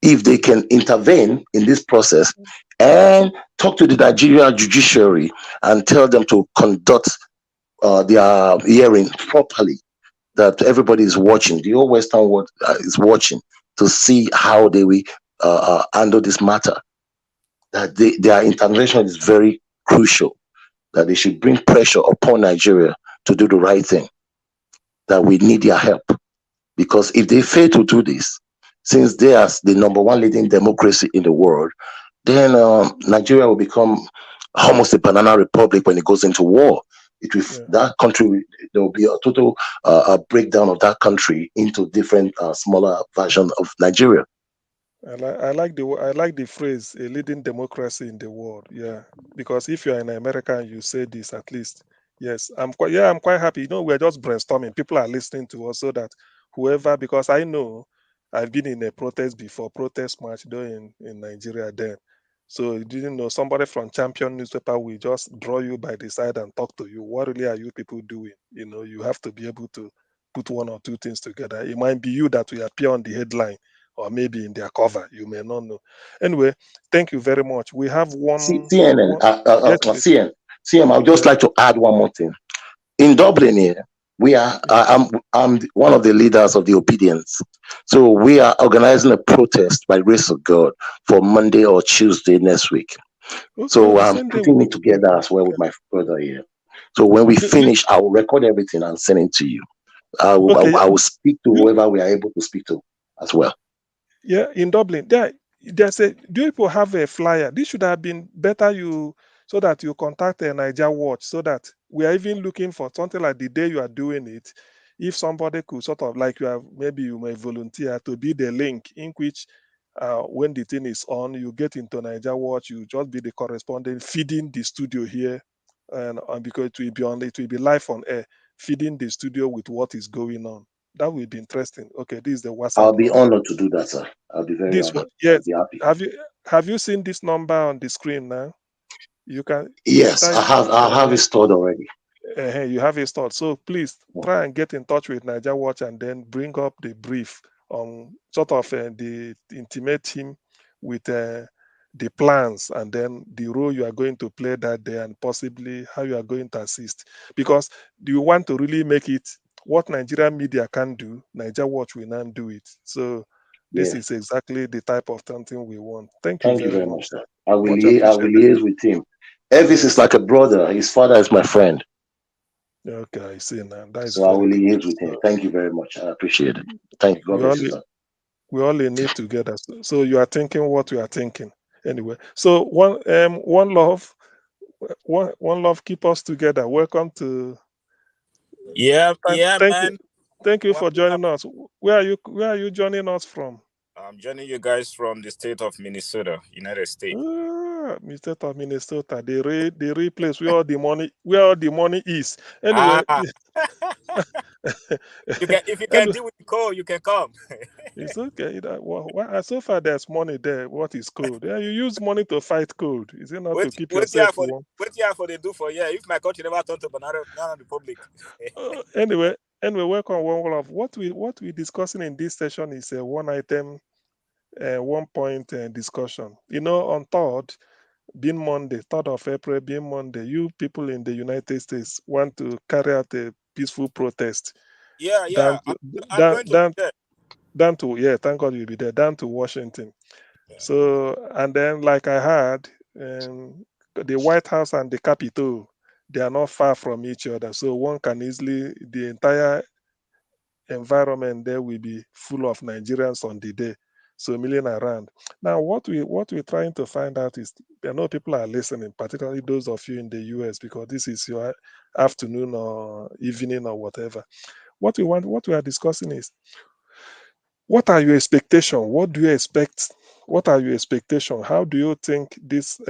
If they can intervene in this process and talk to the Nigerian judiciary and tell them to conduct their hearing properly, that everybody is watching, the whole Western world is watching to see how they will handle this matter. That their intervention is very crucial, that they should bring pressure upon Nigeria to do the right thing, that we need their help. Because if they fail to do this, since they are the number one leading democracy in the world, then Nigeria will become almost a banana republic when it goes into war. That country, there will be a total breakdown of that country into different smaller versions of Nigeria. I like the phrase "a leading democracy in the world." Yeah, because if you are in America and you say this, at least, yes, I'm quite happy. We're just brainstorming. People are listening to us so that whoever, because I know I've been in a protest before, protest march in Nigeria then. So you didn't know, somebody from Champion newspaper will just draw you by the side and talk to you. What really are you people doing? You have to be able to put one or two things together. It might be you that will appear on the headline, or maybe in their cover. You may not know. Anyway, thank you very much. We have one. CNN, CM, I would just like to add one more thing. In Dublin here, we are. I'm one of the leaders of the Obedience. So we are organizing a protest by grace of God for Monday or Tuesday next week. Okay, so I'm putting it together as well with my brother here. So when we finish, I will record everything and send it to you. I will speak to whoever we are able to speak to as well. Yeah, in Dublin, there's do people have a flyer? This should have been better so that you contact a Niger Watch, so that we are even looking for something like the day you are doing it. If somebody could sort of like maybe you may volunteer to be the link in which when the thing is on, you get into Niger Watch, you just be the correspondent feeding the studio here, and because it will be live on air, feeding the studio with what is going on. That will be interesting. Okay, this is the WhatsApp. I'll be honored to do that, sir. I'll be very honored. Yes. Have you seen this number on the screen now? You can. Yes, I have it stored already. You have it stored. So please try and get in touch with Niger Watch and then bring up the brief on sort of the intimate him with the plans, and then the role you are going to play that day, and possibly how you are going to assist. Because do you want to really make it what Nigerian media can do, Niger Watch will not do it. So this Yeah. is exactly the type of something we want. Thank you Thank you very very much. much, sir. I will, Much I will appreciated. liaise with him. Elvis is like a brother. His father is my friend. Okay, I see now. That is So I very will good. liaise with him. Thank you very much. I appreciate it. Thank you. God We bless you, only sir. we only need together. So you are thinking what we are thinking. Anyway, so one love, one love keep us together. Welcome to Yeah, yeah, thank you. man. Thank you One for love. joining us. Where are you joining us from? I'm joining you guys from the state of Minnesota, United States. State of Minnesota, the real place where all the money is. Anyway, Ah, if you can anyway, deal with the cold, you can come. it's okay. So far there's money there. What is cold? Yeah, you use money to fight cold. Is it not to keep yourself warm? What you have for they do for if my country never turned to banana republic. Anyway, welcome one love. What we discussing in this session is a one item, 1 point discussion. On being Monday, 3rd of April, being Monday, you people in the United States want to carry out a peaceful protest Yeah. down to I'm going to be there. down to thank God you'll be there, down to Washington. So, and then like I heard, the White House and the Capitol, they are not far from each other. So one can easily, the entire environment there will be full of Nigerians on the day. So milling around. Now, what we're trying to find out is, I know people are listening, particularly those of you in the US, because this is your afternoon or evening or whatever. What we are discussing is, what are your expectations? What do you expect? What are your expectations? How do you think this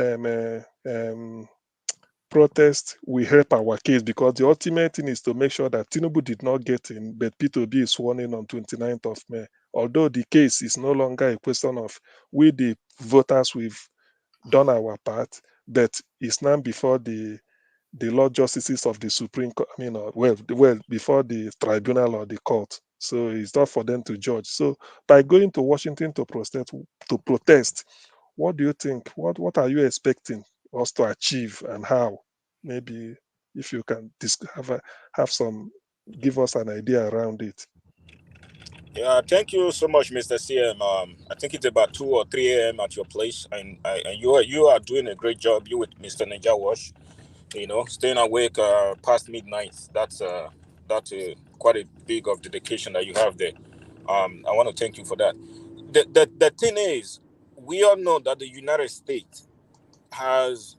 protest will help our case? Because the ultimate thing is to make sure that Tinubu did not get in, but P2B is sworn in on 29th of May. Although the case is no longer a question of we, the voters, we've done our part, but it's now before the Lord Justices of the Supreme Court, before the tribunal or the court. So it's not for them to judge. So by going to Washington to protest, what do you think? What are you expecting us to achieve, and how? Maybe if you can have some, give us an idea around it. Yeah, thank you so much, Mr. CM. I think it's about 2 or 3 a.m. at your place, and you are doing a great job. You with Mr. Ninja Wash, staying awake past midnight. That's quite a big of dedication that you have there. I want to thank you for that. The thing is, we all know that the United States has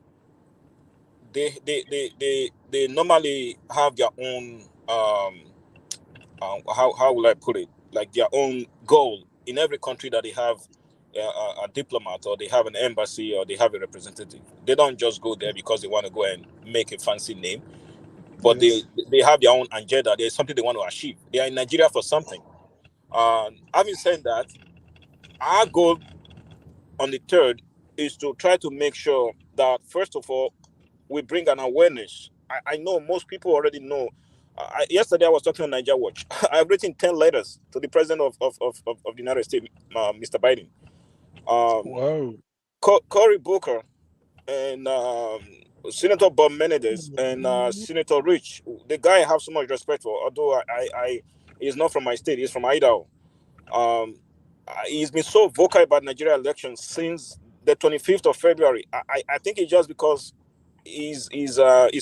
they normally have their own how will I put it, like their own goal in every country that they have a diplomat, or they have an embassy, or they have a representative. They don't just go there because they want to go and make a fancy name, but Yes. they have their own agenda. There's something they want to achieve. They are in Nigeria for something. Having said that, our goal on the 3rd is to try to make sure that, first of all, we bring an awareness. I know most people already know. Yesterday, I was talking on Niger Watch. I've written 10 letters to the president of the United States, Mr. Biden. Wow. Cory Booker and Senator Bob Menendez and Senator Rich. The guy I have so much respect for, although he's not from my state, he's from Idaho. He's been so vocal about Nigeria elections since the 25th of February. I think it's just because his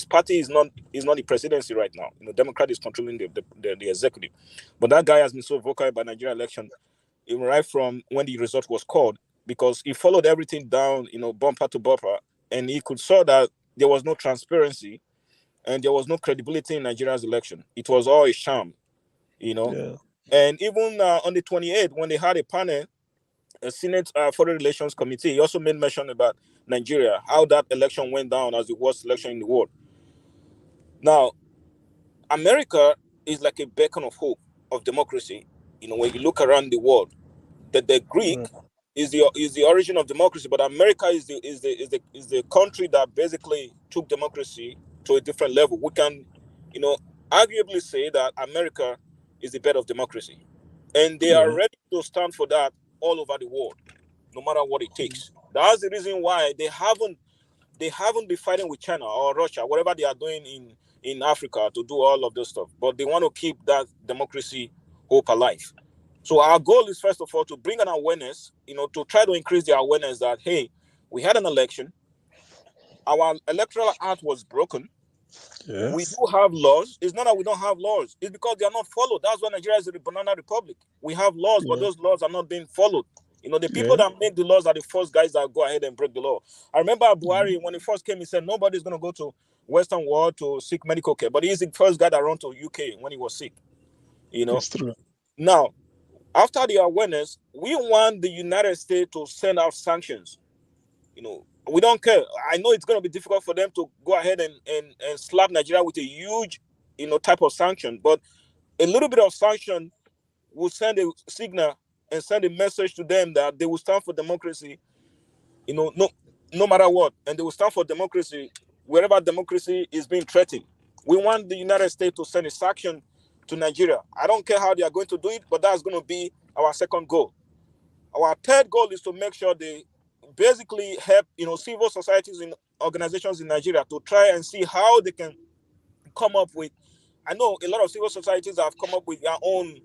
party is not the presidency right now. Democrat is controlling the executive, but that guy has been so vocal about Nigeria election, even right from when the result was called, because he followed everything down, bumper to bumper, and he could saw that there was no transparency and there was no credibility in Nigeria's election. It was all a sham, Yeah. And even on the 28th, when they had a panel, a Senate Foreign Relations Committee, he also made mention about Nigeria, how that election went down as the worst election in the world. Now, America is like a beacon of hope of democracy. When you look around the world, the Greek is the origin of democracy, but America is the country that basically took democracy to a different level. We can, arguably say that America is the bed of democracy, and they are ready to stand for that all over the world, no matter what it takes. That's the reason why they haven't been fighting with China or Russia, whatever they are doing in Africa to do all of this stuff. But they want to keep that democracy hope alive. So our goal is, first of all, to bring an awareness, to try to increase the awareness that, hey, we had an election. Our electoral act was broken. Yes. We do have laws. It's not that we don't have laws. It's because they are not followed. That's why Nigeria is a banana republic. We have laws, but those laws are not being followed. The people that make the laws are the first guys that go ahead and break the law. I remember Buhari, when he first came, he said nobody's going to go to Western world to seek medical care. But he's the first guy that ran to UK when he was sick. It's true. Now, after the awareness, we want the United States to send out sanctions. We don't care. I know it's going to be difficult for them to go ahead and slap Nigeria with a huge, type of sanction. But a little bit of sanction will send a signal and send a message to them that they will stand for democracy, no matter what. And they will stand for democracy wherever democracy is being threatened. We want the United States to send a sanction to Nigeria. I don't care how they are going to do it, but that's going to be our second goal. Our third goal is to make sure they basically help, civil societies and organizations in Nigeria to try and see how they can come up with. I know a lot of civil societies have come up with their own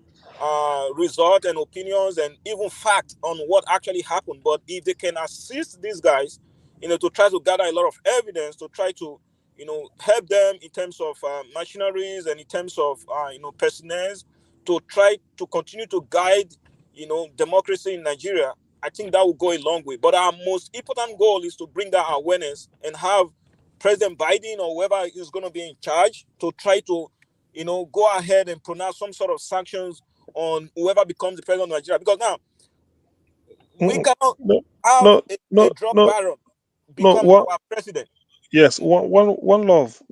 result and opinions and even facts on what actually happened. But if they can assist these guys, to try to gather a lot of evidence to try to, help them in terms of machineries and in terms of, personnel to try to continue to guide, democracy in Nigeria, I think that will go a long way. But our most important goal is to bring that awareness and have President Biden or whoever is going to be in charge to try to, go ahead and pronounce some sort of sanctions on whoever becomes the president of Nigeria. Because now we cannot have a drug baron become our president. Yes, one love.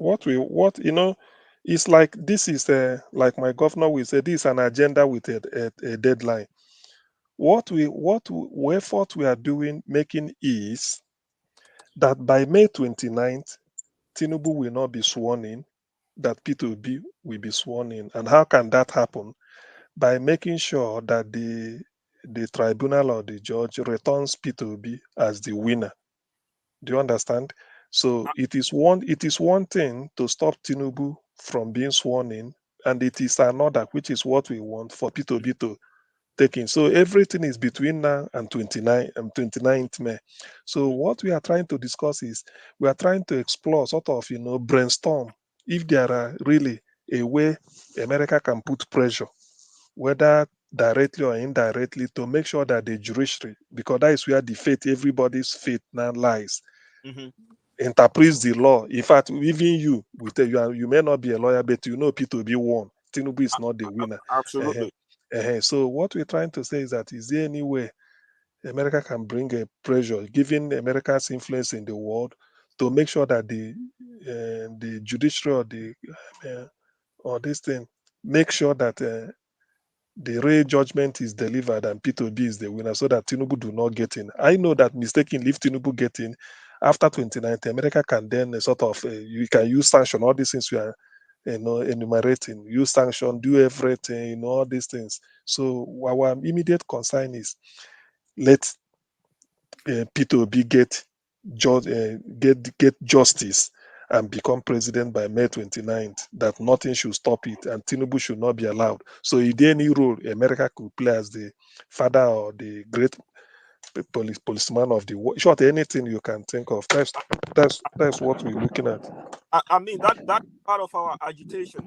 It's like this is like my governor will say, this is an agenda with a deadline. What effort we are making is that by May 29th, Tinubu will not be sworn in, that Peter Obi will be sworn in. And how can that happen? By making sure that the tribunal or the judge returns Peter Obi as the winner. Do you understand? So it is one thing to stop Tinubu from being sworn in, and it is another, which is what we want, for Peter Obi to take in. So everything is between now and 29th May. So what we are trying to discuss is we are trying to explore, sort of, brainstorm if there are really a way America can put pressure, whether directly or indirectly, to make sure that the judiciary, because that is where the faith, everybody's faith now lies, interprets the law. In fact, even you, you may not be a lawyer, but Peter Obi won. Tinubu is not the winner. Absolutely. So what we're trying to say is that, is there any way America can bring a pressure, given America's influence in the world, to make sure that the judiciary or this thing, make sure that the real judgment is delivered and Peter Obi is the winner, so that Tinubu do not get in. I know that mistakenly, if Tinubu get in after 29th, America can then you can use sanction, all these things we are enumerating, use sanction, do everything, all these things. So our immediate concern is, let Peter Obi get justice and become president by May 29th, that nothing should stop it and Tinubu should not be allowed. So is there any role America could play as the father or the great policeman of the world? Short, anything you can think of. That's what we're looking at. I mean, that's part of our agitation,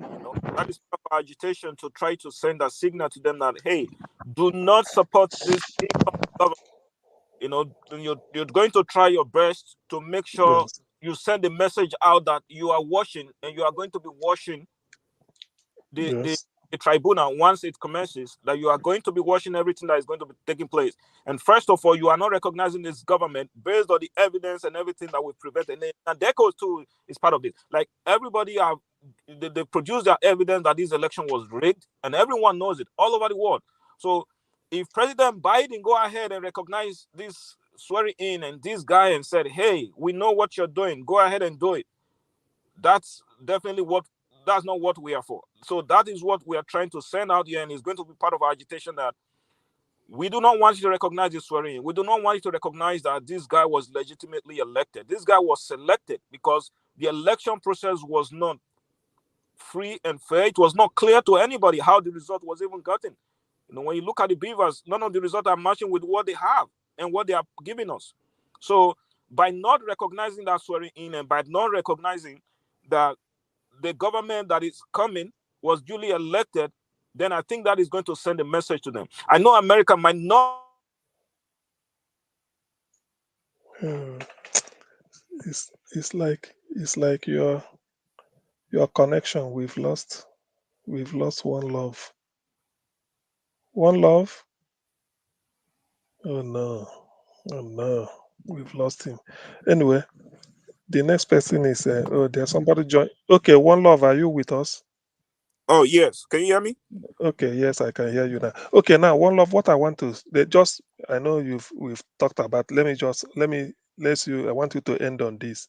that is part of our agitation, to try to send a signal to them that, hey, do not support this government. You're going to try your best to make sure you send the message out that you are watching, and you are going to be watching the tribunal once it commences, that you are going to be watching everything that is going to be taking place. And first of all, you are not recognizing this government based on the evidence and everything that will prevent it. And DECO too is part of this. Like, everybody they produced their evidence that this election was rigged, and everyone knows it all over the world. So if President Biden go ahead and recognize this swearing in and this guy and said, hey, we know what you're doing, go ahead and do it, that's definitely that's not what we are for. So that is what we are trying to send out here, and it's going to be part of our agitation, that We do not want you to recognize this swearing. We do not want you to recognize that this guy was legitimately elected. This guy was selected because the election process was not free and fair. It was not clear to anybody how the result was even gotten. When you look at the beavers, none of the results are matching with what they have and what they are giving us. So by not recognizing that swearing in and by not recognizing that the government that is coming was duly elected, then I think that is going to send a message to them. I know America might not. It's like your connection. We've lost one love. One love. Oh no. Oh no. We've lost him. Anyway, the next person is there's somebody join. Okay, one love. Are you with us? Oh yes. Can you hear me? Okay, yes, I can hear you now. Okay, now one love. What I want to just I know we've talked about. Let you. I want you to end on this.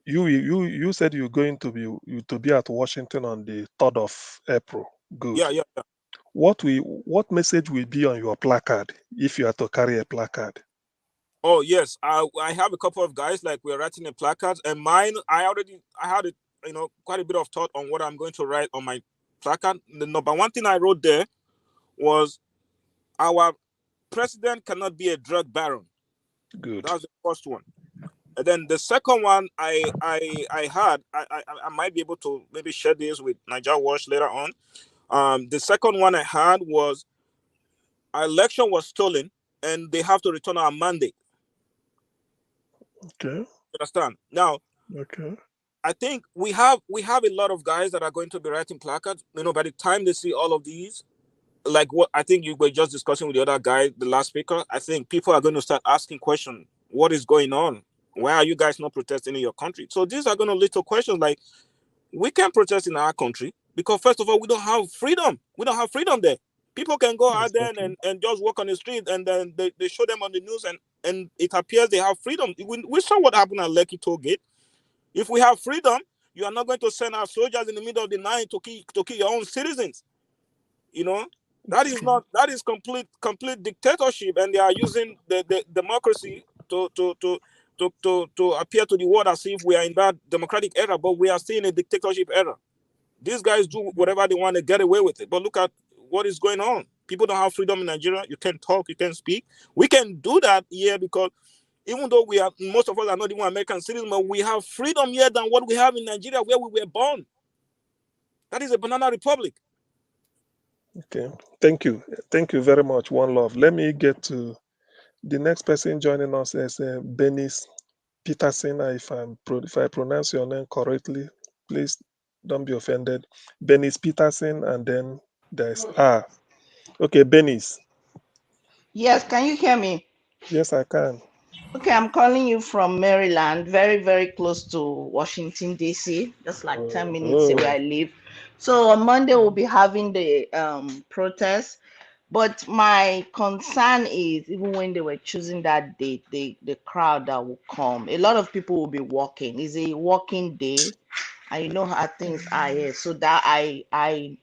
You said you're going to be at Washington on the 3rd of April. Good. Yeah. What message will be on your placard if you are to carry a placard? Oh yes. I have a couple of guys like we're writing a placard, and mine I had quite a bit of thought on what I'm going to write on my placard. The number one thing I wrote there was our president cannot be a drug baron. Good. That's the first one. And then the second one I might be able to maybe share this with Niger Watch later on. The second one I had was our election was stolen and they have to return our mandate. Okay. You understand? Now, okay. I think we have a lot of guys that are going to be writing placards. By the time they see all of these, like what I think you were just discussing with the other guy, the last speaker, I think people are going to start asking questions. What is going on? Why are you guys not protesting in your country? So these are going to lead to questions like, we can protest in our country because first of all, we don't have freedom. We don't have freedom there. People can go out there and just walk on the street and then they show them on the news and it appears they have freedom. We saw what happened at Lekki Toll Gate. If we have freedom, you are not going to send our soldiers in the middle of the night to kill your own citizens. That is complete dictatorship, and they are using the democracy to appear to the world as if we are in that democratic era, but we are still in a dictatorship era. These guys do whatever they want to get away with it. But look at what is going on. People don't have freedom in Nigeria. You can't talk, you can't speak. We can do that here because even though most of us are not even American citizens, but we have freedom here than what we have in Nigeria where we were born. That is a banana republic. Okay. Thank you. Thank you very much, One Love. Let me get to the next person joining us is Benis Peterson. If I pronounce your name correctly, please don't be offended. Benis Peterson, and then there's Okay, Benis. Yes, can you hear me? Yes, I can. Okay, I'm calling you from Maryland, very, very close to Washington, D.C., just like 10 minutes where I live. So on Monday, we'll be having the protest. But my concern is, even when they were choosing that date, the crowd that will come, a lot of people will be walking. It's a walking day. And you know how things are here. So that I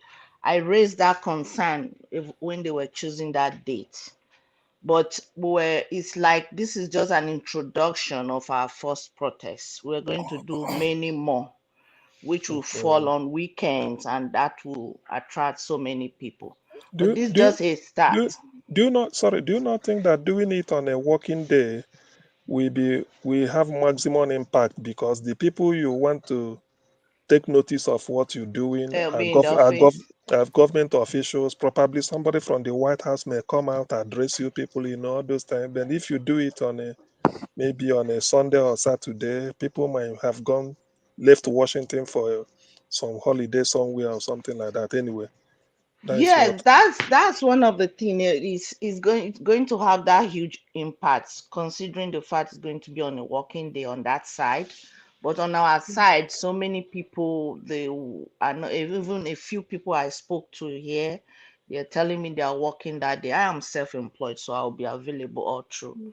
raised that concern when they were choosing that date. But it's like this is just an introduction of our first protest. We're going to do many more, which will fall on weekends, and that will attract so many people. But this is just a start. Do you not think that doing it on a working day will have maximum impact, because the people you want to take notice of what you're doing Be in the office. are government officials? Probably somebody from the White House may come out, address you people, all those times. And if you do it maybe on a Sunday or Saturday, people might have left Washington for some holiday somewhere or something like that. Anyway, That's one of the things. It's going to have that huge impact, considering the fact it's going to be on a working day on that side. But on our side, so many people, they are not, even a few people I spoke to here, they're telling me they are working that day. I am self-employed, so I'll be available all through.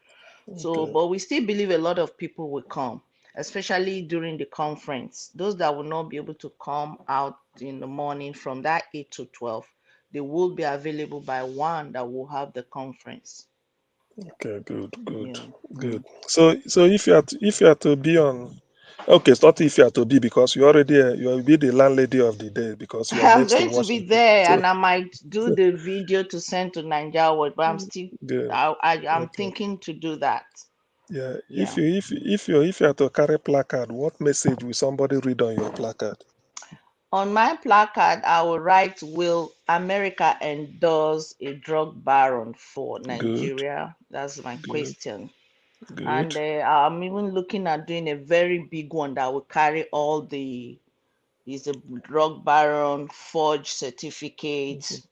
So, but we still believe a lot of people will come, especially during the conference. Those that will not be able to come out in the morning from that 8 to 12, they will be available by 1 that will have the conference. Okay, good. Yeah. Good. So if you are to be on, okay, it's not if you are to be, because you already you will be the landlady of the day because you are I'm next to going to be Washington. there, So and I might do the video to send to Nigeria World, but I'm still good. I'm Okay. thinking to do that. Yeah. Yeah. If you are to carry placard, what message will somebody read on your placard? On my placard, I will write, "Will America endorse a drug baron for Good. Nigeria?" That's my Good. question. Good. And I'm even looking at doing a very big one that will carry all the, is a drug baron, forged certificates,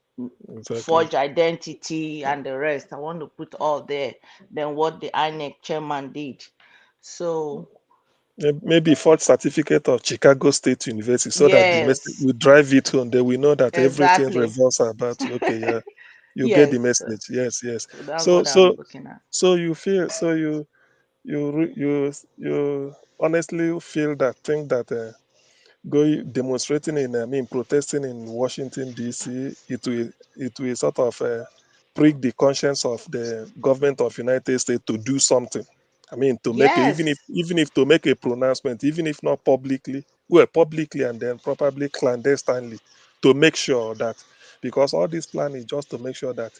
Exactly. forged identity, and the rest. I want to put all there. Then what the INEC chairman did. So Maybe forged certificate of Chicago State University, so that the message yes, will drive it home. They will know that everything exactly. revolves about you. Okay, yeah, you get the Yes. message. Yes, yes. So that's So what I'm looking at. so you feel you honestly feel that think that demonstrating in protesting in Washington D.C. it will sort of prick the conscience of the government of United States to do something. I mean, to make Yes. even if to make a pronouncement, even if not publicly, well, publicly and then probably clandestinely, to make sure that, because all this plan is just to make sure that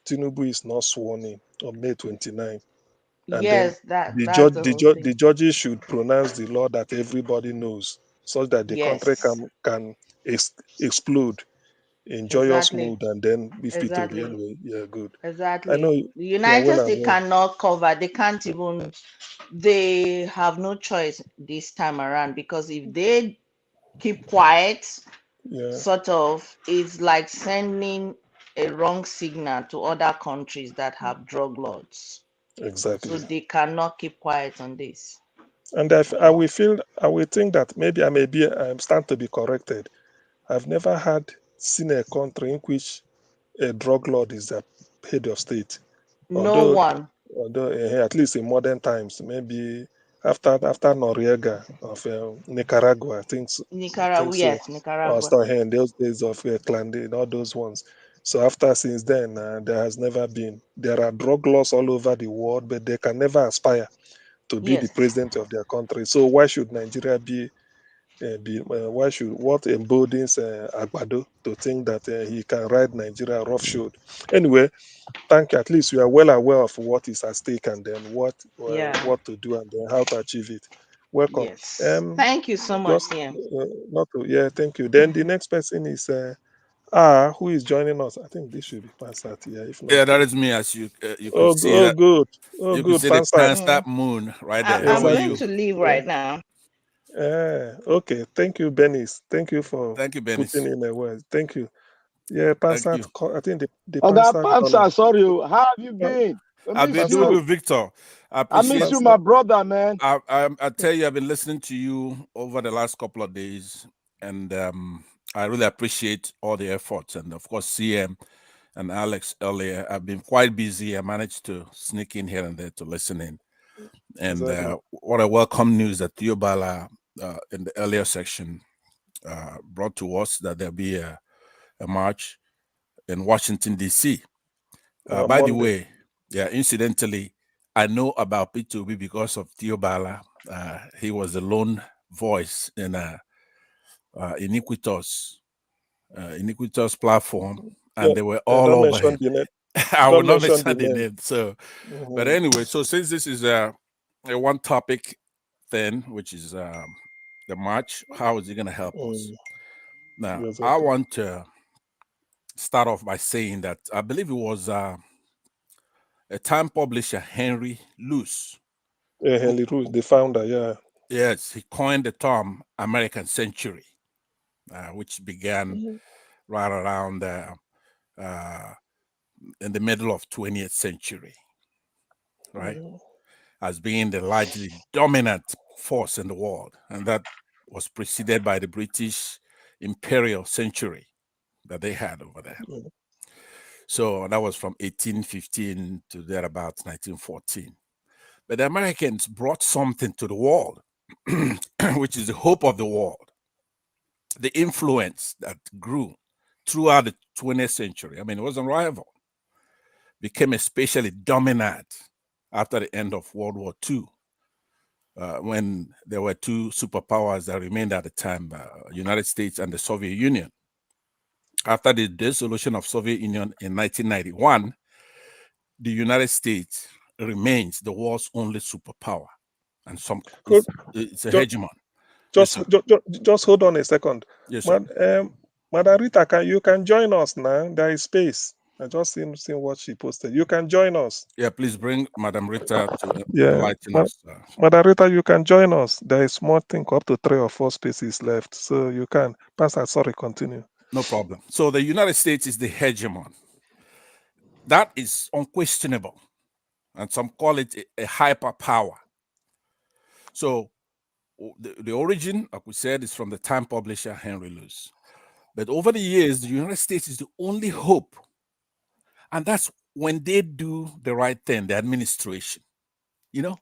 Tinubu is not sworn in on May 29, and then Yes, that's the whole the thing. judges should pronounce the law that everybody knows, so that the country Yes. can explode in joyous Exactly. mood and then be fit to the Exactly. end. Yeah, good. I know Exactly. The you are well United States aware. cannot cover, they can't even, they have no choice this time around, because if they keep quiet, Yeah, sort of, it's like sending a wrong signal to other countries that have drug lords. So exactly. they cannot keep quiet on this. And I will think that maybe I'm stand to be corrected. I've never seen a country in which a drug lord is the head of state. No Although one. at least in modern times, maybe after Noriega of Nicaragua, I think Nicaragua, so, yes, or Nicaragua. still here in those days of Clandestine, all those ones. So since then, there has never been. There are drug laws all over the world, but they can never aspire to be the Yes. president of their country. So why should Nigeria what emboldens Agbado to think that he can ride Nigeria roughshod? Anyway, thank you. At least you are well aware of what is at stake and then Yeah. what to do and then how to achieve it. Welcome. Yes. Thank you so much, Just TM. not to, yeah, thank you. Then the next person is who is joining us. I think this should be Pansat. Yeah, if not, Yeah, that is me. As you could oh, see oh, that good, you could see the Pansat. Pan-Star moon right there. How I'm are going you? to Exactly. leave Yeah. right now. Okay. Thank you, Benis. Thank you for Thank you, putting Benis. in a word. Thank you. Yeah, Thank Pansat. you. I think the Oga Pansat Pansa, column. sorry, how have you been? I I've miss been doing you. good, Victor. I I miss appreciate. you, Pansat. my brother, man. I tell you, I've been listening to you over the last couple of days, and I really appreciate all the efforts. And of course, CM and Alex earlier. I've been quite busy. I managed to sneak in here and there to listen in. And Exactly. what a welcome news that Theobala in the earlier section brought to us, that there'll be a march in Washington, D.C. By the Monday. way, yeah, incidentally, I know about P2B because of Theobala. He was the lone voice in Iniquitos platform, Yeah, and they were all don't over mention him. the name. I will Don't not mention the mention the name. name. So, but Mhm. anyway, so since this is a one topic thing, which is the march, how is it going to help us? Now, I Exactly. want to start off by saying that I believe it was a Time publisher, Henry Luce. Yeah, Henry Roos, the founder. Yeah. Yes, he coined the term American Century, which began Mhm. right around in the middle of 20th century, right? Mhm. As being the largely dominant force in the world. And that was preceded by the British imperial century that they had over there. Mhm. So that was from 1815 to thereabouts 1914. But the Americans brought something to the world, which is the hope of the world, the influence that grew throughout the 20th century. I mean, it was unrivaled. Became especially dominant after the end of World War II, when there were two superpowers that remained at the time, United States and the Soviet Union. After the dissolution of Soviet Union in 1991, the United States remains the world's only superpower, and it's a hegemon. Just hold on a second. Yes, sir. Madam Rita, you can join us now. There is space. I just seen what she posted. You can join us. Yeah, please bring Madam Rita to Yeah, enlighten us. Madam Rita, you can join us. There is more thing up to 3 or 4 spaces left, so you can. Pastor, sorry, continue. No problem. So the United States is the hegemon. That is unquestionable, and some call it a hyperpower. So the origin, like we said, is from the Time publisher Henry Luce. But over the years, the United States is the only hope. And that's when they do the right thing, the administration. You know,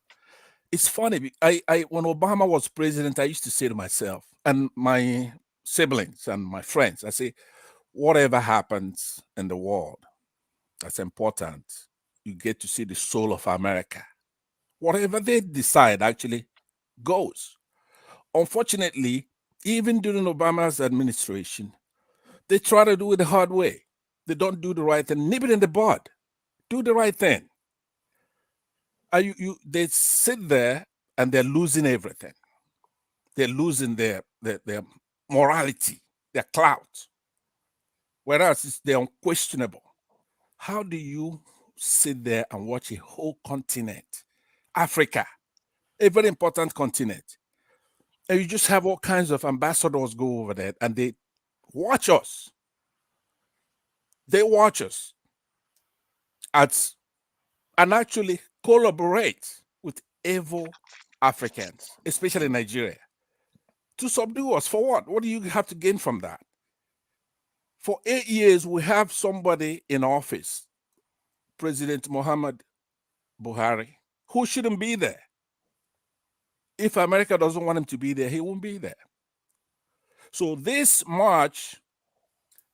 it's funny. When Obama was president, I used to say to myself and my siblings and my friends, I say, whatever happens in the world that's important, you get to see the soul of America. Whatever they decide actually goes. Unfortunately, even during Obama's administration, they try to do it the hard way. They don't do the right thing, nip it in the bud. Do the right thing. They sit there and they're losing everything. They're losing their morality, their clout. Whereas they're unquestionable. How do you sit there and watch a whole continent, Africa, a very important continent, and you just have all kinds of ambassadors go over there and they watch us? They watch us and actually collaborate with evil Africans, especially Nigeria, to subdue us. For what? What do you have to gain from that? For 8 years, we have somebody in office, President Muhammad Buhari, who shouldn't be there. If America doesn't want him to be there, he won't be there. So this march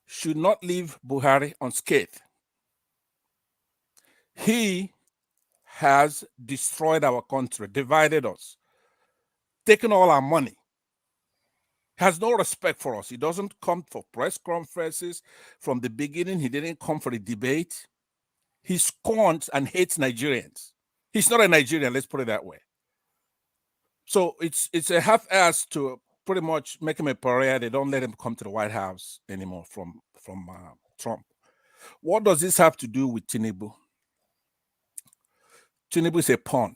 should not leave Buhari unscathed. He has destroyed our country, divided us, taken all our money, has no respect for us. He doesn't come for press conferences. From the beginning, he didn't come for a debate. He scorns and hates Nigerians. He's not a Nigerian, let's put it that way. So it's a half-ass to pretty much make him a pariah. They don't let him come to the White House anymore from Trump. What does this have to do with Tinubu? Tinubu is a pawn.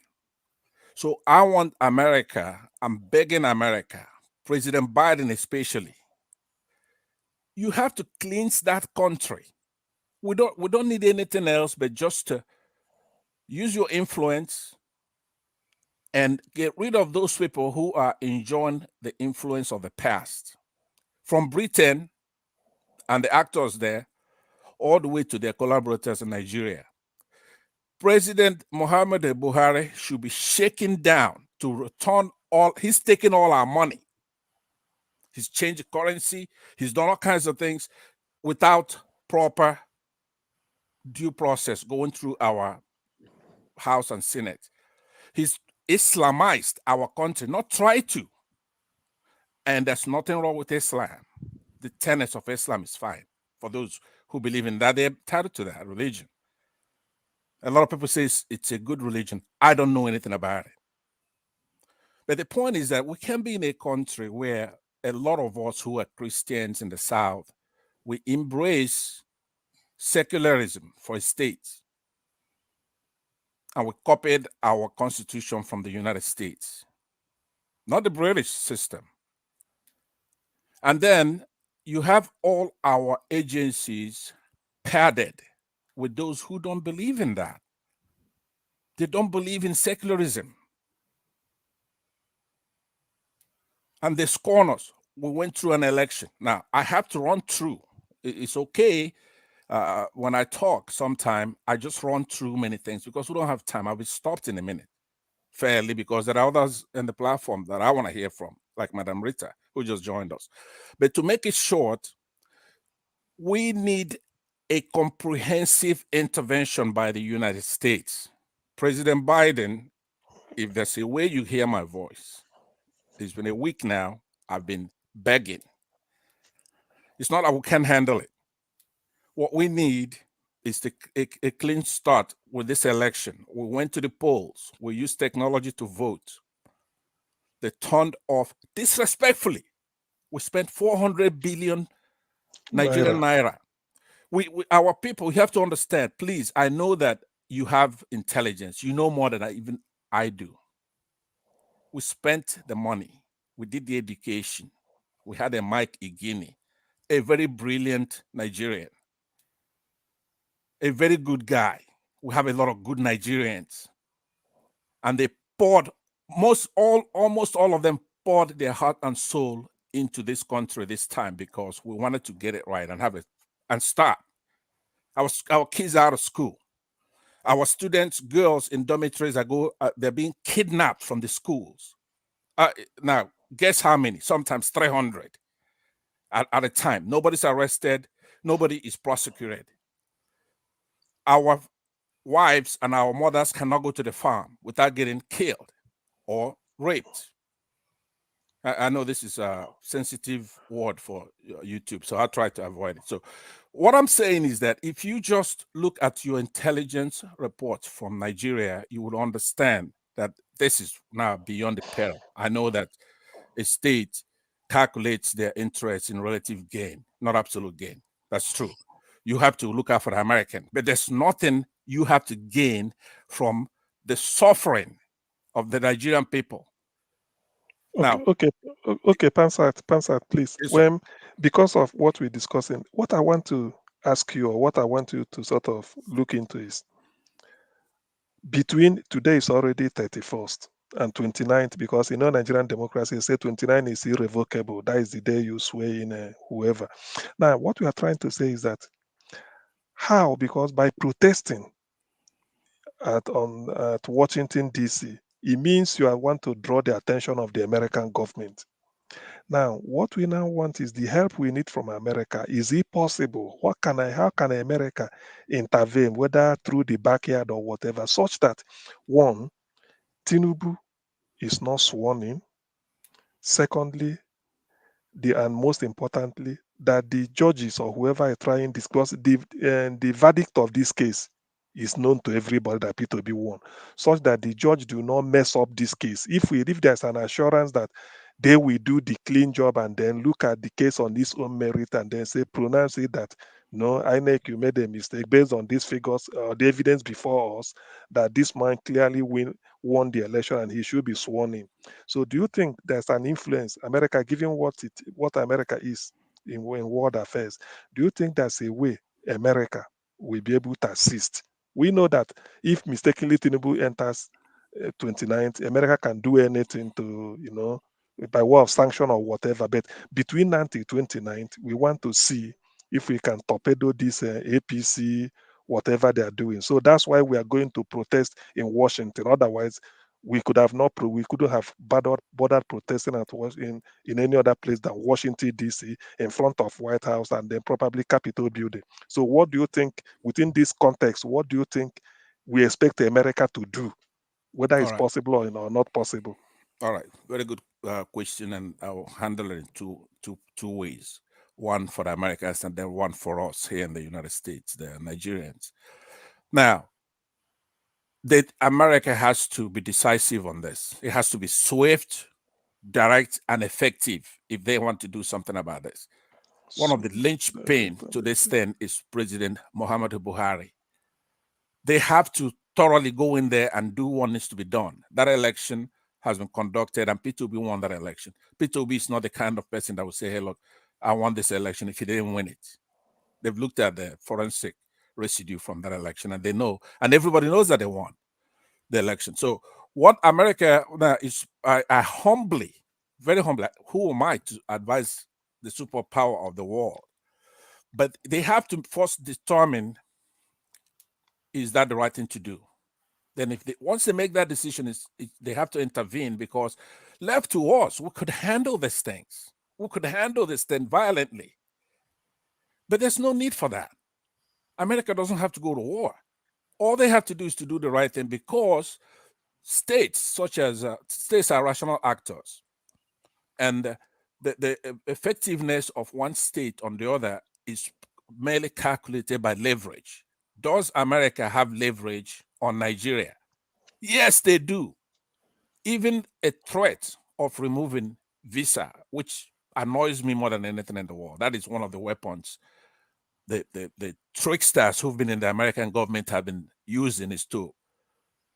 So I want America, I'm begging America, President Biden especially, you have to cleanse that country. We don't need anything else but just to use your influence and get rid of those people who are enjoying the influence of the past. From Britain and the actors there, all the way to their collaborators in Nigeria. President Muhammadu Buhari should be shaken down to return he's taken all our money. He's changed the currency. He's done all kinds of things without proper due process going through our House and Senate. He's Islamized our country, not tried to. And there's nothing wrong with Islam. The tenets of Islam is fine for those who believe in that. They're entitled to that religion. A lot of people say it's a good religion. I don't know anything about it. But the point is that we can be in a country where a lot of us who are Christians in the South, we embrace secularism for a state. And we copied our constitution from the United States, not the British system. And then you have all our agencies padded with those who don't believe in that. They don't believe in secularism. And they scorn us. We went through an election. Now, I have to run through. It's okay when I talk sometime, I just run through many things because we don't have time. I'll be stopped in a minute, fairly, because there are others in the platform that I want to hear from, like Madam Rita, who just joined us. But to make it short, We need a comprehensive intervention by the United States. President Biden, if there's a way you hear my voice, it's been a week now, I've been begging. It's not that we can't handle it. What we need is a clean start with this election. We went to the polls. We used technology to vote. They turned off disrespectfully. We spent 400 billion Nigerian naira. Our people, you have to understand, please, I know that you have intelligence. You know more than even I do. We spent the money. We did the education. We had a Mike Igini, a very brilliant Nigerian, a very good guy. We have a lot of good Nigerians. And they poured, almost all of them poured their heart and soul into this country this time because we wanted to get it right and have it and start. Our kids are out of school. Our students, girls in dormitories they're being kidnapped from the schools. Now, guess how many? Sometimes 300 at a time. Nobody's arrested. Nobody is prosecuted. Our wives and our mothers cannot go to the farm without getting killed or raped. I know this is a sensitive word for YouTube, so I'll try to avoid it. So what I'm saying is that if you just look at your intelligence reports from Nigeria, you would understand that this is now beyond the pale. I know that a state calculates their interests in relative gain, not absolute gain. That's true. You have to look out for the American, but there's nothing you have to gain from the suffering of the Nigerian people. Now, okay, Pansat, please. Yes, Because of what we're discussing, what I want to ask you, or what I want you to sort of look into is, between today is already 31st and 29th, because Nigerian democracy say 29 is irrevocable. That is the day you swear in whoever. Now, what we are trying to say is that how, because by protesting at Washington D.C., it means you want to draw the attention of the American government. Now, what we now want is the help we need from America. Is it possible? How can America intervene, whether through the backyard or whatever, such that, one, Tinubu is not sworn in. Secondly, and most importantly, that the judges or whoever is trying this, because the verdict of this case is known to everybody that P2B won, such that the judge do not mess up this case. If there's an assurance that they will do the clean job and then look at the case on its own merit and then pronounce it that, no, INEC, you made a mistake based on these figures, the evidence before us, that this man clearly won the election and he should be sworn in. So do you think there's an influence, America, given what America is in world affairs, do you think there's a way America will be able to assist? We know that if mistakenly Tinubu enters 29th, America can do anything to, by way of sanction or whatever. But between 9th and 29th, we want to see if we can torpedo this APC, whatever they are doing. So that's why we are going to protest in Washington. Otherwise, we could have not. We couldn't have bothered protesting in any other place than Washington D.C. in front of White House and then probably Capitol Building. So, what do you think within this context? What do you think we expect America to do, whether it's possible or not possible? All right, very good question, and I'll handle it in two ways. One for the Americans and then one for us here in the United States, the Nigerians. Now, that America has to be decisive on this. It has to be swift, direct, and effective if they want to do something about this. One of the linchpin to this thing is President Muhammadu Buhari. They have to thoroughly go in there and do what needs to be done. That election has been conducted and P2B won that election. P2B is not the kind of person that will say, hey, look, I won this election if he didn't win it. They've looked at the forensic residue from that election and they know, and everybody knows that they won the election. So what America is, I humbly, very humbly, who am I to advise the superpower of the world? But they have to first determine, is that the right thing to do? Then once they make that decision, they have to intervene, because left to us, we could handle these things. We could handle this thing violently. But there's no need for that. America doesn't have to go to war. All they have to do is to do the right thing, because states, such as states, are rational actors, and the effectiveness of one state on the other is merely calculated by leverage. Does America have leverage on Nigeria? Yes, they do. Even a threat of removing visa, which annoys me more than anything in the world. That is one of the weapons the tricksters who've been in the American government have been using, is to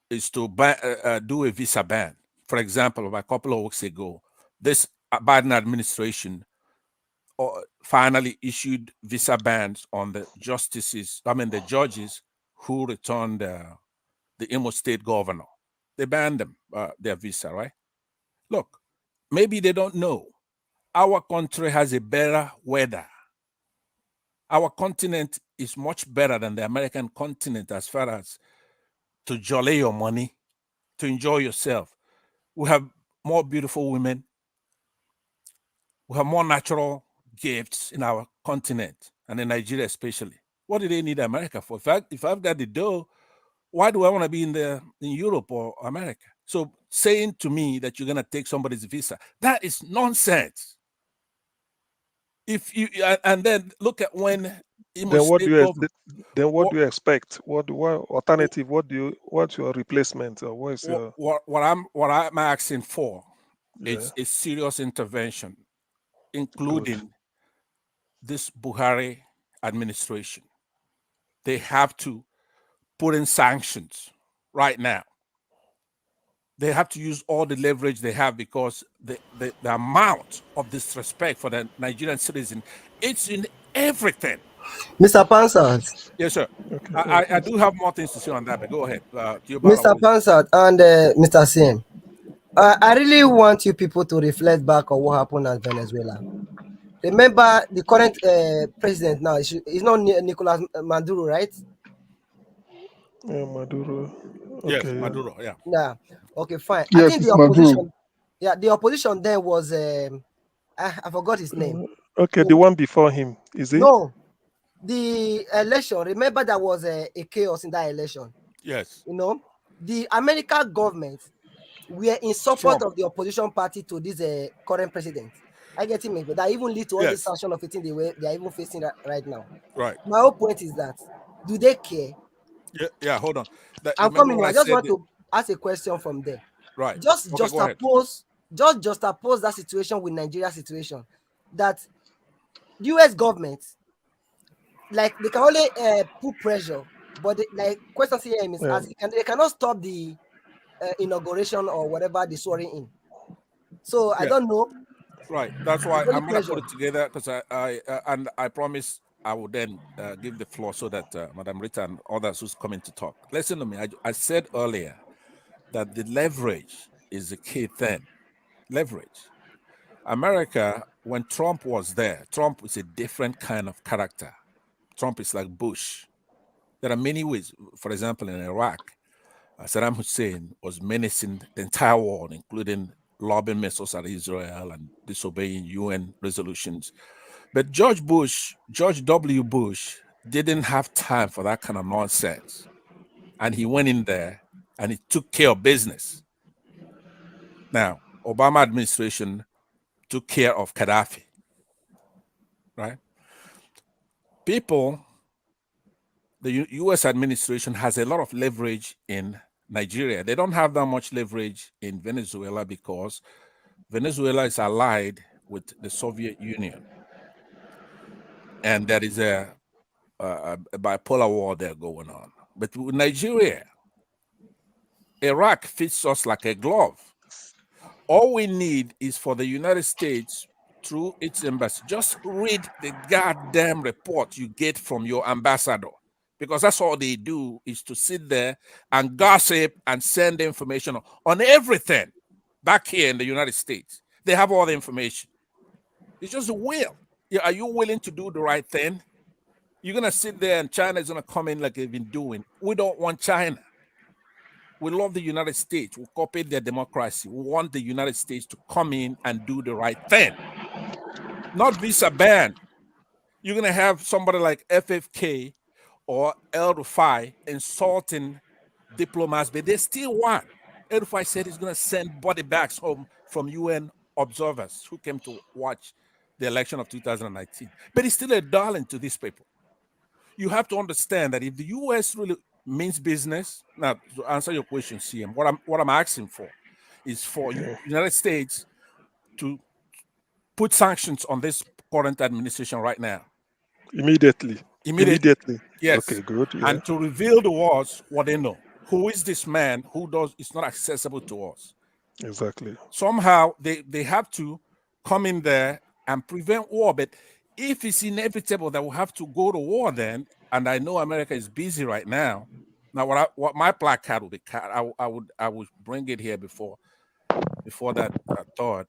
do a visa ban. For example, a couple of weeks ago, this Biden administration finally issued visa bans on the judges who returned the Imo State governor. They banned them, their visa, right? Look, maybe they don't know. Our country has a better weather. Our continent is much better than the American continent as far as to jolly your money, to enjoy yourself. We have more beautiful women. We have more natural gifts in our continent, and in Nigeria especially. What do they need America for? If I've got the dough, why do I want to be in Europe or America? So saying to me that you're going to take somebody's visa, that is nonsense. If you and then look at when then what do you expect? What alternative? What's your replacement, or what's your what I'm asking for? Yeah. It's a serious intervention, including this Buhari administration. They have to put in sanctions right now. They have to use all the leverage they have, because the amount of disrespect for the Nigerian citizen, it's in everything. Mr. Pansat. Yes, sir. I do have more things to say on that, but go ahead. Mr. Pansat and Mr. CM, I really want you people to reflect back on what happened in Venezuela. Remember, the current president now is not Nicolas Maduro, right? Maduro. Yes, Okay, Maduro. Yeah. Yeah. Okay, fine. Yes, I think the it's Maduro. opposition. Yeah, the opposition then was I forgot his name. Okay, the one before him, is it? No, the election. Remember, there was a chaos in that election. Yes. You know, the American government were in support of the opposition party to this current president. I get him, but that even lead to all the sanction of it they are even facing right now. Right. My whole point is that, do they care? Yeah. Hold on. I'm coming. I just want to ask a question from there. Right. Just oppose that situation with Nigeria's situation. That U.S. government, like, they can only put pressure, but like question here is, they cannot stop the inauguration or whatever the swearing in. So I don't know. Right. That's why I'm going to put it together, because I promise I will then give the floor so that Madam Rita and others who's coming to talk. Listen to me. I said earlier that the leverage is the key thing. Leverage. America, when Trump was there, Trump is a different kind of character. Trump is like Bush. There are many ways. For example, in Iraq, Saddam Hussein was menacing the entire world, including lobbing missiles at Israel and disobeying UN resolutions. But George W. Bush, didn't have time for that kind of nonsense. And he went in there and he took care of business. Now, Obama administration took care of Gaddafi, right? The U.S. administration has a lot of leverage in Nigeria. They don't have that much leverage in Venezuela, because Venezuela is allied with the Soviet Union. And there is a bipolar war there going on. But with Nigeria, Iraq fits us like a glove. All we need is for the United States, through its embassy, just read the goddamn report you get from your ambassador, because that's all they do, is to sit there and gossip and send information on everything back here in the United States. They have all the information. It's just a will. Are you willing to do the right thing? You're going to sit there and China is going to come in like they've been doing. We don't want China. We love the United States. We copy their democracy. We want the United States to come in and do the right thing. Not visa ban. You're going to have somebody like FFK or El Rufai insulting diplomats, but they still won. El Rufai said he's going to send body bags home from UN observers who came to watch the election of 2019. But he's still a darling to these people. You have to understand that if the US really means business, now to answer your question, CM, what I'm asking for is for United States to put sanctions on this current administration right now. Immediately. Yes. Okay, good. Yeah. And to reveal to us what they know. Who is this man who is not accessible to us? Exactly. Somehow they have to come in there and prevent war. But if it's inevitable that we have to go to war then, and I know America is busy right now. Now what my placard would be, I would bring it here before that thought.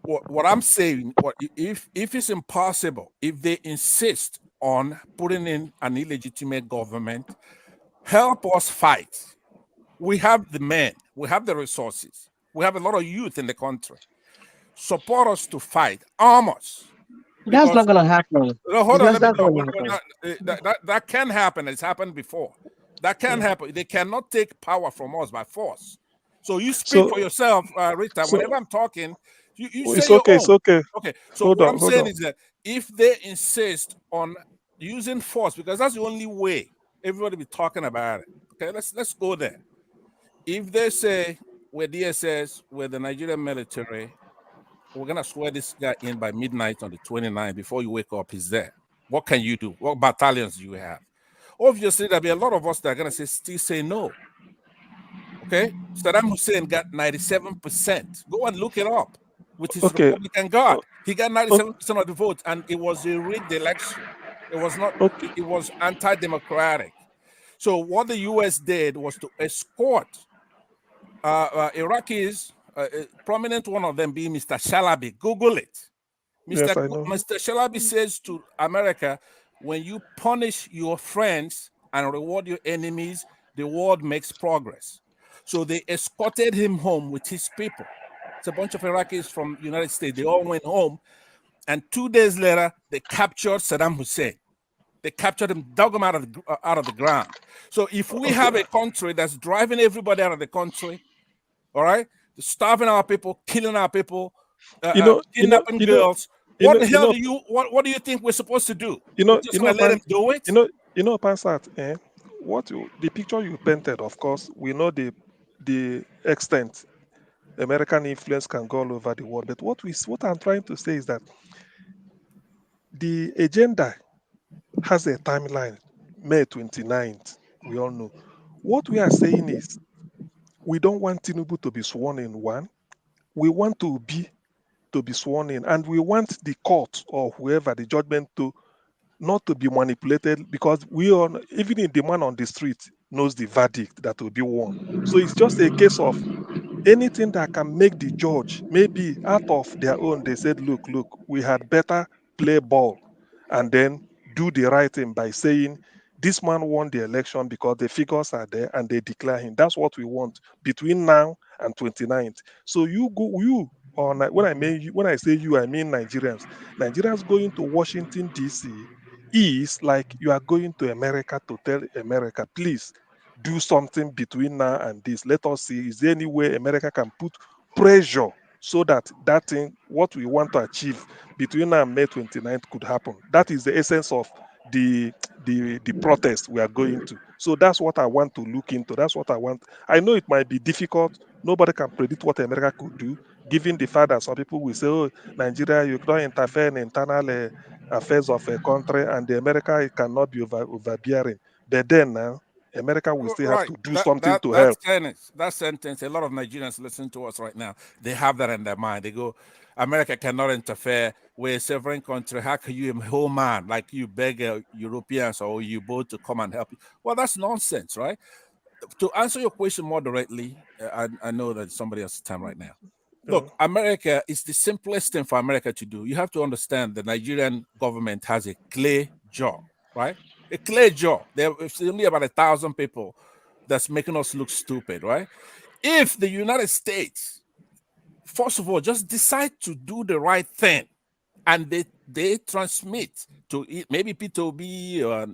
What I'm saying, if it's impossible, if they insist on putting in an illegitimate government, help us fight. We have the men, we have the resources, we have a lot of youth in the country. Support us to fight, arm us. That's not going to happen. Hold on, that can happen. It's happened before. That can happen. They cannot take power from us by force. So you speak for yourself, Rita. Whenever I'm talking, you say your own. It's okay. Okay. So what I'm saying is that if they insist on using force, because that's the only way everybody be talking about it. Okay, let's go there. If they say we're DSS, we're the Nigerian military, we're gonna swear this guy in by midnight on the 29th. Before you wake up, he's there. What can you do? What battalions do you have? Obviously, there'll be a lot of us that are gonna still say no. Okay, Saddam Hussein got 97%. Go and look it up with his Republican Guard. He got 97% of the vote, and it was a rigged election. It was not. It was anti-democratic. So what the U.S. did was to escort Iraqis. A prominent one of them being Mr. Shalabi. Google it. Yes, I know. Mr. Shalabi says to America, when you punish your friends and reward your enemies, the world makes progress. So they escorted him home with his people. It's a bunch of Iraqis from the United States. They all went home. And 2 days later, they captured Saddam Hussein. They captured him, dug him out of the ground. So if we have a country that's driving everybody out of the country, all right, starving our people, killing our people, kidnapping girls. What the hell what do you think we're supposed to do? We're just gonna let them do it? Pansat, the picture you painted, of course, we know the extent American influence can go all over the world. But what I'm trying to say is that the agenda has a timeline, May 29th. We all know. What we are saying is we don't want Tinubu to be sworn in one. We want to be sworn in, and we want the court or whoever the judgment to not to be manipulated, because even in the man on the street knows the verdict that will be won. So it's just a case of anything that can make the judge, maybe out of their own, they said, look, we had better play ball and then do the right thing by saying this man won the election because the figures are there and they declare him. That's what we want between now and 29th. So when I say you, I mean Nigerians. Nigerians going to Washington, D.C. is like you are going to America to tell America, please do something between now and this. Let us see, is there any way America can put pressure so that thing, what we want to achieve between now and May 29th could happen. That is the essence of the protest we are going to. So that's what I want to look into. That's what I want. I know it might be difficult. Nobody can predict what America could do, given the fact that some people will say, oh, Nigeria, you cannot interfere in internal affairs of a country, and the America cannot be overbearing. But then now, America will still have to do something to help. That sentence, a lot of Nigerians listen to us right now. They have that in their mind. They go, America cannot interfere. We're a sovereign country. How can you, a whole man, like you beg Europeans or you both to come and help you? Well, that's nonsense, right? To answer your question more directly, I know that somebody has time right now. Look, America is the simplest thing for America to do. You have to understand the Nigerian government has a clear jaw, right? A clear jaw. There's only about 1,000 people that's making us look stupid, right? If the United States, first of all, just decide to do the right thing and they they transmit to maybe P2B or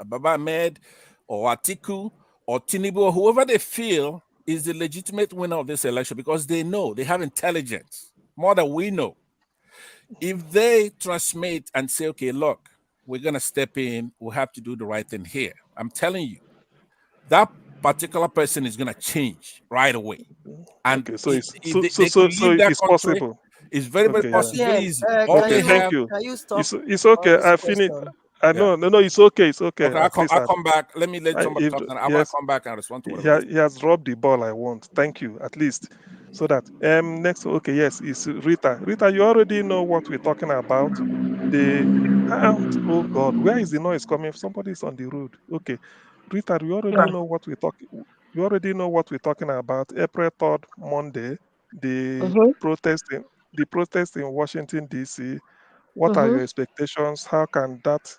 Baba Ahmed or Atiku or Tinubu or whoever they feel is the legitimate winner of this election, because they know, they have intelligence more than we know. If they transmit and say, okay, look, we're going to step in, we have to do the right thing here, I'm telling you, that particular person is going to change right away. And Okay, so it's they could leave that it's country. possible. It's very, very Okay, yeah. possible. It's very easy. All Okay, they thank have. you. Can you stop It's okay. this I finished. question? I know. No, it's okay. It's okay. Okay, At least I'll come back. Let me let somebody if talk, and I will yes, come back and respond to whatever they say. he has dropped the ball. I want. Thank you. At least so that next. Okay, yes, it's Rita. Rita, you already know what we're talking about. The oh God, where is the noise coming? Somebody's on the road. Okay, Rita, you already know what we're talking. You already know what we're talking about. April 3rd, Monday, the Mm-hmm. protest in Washington D.C. What are Mm-hmm. your expectations? How can that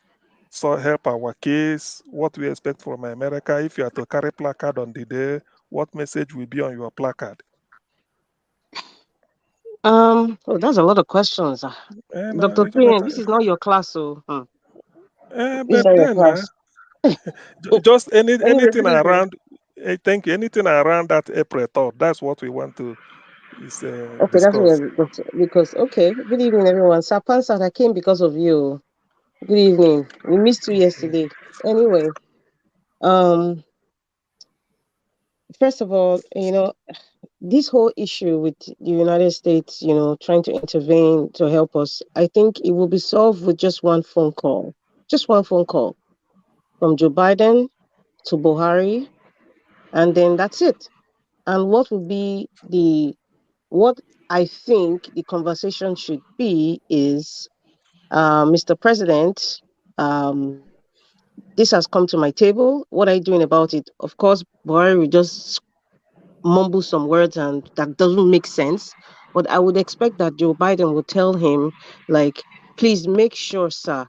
help our case? What we expect from America? If you are to carry placard on the day, what message will be on your placard? Oh, that's a lot of questions. And Dr. Queen, this is not your class, so this is but not your then class. just Anyway, anything good evening. around. Thank you. Anything around that April 3rd. That's what we want to Okay, that's what discuss. because okay. Good evening, everyone. Sir Pansat, I came because of you. Good evening. We missed you yesterday. Anyway, um, first of all, this whole issue with the United States, trying to intervene to help us, I think it will be solved with just one phone call. Just one phone call from Joe Biden to Buhari, and then that's it. And what I think the conversation should be is, Mr. President, um, this has come to my table. What are you doing about it? Of course, Buhari will just mumble some words and that doesn't make sense. But I would expect that Joe Biden will tell him, like, please make sure, sir,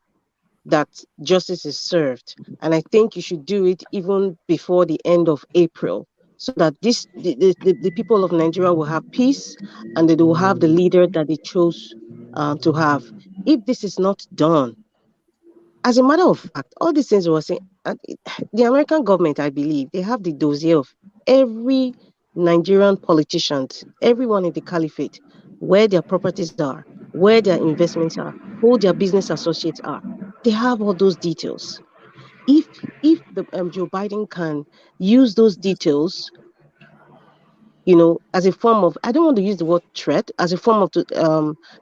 that justice is served. And I think you should do it even before the end of April, so that the people of Nigeria will have peace and they will have the leader that they chose to have. If this is not done, as a matter of fact, all these things we were saying, the American government, I believe, they have the dossier of every Nigerian politician, everyone in the caliphate, where their properties are, where their investments are, who their business associates are. They have all those details. If the Joe Biden can use those details, as a form of, I don't want to use the word threat, as a form of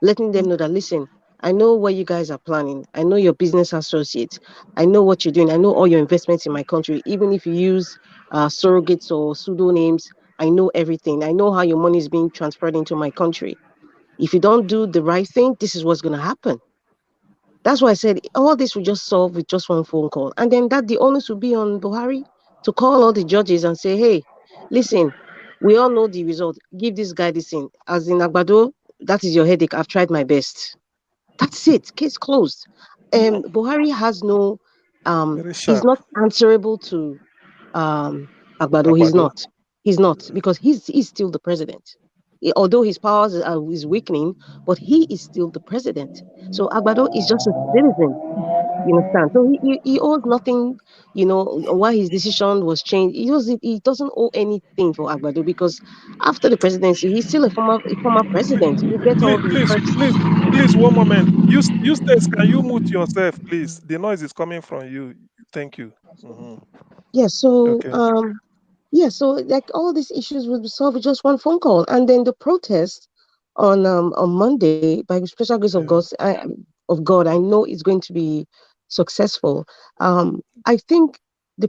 letting them know that, listen, I know what you guys are planning. I know your business associates. I know what you're doing. I know all your investments in my country. Even if you use surrogates or pseudonames, I know everything. I know how your money is being transferred into my country. If you don't do the right thing, this is what's going to happen. That's why I said all this will just solve with just one phone call. And then that the onus will be on Buhari to call all the judges and say, hey, listen, we all know the result. Give this guy this thing. As in Agbado, that is your headache. I've tried my best. That's it. Case closed. Buhari has no Very he's sharp. not answerable to Agbado. He's Agbado. not. He's not, because he's still the president. Although his powers is weakening, but he is still the president. So Agbado is just a citizen. You understand? So he owes nothing. Why his decision was changed. He doesn't owe anything for Agbado, because after the presidency, he's still a former president. You get all Please, the please, perks. please, please, one moment. You states, can you mute yourself, please? The noise is coming from you. Thank you. Yeah. So Okay. so like all these issues will be solved with just one phone call, and then the protest on Monday, by the special grace of God, I know it's going to be successful. I think the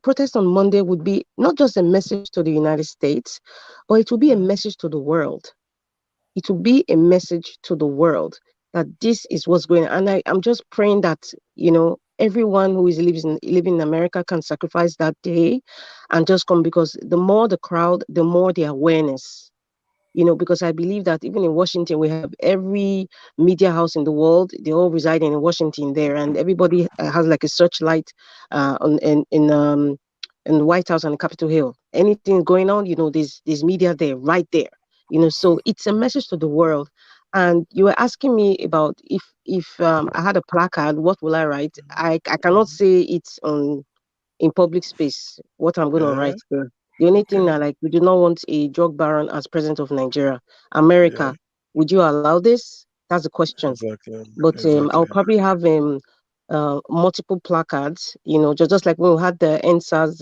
protest on Monday would be not just a message to the United States, but it will be a message to the world. It will be a message to the world that this is what's going on. And I'm just praying that, everyone who is living in America can sacrifice that day and just come, because the more the crowd, the more the awareness. Because I believe that even in Washington, we have every media house in the world. They all reside in Washington there, and everybody has like a searchlight on in the White House and Capitol Hill. Anything going on, there's media there, right there. So it's a message to the world. And you were asking me about if I had a placard, what will I write? I cannot say it's on in public space what I'm going to write there. The only thing that, like, we do not want a drug baron as president of Nigeria. America, would you allow this? That's the question. Exactly. But I'll probably have multiple placards, just like when we had the NSAS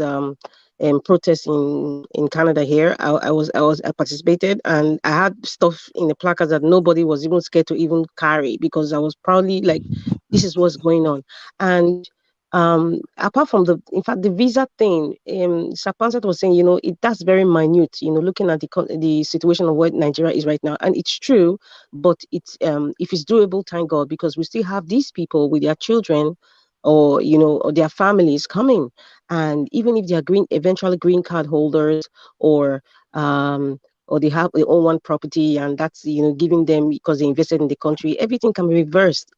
protest in Canada here. I participated, and I had stuff in the placards that nobody was even scared to even carry, because I was proudly like, this is what's going on. And apart from in fact, the visa thing, Sapansat was saying, that's very minute, looking at the situation of where Nigeria is right now. And it's true, but it's if it's doable, thank God, because we still have these people with their children, or or their families coming. And even if they are eventually green card holders, or or they own one property, and that's giving them because they invested in the country, everything can be reversed.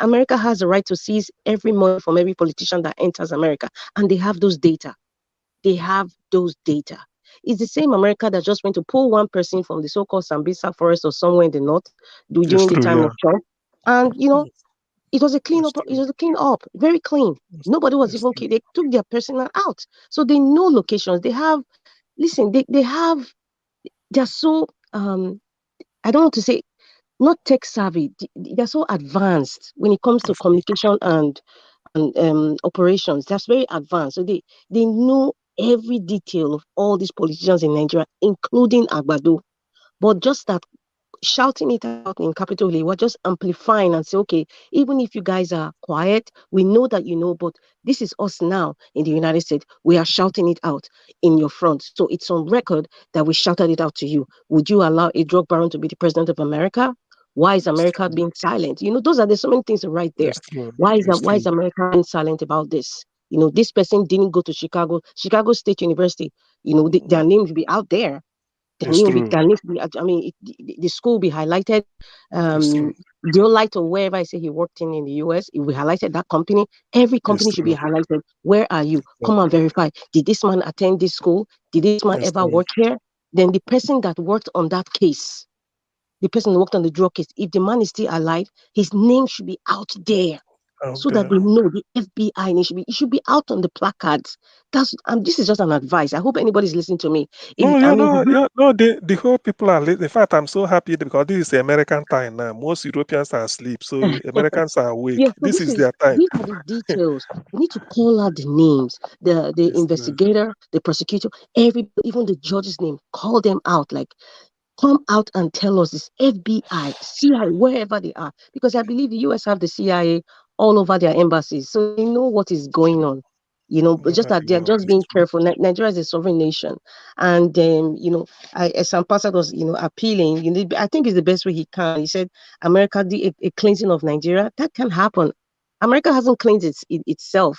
America has a right to seize every money from every politician that enters America, and they have those data. They have those data. It's the same America that just went to pull one person from the so-called Sambisa forest or somewhere in the north during the time of Trump, and it was a clean up. It was a clean up, very clean. Nobody was even killed. They took their personnel out, so they know locations. They have, listen, they're so I don't want to say not tech savvy. They're so advanced when it comes to communication and operations. That's very advanced. So they know every detail of all these politicians in Nigeria, including Agbado. But just that shouting it out in Capitol Hill, we're just amplifying and say, okay, even if you guys are quiet, we know that but this is us now in the United States. We are shouting it out in your front. So it's on record that we shouted it out to you. Would you allow a drug baron to be the president of America? Why is America being silent? there's so many things right there. Why is America being silent about this? This person didn't go to Chicago State University. Their name will be out there. I mean, the school will be highlighted. Deolight or wherever I say he worked in the US, it will be highlighted, that company. Every company should be highlighted. Where are you? Come and verify. Did this man attend this school? Did this man ever work here? Then the person that worked on that case, the person who worked on the drug case, if the man is still alive, his name should be out there. So that they know, the FBI, and it should be out on the placards. This is just an advice. I hope anybody's listening to me. The whole people are in fact, I'm so happy because this is the American time now. Most Europeans are asleep, so Americans are awake. Yeah, so this is their time. These are the details. We need to call out the names, the investigator, the prosecutor, even the judge's name. Call them out, like, come out and tell us this. FBI, CIA, wherever they are, because I believe the US have the CIA all over their embassies, so they know what is going on. But just that they're just being careful. Nigeria is a sovereign nation, and as some pastor was, appealing. I think it's the best way he can. He said, "America did a cleansing of Nigeria. That can happen. America hasn't cleansed itself,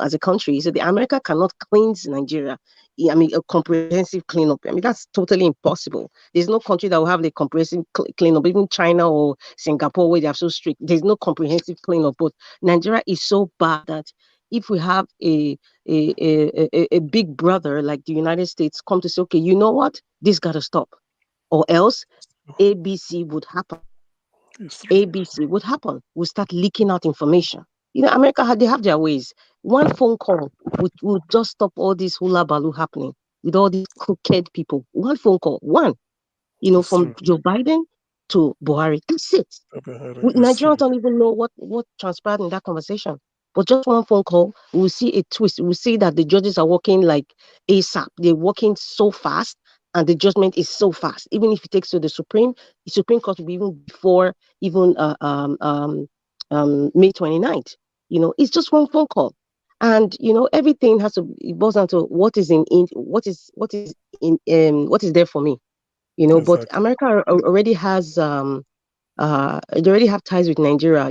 as a country. So the America cannot cleanse Nigeria. I mean, a comprehensive cleanup. I mean, that's totally impossible. There's no country that will have the comprehensive cleanup. Even China or Singapore, where they are so strict, there's no comprehensive cleanup. But Nigeria is so bad that if we have a big brother like the United States come to say, okay, you know what, this got to stop, or else ABC would happen. ABC would happen. We'll start leaking out information. America, they have their ways. One phone call would just stop all this hula baloo happening with all these crooked people. One phone call, from Joe Biden to Buhari. That's it. Nigerians don't even know what transpired in that conversation. But just one phone call, we'll see a twist. We'll see that the judges are working like ASAP. They're working so fast, and the judgment is so fast. Even if it takes to the Supreme Court will be even before even May 29th. It's just one phone call. And everything has to, it boils down to what is there for me. But America already has they already have ties with Nigeria,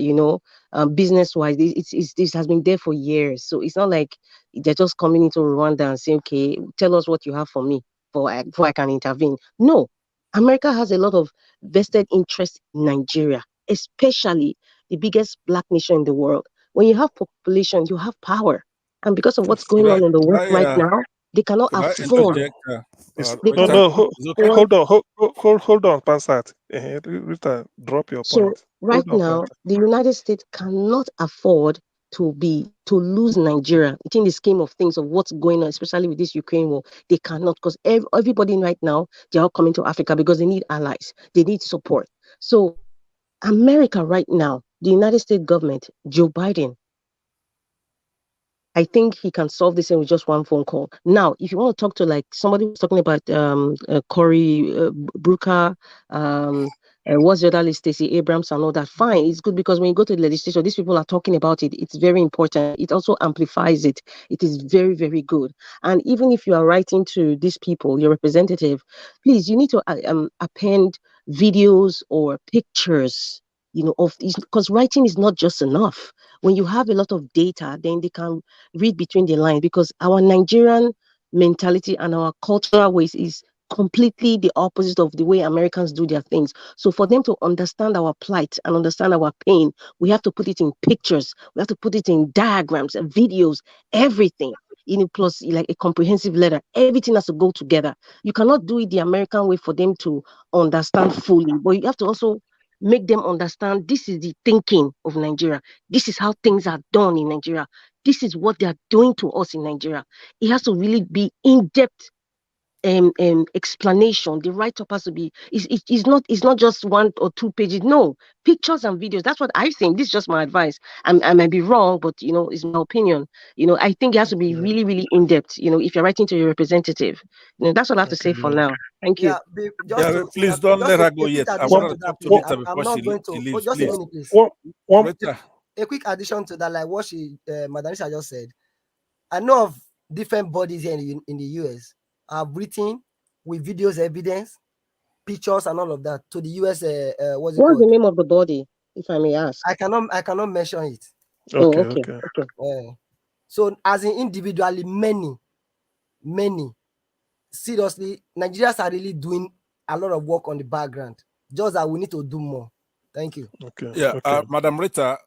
business wise. This has been there for years. So it's not like they're just coming into Rwanda and saying, okay, tell us what you have for me before I can intervene. No, America has a lot of vested interest in Nigeria, especially the biggest black nation in the world. When you have population, you have power. And because of what's going on in the world right now, They cannot Can I afford. interject? They No, Rita, no, is it okay? hold on, Pansat. Rita, drop your So point. right Hold on, now, Pansat. the United States cannot afford to lose Nigeria. It's in the scheme of things of what's going on, especially with this Ukraine war. They cannot, because everybody right now, they're all coming to Africa because they need allies. They need support. So America right now, the United States government, Joe Biden, I think he can solve this thing with just one phone call. Now, if you want to talk to like somebody who's talking about Cory Booker, what's the other list, Stacey Abrams and all that, fine. It's good because when you go to the legislature, these people are talking about it. It's very important. It also amplifies it. It is very, very good. And even if you are writing to these people, your representative, please, you need to append videos or pictures, of these, because writing is not just enough. When you have a lot of data, then they can read between the lines, because our Nigerian mentality and our cultural ways is completely the opposite of the way Americans do their things. So for them to understand our plight and understand our pain, we have to put it in pictures, we have to put it in diagrams, videos, everything. Plus like a comprehensive letter, everything has to go together. You cannot do it the American way for them to understand fully, but you have to also make them understand this is the thinking of Nigeria. This is how things are done in Nigeria. This is what they are doing to us in Nigeria. It has to really be in-depth explanation. The write-up has to be, it's not just 1 or 2 pages. No, pictures and videos. That's what I think. This is just my advice. I might be wrong, but it's my opinion. I think it has to be really, really in-depth, if you're writing to your representative. That's all I have to say for now. Thank you. Please don't let her go quick yet. I addition want to to that, talk to please. Rita I'm before not going she to. leaves. Just Please. a minute, please. Rita. A quick addition to that, like what Madam Isha just said. I know of different bodies here in the US have written with videos, evidence, pictures, and all of that to the US. What's it What's called? the name of the body, if I may ask? I cannot mention it. Okay. So as in individually, many, seriously, Nigerians are really doing a lot of work on the background. Just that we need to do more. Thank you. Yeah, Madam Rita,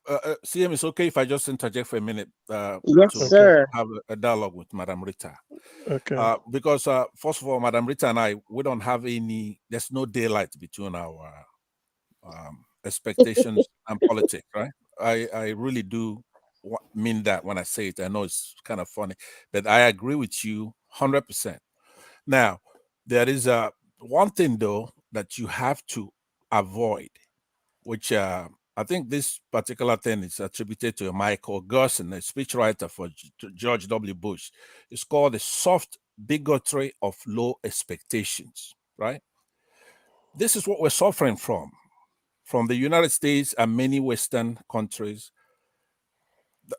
CM, it's okay if I just interject for a minute yes, sir. have a dialogue with Madam Rita. Okay. Because first of all, Madam Rita and I, we don't have there's no daylight between our expectations and politics, right? I really do mean that when I say it. I know it's kind of funny, but I agree with you 100%. Now, there is one thing though that you have to avoid, which I think this particular thing is attributed to Michael Gerson, a speechwriter for George W. Bush. It's called the soft bigotry of low expectations, right? This is what we're suffering from the United States and many Western countries,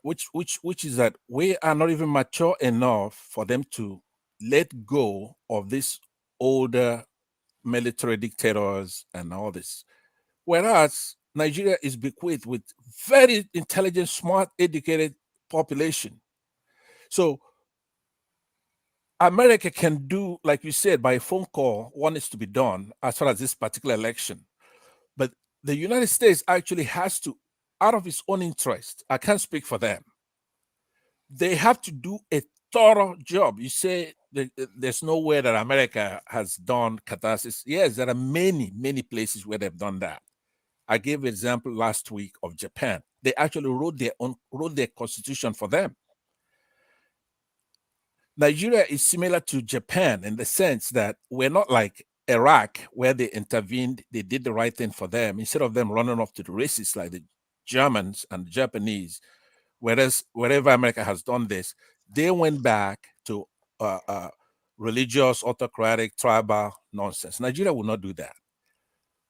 which is that we are not even mature enough for them to let go of these older military dictators and all this. Whereas Nigeria is bequeathed with very intelligent, smart, educated population. So America can do, like you said, by phone call, what needs to be done as far as this particular election. But the United States actually has to, out of its own interest, I can't speak for them, they have to do a thorough job. You say there's nowhere that America has done catharsis. Yes, there are many, many places where they've done that. I gave an example last week of Japan. They actually wrote their constitution for them. Nigeria is similar to Japan in the sense that we're not like Iraq, where they intervened, they did the right thing for them, instead of them running off to the races like the Germans and the Japanese. Whereas wherever America has done this, they went back to religious, autocratic, tribal nonsense. Nigeria will not do that.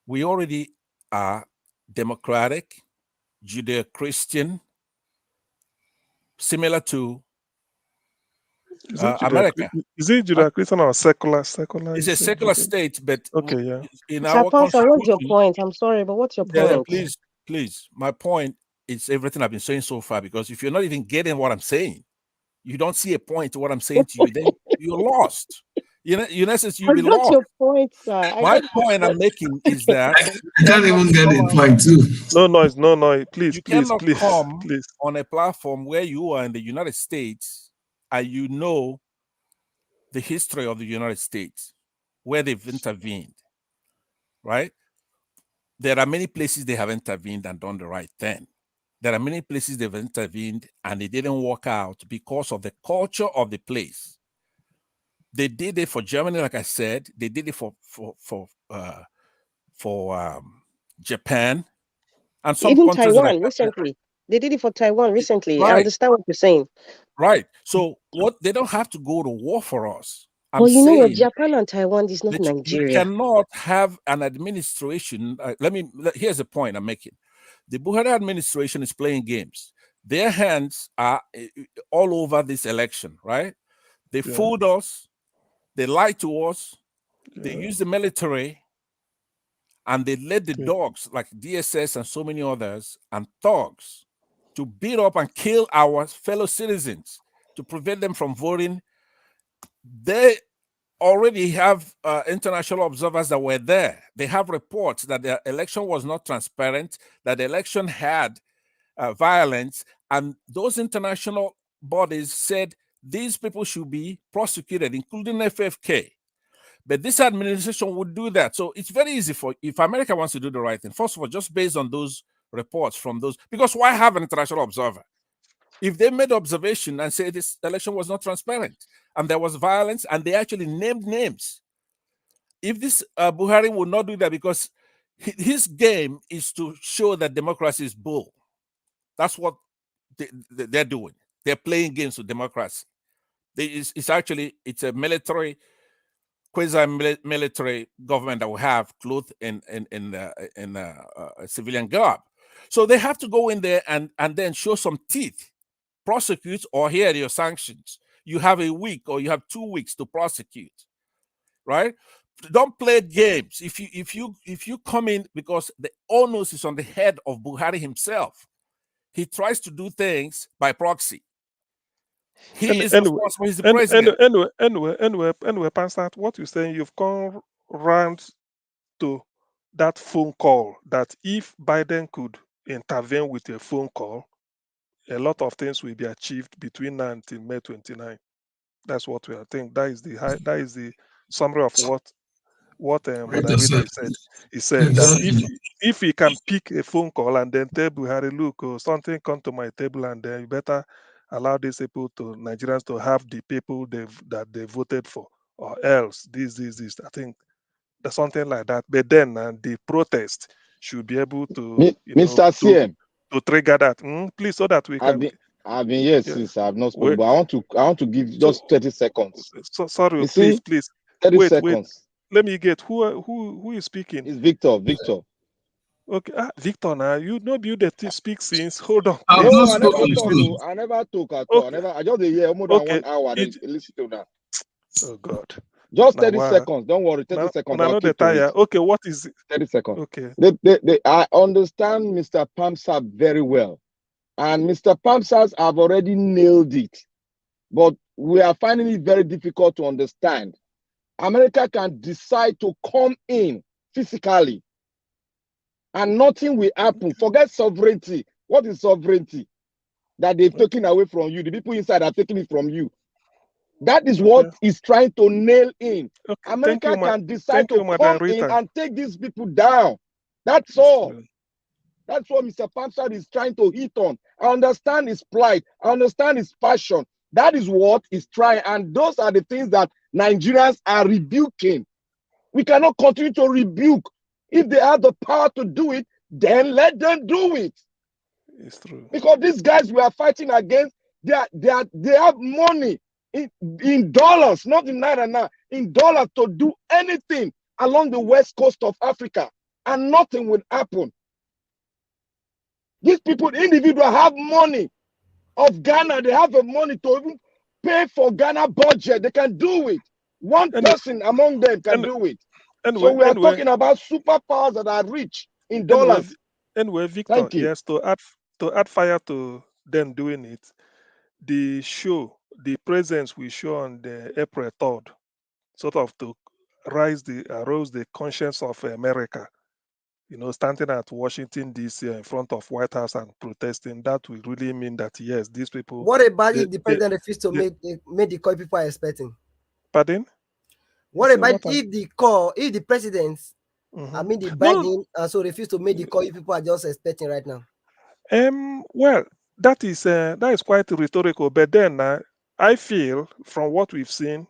We already are democratic, Judeo-Christian, similar to America. Is it Judeo-Christian or secular? It's a secular state, but in Sir our Pansa, what's your constitution, point? I'm sorry, but what's your point? please. My point is everything I've been saying so far, because if you're not even getting what I'm saying, you don't see a point to what I'm saying to you, then you're lost. In essence, you'll I be got lost. your point, sir. My point I'm making is that I can't even get a point too. No noise. Please, you please, cannot please, come please. on a platform where you are in the United States and you know the history of the United States, where they've intervened, right? There are many places they have intervened and done the right thing. There are many places they've intervened and it didn't work out because of the culture of the place. They did it for Germany, like I said. They did it for Japan, and some Even countries like Taiwan recently. They did it for Taiwan recently. right. I understand what you're saying. Right. So what they don't have to go to war for us. But you know what? Japan and Taiwan is not that you Nigeria. cannot have an administration. Here's the point I'm making. The Buhari administration is playing games. Their hands are all over this election, right? They fooled us. They lied to us. They used the military. And they let the dogs like DSS and so many others and thugs to beat up and kill our fellow citizens to prevent them from voting. They already have international observers that were there. They have reports that the election was not transparent, that the election had violence, and those international bodies said these people should be prosecuted, including FFK. But this administration would do that. So it's very easy if America wants to do the right thing, first of all, just based on those reports from those, because why have an international observer? If they made observation and say this election was not transparent and there was violence and they actually named names, if this Buhari would not do that because his game is to show that democracy is bull. That's what they're doing. They're playing games with democracy. It's a military, quasi-military government that we have clothed in civilian garb. So they have to go in there and then show some teeth, prosecute, or here are your sanctions. You have a week or you have 2 weeks to prosecute, right? Don't play games. If you come in, because the onus is on the head of Buhari himself. He tries to do things by proxy. He is responsible. He's the president. Anyway, Pastor, what you're saying, you've gone round to that phone call that if Biden could intervene with a phone call, a lot of things will be achieved between now until May 29. That's what we are thinking. That is the summary of what Madam said. He said that if he can pick a phone call and then tell Buhari, look, something come to my table, and then you better allow these people to Nigerians to have the people that they voted for, or else this. I think there's something like that. But then the protest should be able to, Mr. CM, to trigger that. Please, so that we can. I've been here since I've not spoken, but I want to give just 30 seconds. Sorry, please. 30 seconds. Let me get who is speaking. It's Victor. Okay, Victor, now you know you that speak since. Hold on. No, I never talk at all. I just hear more than 1 hour. Listen to that. Oh God. Just 30 seconds. Don't worry. 30 seconds. I know the tire. Okay, what is it? 30 seconds. Okay. I understand Mr. Pamsab very well. And Mr. Pamsab have already nailed it. But we are finding it very difficult to understand. America can decide to come in physically and nothing will happen. Forget sovereignty. What is sovereignty? That they've taken away from you. The people inside are taking it from you. That is what is trying to nail in. America can decide to come in and take these people down. That's all. That's what Mr. Pamsab is trying to hit on. I understand his plight. I understand his passion. That is what he's trying. And those are the things that Nigerians are rebuking. We cannot continue to rebuke. If they have the power to do it, then let them do it. It's true. Because these guys we are fighting against, they have money in dollars, not in naira now, in dollars to do anything along the west coast of Africa, and nothing will happen. These people, individuals, have money of Ghana. They have the money to even pay for Ghana budget. They can do it. One person among them can do it. So we are talking about superpowers that are rich in dollars. Anyway, Victor, yes, to add fire to them doing it, the presence we show on the April 3rd, sort of to arouse the conscience of America. Standing at Washington, D.C. in front of White House and protesting, that will really mean that, yes, these people... What about if the president refused to make the call people are expecting? Pardon? What about if the president, I mean the Biden, so refuse to make the call you people are just expecting right now? Well, that is quite rhetorical. But then I feel from what we've seen,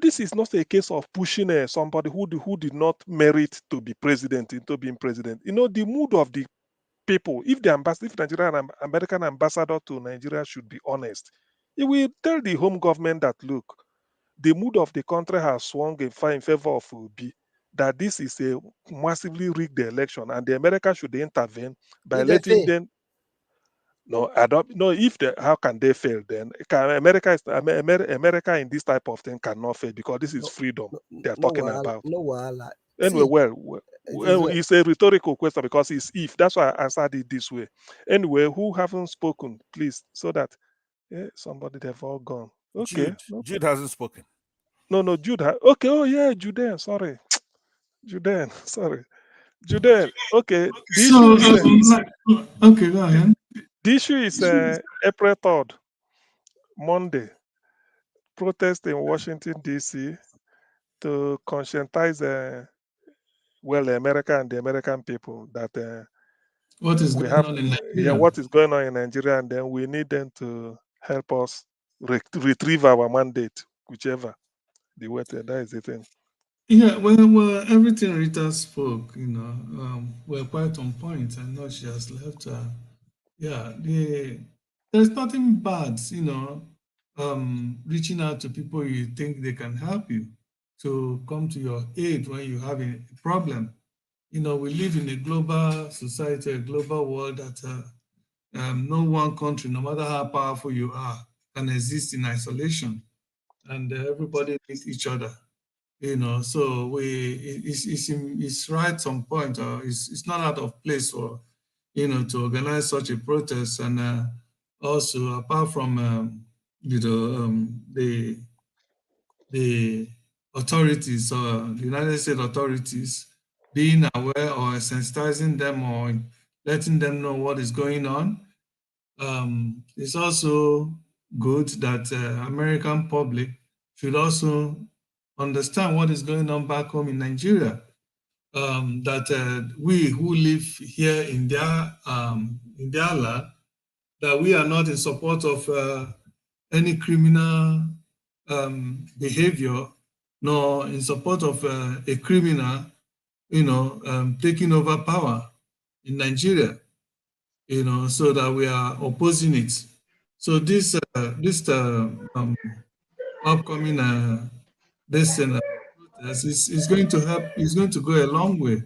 this is not a case of pushing somebody who did not merit to be president into being president. The mood of the people, if Nigerian American ambassador to Nigeria should be honest, he will tell the home government that, look, the mood of the country has swung in favor of Obi, that this is a massively rigged election, and the America should intervene by letting them. No, I don't know if how can they fail then? America in this type of thing cannot fail because this is freedom they're talking about. No, anyway, it's a rhetorical question because it's if. That's why I answered it this way. Anyway, who haven't spoken, please, so that somebody they've all gone. Okay. Jude hasn't spoken. No, Jude. Okay. Oh yeah, Judean. Sorry, Judean. Sorry, Judean. Okay. Okay, go ahead. The issue is April 3rd, Monday. Protest in Washington D.C. to conscientize, America and the American people that what is going on in Nigeria. What is going on in Nigeria, and then we need them to help us retrieve our mandate, whichever the way that is the thing. Yeah, well, everything Rita spoke, were quite on point. I know she has left. There's nothing bad, reaching out to people you think they can help you to come to your aid when you have a problem. We live in a global society, a global world that no one country, no matter how powerful you are, can exist in isolation, and everybody needs each other. So it's right on point, or it's not out of place for to organize such a protest, and also apart from the authorities or the United States authorities being aware or sensitizing them or letting them know what is going on. It's also good that American public should also understand what is going on back home in Nigeria. That we who live here in their land, that we are not in support of any criminal behavior, nor in support of a criminal, taking over power in Nigeria, so that we are opposing it. So this upcoming is going to help. It's going to go a long way.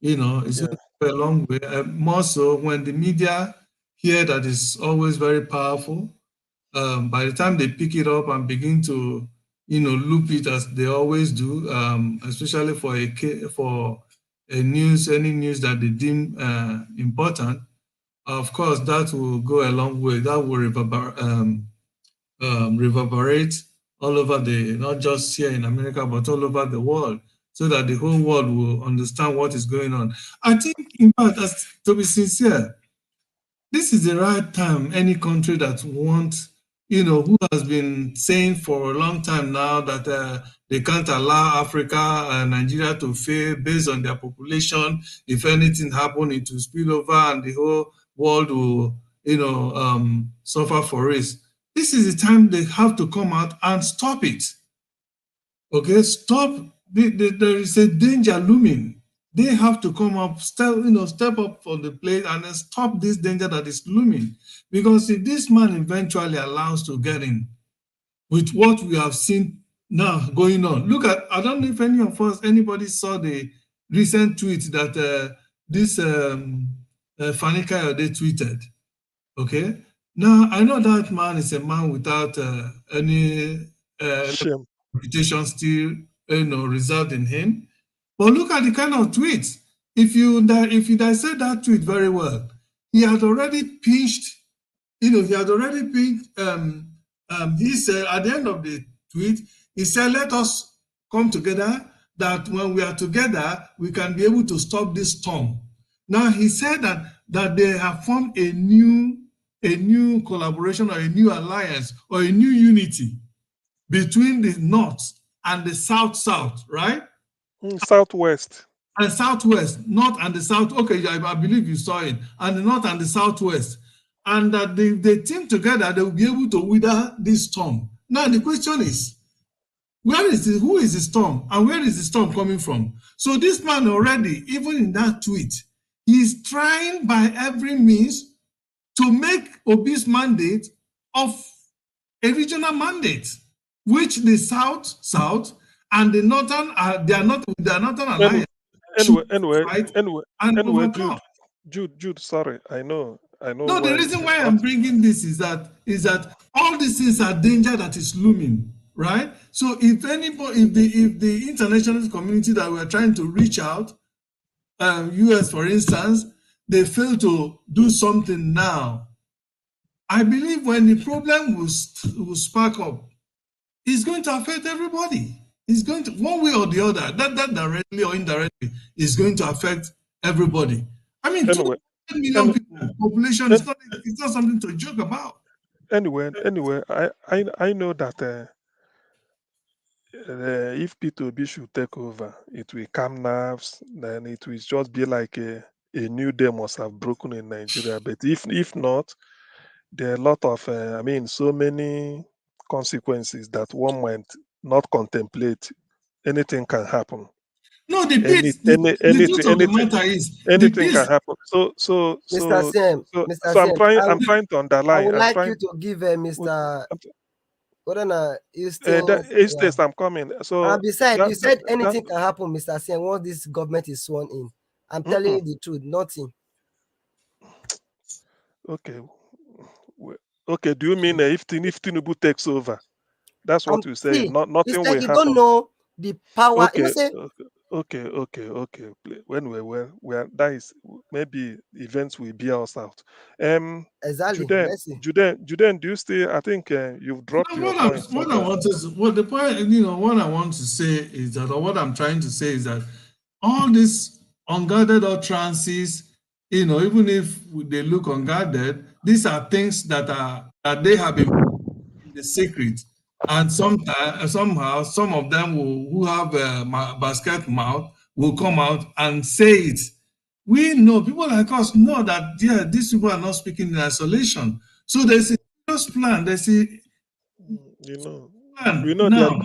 It's going to go a long way. More so when the media hear that it's always very powerful. By the time they pick it up and begin to, loop it as they always do, especially for any news that they deem important, of course, that will go a long way. That will reverberate all over not just here in America, but all over the world, so that the whole world will understand what is going on. I think, in fact, to be sincere, this is the right time any country that wants, who has been saying for a long time now that they can't allow Africa and Nigeria to fail based on their population. If anything happens, it will spill over and the whole world will, suffer for it. This is the time they have to come out and stop it. Okay, stop. There is a danger looming. They have to come up, step up on the plate and then stop this danger that is looming. Because if this man eventually allows to get in with what we have seen now going on, look at, I don't know if anybody saw the recent tweet that this Fani Kayode tweeted. Okay, now I know that man is a man without any reputation still, reserved in him. But look at the kind of tweets. If you dissect that tweet very well, he had already pitched. He said at the end of the tweet, he said, "Let us come together. That when we are together, we can be able to stop this storm." Now he said that they have formed a new collaboration or a new alliance or a new unity between the North and the south, right? Southwest. And southwest, north and the south. Okay, I believe you saw it. And the north and the southwest. And that they team together, they will be able to wither this storm. Now the question is, who is the storm and where is the storm coming from? So this man already, even in that tweet, he's trying by every means to make Obi's mandate of a regional mandate, which the south and the northern they are northern alliance. Anyway, Jude, sorry, I know. No, the reason why I'm bringing this is that all these things are danger that is looming, right? So if the international community that we're trying to reach out, US for instance, they fail to do something now, I believe when the problem will spark up, it's going to affect everybody. It's going to, one way or the other, that directly or indirectly is going to affect everybody. I mean, 200 million people population is not, it's not something to joke about. Anyway, I know that if P2B should take over, it will calm nerves, then it will just be like a new day must have broken in Nigeria. But if not, there are a lot of, so many consequences that one might not contemplate. Anything can happen. No, the truth of the matter is anything can happen. So I'm trying to underline. I would like you to give Mr. I'm coming. So and besides, you said anything can happen, Mr. Sen, once this government is sworn in. I'm telling you the truth, nothing. Okay. Do you mean if Tinubu takes over? That's what you say. Nothing it's like will you happen. Don't know the power. Okay. When that is, maybe events will bear us out. Exactly. Juden, do you still? I think you've dropped your point. What I want to say is that, or what I'm trying to say is that all these unguarded utterances, even if they look unguarded, these are things that they have been in the secret, and somehow some of them who have a basket mouth will come out and say it. We know, people like us know that these people are not speaking in isolation. So there's a serious plan. There's a plan now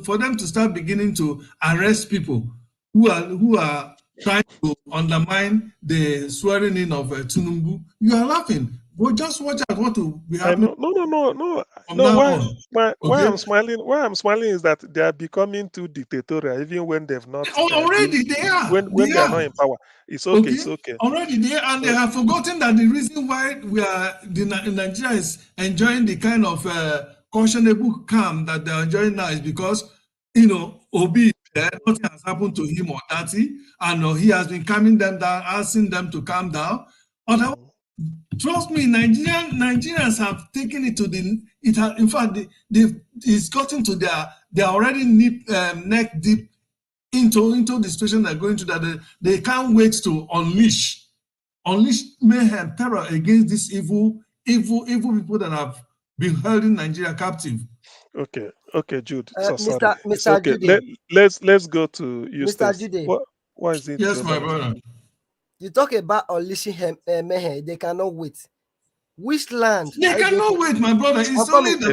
for them to start beginning to arrest people who are trying to undermine the swearing in of Tinubu. You are laughing. Well, just watch out what will be happening. No. Why I'm smiling is that they are becoming too dictatorial, even when they've not. Already they are. When they are not in power, it's okay. It's okay. Already they are, and they have forgotten that the reason why Nigeria is enjoying the kind of cautionable calm that they are enjoying now is because Obi, nothing has happened to him or Tati, and he has been calming them down, asking them to calm down. Trust me, Nigerians have taken it to in fact, it's gotten to they're already neck deep into the situation they're going to, that they can't wait to unleash mayhem, terror against these evil people that have been held in Nigeria captive. Okay, Jude. Mr. Okay. Let's go to you. Mr. Jude. What is it? Yes, my brother. You talk about unleashing mayhem. They cannot wait. Which land? They cannot wait, my brother. It's only the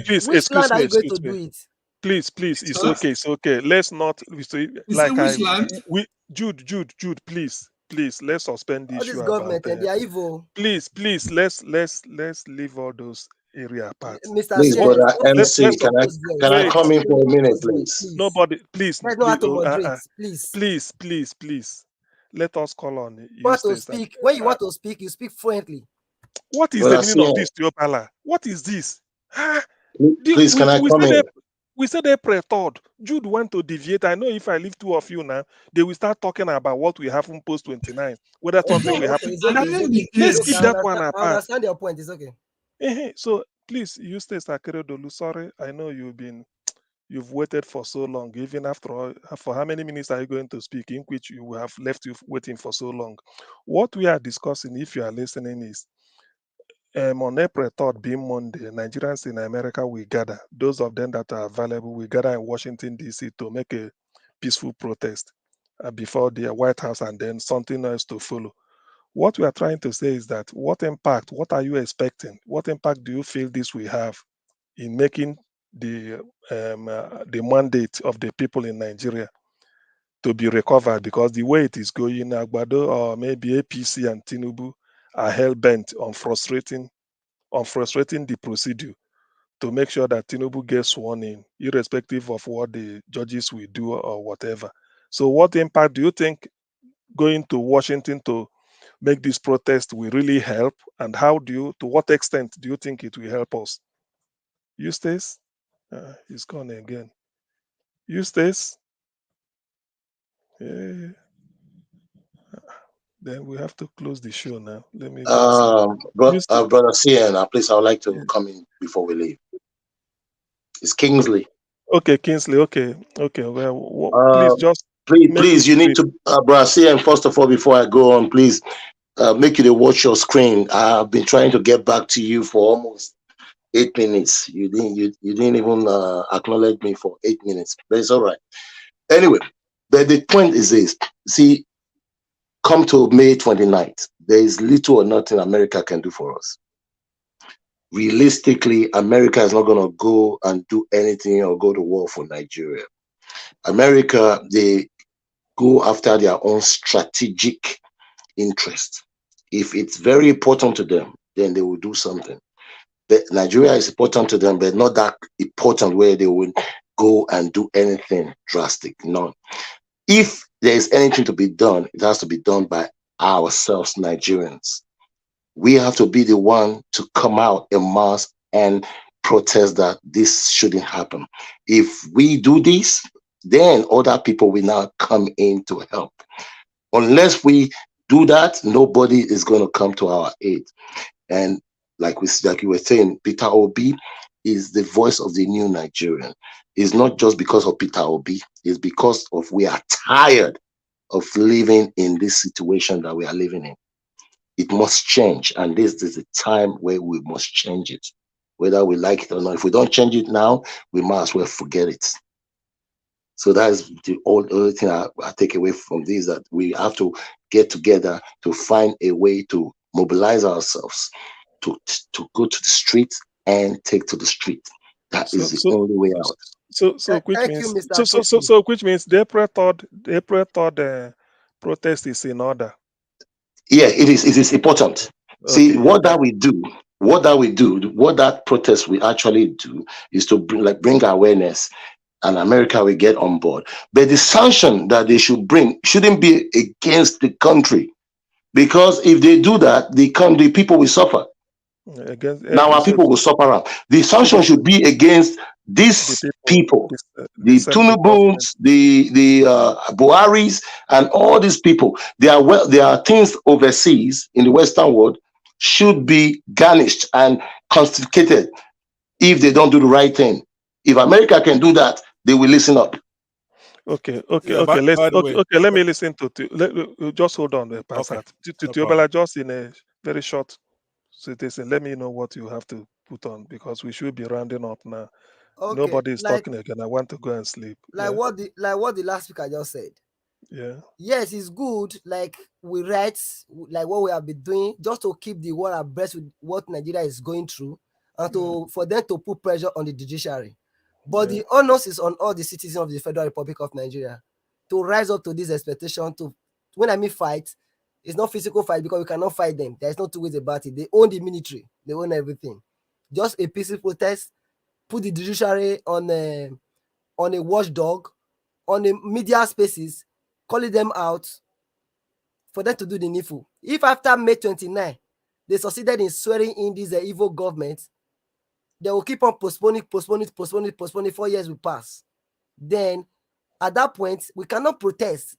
please, which land are you going to do it? Please, it's okay. Let's not Jude, please, let's suspend the issue. This government and they are evil. Please, let's leave all those area apart. Please, brother MC, can I come in for a minute, please? Nobody, please. Please. Let us call on you. When you want to speak, you speak fluently. What is the meaning of this, Teopala? What is this? Please, can I come in? We said April 3rd. Jude want to deviate. I know if I leave two of you now, they will start talking about what will happen post 29. Whether something will happen. Let's keep that one apart. I understand your point. It's okay. So please, Eustace Akeredolu, sorry. I know you've waited for so long. Even after all, for how many minutes are you going to speak, in which you will have left you waiting for so long? What we are discussing, if you are listening, is On April 3rd, being Monday, Nigerians in America will gather. Those of them that are available will gather in Washington, D.C. to make a peaceful protest before the White House, and then something else to follow. What we are trying to say is that what are you expecting? What impact do you feel this will have in making the mandate of the people in Nigeria to be recovered? Because the way it is going, Agbado or maybe APC and Tinubu are hell bent on frustrating the procedure to make sure that Tinubu gets sworn in, irrespective of what the judges will do or whatever. So, what impact do you think going to Washington to make this protest will really help? And to what extent do you think it will help us? Eustace? He's gone again. Eustace? Then we have to close the show now. Let me just. Brother CN, please, I would like to come in before we leave. It's Kingsley. Okay, Kingsley. Okay. Well, please just. Please, you need to, Brother CN, first of all, before I go on, please make you to watch your screen. I've been trying to get back to you for almost 8 minutes. You didn't even acknowledge me for 8 minutes, but it's all right. Anyway, but the point is this: see, come to May 29th, there is little or nothing America can do for us. Realistically, America is not going to go and do anything or go to war for Nigeria. America, they go after their own strategic interest. If it's very important to them, then they will do something. But Nigeria is important to them, but not that important where they will go and do anything drastic. No. If there is anything to be done, it has to be done by ourselves, Nigerians. We have to be the one to come out en masse and protest that this shouldn't happen. If we do this, then other people will now come in to help. Unless we do that, nobody is going to come to our aid. And like you were saying, Peter Obi is the voice of the new Nigerian. It's not just because of Peter Obi, it's because of we are tired of living in this situation that we are living in. It must change, and this is the time where we must change it, whether we like it or not. If we don't change it now, we might as well forget it. So that's the only thing I take away from this, that we have to get together to find a way to mobilize ourselves, to go to the street and take to the street. That is the only way out. Which means the April 3rd protest is in order. Yeah, it is important. Okay, see, what that protest we actually do is to bring awareness, and America will get on board. But the sanction that they should bring shouldn't be against the country, because if they do that, the people will suffer. Now our people will suffer out. The sanction should be against these people, the Tunubungs, the Buharis, and all these people. There are things overseas in the Western world should be garnished and confiscated if they don't do the right thing. If America can do that, they will listen up. Okay. Let me listen to. Just hold on, Pastor. To Tiobala, just in a very short citizen, let me know what you have to put on, because we should be rounding up now. Okay, nobody is talking again. I want to go and sleep. What the last speaker just said. Yeah. Yes, it's good. Like we write, like what we have been doing, just to keep the world abreast with what Nigeria is going through, and for them to put pressure on the judiciary. But the onus is on all the citizens of the Federal Republic of Nigeria to rise up to this expectation. When I mean fight, it's not physical fight, because we cannot fight them. There's no two ways about it. They own the military. They own everything. Just a peaceful protest. Put the judiciary on a watchdog, on the media spaces, calling them out for them to do the needful. If after May 29, they succeeded in swearing in this evil government, they will keep on postponing. 4 years will pass. Then, at that point, we cannot protest.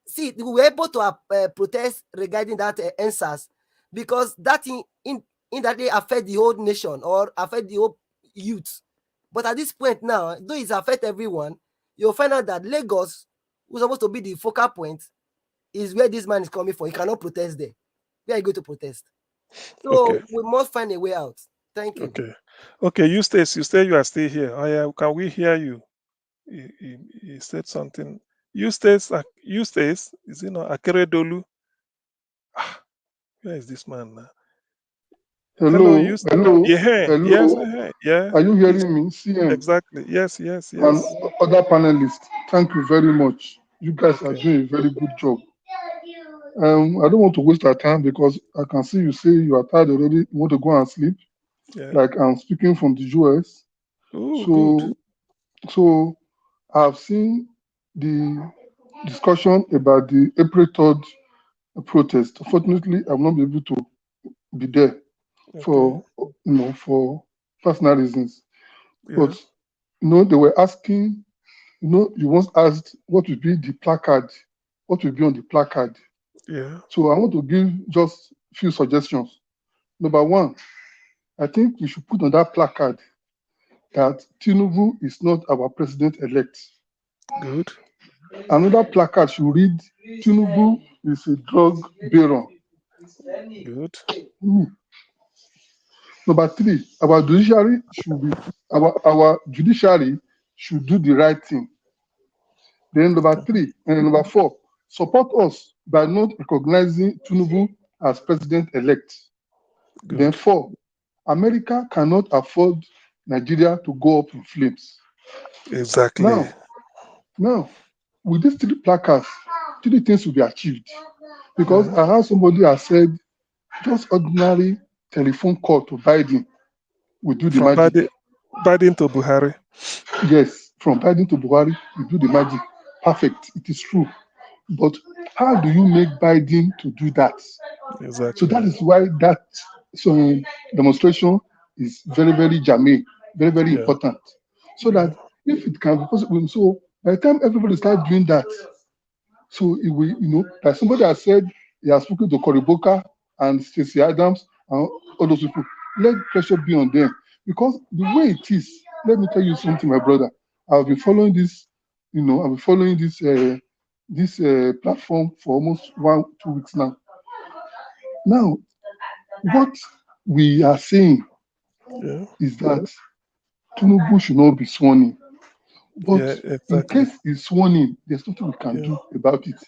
See, we were able to protest regarding that answers, because that in that they affect the whole nation or affect the whole youth. But at this point now, though it's affect everyone, you'll find out that Lagos, who's supposed to be the focal point, is where this man is coming from. He cannot protest there. Where are you going to protest? So we must find a way out. Thank you. Okay, Eustace, you say you are still here. Can we hear you? He said something. Eustace, is it not Akeredolu? Where is this man now? Hello, Eustace. Hello. Yes, yeah. Are you hearing me? CM. Exactly. Yes. And other panelists, thank you very much. You guys are doing a very good job. I don't want to waste our time because I can see you say you are tired already. You want to go and sleep. Yeah. Like I'm speaking from the US. Oh, good. So I've seen the discussion about the April 3rd protest. Unfortunately, I will not be able to be there for for personal reasons. But they were asking, you once asked what would be the placard, what would be on the placard. Yeah. So I want to give just a few suggestions. Number one, I think we should put on that placard that Tinubu is not our president-elect. Good. Another placard should read, Tinubu is a drug baron. Good. Number three, our judiciary should do the right thing. Then number four, support us by not recognizing Tinubu as president-elect. Then four, America cannot afford Nigeria to go up in flames. Exactly. Now, with these three placards, three things will be achieved. Because I heard somebody has said, just ordinary telephone call to Biden will do the magic. Biden to Buhari. Yes, from Biden to Buhari, will do the magic. Perfect. It is true. But how do you make Biden to do that? Exactly. So that is why that demonstration is very, very germane, very, very important. So that if it can be possible, so by the time everybody starts doing that, so it will, like somebody has said, he has spoken to Koriboka and Stacey Adams and all those people. Let pressure be on them. Because the way it is, let me tell you something, my brother. I've been following this, I've been following this platform for almost 1-2 weeks now. Now, what we are saying is that Tinubu should not be sworn in. But in case he's sworn in, there's nothing we can do about it.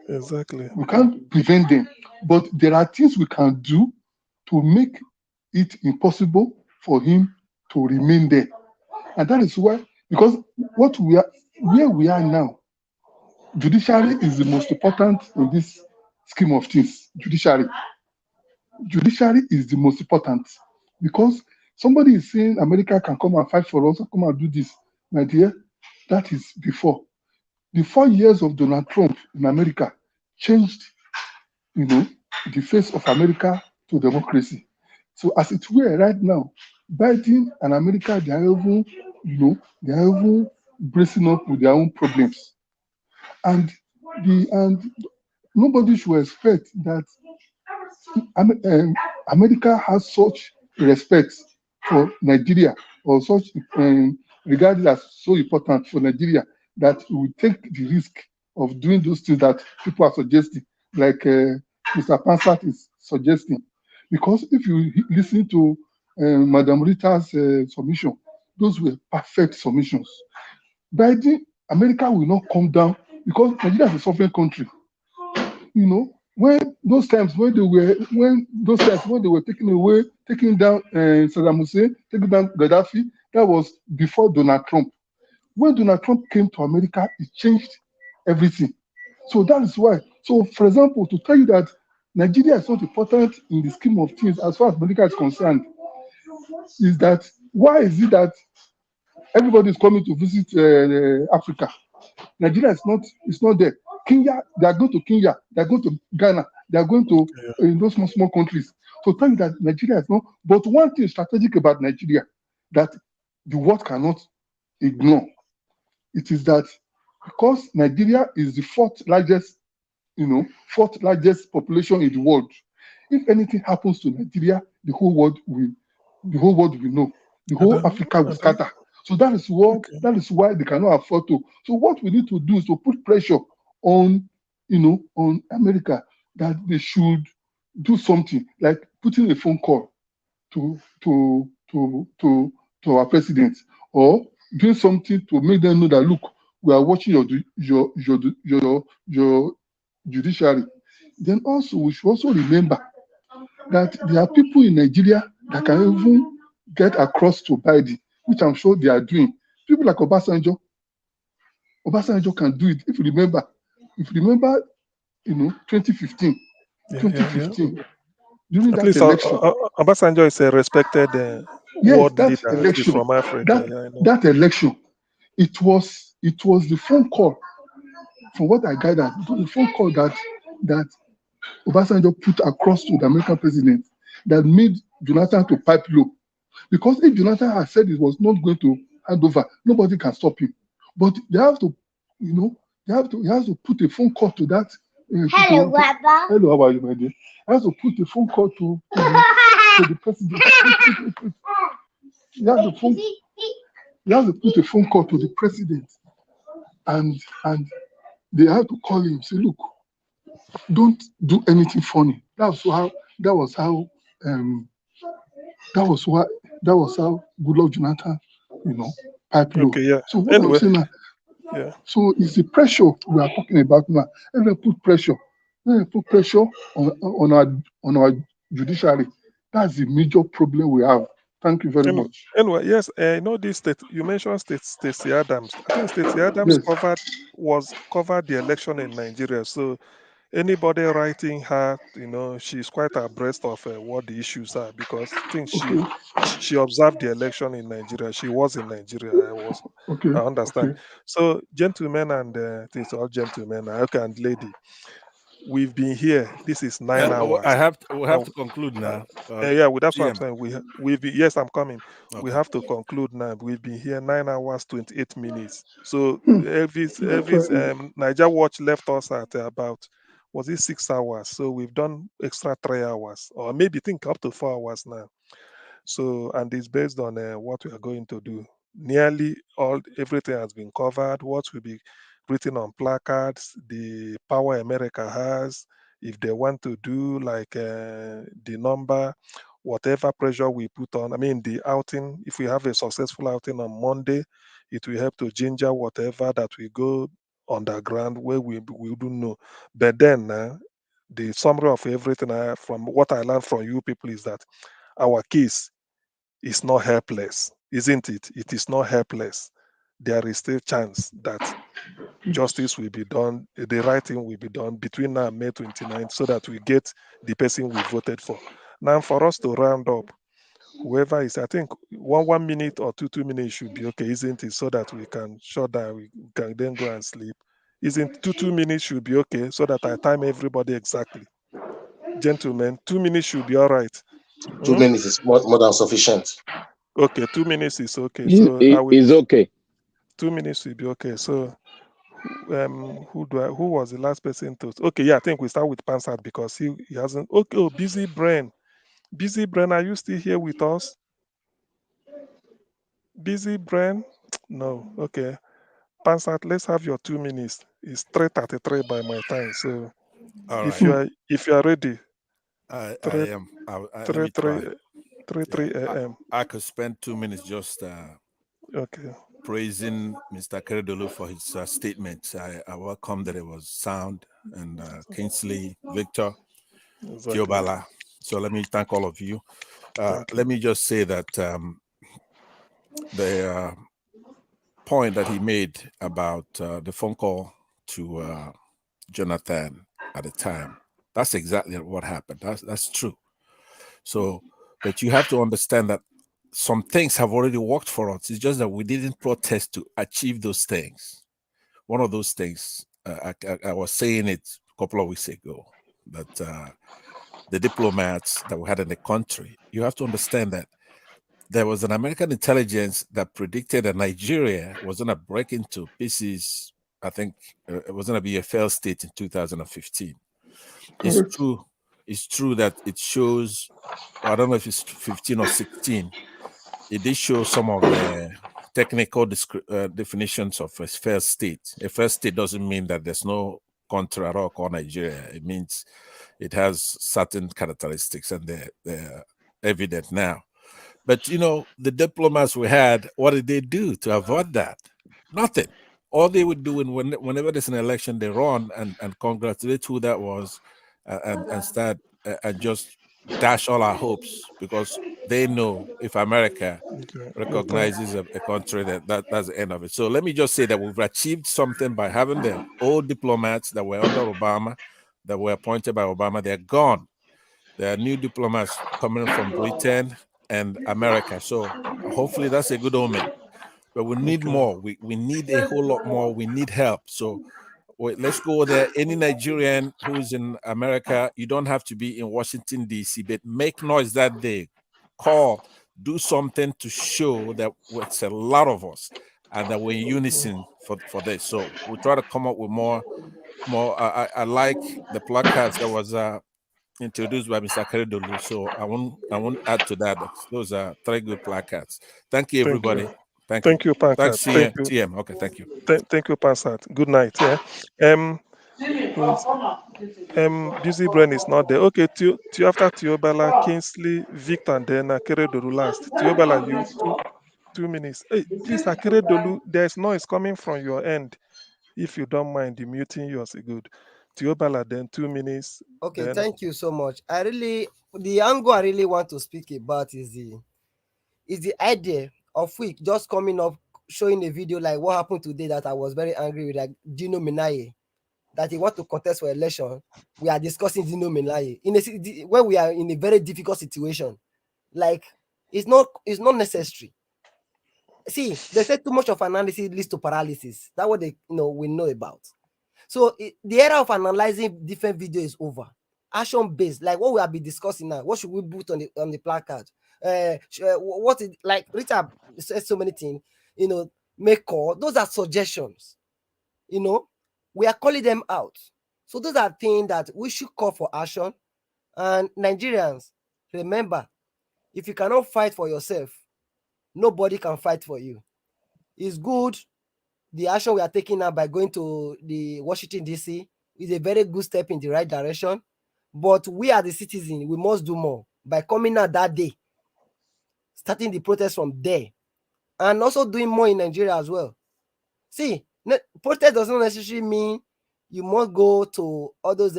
Exactly. We can't prevent them. But there are things we can do to make it impossible for him to remain there. And that is why, because where we are now, judiciary is the most important in this scheme of things. Judiciary is the most important, because somebody is saying America can come and fight for us, come and do this. My dear, that is before. The 4 years of Donald Trump in America changed, the face of America to democracy. So as it were right now, Biden and America, they are even bracing up with their own problems. And nobody should expect that America has such respect for Nigeria, or such regarded as so important for Nigeria, that we take the risk of doing those things that people are suggesting, like Mr. Pansat is suggesting. Because if you listen to Madam Rita's submission, those were perfect submissions. Biden, America will not come down, because Nigeria is a sovereign country. When those times when they were taking down Saddam Hussein, taking down Gaddafi, that was before Donald Trump. When Donald Trump came to America, it changed everything. So that is why. So, for example, to tell you that Nigeria is not important in the scheme of things as far as America is concerned, is that why is it that everybody is coming to visit Africa? Nigeria is not there. Kenya, they are going to Kenya, they are going to Ghana, they are going to those small countries. So tell you that Nigeria is not. But one thing strategic about Nigeria that the world cannot ignore, it is that because Nigeria is the fourth largest population in the world. If anything happens to Nigeria, the whole world will know. The whole Africa will scatter. So that is why they cannot afford to. So what we need to do is to put pressure on America, that they should do something. Like putting a phone call to our president, or doing something to make them know that, look, we are watching your judiciary. Then also we should also remember that there are people in Nigeria that can even get across to Biden, which I'm sure they are doing. People like Obasanjo can do it. If you remember, 2015, during At that least election. Obasanjo is a respected Yes, world that leader. election, He's from Africa. Yeah, I know. that election, it was the phone call. From what I gathered, it was the phone call that Obasanjo put across to the American president that made Jonathan to pipe low. Because if Jonathan had said it was not going to hand over, nobody can stop him. But they have to, he has to put a phone call to that. Hello, Baba. Hello, how are you, my dear? He has to put a phone call to the president. He has to put a phone call to the president, and they have to call him. Say, look, don't do anything funny. That was how Goodluck Jonathan, pipe low. Okay, yeah. So what I'm saying now, yeah. So it's the pressure we are talking about now. And they put pressure. They put pressure on our judiciary. That's the major problem we have. Thank you very much. Anyway, yes, this state you mentioned Stacey Adams. I think Stacey Adams covered the election in Nigeria. So anybody writing her, she's quite abreast of what the issues are, because I think she observed the election in Nigeria. She was in Nigeria. I understand. Okay. So gentlemen and it's all gentlemen, okay, and lady, we've been here. This is 9 hours. We have to conclude now. That's what I'm saying. We've been, yes, I'm coming. Okay. We have to conclude now. We've been here 9 hours 28 minutes. So Elvis Niger Watch left us at about, was it 6 hours? So we've done extra 3 hours, or maybe think up to 4 hours now. So, and it's based on what we are going to do. Nearly everything has been covered. What will be written on placards, the power America has, if they want to do like the number, whatever pressure we put on. I mean, the outing, if we have a successful outing on Monday, it will help to ginger whatever that we go underground where we don't know. But then the summary of everything from what I learned from you people is that our case is not helpless, isn't it? It is not helpless. There is still chance that justice will be done, the right thing will be done between now and May 29th, so that we get the person we voted for. Now, for us to round up, whoever is, I think 1 minute or 2 minutes should be okay, isn't it? So that we can shut down, we can then go and sleep. Isn't 2 minutes should be okay, so that I time everybody exactly. Gentlemen, 2 minutes should be all right. 2 minutes is more than sufficient. Okay, 2 minutes is okay. So it's okay. 2 minutes will be okay. So who was the last person to? Okay, yeah, I think we start with Pansat because he hasn't. Okay, Busy Brain, are you still here with us? Busy Brain, no. Okay, Pansat, let's have your 2 minutes. It's 3:33 by my time. So if you are ready, I am. Let me try. 3 a.m. I could spend 2 minutes just okay, praising Mr. Keredolu for his statements. I welcome that it was sound, and Kingsley, Victor, Fiobala. So let me thank all of you. Let me just say that the point that he made about the phone call to Jonathan at the time, that's exactly what happened. That's true. So, but you have to understand that some things have already worked for us. It's just that we didn't protest to achieve those things. One of those things, I was saying it a couple of weeks ago, that the diplomats that we had in the country, you have to understand that there was an American intelligence that predicted that Nigeria was going to break into pieces. I think it was going to be a failed state in 2015. It's true. It's true that it shows, I don't know if it's 15 or 16. It did show some of the technical definitions of a failed state. A failed state doesn't mean that there's no country at all called Nigeria. It means it has certain characteristics, and they're evident now. But the diplomats we had, what did they do to avoid that? Nothing. All they would do whenever there's an election, they run and congratulate who that was, and start and just dash all our hopes, because they know if America recognizes a country, that's the end of it. So let me just say that we've achieved something by having the old diplomats that were under Obama, that were appointed by Obama. They're gone. There are new diplomats coming from Britain and America. So hopefully that's a good omen. But we need more. We need a whole lot more. We need help. So let's go there. Any Nigerian who is in America, you don't have to be in Washington, D.C., but make noise that day. Call, do something to show that it's a lot of us and that we're in unison for this. So we'll try to come up with more. I like the placards that was introduced by Mr. Keredolu. So I won't add to that. Those are 3 good placards. Thank you, everybody. Thank you, Pankrat. Thanks, Thank you. TM. Okay, thank you. Thank you, Pansat. Good night. Yeah. Busy Brain is not there. Okay, after Tiobala, Kingsley, Victor, and then Keredolu last. Tiobala, you 2 minutes. Hey, please, Keredolu, there's noise coming from your end. If you don't mind muting yours, good. Tiobala, then 2 minutes. Okay, then... thank you so much. The angle I really want to speak about is the idea of week just coming up, showing a video like what happened today that I was very angry with, like Dino Menaye, that he want to contest for election. We are discussing Dino Menaye when we are in a very difficult situation. Like it's not necessary. See, they said too much of analysis leads to paralysis. That's what we know about. So the era of analyzing different videos is over. Action based, like what we have been discussing now. What should we put on the placard? What is, like Richard said so many things. Make call. Those are suggestions. We are calling them out. So those are things that we should call for action. And Nigerians, remember, if you cannot fight for yourself, nobody can fight for you. It's good. The action we are taking now by going to the Washington, D.C. is a very good step in the right direction. But we are the citizens, we must do more by coming out that day, starting the protest from there, and also doing more in Nigeria as well. See, protest does not necessarily mean you must go to all those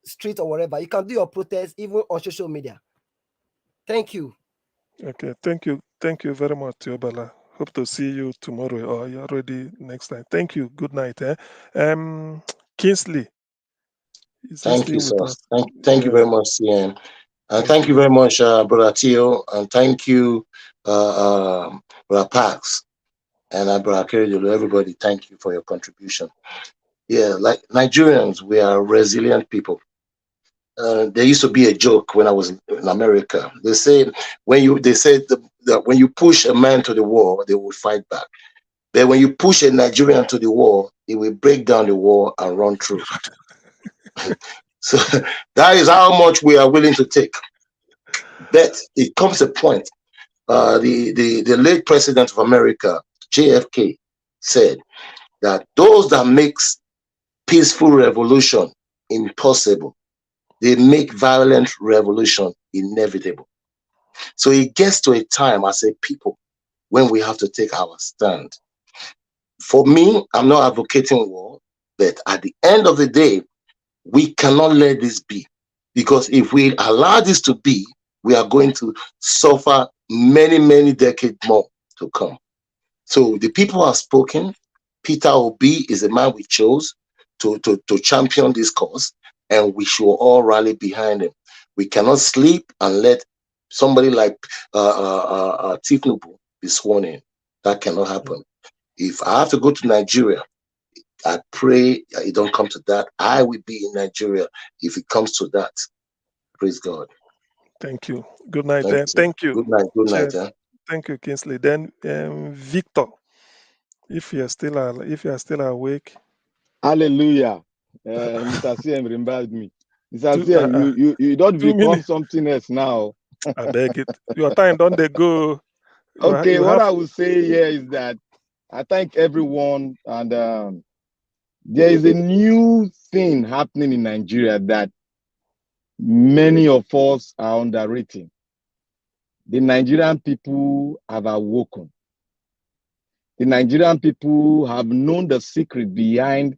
streets or whatever. You can do your protest even on social media. Thank you. Okay, thank you very much, Tiobala. Hope to see you tomorrow, or you're ready next time. Thank you. Good night. Kingsley. Thank you, sir. Thank you very much, CM. And thank you very much, Brother Tio. And thank you, Brother Pax. And Brother Keredolu, everybody, thank you for your contribution. Yeah, like Nigerians, we are resilient people. There used to be a joke when I was in America. They said that when you push a man to the wall, they will fight back. But when you push a Nigerian to the wall, he will break down the wall and run through. So that is how much we are willing to take. But it comes a point. The late president of America, JFK, said that those that makes peaceful revolution impossible, they make violent revolution inevitable. So it gets to a time as a people when we have to take our stand. For me, I'm not advocating war, but at the end of the day, we cannot let this be. Because if we allow this to be, we are going to suffer many, many decades more to come. So the people have spoken. Peter Obi is the man we chose to champion this cause, and we should all rally behind him. We cannot sleep and let somebody like Tinubu be sworn in. That cannot happen. If I have to go to Nigeria, I pray it don't come to that. I will be in Nigeria if it comes to that. Praise God. Thank you. Good night. Thank you. Good night. Good night. Thank you, Kingsley. Then Victor, if you are still awake. Hallelujah. Mr. CM reminded me. Mr. CM, you don't become something else now. I beg it. Your time don't they go. Okay, what I will say here is that I thank everyone, and There is a new thing happening in Nigeria that many of us are underrating. The Nigerian people have awoken. The Nigerian people have known the secret behind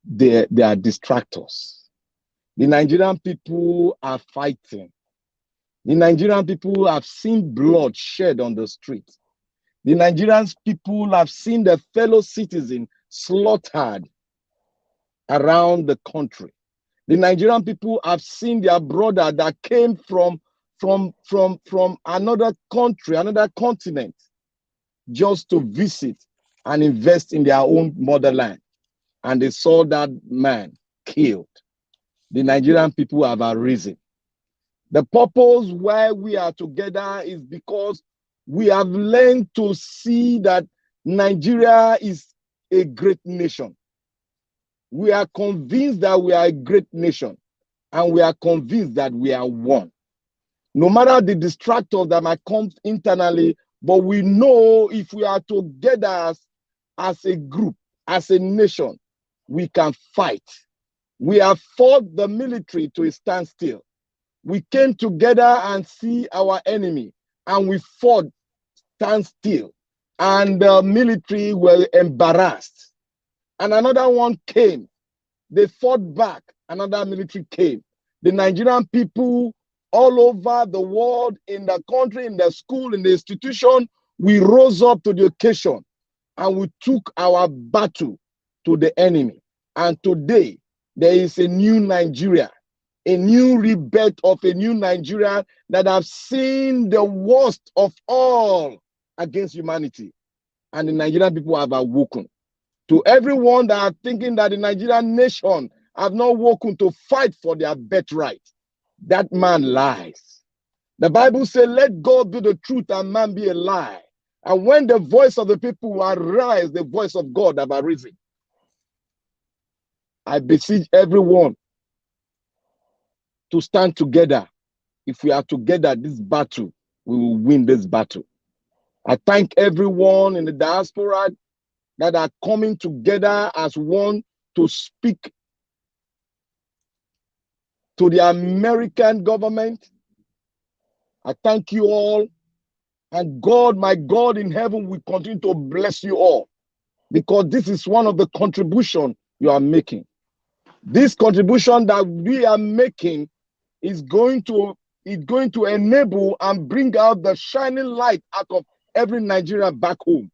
their distractors. The Nigerian people are fighting. The Nigerian people have seen blood shed on the street. The Nigerian people have seen their fellow citizens slaughtered around the country. The Nigerian people have seen their brother that came from another country, another continent, just to visit and invest in their own motherland. And they saw that man killed. The Nigerian people have arisen. The purpose why we are together is because we have learned to see that Nigeria is a great nation. We are convinced that we are a great nation, and we are convinced that we are one. No matter the distractors that might come internally, but we know if we are together as a group, as a nation, we can fight. We have fought the military to a standstill. We came together and see our enemy, and we fought standstill. And the military were embarrassed. And another one came. They fought back. Another military came. The Nigerian people all over the world, in the country, in the school, in the institution, we rose up to the occasion and we took our battle to the enemy. And today, there is a new Nigeria, a new rebirth of a new Nigeria that have seen the worst of all against humanity. And the Nigerian people have awoken. To everyone that are thinking that the Nigerian nation have not woken to fight for their birthright, that man lies. The Bible says, let God be the truth and man be a lie. And when the voice of the people will arise, the voice of God have arisen. I beseech everyone to stand together. If we are together, this battle, we will win this battle. I thank everyone in the diaspora that are coming together as one to speak to the American government. I thank you all. And God, my God in heaven, will continue to bless you all, because this is one of the contributions you are making. This contribution that we are making is going to enable and bring out the shining light out of every Nigerian back home.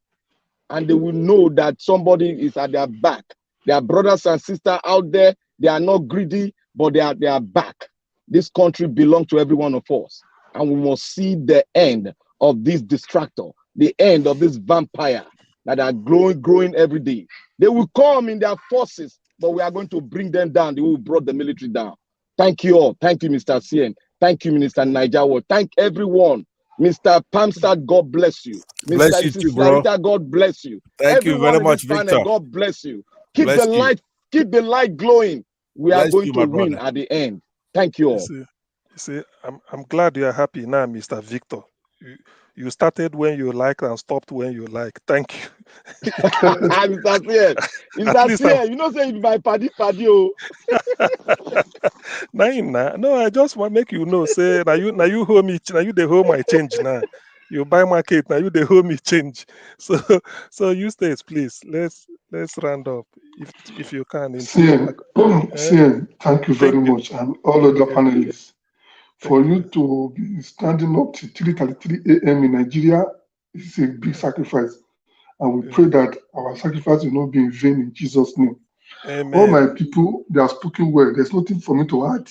And they will know that somebody is at their back. Their brothers and sisters out there, they are not greedy, but they are back. This country belongs to every one of us. And we must see the end of this distractor, the end of this vampire that are growing every day. They will come in their forces, but we are going to bring them down. They will brought the military down. Thank you all. Thank you, Mr. CN. Thank you, Minister Nijawo. Thank everyone. Mr. Pamsat, God bless you. Bless Mr. you Mrs. too, bro. Sarita, God bless you. Thank Everyone you very in much, this panel, Victor. God bless you. Keep Bless the light glowing. We are Bless going you, to my win brother. at the end. Thank you all. You see, I'm glad you are happy now, Mr. Victor. You started when you like and stopped when you like. Thank you. Mr. CN, Mr. CN, you know, say it's my paddy. No, I just want to make you know. Say now you hold me. Now you the hold my change now. You buy market now. You the hold me change. So you states, please. Let's round up if you can. CN, thank you very much, and all other panelists. For you to be standing up to 3:33 a.m. in Nigeria is a big sacrifice. And we pray that our sacrifice will not be in vain in Jesus' name. Amen. All my people, they are speaking well. There's nothing for me to add.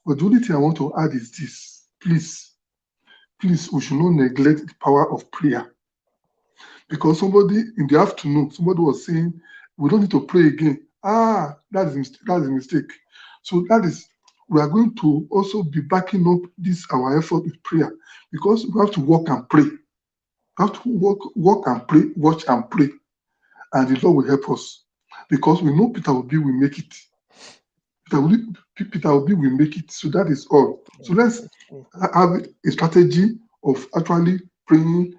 But the only thing I want to add is this. Please, we should not neglect the power of prayer. Because somebody in the afternoon, somebody was saying, we don't need to pray again. That is a mistake. So we are going to also be backing up our effort with prayer, because we have to walk and pray. We have to walk and pray, watch and pray, and the Lord will help us, because we know Peter Obi will make it. Peter Obi will make it. So that is all. So let's have a strategy of actually praying,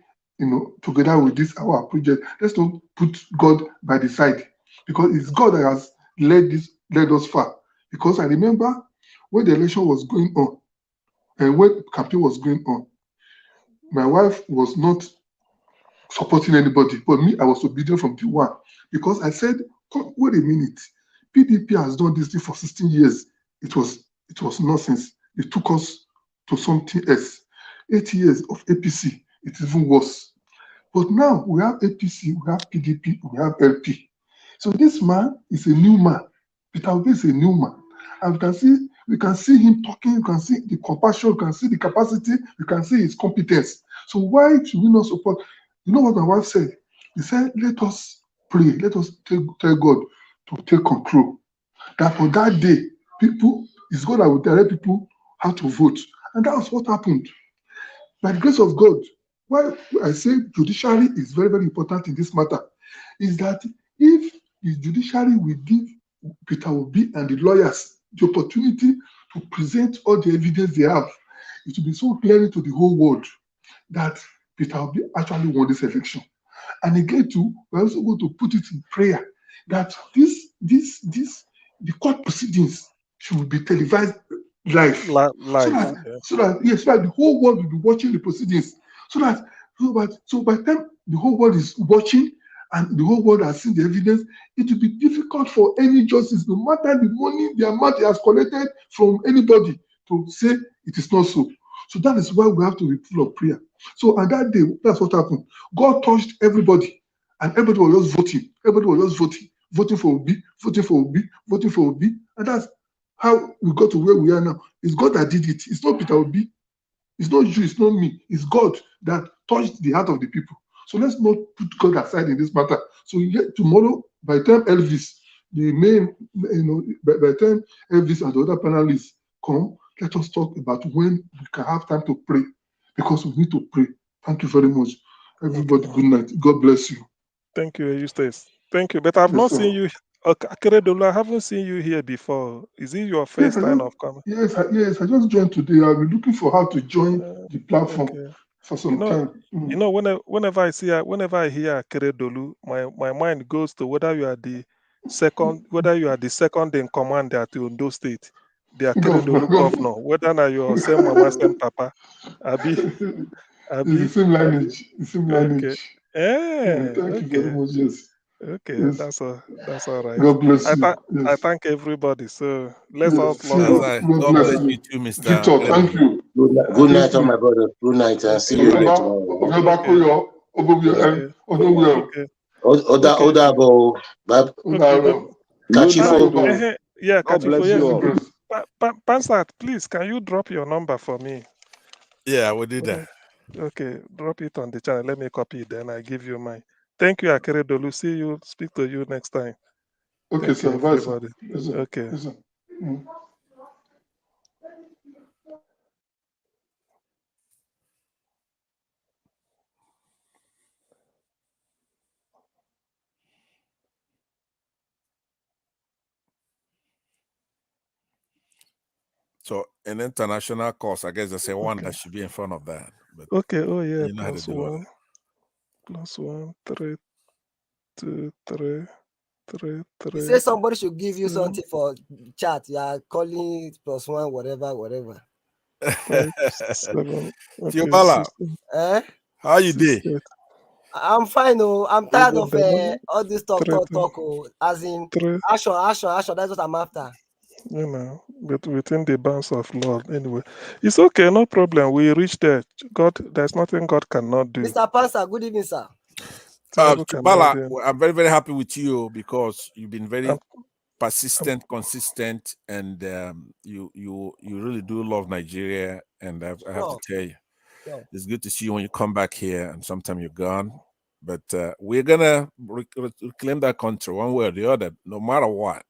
together with this our project. Let's not put God by the side. because it's God that has led us far. Because I remember when the election was going on and when campaign was going on, my wife was not supporting anybody, but me, I was obedient from day one because I said, wait a minute, PDP has done this thing for 16 years. It was nonsense. It took us to something else. 8 years of APC, it's even worse. But now we have APC, we have PDP, we have LP. So this man is a new man. Peter Obi is a new man. And we can see him talking, you can see the compassion, you can see the capacity, you can see his competence. So why should we not support? You know what my wife said? He said, let us pray, let us tell God to take control. That for that day, it's God that will direct people how to vote. And that was what happened. By the grace of God, why I say judiciary is very, very important in this matter, is that if the judiciary will give Peter Obi and the lawyers the opportunity to present all the evidence they have, it will be so clear to the whole world that Peter Obi actually won this election. And again, too, we're also going to put it in prayer that the court proceedings should be televised live. So that the whole world will be watching the proceedings. So by the time the whole world is watching and the whole world has seen the evidence, it will be difficult for any justice, no matter the money, the amount he has collected from anybody, to say it is not so. So that is why we have to be full of prayer. So on that day, that's what happened. God touched everybody, and everybody was just voting. Everybody was just voting for Obi, voting for Obi, voting for Obi, and that's how we got to where we are now. It's God that did it. It's not Peter Obi. It's not you. It's not me. It's God that touched the heart of the people. So let's not put God aside in this matter. So tomorrow, by the time Elvis, the main, by the time Elvis and the other panelists come, let us talk about when we can have time to pray, because we need to pray. Thank you very much, everybody. Good night. God bless you. Thank you, Eustace. Thank you. But I've not seen you. Akeredolu, I haven't seen you here before. Is it your first time of coming? Yes, I just joined today. I've been looking for how to join the platform for some time. You know, whenever I hear Akeredolu, my mind goes to whether you are the second in command at Ondo State, the Akeredolu governor, whether now you're same mama, same papa. Abi. It's the same lineage. The same lineage. Okay. Thank you very much. Yes. Okay, Yes. that's all right. God bless you. I thank everybody. So let's all log off. God bless you too, Mr. Victor, thank you. Good night, all my brother. Good night, and see you again tomorrow. Odabo, Kachifo. Yeah, God bless Kachifo. you all. Pansat, please, can you drop your number for me? Yeah, we did that. Okay, drop it on the channel. Let me copy it, then I give you mine. Thank you, Akeredolu. See you. Speak to you next time. Okay, Thank sir. you, Bye, everybody. sir. Okay. Yes, sir. So an international course, I guess there's a one that should be in front of that. But okay. Oh yeah. you know how to do it. +1 3 2 3 3 3. You say somebody should give you something for chat. You are calling +1 whatever. 5 7. Okay. Tiobala, how you 6 did? 8. I'm fine. Oh, I'm tired of all this talk. Oh, as in 3. action. That's what I'm after. You know, but within the bounds of law. Anyway, it's okay. No problem. We reached there. God, there's nothing God cannot do. Mr. Pansa, good evening, sir. Tiobala, I'm very, very happy with you because you've been very persistent, consistent, and you really do love Nigeria. And I have to tell you, it's good to see you when you come back here, and sometimes you're gone. But we're gonna reclaim that country one way or the other, no matter what.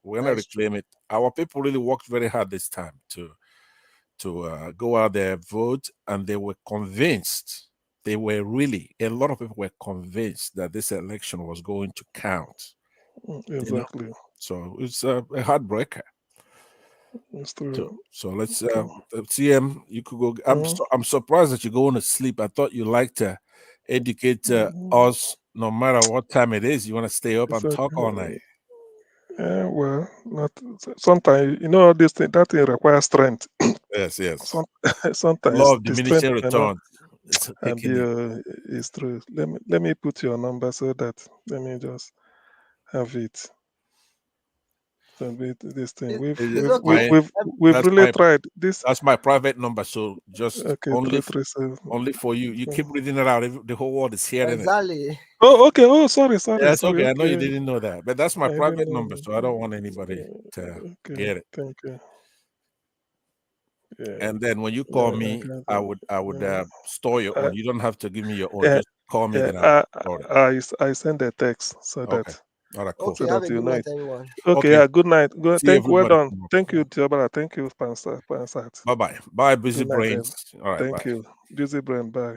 We're gonna reclaim it. Our people really worked very hard this time to go out there, vote, and they were convinced. They were really, a lot of people were convinced that this election was going to count. Exactly. You know? So it's a heartbreaker. It's true. So let's CM. You could go. I'm surprised that you're going to sleep. I thought you liked to educate us no matter what time it is, you want to stay up and talk all night. Yeah, well, not sometimes this thing that thing requires strength. Yes. Sometimes Law of the strength diminishing returns. It's and it's true. Let me put your number so that let me just have it. So this thing we've really tried this. That's my private number, so just Okay, only for you. You keep reading it out. The whole world is hearing exactly. it. Oh, okay. Oh, sorry. Yeah, it's okay. Okay. I know you didn't know that, but that's my I private didn't know number, so I don't want anybody to get it. Thank you. Yeah. And then when you call me, I would store your own. You don't have to give me your own. Just call me, then I'll store it. I send a text so that. All right, cool. Okay, So have that a you good know night, it. everyone. Okay, yeah, good night. Well done. Tomorrow. Thank you, Diabala. Thank you, Pansat. Bye-bye. Bye, busy Good night, brains. All right, thank bye. you. Busy brain, bye.